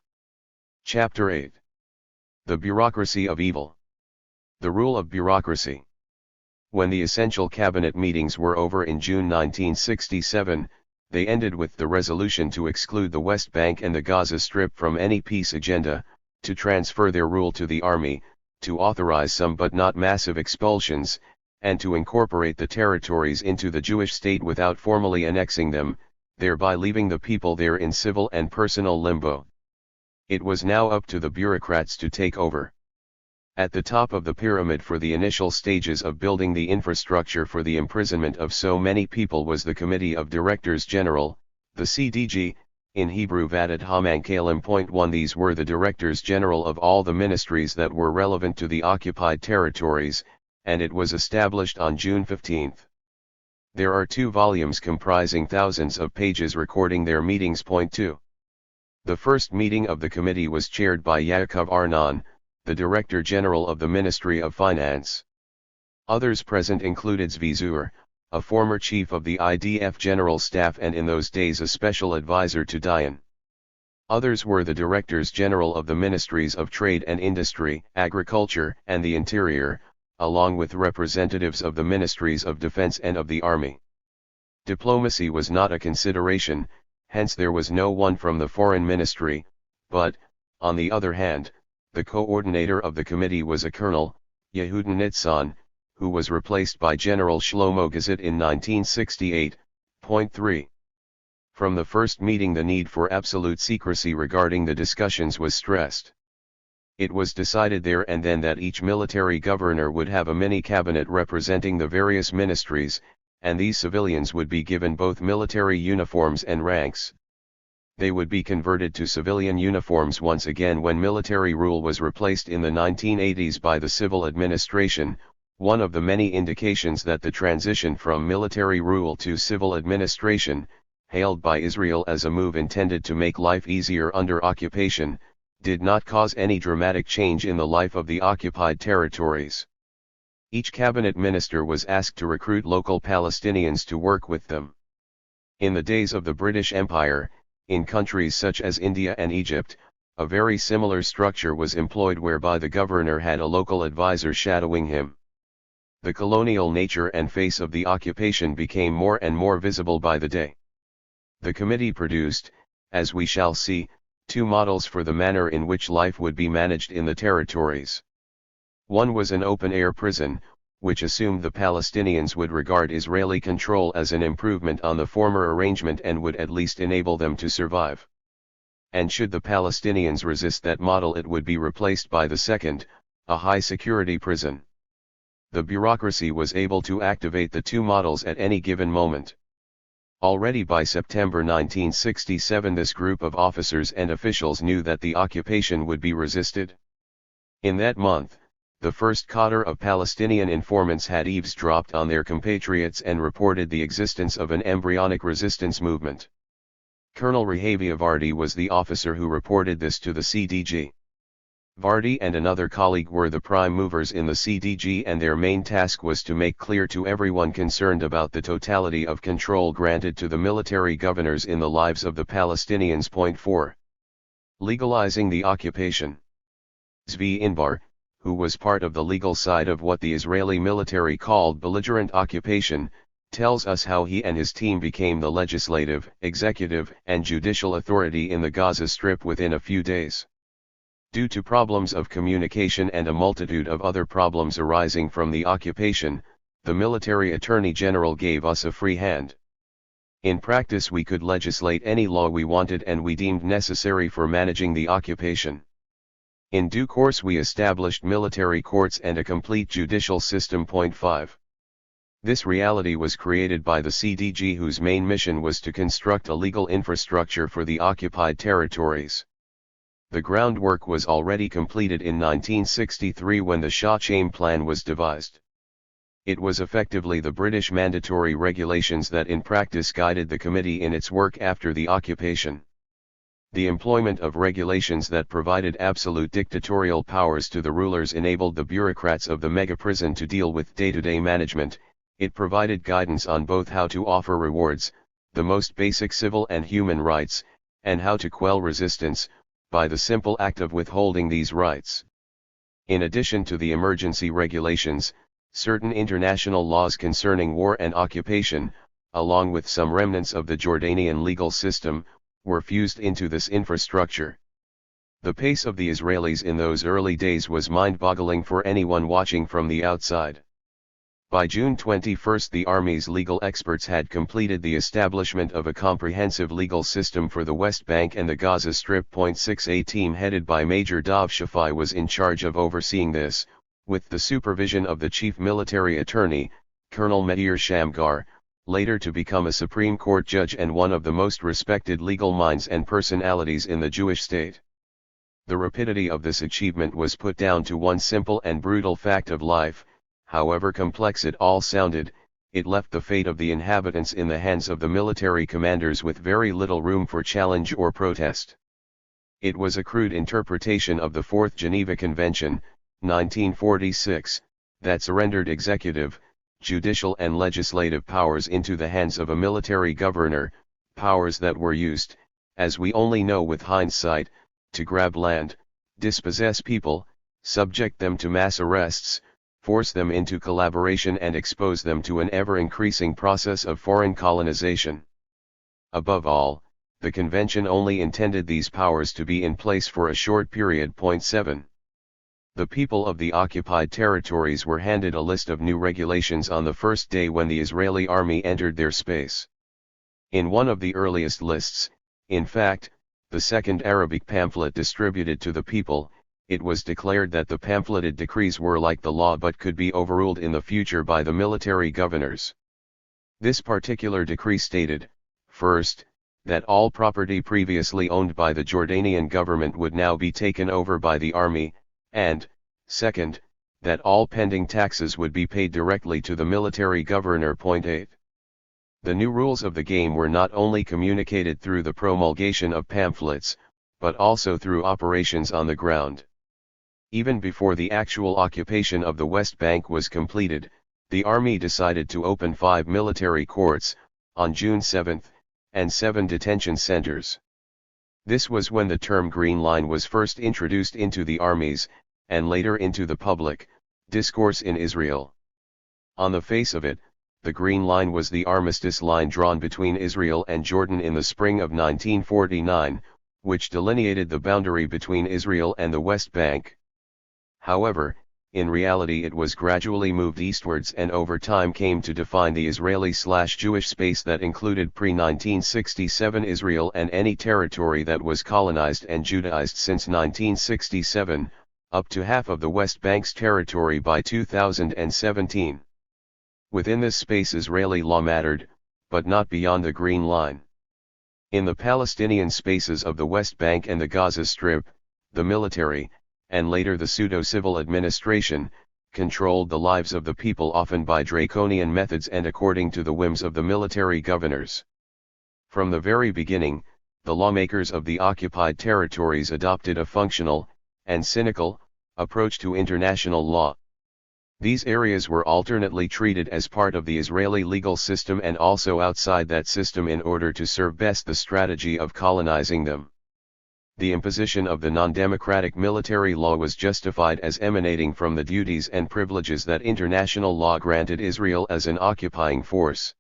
Chapter 8. The Bureaucracy of Evil. The Rule of Bureaucracy. When the essential cabinet meetings were over in June 1967, they ended with the resolution to exclude the West Bank and the Gaza Strip from any peace agenda, to transfer their rule to the army, to authorize some but not massive expulsions, and to incorporate the territories into the Jewish state without formally annexing them, thereby leaving the people there in civil and personal limbo. It was now up to the bureaucrats to take over. At the top of the pyramid for the initial stages of building the infrastructure for the imprisonment of so many people was the Committee of Directors General, the CDG, in Hebrew Vadat Hamankalim. 1. These were the Directors General of all the ministries that were relevant to the occupied territories, and it was established on June 15. There are 2 volumes comprising thousands of pages recording their meetings. 2. The first meeting of the committee was chaired by Yaakov Arnon, the Director General of the Ministry of Finance. Others present included Zvi Zur, a former chief of the IDF General Staff and in those days a special advisor to Dayan. Others were the Directors General of the Ministries of Trade and Industry, Agriculture, and the Interior, along with representatives of the Ministries of Defense and of the Army. Diplomacy was not a consideration, hence there was no one from the foreign ministry, but, on the other hand, the coordinator of the committee was a colonel, Yehuda Nitzan, who was replaced by General Shlomo Gazit in 1968.3. From the first meeting the need for absolute secrecy regarding the discussions was stressed. It was decided there and then that each military governor would have a mini-cabinet representing the various ministries, and these civilians would be given both military uniforms and ranks. They would be converted to civilian uniforms once again when military rule was replaced in the 1980s by the civil administration, one of the many indications that the transition from military rule to civil administration, hailed by Israel as a move intended to make life easier under occupation, did not cause any dramatic change in the life of the occupied territories. Each cabinet minister was asked to recruit local Palestinians to work with them. In the days of the British Empire, in countries such as India and Egypt, a very similar structure was employed whereby the governor had a local advisor shadowing him. The colonial nature and face of the occupation became more and more visible by the day. The committee produced, as we shall see, two models for the manner in which life would be managed in the territories. One was an open-air prison, which assumed the Palestinians would regard Israeli control as an improvement on the former arrangement and would at least enable them to survive. And should the Palestinians resist that model, it would be replaced by the second, a high-security prison. The bureaucracy was able to activate the two models at any given moment. Already by September 1967 this group of officers and officials knew that the occupation would be resisted. In that month, the first cadre of Palestinian informants had eavesdropped on their compatriots and reported the existence of an embryonic resistance movement. Colonel Rehavia Vardi was the officer who reported this to the CDG. Vardi and another colleague were the prime movers in the CDG, and their main task was to make clear to everyone concerned about the totality of control granted to the military governors in the lives of the Palestinians. 4. Legalizing the occupation. Zvi Inbar, who was part of the legal side of what the Israeli military called belligerent occupation, tells us how he and his team became the legislative, executive, and judicial authority in the Gaza Strip within a few days. Due to problems of communication and a multitude of other problems arising from the occupation, the military attorney general gave us a free hand. In practice we could legislate any law we wanted and we deemed necessary for managing the occupation. In due course we established military courts and a complete judicial system. 5. This reality was created by the CDG, whose main mission was to construct a legal infrastructure for the occupied territories. The groundwork was already completed in 1963 when the Sha'atim Plan was devised. It was effectively the British mandatory regulations that in practice guided the committee in its work after the occupation. The employment of regulations that provided absolute dictatorial powers to the rulers enabled the bureaucrats of the mega-prison to deal with day-to-day management. It provided guidance on both how to offer rewards, the most basic civil and human rights, and how to quell resistance, by the simple act of withholding these rights. In addition to the emergency regulations, certain international laws concerning war and occupation, along with some remnants of the Jordanian legal system, were fused into this infrastructure. The pace of the Israelis in those early days was mind-boggling for anyone watching from the outside. By June 21 the Army's legal experts had completed the establishment of a comprehensive legal system for the West Bank and the Gaza Strip. 6 A team headed by Major Dov Shafai was in charge of overseeing this, with the supervision of the chief military attorney, Colonel Meir Shamgar, later to become a Supreme Court judge and one of the most respected legal minds and personalities in the Jewish state. The rapidity of this achievement was put down to one simple and brutal fact of life. However complex it all sounded, it left the fate of the inhabitants in the hands of the military commanders with very little room for challenge or protest. It was a crude interpretation of the Fourth Geneva Convention, 1946, that surrendered executive, judicial and legislative powers into the hands of a military governor, powers that were used, as we only know with hindsight, to grab land, dispossess people, subject them to mass arrests, force them into collaboration and expose them to an ever-increasing process of foreign colonization. Above all, the convention only intended these powers to be in place for a short period. 7. The people of the occupied territories were handed a list of new regulations on the first day when the Israeli army entered their space. In one of the earliest lists, in fact, the second Arabic pamphlet distributed to the people, it was declared that the pamphleted decrees were like the law but could be overruled in the future by the military governors. This particular decree stated, first, that all property previously owned by the Jordanian government would now be taken over by the army, and, second, that all pending taxes would be paid directly to the military governor. 8. The new rules of the game were not only communicated through the promulgation of pamphlets, but also through operations on the ground. Even before the actual occupation of the West Bank was completed, the army decided to open 5 military courts, on June 7, and 7 detention centers. This was when the term Green Line was first introduced into the armies, and later into the public discourse in Israel. On the face of it, the Green Line was the armistice line drawn between Israel and Jordan in the spring of 1949, which delineated the boundary between Israel and the West Bank. However, in reality it was gradually moved eastwards and over time came to define the Israeli/Jewish space that included pre-1967 Israel and any territory that was colonized and Judaized since 1967, up to half of the West Bank's territory by 2017. Within this space Israeli law mattered, but not beyond the Green Line. In the Palestinian spaces of the West Bank and the Gaza Strip, the military, and later the pseudo-civil administration, controlled the lives of the people often by draconian methods and according to the whims of the military governors. From the very beginning, the lawmakers of the occupied territories adopted a functional, and cynical, approach to international law. These areas were alternately treated as part of the Israeli legal system and also outside that system in order to serve best the strategy of colonizing them. The imposition of the non-democratic military law was justified as emanating from the duties and privileges that international law granted Israel as an occupying force.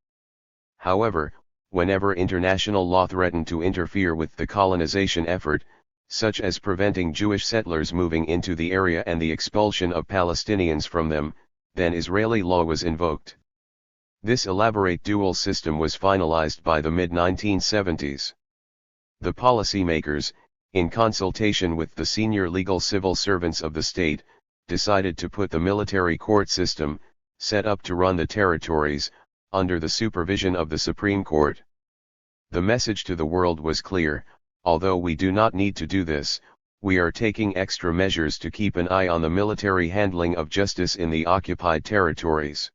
However, whenever international law threatened to interfere with the colonization effort, such as preventing Jewish settlers moving into the area and the expulsion of Palestinians from them, then Israeli law was invoked. This elaborate dual system was finalized by the mid-1970s. The policymakers, in consultation with the senior legal civil servants of the state, decided to put the military court system, set up to run the territories, under the supervision of the Supreme Court. The message to the world was clear: although we do not need to do this, we are taking extra measures to keep an eye on the military handling of justice in the occupied territories.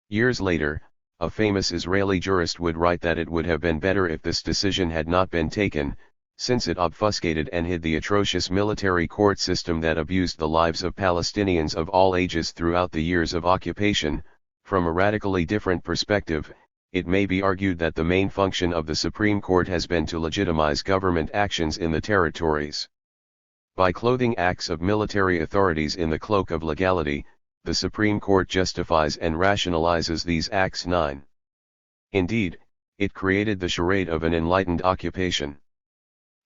Years later, a famous Israeli jurist would write that it would have been better if this decision had not been taken, since it obfuscated and hid the atrocious military court system that abused the lives of Palestinians of all ages throughout the years of occupation. From a radically different perspective, it may be argued that the main function of the Supreme Court has been to legitimize government actions in the territories. By clothing acts of military authorities in the cloak of legality, the Supreme Court justifies and rationalizes these acts. 9. Indeed, it created the charade of an enlightened occupation.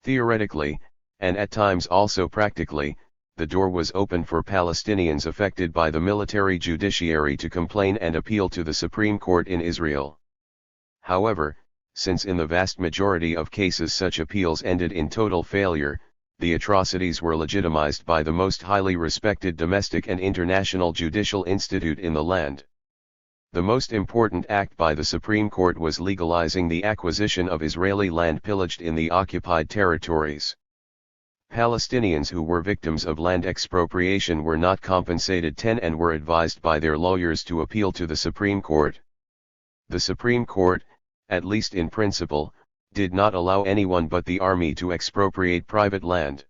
Theoretically, and at times also practically, the door was open for Palestinians affected by the military judiciary to complain and appeal to the Supreme Court in Israel. However, since in the vast majority of cases such appeals ended in total failure, the atrocities were legitimized by the most highly respected domestic and international judicial institute in the land. The most important act by the Supreme Court was legalizing the acquisition of Israeli land pillaged in the occupied territories. Palestinians who were victims of land expropriation were not compensated and were advised by their lawyers to appeal to the Supreme Court. The Supreme Court, at least in principle, did not allow anyone but the army to expropriate private land.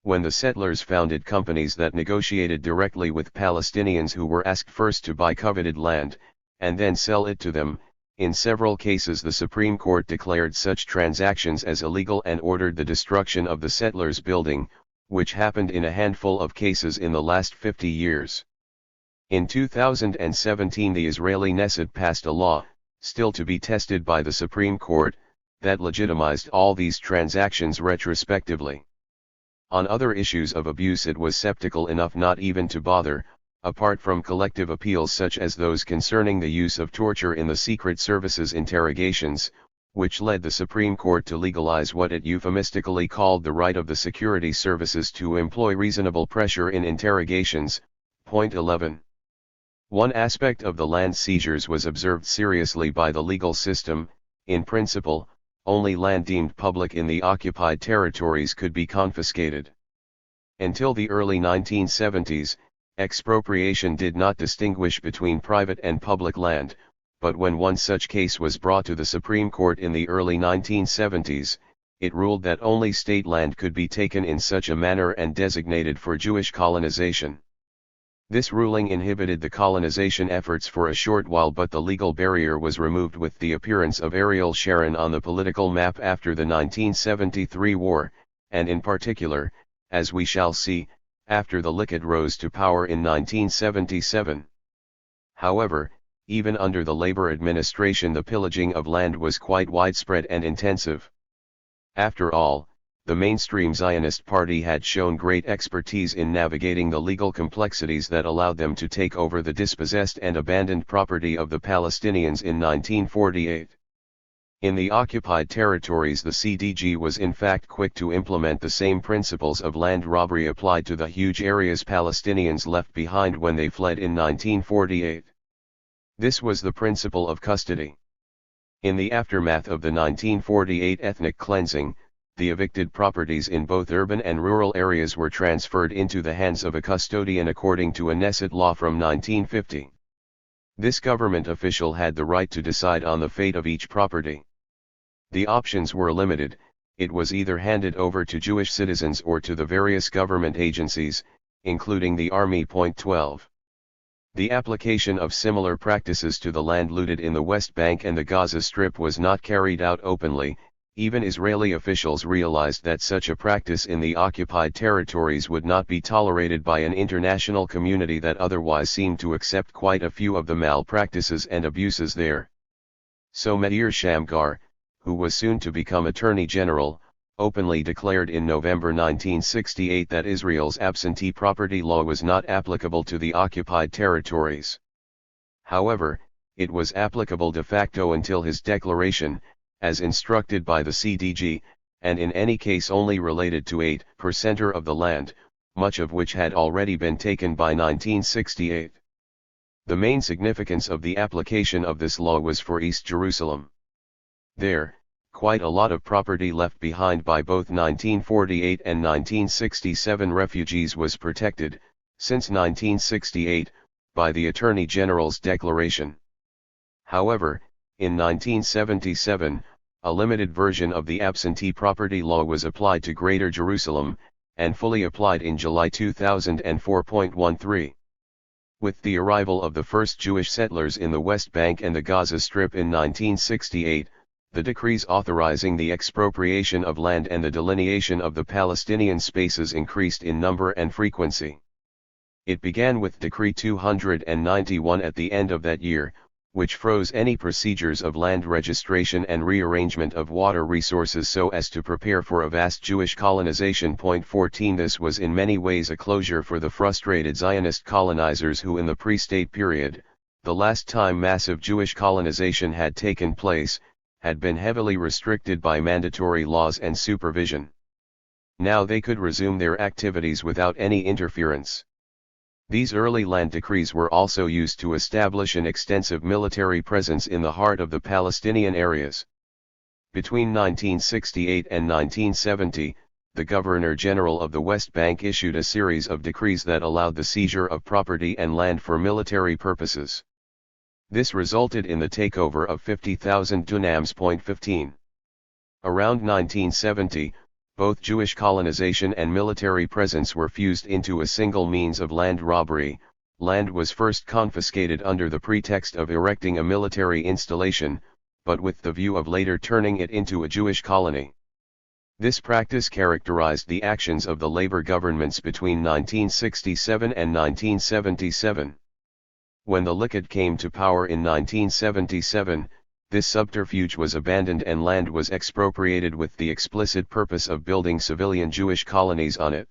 When the settlers founded companies that negotiated directly with Palestinians who were asked first to buy coveted land, and then sell it to them, in several cases the Supreme Court declared such transactions as illegal and ordered the destruction of the settlers' building, which happened in a handful of cases in the last 50 years. In 2017 the Israeli Knesset passed a law, still to be tested by the Supreme Court, that legitimized all these transactions retrospectively. On other issues of abuse it was skeptical enough not even to bother, apart from collective appeals such as those concerning the use of torture in the Secret Service's interrogations, which led the Supreme Court to legalize what it euphemistically called the right of the security services to employ reasonable pressure in interrogations. Point 11. One aspect of the land seizures was observed seriously by the legal system. In principle, only land deemed public in the occupied territories could be confiscated. Until the early 1970s, expropriation did not distinguish between private and public land, but when one such case was brought to the Supreme Court in the early 1970s, it ruled that only state land could be taken in such a manner and designated for Jewish colonization. This ruling inhibited the colonization efforts for a short while, but the legal barrier was removed with the appearance of Ariel Sharon on the political map after the 1973 war, and in particular, as we shall see, after the Likud rose to power in 1977. However, even under the Labor administration the pillaging of land was quite widespread and intensive. After all, the mainstream Zionist party had shown great expertise in navigating the legal complexities that allowed them to take over the dispossessed and abandoned property of the Palestinians in 1948. In the occupied territories the CDG was in fact quick to implement the same principles of land robbery applied to the huge areas Palestinians left behind when they fled in 1948. This was the principle of custody. In the aftermath of the 1948 ethnic cleansing, the evicted properties in both urban and rural areas were transferred into the hands of a custodian according to a Knesset law from 1950. This government official had the right to decide on the fate of each property. The options were limited: it was either handed over to Jewish citizens or to the various government agencies, including the Army. Point 12. The application of similar practices to the land looted in the West Bank and the Gaza Strip was not carried out openly. Even Israeli officials realized that such a practice in the occupied territories would not be tolerated by an international community that otherwise seemed to accept quite a few of the malpractices and abuses there. So Meir Shamgar, who was soon to become Attorney General, openly declared in November 1968 that Israel's absentee property law was not applicable to the occupied territories. However, it was applicable de facto until his declaration, as instructed by the CDG, and in any case only related to 8% of the land, much of which had already been taken by 1968. The main significance of the application of this law was for East Jerusalem. There, quite a lot of property left behind by both 1948 and 1967 refugees was protected, since 1968, by the Attorney General's declaration. However, in 1977, a limited version of the absentee property law was applied to Greater Jerusalem, and fully applied in July 2004.13. With the arrival of the first Jewish settlers in the West Bank and the Gaza Strip in 1968, the decrees authorizing the expropriation of land and the delineation of the Palestinian spaces increased in number and frequency. It began with Decree 291 at the end of that year, which froze any procedures of land registration and rearrangement of water resources so as to prepare for a vast Jewish colonization. 14 This was in many ways a closure for the frustrated Zionist colonizers who in the pre-state period, the last time massive Jewish colonization had taken place, had been heavily restricted by mandatory laws and supervision. Now they could resume their activities without any interference. These early land decrees were also used to establish an extensive military presence in the heart of the Palestinian areas. Between 1968 and 1970, the Governor-General of the West Bank issued a series of decrees that allowed the seizure of property and land for military purposes. This resulted in the takeover of 50,000 dunams. 15. Around 1970, both Jewish colonization and military presence were fused into a single means of land robbery. Land was first confiscated under the pretext of erecting a military installation, but with the view of later turning it into a Jewish colony. This practice characterized the actions of the labor governments between 1967 and 1977. When the Likud came to power in 1977, this subterfuge was abandoned and land was expropriated with the explicit purpose of building civilian Jewish colonies on it.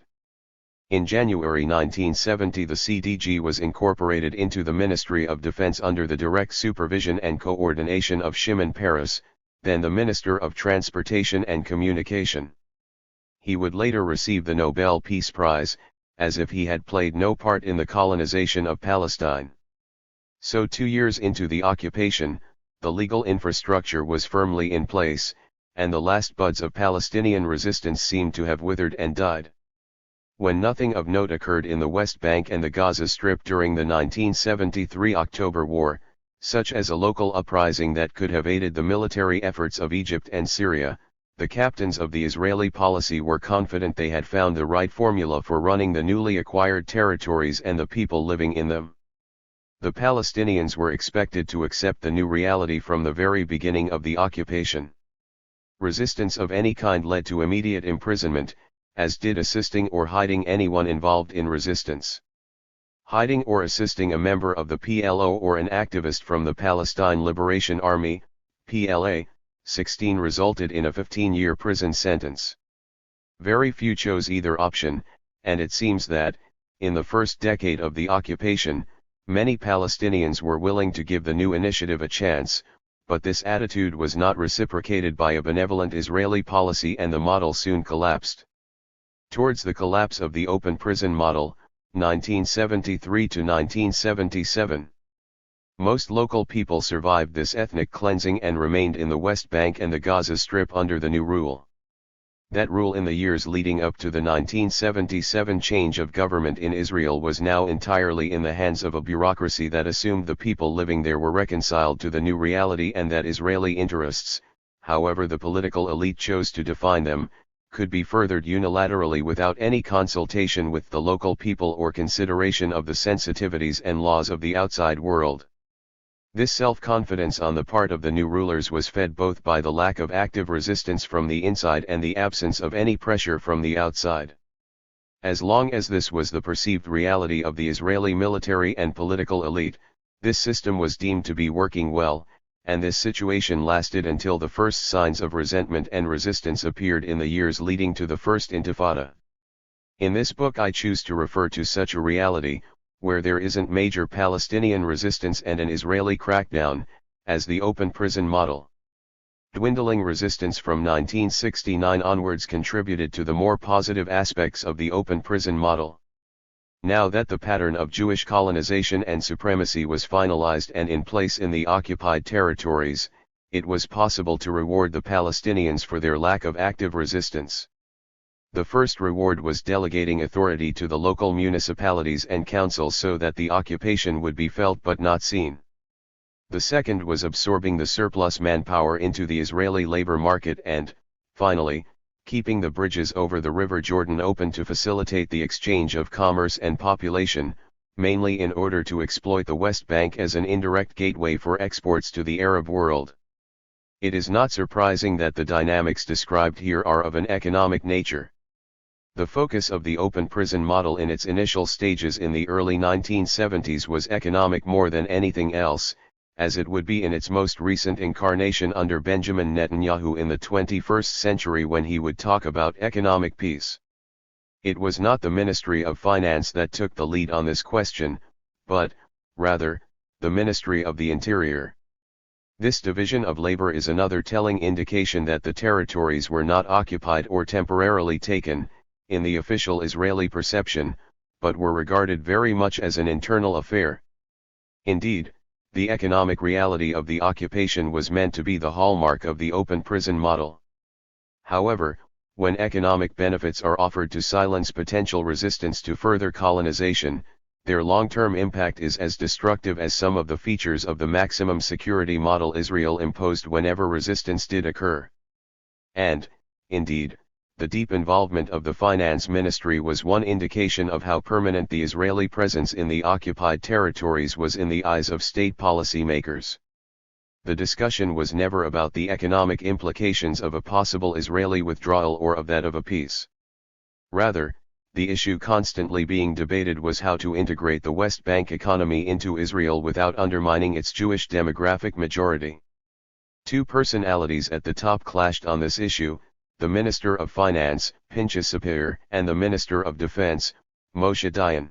In January 1970 the CDG was incorporated into the Ministry of Defense under the direct supervision and coordination of Shimon Peres, then the Minister of Transportation and Communication. He would later receive the Nobel Peace Prize, as if he had played no part in the colonization of Palestine. So 2 years into the occupation, the legal infrastructure was firmly in place, and the last buds of Palestinian resistance seemed to have withered and died. When nothing of note occurred in the West Bank and the Gaza Strip during the 1973 October War, such as a local uprising that could have aided the military efforts of Egypt and Syria, the captains of the Israeli policy were confident they had found the right formula for running the newly acquired territories and the people living in them. The Palestinians were expected to accept the new reality from the very beginning of the occupation. Resistance of any kind led to immediate imprisonment, as did assisting or hiding anyone involved in resistance. Hiding or assisting a member of the PLO or an activist from the Palestine Liberation Army, PLA, 16 resulted in a 15-year prison sentence. Very few chose either option, and it seems that, in the first decade of the occupation, many Palestinians were willing to give the new initiative a chance, but this attitude was not reciprocated by a benevolent Israeli policy and the model soon collapsed. Towards the collapse of the open prison model, 1973 to 1977. Most local people survived this ethnic cleansing and remained in the West Bank and the Gaza Strip under the new rule. That rule in the years leading up to the 1977 change of government in Israel was now entirely in the hands of a bureaucracy that assumed the people living there were reconciled to the new reality and that Israeli interests, however the political elite chose to define them, could be furthered unilaterally without any consultation with the local people or consideration of the sensitivities and laws of the outside world. This self-confidence on the part of the new rulers was fed both by the lack of active resistance from the inside and the absence of any pressure from the outside. As long as this was the perceived reality of the Israeli military and political elite, this system was deemed to be working well, and this situation lasted until the first signs of resentment and resistance appeared in the years leading to the First Intifada. In this book I choose to refer to such a reality, where there isn't major Palestinian resistance and an Israeli crackdown, as the open prison model. Dwindling resistance from 1969 onwards contributed to the more positive aspects of the open prison model. Now that the pattern of Jewish colonization and supremacy was finalized and in place in the occupied territories, it was possible to reward the Palestinians for their lack of active resistance. The first reward was delegating authority to the local municipalities and councils so that the occupation would be felt but not seen. The second was absorbing the surplus manpower into the Israeli labor market and, finally, keeping the bridges over the River Jordan open to facilitate the exchange of commerce and population, mainly in order to exploit the West Bank as an indirect gateway for exports to the Arab world. It is not surprising that the dynamics described here are of an economic nature. The focus of the open prison model in its initial stages in the early 1970s was economic more than anything else, as it would be in its most recent incarnation under Benjamin Netanyahu in the 21st century when he would talk about economic peace. It was not the Ministry of Finance that took the lead on this question, but, rather, the Ministry of the Interior. This division of labor is another telling indication that the territories were not occupied or temporarily taken, in the official Israeli perception, but were regarded very much as an internal affair. Indeed, the economic reality of the occupation was meant to be the hallmark of the open prison model. However, when economic benefits are offered to silence potential resistance to further colonization, their long-term impact is as destructive as some of the features of the maximum security model Israel imposed whenever resistance did occur. And, indeed, the deep involvement of the finance ministry was one indication of how permanent the Israeli presence in the occupied territories was in the eyes of state policymakers. The discussion was never about the economic implications of a possible Israeli withdrawal or of that of a peace. Rather, the issue constantly being debated was how to integrate the West Bank economy into Israel without undermining its Jewish demographic majority. Two personalities at the top clashed on this issue, the Minister of Finance, Pinchas Sapir, and the Minister of Defense, Moshe Dayan.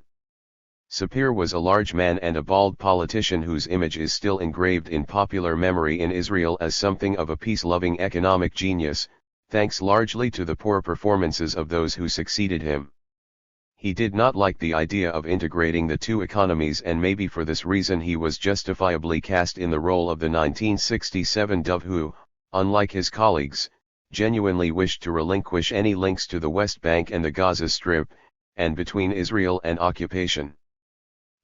Sapir was a large man and a bald politician whose image is still engraved in popular memory in Israel as something of a peace-loving economic genius, thanks largely to the poor performances of those who succeeded him. He did not like the idea of integrating the two economies, and maybe for this reason he was justifiably cast in the role of the 1967 dove who, unlike his colleagues, genuinely wished to relinquish any links to the West Bank and the Gaza Strip, and between Israel and occupation.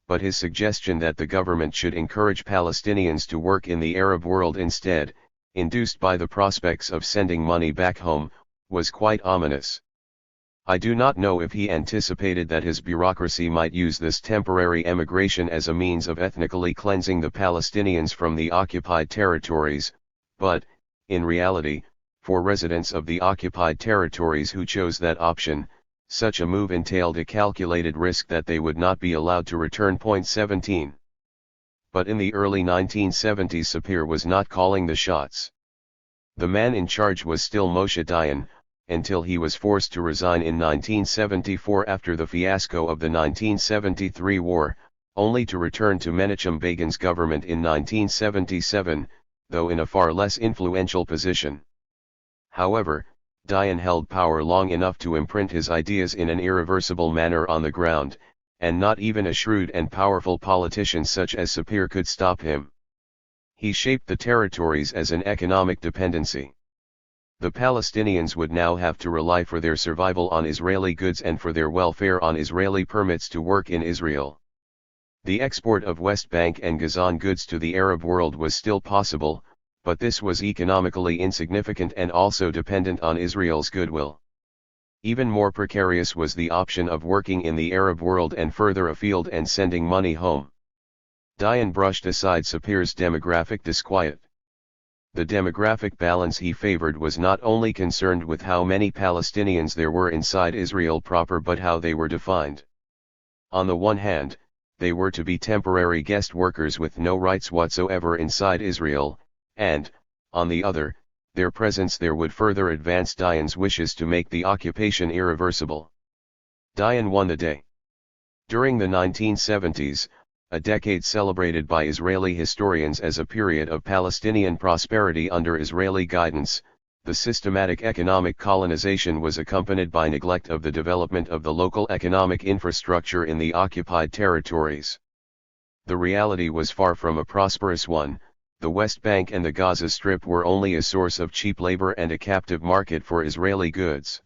But his suggestion that the government should encourage Palestinians to work in the Arab world instead, induced by the prospects of sending money back home, was quite ominous. I do not know if he anticipated that his bureaucracy might use this temporary emigration as a means of ethnically cleansing the Palestinians from the occupied territories, but, in reality, for residents of the occupied territories who chose that option, such a move entailed a calculated risk that they would not be allowed to return. 17. But in the early 1970s Sapir was not calling the shots. The man in charge was still Moshe Dayan, until he was forced to resign in 1974 after the fiasco of the 1973 war, only to return to Menachem Begin's government in 1977, though in a far less influential position. However, Dayan held power long enough to imprint his ideas in an irreversible manner on the ground, and not even a shrewd and powerful politician such as Sapir could stop him. He shaped the territories as an economic dependency. The Palestinians would now have to rely for their survival on Israeli goods and for their welfare on Israeli permits to work in Israel. The export of West Bank and Gazan goods to the Arab world was still possible, but this was economically insignificant and also dependent on Israel's goodwill. Even more precarious was the option of working in the Arab world and further afield and sending money home. Dayan brushed aside Sapir's demographic disquiet. The demographic balance he favored was not only concerned with how many Palestinians there were inside Israel proper but how they were defined. On the one hand, they were to be temporary guest workers with no rights whatsoever inside Israel, and, on the other, their presence there would further advance Dayan's wishes to make the occupation irreversible. Dayan won the day. During the 1970s, a decade celebrated by Israeli historians as a period of Palestinian prosperity under Israeli guidance, the systematic economic colonization was accompanied by neglect of the development of the local economic infrastructure in the occupied territories. The reality was far from a prosperous one. The West Bank and the Gaza Strip were only a source of cheap labor and a captive market for Israeli goods.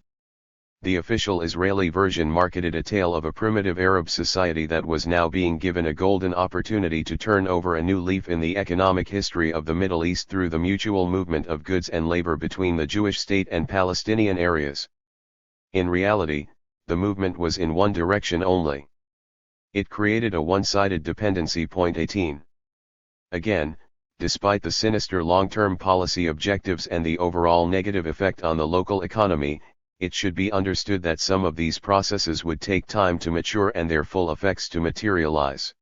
The official Israeli version marketed a tale of a primitive Arab society that was now being given a golden opportunity to turn over a new leaf in the economic history of the Middle East through the mutual movement of goods and labor between the Jewish state and Palestinian areas. In reality, the movement was in one direction only. It created a one-sided dependency. 18. Again, despite the sinister long-term policy objectives and the overall negative effect on the local economy, it should be understood that some of these processes would take time to mature and their full effects to materialize.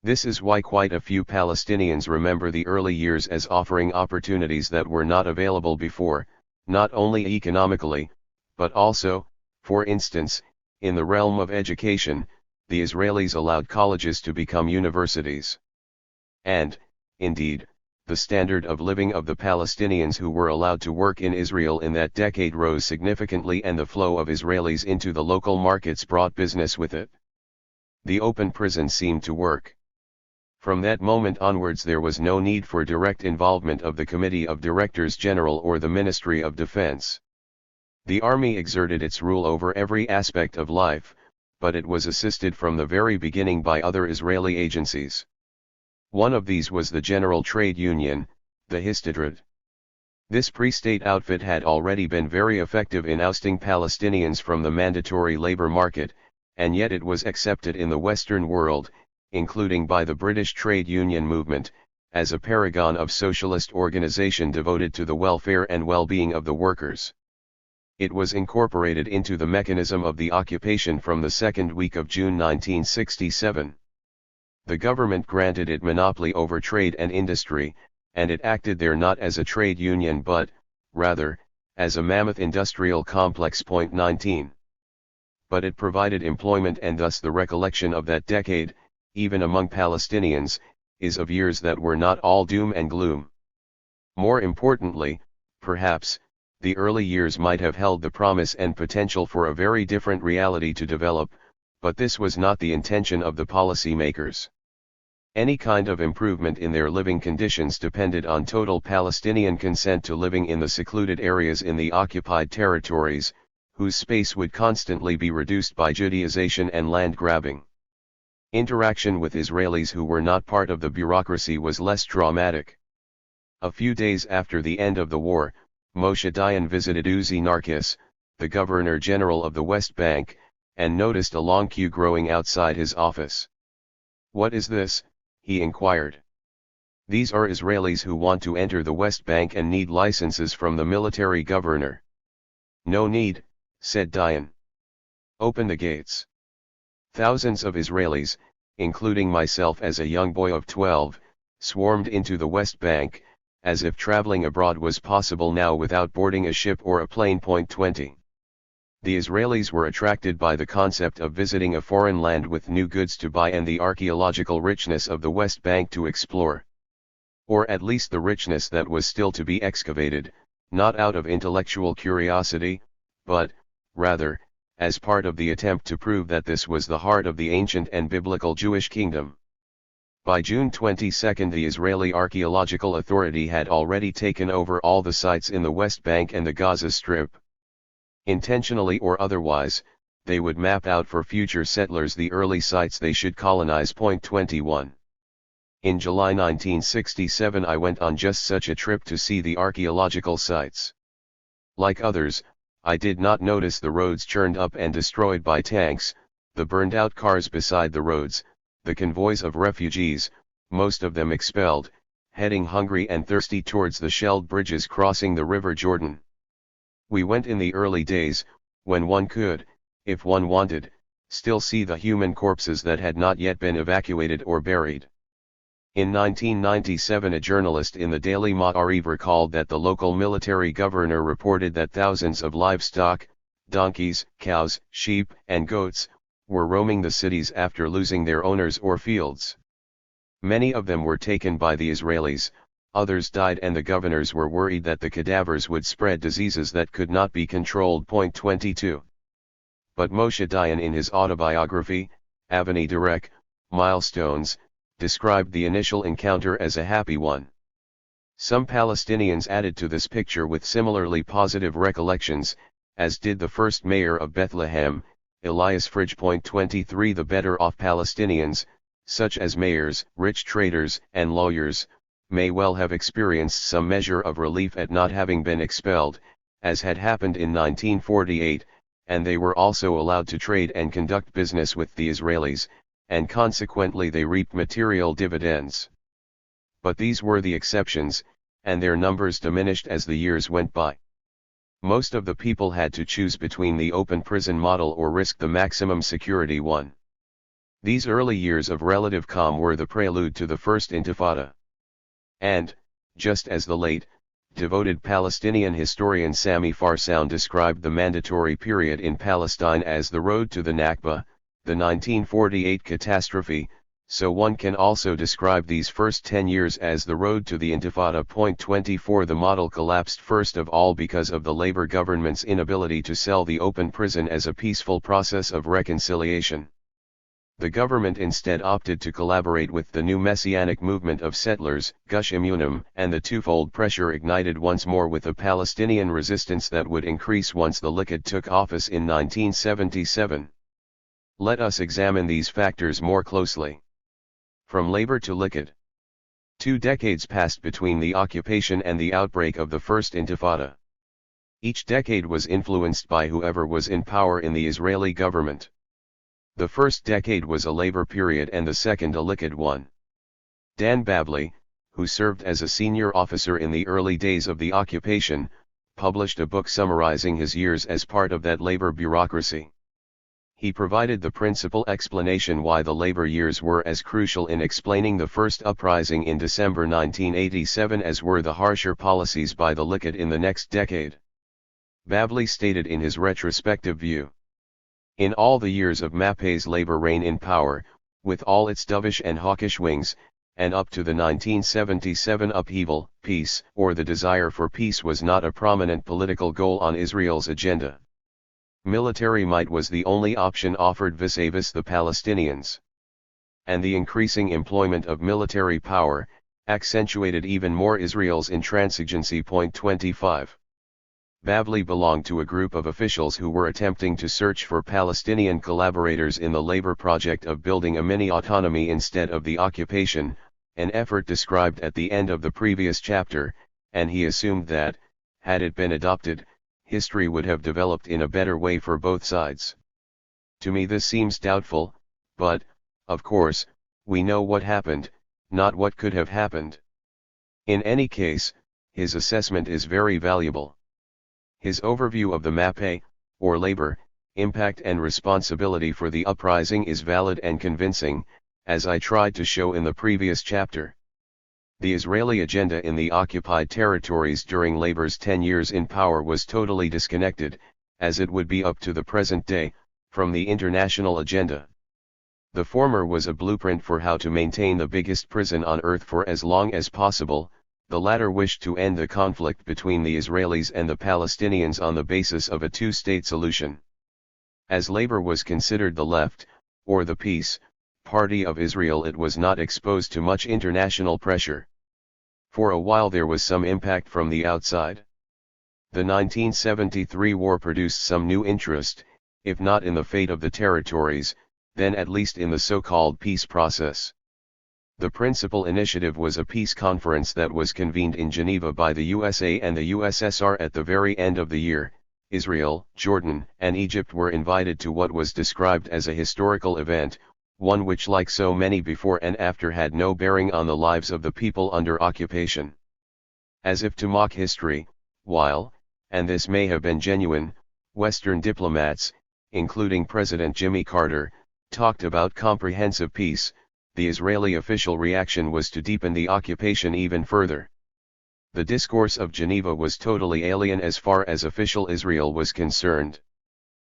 This is why quite a few Palestinians remember the early years as offering opportunities that were not available before, not only economically, but also, for instance, in the realm of education, the Israelis allowed colleges to become universities. And, indeed, the standard of living of the Palestinians who were allowed to work in Israel in that decade rose significantly, and the flow of Israelis into the local markets brought business with it. The open prison seemed to work. From that moment onwards there was no need for direct involvement of the Committee of Directors General or the Ministry of Defense. The army exerted its rule over every aspect of life, but it was assisted from the very beginning by other Israeli agencies. One of these was the General Trade Union, the Histadrut. This pre-state outfit had already been very effective in ousting Palestinians from the mandatory labor market, and yet it was accepted in the Western world, including by the British trade union movement, as a paragon of socialist organization devoted to the welfare and well-being of the workers. It was incorporated into the mechanism of the occupation from the second week of June 1967. The government granted it monopoly over trade and industry, and it acted there not as a trade union but, rather, as a mammoth industrial complex. 19. But it provided employment, and thus the recollection of that decade, even among Palestinians, is of years that were not all doom and gloom. More importantly, perhaps, the early years might have held the promise and potential for a very different reality to develop, but this was not the intention of the policymakers. Any kind of improvement in their living conditions depended on total Palestinian consent to living in the secluded areas in the occupied territories, whose space would constantly be reduced by Judaization and land grabbing. Interaction with Israelis who were not part of the bureaucracy was less dramatic. A few days after the end of the war, Moshe Dayan visited Uzi Narkis, the Governor-General of the West Bank, and noticed a long queue growing outside his office. "What is this?" he inquired. "These are Israelis who want to enter the West Bank and need licenses from the military governor." "No need," said Dayan. "Open the gates." Thousands of Israelis, including myself as a young boy of 12, swarmed into the West Bank, as if traveling abroad was possible now without boarding a ship or a plane. 20. The Israelis were attracted by the concept of visiting a foreign land with new goods to buy and the archaeological richness of the West Bank to explore. Or at least the richness that was still to be excavated, not out of intellectual curiosity, but, rather, as part of the attempt to prove that this was the heart of the ancient and biblical Jewish kingdom. By June 22 the Israeli Archaeological Authority had already taken over all the sites in the West Bank and the Gaza Strip. Intentionally or otherwise, they would map out for future settlers the early sites they should colonize. 21. In July 1967 I went on just such a trip to see the archaeological sites. Like others, I did not notice the roads churned up and destroyed by tanks, the burned out cars beside the roads, the convoys of refugees, most of them expelled, heading hungry and thirsty towards the shelled bridges crossing the River Jordan. We went in the early days, when one could, if one wanted, still see the human corpses that had not yet been evacuated or buried. In 1997 a journalist in the Daily Ma'ariv recalled that the local military governor reported that thousands of livestock, donkeys, cows, sheep, and goats, were roaming the cities after losing their owners or fields. Many of them were taken by the Israelis, others died, and the governors were worried that the cadavers would spread diseases that could not be controlled. 22. But Moshe Dayan in his autobiography, Avani Derek, Milestones, described the initial encounter as a happy one. Some Palestinians added to this picture with similarly positive recollections, as did the first mayor of Bethlehem, Elias Fridge. 23 The better off Palestinians, such as mayors, rich traders, and lawyers, may well have experienced some measure of relief at not having been expelled, as had happened in 1948, and they were also allowed to trade and conduct business with the Israelis, and consequently they reaped material dividends. But these were the exceptions, and their numbers diminished as the years went by. Most of the people had to choose between the open prison model or risk the maximum security one. These early years of relative calm were the prelude to the First Intifada. And, just as the late, devoted Palestinian historian Sami Farsound described the mandatory period in Palestine as the road to the Nakba, the 1948 catastrophe, so one can also describe these first 10 years as the road to the Intifada. 24 The model collapsed first of all because of the Labour government's inability to sell the open prison as a peaceful process of reconciliation. The government instead opted to collaborate with the new messianic movement of settlers, Gush Emunim, and the twofold pressure ignited once more with a Palestinian resistance that would increase once the Likud took office in 1977. Let us examine these factors more closely. From Labour to Likud. 2 decades passed between the occupation and the outbreak of the First Intifada. Each decade was influenced by whoever was in power in the Israeli government. The first decade was a Labour period and the second a Likud one. Dan Bavli, who served as a senior officer in the early days of the occupation, published a book summarizing his years as part of that Labour bureaucracy. he provided the principal explanation why the labor years were as crucial in explaining the first uprising in December 1987 as were the harsher policies by the Likud in the next decade. Bavli stated in his retrospective view, "In all the years of Mappe's labor reign in power, with all its dovish and hawkish wings, and up to the 1977 upheaval, peace, or the desire for peace was not a prominent political goal on Israel's agenda. Military might was the only option offered vis-a-vis the Palestinians. And the increasing employment of military power, accentuated even more Israel's intransigency." 25. Bavli belonged to a group of officials who were attempting to search for Palestinian collaborators in the labor project of building a mini-autonomy instead of the occupation, an effort described at the end of the previous chapter, and he assumed that, had it been adopted, history would have developed in a better way for both sides. To me this seems doubtful, but, of course, we know what happened, not what could have happened. In any case, his assessment is very valuable. His overview of the Mappe, or labor, impact and responsibility for the uprising is valid and convincing, as I tried to show in the previous chapter. The Israeli agenda in the occupied territories during labor's 10 years in power was totally disconnected, as it would be up to the present day, from the international agenda. The former was a blueprint for how to maintain the biggest prison on earth for as long as possible. The latter wished to end the conflict between the Israelis and the Palestinians on the basis of a two-state solution. As labor was considered the left, or the peace, party of Israel, it was not exposed to much international pressure. For a while there was some impact from the outside. The 1973 war produced some new interest, if not in the fate of the territories, then at least in the so-called peace process. The principal initiative was a peace conference that was convened in Geneva by the USA and the USSR at the very end of the year. Israel, Jordan, and Egypt were invited to what was described as a historical event, one which, like so many before and after, had no bearing on the lives of the people under occupation. As if to mock history, while, and this may have been genuine, Western diplomats, including President Jimmy Carter, talked about comprehensive peace, the Israeli official reaction was to deepen the occupation even further. The discourse of Geneva was totally alien as far as official Israel was concerned.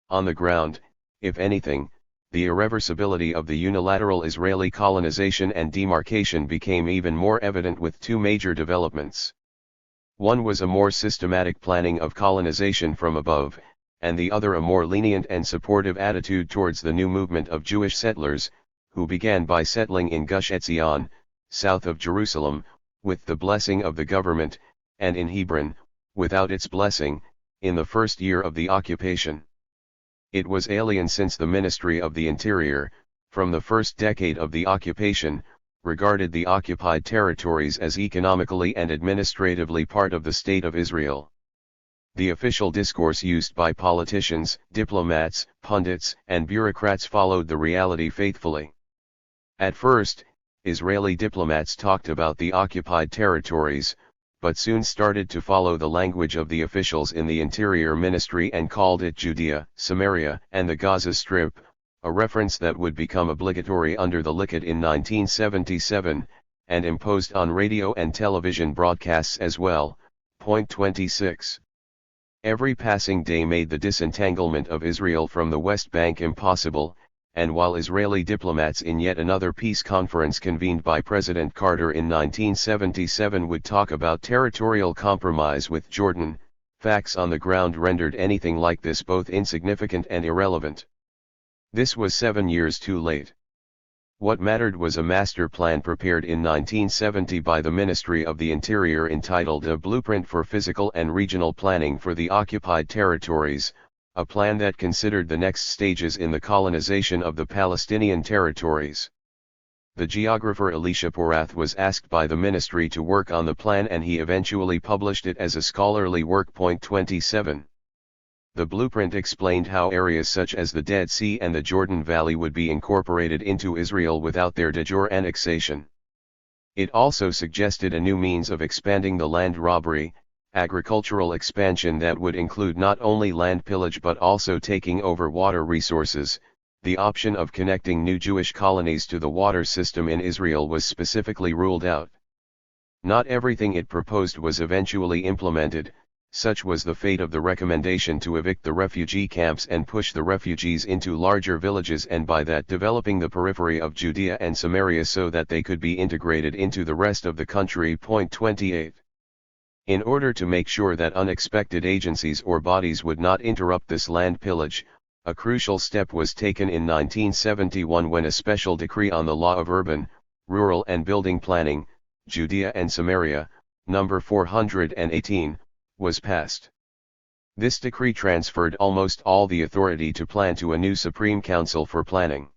On the ground, if anything, the irreversibility of the unilateral Israeli colonization and demarcation became even more evident with two major developments. One was a more systematic planning of colonization from above, and the other a more lenient and supportive attitude towards the new movement of Jewish settlers, who began by settling in Gush Etzion, south of Jerusalem, with the blessing of the government, and in Hebron, without its blessing, in the first year of the occupation. It was alien since the Ministry of the Interior, from the first decade of the occupation, regarded the occupied territories as economically and administratively part of the State of Israel. The official discourse used by politicians, diplomats, pundits, and bureaucrats followed the reality faithfully. At first, Israeli diplomats talked about the occupied territories, but soon started to follow the language of the officials in the Interior Ministry and called it Judea, Samaria, and the Gaza Strip, a reference that would become obligatory under the Likud in 1977, and imposed on radio and television broadcasts as well. 26. Every passing day made the disentanglement of Israel from the West Bank impossible, and while Israeli diplomats in yet another peace conference convened by President Carter in 1977 would talk about territorial compromise with Jordan, facts on the ground rendered anything like this both insignificant and irrelevant. This was 7 years too late. What mattered was a master plan prepared in 1970 by the Ministry of the Interior entitled A Blueprint for Physical and Regional Planning for the Occupied Territories, a plan that considered the next stages in the colonization of the Palestinian territories. The geographer Elisha Porath was asked by the ministry to work on the plan, and he eventually published it as a scholarly work. 27. The blueprint explained how areas such as the Dead Sea and the Jordan Valley would be incorporated into Israel without their de jure annexation. It also suggested a new means of expanding the land robbery, agricultural expansion that would include not only land pillage but also taking over water resources, the option of connecting new Jewish colonies to the water system in Israel was specifically ruled out. Not everything it proposed was eventually implemented. Such was the fate of the recommendation to evict the refugee camps and push the refugees into larger villages, and by that developing the periphery of Judea and Samaria so that they could be integrated into the rest of the country. Point 28. In order to make sure that unexpected agencies or bodies would not interrupt this land pillage, a crucial step was taken in 1971 when a special decree on the law of urban, rural and building planning, Judea and Samaria, number 418, was passed. This decree transferred almost all the authority to plan to a new Supreme Council for Planning.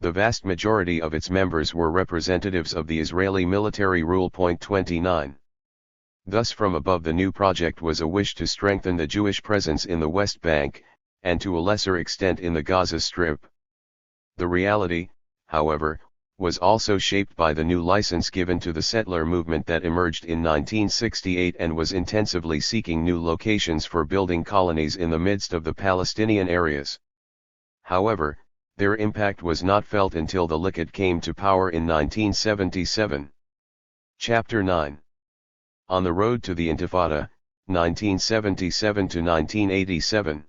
The vast majority of its members were representatives of the Israeli military rule. Point 29. Thus from above the new project was a wish to strengthen the Jewish presence in the West Bank, and to a lesser extent in the Gaza Strip. The reality, however, was also shaped by the new license given to the settler movement that emerged in 1968 and was intensively seeking new locations for building colonies in the midst of the Palestinian areas. However, their impact was not felt until the Likud came to power in 1977. Chapter 9. On the Road to the Intifada, 1977 to 1987.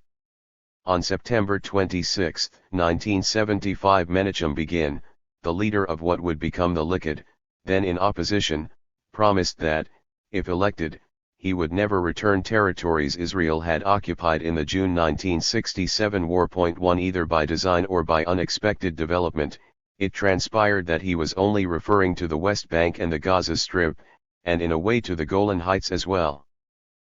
On September 26, 1975, Menachem Begin, the leader of what would become the Likud, then in opposition, promised that, if elected, he would never return territories Israel had occupied in the June 1967 war. 1 Either by design or by unexpected development, it transpired that he was only referring to the West Bank and the Gaza Strip, and in a way to the Golan Heights as well.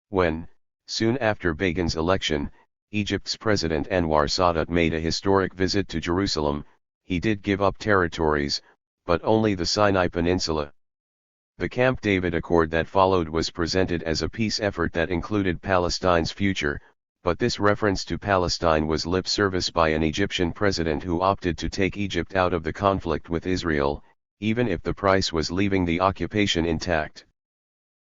When, soon after Begin's election, Egypt's President Anwar Sadat made a historic visit to Jerusalem, he did give up territories, but only the Sinai Peninsula. The Camp David Accord that followed was presented as a peace effort that included Palestine's future, but this reference to Palestine was lip service by an Egyptian president who opted to take Egypt out of the conflict with Israel, even if the price was leaving the occupation intact.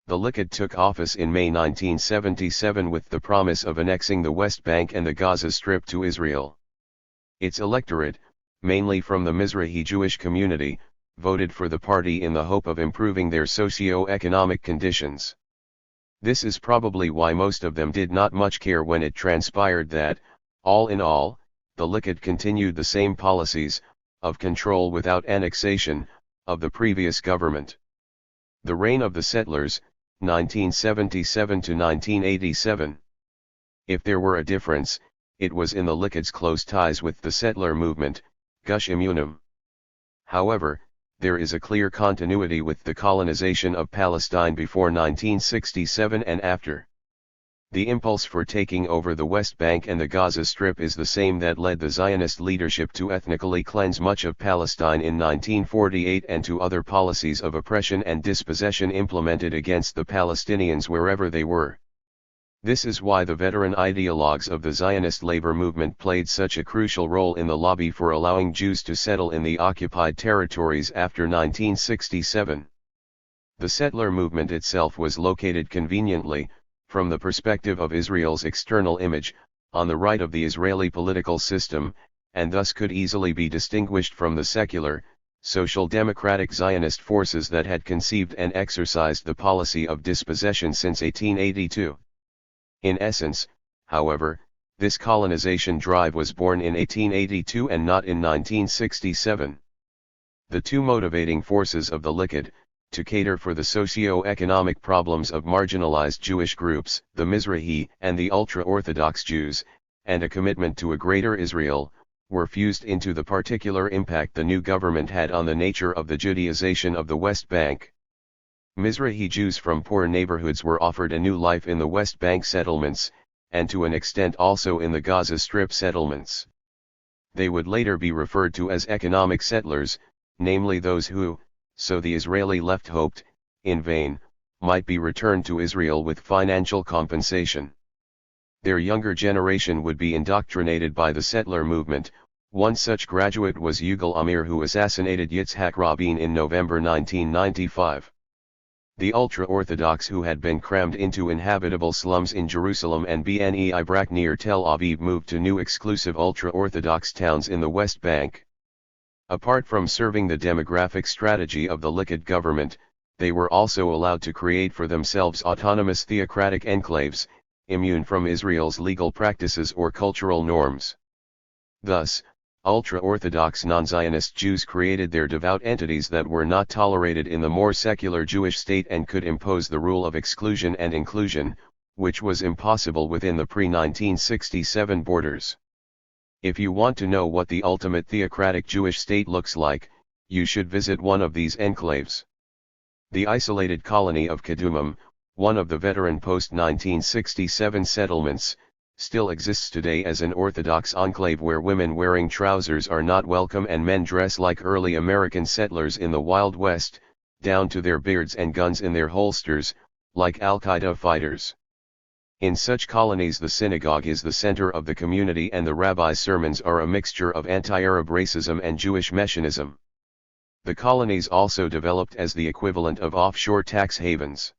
The Likud took office in May 1977 with the promise of annexing the West Bank and the Gaza Strip to Israel. Its electorate, mainly from the Mizrahi Jewish community, voted for the party in the hope of improving their socio-economic conditions. This is probably why most of them did not much care when it transpired that, all in all, the Likud continued the same policies, of control without annexation, of the previous government. The reign of the settlers, 1977 to 1987. If there were a difference, it was in the Likud's close ties with the settler movement, Gush Emunim. However, there is a clear continuity with the colonization of Palestine before 1967 and after. The impulse for taking over the West Bank and the Gaza Strip is the same that led the Zionist leadership to ethnically cleanse much of Palestine in 1948 and to other policies of oppression and dispossession implemented against the Palestinians wherever they were. This is why the veteran ideologues of the Zionist labor movement played such a crucial role in the lobby for allowing Jews to settle in the occupied territories after 1967. The settler movement itself was located conveniently, from the perspective of Israel's external image, on the right of the Israeli political system, and thus could easily be distinguished from the secular, social democratic Zionist forces that had conceived and exercised the policy of dispossession since 1882. In essence, however, this colonization drive was born in 1882 and not in 1967. The two motivating forces of the Likud, to cater for the socio-economic problems of marginalized Jewish groups, the Mizrahi and the ultra-Orthodox Jews, and a commitment to a greater Israel, were fused into the particular impact the new government had on the nature of the Judaization of the West Bank. Mizrahi Jews from poor neighborhoods were offered a new life in the West Bank settlements, and to an extent also in the Gaza Strip settlements. They would later be referred to as economic settlers, namely those who, so the Israeli left hoped, in vain, might be returned to Israel with financial compensation. Their younger generation would be indoctrinated by the settler movement. One such graduate was Yigal Amir, who assassinated Yitzhak Rabin in November 1995. The ultra-Orthodox who had been crammed into inhabitable slums in Jerusalem and Bnei Brak near Tel Aviv moved to new exclusive ultra-Orthodox towns in the West Bank. Apart from serving the demographic strategy of the Likud government, they were also allowed to create for themselves autonomous theocratic enclaves, immune from Israel's legal practices or cultural norms. Thus, ultra-Orthodox non-Zionist Jews created their devout entities that were not tolerated in the more secular Jewish state and could impose the rule of exclusion and inclusion, which was impossible within the pre-1967 borders. If you want to know what the ultimate theocratic Jewish state looks like, you should visit one of these enclaves. The isolated colony of Kadumim, one of the veteran post-1967 settlements, still exists today as an Orthodox enclave where women wearing trousers are not welcome and men dress like early American settlers in the Wild West, down to their beards and guns in their holsters, like Al-Qaeda fighters. In such colonies the synagogue is the center of the community and the rabbi's sermons are a mixture of anti-Arab racism and Jewish messianism. The colonies also developed as the equivalent of offshore tax havens.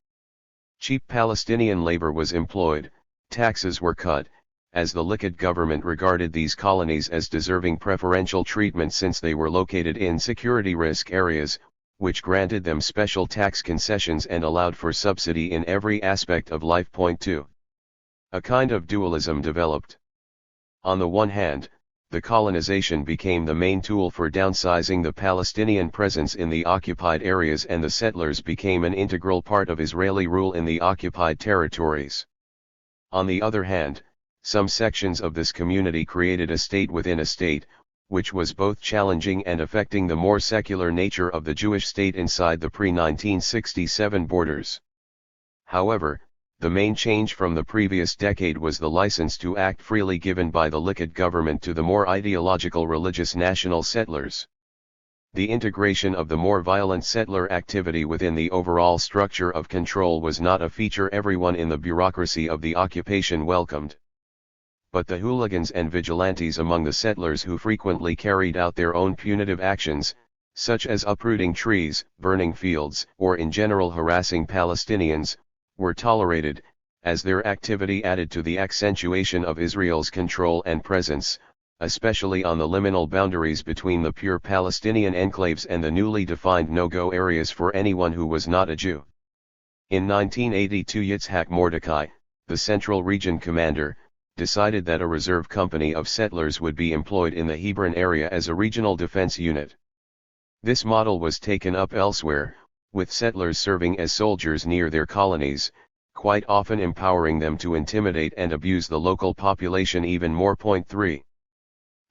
Cheap Palestinian labor was employed, taxes were cut, as the Likud government regarded these colonies as deserving preferential treatment since they were located in security risk areas, which granted them special tax concessions and allowed for subsidy in every aspect of life. Point 2. A kind of dualism developed. On the one hand, the colonization became the main tool for downsizing the Palestinian presence in the occupied areas and the settlers became an integral part of Israeli rule in the occupied territories. On the other hand, some sections of this community created a state within a state, which was both challenging and affecting the more secular nature of the Jewish state inside the pre-1967 borders. However, the main change from the previous decade was the license to act freely given by the Likud government to the more ideological religious national settlers. The integration of the more violent settler activity within the overall structure of control was not a feature everyone in the bureaucracy of the occupation welcomed. But the hooligans and vigilantes among the settlers who frequently carried out their own punitive actions, such as uprooting trees, burning fields, or in general harassing Palestinians, were tolerated, as their activity added to the accentuation of Israel's control and presence, especially on the liminal boundaries between the pure Palestinian enclaves and the newly defined no-go areas for anyone who was not a Jew. In 1982 Yitzhak Mordecai, the Central Region commander, decided that a reserve company of settlers would be employed in the Hebron area as a regional defense unit. This model was taken up elsewhere, with settlers serving as soldiers near their colonies, quite often empowering them to intimidate and abuse the local population even more. Point 3.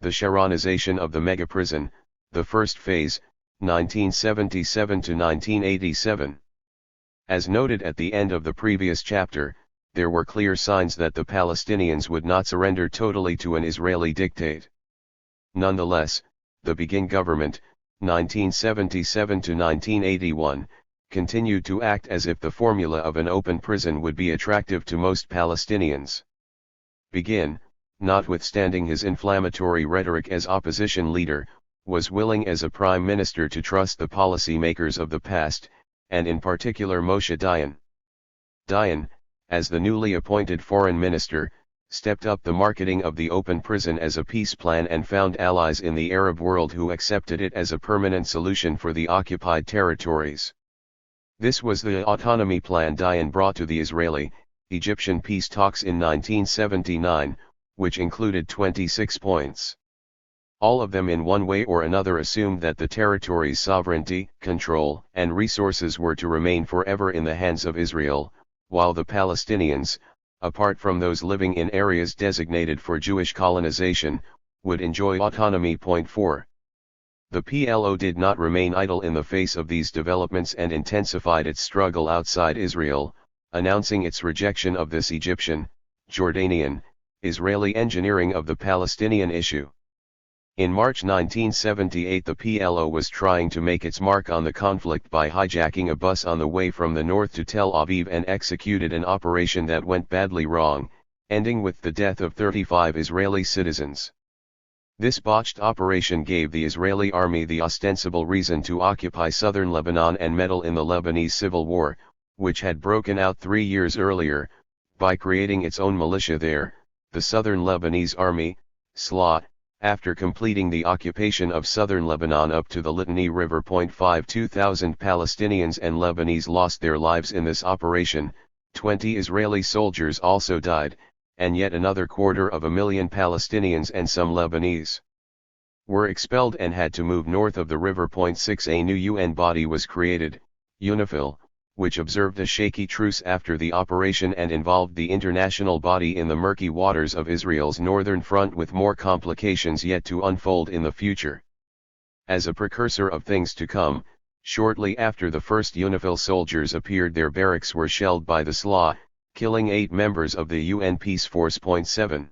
The Sharonization of the megaprison, the first phase, 1977 to 1987. As noted at the end of the previous chapter, there were clear signs that the Palestinians would not surrender totally to an Israeli dictate. Nonetheless, the Begin government, 1977 to 1981, continued to act as if the formula of an open prison would be attractive to most Palestinians. Begin, notwithstanding his inflammatory rhetoric as opposition leader, was willing as a prime minister to trust the policy makers of the past, and in particular Moshe Dayan. Dayan, as the newly appointed foreign minister, stepped up the marketing of the open prison as a peace plan and found allies in the Arab world who accepted it as a permanent solution for the occupied territories. This was the autonomy plan Dayan brought to the Israeli-Egyptian peace talks in 1979, which included 26 points. All of them in one way or another assumed that the territory's sovereignty, control, and resources were to remain forever in the hands of Israel, while the Palestinians, apart from those living in areas designated for Jewish colonization, would enjoy autonomy. Point 4. The PLO did not remain idle in the face of these developments and intensified its struggle outside Israel, announcing its rejection of this Egyptian, Jordanian, Israeli engineering of the Palestinian issue. In March 1978 the PLO was trying to make its mark on the conflict by hijacking a bus on the way from the north to Tel Aviv and executed an operation that went badly wrong, ending with the death of 35 Israeli citizens. This botched operation gave the Israeli army the ostensible reason to occupy southern Lebanon and meddle in the Lebanese civil war, which had broken out 3 years earlier, by creating its own militia there, the Southern Lebanese Army, SLA, after completing the occupation of southern Lebanon up to the Litani River. 2,000 Palestinians and Lebanese lost their lives in this operation, 20 Israeli soldiers also died, and yet another 250,000 Palestinians and some Lebanese were expelled and had to move north of the river. 6 A new UN body was created, UNIFIL, which observed a shaky truce after the operation and involved the international body in the murky waters of Israel's northern front, with more complications yet to unfold in the future. As a precursor of things to come, shortly after the first UNIFIL soldiers appeared, their barracks were shelled by the SLA, killing 8 members of the UN Peace Force. 7.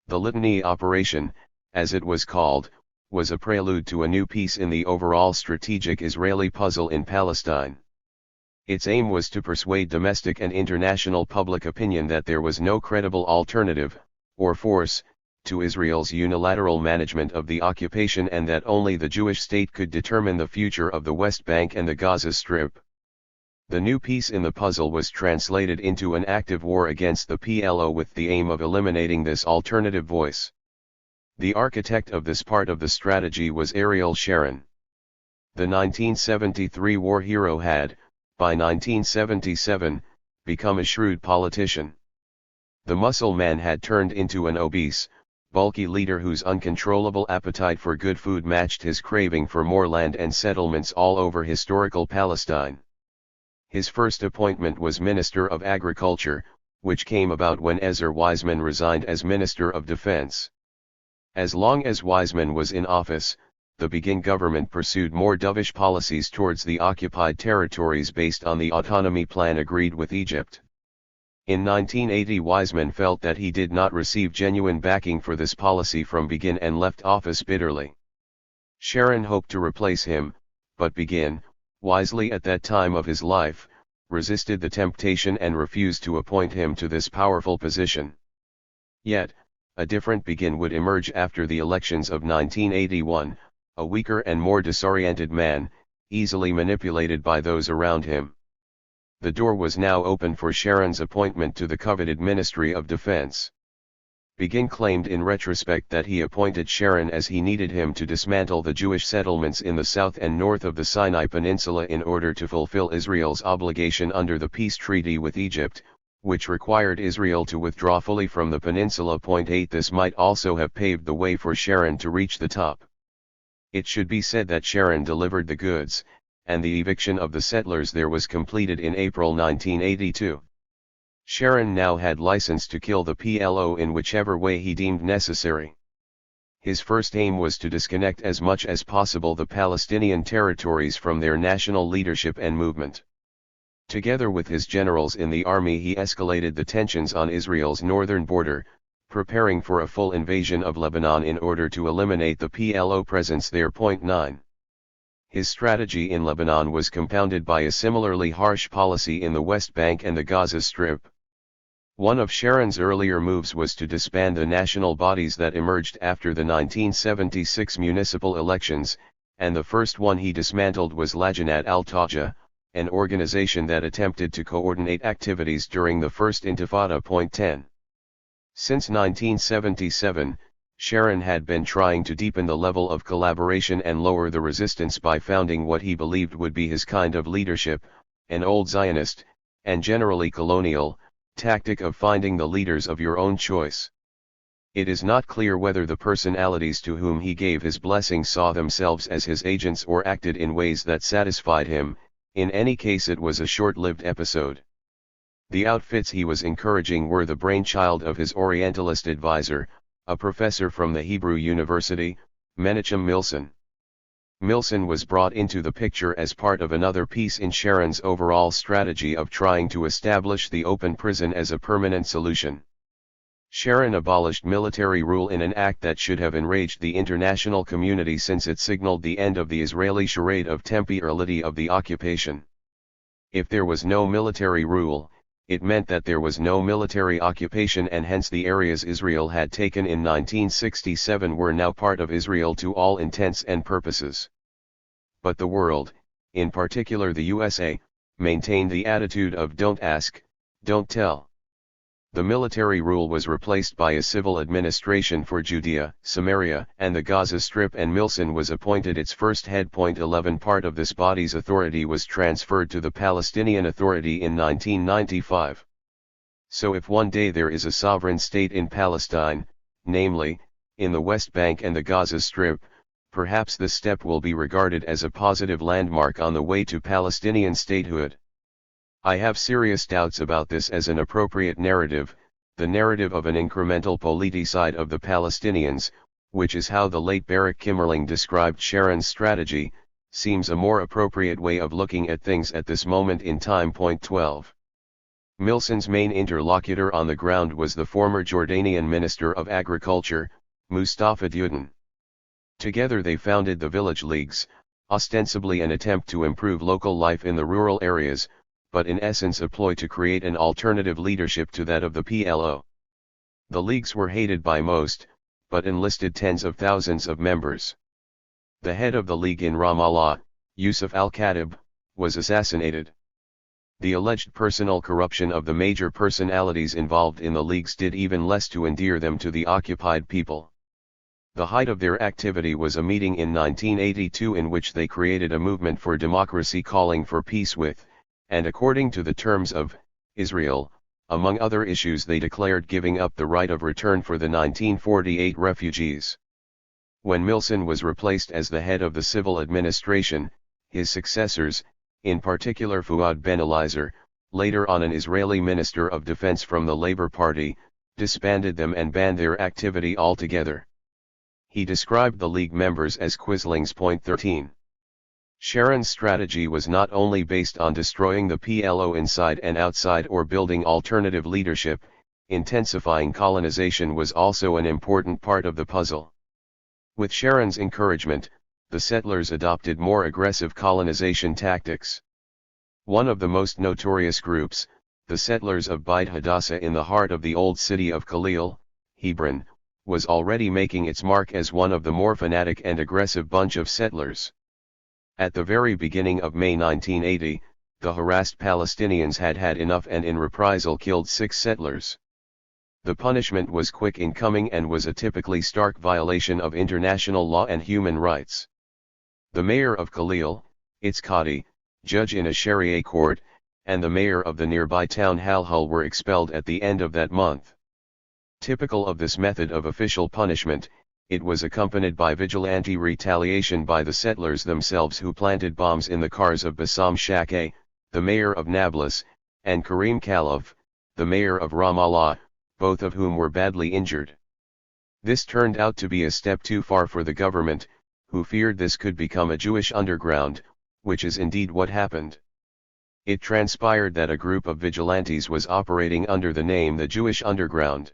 The Litany operation, as it was called, was a prelude to a new piece in the overall strategic Israeli puzzle in Palestine. Its aim was to persuade domestic and international public opinion that there was no credible alternative, or force, to Israel's unilateral management of the occupation, and that only the Jewish state could determine the future of the West Bank and the Gaza Strip. The new piece in the puzzle was translated into an active war against the PLO with the aim of eliminating this alternative voice. The architect of this part of the strategy was Ariel Sharon. The 1973 war hero had, by 1977, become a shrewd politician. The muscle man had turned into an obese, bulky leader whose uncontrollable appetite for good food matched his craving for more land and settlements all over historical Palestine. His first appointment was Minister of Agriculture, which came about when Ezer Weizman resigned as Minister of Defense. As long as Weizman was in office, the Begin government pursued more dovish policies towards the occupied territories based on the autonomy plan agreed with Egypt. In 1980, Weizman felt that he did not receive genuine backing for this policy from Begin and left office bitterly. Sharon hoped to replace him, but Begin, wisely at that time of his life, resisted the temptation and refused to appoint him to this powerful position. Yet, a different Begin would emerge after the elections of 1981, a weaker and more disoriented man, easily manipulated by those around him. The door was now open for Sharon's appointment to the coveted Ministry of Defense. Begin claimed in retrospect that he appointed Sharon as he needed him to dismantle the Jewish settlements in the south and north of the Sinai Peninsula in order to fulfill Israel's obligation under the peace treaty with Egypt, which required Israel to withdraw fully from the peninsula. 8 This might also have paved the way for Sharon to reach the top. It should be said that Sharon delivered the goods, and the eviction of the settlers there was completed in April 1982. Sharon now had license to kill the PLO in whichever way he deemed necessary. His first aim was to disconnect as much as possible the Palestinian territories from their national leadership and movement. Together with his generals in the army, he escalated the tensions on Israel's northern border, preparing for a full invasion of Lebanon in order to eliminate the PLO presence there. 9. His strategy in Lebanon was compounded by a similarly harsh policy in the West Bank and the Gaza Strip. One of Sharon's earlier moves was to disband the national bodies that emerged after the 1976 municipal elections, and the first one he dismantled was Lajanat al-Taja, an organization that attempted to coordinate activities during the First Intifada. 10. Since 1977, Sharon had been trying to deepen the level of collaboration and lower the resistance by founding what he believed would be his kind of leadership, an old Zionist, and generally colonial, tactic of finding the leaders of your own choice. It is not clear whether the personalities to whom he gave his blessing saw themselves as his agents or acted in ways that satisfied him. In any case, it was a short-lived episode. The outfits he was encouraging were the brainchild of his Orientalist advisor, a professor from the Hebrew University, Menachem Milson. Milson was brought into the picture as part of another piece in Sharon's overall strategy of trying to establish the open prison as a permanent solution. Sharon abolished military rule in an act that should have enraged the international community, since it signaled the end of the Israeli charade of temporality of the occupation. If there was no military rule, it meant that there was no military occupation, and hence the areas Israel had taken in 1967 were now part of Israel to all intents and purposes. But the world, in particular the USA, maintained the attitude of don't ask, don't tell. The military rule was replaced by a civil administration for Judea, Samaria, and the Gaza Strip, and Milson was appointed its first head. 11 Part of this body's authority was transferred to the Palestinian Authority in 1995. So if one day there is a sovereign state in Palestine, namely, in the West Bank and the Gaza Strip, perhaps this step will be regarded as a positive landmark on the way to Palestinian statehood. I have serious doubts about this as an appropriate narrative, the narrative of an incremental politicide of the Palestinians, which is how the late Barak Kimmerling described Sharon's strategy, seems a more appropriate way of looking at things at this moment in time. 12. Milson's main interlocutor on the ground was the former Jordanian Minister of Agriculture, Mustafa Dudin. Together they founded the Village Leagues, ostensibly an attempt to improve local life in the rural areas, but in essence a ploy to create an alternative leadership to that of the PLO. The leagues were hated by most, but enlisted tens of thousands of members. The head of the league in Ramallah, Yusuf al-Khatib, was assassinated. The alleged personal corruption of the major personalities involved in the leagues did even less to endear them to the occupied people. The height of their activity was a meeting in 1982 in which they created a movement for democracy calling for peace with, and according to the terms of, Israel. Among other issues they declared giving up the right of return for the 1948 refugees. When Milson was replaced as the head of the civil administration, his successors, in particular Fuad Ben Eliezer, later on an Israeli minister of defense from the Labour Party, disbanded them and banned their activity altogether. He described the league members as quislings. 13. Sharon's strategy was not only based on destroying the PLO inside and outside or building alternative leadership, intensifying colonization was also an important part of the puzzle. With Sharon's encouragement, the settlers adopted more aggressive colonization tactics. One of the most notorious groups, the settlers of Beit Hadassah in the heart of the old city of Khalil, Hebron, was already making its mark as one of the more fanatic and aggressive bunch of settlers. At the very beginning of May 1980, the harassed Palestinians had had enough and in reprisal killed 6 settlers. The punishment was quick in coming and was a typically stark violation of international law and human rights. The mayor of Khalil, its qadi, judge in a Sharia court, and the mayor of the nearby town Halhul were expelled at the end of that month. Typical of this method of official punishment, it was accompanied by vigilante retaliation by the settlers themselves who planted bombs in the cars of Bassam Shakeh, the mayor of Nablus, and Karim Khalaf, the mayor of Ramallah, both of whom were badly injured. This turned out to be a step too far for the government, who feared this could become a Jewish underground, which is indeed what happened. It transpired that a group of vigilantes was operating under the name the Jewish Underground.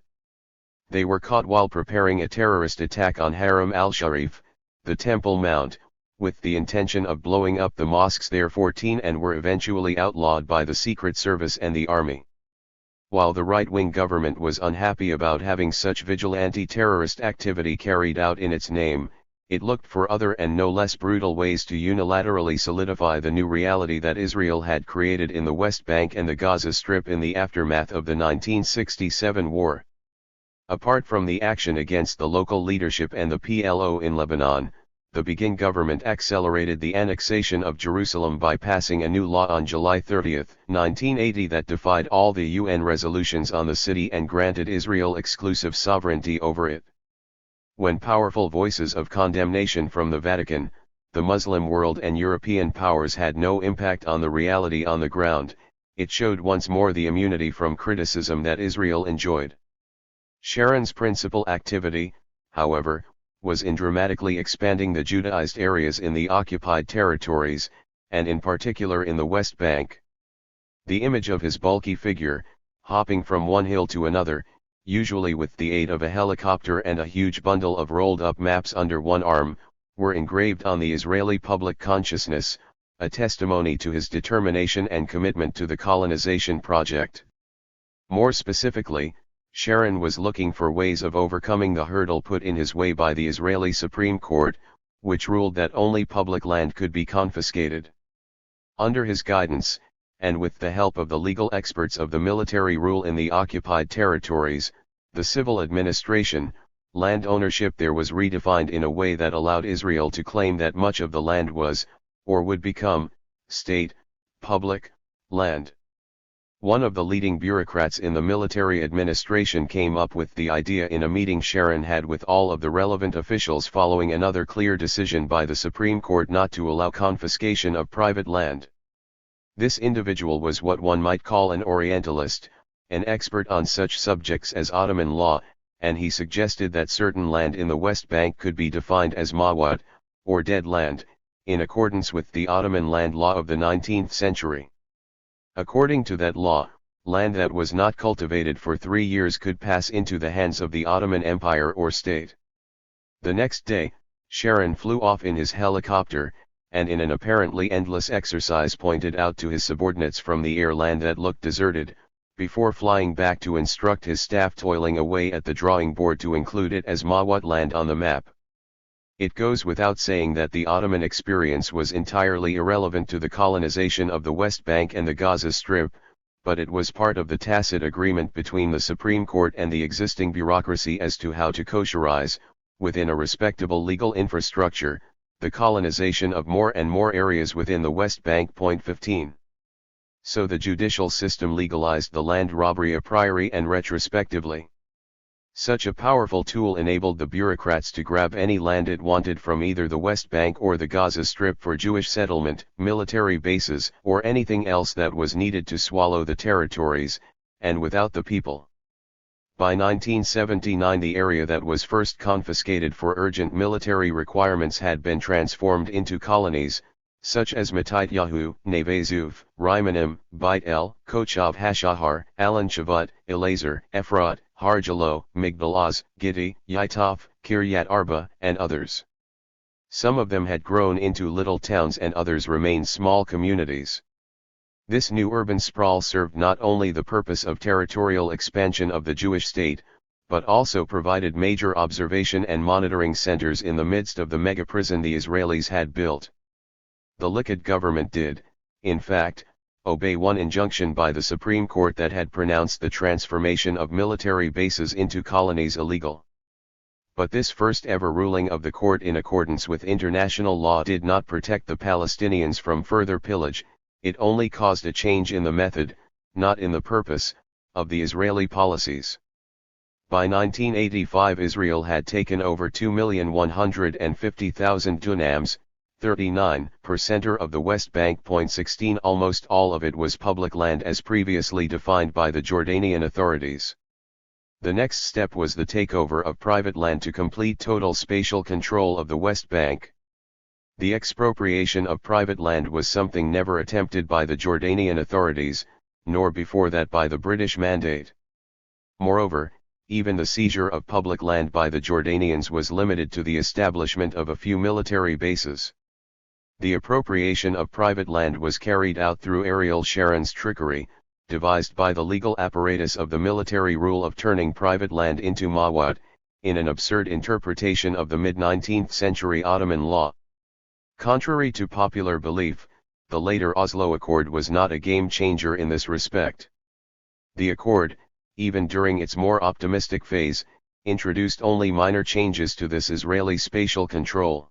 They were caught while preparing a terrorist attack on Haram al-Sharif, the Temple Mount, with the intention of blowing up the mosques there. 14 and were eventually outlawed by the Secret Service and the Army. While the right-wing government was unhappy about having such vigilante terrorist activity carried out in its name, it looked for other and no less brutal ways to unilaterally solidify the new reality that Israel had created in the West Bank and the Gaza Strip in the aftermath of the 1967 war. Apart from the action against the local leadership and the PLO in Lebanon, the Begin government accelerated the annexation of Jerusalem by passing a new law on July 30, 1980 that defied all the UN resolutions on the city and granted Israel exclusive sovereignty over it. When powerful voices of condemnation from the Vatican, the Muslim world and European powers had no impact on the reality on the ground, it showed once more the immunity from criticism that Israel enjoyed. Sharon's principal activity, however, was in dramatically expanding the Judaized areas in the occupied territories, and in particular in the West Bank. The image of his bulky figure, hopping from one hill to another, usually with the aid of a helicopter and a huge bundle of rolled-up maps under one arm, were engraved on the Israeli public consciousness, a testimony to his determination and commitment to the colonization project. More specifically, Sharon was looking for ways of overcoming the hurdle put in his way by the Israeli Supreme Court, which ruled that only public land could be confiscated. Under his guidance, and with the help of the legal experts of the military rule in the occupied territories, the civil administration, land ownership there was redefined in a way that allowed Israel to claim that much of the land was, or would become, state, public, land. One of the leading bureaucrats in the military administration came up with the idea in a meeting Sharon had with all of the relevant officials following another clear decision by the Supreme Court not to allow confiscation of private land. This individual was what one might call an Orientalist, an expert on such subjects as Ottoman law, and he suggested that certain land in the West Bank could be defined as mawat, or dead land, in accordance with the Ottoman land law of the 19th century. According to that law, land that was not cultivated for 3 years could pass into the hands of the Ottoman Empire or state. The next day, Sharon flew off in his helicopter, and in an apparently endless exercise pointed out to his subordinates from the air land that looked deserted, before flying back to instruct his staff toiling away at the drawing board to include it as mawat land on the map. It goes without saying that the Ottoman experience was entirely irrelevant to the colonization of the West Bank and the Gaza Strip, but it was part of the tacit agreement between the Supreme Court and the existing bureaucracy as to how to kosherize, within a respectable legal infrastructure, the colonization of more and more areas within the West Bank. 15. So the judicial system legalized the land robbery a priori and retrospectively. Such a powerful tool enabled the bureaucrats to grab any land it wanted from either the West Bank or the Gaza Strip for Jewish settlement, military bases, or anything else that was needed to swallow the territories, and without the people. By 1979 the area that was first confiscated for urgent military requirements had been transformed into colonies, such as Matityahu, Neve Zuf, Rimanim, Beit El, Kochav Hashahar, Alan Shavat, Elazar, Ephrat, Harjalo, Migdal-Oz, Gitti, Yaitov, Kiryat Arba, and others. Some of them had grown into little towns and others remained small communities. This new urban sprawl served not only the purpose of territorial expansion of the Jewish state, but also provided major observation and monitoring centers in the midst of the mega-prison the Israelis had built. The Likud government did, in fact, obey one injunction by the Supreme Court that had pronounced the transformation of military bases into colonies illegal. But this first ever ruling of the court in accordance with international law did not protect the Palestinians from further pillage, it only caused a change in the method, not in the purpose, of the Israeli policies. By 1985 Israel had taken over 2,150,000 dunams, 39% of the West Bank. 16 Almost all of it was public land as previously defined by the Jordanian authorities. The next step was the takeover of private land to complete total spatial control of the West Bank. The expropriation of private land was something never attempted by the Jordanian authorities, nor before that by the British Mandate. Moreover, even the seizure of public land by the Jordanians was limited to the establishment of a few military bases. The appropriation of private land was carried out through Ariel Sharon's trickery, devised by the legal apparatus of the military rule of turning private land into mawat, in an absurd interpretation of the mid-19th century Ottoman law. Contrary to popular belief, the later Oslo Accord was not a game-changer in this respect. The accord, even during its more optimistic phase, introduced only minor changes to this Israeli spatial control.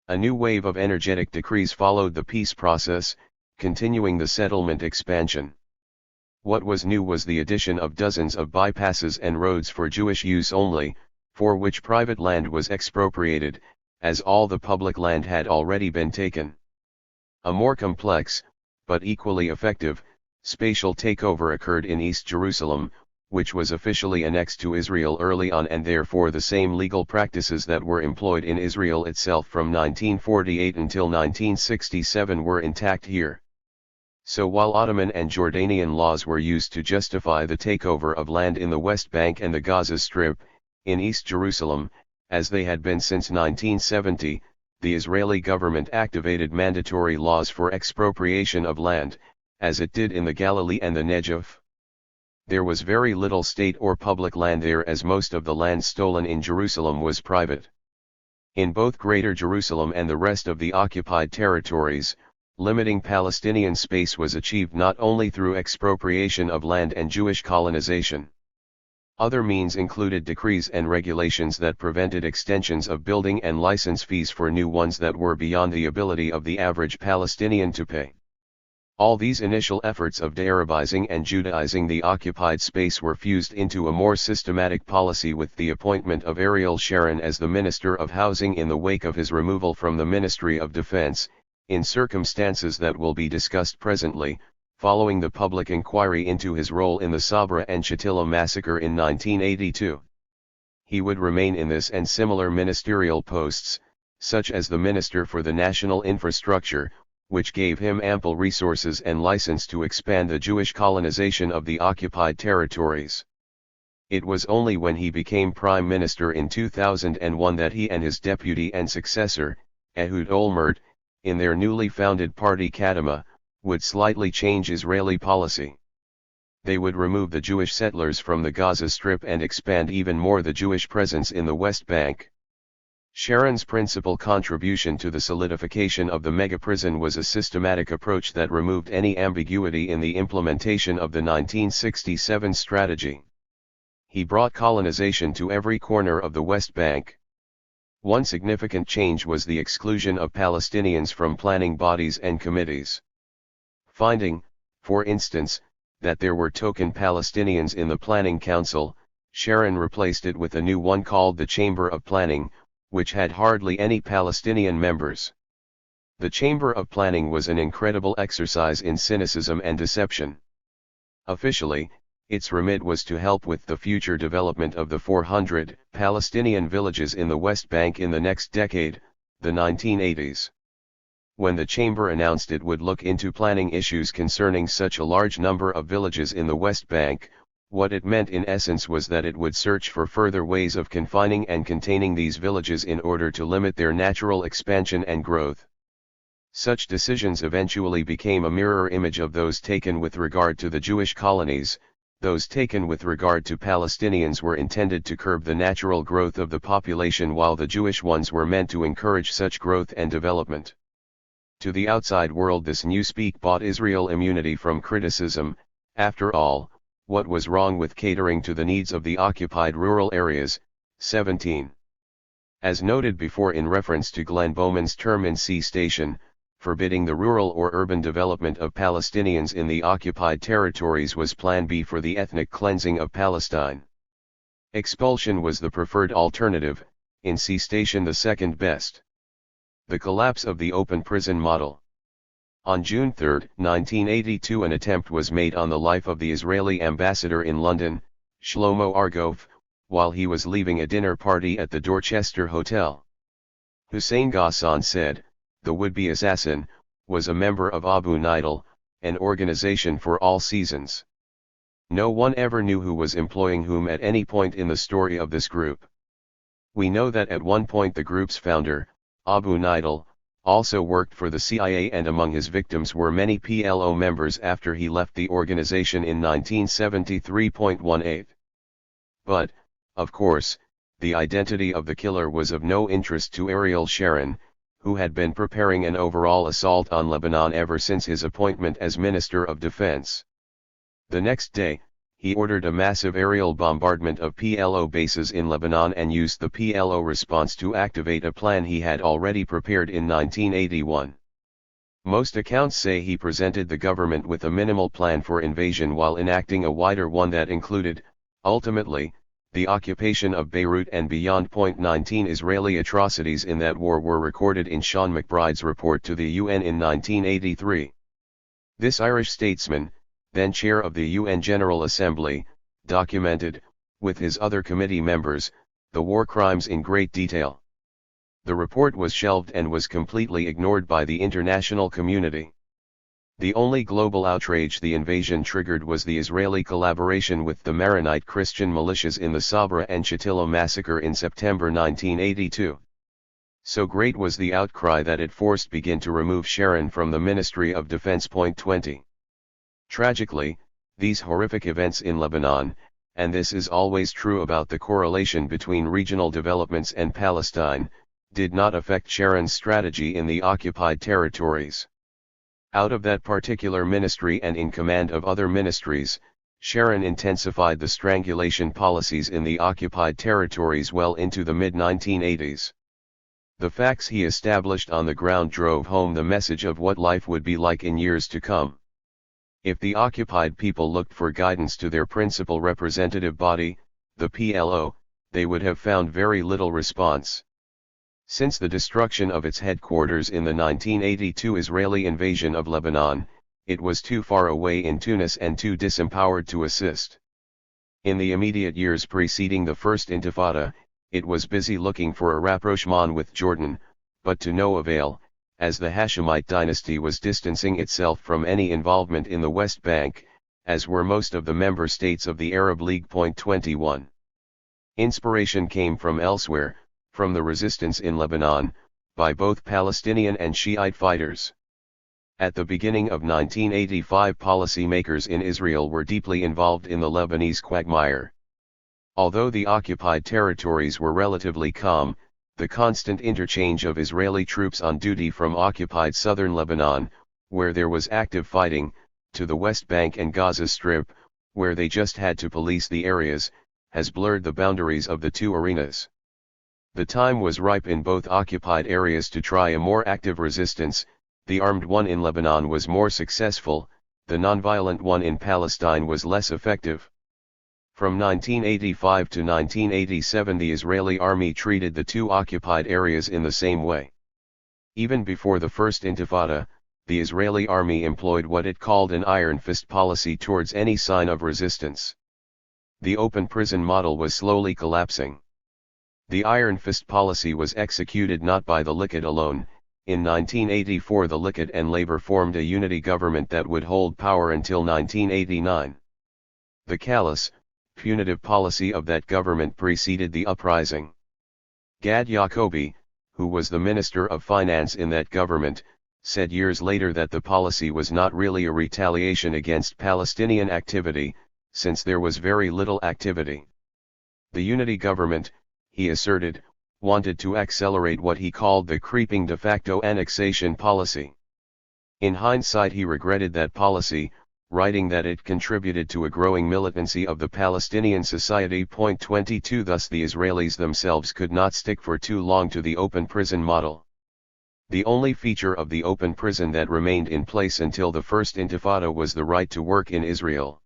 A new wave of energetic decrees followed the peace process, continuing the settlement expansion. What was new was the addition of dozens of bypasses and roads for Jewish use only, for which private land was expropriated, as all the public land had already been taken. A more complex, but equally effective, spatial takeover occurred in East Jerusalem, which was officially annexed to Israel early on, and therefore the same legal practices that were employed in Israel itself from 1948 until 1967 were intact here. So while Ottoman and Jordanian laws were used to justify the takeover of land in the West Bank and the Gaza Strip, in East Jerusalem, as they had been since 1970, the Israeli government activated mandatory laws for expropriation of land, as it did in the Galilee and the Negev. There was very little state or public land there, as most of the land stolen in Jerusalem was private. In both Greater Jerusalem and the rest of the occupied territories, limiting Palestinian space was achieved not only through expropriation of land and Jewish colonization. Other means included decrees and regulations that prevented extensions of building and license fees for new ones that were beyond the ability of the average Palestinian to pay. All these initial efforts of de-Arabizing and Judaizing the occupied space were fused into a more systematic policy with the appointment of Ariel Sharon as the Minister of Housing in the wake of his removal from the Ministry of Defense, in circumstances that will be discussed presently, following the public inquiry into his role in the Sabra and Shatila massacre in 1982. He would remain in this and similar ministerial posts, such as the Minister for the National Infrastructure, which gave him ample resources and license to expand the Jewish colonization of the occupied territories. It was only when he became Prime Minister in 2001 that he and his deputy and successor, Ehud Olmert, in their newly founded party Kadima, would slightly change Israeli policy. They would remove the Jewish settlers from the Gaza Strip and expand even more the Jewish presence in the West Bank. Sharon's principal contribution to the solidification of the mega-prison was a systematic approach that removed any ambiguity in the implementation of the 1967 strategy. He brought colonization to every corner of the West Bank. One significant change was the exclusion of Palestinians from planning bodies and committees. Finding, for instance, that there were token Palestinians in the Planning Council, Sharon replaced it with a new one called the Chamber of Planning, which had hardly any Palestinian members. The Chamber of Planning was an incredible exercise in cynicism and deception. Officially, its remit was to help with the future development of the 400 Palestinian villages in the West Bank in the next decade, the 1980s. When the Chamber announced it would look into planning issues concerning such a large number of villages in the West Bank, what it meant in essence was that it would search for further ways of confining and containing these villages in order to limit their natural expansion and growth. Such decisions eventually became a mirror image of those taken with regard to the Jewish colonies. Those taken with regard to Palestinians were intended to curb the natural growth of the population, while the Jewish ones were meant to encourage such growth and development. To the outside world, this newspeak bought Israel immunity from criticism. After all, what was wrong with catering to the needs of the occupied rural areas? 17. As noted before in reference to Glenn Bowman's term in C Station, forbidding the rural or urban development of Palestinians in the occupied territories was Plan B for the ethnic cleansing of Palestine. Expulsion was the preferred alternative, in C Station the second best. The collapse of the open prison model. On June 3, 1982, an attempt was made on the life of the Israeli ambassador in London, Shlomo Argov, while he was leaving a dinner party at the Dorchester Hotel. Hussein Ghassan said, the would-be assassin, was a member of Abu Nidal, an organization for all seasons. No one ever knew who was employing whom at any point in the story of this group. We know that at one point the group's founder, Abu Nidal, also worked for the CIA, and among his victims were many PLO members after he left the organization in 1973.18. But, of course, the identity of the killer was of no interest to Ariel Sharon, who had been preparing an overall assault on Lebanon ever since his appointment as Minister of Defense. The next day, he ordered a massive aerial bombardment of PLO bases in Lebanon and used the PLO response to activate a plan he had already prepared in 1981. Most accounts say he presented the government with a minimal plan for invasion while enacting a wider one that included, ultimately, the occupation of Beirut and beyond. 19 Israeli atrocities in that war were recorded in Sean McBride's report to the UN in 1983. This Irish statesman, then chair of the UN General Assembly, documented, with his other committee members, the war crimes in great detail. The report was shelved and was completely ignored by the international community. The only global outrage the invasion triggered was the Israeli collaboration with the Maronite Christian militias in the Sabra and Shatila massacre in September 1982. So great was the outcry that it forced Begin to remove Sharon from the Ministry of Defense. 20. Tragically, these horrific events in Lebanon, and this is always true about the correlation between regional developments and Palestine, did not affect Sharon's strategy in the occupied territories. Out of that particular ministry and in command of other ministries, Sharon intensified the strangulation policies in the occupied territories well into the mid-1980s. The facts he established on the ground drove home the message of what life would be like in years to come. If the occupied people looked for guidance to their principal representative body, the PLO, they would have found very little response. Since the destruction of its headquarters in the 1982 Israeli invasion of Lebanon, it was too far away in Tunis and too disempowered to assist. In the immediate years preceding the First Intifada, it was busy looking for a rapprochement with Jordan, but to no avail, as the Hashemite dynasty was distancing itself from any involvement in the West Bank, as were most of the member states of the Arab League. 21. Inspiration came from elsewhere, from the resistance in Lebanon, by both Palestinian and Shiite fighters. At the beginning of 1985, policymakers in Israel were deeply involved in the Lebanese quagmire. Although the occupied territories were relatively calm, the constant interchange of Israeli troops on duty from occupied southern Lebanon, where there was active fighting, to the West Bank and Gaza Strip, where they just had to police the areas, has blurred the boundaries of the two arenas. The time was ripe in both occupied areas to try a more active resistance. The armed one in Lebanon was more successful, the nonviolent one in Palestine was less effective. From 1985 to 1987, the Israeli army treated the two occupied areas in the same way. Even before the First Intifada, the Israeli army employed what it called an iron fist policy towards any sign of resistance. The open prison model was slowly collapsing. The iron fist policy was executed not by the Likud alone. In 1984, the Likud and Labour formed a unity government that would hold power until 1989. The callous, punitive policy of that government preceded the uprising. Gad Yacobi, who was the Minister of Finance in that government, said years later that the policy was not really a retaliation against Palestinian activity, since there was very little activity. The unity government, he asserted, wanted to accelerate what he called the creeping de facto annexation policy. In hindsight, he regretted that policy, writing that it contributed to a growing militancy of the Palestinian society. 22 Thus the Israelis themselves could not stick for too long to the open prison model. The only feature of the open prison that remained in place until the First Intifada was the right to work in Israel.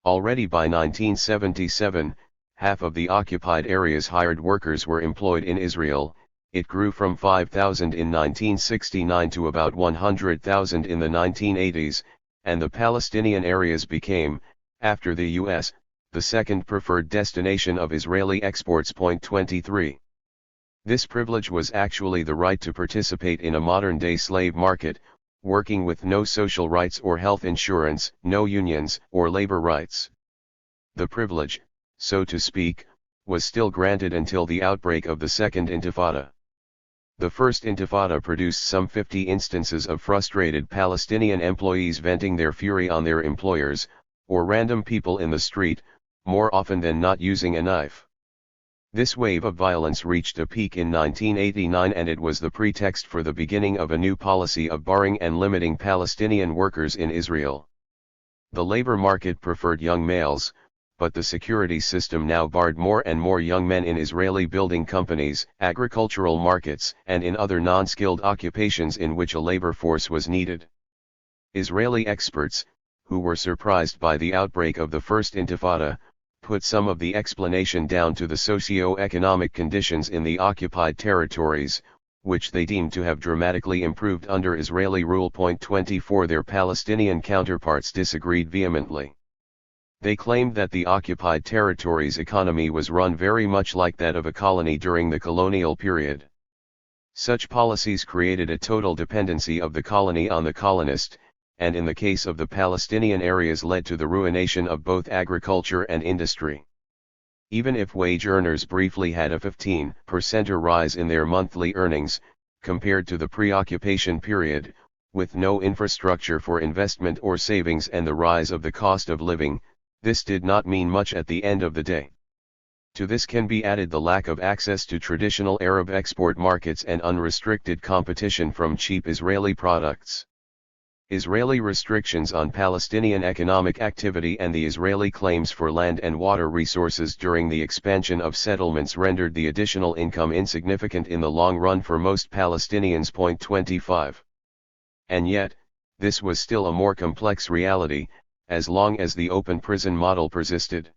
Already by 1977, half of the occupied area's hired workers were employed in Israel. It grew from 5,000 in 1969 to about 100,000 in the 1980s, and the Palestinian areas became, after the U.S., the second preferred destination of Israeli exports. 23. This privilege was actually the right to participate in a modern-day slave market, working with no social rights or health insurance, no unions or labor rights. The privilege, so to speak, was still granted until the outbreak of the Second Intifada. The First Intifada produced some 50 instances of frustrated Palestinian employees venting their fury on their employers, or random people in the street, more often than not using a knife. This wave of violence reached a peak in 1989, and it was the pretext for the beginning of a new policy of barring and limiting Palestinian workers in Israel. The labor market preferred young males, but the security system now barred more and more young men in Israeli building companies, agricultural markets, and in other non-skilled occupations in which a labor force was needed. Israeli experts, who were surprised by the outbreak of the First Intifada, put some of the explanation down to the socio-economic conditions in the occupied territories, which they deemed to have dramatically improved under Israeli rule. 24 Their Palestinian counterparts disagreed vehemently. They claimed that the occupied territories' economy was run very much like that of a colony during the colonial period. Such policies created a total dependency of the colony on the colonist, and in the case of the Palestinian areas led to the ruination of both agriculture and industry. Even if wage earners briefly had a 15% rise in their monthly earnings, compared to the pre-occupation period, with no infrastructure for investment or savings and the rise of the cost of living, this did not mean much at the end of the day. To this can be added the lack of access to traditional Arab export markets and unrestricted competition from cheap Israeli products. Israeli restrictions on Palestinian economic activity and the Israeli claims for land and water resources during the expansion of settlements rendered the additional income insignificant in the long run for most Palestinians. 25. And yet, this was still a more complex reality, as long as the open prison model persisted.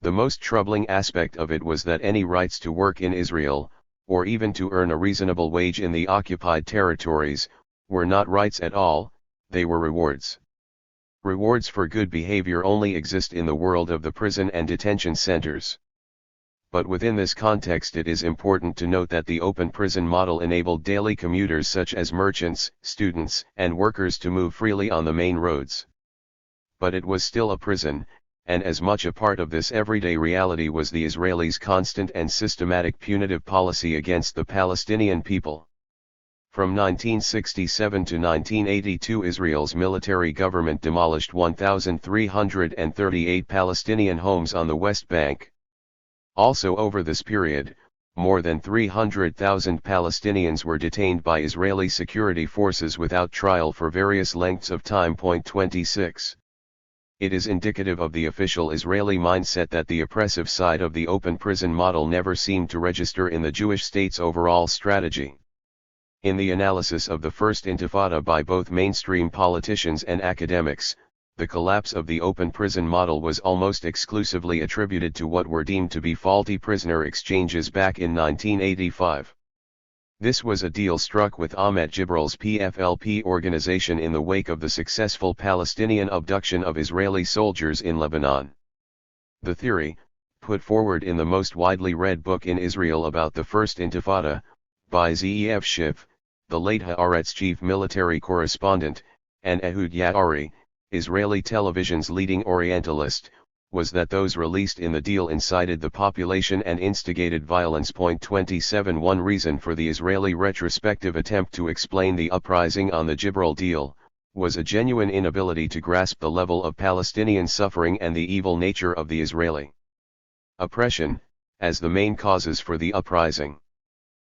The most troubling aspect of it was that any rights to work in Israel, or even to earn a reasonable wage in the occupied territories, were not rights at all, they were rewards. Rewards for good behavior only exist in the world of the prison and detention centers. But within this context it is important to note that the open prison model enabled daily commuters such as merchants, students, and workers to move freely on the main roads. But it was still a prison, and as much a part of this everyday reality was the Israelis' constant and systematic punitive policy against the Palestinian people. From 1967 to 1982, Israel's military government demolished 1,338 Palestinian homes on the West Bank. Also over this period, more than 300,000 Palestinians were detained by Israeli security forces without trial for various lengths of time. 26. It is indicative of the official Israeli mindset that the oppressive side of the open prison model never seemed to register in the Jewish state's overall strategy. In the analysis of the First Intifada by both mainstream politicians and academics, the collapse of the open prison model was almost exclusively attributed to what were deemed to be faulty prisoner exchanges back in 1985. This was a deal struck with Ahmet Jibral's PFLP organization in the wake of the successful Palestinian abduction of Israeli soldiers in Lebanon. The theory, put forward in the most widely read book in Israel about the First Intifada, by Zeev Schiff, the late Haaretz chief military correspondent, and Ehud Yaari, Israeli television's leading Orientalist, was that those released in the deal incited the population and instigated violence. 27 One reason for the Israeli retrospective attempt to explain the uprising on the Jibral deal, was a genuine inability to grasp the level of Palestinian suffering and the evil nature of the Israeli oppression, as the main causes for the uprising.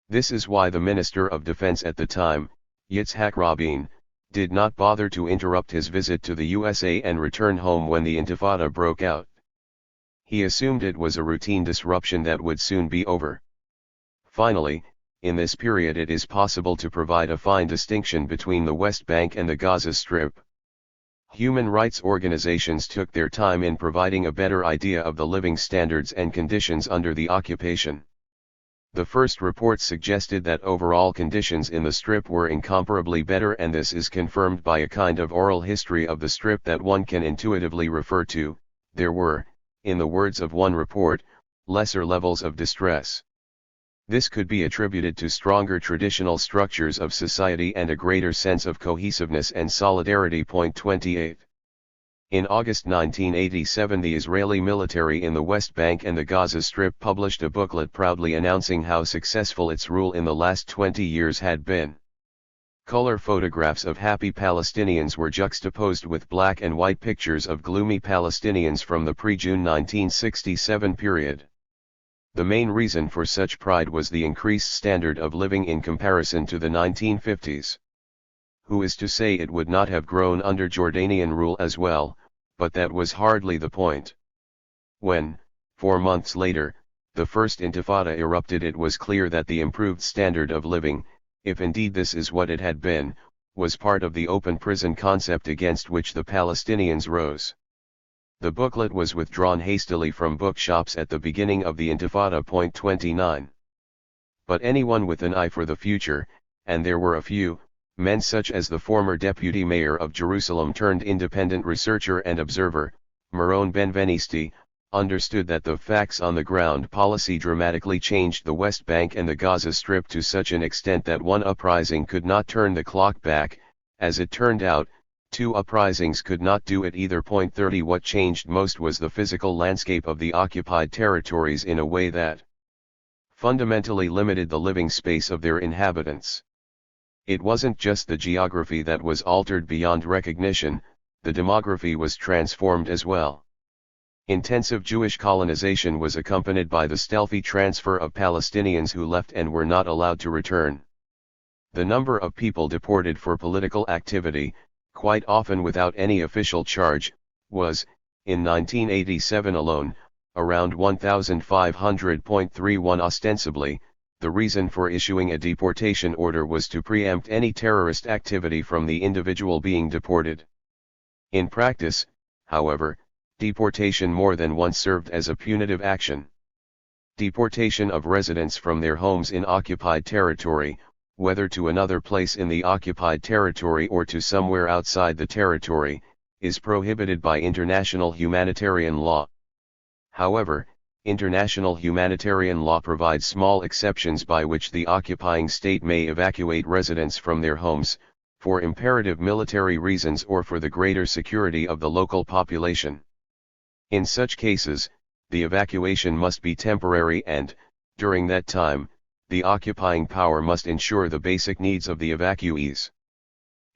This is why the Minister of Defense at the time, Yitzhak Rabin, did not bother to interrupt his visit to the USA and return home when the Intifada broke out. He assumed it was a routine disruption that would soon be over. Finally, in this period it is possible to provide a fine distinction between the West Bank and the Gaza Strip. Human rights organizations took their time in providing a better idea of the living standards and conditions under the occupation. The first report suggested that overall conditions in the Strip were incomparably better, and this is confirmed by a kind of oral history of the Strip that one can intuitively refer to. There were, in the words of one report, lesser levels of distress. This could be attributed to stronger traditional structures of society and a greater sense of cohesiveness and solidarity. 28. In August 1987, the Israeli military in the West Bank and the Gaza Strip published a booklet proudly announcing how successful its rule in the last 20 years had been. Color photographs of happy Palestinians were juxtaposed with black and white pictures of gloomy Palestinians from the pre-June 1967 period. The main reason for such pride was the increased standard of living in comparison to the 1950s. Who is to say it would not have grown under Jordanian rule as well, but that was hardly the point. When, 4 months later, the First Intifada erupted, it was clear that the improved standard of living, if indeed this is what it had been, was part of the open prison concept against which the Palestinians rose. The booklet was withdrawn hastily from bookshops at the beginning of the Intifada. 29. But anyone with an eye for the future, and there were a few, men such as the former deputy mayor of Jerusalem turned independent researcher and observer, Meron Benvenisti, understood that the facts on the ground policy dramatically changed the West Bank and the Gaza Strip to such an extent that one uprising could not turn the clock back. As it turned out, 2 uprisings could not do it either. 30 What changed most was the physical landscape of the occupied territories in a way that fundamentally limited the living space of their inhabitants. It wasn't just the geography that was altered beyond recognition, the demography was transformed as well. Intensive Jewish colonization was accompanied by the stealthy transfer of Palestinians who left and were not allowed to return. The number of people deported for political activity, quite often without any official charge, was, in 1987 alone, around 1,500.31. Ostensibly, the reason for issuing a deportation order was to preempt any terrorist activity from the individual being deported. In practice, however, deportation more than once served as a punitive action. Deportation of residents from their homes in occupied territory, whether to another place in the occupied territory or to somewhere outside the territory, is prohibited by international humanitarian law. However, international humanitarian law provides small exceptions by which the occupying state may evacuate residents from their homes, for imperative military reasons or for the greater security of the local population. In such cases, the evacuation must be temporary and, during that time, the occupying power must ensure the basic needs of the evacuees.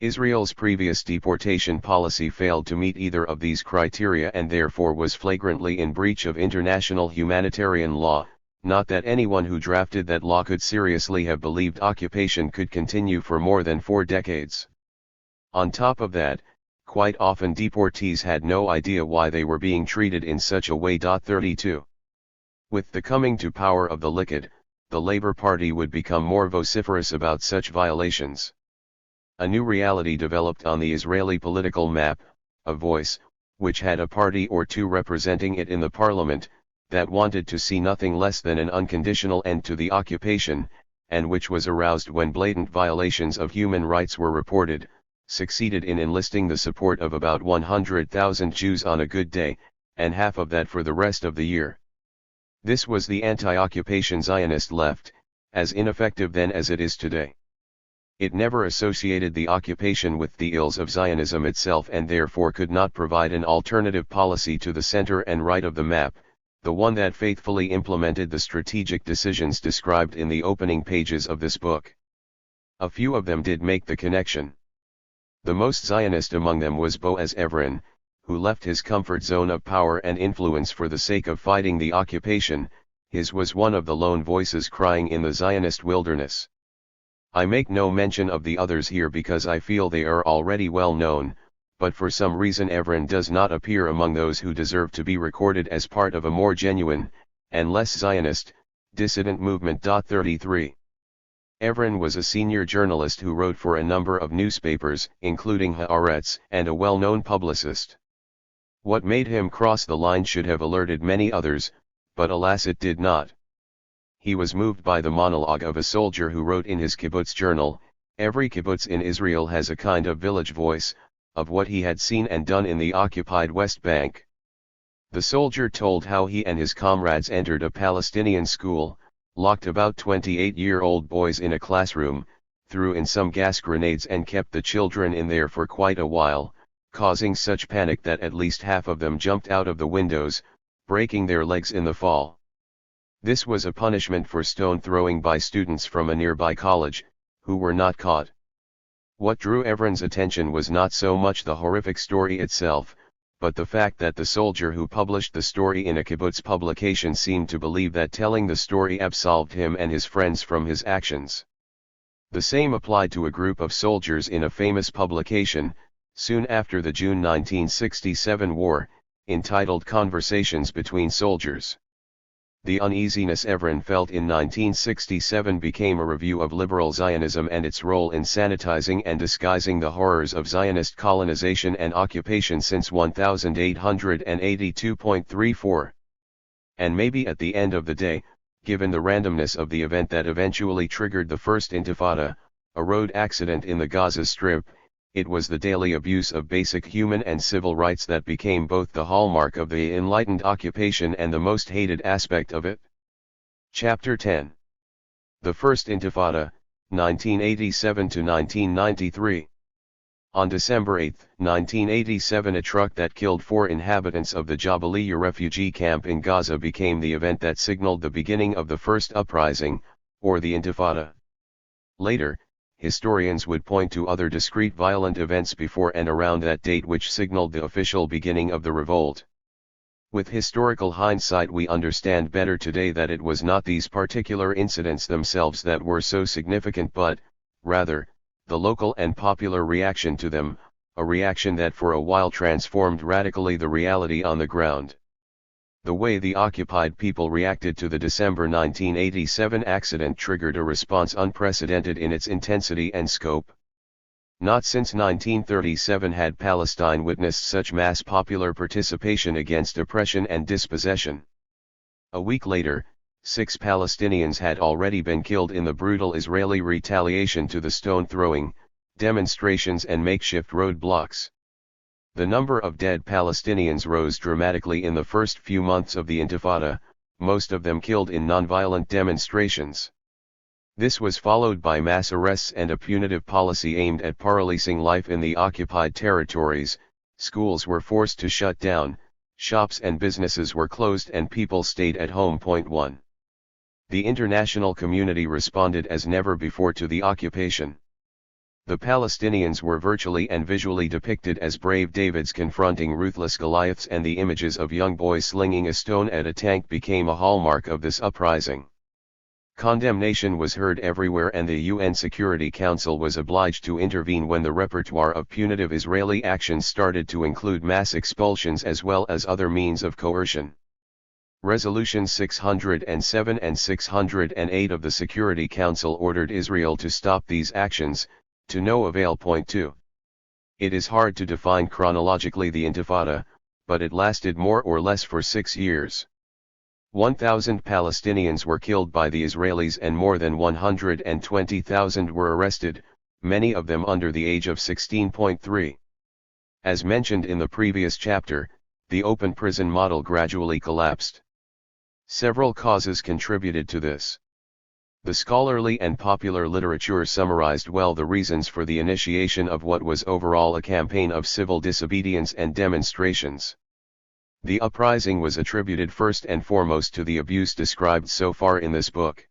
Israel's previous deportation policy failed to meet either of these criteria and therefore was flagrantly in breach of international humanitarian law, not that anyone who drafted that law could seriously have believed occupation could continue for more than 4 decades. On top of that, quite often deportees had no idea why they were being treated in such a way. 32. With the coming to power of the Likud, the Labour Party would become more vociferous about such violations. A new reality developed on the Israeli political map, a voice, which had a party or two representing it in the parliament, that wanted to see nothing less than an unconditional end to the occupation, and which was aroused when blatant violations of human rights were reported, succeeded in enlisting the support of about 100,000 Jews on a good day, and half of that for the rest of the year. This was the anti-occupation Zionist left, as ineffective then as it is today. It never associated the occupation with the ills of Zionism itself and therefore could not provide an alternative policy to the center and right of the map, the one that faithfully implemented the strategic decisions described in the opening pages of this book. A few of them did make the connection. The most Zionist among them was Boaz Evren, who left his comfort zone of power and influence for the sake of fighting the occupation. His was one of the lone voices crying in the Zionist wilderness. I make no mention of the others here because I feel they are already well known, but for some reason Evren does not appear among those who deserve to be recorded as part of a more genuine, and less Zionist, dissident movement. 33. Evren was a senior journalist who wrote for a number of newspapers, including Haaretz, and a well-known publicist. What made him cross the line should have alerted many others, but alas it did not. He was moved by the monologue of a soldier who wrote in his kibbutz journal, "Every kibbutz in Israel has a kind of village voice," of what he had seen and done in the occupied West Bank. The soldier told how he and his comrades entered a Palestinian school, locked about 28-year-old boys in a classroom, threw in some gas grenades and kept the children in there for quite a while, causing such panic that at least half of them jumped out of the windows, breaking their legs in the fall. This was a punishment for stone throwing by students from a nearby college, who were not caught. What drew Evren's attention was not so much the horrific story itself, but the fact that the soldier who published the story in a kibbutz publication seemed to believe that telling the story absolved him and his friends from his actions. The same applied to a group of soldiers in a famous publication, soon after the June 1967 war, entitled Conversations Between Soldiers. The uneasiness Evren felt in 1967 became a review of liberal Zionism and its role in sanitizing and disguising the horrors of Zionist colonization and occupation since 1882.34. And maybe at the end of the day, given the randomness of the event that eventually triggered the First Intifada, a road accident in the Gaza Strip, it was the daily abuse of basic human and civil rights that became both the hallmark of the enlightened occupation and the most hated aspect of it. Chapter 10. The First Intifada, 1987 to 1993. On December 8, 1987, a truck that killed 4 inhabitants of the Jabalia refugee camp in Gaza became the event that signaled the beginning of the first uprising, or the Intifada. Later, historians would point to other discrete violent events before and around that date which signaled the official beginning of the revolt. With historical hindsight, we understand better today that it was not these particular incidents themselves that were so significant but, rather, the local and popular reaction to them, a reaction that for a while transformed radically the reality on the ground. The way the occupied people reacted to the December 1987 accident triggered a response unprecedented in its intensity and scope. Not since 1937 had Palestine witnessed such mass popular participation against oppression and dispossession. A week later, 6 Palestinians had already been killed in the brutal Israeli retaliation to the stone-throwing, demonstrations and makeshift roadblocks. The number of dead Palestinians rose dramatically in the first few months of the Intifada, most of them killed in nonviolent demonstrations. This was followed by mass arrests and a punitive policy aimed at paralyzing life in the occupied territories. Schools were forced to shut down, shops and businesses were closed and people stayed at home. 1. The international community responded as never before to the occupation. The Palestinians were virtually and visually depicted as brave Davids confronting ruthless Goliaths, and the images of young boys slinging a stone at a tank became a hallmark of this uprising. Condemnation was heard everywhere, and the UN Security Council was obliged to intervene when the repertoire of punitive Israeli actions started to include mass expulsions as well as other means of coercion. Resolutions 607 and 608 of the Security Council ordered Israel to stop these actions, to no avail. 2. It is hard to define chronologically the Intifada, but it lasted more or less for 6 years. 1,000 Palestinians were killed by the Israelis and more than 120,000 were arrested, many of them under the age of 16.3. As mentioned in the previous chapter, the open prison model gradually collapsed. Several causes contributed to this. The scholarly and popular literature summarized well the reasons for the initiation of what was overall a campaign of civil disobedience and demonstrations. The uprising was attributed first and foremost to the abuse described so far in this book.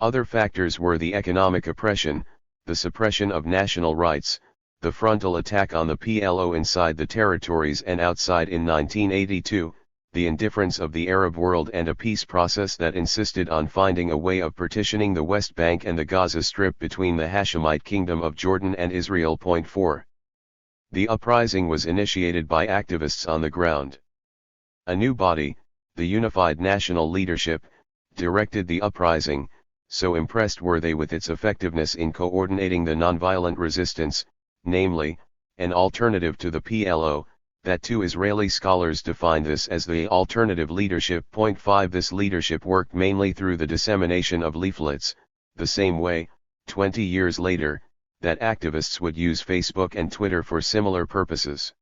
Other factors were the economic oppression, the suppression of national rights, the frontal attack on the PLO inside the territories and outside in 1982, the indifference of the Arab world, and a peace process that insisted on finding a way of partitioning the West Bank and the Gaza Strip between the Hashemite Kingdom of Jordan and Israel. 4. The uprising was initiated by activists on the ground. A new body, the Unified National Leadership, directed the uprising, so impressed were they with its effectiveness in coordinating the nonviolent resistance, namely, an alternative to the PLO, that 2 Israeli scholars defined this as the alternative leadership. 5. This leadership worked mainly through the dissemination of leaflets, the same way, 20 years later, that activists would use Facebook and Twitter for similar purposes.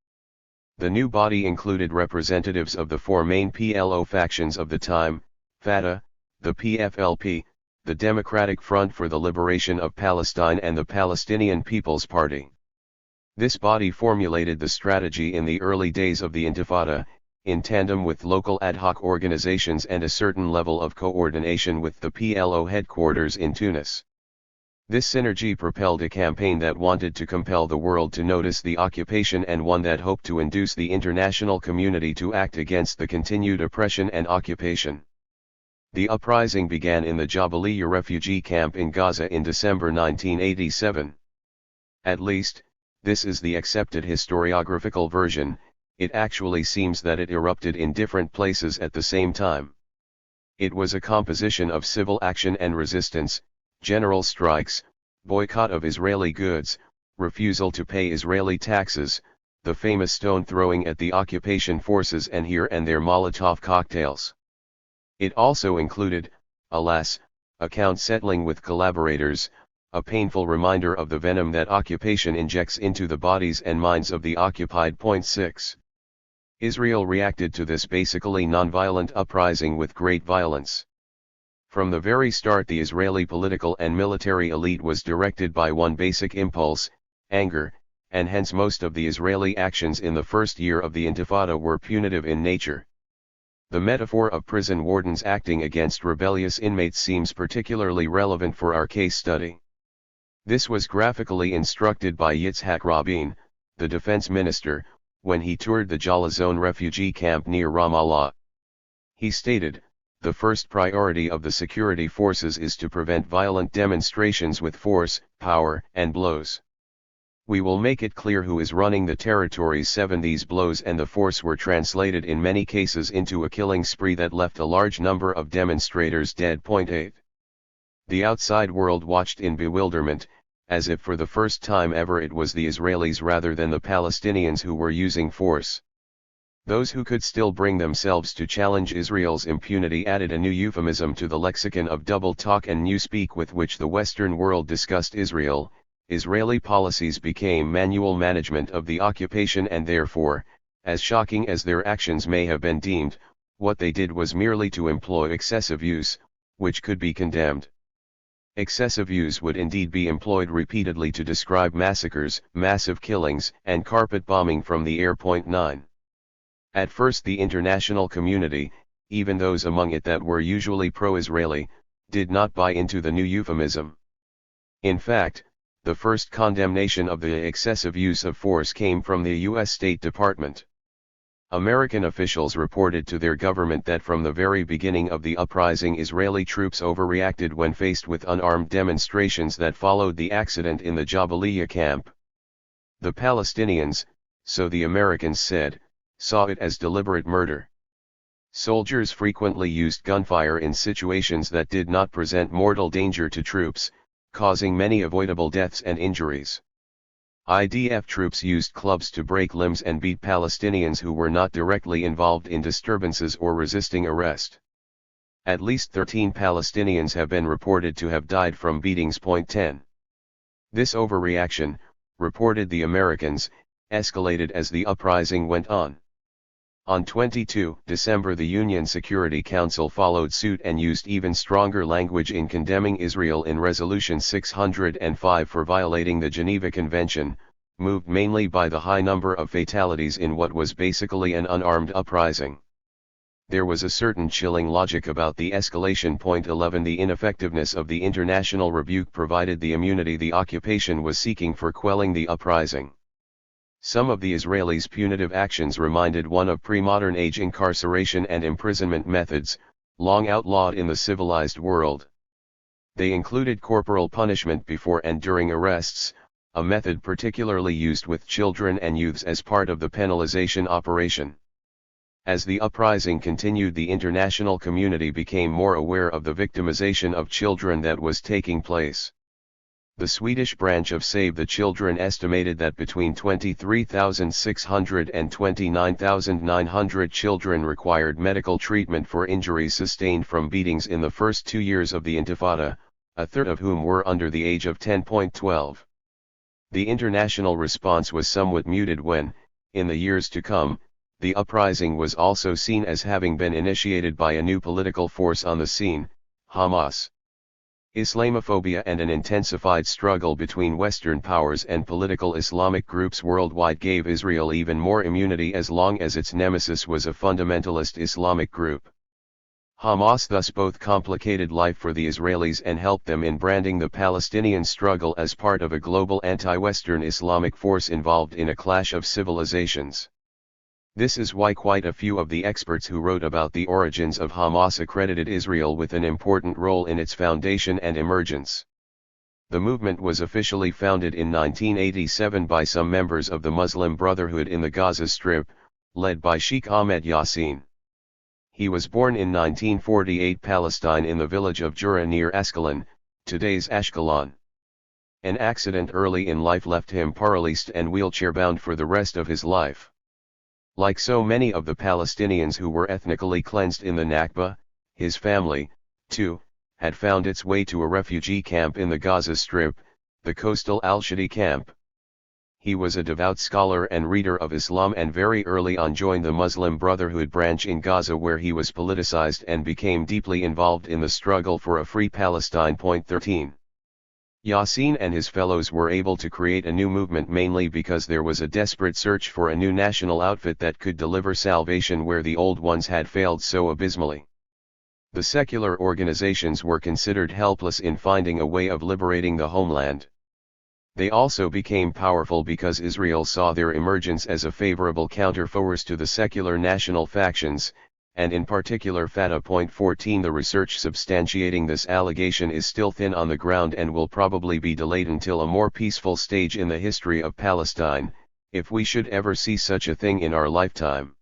The new body included representatives of the 4 main PLO factions of the time: Fatah, the PFLP, the Democratic Front for the Liberation of Palestine, and the Palestinian People's Party. This body formulated the strategy in the early days of the Intifada, in tandem with local ad hoc organizations and a certain level of coordination with the PLO headquarters in Tunis. This synergy propelled a campaign that wanted to compel the world to notice the occupation, and one that hoped to induce the international community to act against the continued oppression and occupation. The uprising began in the Jabaliyah refugee camp in Gaza in December 1987. At least, this is the accepted historiographical version. It actually seems that it erupted in different places at the same time. It was a composition of civil action and resistance, general strikes, boycott of Israeli goods, refusal to pay Israeli taxes, the famous stone throwing at the occupation forces, and here and there Molotov cocktails. It also included, alas, account settling with collaborators, a painful reminder of the venom that occupation injects into the bodies and minds of the occupied. 6. Israel reacted to this basically nonviolent uprising with great violence. From the very start, the Israeli political and military elite was directed by one basic impulse: anger, and hence most of the Israeli actions in the first year of the Intifada were punitive in nature. The metaphor of prison wardens acting against rebellious inmates seems particularly relevant for our case study. This was graphically instructed by Yitzhak Rabin, the defense minister, when he toured the Jalazon refugee camp near Ramallah. He stated, "The first priority of the security forces is to prevent violent demonstrations with force, power, and blows. We will make it clear who is running the territories. 7 These blows and the force were translated in many cases into a killing spree that left a large number of demonstrators dead. 8. The outside world watched in bewilderment, as if for the first time ever it was the Israelis rather than the Palestinians who were using force. Those who could still bring themselves to challenge Israel's impunity added a new euphemism to the lexicon of double talk and newspeak with which the Western world discussed Israel. Israeli policies became manual management of the occupation, and therefore, as shocking as their actions may have been deemed, what they did was merely to employ excessive use, which could be condemned. Excessive use would indeed be employed repeatedly to describe massacres, massive killings, and carpet bombing from the air. 9. At first the international community, even those among it that were usually pro-Israeli, did not buy into the new euphemism. In fact, the first condemnation of the excessive use of force came from the U.S. State Department. American officials reported to their government that from the very beginning of the uprising Israeli troops overreacted when faced with unarmed demonstrations that followed the accident in the Jabalia camp. The Palestinians, so the Americans said, saw it as deliberate murder. Soldiers frequently used gunfire in situations that did not present mortal danger to troops, causing many avoidable deaths and injuries. IDF troops used clubs to break limbs and beat Palestinians who were not directly involved in disturbances or resisting arrest. At least 13 Palestinians have been reported to have died from beatings. 10. This overreaction, reported the Americans, escalated as the uprising went on. On 22 December the UN Security Council followed suit and used even stronger language in condemning Israel in Resolution 605 for violating the Geneva Convention, moved mainly by the high number of fatalities in what was basically an unarmed uprising. There was a certain chilling logic about the escalation. 11 The ineffectiveness of the international rebuke provided the immunity the occupation was seeking for quelling the uprising. Some of the Israelis' punitive actions reminded one of pre-modern age incarceration and imprisonment methods, long outlawed in the civilized world. They included corporal punishment before and during arrests, a method particularly used with children and youths as part of the penalization operation. As the uprising continued, the international community became more aware of the victimization of children that was taking place. The Swedish branch of Save the Children estimated that between 23,600 and 29,900 children required medical treatment for injuries sustained from beatings in the first 2 years of the Intifada, a third of whom were under the age of 10. 12. The international response was somewhat muted when, in the years to come, the uprising was also seen as having been initiated by a new political force on the scene, Hamas. Islamophobia and an intensified struggle between Western powers and political Islamic groups worldwide gave Israel even more immunity as long as its nemesis was a fundamentalist Islamic group. Hamas thus both complicated life for the Israelis and helped them in branding the Palestinian struggle as part of a global anti-Western Islamic force involved in a clash of civilizations. This is why quite a few of the experts who wrote about the origins of Hamas accredited Israel with an important role in its foundation and emergence. The movement was officially founded in 1987 by some members of the Muslim Brotherhood in the Gaza Strip, led by Sheikh Ahmed Yassin. He was born in 1948 Palestine in the village of Jura near Ascalon, today's Ashkelon. An accident early in life left him paralyzed and wheelchair-bound for the rest of his life. Like so many of the Palestinians who were ethnically cleansed in the Nakba, his family, too, had found its way to a refugee camp in the Gaza Strip, the coastal Al-Shadi camp. He was a devout scholar and reader of Islam and very early on joined the Muslim Brotherhood branch in Gaza, where he was politicized and became deeply involved in the struggle for a free Palestine. 13. Yassin and his fellows were able to create a new movement mainly because there was a desperate search for a new national outfit that could deliver salvation where the old ones had failed so abysmally. The secular organizations were considered helpless in finding a way of liberating the homeland. They also became powerful because Israel saw their emergence as a favorable counterforce to the secular national factions, and in particular Fata.14. The research substantiating this allegation is still thin on the ground and will probably be delayed until a more peaceful stage in the history of Palestine, if we should ever see such a thing in our lifetime.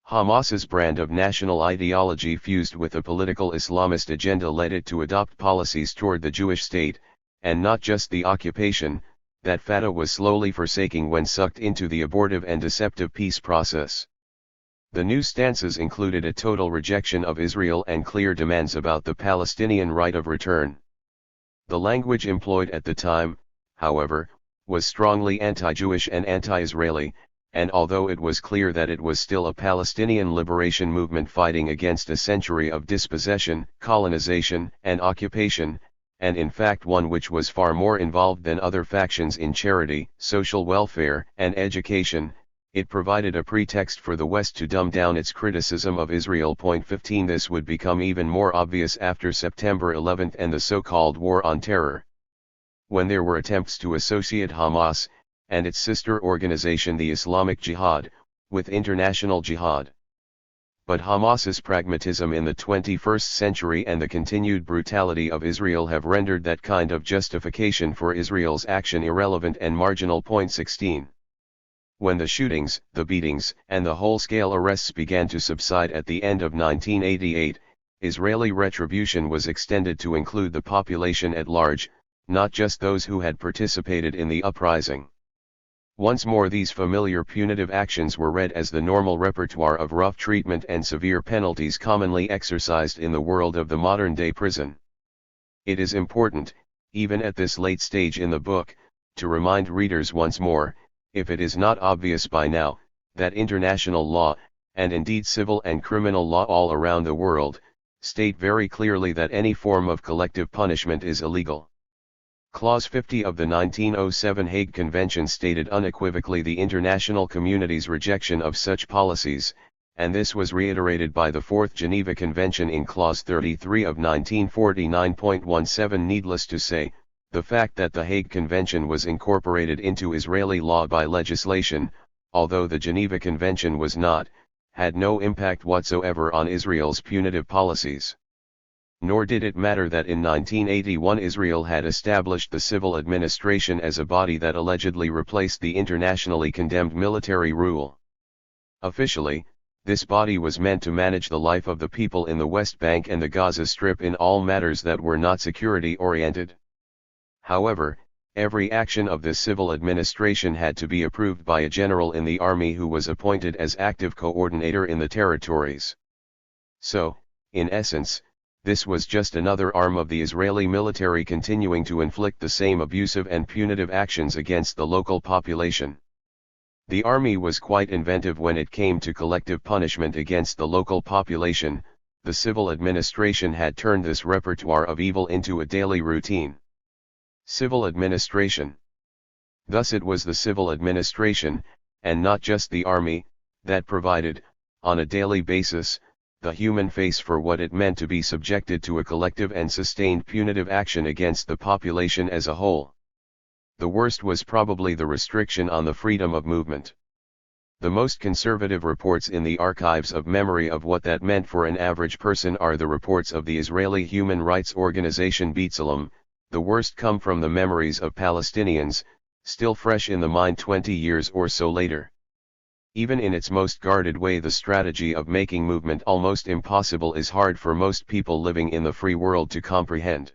Hamas's brand of national ideology fused with a political Islamist agenda led it to adopt policies toward the Jewish state, and not just the occupation, that Fatah was slowly forsaking when sucked into the abortive and deceptive peace process. The new stances included a total rejection of Israel and clear demands about the Palestinian right of return. The language employed at the time, however, was strongly anti-Jewish and anti-Israeli, and although it was clear that it was still a Palestinian liberation movement fighting against a century of dispossession, colonization, and occupation, and in fact one which was far more involved than other factions in charity, social welfare, and education, it provided a pretext for the West to dumb down its criticism of Israel. 15 This would become even more obvious after September 11 and the so-called War on Terror, when there were attempts to associate Hamas, and its sister organization the Islamic Jihad, with international jihad. But Hamas's pragmatism in the 21st century and the continued brutality of Israel have rendered that kind of justification for Israel's action irrelevant and marginal. 16 When the shootings, the beatings, and the whole-scale arrests began to subside at the end of 1988, Israeli retribution was extended to include the population at large, not just those who had participated in the uprising. Once more these familiar punitive actions were read as the normal repertoire of rough treatment and severe penalties commonly exercised in the world of the modern-day prison. It is important, even at this late stage in the book, to remind readers once more, if it is not obvious by now, that international law, and indeed civil and criminal law all around the world, state very clearly that any form of collective punishment is illegal. Clause 50 of the 1907 Hague Convention stated unequivocally the international community's rejection of such policies, and this was reiterated by the Fourth Geneva Convention in Clause 33 of 1949.17. Needless to say, the fact that the Hague Convention was incorporated into Israeli law by legislation, although the Geneva Convention was not, had no impact whatsoever on Israel's punitive policies. Nor did it matter that in 1981 Israel had established the civil administration as a body that allegedly replaced the internationally condemned military rule. Officially, this body was meant to manage the life of the people in the West Bank and the Gaza Strip in all matters that were not security-oriented. However, every action of this civil administration had to be approved by a general in the army who was appointed as active coordinator in the territories. So, in essence, this was just another arm of the Israeli military continuing to inflict the same abusive and punitive actions against the local population. The army was quite inventive when it came to collective punishment against the local population. The civil administration had turned this repertoire of evil into a daily routine. Civil administration. Thus it was the civil administration, and not just the army, that provided, on a daily basis, the human face for what it meant to be subjected to a collective and sustained punitive action against the population as a whole. The worst was probably the restriction on the freedom of movement. The most conservative reports in the archives of memory of what that meant for an average person are the reports of the Israeli human rights organization B'Tselem. The worst come from the memories of Palestinians, still fresh in the mind 20 years or so later. Even in its most guarded way, the strategy of making movement almost impossible is hard for most people living in the free world to comprehend.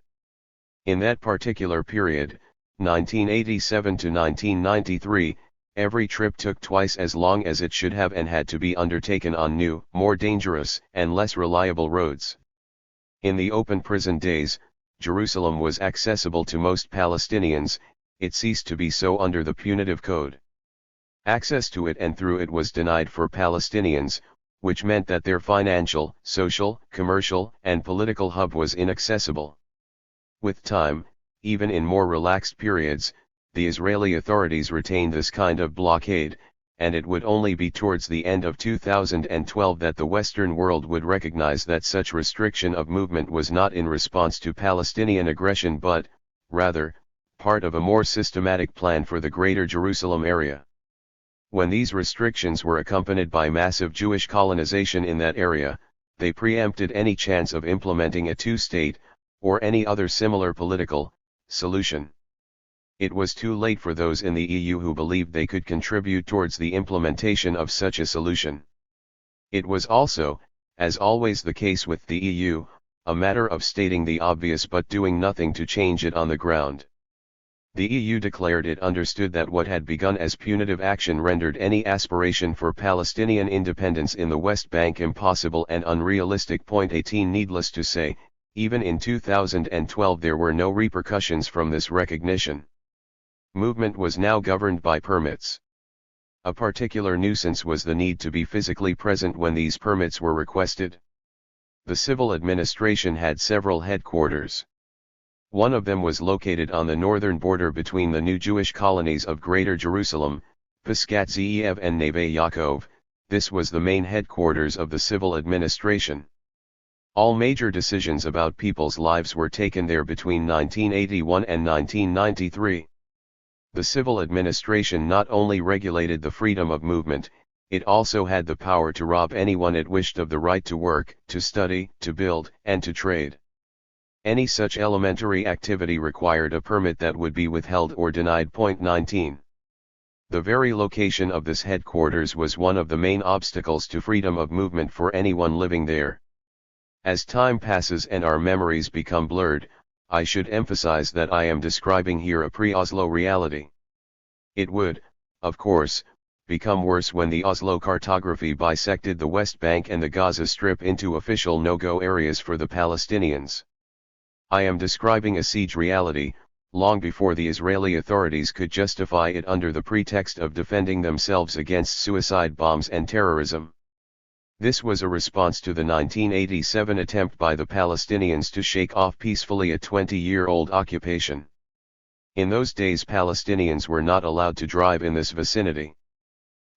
In that particular period, 1987 to 1993, every trip took twice as long as it should have and had to be undertaken on new, more dangerous, and less reliable roads. In the open prison days, Jerusalem was accessible to most Palestinians. It ceased to be so under the punitive code. Access to it and through it was denied for Palestinians, which meant that their financial, social, commercial, and political hub was inaccessible. With time, even in more relaxed periods, the Israeli authorities retained this kind of blockade, and it would only be towards the end of 2012 that the Western world would recognize that such restriction of movement was not in response to Palestinian aggression but, rather, part of a more systematic plan for the Greater Jerusalem area. When these restrictions were accompanied by massive Jewish colonization in that area, they preempted any chance of implementing a two-state, or any other similar political, solution. It was too late for those in the EU who believed they could contribute towards the implementation of such a solution. It was also, as always the case with the EU, a matter of stating the obvious but doing nothing to change it on the ground. The EU declared it understood that what had begun as punitive action rendered any aspiration for Palestinian independence in the West Bank impossible and unrealistic. 18 Needless to say, even in 2012 there were no repercussions from this recognition. Movement was now governed by permits. A particular nuisance was the need to be physically present when these permits were requested. The civil administration had several headquarters. One of them was located on the northern border between the new Jewish colonies of Greater Jerusalem, Peskat Zeev and Neve Yaakov. This was the main headquarters of the civil administration. All major decisions about people's lives were taken there between 1981 and 1993. The civil administration not only regulated the freedom of movement, it also had the power to rob anyone it wished of the right to work, to study, to build, and to trade. Any such elementary activity required a permit that would be withheld or denied. 19. The very location of this headquarters was one of the main obstacles to freedom of movement for anyone living there. As time passes and our memories become blurred, I should emphasize that I am describing here a pre-Oslo reality. It would, of course, become worse when the Oslo cartography bisected the West Bank and the Gaza Strip into official no-go areas for the Palestinians. I am describing a siege reality, long before the Israeli authorities could justify it under the pretext of defending themselves against suicide bombs and terrorism. This was a response to the 1987 attempt by the Palestinians to shake off peacefully a 20-year-old occupation. In those days Palestinians were not allowed to drive in this vicinity.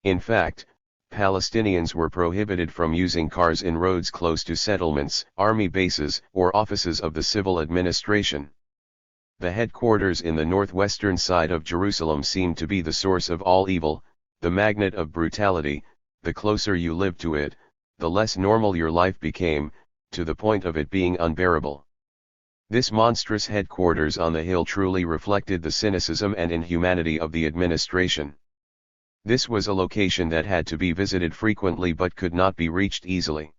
In fact, Palestinians were prohibited from using cars in roads close to settlements, army bases, or offices of the civil administration. The headquarters in the northwestern side of Jerusalem seemed to be the source of all evil, the magnet of brutality. The closer you lived to it, the less normal your life became, to the point of it being unbearable. This monstrous headquarters on the hill truly reflected the cynicism and inhumanity of the administration. This was a location that had to be visited frequently but could not be reached easily.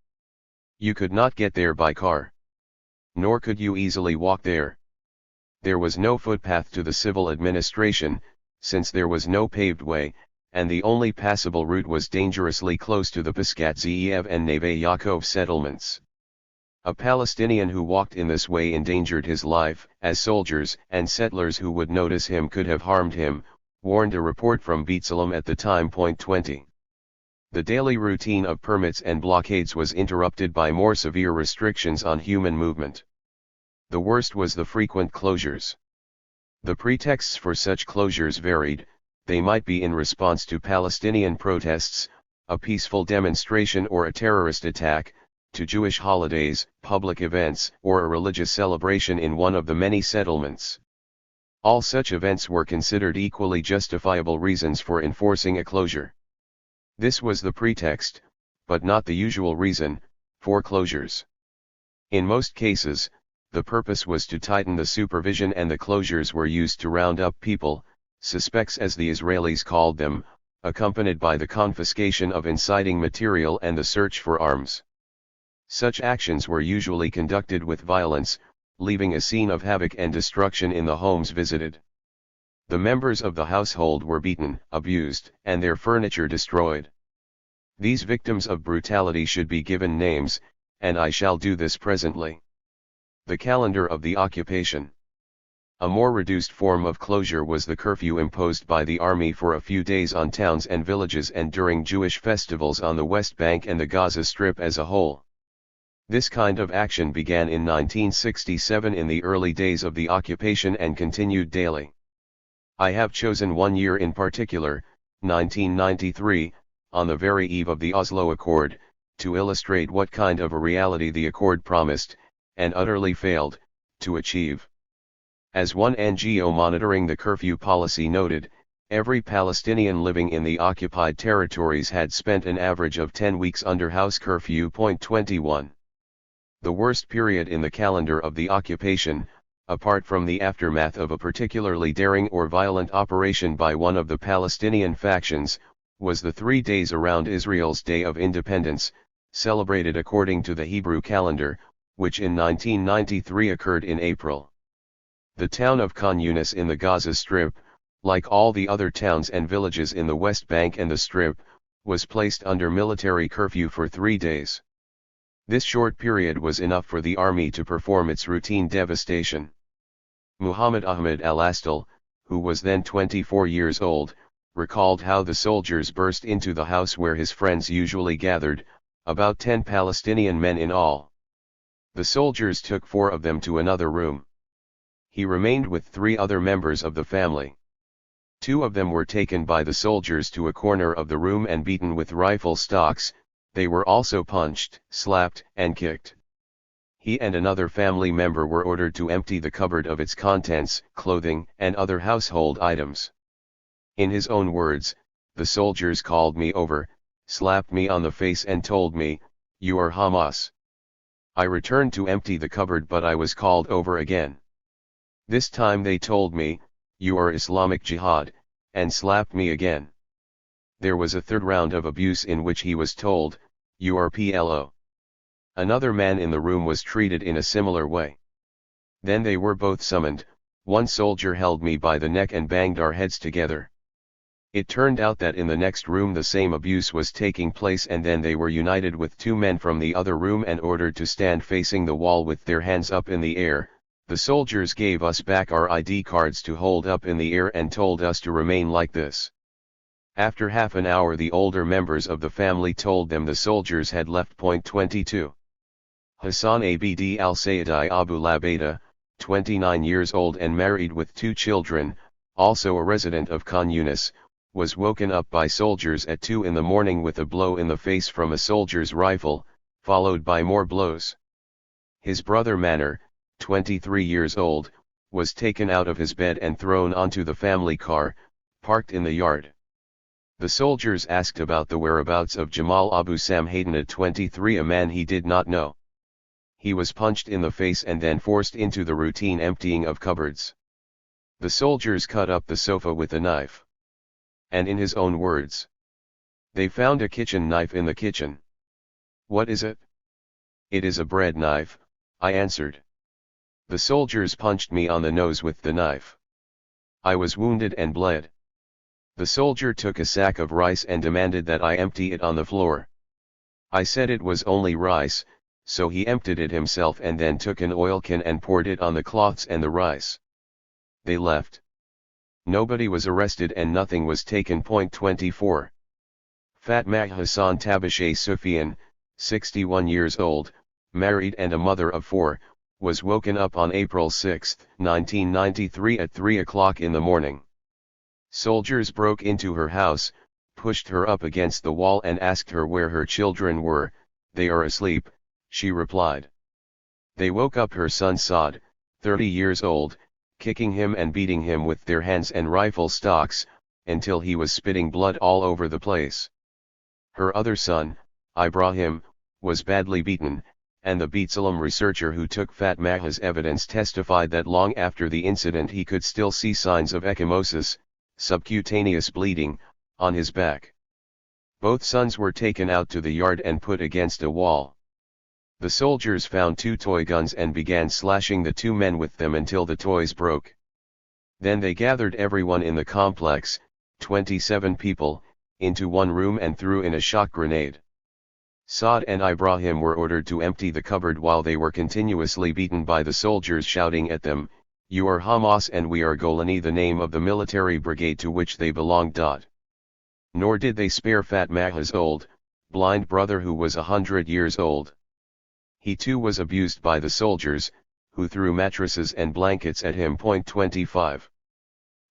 You could not get there by car. Nor could you easily walk there. There was no footpath to the civil administration, since there was no paved way, and the only passable route was dangerously close to the Peskat Zeev and Neve Yaakov settlements. A Palestinian who walked in this way endangered his life, as soldiers and settlers who would notice him could have harmed him, warned a report from B'Tselem at the time. 20. The daily routine of permits and blockades was interrupted by more severe restrictions on human movement. The worst was the frequent closures. The pretexts for such closures varied. They might be in response to Palestinian protests, a peaceful demonstration or a terrorist attack, to Jewish holidays, public events, or a religious celebration in one of the many settlements. All such events were considered equally justifiable reasons for enforcing a closure. This was the pretext, but not the usual reason, for closures. In most cases, the purpose was to tighten the supervision, and the closures were used to round up people, suspects as the Israelis called them, accompanied by the confiscation of inciting material and the search for arms. Such actions were usually conducted with violence, leaving a scene of havoc and destruction in the homes visited. The members of the household were beaten, abused, and their furniture destroyed. These victims of brutality should be given names, and I shall do this presently. The calendar of the occupation. A more reduced form of closure was the curfew imposed by the army for a few days on towns and villages and during Jewish festivals on the West Bank and the Gaza Strip as a whole. This kind of action began in 1967 in the early days of the occupation and continued daily. I have chosen one year in particular, 1993, on the very eve of the Oslo Accord, to illustrate what kind of a reality the Accord promised, and utterly failed, to achieve. As one NGO monitoring the curfew policy noted, Every Palestinian living in the occupied territories had spent an average of 10 weeks under house curfew. 21. The worst period in the calendar of the occupation, apart from the aftermath of a particularly daring or violent operation by one of the Palestinian factions, was the 3 days around Israel's Day of Independence, celebrated according to the Hebrew calendar, which in 1993 occurred in April. The town of Khan Yunis in the Gaza Strip, like all the other towns and villages in the West Bank and the Strip, was placed under military curfew for 3 days. This short period was enough for the army to perform its routine devastation. Muhammad Ahmed al-Astal, who was then 24 years old, recalled how the soldiers burst into the house where his friends usually gathered, about 10 Palestinian men in all. The soldiers took 4 of them to another room. He remained with 3 other members of the family. 2 of them were taken by the soldiers to a corner of the room and beaten with rifle stocks. They were also punched, slapped, and kicked. He and another family member were ordered to empty the cupboard of its contents, clothing, and other household items. In his own words, the soldiers called me over, slapped me on the face and told me, "You are Hamas." I returned to empty the cupboard, but I was called over again. This time they told me, "You are Islamic Jihad," and slapped me again. There was a third round of abuse in which he was told, "You are PLO." Another man in the room was treated in a similar way. Then they were both summoned. One soldier held me by the neck and banged our heads together. It turned out that in the next room the same abuse was taking place, and then they were united with 2 men from the other room and ordered to stand facing the wall with their hands up in the air. The soldiers gave us back our ID cards to hold up in the air and told us to remain like this. After half an hour the older members of the family told them the soldiers had left. 22. Hassan Abd al-Sayyidi Abu Labada, 29 years old and married with 2 children, also a resident of Khan Yunis, was woken up by soldiers at 2 in the morning with a blow in the face from a soldier's rifle, followed by more blows. His brother Manor, 23 years old, was taken out of his bed and thrown onto the family car, parked in the yard. The soldiers asked about the whereabouts of Jamal Abu Samhadin, 23, a man he did not know. He was punched in the face and then forced into the routine emptying of cupboards. The soldiers cut up the sofa with a knife. And in his own words, "They found a kitchen knife in the kitchen." "What is it?" "It is a bread knife," I answered. The soldiers punched me on the nose with the knife. I was wounded and bled. The soldier took a sack of rice and demanded that I empty it on the floor. I said it was only rice, so he emptied it himself and then took an oil can and poured it on the cloths and the rice. They left. Nobody was arrested and nothing was taken. 24. Fatma Hassan Tabashay Sufyan, 61 years old, married and a mother of 4, was woken up on April 6, 1993 at 3 o'clock in the morning. Soldiers broke into her house, pushed her up against the wall and asked her where her children were. "They are asleep," she replied. They woke up her son Saad, 30 years old, kicking him and beating him with their hands and rifle stocks, until he was spitting blood all over the place. Her other son, Ibrahim, was badly beaten, and the B'Tselem researcher who took Fatma's evidence testified that long after the incident he could still see signs of ecchymosis, subcutaneous bleeding, on his back. Both sons were taken out to the yard and put against a wall. The soldiers found 2 toy guns and began slashing the 2 men with them until the toys broke. Then they gathered everyone in the complex, 27 people, into one room and threw in a shock grenade. Saad and Ibrahim were ordered to empty the cupboard while they were continuously beaten by the soldiers shouting at them, "You are Hamas and we are Golani," the name of the military brigade to which they belonged. Nor did they spare Fatma's old, blind brother who was 100 years old. He too was abused by the soldiers, who threw mattresses and blankets at him. 25.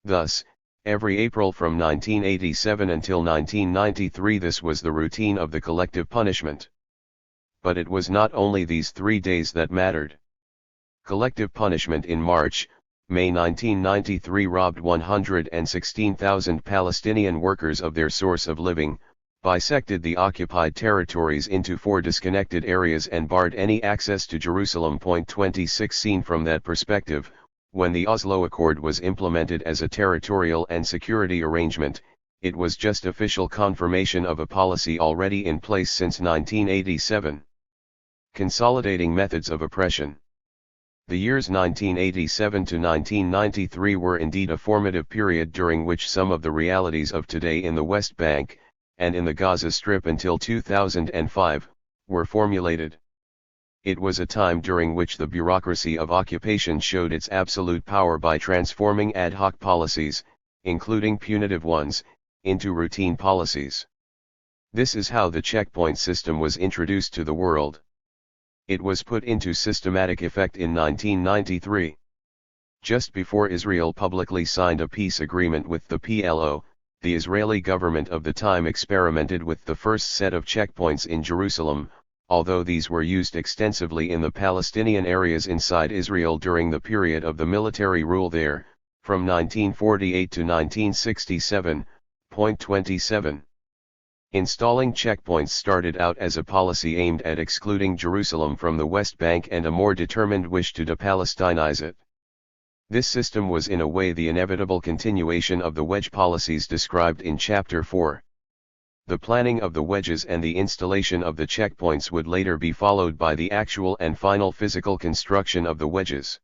Thus, every April from 1987 until 1993 this was the routine of the collective punishment. But it was not only these 3 days that mattered. Collective punishment in March, May 1993 robbed 116,000 Palestinian workers of their source of living, bisected the occupied territories into 4 disconnected areas and barred any access to Jerusalem. 26 Seen from that perspective, when the Oslo Accord was implemented as a territorial and security arrangement, it was just official confirmation of a policy already in place since 1987. Consolidating methods of oppression. The years 1987 to 1993 were indeed a formative period during which some of the realities of today in the West Bank, and in the Gaza Strip until 2005, were formulated. It was a time during which the bureaucracy of occupation showed its absolute power by transforming ad hoc policies, including punitive ones, into routine policies. This is how the checkpoint system was introduced to the world. It was put into systematic effect in 1993. Just before Israel publicly signed a peace agreement with the PLO, the Israeli government of the time experimented with the first set of checkpoints in Jerusalem, although these were used extensively in the Palestinian areas inside Israel during the period of the military rule there, from 1948 to 1967. 27. Installing checkpoints started out as a policy aimed at excluding Jerusalem from the West Bank and a more determined wish to de-Palestinize it. This system was in a way the inevitable continuation of the wedge policies described in Chapter 4. The planning of the wedges and the installation of the checkpoints would later be followed by the actual and final physical construction of the wedges.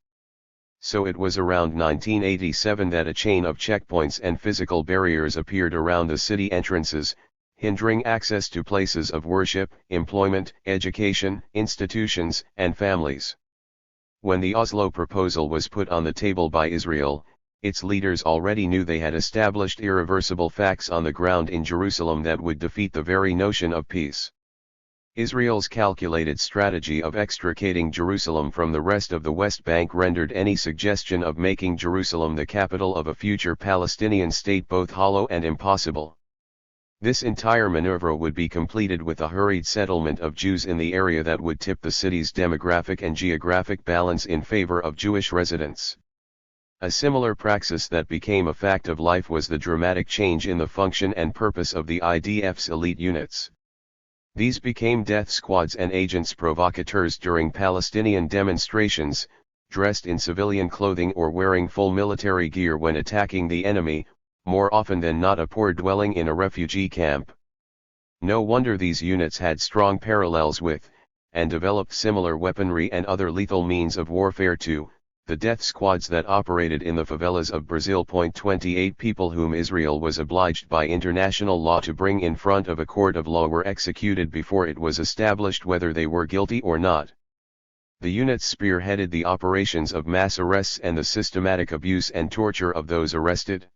So it was around 1987 that a chain of checkpoints and physical barriers appeared around the city entrances, hindering access to places of worship, employment, education, institutions, and families. When the Oslo proposal was put on the table by Israel, its leaders already knew they had established irreversible facts on the ground in Jerusalem that would defeat the very notion of peace. Israel's calculated strategy of extricating Jerusalem from the rest of the West Bank rendered any suggestion of making Jerusalem the capital of a future Palestinian state both hollow and impossible. This entire maneuver would be completed with a hurried settlement of Jews in the area that would tip the city's demographic and geographic balance in favor of Jewish residents. A similar praxis that became a fact of life was the dramatic change in the function and purpose of the IDF's elite units. These became death squads and agents provocateurs during Palestinian demonstrations, dressed in civilian clothing or wearing full military gear when attacking the enemy, more often than not a poor dwelling in a refugee camp. No wonder these units had strong parallels with, and developed similar weaponry and other lethal means of warfare to, the death squads that operated in the favelas of Brazil. 28 People whom Israel was obliged by international law to bring in front of a court of law were executed before it was established whether they were guilty or not. The units spearheaded the operations of mass arrests and the systematic abuse and torture of those arrested.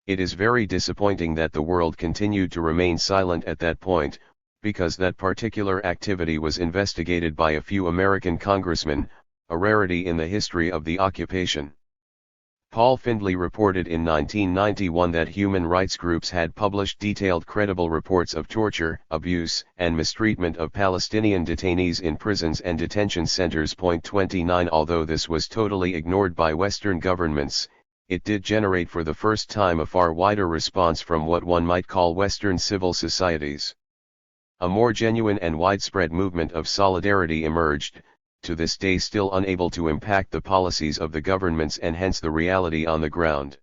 It is very disappointing that the world continued to remain silent at that point, because that particular activity was investigated by a few American congressmen, a rarity in the history of the occupation. Paul Findlay reported in 1991 that human rights groups had published detailed credible reports of torture, abuse, and mistreatment of Palestinian detainees in prisons and detention centers. 29 Although this was totally ignored by Western governments, it did generate for the first time a far wider response from what one might call Western civil societies. A more genuine and widespread movement of solidarity emerged, to this day still unable to impact the policies of the governments and hence the reality on the ground.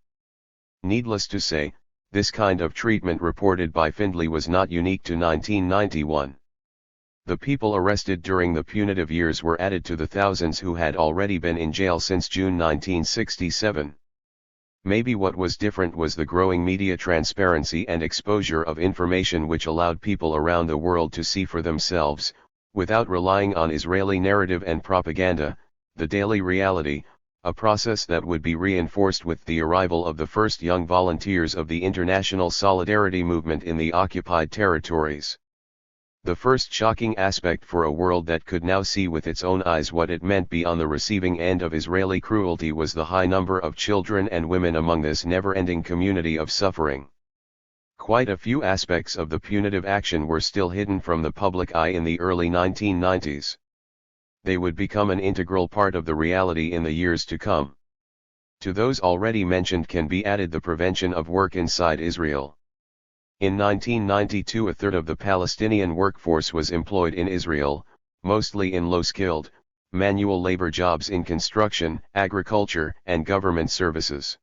Needless to say, this kind of treatment reported by Findlay was not unique to 1991. The people arrested during the punitive years were added to the thousands who had already been in jail since June 1967. Maybe what was different was the growing media transparency and exposure of information which allowed people around the world to see for themselves, without relying on Israeli narrative and propaganda, the daily reality, a process that would be reinforced with the arrival of the first young volunteers of the international solidarity movement in the occupied territories. The first shocking aspect for a world that could now see with its own eyes what it meant be on the receiving end of Israeli cruelty was the high number of children and women among this never-ending community of suffering. Quite a few aspects of the punitive action were still hidden from the public eye in the early 1990s. They would become an integral part of the reality in the years to come. To those already mentioned can be added the prevention of work inside Israel. In 1992 a third of the Palestinian workforce was employed in Israel, mostly in low-skilled, manual labor jobs in construction, agriculture, and government services.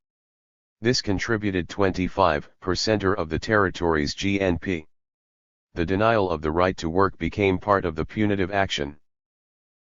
This contributed 25% of the territory's GNP. The denial of the right to work became part of the punitive action.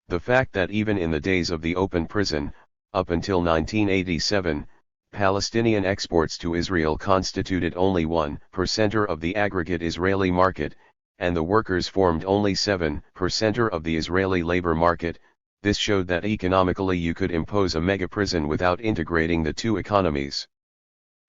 The fact that even in the days of the open prison, up until 1987, Palestinian exports to Israel constituted only 1% of the aggregate Israeli market, and the workers formed only 7% of the Israeli labor market, this showed that economically you could impose a mega-prison without integrating the two economies.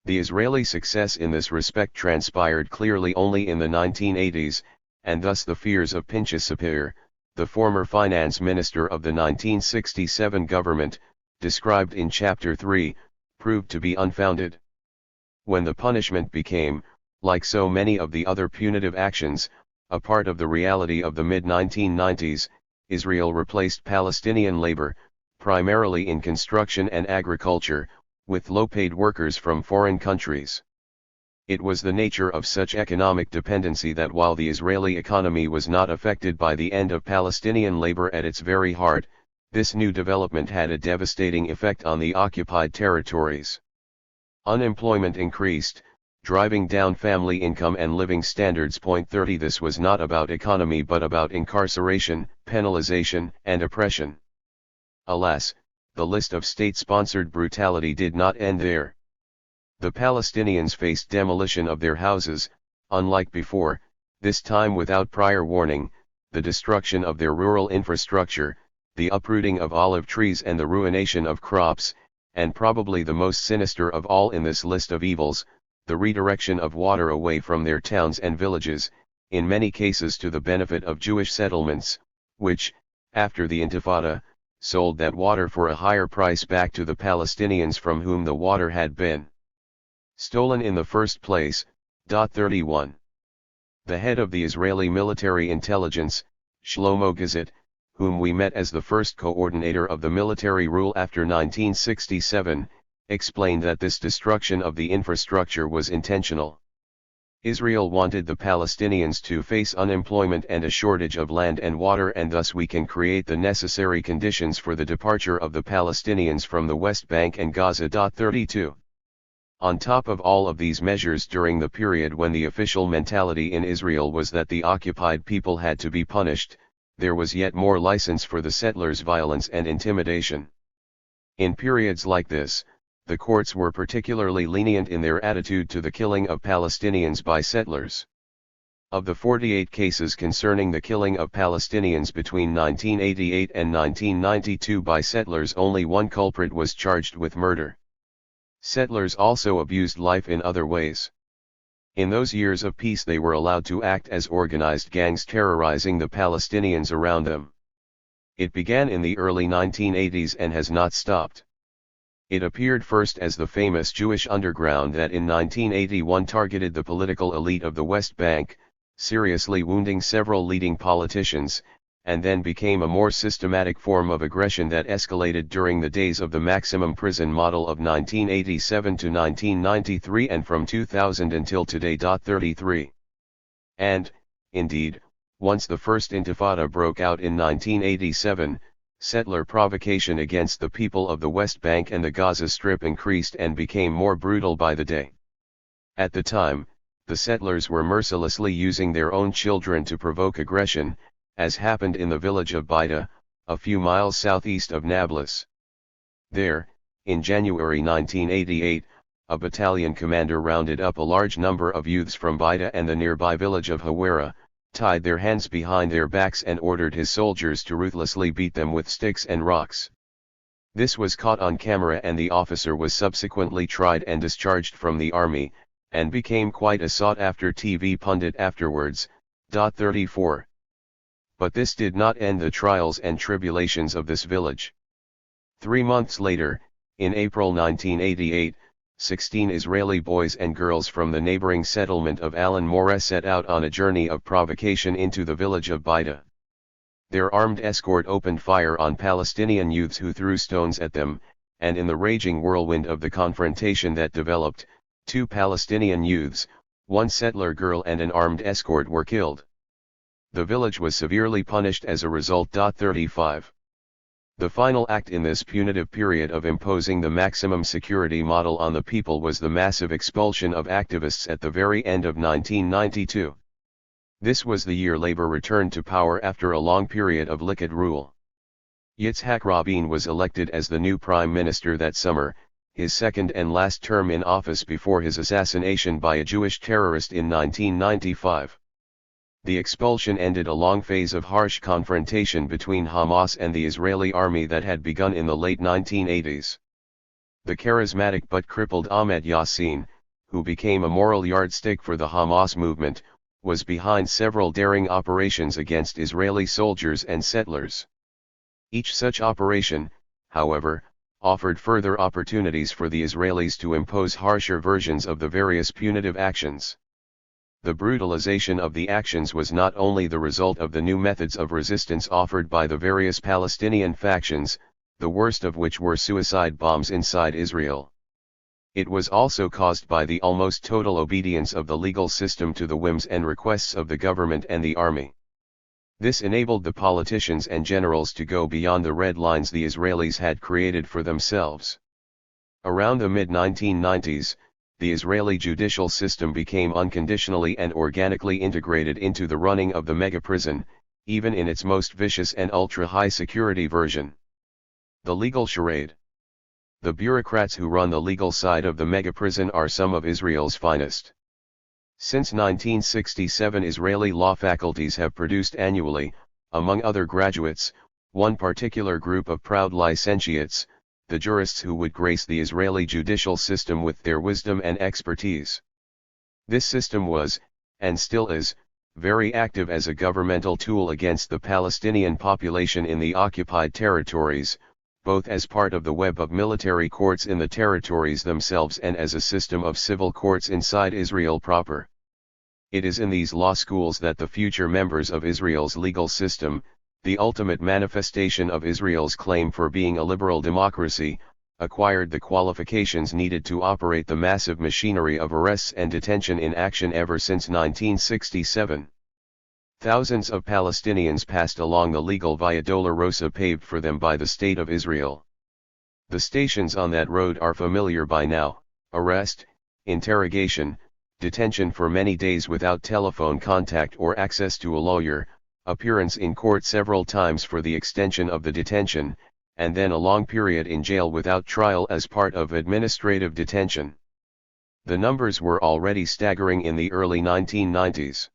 The Israeli success in this respect transpired clearly only in the 1980s, and thus the fears of Pinchas Sapir, the former finance minister of the 1967 government, described in Chapter 3, proved to be unfounded. When the punishment became, like so many of the other punitive actions, a part of the reality of the mid-1990s, Israel replaced Palestinian labor, primarily in construction and agriculture, with low-paid workers from foreign countries. It was the nature of such economic dependency that while the Israeli economy was not affected by the end of Palestinian labor at its very heart, this new development had a devastating effect on the occupied territories. Unemployment increased, driving down family income and living standards. 30 This was not about economy but about incarceration, penalization, and oppression. Alas, the list of state-sponsored brutality did not end there. The Palestinians faced demolition of their houses, unlike before, this time without prior warning, the destruction of their rural infrastructure, the uprooting of olive trees and the ruination of crops, and probably the most sinister of all in this list of evils, the redirection of water away from their towns and villages, in many cases to the benefit of Jewish settlements, which, after the Intifada, sold that water for a higher price back to the Palestinians from whom the water had been stolen in the first place. 31. The head of the Israeli military intelligence, Shlomo Gazit, whom we met as the first coordinator of the military rule after 1967, explained that this destruction of the infrastructure was intentional. Israel wanted the Palestinians to face unemployment and a shortage of land and water, and thus we can create the necessary conditions for the departure of the Palestinians from the West Bank and Gaza. 32. On top of all of these measures during the period when the official mentality in Israel was that the occupied people had to be punished, there was yet more license for the settlers' violence and intimidation. In periods like this, the courts were particularly lenient in their attitude to the killing of Palestinians by settlers. Of the 48 cases concerning the killing of Palestinians between 1988 and 1992 by settlers, only one culprit was charged with murder. Settlers also abused life in other ways. In those years of peace they were allowed to act as organized gangs terrorizing the Palestinians around them. It began in the early 1980s and has not stopped. It appeared first as the famous Jewish underground that in 1981 targeted the political elite of the West Bank, seriously wounding several leading politicians, and then became a more systematic form of aggression that escalated during the days of the maximum prison model of 1987 to 1993 and from 2000 until today. 33. And, indeed, once the first Intifada broke out in 1987, settler provocation against the people of the West Bank and the Gaza Strip increased and became more brutal by the day. At the time, the settlers were mercilessly using their own children to provoke aggression, as happened in the village of Baida, a few miles southeast of Nablus. There, in January 1988, a battalion commander rounded up a large number of youths from Baida and the nearby village of Hawara, tied their hands behind their backs and ordered his soldiers to ruthlessly beat them with sticks and rocks. This was caught on camera and the officer was subsequently tried and discharged from the army, and became quite a sought-after TV pundit afterwards. 34. But this did not end the trials and tribulations of this village. 3 months later, in April 1988, 16 Israeli boys and girls from the neighboring settlement of Ilan Moreh set out on a journey of provocation into the village of Baida. Their armed escort opened fire on Palestinian youths who threw stones at them, and in the raging whirlwind of the confrontation that developed, 2 Palestinian youths, 1 settler girl and an armed escort were killed. The village was severely punished as a result. 35. The final act in this punitive period of imposing the maximum security model on the people was the massive expulsion of activists at the very end of 1992. This was the year Labour returned to power after a long period of Likud rule. Yitzhak Rabin was elected as the new prime minister that summer, his second and last term in office before his assassination by a Jewish terrorist in 1995. The expulsion ended a long phase of harsh confrontation between Hamas and the Israeli army that had begun in the late 1980s. The charismatic but crippled Ahmed Yassin, who became a moral yardstick for the Hamas movement, was behind several daring operations against Israeli soldiers and settlers. Each such operation, however, offered further opportunities for the Israelis to impose harsher versions of the various punitive actions. The brutalization of the actions was not only the result of the new methods of resistance offered by the various Palestinian factions, the worst of which were suicide bombs inside Israel. It was also caused by the almost total obedience of the legal system to the whims and requests of the government and the army. This enabled the politicians and generals to go beyond the red lines the Israelis had created for themselves. Around the mid-1990s, the Israeli judicial system became unconditionally and organically integrated into the running of the mega-prison, even in its most vicious and ultra-high security version. The legal charade. The bureaucrats who run the legal side of the mega-prison are some of Israel's finest. Since 1967, Israeli law faculties have produced annually, among other graduates, one particular group of proud licentiates, the jurists who would grace the Israeli judicial system with their wisdom and expertise. This system was, and still is, very active as a governmental tool against the Palestinian population in the occupied territories, both as part of the web of military courts in the territories themselves and as a system of civil courts inside Israel proper. It is in these law schools that the future members of Israel's legal system, the ultimate manifestation of Israel's claim for being a liberal democracy, acquired the qualifications needed to operate the massive machinery of arrests and detention in action ever since 1967. Thousands of Palestinians passed along the legal Via Dolorosa paved for them by the State of Israel. The stations on that road are familiar by now: arrest, interrogation, detention for many days without telephone contact or access to a lawyer, appearance in court several times for the extension of the detention, and then a long period in jail without trial as part of administrative detention. The numbers were already staggering in the early 1990s.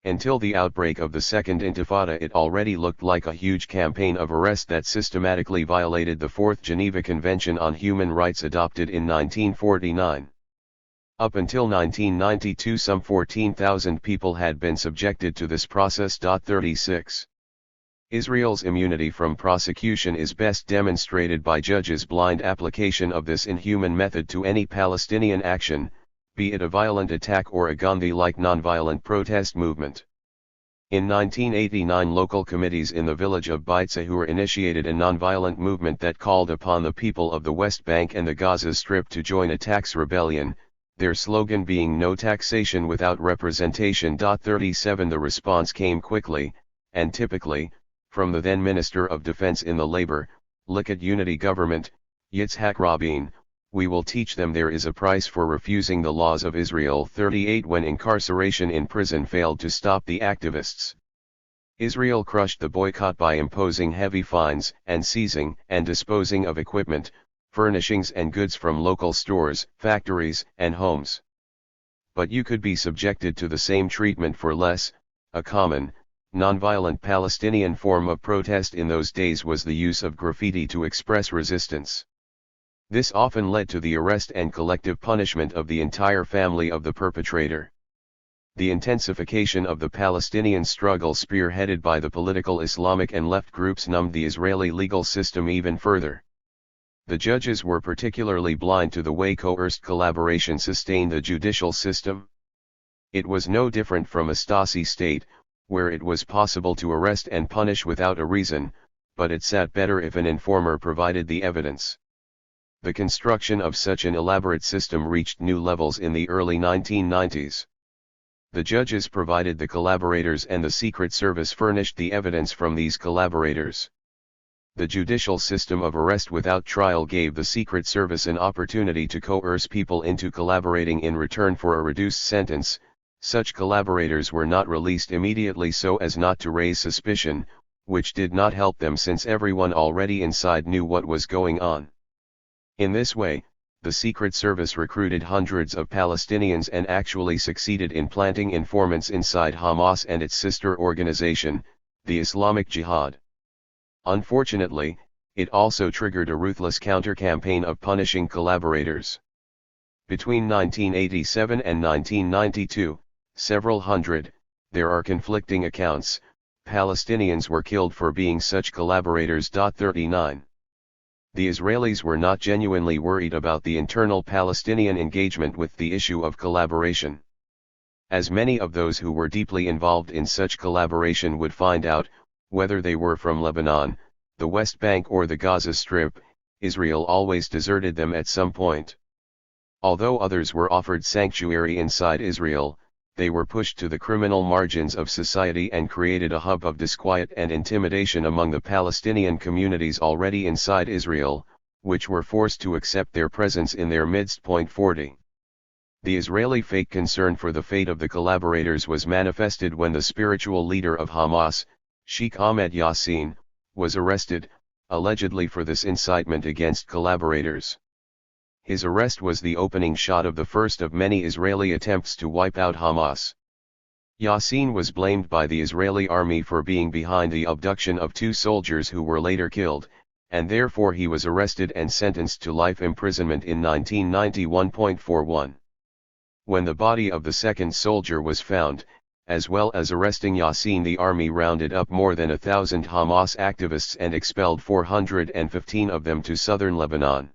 Until the outbreak of the Second Intifada, it already looked like a huge campaign of arrest that systematically violated the Fourth Geneva Convention on Human Rights adopted in 1949. Up until 1992, some 14,000 people had been subjected to this process. 36. Israel's immunity from prosecution is best demonstrated by judges' blind application of this inhuman method to any Palestinian action, be it a violent attack or a Gandhi-like nonviolent protest movement. In 1989, local committees in the village of Beit Sahur initiated a nonviolent movement that called upon the people of the West Bank and the Gaza Strip to join a tax rebellion, their slogan being "No taxation without representation." 37. The response came quickly, and typically, from the then Minister of Defense in the Labour, Likud Unity government, Yitzhak Rabin: "We will teach them there is a price for refusing the laws of Israel." 38. When incarceration in prison failed to stop the activists, Israel crushed the boycott by imposing heavy fines and seizing and disposing of equipment, furnishings and goods from local stores, factories, and homes. But you could be subjected to the same treatment for less. A common, nonviolent Palestinian form of protest in those days was the use of graffiti to express resistance. This often led to the arrest and collective punishment of the entire family of the perpetrator. The intensification of the Palestinian struggle spearheaded by the political Islamic and left groups numbed the Israeli legal system even further. The judges were particularly blind to the way coerced collaboration sustained the judicial system. It was no different from a Stasi state, where it was possible to arrest and punish without a reason, but it sat better if an informer provided the evidence. The construction of such an elaborate system reached new levels in the early 1990s. The judges provided the collaborators and the Secret Service furnished the evidence from these collaborators. The judicial system of arrest without trial gave the Secret Service an opportunity to coerce people into collaborating in return for a reduced sentence. Such collaborators were not released immediately so as not to raise suspicion, which did not help them since everyone already inside knew what was going on. In this way, the Secret Service recruited hundreds of Palestinians and actually succeeded in planting informants inside Hamas and its sister organization, the Islamic Jihad. Unfortunately, it also triggered a ruthless counter-campaign of punishing collaborators. Between 1987 and 1992, several hundred, there are conflicting accounts, Palestinians were killed for being such collaborators. 39. The Israelis were not genuinely worried about the internal Palestinian engagement with the issue of collaboration. As many of those who were deeply involved in such collaboration would find out, whether they were from Lebanon, the West Bank or the Gaza Strip, Israel always deserted them at some point. Although others were offered sanctuary inside Israel, they were pushed to the criminal margins of society and created a hub of disquiet and intimidation among the Palestinian communities already inside Israel, which were forced to accept their presence in their midst. 40. The Israeli fake concern for the fate of the collaborators was manifested when the spiritual leader of Hamas, Sheikh Ahmed Yassin, was arrested, allegedly for this incitement against collaborators. His arrest was the opening shot of the first of many Israeli attempts to wipe out Hamas. Yassin was blamed by the Israeli army for being behind the abduction of 2 soldiers who were later killed, and therefore he was arrested and sentenced to life imprisonment in 1991.41. When the body of the second soldier was found, as well as arresting Yassin, the army rounded up more than 1,000 Hamas activists and expelled 415 of them to southern Lebanon.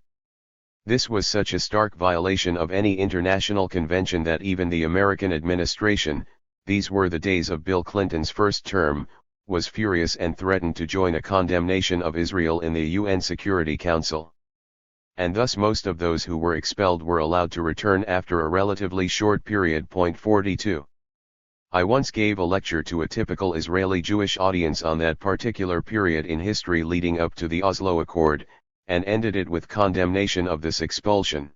This was such a stark violation of any international convention that even the American administration, these were the days of Bill Clinton's first term, was furious and threatened to join a condemnation of Israel in the UN Security Council. And thus most of those who were expelled were allowed to return after a relatively short period. 42. I once gave a lecture to a typical Israeli Jewish audience on that particular period in history leading up to the Oslo Accord, and ended it with condemnation of this expulsion.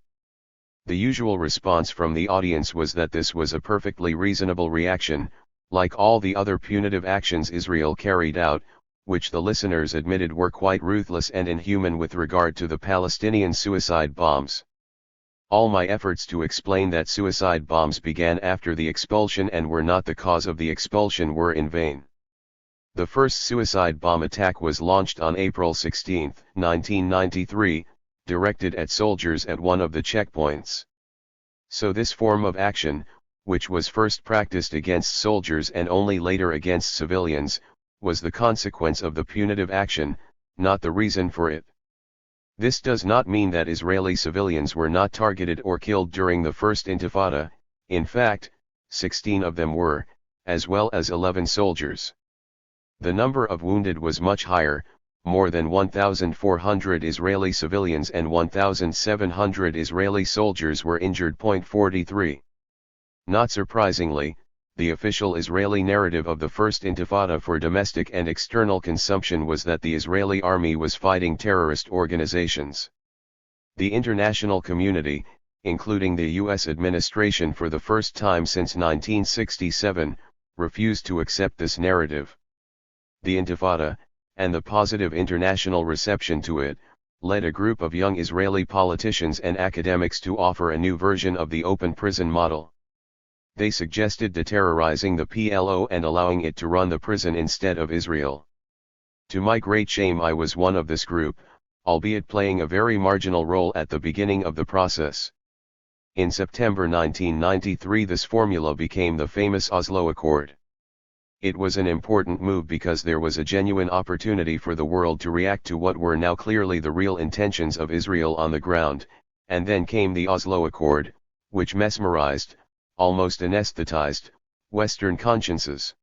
The usual response from the audience was that this was a perfectly reasonable reaction, like all the other punitive actions Israel carried out, which the listeners admitted were quite ruthless and inhuman with regard to the Palestinian suicide bombs. All my efforts to explain that suicide bombs began after the expulsion and were not the cause of the expulsion were in vain. The first suicide bomb attack was launched on April 16, 1993, directed at soldiers at one of the checkpoints. So this form of action, which was first practiced against soldiers and only later against civilians, was the consequence of the punitive action, not the reason for it. This does not mean that Israeli civilians were not targeted or killed during the First Intifada. In fact, 16 of them were, as well as 11 soldiers. The number of wounded was much higher, more than 1,400 Israeli civilians and 1,700 Israeli soldiers were injured. 43. Not surprisingly, the official Israeli narrative of the First Intifada for domestic and external consumption was that the Israeli army was fighting terrorist organizations. The international community, including the U.S. administration for the first time since 1967, refused to accept this narrative. The Intifada, and the positive international reception to it, led a group of young Israeli politicians and academics to offer a new version of the open prison model. They suggested deterrorizing the PLO and allowing it to run the prison instead of Israel. To my great shame, I was one of this group, albeit playing a very marginal role at the beginning of the process. In September 1993, this formula became the famous Oslo Accord. It was an important move because there was a genuine opportunity for the world to react to what were now clearly the real intentions of Israel on the ground, and then came the Oslo Accord, which mesmerized, almost anesthetized, Western consciences.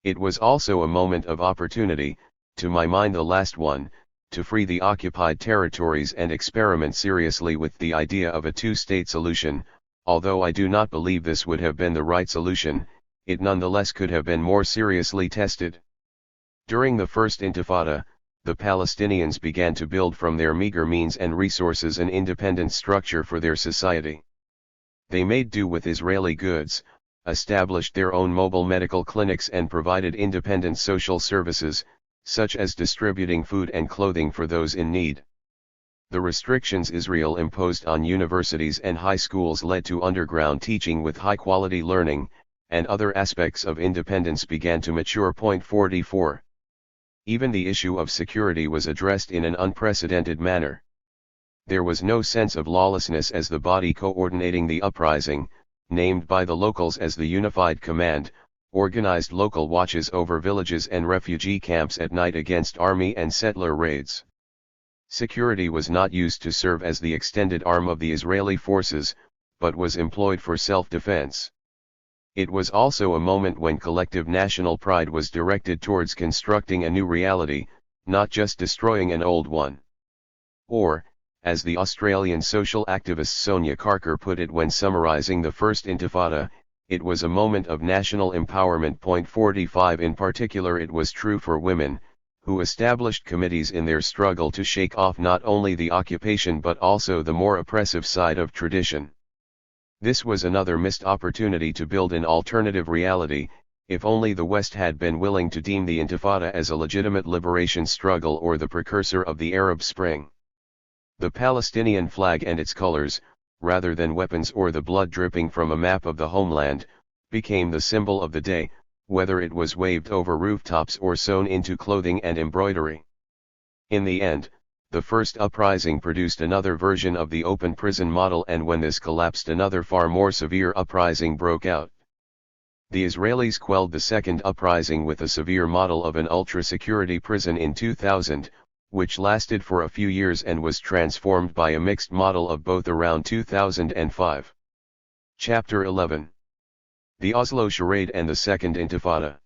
It was also a moment of opportunity, to my mind the last one, to free the occupied territories and experiment seriously with the idea of a two-state solution. Although I do not believe this would have been the right solution, it nonetheless could have been more seriously tested. During the First Intifada, the Palestinians began to build from their meager means and resources an independent structure for their society. They made do with Israeli goods, established their own mobile medical clinics and provided independent social services, such as distributing food and clothing for those in need. The restrictions Israel imposed on universities and high schools led to underground teaching with high-quality learning, and other aspects of independence began to mature. 44. Even the issue of security was addressed in an unprecedented manner. There was no sense of lawlessness as the body coordinating the uprising, named by the locals as the Unified Command, organized local watches over villages and refugee camps at night against army and settler raids. Security was not used to serve as the extended arm of the Israeli forces, but was employed for self-defense. It was also a moment when collective national pride was directed towards constructing a new reality, not just destroying an old one. Or, as the Australian social activist Sonia Carker put it when summarizing the First Intifada, it was a moment of national empowerment. 45. In particular, it was true for women, who established committees in their struggle to shake off not only the occupation but also the more oppressive side of tradition. This was another missed opportunity to build an alternative reality, if only the West had been willing to deem the Intifada as a legitimate liberation struggle or the precursor of the Arab Spring. The Palestinian flag and its colors, rather than weapons or the blood dripping from a map of the homeland, became the symbol of the day, whether it was waved over rooftops or sewn into clothing and embroidery. In the end, the first uprising produced another version of the open prison model, and when this collapsed, another far more severe uprising broke out. The Israelis quelled the second uprising with a severe model of an ultra-security prison in 2000, which lasted for a few years and was transformed by a mixed model of both around 2005. Chapter 11. The Oslo Charade and the Second Intifada.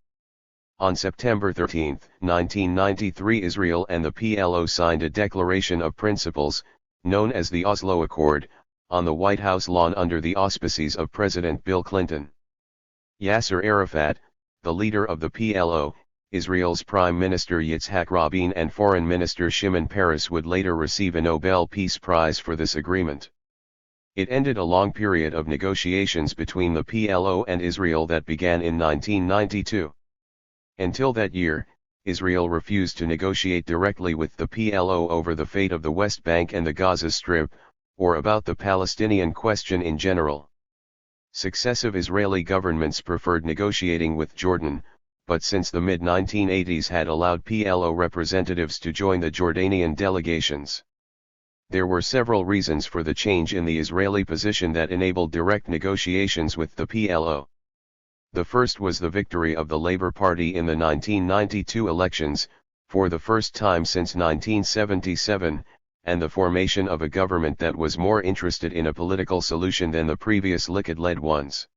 On September 13, 1993, Israel and the PLO signed a Declaration of Principles, known as the Oslo Accord, on the White House lawn under the auspices of President Bill Clinton. Yasser Arafat, the leader of the PLO, Israel's Prime Minister Yitzhak Rabin and Foreign Minister Shimon Peres would later receive a Nobel Peace Prize for this agreement. It ended a long period of negotiations between the PLO and Israel that began in 1992. Until that year, Israel refused to negotiate directly with the PLO over the fate of the West Bank and the Gaza Strip, or about the Palestinian question in general. Successive Israeli governments preferred negotiating with Jordan, but since the mid-1980s had allowed PLO representatives to join the Jordanian delegations. There were several reasons for the change in the Israeli position that enabled direct negotiations with the PLO. The first was the victory of the Labour Party in the 1992 elections, for the first time since 1977, and the formation of a government that was more interested in a political solution than the previous Likud-led ones.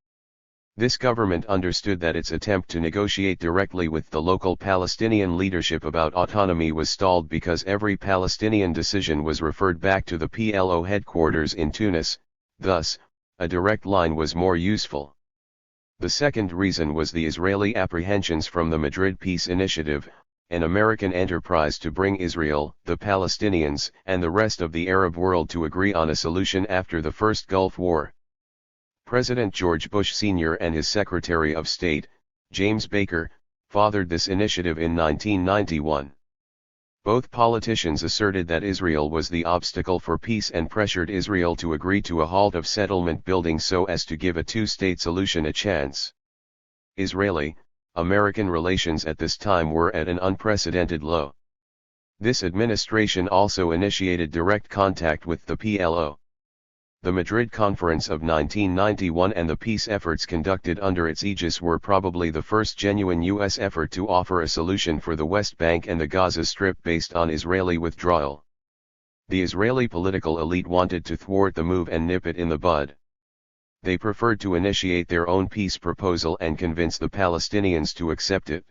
This government understood that its attempt to negotiate directly with the local Palestinian leadership about autonomy was stalled because every Palestinian decision was referred back to the PLO headquarters in Tunis. Thus, a direct line was more useful. The second reason was the Israeli apprehensions from the Madrid Peace Initiative, an American enterprise to bring Israel, the Palestinians, and the rest of the Arab world to agree on a solution after the First Gulf War. President George Bush Sr. and his Secretary of State, James Baker, fathered this initiative in 1991. Both politicians asserted that Israel was the obstacle for peace and pressured Israel to agree to a halt of settlement building so as to give a two-state solution a chance. Israeli-American relations at this time were at an unprecedented low. This administration also initiated direct contact with the PLO. The Madrid Conference of 1991 and the peace efforts conducted under its aegis were probably the first genuine U.S. effort to offer a solution for the West Bank and the Gaza Strip based on Israeli withdrawal. The Israeli political elite wanted to thwart the move and nip it in the bud. They preferred to initiate their own peace proposal and convince the Palestinians to accept it.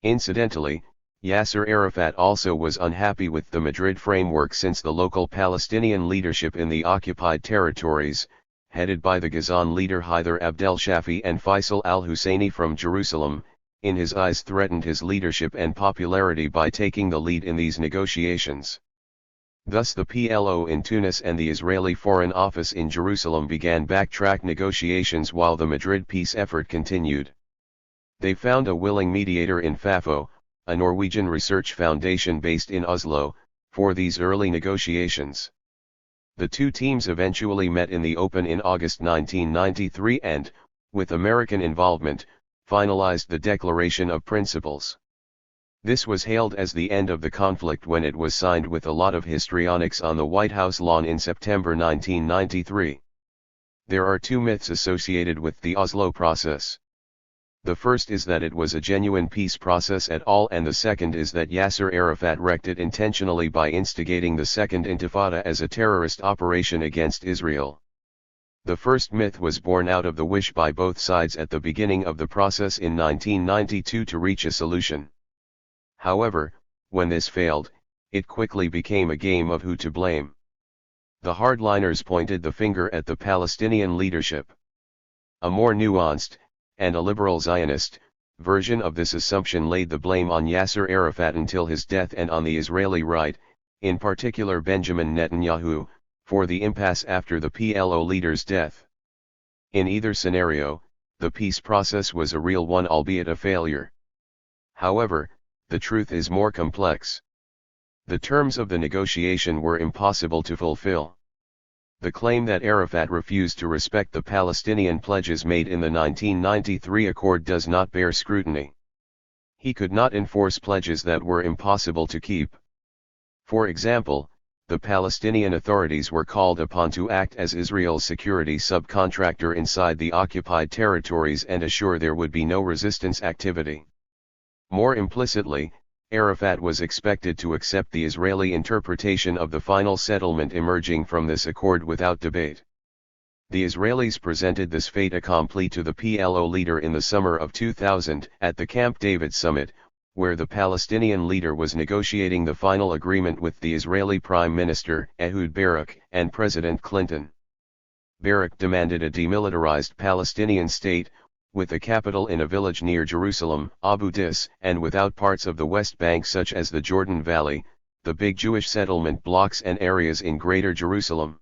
Incidentally, Yasser Arafat also was unhappy with the Madrid framework since the local Palestinian leadership in the occupied territories, headed by the Ghazan leader Haidar Abdel Shafi and Faisal al-Husseini from Jerusalem, in his eyes threatened his leadership and popularity by taking the lead in these negotiations. Thus the PLO in Tunis and the Israeli Foreign Office in Jerusalem began backtrack negotiations while the Madrid peace effort continued. They found a willing mediator in FAFO, a Norwegian research foundation based in Oslo, for these early negotiations. The two teams eventually met in the open in August 1993 and, with American involvement, finalized the Declaration of Principles. This was hailed as the end of the conflict when it was signed with a lot of histrionics on the White House lawn in September 1993. There are two myths associated with the Oslo process. The first is that it was a genuine peace process at all, and the second is that Yasser Arafat wrecked it intentionally by instigating the Second Intifada as a terrorist operation against Israel. The first myth was born out of the wish by both sides at the beginning of the process in 1992 to reach a solution. However, when this failed, it quickly became a game of who to blame. The hardliners pointed the finger at the Palestinian leadership. A more nuanced, and a liberal Zionist, version of this assumption laid the blame on Yasser Arafat until his death and on the Israeli right, in particular Benjamin Netanyahu, for the impasse after the PLO leader's death. In either scenario, the peace process was a real one, albeit a failure. However, the truth is more complex. The terms of the negotiation were impossible to fulfill. The claim that Arafat refused to respect the Palestinian pledges made in the 1993 accord does not bear scrutiny. He could not enforce pledges that were impossible to keep. For example, the Palestinian authorities were called upon to act as Israel's security subcontractor inside the occupied territories and assure there would be no resistance activity. More implicitly, Arafat was expected to accept the Israeli interpretation of the final settlement emerging from this accord without debate. The Israelis presented this fait accompli to the PLO leader in the summer of 2000 at the Camp David summit, where the Palestinian leader was negotiating the final agreement with the Israeli Prime Minister Ehud Barak and President Clinton. Barak demanded a demilitarized Palestinian state, with the capital in a village near Jerusalem, Abu Dis, and without parts of the West Bank such as the Jordan Valley, the big Jewish settlement blocks and areas in Greater Jerusalem.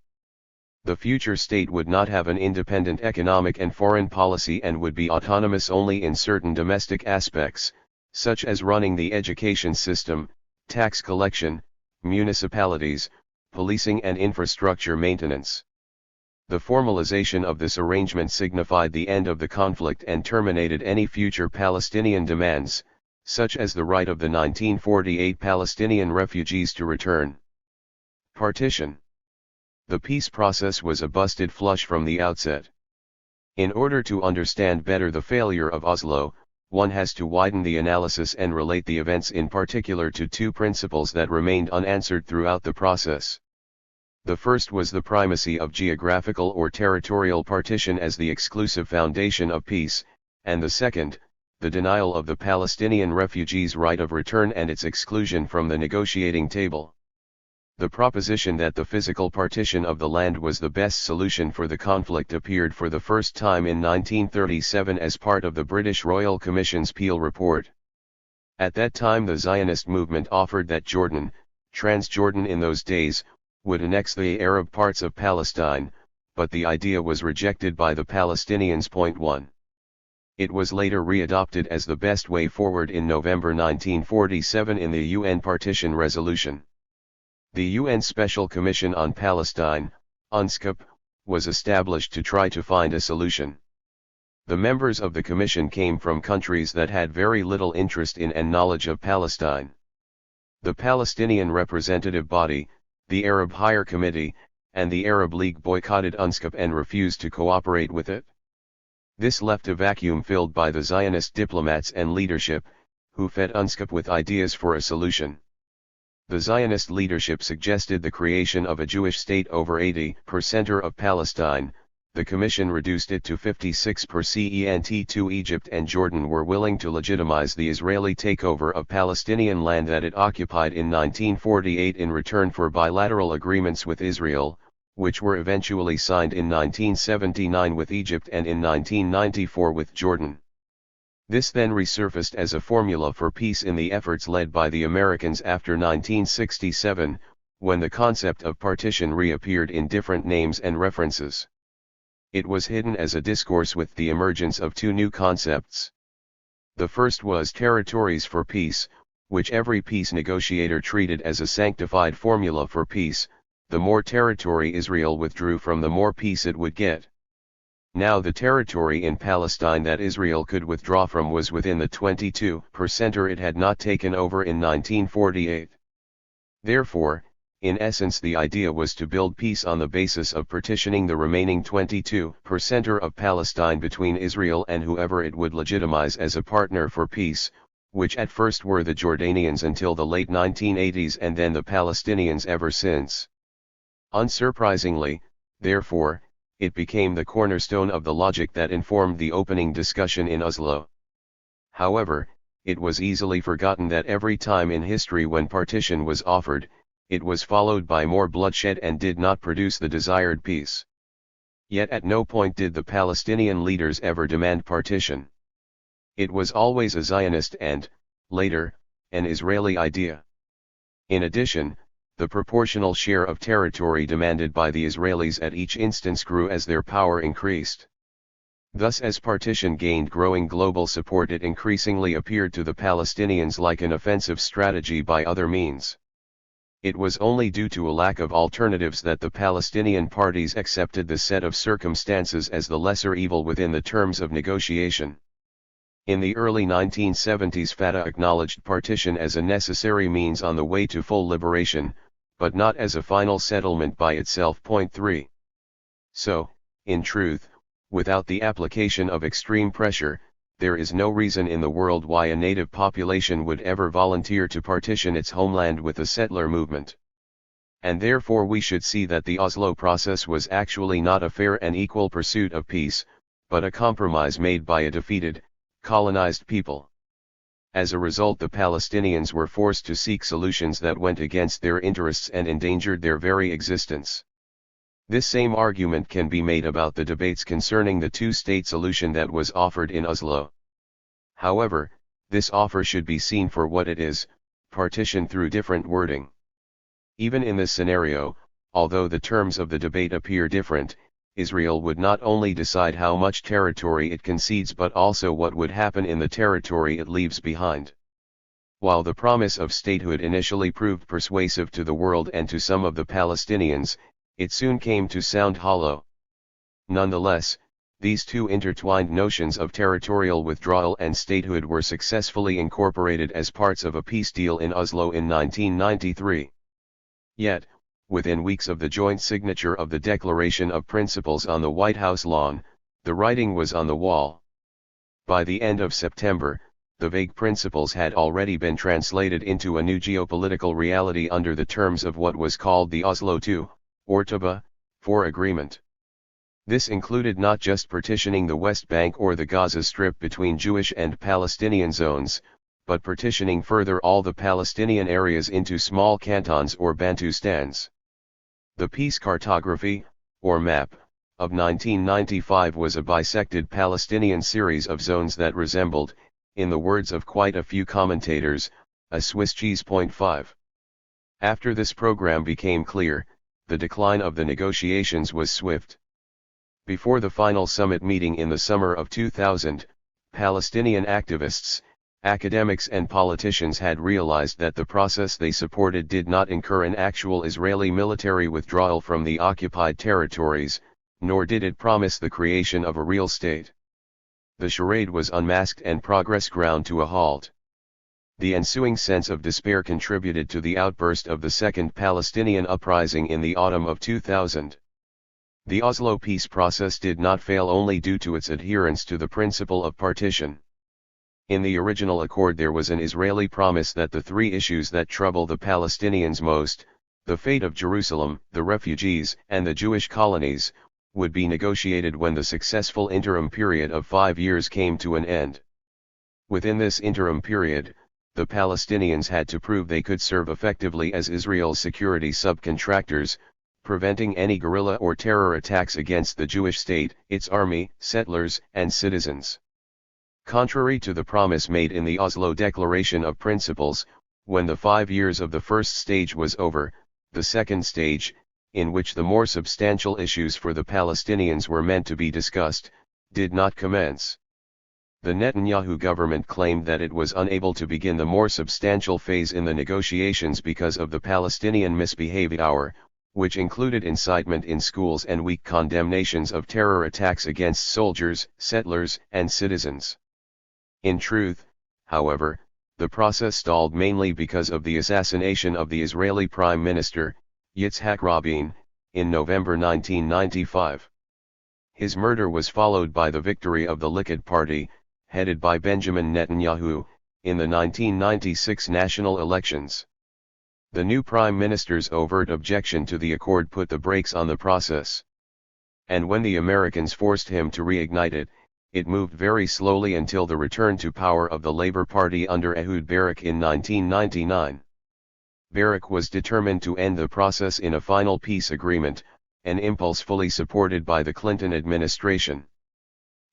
The future state would not have an independent economic and foreign policy and would be autonomous only in certain domestic aspects, such as running the education system, tax collection, municipalities, policing and infrastructure maintenance. The formalization of this arrangement signified the end of the conflict and terminated any future Palestinian demands, such as the right of the 1948 Palestinian refugees to return. Partition. The peace process was a busted flush from the outset. In order to understand better the failure of Oslo, one has to widen the analysis and relate the events in particular to two principles that remained unanswered throughout the process. The first was the primacy of geographical or territorial partition as the exclusive foundation of peace, and the second, the denial of the Palestinian refugees' right of return and its exclusion from the negotiating table. The proposition that the physical partition of the land was the best solution for the conflict appeared for the first time in 1937 as part of the British Royal Commission's Peel Report. At that time the Zionist movement offered that Jordan, Transjordan in those days, would annex the Arab parts of Palestine, but the idea was rejected by the Palestinians. 1. It was later readopted as the best way forward in November 1947 in the UN Partition Resolution. The UN Special Commission on Palestine, UNSCOP, was established to try to find a solution. The members of the commission came from countries that had very little interest in and knowledge of Palestine. The Palestinian representative body, the Arab Higher Committee, and the Arab League boycotted UNSCOP and refused to cooperate with it. This left a vacuum filled by the Zionist diplomats and leadership, who fed UNSCOP with ideas for a solution. The Zionist leadership suggested the creation of a Jewish state over 80% of Palestine, the Commission reduced it to 56 per cent. Egypt and Jordan were willing to legitimize the Israeli takeover of Palestinian land that it occupied in 1948 in return for bilateral agreements with Israel, which were eventually signed in 1979 with Egypt and in 1994 with Jordan. This then resurfaced as a formula for peace in the efforts led by the Americans after 1967, when the concept of partition reappeared in different names and references. It was hidden as a discourse with the emergence of two new concepts. The first was territories for peace, which every peace negotiator treated as a sanctified formula for peace. The more territory Israel withdrew from, the more peace it would get. Now the territory in Palestine that Israel could withdraw from was within the 22% it had not taken over in 1948. Therefore, in essence, the idea was to build peace on the basis of partitioning the remaining 22% of Palestine between Israel and whoever it would legitimize as a partner for peace, which at first were the Jordanians until the late 1980s and then the Palestinians ever since. Unsurprisingly, therefore, it became the cornerstone of the logic that informed the opening discussion in Oslo. However, it was easily forgotten that every time in history when partition was offered, it was followed by more bloodshed and did not produce the desired peace. Yet at no point did the Palestinian leaders ever demand partition. It was always a Zionist and, later, an Israeli idea. In addition, the proportional share of territory demanded by the Israelis at each instance grew as their power increased. Thus, as partition gained growing global support, it increasingly appeared to the Palestinians like an offensive strategy by other means. It was only due to a lack of alternatives that the Palestinian parties accepted the set of circumstances as the lesser evil within the terms of negotiation. In the early 1970s, Fatah acknowledged partition as a necessary means on the way to full liberation, but not as a final settlement by itself. 3. So, in truth, without the application of extreme pressure, there is no reason in the world why a native population would ever volunteer to partition its homeland with a settler movement. And therefore we should see that the Oslo process was actually not a fair and equal pursuit of peace, but a compromise made by a defeated, colonized people. As a result, the Palestinians were forced to seek solutions that went against their interests and endangered their very existence. This same argument can be made about the debates concerning the two-state solution that was offered in Oslo. However, this offer should be seen for what it is, partition through different wording. Even in this scenario, although the terms of the debate appear different, Israel would not only decide how much territory it concedes but also what would happen in the territory it leaves behind. While the promise of statehood initially proved persuasive to the world and to some of the Palestinians, it soon came to sound hollow. Nonetheless, these two intertwined notions of territorial withdrawal and statehood were successfully incorporated as parts of a peace deal in Oslo in 1993. Yet, within weeks of the joint signature of the Declaration of Principles on the White House lawn, the writing was on the wall. By the end of September, the vague principles had already been translated into a new geopolitical reality under the terms of what was called the Oslo II, or Taba, IV agreement. This included not just partitioning the West Bank or the Gaza Strip between Jewish and Palestinian zones, but partitioning further all the Palestinian areas into small cantons or Bantustans. The Peace Cartography, or map, of 1995 was a bisected Palestinian series of zones that resembled, in the words of quite a few commentators, a Swiss cheese. 5. After this program became clear, the decline of the negotiations was swift. Before the final summit meeting in the summer of 2000, Palestinian activists, academics and politicians had realized that the process they supported did not incur an actual Israeli military withdrawal from the occupied territories, nor did it promise the creation of a real state. The charade was unmasked and progress ground to a halt. The ensuing sense of despair contributed to the outburst of the Second Palestinian Uprising in the autumn of 2000. The Oslo peace process did not fail only due to its adherence to the principle of partition. In the original accord there was an Israeli promise that the three issues that trouble the Palestinians most, the fate of Jerusalem, the refugees, and the Jewish colonies, would be negotiated when the successful interim period of 5 years came to an end. Within this interim period, the Palestinians had to prove they could serve effectively as Israel's security subcontractors, preventing any guerrilla or terror attacks against the Jewish state, its army, settlers, and citizens. Contrary to the promise made in the Oslo Declaration of Principles, when the 5 years of the first stage was over, the second stage, in which the more substantial issues for the Palestinians were meant to be discussed, did not commence. The Netanyahu government claimed that it was unable to begin the more substantial phase in the negotiations because of the Palestinian misbehavior, which included incitement in schools and weak condemnations of terror attacks against soldiers, settlers, and citizens. In truth, however, the process stalled mainly because of the assassination of the Israeli Prime Minister, Yitzhak Rabin, in November 1995. His murder was followed by the victory of the Likud Party, headed by Benjamin Netanyahu, in the 1996 national elections. The new prime minister's overt objection to the accord put the brakes on the process. And when the Americans forced him to reignite it, it moved very slowly until the return to power of the Labour Party under Ehud Barak in 1999. Barak was determined to end the process in a final peace agreement, an impulse fully supported by the Clinton administration.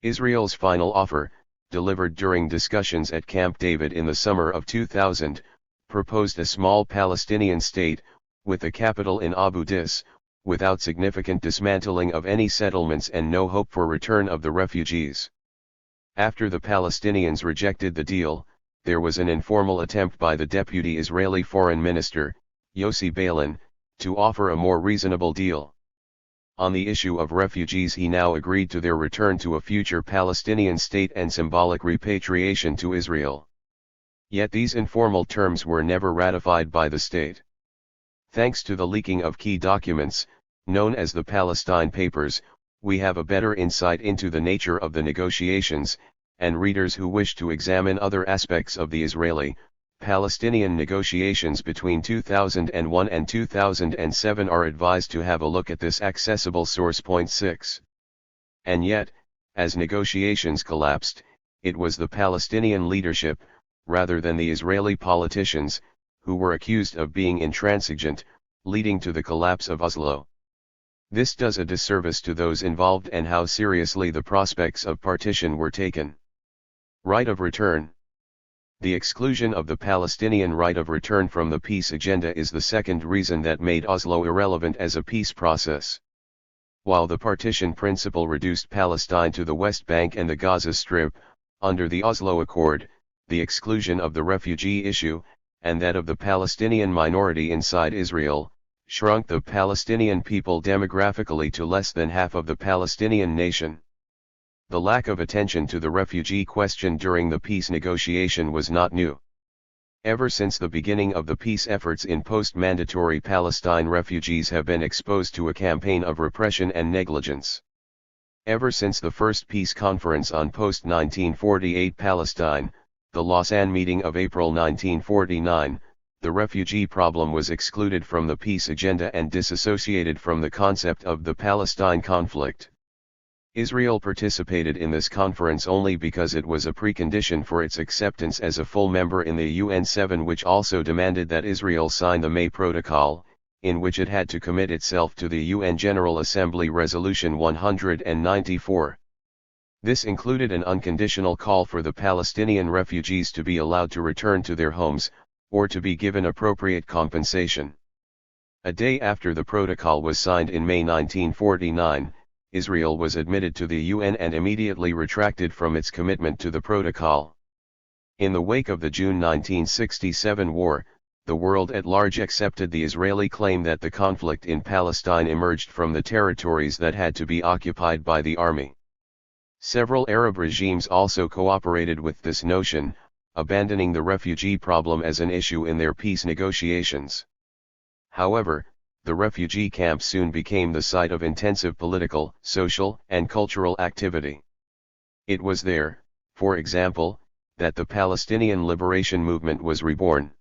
Israel's final offer, delivered during discussions at Camp David in the summer of 2000, proposed a small Palestinian state, with the capital in Abu Dis, without significant dismantling of any settlements and no hope for return of the refugees. After the Palestinians rejected the deal, there was an informal attempt by the deputy Israeli foreign minister, Yossi Beilin, to offer a more reasonable deal. On the issue of refugees, he now agreed to their return to a future Palestinian state and symbolic repatriation to Israel. Yet these informal terms were never ratified by the state. Thanks to the leaking of key documents, known as the Palestine Papers, we have a better insight into the nature of the negotiations, and readers who wish to examine other aspects of the Israeli-Palestinian negotiations between 2001 and 2007 are advised to have a look at this accessible source. Point 6. And yet, as negotiations collapsed, it was the Palestinian leadership, rather than the Israeli politicians, who were accused of being intransigent, leading to the collapse of Oslo. This does a disservice to those involved and how seriously the prospects of partition were taken. Right of return. The exclusion of the Palestinian right of return from the peace agenda is the second reason that made Oslo irrelevant as a peace process. While the partition principle reduced Palestine to the West Bank and the Gaza Strip, under the Oslo Accord, the exclusion of the refugee issue, and that of the Palestinian minority inside Israel, shrunk the Palestinian people demographically to less than half of the Palestinian nation. The lack of attention to the refugee question during the peace negotiation was not new. Ever since the beginning of the peace efforts in post-mandatory Palestine, refugees have been exposed to a campaign of repression and negligence. Ever since the first peace conference on post-1948 Palestine, the Lausanne meeting of April 1949, the refugee problem was excluded from the peace agenda and disassociated from the concept of the Palestine conflict. Israel participated in this conference only because it was a precondition for its acceptance as a full member in the UN 7, which also demanded that Israel sign the May Protocol, in which it had to commit itself to the UN General Assembly Resolution 194. This included an unconditional call for the Palestinian refugees to be allowed to return to their homes, or to be given appropriate compensation. A day after the protocol was signed in May 1949, Israel was admitted to the UN and immediately retracted from its commitment to the protocol. In the wake of the June 1967 war, the world at large accepted the Israeli claim that the conflict in Palestine emerged from the territories that had to be occupied by the army. Several Arab regimes also cooperated with this notion, abandoning the refugee problem as an issue in their peace negotiations. However, the refugee camp soon became the site of intensive political, social, and cultural activity. It was there, for example, that the Palestinian Liberation Movement was reborn.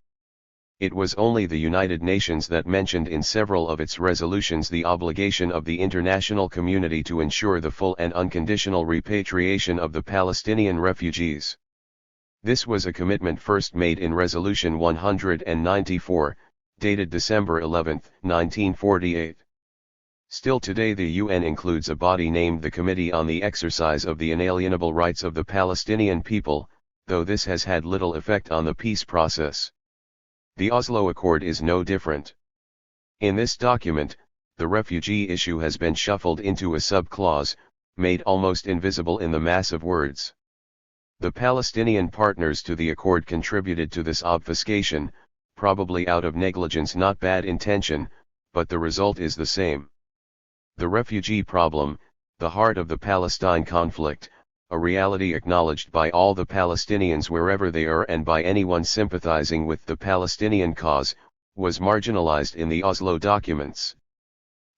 It was only the United Nations that mentioned in several of its resolutions the obligation of the international community to ensure the full and unconditional repatriation of the Palestinian refugees. This was a commitment first made in Resolution 194, dated December 11, 1948. Still today the UN includes a body named the Committee on the Exercise of the Inalienable Rights of the Palestinian People, though this has had little effect on the peace process. The Oslo Accord is no different. In this document, the refugee issue has been shuffled into a sub-clause, made almost invisible in the mass of words. The Palestinian partners to the accord contributed to this obfuscation, probably out of negligence, not bad intention, but the result is the same. The refugee problem, the heart of the Palestine conflict, a reality acknowledged by all the Palestinians wherever they are and by anyone sympathizing with the Palestinian cause, was marginalized in the Oslo documents.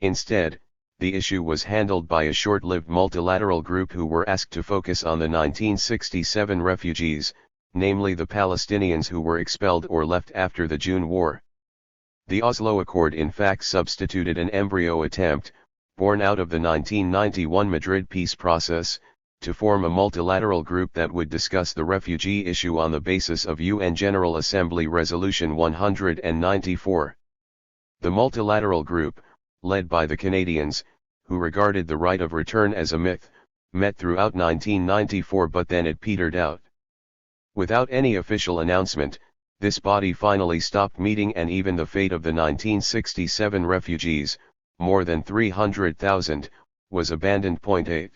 Instead, the issue was handled by a short-lived multilateral group who were asked to focus on the 1967 refugees, namely the Palestinians who were expelled or left after the June War. The Oslo Accord in fact substituted an embryo attempt, born out of the 1991 Madrid peace process, to form a multilateral group that would discuss the refugee issue on the basis of UN General Assembly Resolution 194. The multilateral group, led by the Canadians, who regarded the right of return as a myth, met throughout 1994 but then it petered out. Without any official announcement, this body finally stopped meeting and even the fate of the 1967 refugees, more than 300,000, was abandoned. 8.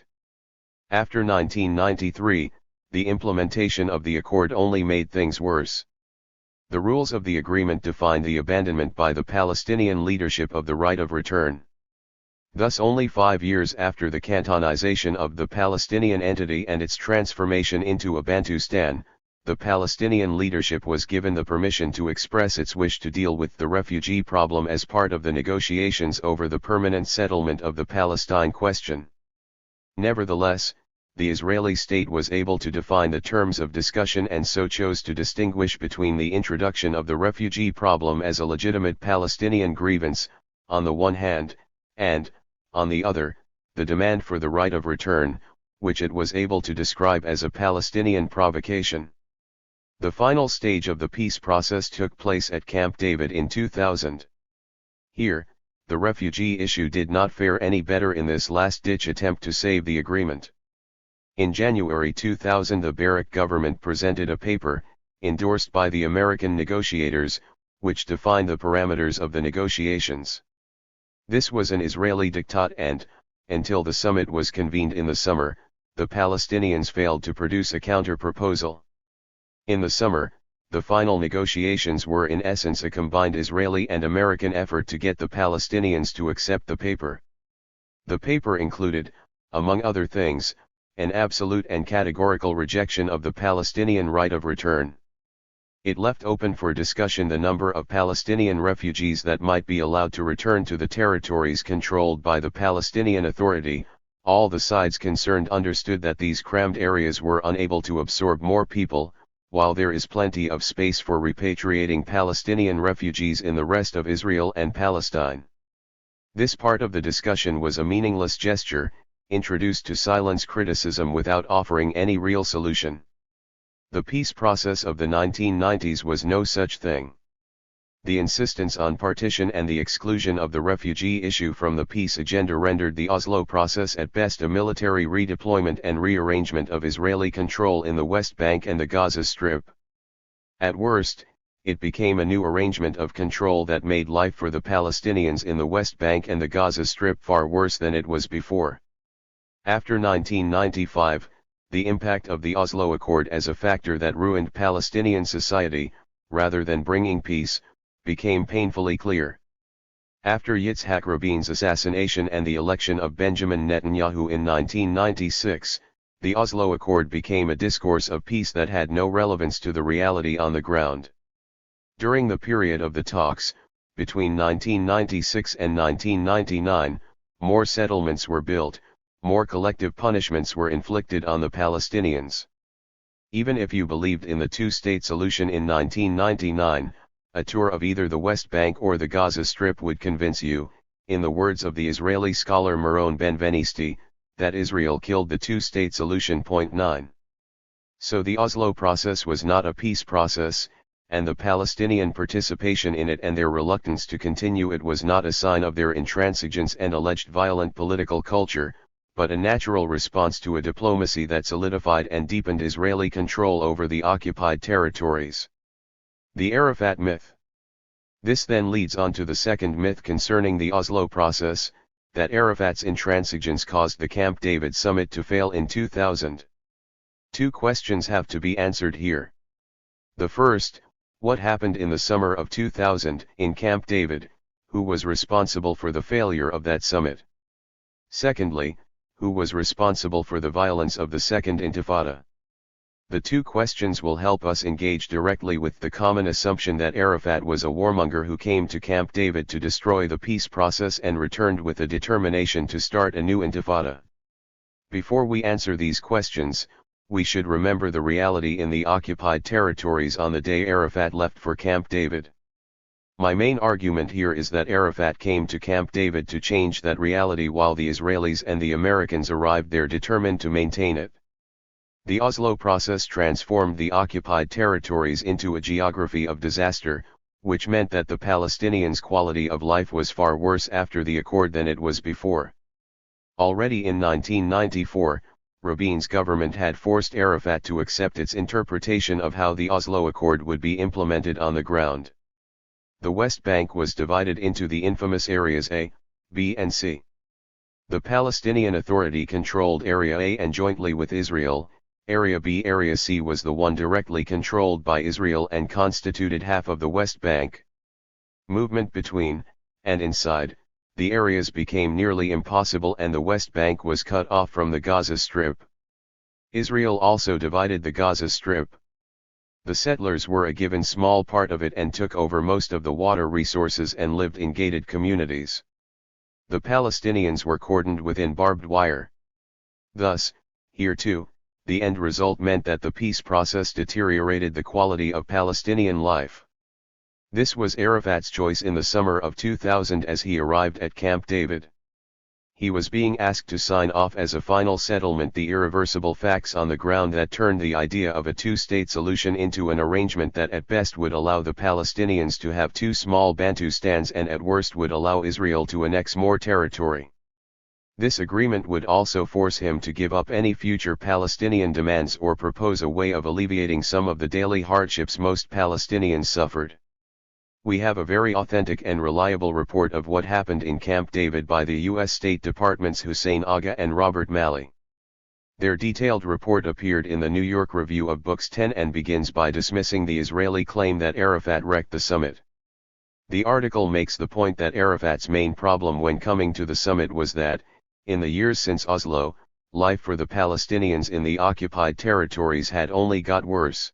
After 1993, the implementation of the accord only made things worse. The rules of the agreement defined the abandonment by the Palestinian leadership of the right of return. Thus only 5 years after the cantonization of the Palestinian entity and its transformation into a Bantustan, the Palestinian leadership was given the permission to express its wish to deal with the refugee problem as part of the negotiations over the permanent settlement of the Palestine question. Nevertheless, the Israeli state was able to define the terms of discussion and so chose to distinguish between the introduction of the refugee problem as a legitimate Palestinian grievance, on the one hand, and, on the other, the demand for the right of return, which it was able to describe as a Palestinian provocation. The final stage of the peace process took place at Camp David in 2000. Here, the refugee issue did not fare any better in this last-ditch attempt to save the agreement. In January 2000 the Barak government presented a paper, endorsed by the American negotiators, which defined the parameters of the negotiations. This was an Israeli diktat and, until the summit was convened in the summer, the Palestinians failed to produce a counter-proposal. In the summer, the final negotiations were in essence a combined Israeli and American effort to get the Palestinians to accept the paper. The paper included, among other things, an absolute and categorical rejection of the Palestinian right of return. It left open for discussion the number of Palestinian refugees that might be allowed to return to the territories controlled by the Palestinian Authority. All the sides concerned understood that these crammed areas were unable to absorb more people, while there is plenty of space for repatriating Palestinian refugees in the rest of Israel and Palestine. This part of the discussion was a meaningless gesture, introduced to silence criticism without offering any real solution. The peace process of the 1990s was no such thing. The insistence on partition and the exclusion of the refugee issue from the peace agenda rendered the Oslo process at best a military redeployment and rearrangement of Israeli control in the West Bank and the Gaza Strip. At worst, it became a new arrangement of control that made life for the Palestinians in the West Bank and the Gaza Strip far worse than it was before. After 1995, the impact of the Oslo Accord as a factor that ruined Palestinian society, rather than bringing peace, became painfully clear. After Yitzhak Rabin's assassination and the election of Benjamin Netanyahu in 1996, the Oslo Accord became a discourse of peace that had no relevance to the reality on the ground. During the period of the talks, between 1996 and 1999, more settlements were built, more collective punishments were inflicted on the Palestinians. Even if you believed in the two-state solution in 1999, a tour of either the West Bank or the Gaza Strip would convince you, in the words of the Israeli scholar Meron Benvenisti, that Israel killed the two-state solution. 9. So the Oslo process was not a peace process, and the Palestinian participation in it and their reluctance to continue it was not a sign of their intransigence and alleged violent political culture, but a natural response to a diplomacy that solidified and deepened Israeli control over the occupied territories. The Arafat myth. This then leads on to the second myth concerning the Oslo process, that Arafat's intransigence caused the Camp David summit to fail in 2000. Two questions have to be answered here. The first, what happened in the summer of 2000 in Camp David, who was responsible for the failure of that summit? Secondly, who was responsible for the violence of the Second Intifada? The two questions will help us engage directly with the common assumption that Arafat was a warmonger who came to Camp David to destroy the peace process and returned with a determination to start a new Intifada. Before we answer these questions, we should remember the reality in the occupied territories on the day Arafat left for Camp David. My main argument here is that Arafat came to Camp David to change that reality while the Israelis and the Americans arrived there determined to maintain it. The Oslo process transformed the occupied territories into a geography of disaster, which meant that the Palestinians' quality of life was far worse after the accord than it was before. Already in 1994, Rabin's government had forced Arafat to accept its interpretation of how the Oslo Accord would be implemented on the ground. The West Bank was divided into the infamous areas A, B and C. The Palestinian Authority controlled Area A and jointly with Israel, Area B. Area C was the one directly controlled by Israel and constituted half of the West Bank. Movement between, and inside, the areas became nearly impossible and the West Bank was cut off from the Gaza Strip. Israel also divided the Gaza Strip. The settlers were a given small part of it and took over most of the water resources and lived in gated communities. The Palestinians were cordoned within barbed wire. Thus, here too, the end result meant that the peace process deteriorated the quality of Palestinian life. This was Arafat's choice in the summer of 2000 as he arrived at Camp David. He was being asked to sign off as a final settlement the irreversible facts on the ground that turned the idea of a two-state solution into an arrangement that at best would allow the Palestinians to have two small Bantustans and at worst would allow Israel to annex more territory. This agreement would also force him to give up any future Palestinian demands or propose a way of alleviating some of the daily hardships most Palestinians suffered. We have a very authentic and reliable report of what happened in Camp David by the U.S. State Department's Hussein Agha and Robert Malley. Their detailed report appeared in the New York Review of Books 10 and begins by dismissing the Israeli claim that Arafat wrecked the summit. The article makes the point that Arafat's main problem when coming to the summit was that, in the years since Oslo, life for the Palestinians in the occupied territories had only got worse.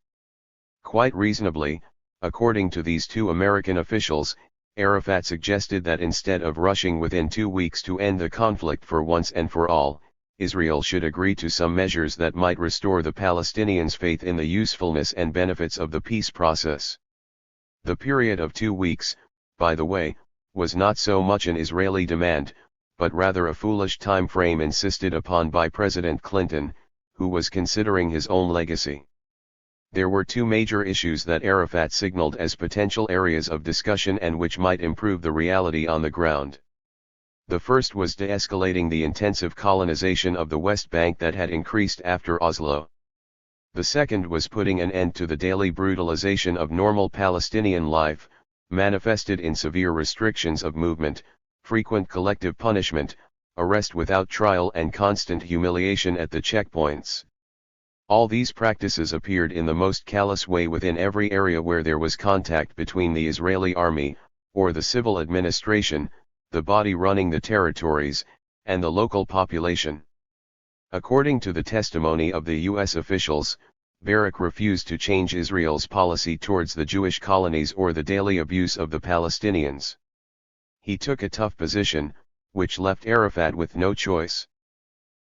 Quite reasonably, according to these two American officials, Arafat suggested that instead of rushing within 2 weeks to end the conflict for once and for all, Israel should agree to some measures that might restore the Palestinians' faith in the usefulness and benefits of the peace process. The period of 2 weeks, by the way, was not so much an Israeli demand, but rather a foolish time frame insisted upon by President Clinton, who was considering his own legacy. There were two major issues that Arafat signaled as potential areas of discussion and which might improve the reality on the ground. The first was de-escalating the intensive colonization of the West Bank that had increased after Oslo. The second was putting an end to the daily brutalization of normal Palestinian life, manifested in severe restrictions of movement, frequent collective punishment, arrest without trial and constant humiliation at the checkpoints. All these practices appeared in the most callous way within every area where there was contact between the Israeli army, or the civil administration, the body running the territories, and the local population. According to the testimony of the U.S. officials, Barak refused to change Israel's policy towards the Jewish colonies or the daily abuse of the Palestinians. He took a tough position, which left Arafat with no choice.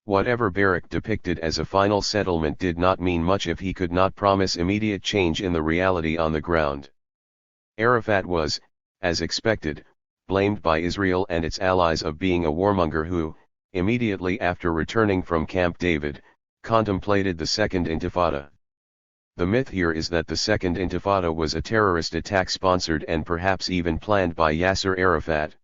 Whatever Barak depicted as a final settlement did not mean much if he could not promise immediate change in the reality on the ground. Arafat was, as expected, blamed by Israel and its allies of being a warmonger who, immediately after returning from Camp David, contemplated the Second Intifada. The myth here is that the Second Intifada was a terrorist attack sponsored and perhaps even planned by Yasser Arafat.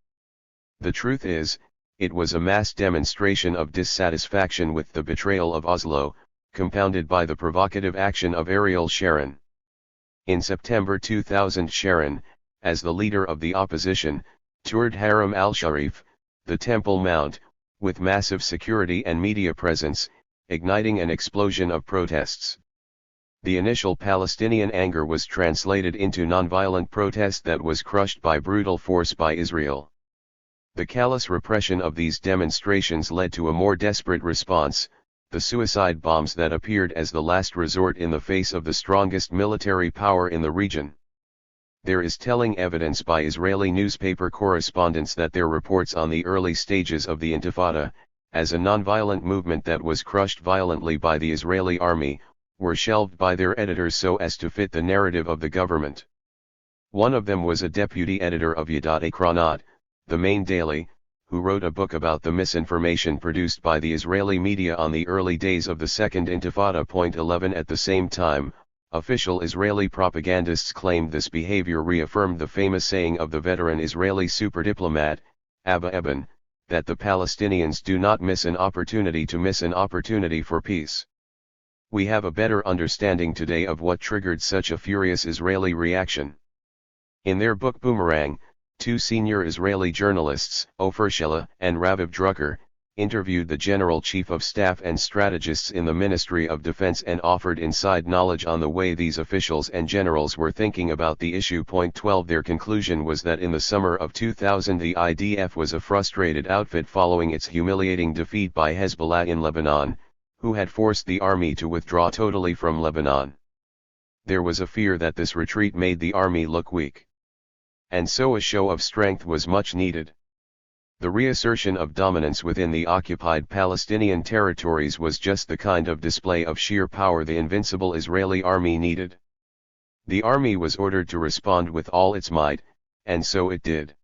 The truth is, it was a mass demonstration of dissatisfaction with the betrayal of Oslo, compounded by the provocative action of Ariel Sharon. In September 2000, Sharon, as the leader of the opposition, toured Haram al-Sharif, the Temple Mount, with massive security and media presence, igniting an explosion of protests. The initial Palestinian anger was translated into nonviolent protest that was crushed by brutal force by Israel. The callous repression of these demonstrations led to a more desperate response, the suicide bombs that appeared as the last resort in the face of the strongest military power in the region. There is telling evidence by Israeli newspaper correspondents that their reports on the early stages of the Intifada, as a nonviolent movement that was crushed violently by the Israeli army, were shelved by their editors so as to fit the narrative of the government. One of them was a deputy editor of Yedioth Ahronoth, the main daily, who wrote a book about the misinformation produced by the Israeli media on the early days of the Second Intifada. 11 At the same time, official Israeli propagandists claimed this behavior reaffirmed the famous saying of the veteran Israeli superdiplomat, Abba Eban, that the Palestinians do not miss an opportunity to miss an opportunity for peace. We have a better understanding today of what triggered such a furious Israeli reaction. In their book Boomerang, two senior Israeli journalists, Ofer Shela and Raviv Drucker, interviewed the General Chief of Staff and strategists in the Ministry of Defense and offered inside knowledge on the way these officials and generals were thinking about the issue. 12 Their conclusion was that in the summer of 2000 the IDF was a frustrated outfit following its humiliating defeat by Hezbollah in Lebanon, who had forced the army to withdraw totally from Lebanon. There was a fear that this retreat made the army look weak. And so a show of strength was much needed. The reassertion of dominance within the occupied Palestinian territories was just the kind of display of sheer power the invincible Israeli army needed. The army was ordered to respond with all its might, and so it did.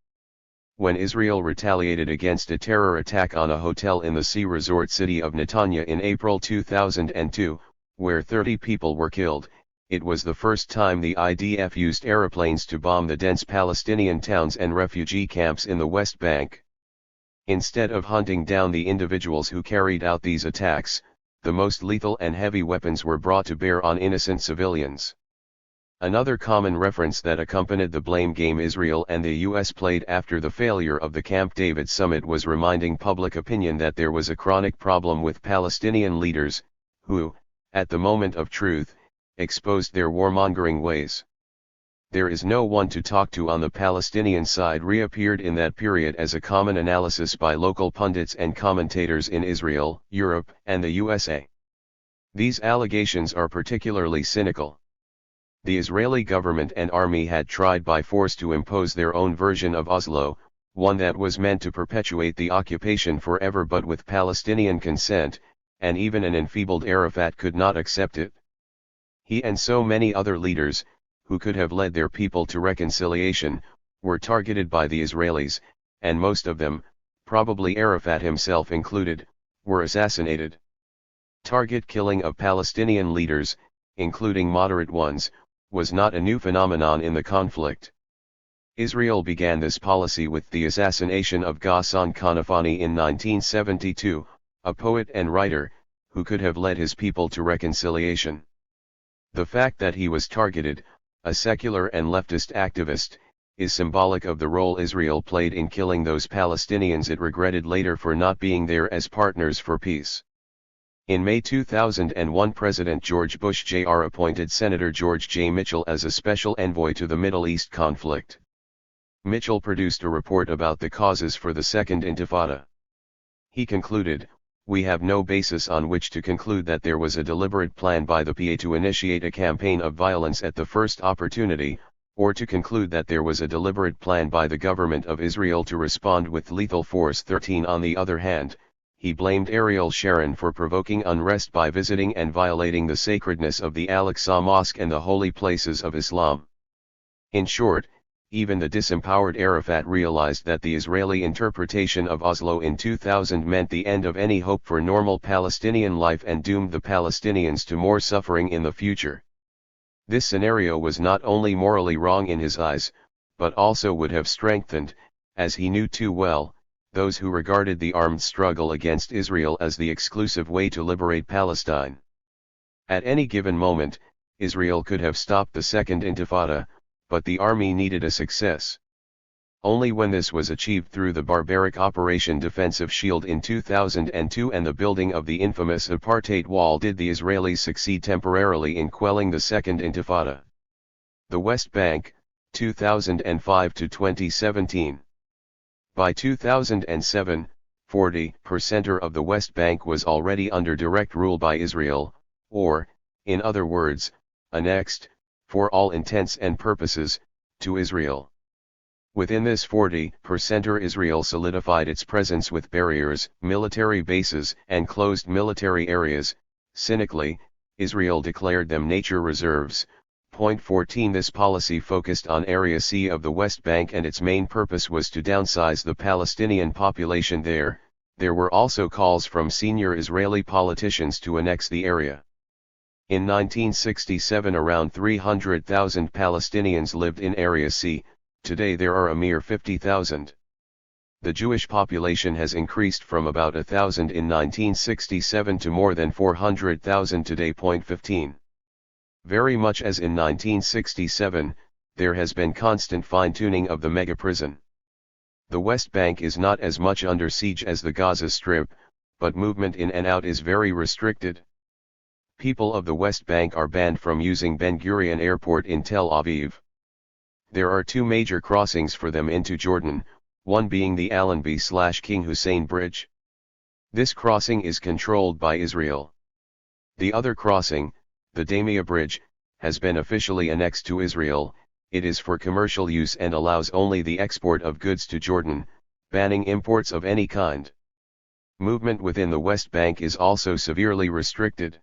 When Israel retaliated against a terror attack on a hotel in the sea resort city of Netanya in April 2002, where 30 people were killed, it was the first time the IDF used aeroplanes to bomb the dense Palestinian towns and refugee camps in the West Bank. Instead of hunting down the individuals who carried out these attacks, the most lethal and heavy weapons were brought to bear on innocent civilians. Another common reference that accompanied the blame game Israel and the US played after the failure of the Camp David summit was reminding public opinion that there was a chronic problem with Palestinian leaders, who, at the moment of truth, exposed their warmongering ways. There is no one to talk to on the Palestinian side reappeared in that period as a common analysis by local pundits and commentators in Israel, Europe, and the USA. These allegations are particularly cynical. The Israeli government and army had tried by force to impose their own version of Oslo, one that was meant to perpetuate the occupation forever but with Palestinian consent, and even an enfeebled Arafat could not accept it. He and so many other leaders, who could have led their people to reconciliation, were targeted by the Israelis, and most of them, probably Arafat himself included, were assassinated. Target killing of Palestinian leaders, including moderate ones, was not a new phenomenon in the conflict. Israel began this policy with the assassination of Ghassan Kanafani in 1972, a poet and writer, who could have led his people to reconciliation. The fact that he was targeted, a secular and leftist activist, is symbolic of the role Israel played in killing those Palestinians it regretted later for not being there as partners for peace. In May 2001, President George Bush Jr. appointed Senator George J. Mitchell as a special envoy to the Middle East conflict. Mitchell produced a report about the causes for the Second Intifada. He concluded, "We have no basis on which to conclude that there was a deliberate plan by the PA to initiate a campaign of violence at the first opportunity, or to conclude that there was a deliberate plan by the government of Israel to respond with lethal force." 13 On the other hand, he blamed Ariel Sharon for provoking unrest by visiting and violating the sacredness of the Al-Aqsa Mosque and the holy places of Islam. In short, even the disempowered Arafat realized that the Israeli interpretation of Oslo in 2000 meant the end of any hope for normal Palestinian life and doomed the Palestinians to more suffering in the future. This scenario was not only morally wrong in his eyes, but also would have strengthened, as he knew too well, those who regarded the armed struggle against Israel as the exclusive way to liberate Palestine. At any given moment, Israel could have stopped the Second Intifada, but the army needed a success. Only when this was achieved through the barbaric Operation Defensive Shield in 2002 and the building of the infamous apartheid wall did the Israelis succeed temporarily in quelling the Second Intifada. The West Bank, 2005 to 2017. By 2007, 40% of the West Bank was already under direct rule by Israel, or, in other words, annexed, for all intents and purposes, to Israel. Within this 40%, Israel solidified its presence with barriers, military bases, and closed military areas. Cynically, Israel declared them nature reserves. Point 14. This policy focused on Area C of the West Bank, and its main purpose was to downsize the Palestinian population there. There were also calls from senior Israeli politicians to annex the area. In 1967 around 300,000 Palestinians lived in Area C, today there are a mere 50,000. The Jewish population has increased from about 1,000 in 1967 to more than 400,000 today. Point 15. Very much as in 1967, there has been constant fine-tuning of the mega-prison. The West Bank is not as much under siege as the Gaza Strip, but movement in and out is very restricted. People of the West Bank are banned from using Ben Gurion Airport in Tel Aviv. There are two major crossings for them into Jordan, one being the Allenby/King Hussein Bridge. This crossing is controlled by Israel. The other crossing, the Damia Bridge, has been officially annexed to Israel. It is for commercial use and allows only the export of goods to Jordan, banning imports of any kind. Movement within the West Bank is also severely restricted.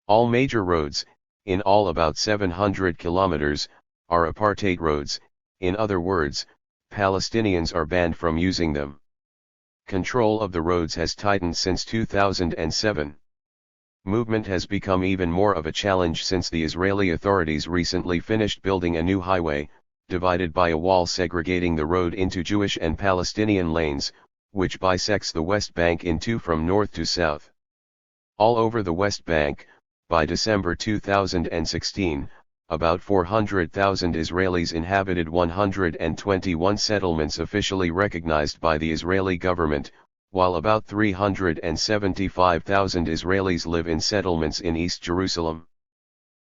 All major roads, in all about 700 kilometers, are apartheid roads. In other words, Palestinians are banned from using them. Control of the roads has tightened since 2007. Movement has become even more of a challenge since the Israeli authorities recently finished building a new highway, divided by a wall segregating the road into Jewish and Palestinian lanes, which bisects the West Bank in two from north to south. All over the West Bank, by December 2016, about 400,000 Israelis inhabited 121 settlements officially recognized by the Israeli government, while about 375,000 Israelis live in settlements in East Jerusalem.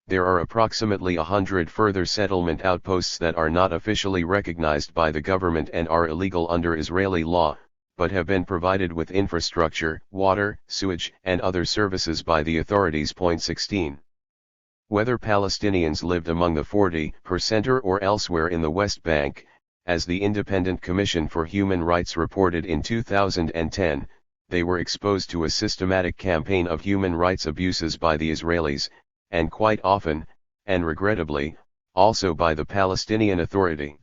There are approximately 100 further settlement outposts that are not officially recognized by the government and are illegal under Israeli law, but have been provided with infrastructure, water, sewage, and other services by the authorities. Point 16. Whether Palestinians lived among the 40% or elsewhere in the West Bank, as the Independent Commission for Human Rights reported in 2010, they were exposed to a systematic campaign of human rights abuses by the Israelis, and quite often, and regrettably, also by the Palestinian Authority.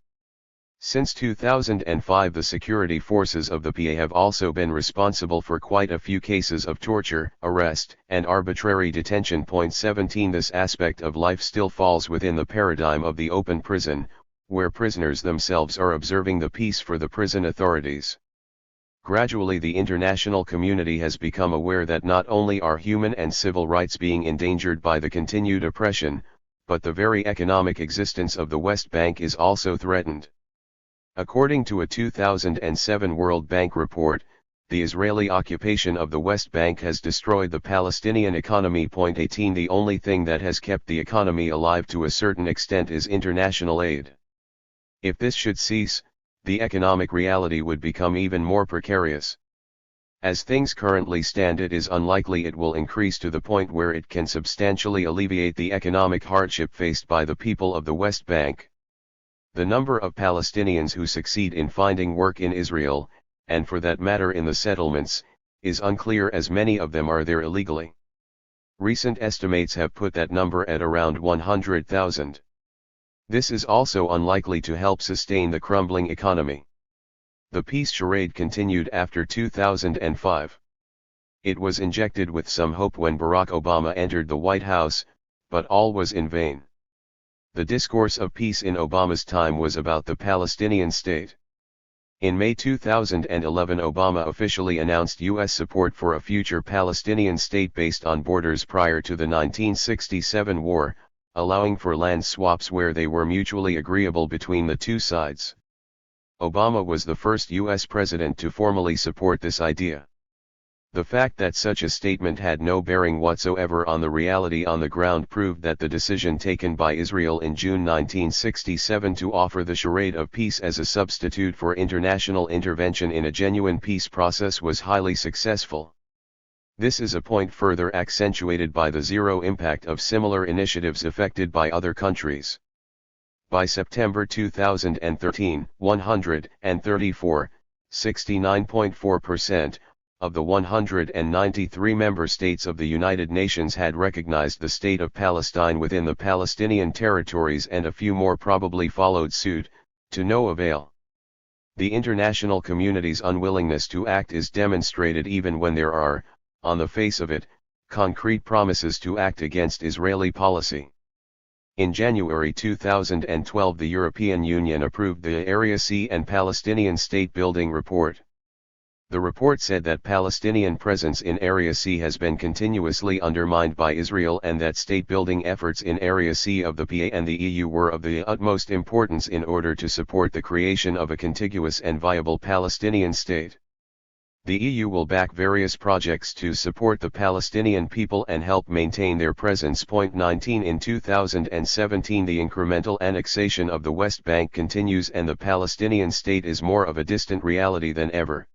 Since 2005, the security forces of the PA have also been responsible for quite a few cases of torture, arrest, and arbitrary detention. Point 17. This aspect of life still falls within the paradigm of the open prison, where prisoners themselves are observing the peace for the prison authorities. Gradually, the international community has become aware that not only are human and civil rights being endangered by the continued oppression, but the very economic existence of the West Bank is also threatened. According to a 2007 World Bank report, the Israeli occupation of the West Bank has destroyed the Palestinian economy. Point 18. The only thing that has kept the economy alive to a certain extent is international aid. If this should cease, the economic reality would become even more precarious. As things currently stand, it is unlikely it will increase to the point where it can substantially alleviate the economic hardship faced by the people of the West Bank. The number of Palestinians who succeed in finding work in Israel, and for that matter in the settlements, is unclear, as many of them are there illegally. Recent estimates have put that number at around 100,000. This is also unlikely to help sustain the crumbling economy. The peace charade continued after 2005. It was injected with some hope when Barack Obama entered the White House, but all was in vain. The discourse of peace in Obama's time was about the Palestinian state. In May 2011, Obama officially announced U.S. support for a future Palestinian state based on borders prior to the 1967 war, allowing for land swaps where they were mutually agreeable between the two sides. Obama was the first U.S. president to formally support this idea. The fact that such a statement had no bearing whatsoever on the reality on the ground proved that the decision taken by Israel in June 1967 to offer the charade of peace as a substitute for international intervention in a genuine peace process was highly successful. This is a point further accentuated by the zero impact of similar initiatives effected by other countries. By September 2013, 134, 69.4%, of the 193 member states of the United Nations had recognized the state of Palestine within the Palestinian territories, and a few more probably followed suit, to no avail. The international community's unwillingness to act is demonstrated even when there are, on the face of it, concrete promises to act against Israeli policy. In January 2012, the European Union approved the Area C and Palestinian State Building Report. The report said that Palestinian presence in Area C has been continuously undermined by Israel, and that state-building efforts in Area C of the PA and the EU were of the utmost importance in order to support the creation of a contiguous and viable Palestinian state. The EU will back various projects to support the Palestinian people and help maintain their presence. 19 In 2017, the incremental annexation of the West Bank continues, and the Palestinian state is more of a distant reality than ever.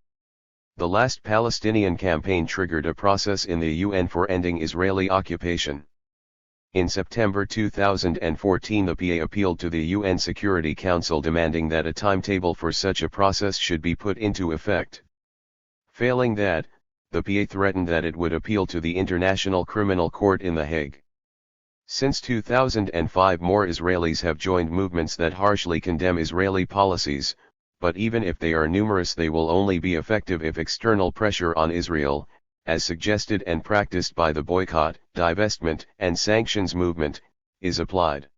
The last Palestinian campaign triggered a process in the UN for ending Israeli occupation. In September 2014, the PA appealed to the UN Security Council demanding that a timetable for such a process should be put into effect. Failing that, the PA threatened that it would appeal to the International Criminal Court in The Hague. Since 2005, more Israelis have joined movements that harshly condemn Israeli policies, but even if they are numerous, they will only be effective if external pressure on Israel, as suggested and practiced by the boycott, divestment, and sanctions movement, is applied.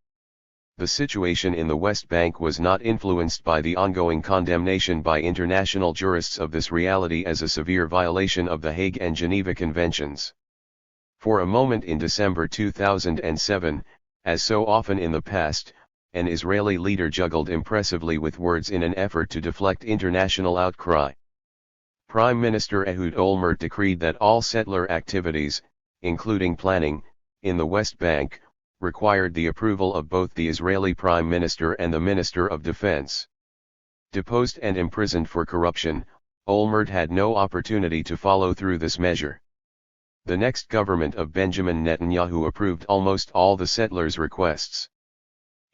The situation in the West Bank was not influenced by the ongoing condemnation by international jurists of this reality as a severe violation of the Hague and Geneva Conventions. For a moment in December 2007, as so often in the past, an Israeli leader juggled impressively with words in an effort to deflect international outcry. Prime Minister Ehud Olmert decreed that all settler activities, including planning, in the West Bank, required the approval of both the Israeli Prime Minister and the Minister of Defense. Deposed and imprisoned for corruption, Olmert had no opportunity to follow through this measure. The next government of Benjamin Netanyahu approved almost all the settlers' requests.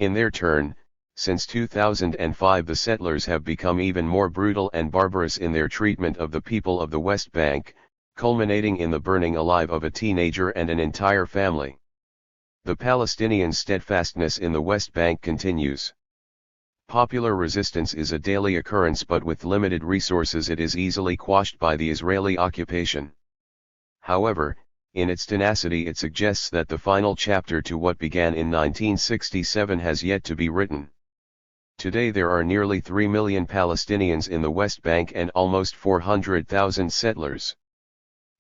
In their turn, since 2005, the settlers have become even more brutal and barbarous in their treatment of the people of the West Bank, culminating in the burning alive of a teenager and an entire family. The Palestinians' steadfastness in the West Bank continues. Popular resistance is a daily occurrence, but with limited resources it is easily quashed by the Israeli occupation. However, in its tenacity it suggests that the final chapter to what began in 1967 has yet to be written. Today there are nearly 3 million Palestinians in the West Bank and almost 400,000 settlers.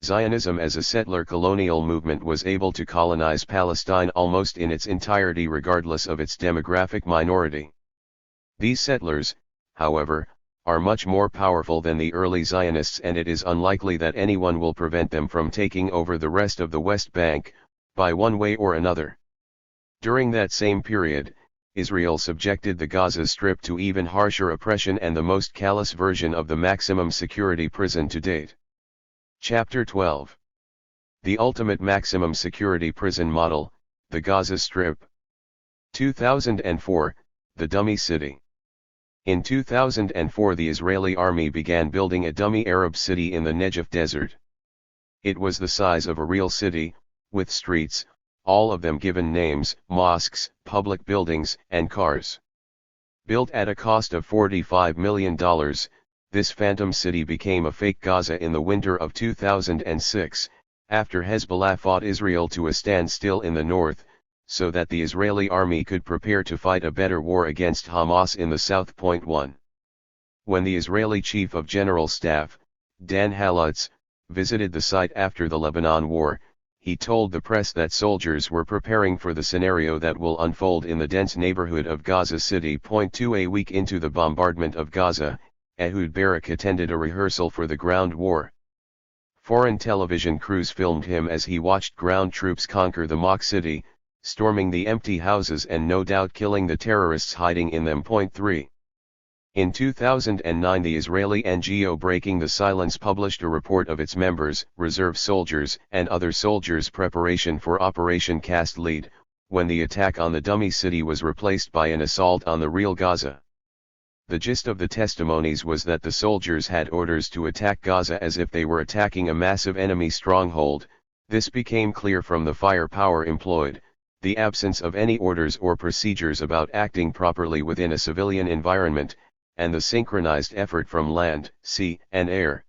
Zionism as a settler colonial movement was able to colonize Palestine almost in its entirety regardless of its demographic minority. These settlers, however, are much more powerful than the early Zionists, and it is unlikely that anyone will prevent them from taking over the rest of the West Bank, by one way or another. During that same period, Israel subjected the Gaza Strip to even harsher oppression and the most callous version of the maximum security prison to date. Chapter 12. The ultimate maximum security prison model, the Gaza Strip. 2004, the Dummy City. In 2004, the Israeli army began building a dummy Arab city in the Negev desert. It was the size of a real city, with streets, all of them given names, mosques, public buildings, and cars. Built at a cost of $45 million, this phantom city became a fake Gaza in the winter of 2006, after Hezbollah fought Israel to a standstill in the north, so that the Israeli army could prepare to fight a better war against Hamas in the south. 1. When the Israeli Chief of General Staff, Dan Halutz, visited the site after the Lebanon War, he told the press that soldiers were preparing for the scenario that will unfold in the dense neighborhood of Gaza City. 2 A week into the bombardment of Gaza, Ehud Barak attended a rehearsal for the ground war. Foreign television crews filmed him as he watched ground troops conquer the mock city, storming the empty houses and no doubt killing the terrorists hiding in them. 3. In 2009, the Israeli NGO Breaking the Silence published a report of its members, reserve soldiers, and other soldiers' preparation for Operation Cast Lead, when the attack on the dummy city was replaced by an assault on the real Gaza. The gist of the testimonies was that the soldiers had orders to attack Gaza as if they were attacking a massive enemy stronghold. This became clear from the firepower employed, the absence of any orders or procedures about acting properly within a civilian environment, and the synchronized effort from land, sea, and air.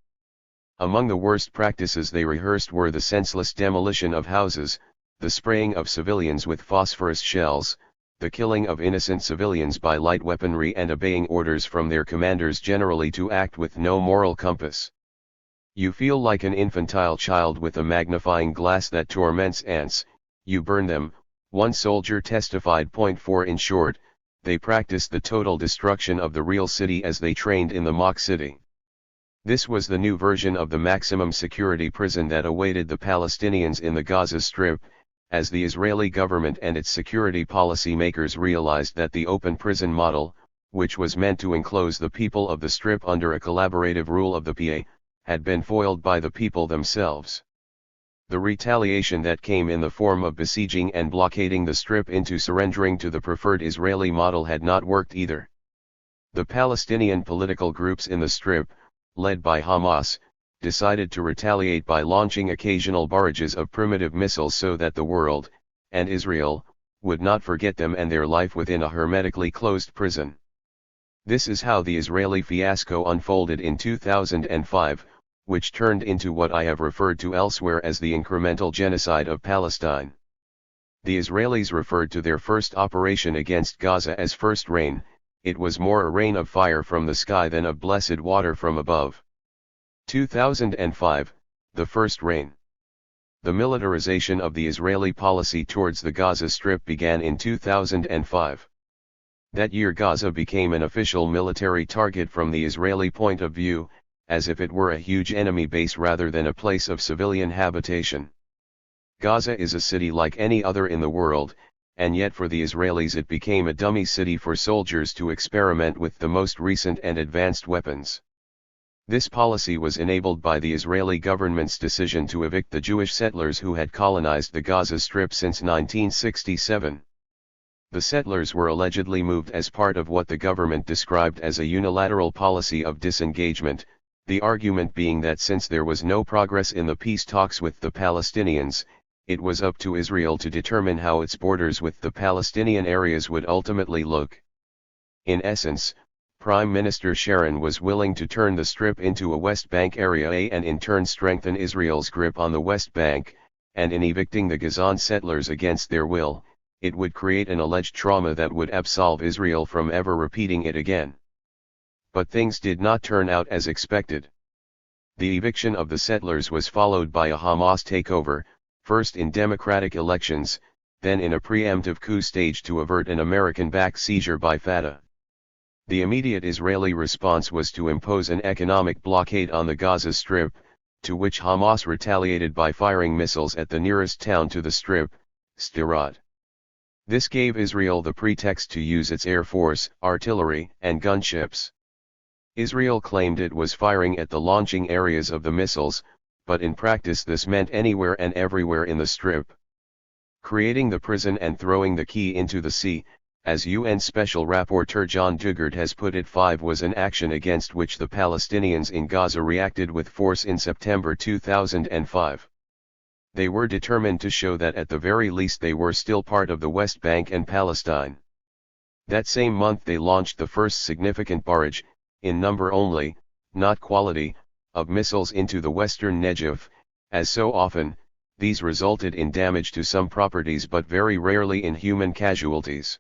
Among the worst practices they rehearsed were the senseless demolition of houses, the spraying of civilians with phosphorus shells, the killing of innocent civilians by light weaponry, and obeying orders from their commanders generally to act with no moral compass. You feel like an infantile child with a magnifying glass that torments ants, you burn them, one soldier testified. 4 In short, they practiced the total destruction of the real city as they trained in the mock city. This was the new version of the maximum security prison that awaited the Palestinians in the Gaza Strip, as the Israeli government and its security policy makers realized that the open prison model, which was meant to enclose the people of the Strip under a collaborative rule of the PA, had been foiled by the people themselves. The retaliation that came in the form of besieging and blockading the Strip into surrendering to the preferred Israeli model had not worked either. The Palestinian political groups in the Strip, led by Hamas, decided to retaliate by launching occasional barrages of primitive missiles so that the world, and Israel, would not forget them and their life within a hermetically closed prison. This is how the Israeli fiasco unfolded in 2005, which turned into what I have referred to elsewhere as the incremental genocide of Palestine. The Israelis referred to their first operation against Gaza as First Rain. It was more a rain of fire from the sky than of blessed water from above. 2005, the First Rain. The militarization of the Israeli policy towards the Gaza Strip began in 2005. That year Gaza became an official military target from the Israeli point of view, as if it were a huge enemy base rather than a place of civilian habitation. Gaza is a city like any other in the world, and yet for the Israelis it became a dummy city for soldiers to experiment with the most recent and advanced weapons. This policy was enabled by the Israeli government's decision to evict the Jewish settlers who had colonized the Gaza Strip since 1967. The settlers were allegedly moved as part of what the government described as a unilateral policy of disengagement, the argument being that since there was no progress in the peace talks with the Palestinians, it was up to Israel to determine how its borders with the Palestinian areas would ultimately look. In essence, Prime Minister Sharon was willing to turn the Strip into a West Bank area and in turn strengthen Israel's grip on the West Bank, and in evicting the Gazan settlers against their will, it would create an alleged trauma that would absolve Israel from ever repeating it again. But things did not turn out as expected. The eviction of the settlers was followed by a Hamas takeover, first in democratic elections, then in a preemptive coup staged to avert an American-backed seizure by Fatah. The immediate Israeli response was to impose an economic blockade on the Gaza Strip, to which Hamas retaliated by firing missiles at the nearest town to the Strip, Sderot. This gave Israel the pretext to use its air force, artillery, and gunships. Israel claimed it was firing at the launching areas of the missiles, but in practice this meant anywhere and everywhere in the Strip. Creating the prison and throwing the key into the sea, as UN Special Rapporteur John Dugard has put it, was an action against which the Palestinians in Gaza reacted with force in September 2005. They were determined to show that at the very least they were still part of the West Bank and Palestine. That same month they launched the first significant barrage, in number only, not quality, of missiles into the western Negev. As so often, these resulted in damage to some properties but very rarely in human casualties.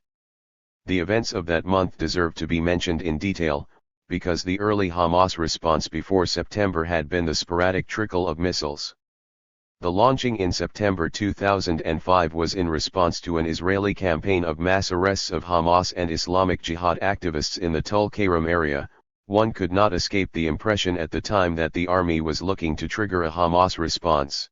The events of that month deserve to be mentioned in detail, because the early Hamas response before September had been the sporadic trickle of missiles. The launching in September 2005 was in response to an Israeli campaign of mass arrests of Hamas and Islamic Jihad activists in the Tulkarem area. One could not escape the impression at the time that the army was looking to trigger a Hamas response.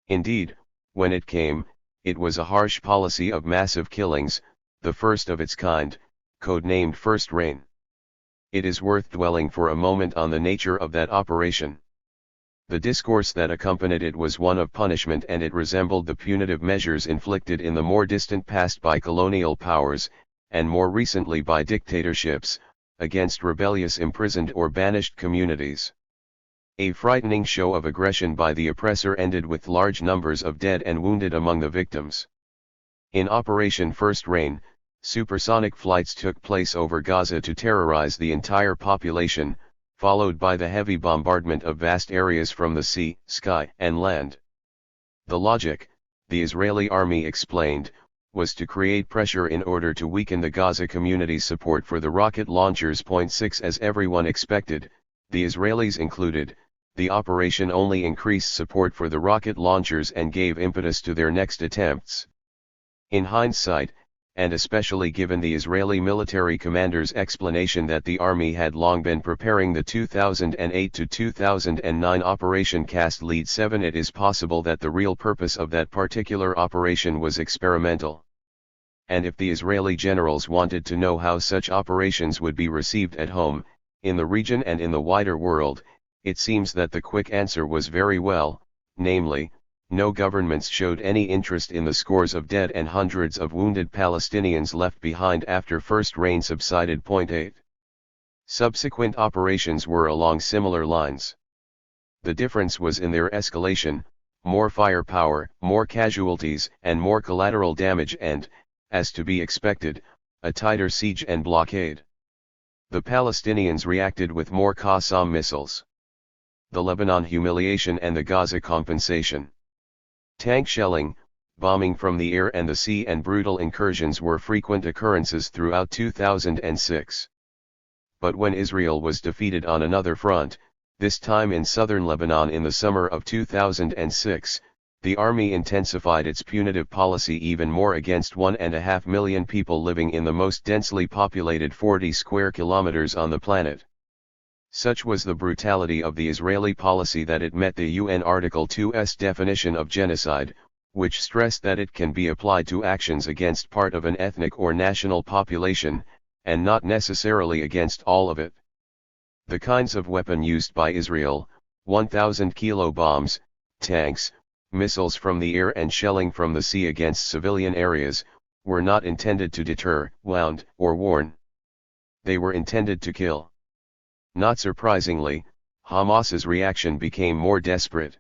Indeed, when it came, it was a harsh policy of massive killings, the first of its kind, codenamed First Rain. It is worth dwelling for a moment on the nature of that operation. The discourse that accompanied it was one of punishment, and it resembled the punitive measures inflicted in the more distant past by colonial powers, and more recently by dictatorships, against rebellious imprisoned or banished communities. A frightening show of aggression by the oppressor ended with large numbers of dead and wounded among the victims. In Operation First Rain, supersonic flights took place over Gaza to terrorize the entire population, followed by the heavy bombardment of vast areas from the sea, sky, and land. The logic, the Israeli army explained, was to create pressure in order to weaken the Gaza community's support for the rocket launchers. 6 As everyone expected, the Israelis included, the operation only increased support for the rocket launchers and gave impetus to their next attempts. In hindsight, and especially given the Israeli military commander's explanation that the army had long been preparing the 2008 to 2009 Operation Cast Lead 7, it is possible that the real purpose of that particular operation was experimental. And if the Israeli generals wanted to know how such operations would be received at home, in the region and in the wider world, it seems that the quick answer was very well, namely, no governments showed any interest in the scores of dead and hundreds of wounded Palestinians left behind after First Rain subsided. 8. Subsequent operations were along similar lines. The difference was in their escalation: more firepower, more casualties, and more collateral damage and, as to be expected, a tighter siege and blockade. The Palestinians reacted with more Qassam missiles. The Lebanon humiliation and the Gaza compensation. Tank shelling, bombing from the air and the sea, and brutal incursions were frequent occurrences throughout 2006. But when Israel was defeated on another front, this time in southern Lebanon in the summer of 2006, the army intensified its punitive policy even more against 1.5 million people living in the most densely populated 40 square kilometers on the planet. Such was the brutality of the Israeli policy that it met the UN Article 2's definition of genocide, which stressed that it can be applied to actions against part of an ethnic or national population, and not necessarily against all of it. The kinds of weapon used by Israel, 1,000-kilo bombs, tanks, missiles from the air and shelling from the sea against civilian areas, were not intended to deter, wound, or warn. They were intended to kill. Not surprisingly, Hamas's reaction became more desperate.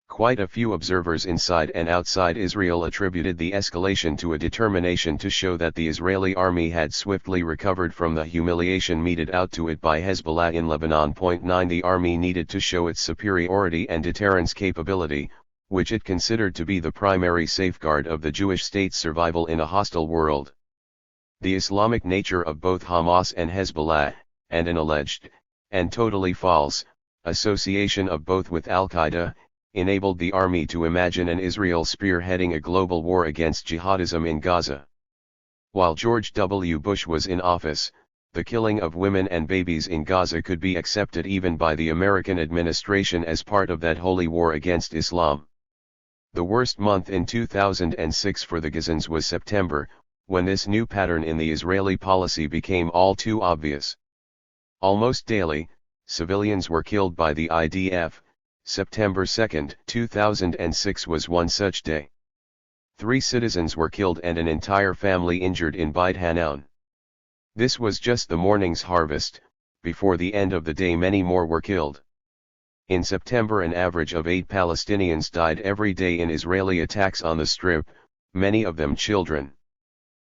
Quite a few observers inside and outside Israel attributed the escalation to a determination to show that the Israeli army had swiftly recovered from the humiliation meted out to it by Hezbollah in Lebanon. 9 The army needed to show its superiority and deterrence capability, which it considered to be the primary safeguard of the Jewish state's survival in a hostile world. The Islamic nature of both Hamas and Hezbollah, and an alleged, and totally false, association of both with Al-Qaeda, enabled the army to imagine an Israel spearheading a global war against jihadism in Gaza. While George W. Bush was in office, the killing of women and babies in Gaza could be accepted even by the American administration as part of that holy war against Islam. The worst month in 2006 for the Gazans was September, when this new pattern in the Israeli policy became all too obvious. Almost daily, civilians were killed by the IDF. September 2, 2006 was one such day. 3 citizens were killed and an entire family injured in Beit Hanoun. This was just the morning's harvest. Before the end of the day many more were killed. In September an average of 8 Palestinians died every day in Israeli attacks on the Strip, many of them children.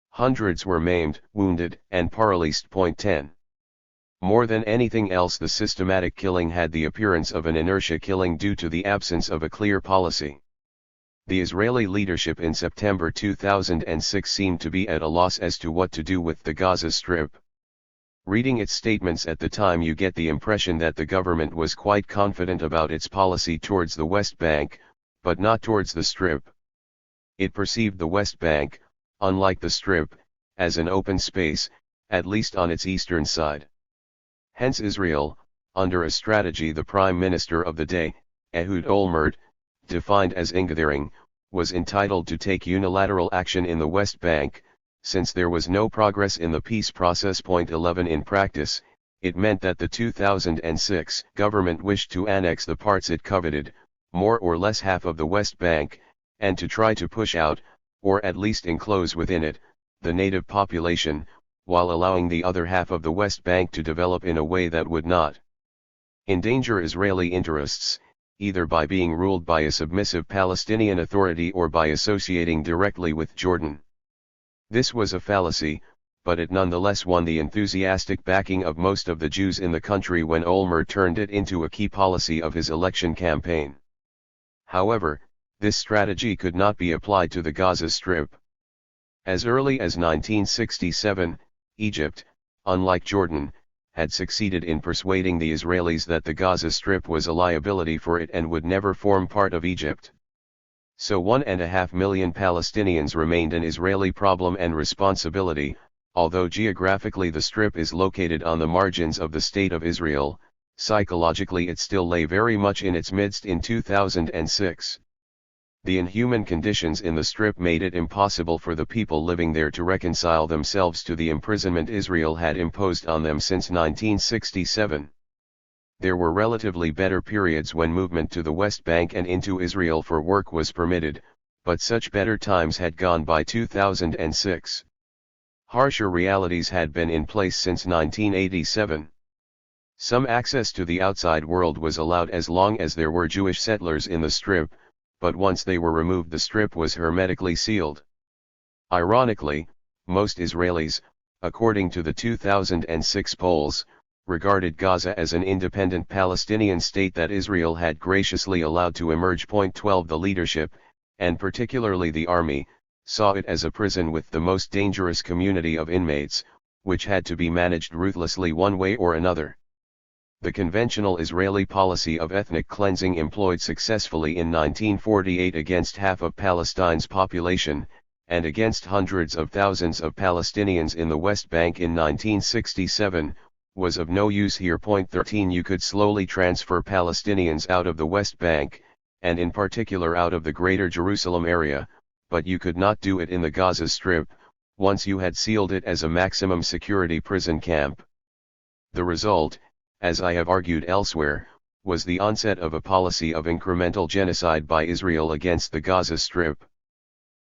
Hundreds were maimed, wounded, and paralyzed. 10. More than anything else, the systematic killing had the appearance of an inertia killing due to the absence of a clear policy. The Israeli leadership in September 2006 seemed to be at a loss as to what to do with the Gaza Strip. Reading its statements at the time, you get the impression that the government was quite confident about its policy towards the West Bank, but not towards the Strip. It perceived the West Bank, unlike the Strip, as an open space, at least on its eastern side. Hence Israel, under a strategy the Prime Minister of the day, Ehud Olmert, defined as ingathering, was entitled to take unilateral action in the West Bank. Since there was no progress in the peace process. 11 In practice, it meant that the 2006 government wished to annex the parts it coveted, more or less half of the West Bank, and to try to push out, or at least enclose within it, the native population, while allowing the other half of the West Bank to develop in a way that would not endanger Israeli interests, either by being ruled by a submissive Palestinian authority or by associating directly with Jordan. This was a fallacy, but it nonetheless won the enthusiastic backing of most of the Jews in the country when Olmert turned it into a key policy of his election campaign. However, this strategy could not be applied to the Gaza Strip. As early as 1967, Egypt, unlike Jordan, had succeeded in persuading the Israelis that the Gaza Strip was a liability for it and would never form part of Egypt. So 1.5 million Palestinians remained an Israeli problem and responsibility. Although geographically the Strip is located on the margins of the State of Israel, psychologically it still lay very much in its midst in 2006. The inhuman conditions in the Strip made it impossible for the people living there to reconcile themselves to the imprisonment Israel had imposed on them since 1967. There were relatively better periods when movement to the West Bank and into Israel for work was permitted, but such better times had gone by 2006. Harsher realities had been in place since 1987. Some access to the outside world was allowed as long as there were Jewish settlers in the Strip, but once they were removed the Strip was hermetically sealed. Ironically, most Israelis, according to the 2006 polls, regarded Gaza as an independent Palestinian state that Israel had graciously allowed to emerge. 12 The leadership, and particularly the army, saw it as a prison with the most dangerous community of inmates, which had to be managed ruthlessly one way or another. The conventional Israeli policy of ethnic cleansing employed successfully in 1948 against half of Palestine's population, and against hundreds of thousands of Palestinians in the West Bank in 1967, was of no use here. 13 You could slowly transfer Palestinians out of the West Bank, and in particular out of the Greater Jerusalem area, but you could not do it in the Gaza Strip, once you had sealed it as a maximum security prison camp. The result, as I have argued elsewhere, was the onset of a policy of incremental genocide by Israel against the Gaza Strip.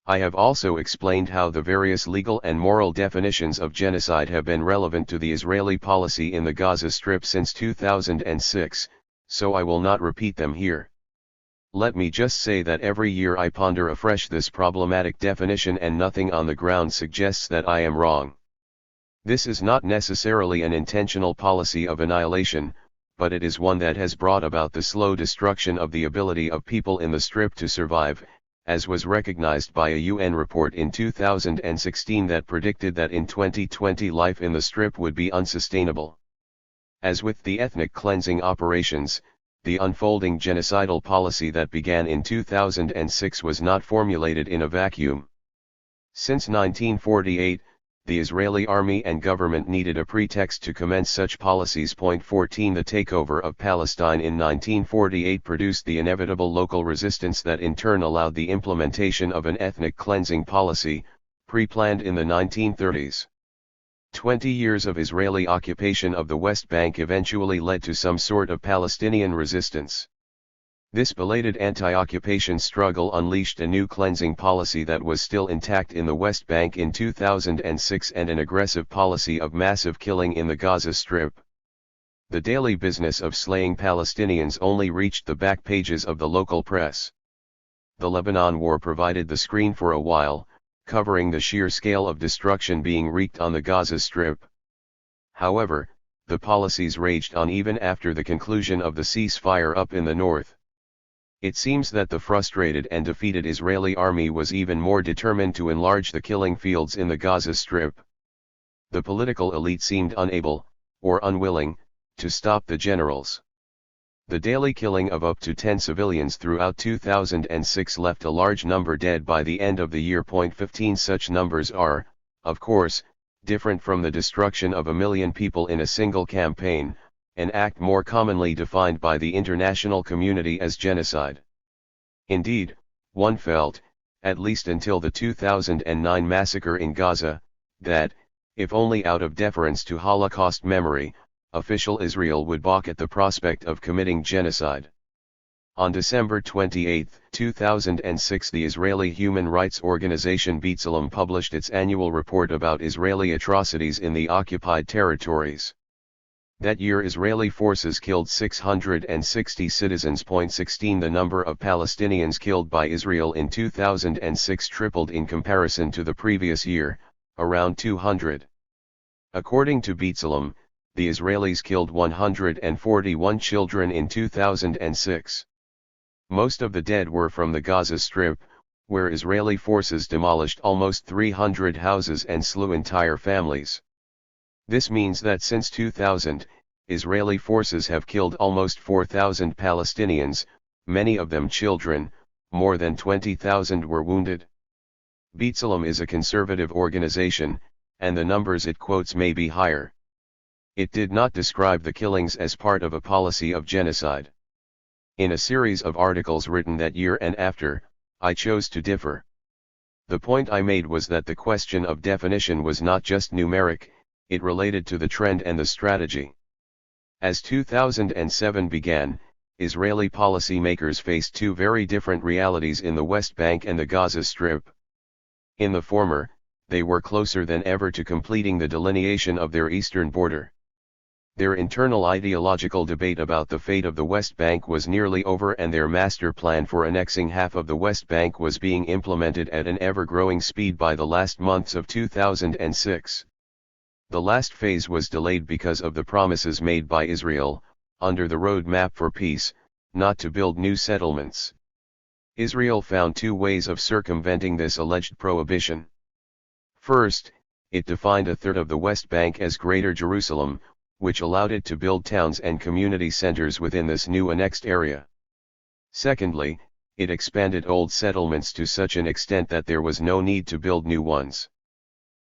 I have also explained how the various legal and moral definitions of genocide have been relevant to the Israeli policy in the Gaza Strip since 2006, so I will not repeat them here. Let me just say that every year I ponder afresh this problematic definition and nothing on the ground suggests that I am wrong. This is not necessarily an intentional policy of annihilation, but it is one that has brought about the slow destruction of the ability of people in the Strip to survive, as was recognized by a UN report in 2016 that predicted that in 2020 life in the Strip would be unsustainable. As with the ethnic cleansing operations, the unfolding genocidal policy that began in 2006 was not formulated in a vacuum. Since 1948, the Israeli army and government needed a pretext to commence such policies. 14 The takeover of Palestine in 1948 produced the inevitable local resistance that in turn allowed the implementation of an ethnic cleansing policy, pre-planned in the 1930s. 20 years of Israeli occupation of the West Bank eventually led to some sort of Palestinian resistance. This belated anti-occupation struggle unleashed a new cleansing policy that was still intact in the West Bank in 2006 and an aggressive policy of massive killing in the Gaza Strip. The daily business of slaying Palestinians only reached the back pages of the local press. The Lebanon War provided the screen for a while, covering the sheer scale of destruction being wreaked on the Gaza Strip. However, the policies raged on even after the conclusion of the ceasefire up in the north. It seems that the frustrated and defeated Israeli army was even more determined to enlarge the killing fields in the Gaza Strip. The political elite seemed unable, or unwilling, to stop the generals. The daily killing of up to 10 civilians throughout 2006 left a large number dead by the end of the year. 15 Such numbers are, of course, different from the destruction of 1 million people in a single campaign, an act more commonly defined by the international community as genocide. Indeed, one felt, at least until the 2009 massacre in Gaza, that, if only out of deference to Holocaust memory, official Israel would balk at the prospect of committing genocide. On December 28, 2006, the Israeli human rights organization B'Tselem published its annual report about Israeli atrocities in the occupied territories. That year Israeli forces killed 660 citizens. 16 The number of Palestinians killed by Israel in 2006 tripled in comparison to the previous year, around 200. According to B'Tselem, the Israelis killed 141 children in 2006. Most of the dead were from the Gaza Strip, where Israeli forces demolished almost 300 houses and slew entire families. This means that since 2000, Israeli forces have killed almost 4,000 Palestinians, many of them children, more than 20,000 were wounded. B'Tselem is a conservative organization, and the numbers it quotes may be higher. It did not describe the killings as part of a policy of genocide. In a series of articles written that year and after, I chose to differ. The point I made was that the question of definition was not just numeric, it related to the trend and the strategy. As 2007 began, Israeli policymakers faced two very different realities in the West Bank and the Gaza Strip. In the former, they were closer than ever to completing the delineation of their eastern border. Their internal ideological debate about the fate of the West Bank was nearly over, and their master plan for annexing half of the West Bank was being implemented at an ever-growing speed by the last months of 2006. The last phase was delayed because of the promises made by Israel, under the roadmap for peace, not to build new settlements. Israel found two ways of circumventing this alleged prohibition. First, it defined a third of the West Bank as Greater Jerusalem, which allowed it to build towns and community centers within this new annexed area. Secondly, it expanded old settlements to such an extent that there was no need to build new ones.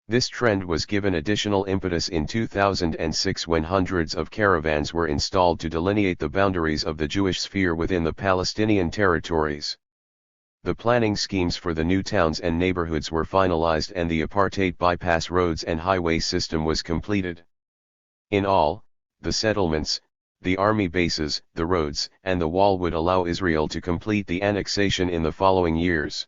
This trend was given additional impetus in 2006 when hundreds of caravans were installed to delineate the boundaries of the Jewish sphere within the Palestinian territories. The planning schemes for the new towns and neighborhoods were finalized, and the apartheid bypass roads and highway system was completed. In all, the settlements, the army bases, the roads, and the wall would allow Israel to complete the annexation in the following years.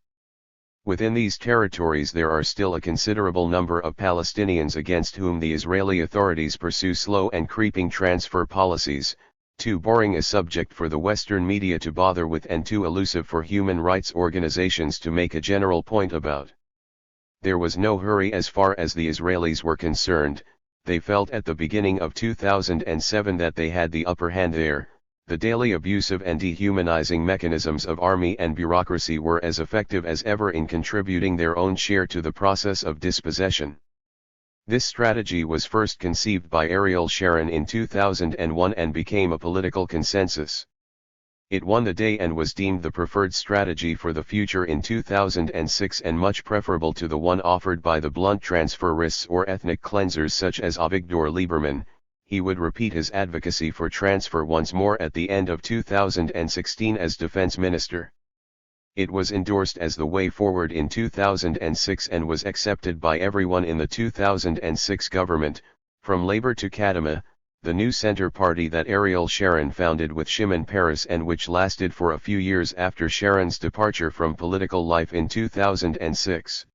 Within these territories there are still a considerable number of Palestinians against whom the Israeli authorities pursue slow and creeping transfer policies, too boring a subject for the Western media to bother with and too elusive for human rights organizations to make a general point about. There was no hurry as far as the Israelis were concerned. They felt at the beginning of 2007 that they had the upper hand there. The daily abusive and dehumanizing mechanisms of army and bureaucracy were as effective as ever in contributing their own share to the process of dispossession. This strategy was first conceived by Ariel Sharon in 2001 and became a political consensus. It won the day and was deemed the preferred strategy for the future in 2006, and much preferable to the one offered by the blunt transferists or ethnic cleansers such as Avigdor Lieberman. He would repeat his advocacy for transfer once more at the end of 2016 as defense minister. It was endorsed as the way forward in 2006 and was accepted by everyone in the 2006 government, from Labour to Kadima, the new center party that Ariel Sharon founded with Shimon Peres and which lasted for a few years after Sharon's departure from political life in 2006.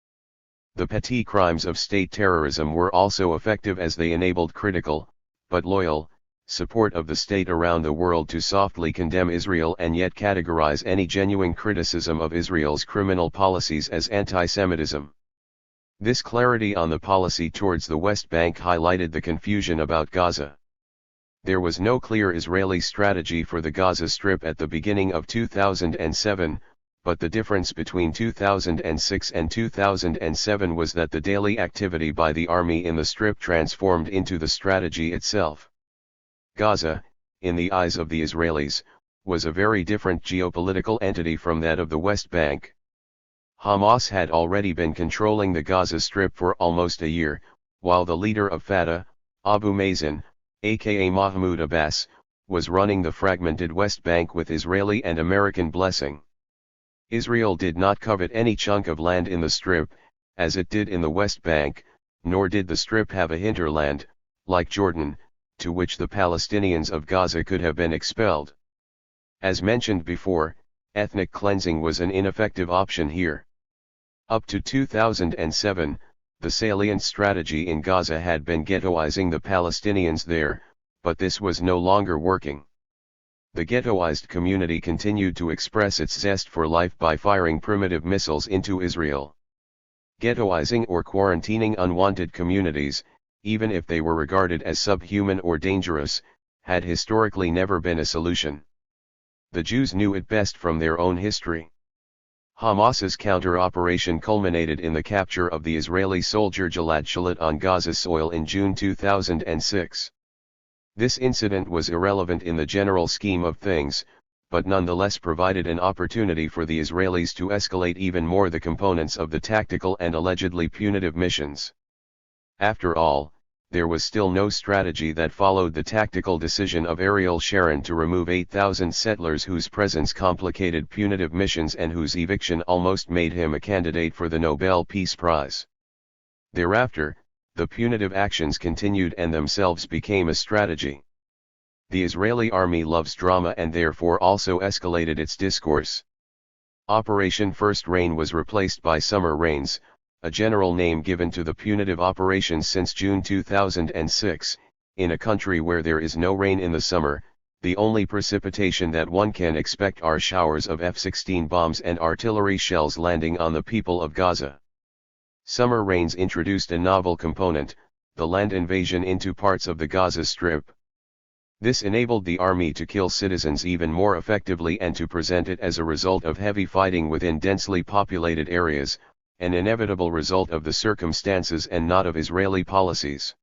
The petty crimes of state terrorism were also effective as they enabled critical, but loyal, support of the state around the world to softly condemn Israel and yet categorize any genuine criticism of Israel's criminal policies as anti-Semitism. This clarity on the policy towards the West Bank highlighted the confusion about Gaza. There was no clear Israeli strategy for the Gaza Strip at the beginning of 2007, but the difference between 2006 and 2007 was that the daily activity by the army in the Strip transformed into the strategy itself. Gaza, in the eyes of the Israelis, was a very different geopolitical entity from that of the West Bank. Hamas had already been controlling the Gaza Strip for almost a year, while the leader of Fatah, Abu Mazen, aka Mahmoud Abbas, was running the fragmented West Bank with Israeli and American blessing. Israel did not covet any chunk of land in the Strip, as it did in the West Bank, nor did the Strip have a hinterland, like Jordan, to which the Palestinians of Gaza could have been expelled. As mentioned before, ethnic cleansing was an ineffective option here. Up to 2007, the salient strategy in Gaza had been ghettoizing the Palestinians there, but this was no longer working. The ghettoized community continued to express its zest for life by firing primitive missiles into Israel. Ghettoizing or quarantining unwanted communities, even if they were regarded as subhuman or dangerous, had historically never been a solution. The Jews knew it best from their own history. Hamas's counter-operation culminated in the capture of the Israeli soldier Gilad Shalit on Gaza soil in June 2006. This incident was irrelevant in the general scheme of things, but nonetheless provided an opportunity for the Israelis to escalate even more the components of the tactical and allegedly punitive missions. After all, there was still no strategy that followed the tactical decision of Ariel Sharon to remove 8,000 settlers whose presence complicated punitive missions and whose eviction almost made him a candidate for the Nobel Peace Prize. Thereafter, the punitive actions continued and themselves became a strategy. The Israeli army loves drama and therefore also escalated its discourse. Operation First Rain was replaced by Summer Rains, a general name given to the punitive operations since June 2006, in a country where there is no rain in the summer. The only precipitation that one can expect are showers of F-16 bombs and artillery shells landing on the people of Gaza. Summer rains introduced a novel component, the land invasion into parts of the Gaza Strip. This enabled the army to kill citizens even more effectively and to present it as a result of heavy fighting within densely populated areas, an inevitable result of the circumstances and not of Israeli policies.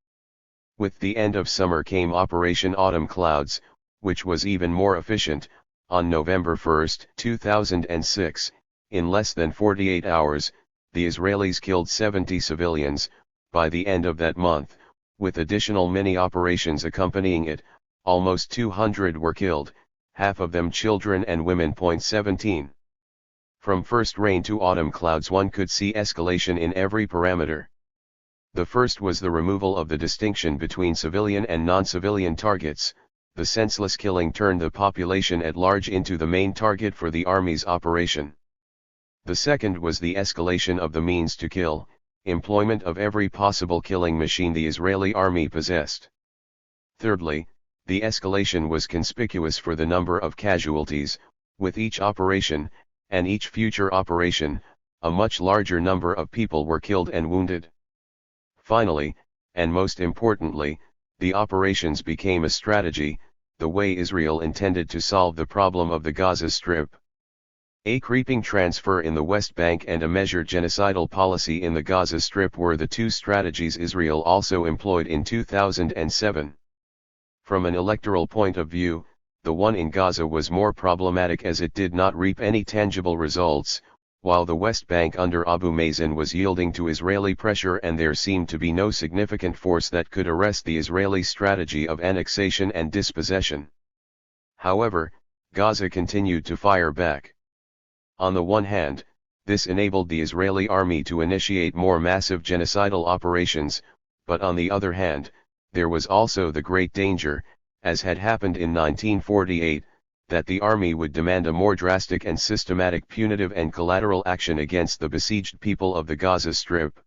With the end of summer came Operation Autumn Clouds, which was even more efficient. On November 1, 2006, in less than 48 hours, the Israelis killed 70 civilians. By the end of that month, with additional mini-operations accompanying it, almost 200 were killed, half of them children and women. 17. From first rain to autumn clouds one could see escalation in every parameter. The first was the removal of the distinction between civilian and non-civilian targets. The senseless killing turned the population at large into the main target for the army's operation. The second was the escalation of the means to kill, employment of every possible killing machine the Israeli army possessed. Thirdly, the escalation was conspicuous for the number of casualties. With each operation, and each future operation, a much larger number of people were killed and wounded. Finally, and most importantly, the operations became a strategy, the way Israel intended to solve the problem of the Gaza Strip. A creeping transfer in the West Bank and a measured genocidal policy in the Gaza Strip were the two strategies Israel also employed in 2007. From an electoral point of view, the one in Gaza was more problematic as it did not reap any tangible results, while the West Bank under Abu Mazen was yielding to Israeli pressure and there seemed to be no significant force that could arrest the Israeli strategy of annexation and dispossession. However, Gaza continued to fire back. On the one hand, this enabled the Israeli army to initiate more massive genocidal operations, but on the other hand, there was also the great danger, as had happened in 1948, that the army would demand a more drastic and systematic punitive and collateral action against the besieged people of the Gaza Strip.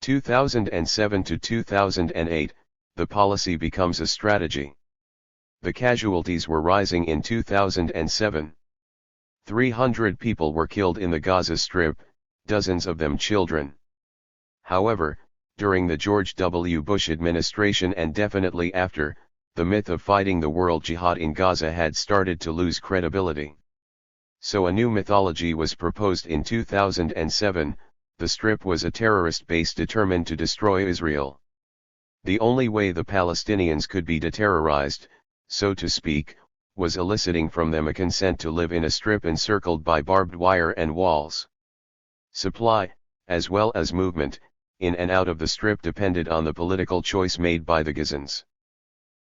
2007 to 2008, the policy becomes a strategy. The casualties were rising in 2007. 300 people were killed in the Gaza Strip, dozens of them children. However, during the George W. Bush administration and definitely after, the myth of fighting the world jihad in Gaza had started to lose credibility. So a new mythology was proposed in 2007, the Strip was a terrorist base determined to destroy Israel. The only way the Palestinians could be deterrorized, so to speak, was eliciting from them a consent to live in a strip encircled by barbed wire and walls. Supply, as well as movement, in and out of the strip depended on the political choice made by the Gazans.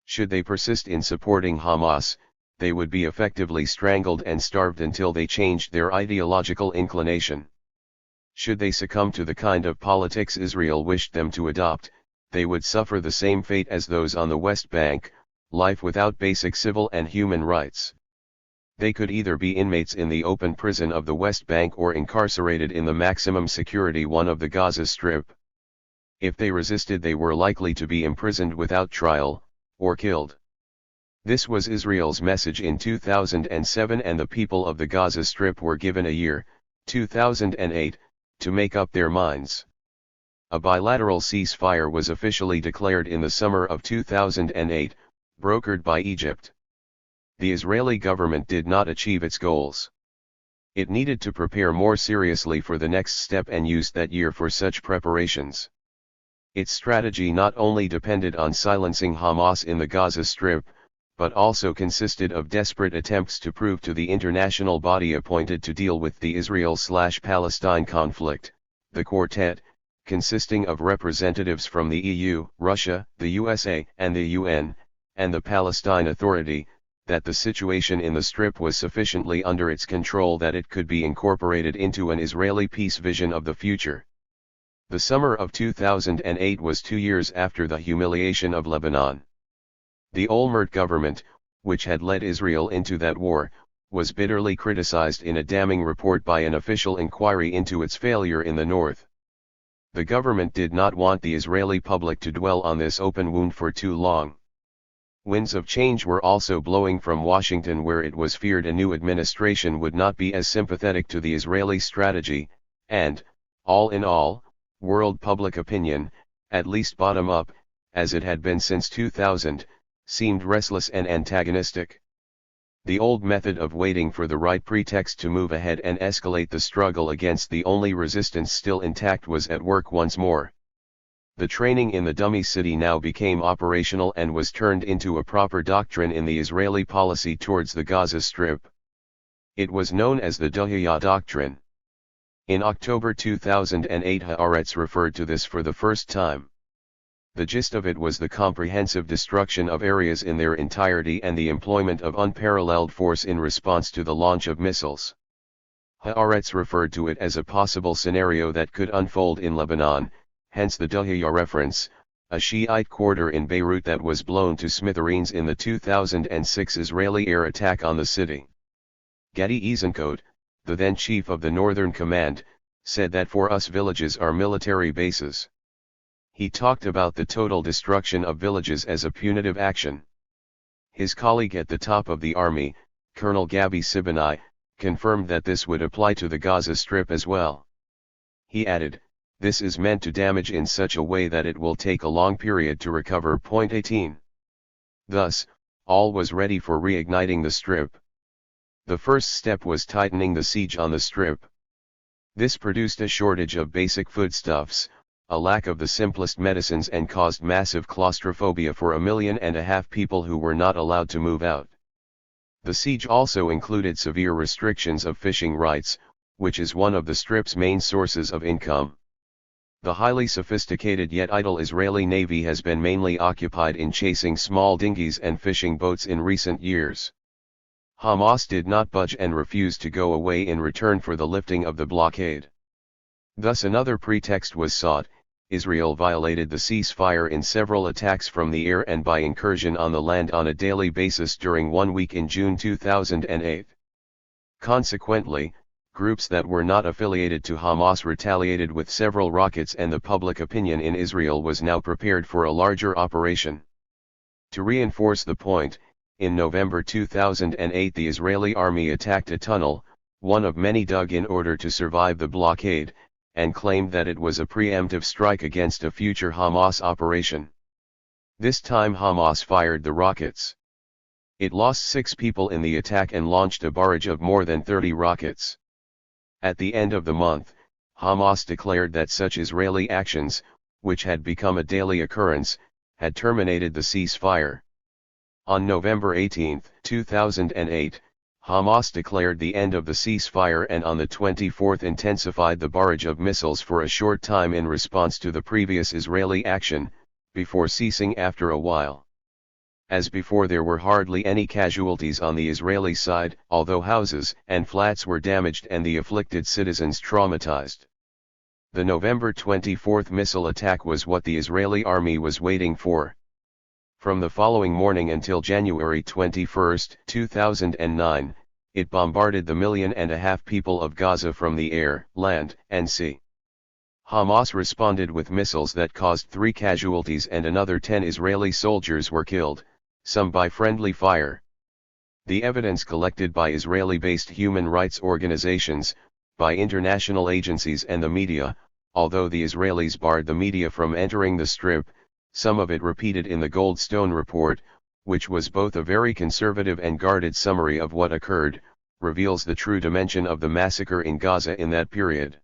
Should they persist in supporting Hamas, they would be effectively strangled and starved until they changed their ideological inclination. Should they succumb to the kind of politics Israel wished them to adopt, they would suffer the same fate as those on the West Bank, life without basic civil and human rights. They could either be inmates in the open prison of the West Bank or incarcerated in the maximum security one of the Gaza Strip. If they resisted, they were likely to be imprisoned without trial, or killed. This was Israel's message in 2007, and the people of the Gaza Strip were given a year, 2008, to make up their minds. A bilateral ceasefire was officially declared in the summer of 2008, brokered by Egypt. The Israeli government did not achieve its goals. It needed to prepare more seriously for the next step and used that year for such preparations. Its strategy not only depended on silencing Hamas in the Gaza Strip, but also consisted of desperate attempts to prove to the international body appointed to deal with the Israel-Palestine conflict, the Quartet, consisting of representatives from the EU, Russia, the USA, and the UN, and the Palestine Authority, that the situation in the Strip was sufficiently under its control that it could be incorporated into an Israeli peace vision of the future. The summer of 2008 was 2 years after the humiliation of Lebanon. The Olmert government, which had led Israel into that war, was bitterly criticized in a damning report by an official inquiry into its failure in the north. The government did not want the Israeli public to dwell on this open wound for too long. Winds of change were also blowing from Washington, where it was feared a new administration would not be as sympathetic to the Israeli strategy, and, all in all, world public opinion, at least bottom up, as it had been since 2000, seemed restless and antagonistic. The old method of waiting for the right pretext to move ahead and escalate the struggle against the only resistance still intact was at work once more. The training in the dummy city now became operational and was turned into a proper doctrine in the Israeli policy towards the Gaza Strip. It was known as the Duhaya Doctrine. In October 2008, Haaretz referred to this for the first time. The gist of it was the comprehensive destruction of areas in their entirety and the employment of unparalleled force in response to the launch of missiles. Haaretz referred to it as a possible scenario that could unfold in Lebanon, hence the Duhaya reference, a Shiite quarter in Beirut that was blown to smithereens in the 2006 Israeli air attack on the city. Gadi Eisenkot, the then chief of the Northern Command, said that for us villages are military bases. He talked about the total destruction of villages as a punitive action. His colleague at the top of the army, Colonel Gabi Sibonai, confirmed that this would apply to the Gaza Strip as well. He added, "This is meant to damage in such a way that it will take a long period to recover." 18. Thus, all was ready for reigniting the Strip. The first step was tightening the siege on the Strip. This produced a shortage of basic foodstuffs, a lack of the simplest medicines, and caused massive claustrophobia for 1.5 million people who were not allowed to move out. The siege also included severe restrictions of fishing rights, which is one of the Strip's main sources of income. The highly sophisticated yet idle Israeli Navy has been mainly occupied in chasing small dinghies and fishing boats in recent years. Hamas did not budge and refused to go away in return for the lifting of the blockade. Thus another pretext was sought. Israel violated the ceasefire in several attacks from the air and by incursion on the land on a daily basis during 1 week in June 2008. Consequently, groups that were not affiliated to Hamas retaliated with several rockets, and the public opinion in Israel was now prepared for a larger operation. To reinforce the point, In November 2008 the Israeli army attacked a tunnel, one of many dug in order to survive the blockade, and claimed that it was a preemptive strike against a future Hamas operation. This time Hamas fired the rockets. It lost 6 people in the attack and launched a barrage of more than 30 rockets. At the end of the month, Hamas declared that such Israeli actions, which had become a daily occurrence, had terminated the ceasefire. On November 18, 2008, Hamas declared the end of the ceasefire and on the 24th intensified the barrage of missiles for a short time in response to the previous Israeli action, before ceasing after a while. As before, there were hardly any casualties on the Israeli side, although houses and flats were damaged and the afflicted citizens traumatized. The November 24 missile attack was what the Israeli army was waiting for. From the following morning until January 21, 2009, it bombarded the 1.5 million people of Gaza from the air, land, and sea. Hamas responded with missiles that caused 3 casualties and another 10 Israeli soldiers were killed, some by friendly fire. The evidence collected by Israeli-based human rights organizations, by international agencies and the media, although the Israelis barred the media from entering the Strip, some of it repeated in the Goldstone report, which was both a very conservative and guarded summary of what occurred, reveals the true dimension of the massacre in Gaza in that period.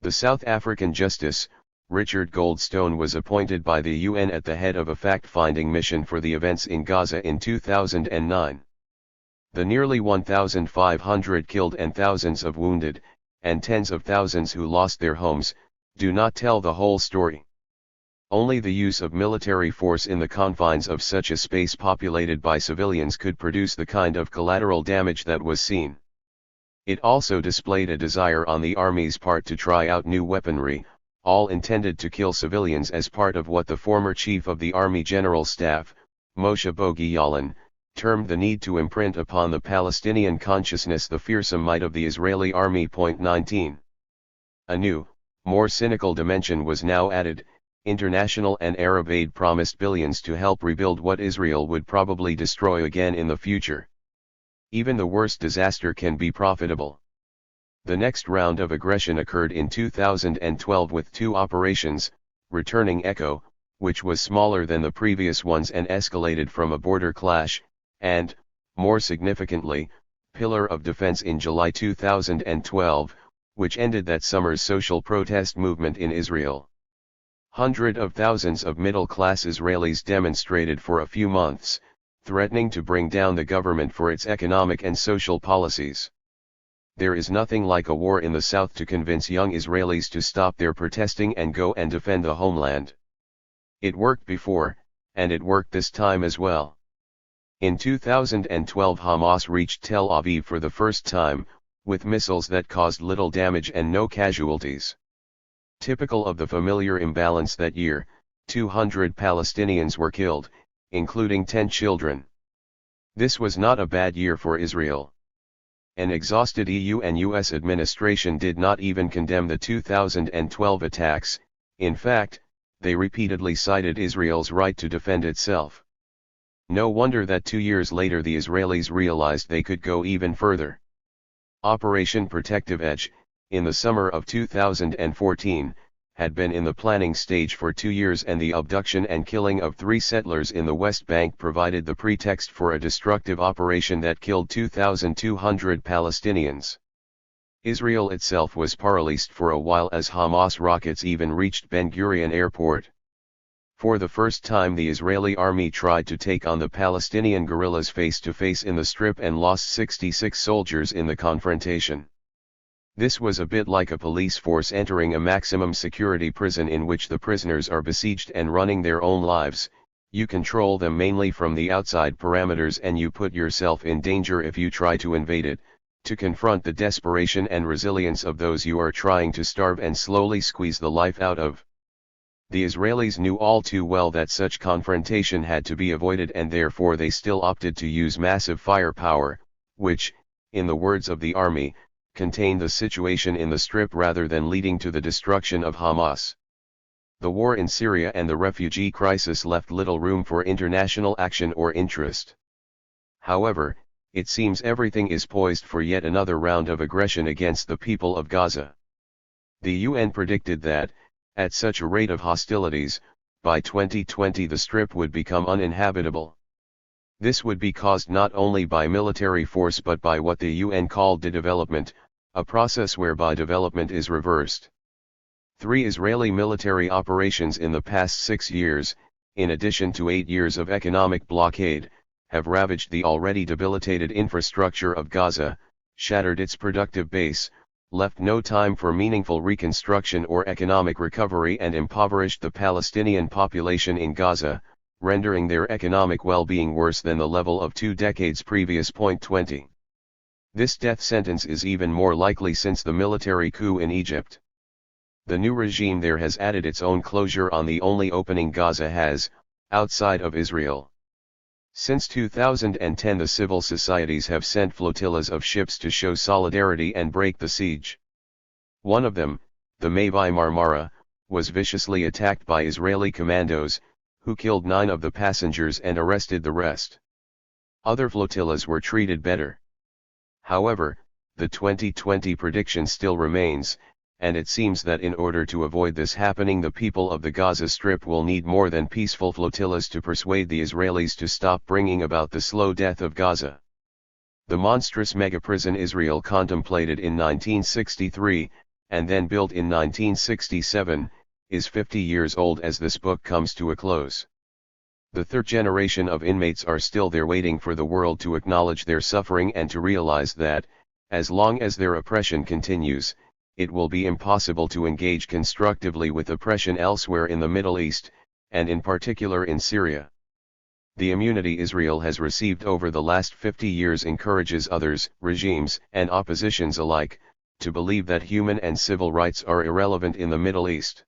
The South African Justice, Richard Goldstone, was appointed by the UN at the head of a fact-finding mission for the events in Gaza in 2009. The nearly 1,500 killed and thousands of wounded, and tens of thousands who lost their homes, do not tell the whole story. Only the use of military force in the confines of such a space populated by civilians could produce the kind of collateral damage that was seen. It also displayed a desire on the army's part to try out new weaponry, all intended to kill civilians, as part of what the former chief of the Army General Staff, Moshe Bogi Ya'alon, termed the need to imprint upon the Palestinian consciousness the fearsome might of the Israeli army. 19. A new, more cynical dimension was now added. International and Arab aid promised billions to help rebuild what Israel would probably destroy again in the future. Even the worst disaster can be profitable. The next round of aggression occurred in 2012 with 2 operations, Returning Echo, which was smaller than the previous ones and escalated from a border clash, and, more significantly, Pillar of Defense in July 2012, which ended that summer's social protest movement in Israel. Hundreds of thousands of middle-class Israelis demonstrated for a few months, threatening to bring down the government for its economic and social policies. There is nothing like a war in the south to convince young Israelis to stop their protesting and go and defend the homeland. It worked before, and it worked this time as well. In 2012 Hamas reached Tel Aviv for the first time, with missiles that caused little damage and no casualties. Typical of the familiar imbalance that year, 200 Palestinians were killed, including 10 children. This was not a bad year for Israel. An exhausted EU and US administration did not even condemn the 2012 attacks. In fact, they repeatedly cited Israel's right to defend itself. No wonder that 2 years later the Israelis realized they could go even further. Operation Protective Edge, in the summer of 2014, had been in the planning stage for 2 years, and the abduction and killing of 3 settlers in the West Bank provided the pretext for a destructive operation that killed 2,200 Palestinians. Israel itself was paralyzed for a while as Hamas rockets even reached Ben Gurion Airport. For the first time the Israeli army tried to take on the Palestinian guerrillas face to face in the Strip and lost 66 soldiers in the confrontation. This was a bit like a police force entering a maximum security prison in which the prisoners are besieged and running their own lives. You control them mainly from the outside parameters and you put yourself in danger if you try to invade it, to confront the desperation and resilience of those you are trying to starve and slowly squeeze the life out of. The Israelis knew all too well that such confrontation had to be avoided, and therefore they still opted to use massive firepower, which, in the words of the army, contained the situation in the Strip rather than leading to the destruction of Hamas. The war in Syria and the refugee crisis left little room for international action or interest. However, it seems everything is poised for yet another round of aggression against the people of Gaza. The UN predicted that, at such a rate of hostilities, by 2020 the Strip would become uninhabitable. This would be caused not only by military force but by what the UN called de-development, a process whereby development is reversed. 3 Israeli military operations in the past 6 years, in addition to 8 years of economic blockade, have ravaged the already debilitated infrastructure of Gaza, shattered its productive base, left no time for meaningful reconstruction or economic recovery, and impoverished the Palestinian population in Gaza, rendering their economic well-being worse than the level of 2 decades previous. 20. This death sentence is even more likely since the military coup in Egypt. The new regime there has added its own closure on the only opening Gaza has, outside of Israel. Since 2010 the civil societies have sent flotillas of ships to show solidarity and break the siege. One of them, the Mavi Marmara, was viciously attacked by Israeli commandos, who killed 9 of the passengers and arrested the rest. Other flotillas were treated better. However, the 2020 prediction still remains, and it seems that in order to avoid this happening the people of the Gaza Strip will need more than peaceful flotillas to persuade the Israelis to stop bringing about the slow death of Gaza. The monstrous mega-prison Israel contemplated in 1963, and then built in 1967, is 50 years old as this book comes to a close. The third generation of inmates are still there waiting for the world to acknowledge their suffering and to realize that, as long as their oppression continues, it will be impossible to engage constructively with oppression elsewhere in the Middle East, and in particular in Syria. The immunity Israel has received over the last 50 years encourages others, regimes and oppositions alike, to believe that human and civil rights are irrelevant in the Middle East.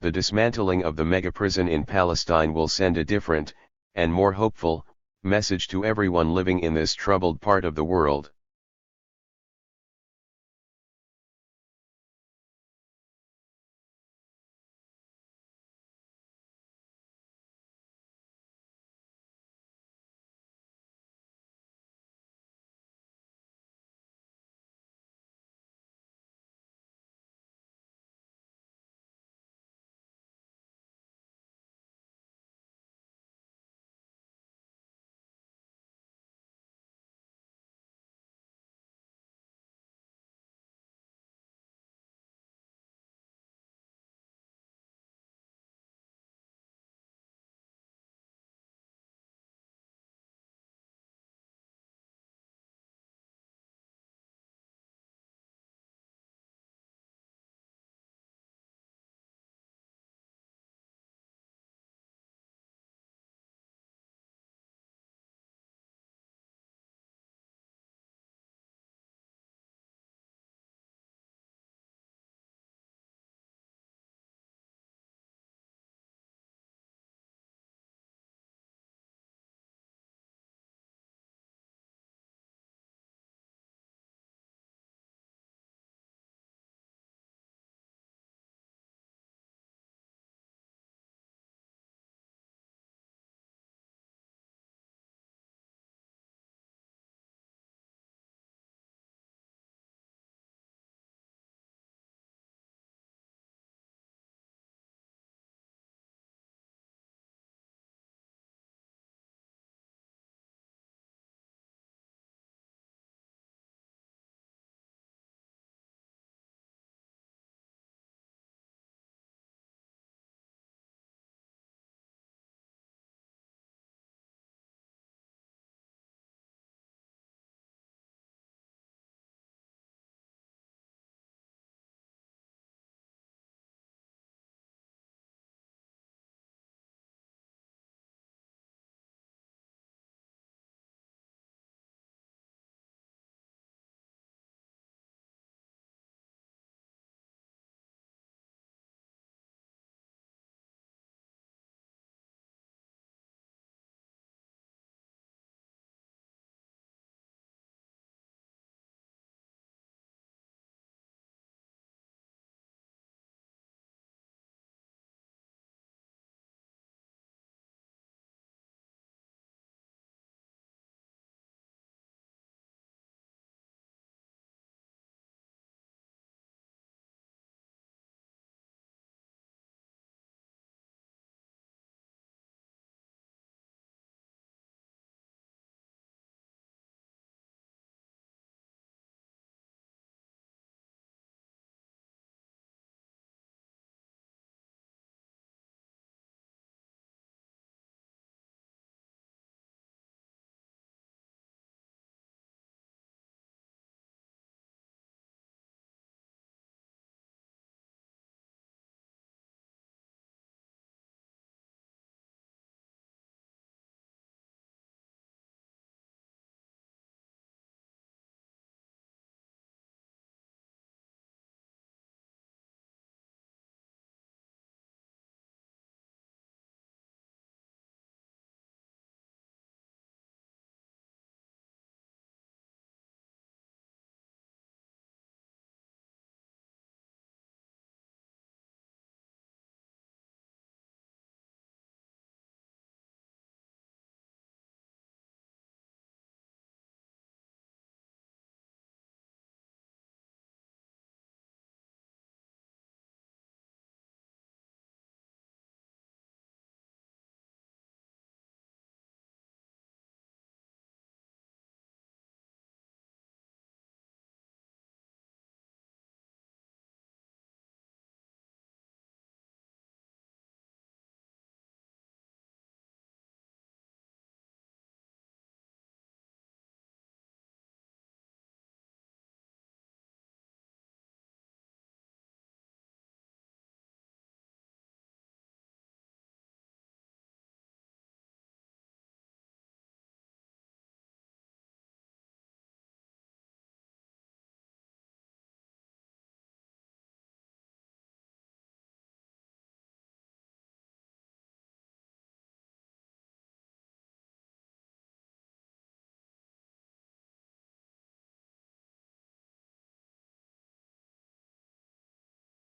The dismantling of the mega-prison in Palestine will send a different, and more hopeful, message to everyone living in this troubled part of the world.